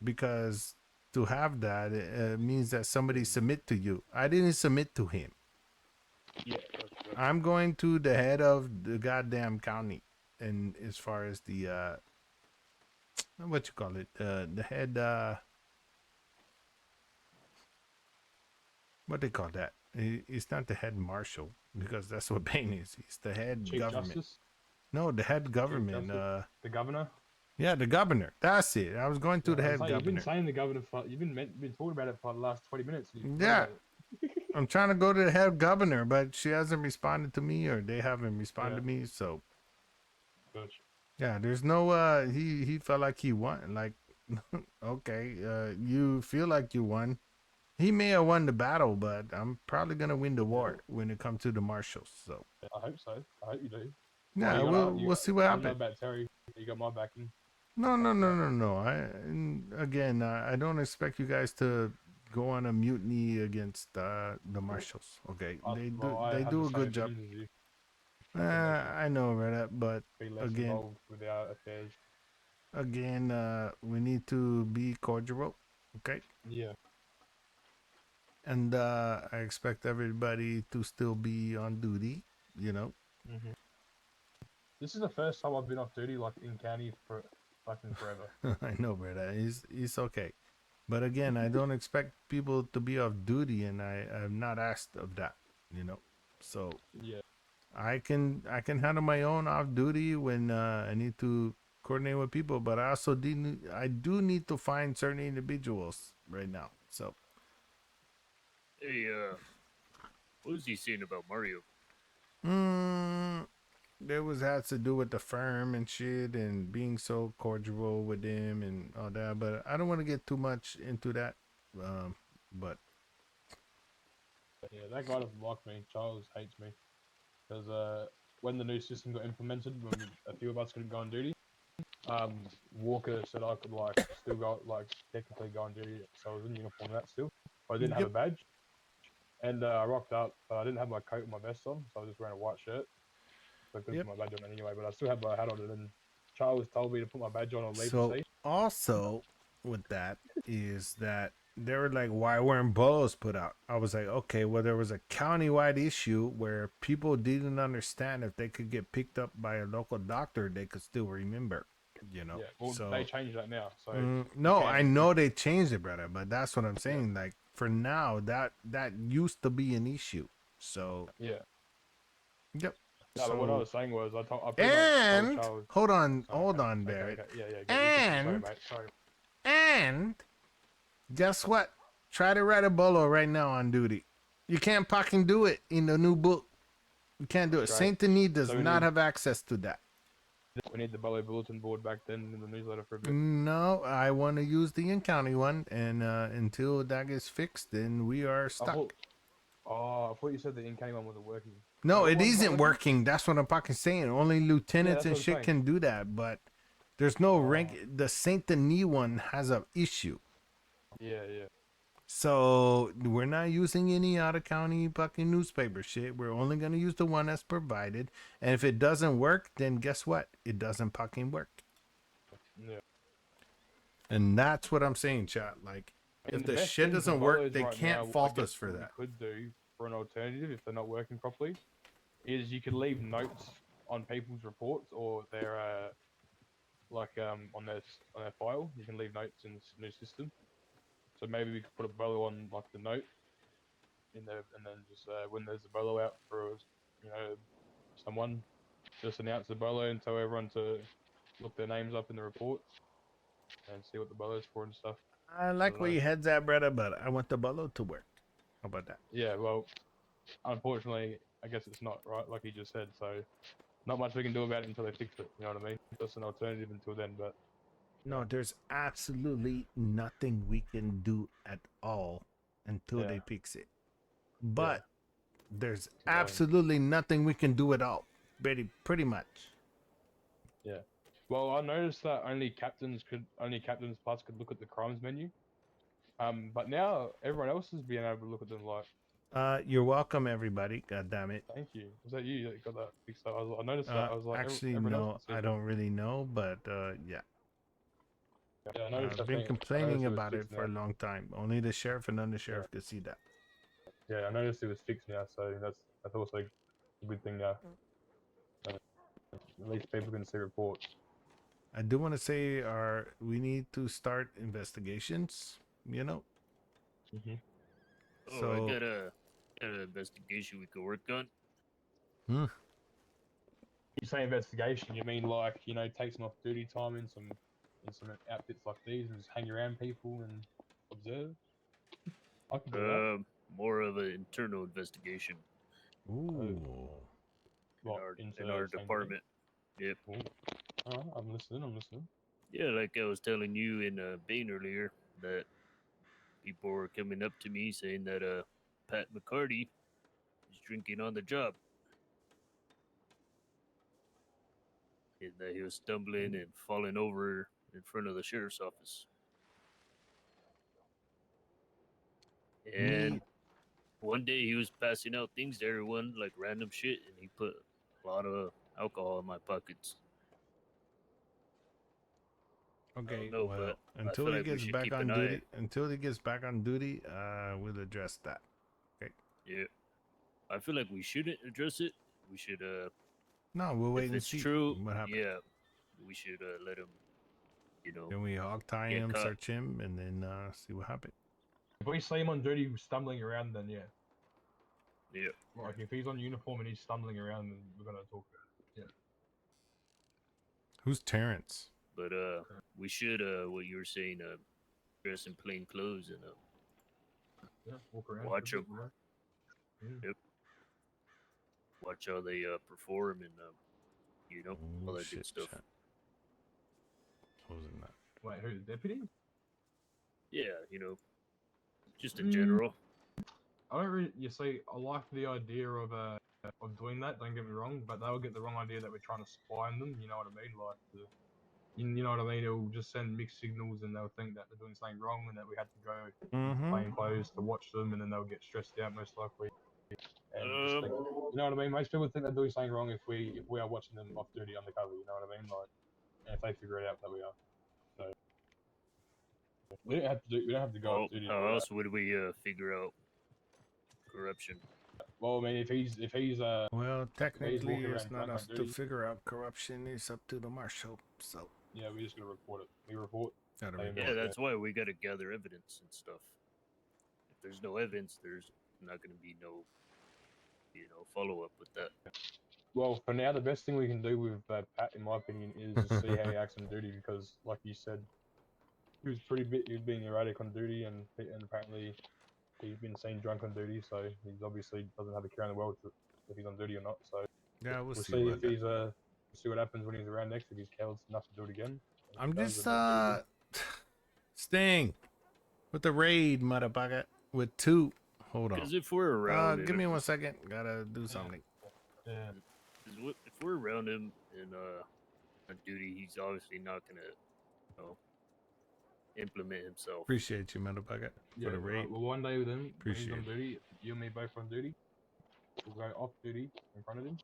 Because to have that means that somebody submit to you. I didn't submit to him. Yeah. I'm going to the head of the goddamn county, and as far as the what you call it, the head, what they call that? It's not the head marshal because that's what Bain is. He's the head Chief government. Justice. No, the head government. The governor. Yeah, the governor. That's it. I was going to the head You've been governor. saying the governor for you've been talking about it for the last 20 minutes. And you forgot Yeah. about it. I'm trying to go to the head governor, but she hasn't responded to me, or they haven't responded to me. So, Gotcha. yeah, there's no. He felt like he won. Like, okay, you feel like you won. He may have won the battle, but I'm probably gonna win the war when it comes to the marshals. So, I hope so. I hope you do. yeah, we'll see what I happens. don't know about Terry. You got my backing. No. Again, I don't expect you guys to go on a mutiny against the marshals. Okay, they do a good job. I know, right? But Be less again, involved with our affairs. again, we need to be cordial. Okay. Yeah. And I expect everybody to still be on duty. Mm-hmm. This is the first time I've been off duty like in county for fucking forever. I know, brother. It's okay. But again, I don't expect people to be off duty, and I'm not asked of that. So yeah, I can handle my own off duty when I need to coordinate with people. But I also do need to find certain individuals right now. So Hey, what was he saying about Mario? there has to do with the firm and shit, and being so cordial with them and all that. But I don't want to get too much into that. But yeah, that guy doesn't like me. Charles hates me because when the new system got implemented, when a few of us couldn't go on duty, Walker said I could still go technically go on duty, so I was in uniform and that still, but I didn't have a badge, and I rocked up, but I didn't have my coat and my vest on, so I was just wearing a white shirt. So I couldn't put my badge on anyway, but I still had my hat on, and then Charles told me to put my badge on leave so to see. also with that is that they were like, why weren't bolos put out? I was like, okay, well, there was a countywide issue where people didn't understand if they could get picked up by a local doctor, they could still remember. Yeah, well, so they changed that now. So no, I know they changed it, brother, but that's what I'm saying. Like for now, that used to be an issue. So yeah. Yep. No, but what I was saying was I told Charles. Hold on, Barrett. Okay. Yeah. And sorry, mate. Sorry. And guess what? Try to write a bolo right now on duty. You can't fucking do it in the new book. You can't do it. Right. Saint Denis does So not have access to that. We need the bolo bulletin board back then in the newsletter for a bit. No, I want to use the in-county one, and until that gets fixed, then we are stuck. I thought you said the in-county one wasn't working. No, it isn't working. That's what I'm fucking saying. Only lieutenants and shit can do that, but there's no rank. The Saint Denis one has an issue. Yeah. So we're not using any out of county fucking newspaper shit. We're only gonna use the one that's provided. And if it doesn't work, then guess what? It doesn't fucking work. Yeah. And that's what I'm saying, chat. Like, if the shit doesn't work, they can't fault us for that. Could do for an alternative if they're not working properly is you could leave notes on people's reports or their like on their file. You can leave notes in this new system. So maybe we could put a bolo on like the note in there, and then just when there's a bolo out for someone, just announce the bolo and tell everyone to look their names up in the report and see what the bolo's for and stuff. I like where your head's at, brother, but I want the bolo to work. How about that? Yeah, well, unfortunately, I guess it's not right, like you just said. So, not much we can do about it until they fix it. You know what I mean? That's an alternative until then. But No, there's absolutely nothing we can do at all until they fix it. But there's absolutely nothing we can do at all. Pretty much. yeah. Well, I noticed that only captains plus could look at the crimes menu. But now everyone else is being able to look at them. Like, You're welcome, everybody. God damn it. thank you. Was that you that got that fixed up? I noticed that. I was like, Actually, everyone no, else can see I it. don't really know, but yeah. Yeah, I noticed I've that been thing. I complaining noticed it was about it fixed for a now. long time. Only the sheriff and undersheriff could see that. Yeah, I noticed it was fixed now, so that's also a good thing now. At least people can see reports. I do want to say we need to start investigations, you know? Oh, So, I got an investigation we could work on. You say investigation, you mean like, take some off-duty time in some outfits like these and just hang around people and observe? I could do that. More of an internal investigation. Ooh. In our department. Yep. I'm listening. Yeah, like I was telling you in Bane earlier, that people were coming up to me saying that Pat McCarty is drinking on the job. And that he was stumbling and falling over in front of the sheriff's office. And one day he was passing out things to everyone, like random shit, and he put a lot of alcohol in my pockets. okay, know, well, but I until feel he like we gets should back keep on an duty, we'll address that. Okay. Yeah. I feel like we shouldn't address it. We should, No, we'll wait if and it's see true, what happens. yeah, we should let him, Then we hog tie get him, caught. search him, and then see what happens. If we see him on duty stumbling around, then yeah. Yeah. Like, if he's on uniform and he's stumbling around, then we're going to talk about it. Yeah. Who's Terrence? But we should, what you were saying, dress in plain clothes and walk around. watch them. Yeah. Yep. Watch how they perform and all that good stuff. Wasn't that? Wait, who, the deputy? Yeah, just in general. I don't really. You see, I like the idea of doing that. Don't get me wrong, but they'll get the wrong idea that we're trying to spy on them. You know what I mean? Like, you know what I mean? It'll just send mixed signals, and they'll think that they're doing something wrong, and that we had to go plain clothes to watch them, and then they'll get stressed out most likely. And just think, you know what I mean? Most people think they're doing something wrong if we are watching them off duty undercover. You know what I mean? Like, and if they figure it out that we are. So we don't have to go off duty. How else would we figure out corruption? Well, I mean, if he's well, technically, walking it's around not drunk us on to duty. figure out corruption. It's up to the marshal. So yeah, we just gotta report it. We report. Yeah, that's why we gotta gather evidence and stuff. If there's no evidence, there's not gonna be no, follow up with that. Well, for now, the best thing we can do with Pat, in my opinion, is just see how he acts on duty. Because, like you said, he was being erratic on duty, and apparently he's been seen drunk on duty. So he obviously doesn't have a care in the world if he's on duty or not. So yeah, we'll see. see if he's see what happens when he's around next. If he's careless enough to do it again. I'm just Sting with the raid, motherfucker, with 2. Hold on. Because if we're around, give me 1 second. Gotta do something. Yeah. If we're around him and on duty, he's obviously not gonna, implement himself. Appreciate you, motherfucker, for the raid. Well, one day with him, when he's Appreciate on it. duty, you and me both on duty. We'll go off duty in front of him,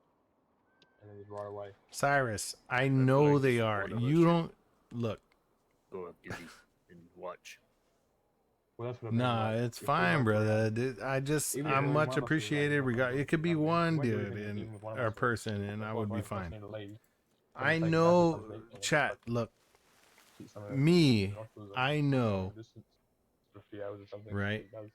and then he's right away. Cyrus, I know they are. You don't look. Go off duty and watch. Well, that's what I mean. Nah, like, it's if fine, we're brother. Even if I'm we much want us to, appreciated. like, It could be one won't do dude anything and even with one of or us, person, and I would be both of us fine. need to leave. I taking back or know, something, and chat. like Look, shoot some of the me, nostrils and I from know, a distance for a few hours or something. right? It does.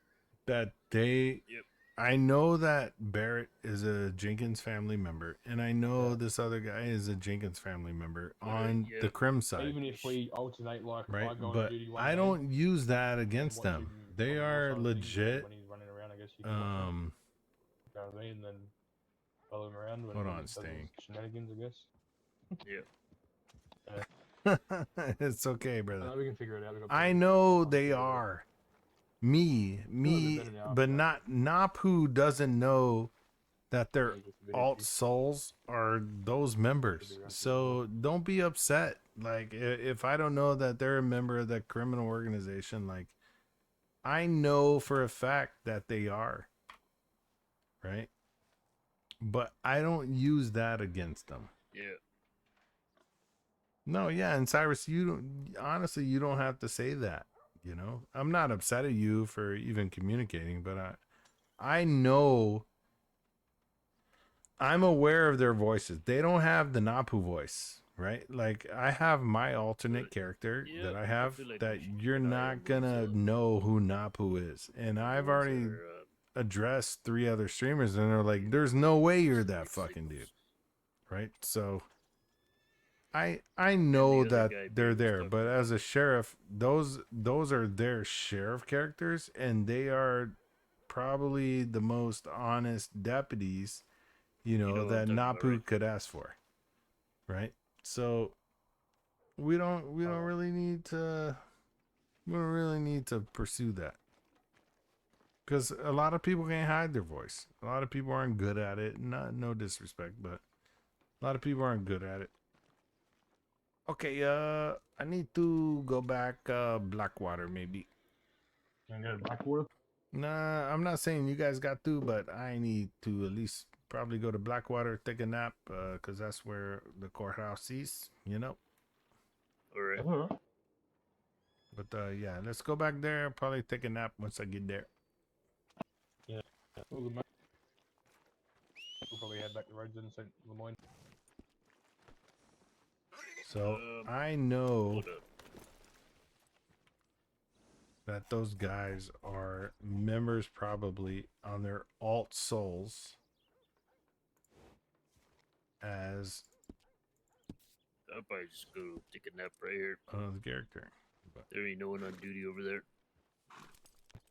That they. Yep. I know that Barrett is a Jenkins family member, and I know this other guy is a Jenkins family member on the Crim side. Even if we alternate, like if Right, I go on but duty one I day, don't use that and against watch them. him They on your are side of things, and legit. when he's running around, I guess you can watch him. You know what I mean? And then follow him around when Hold he on, does his Sting. shenanigans, I guess. Yeah. It's okay, brother. We can figure it out. We got I plenty. know they are. Me, better now, but so. not Napu doesn't know that their alt souls are those members. So don't be upset. Like if I don't know that they're a member of that criminal organization, like I know for a fact that they are. Right? But I don't use that against them. Yeah. No, yeah, and Cyrus, you don't honestly you don't have to say that, you know. I'm not upset at you for even communicating, but I know I'm aware of their voices. They don't have the Napu voice, right? Like I have my alternate character that I have feel like that we should you're keep an eye not on gonna those, know who Napu is. And I've ones already that are, addressed 3 other streamers and they're like, there's no way you're that fucking dude. Right? So I know other that guy they're Bear was there, talking but as a sheriff, those are their sheriff characters, and they are probably the most honest deputies, you know, know what that I'm talking about, Napu right? could ask for, right? So we don't really need to pursue that, because a lot of people can't hide their voice. A lot of people aren't good at it. No disrespect, but a lot of people aren't good at it. Okay, I need to go back Blackwater maybe. You can go to Blackwater? Nah, I'm not saying you guys got to, but I need to at least probably go to Blackwater, take a nap, cause that's where the courthouse is, you know. All right. But yeah, let's go back there. Probably take a nap once I get there. Yeah. We'll probably head back to roads in St. Lemoyne. So I know that those guys are members probably on their alt souls as I'll probably just go take a nap right here. the character. But there ain't no one on duty over there.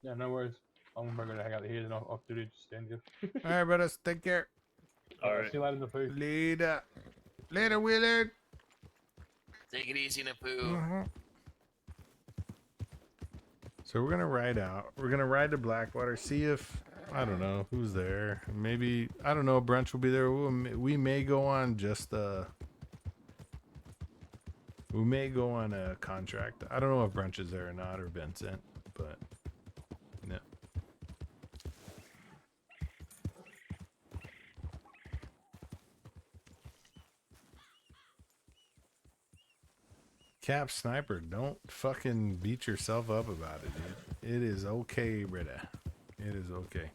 Yeah, no worries. I'm probably gonna hang out here, then off duty, just stand here. All right, brothers, take care. All right. See you later, Napu. Later, Willard. Take it easy, Napu. Mm-hmm. So we're gonna ride out. We're gonna ride to Blackwater. See if I don't know who's there. Maybe I don't know. Brunch will be there. We may go on just we may go on a contract. I don't know if Brunch is there or not, or Vincent, but no. Cap Sniper, don't fucking beat yourself up about it, dude. It is okay, brother. It is okay.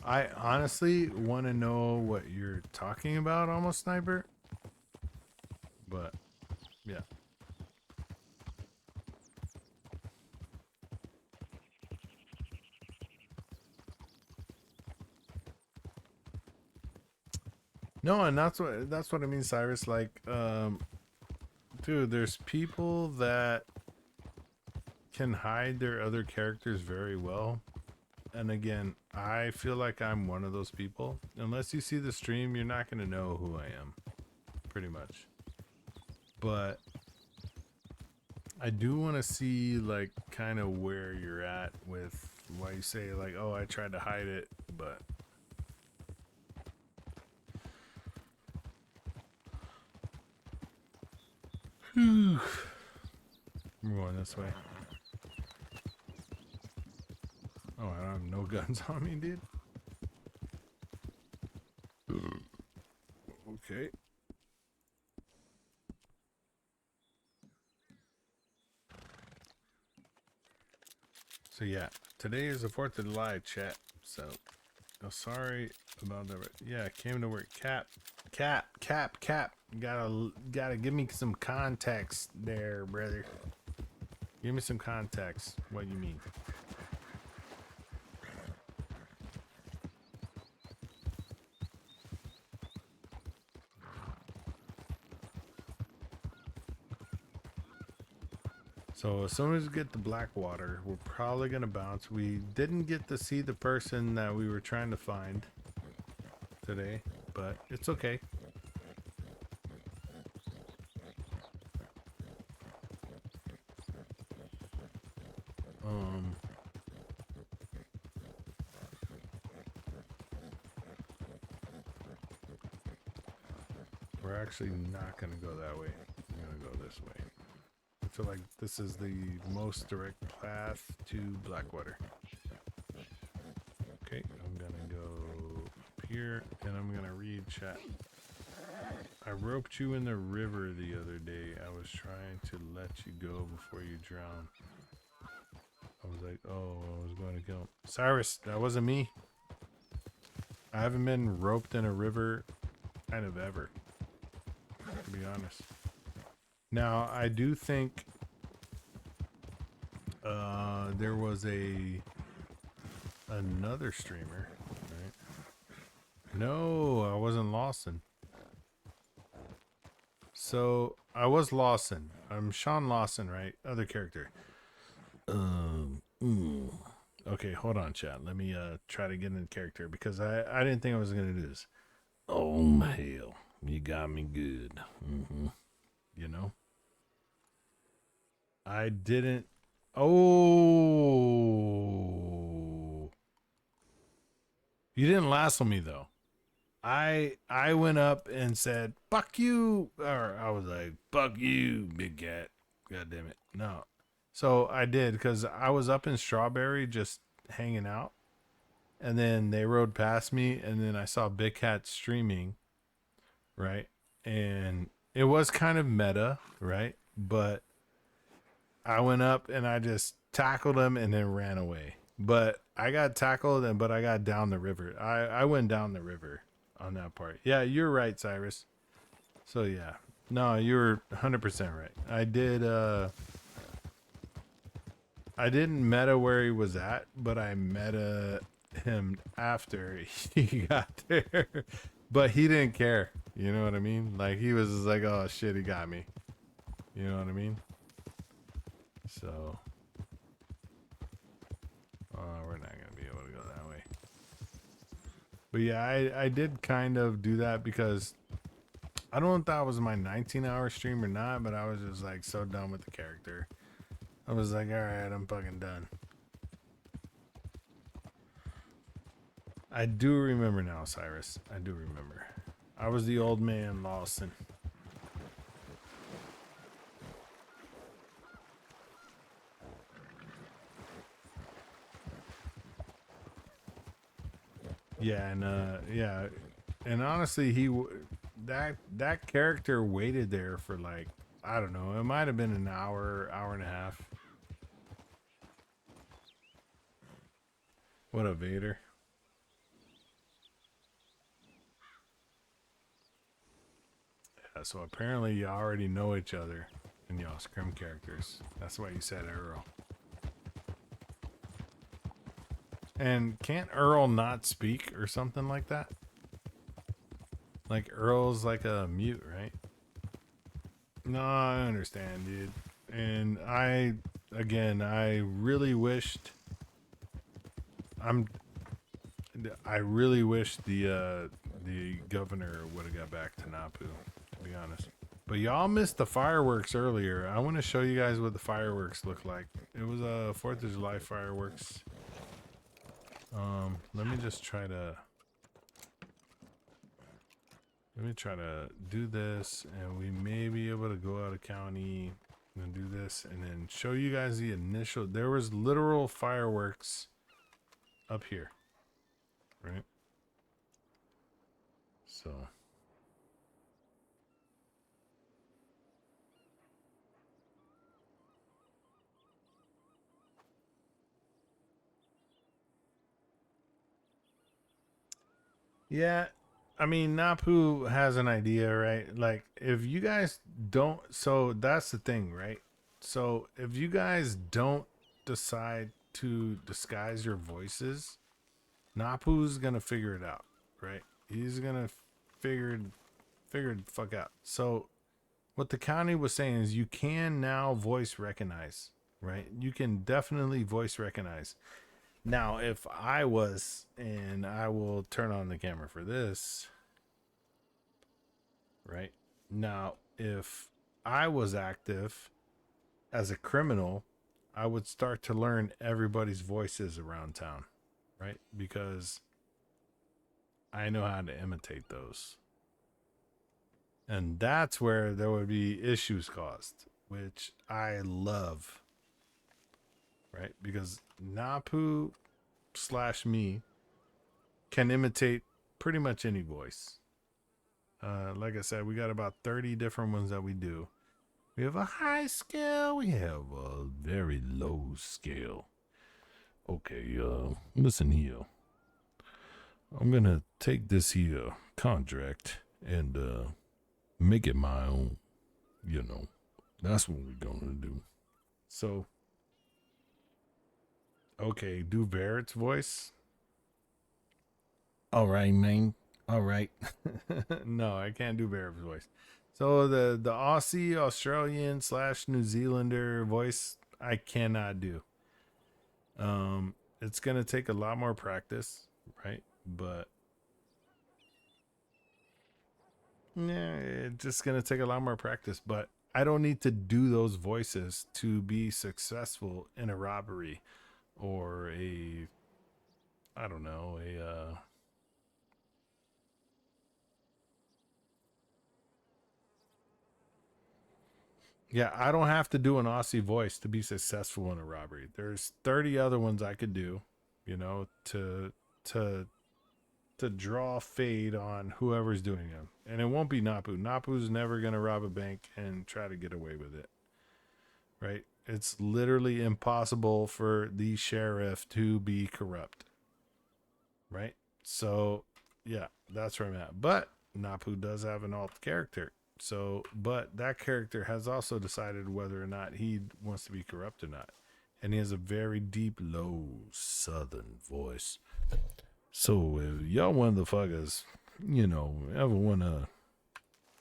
I honestly want to know what you're talking about, Almost Sniper. But, yeah. No, and that's what I mean, Cyrus. Like, dude, there's people that can hide their other characters very well. And again, I feel like I'm one of those people. Unless you see the stream, you're not going to know who I am. Pretty much. But I do want to see, like, kind of where you're at with why you say, like, oh, I tried to hide it, but... We're going this way. Oh, I don't have no guns on me, dude. Okay. So yeah, today is the 4th of July, chat. So, sorry about that. Yeah, came to work. Cap. Gotta give me some context there, brother. Give me some context. What you mean? So as soon as we get the Blackwater, we're probably gonna bounce. We didn't get to see the person that we were trying to find today, but it's okay. We're actually not gonna go that way. We're gonna go this way. I feel like this is the most direct path to Blackwater. Okay, I'm gonna go up here and I'm gonna read chat. I roped you in the river the other day. I was trying to let you go before you drown. I was like, oh, I was going to kill him. Cyrus, that wasn't me. I haven't been roped in a river kind of ever, to be honest. Now, I do think there was another streamer, right? No, I wasn't Lawson. So, I was Lawson. I'm Sean Lawson, right? Other character. Okay, hold on, chat. Let me try to get in character because I didn't think I was gonna do this. Oh hell, you got me good. You know, I didn't. Oh, you didn't lasso me though. I went up and said "fuck you," or I was like "fuck you, big cat." God damn it, no. So I did because I was up in Strawberry just hanging out. And then they rode past me, and then I saw Big Cat streaming, right? And it was kind of meta, right? But I went up and I just tackled him and then ran away. But I got tackled, but I got down the river. I went down the river on that part. Yeah, you're right, Cyrus. So yeah. No, you're 100% right. I didn't meta where he was at, but I meta him after he got there. But he didn't care. You know what I mean? Like, he was just like, oh shit, he got me. You know what I mean? So, we're not gonna be able to go that way. But yeah, I did kind of do that because I don't know if that was my 19-hour stream or not, but I was just like so done with the character. I was like, alright, I'm fucking done. I do remember now, Cyrus. I do remember. I was the old man, Lawson. Yeah, and honestly, that character waited there for like, I don't know, it might have been an hour and a half. What up, Vader? Yeah, so apparently you already know each other and y'all scrim characters. That's why you said Earl. And can't Earl not speak or something like that? Like Earl's like a mute, right? No, I understand, dude. And I really wished I really wish the governor would have got back to Napu, to be honest. But y'all missed the fireworks earlier. I want to show you guys what the fireworks look like. It was a 4th of July fireworks. Let me just try to do this, and we may be able to go out of county and do this, and then show you guys the initial. There was literal fireworks up here, right? So. Yeah, I mean, Napu has an idea, right? Like, if you guys don't, so that's the thing, right? So if you guys don't decide to disguise your voices, Napu's gonna figure it out, right? He's gonna figure the fuck out. So what the county was saying is you can now voice recognize, right? You can definitely voice recognize. Now, if I was, and I will turn on the camera for this, right? Now, if I was active as a criminal, I would start to learn everybody's voices around town, right? Because I know how to imitate those. And that's where there would be issues caused, which I love, right? Because Napu / me can imitate pretty much any voice. Like I said, we got about 30 different ones that we do. We have a high scale. We have a very low scale. Okay, listen here. I'm gonna take this here contract and make it my own. You know, that's what we're gonna do. So, okay, do Barrett's voice. All right, man. All right. No, I can't do Barrett's voice. So the Aussie, Australian / New Zealander voice, I cannot do. It's gonna take a lot more practice, right? But yeah, it's just gonna take a lot more practice. But I don't need to do those voices to be successful in a robbery or a, I don't know, yeah, I don't have to do an Aussie voice to be successful in a robbery. There's 30 other ones I could do, you know, to draw fade on whoever's doing them. And it won't be Napu. Napu's never going to rob a bank and try to get away with it. Right? It's literally impossible for the sheriff to be corrupt. Right? So, yeah, that's where I'm at. But Napu does have an alt character. So, but that character has also decided whether or not he wants to be corrupt or not. And he has a very deep, low southern voice. So, if y'all motherfuckers, you know, ever want to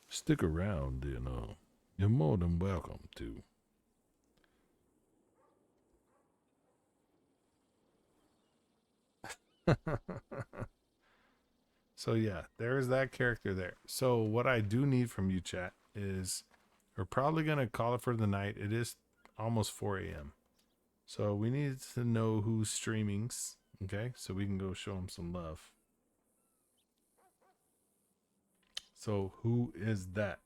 stick around, you know, you're more than welcome to. So, yeah, there's that character there. So, what I do need from you, chat, is we're probably going to call it for the night. It is almost 4 a.m. So, we need to know who's streamings, okay? So, we can go show them some love. So, who is that?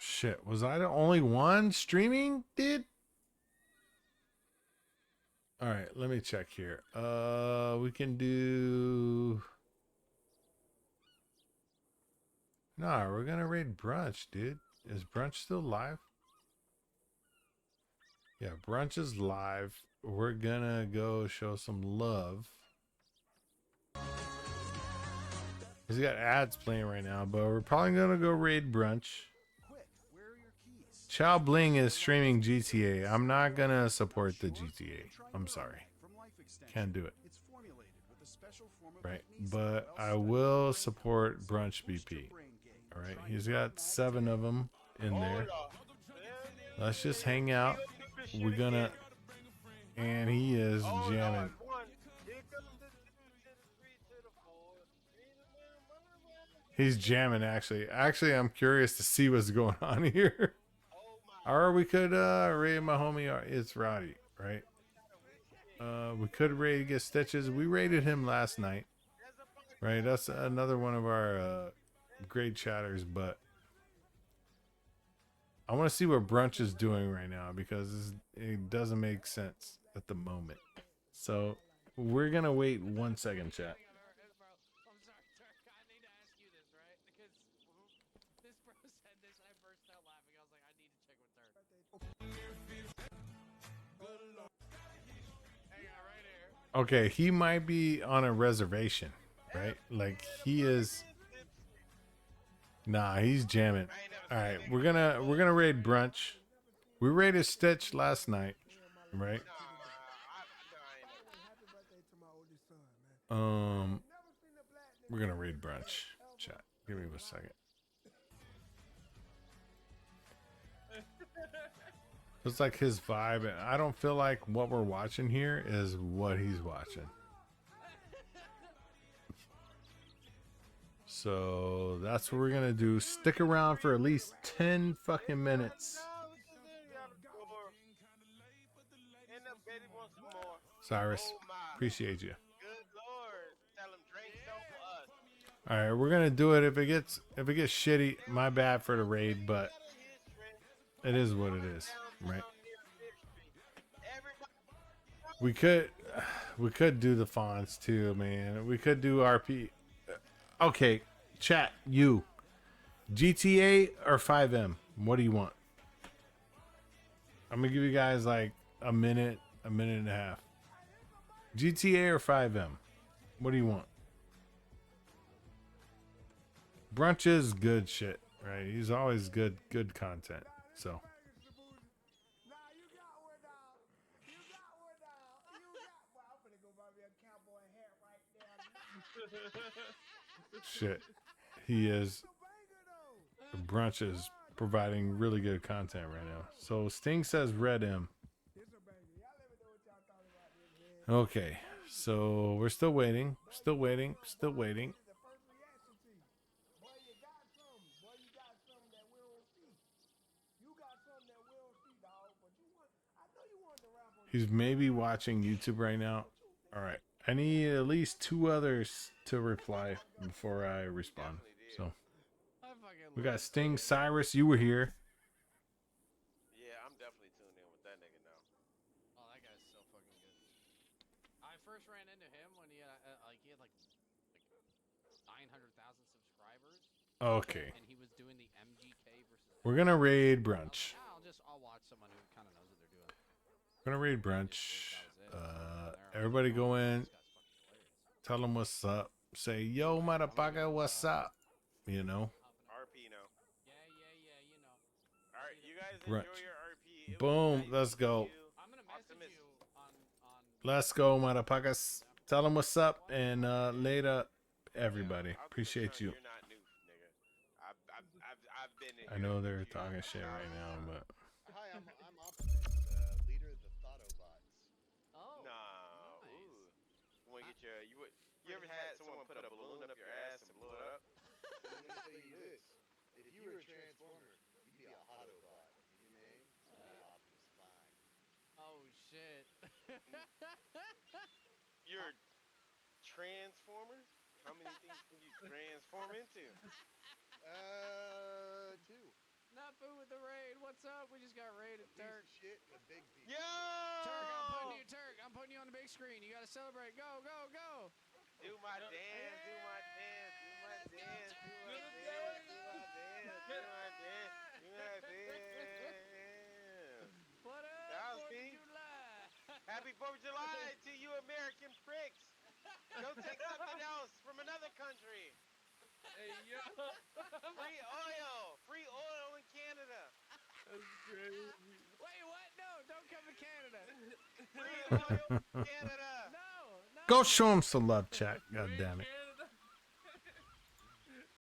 Shit, was I the only one streaming, dude? All right, let me check here. We can do. Nah, we're gonna raid brunch, dude. Is brunch still live? Yeah, brunch is live. We're gonna go show some love. He's got ads playing right now, but we're probably gonna go raid brunch. Chow Bling is streaming GTA. I'm not gonna support the GTA. I'm sorry. Can't do it. Right. But I will support Brunch BP. Alright. He's got 7 of them in there. Let's just hang out. We're gonna. And he is jamming. He's jamming, actually. Actually, I'm curious to see what's going on here. Or we could raid my homie. It's Roddy, right? We could raid Get Stitches. We raided him last night. Right? That's another one of our great chatters, but I want to see what brunch is doing right now because it doesn't make sense at the moment. So we're going to wait 1 second, chat. bro said this, and I burst out laughing. I was like, I need to check with her. Hang on, right here. Okay, he might be on a reservation, right? Like he is. Nah, he's jamming. All right, we're gonna raid brunch. We raided Stitch last night, right? We're gonna raid brunch. Chat. Give me 1 second. It's like his vibe, and I don't feel like what we're watching here is what he's watching. So that's what we're gonna do. Stick around for at least 10 fucking minutes. Cyrus, appreciate you. Good lord, tell him drink so All right, we're gonna do it. If it gets shitty, my bad for the raid, but it is what it is, right? We could do the fonts too, man. We could do RP. Okay, chat. You, GTA or 5M? What do you want? I'm gonna give you guys like a minute and a half. GTA or 5M? What do you want? Brunch is good shit, right? He's always good content. So shit, he is. Brunch is providing really good content right now. So Sting says Red M. Okay, so we're still waiting. He's maybe watching YouTube right now. All right, I need at least 2 others to reply before I respond. So we got Sting, Cyrus. You were here. Yeah, I'm definitely tuned in with that nigga now. Oh, that guy's so fucking good. I first ran into him when he had like 900,000 subscribers. Okay. And he was doing the MGK versus. We're gonna raid brunch. I'll watch someone who kind of knows what they're doing. We're gonna raid brunch. Everybody go in. Tell them what's up. Say, yo, motherfucker, what's up? You know. RP now. Yeah, you know. All right, you guys Brunch. enjoy your RP. Boom. Let's go. I'm gonna message you on. Let's go, motherfuckers. Tell them what's up and later, everybody. Appreciate you. You're not new, nigga. I've been in. I know they're talking shit right now, but. Hi, I'm Optimus, leader of the Thotobots. Oh. Nah. Nice. Ooh. Want to get your you ever had someone put a balloon up your ass and blow it up? I'm gonna tell you this: if you were a Transformer, you'd be a Autobot. Your name? Optimus Prime. Oh shit. You're a Transformer? How many things can you transform into? 2. Napu with the raid. What's up? We just got raided, Turk. Shit, and a big piece. Yo! Turk, I'm putting you on the big screen. You gotta celebrate. Go, go, go! Do my dance, do my dance, do my dance, do my dance, do my dance, do my dance, do my dance. What up? That was me. Happy 4th of July to you American pricks. Go take something else from another country. Hey, yo. Free oil in Canada. That's crazy. Wait, what? No, don't come to Canada. Free oil in Canada. No. Go show him some love, chat. God damn it.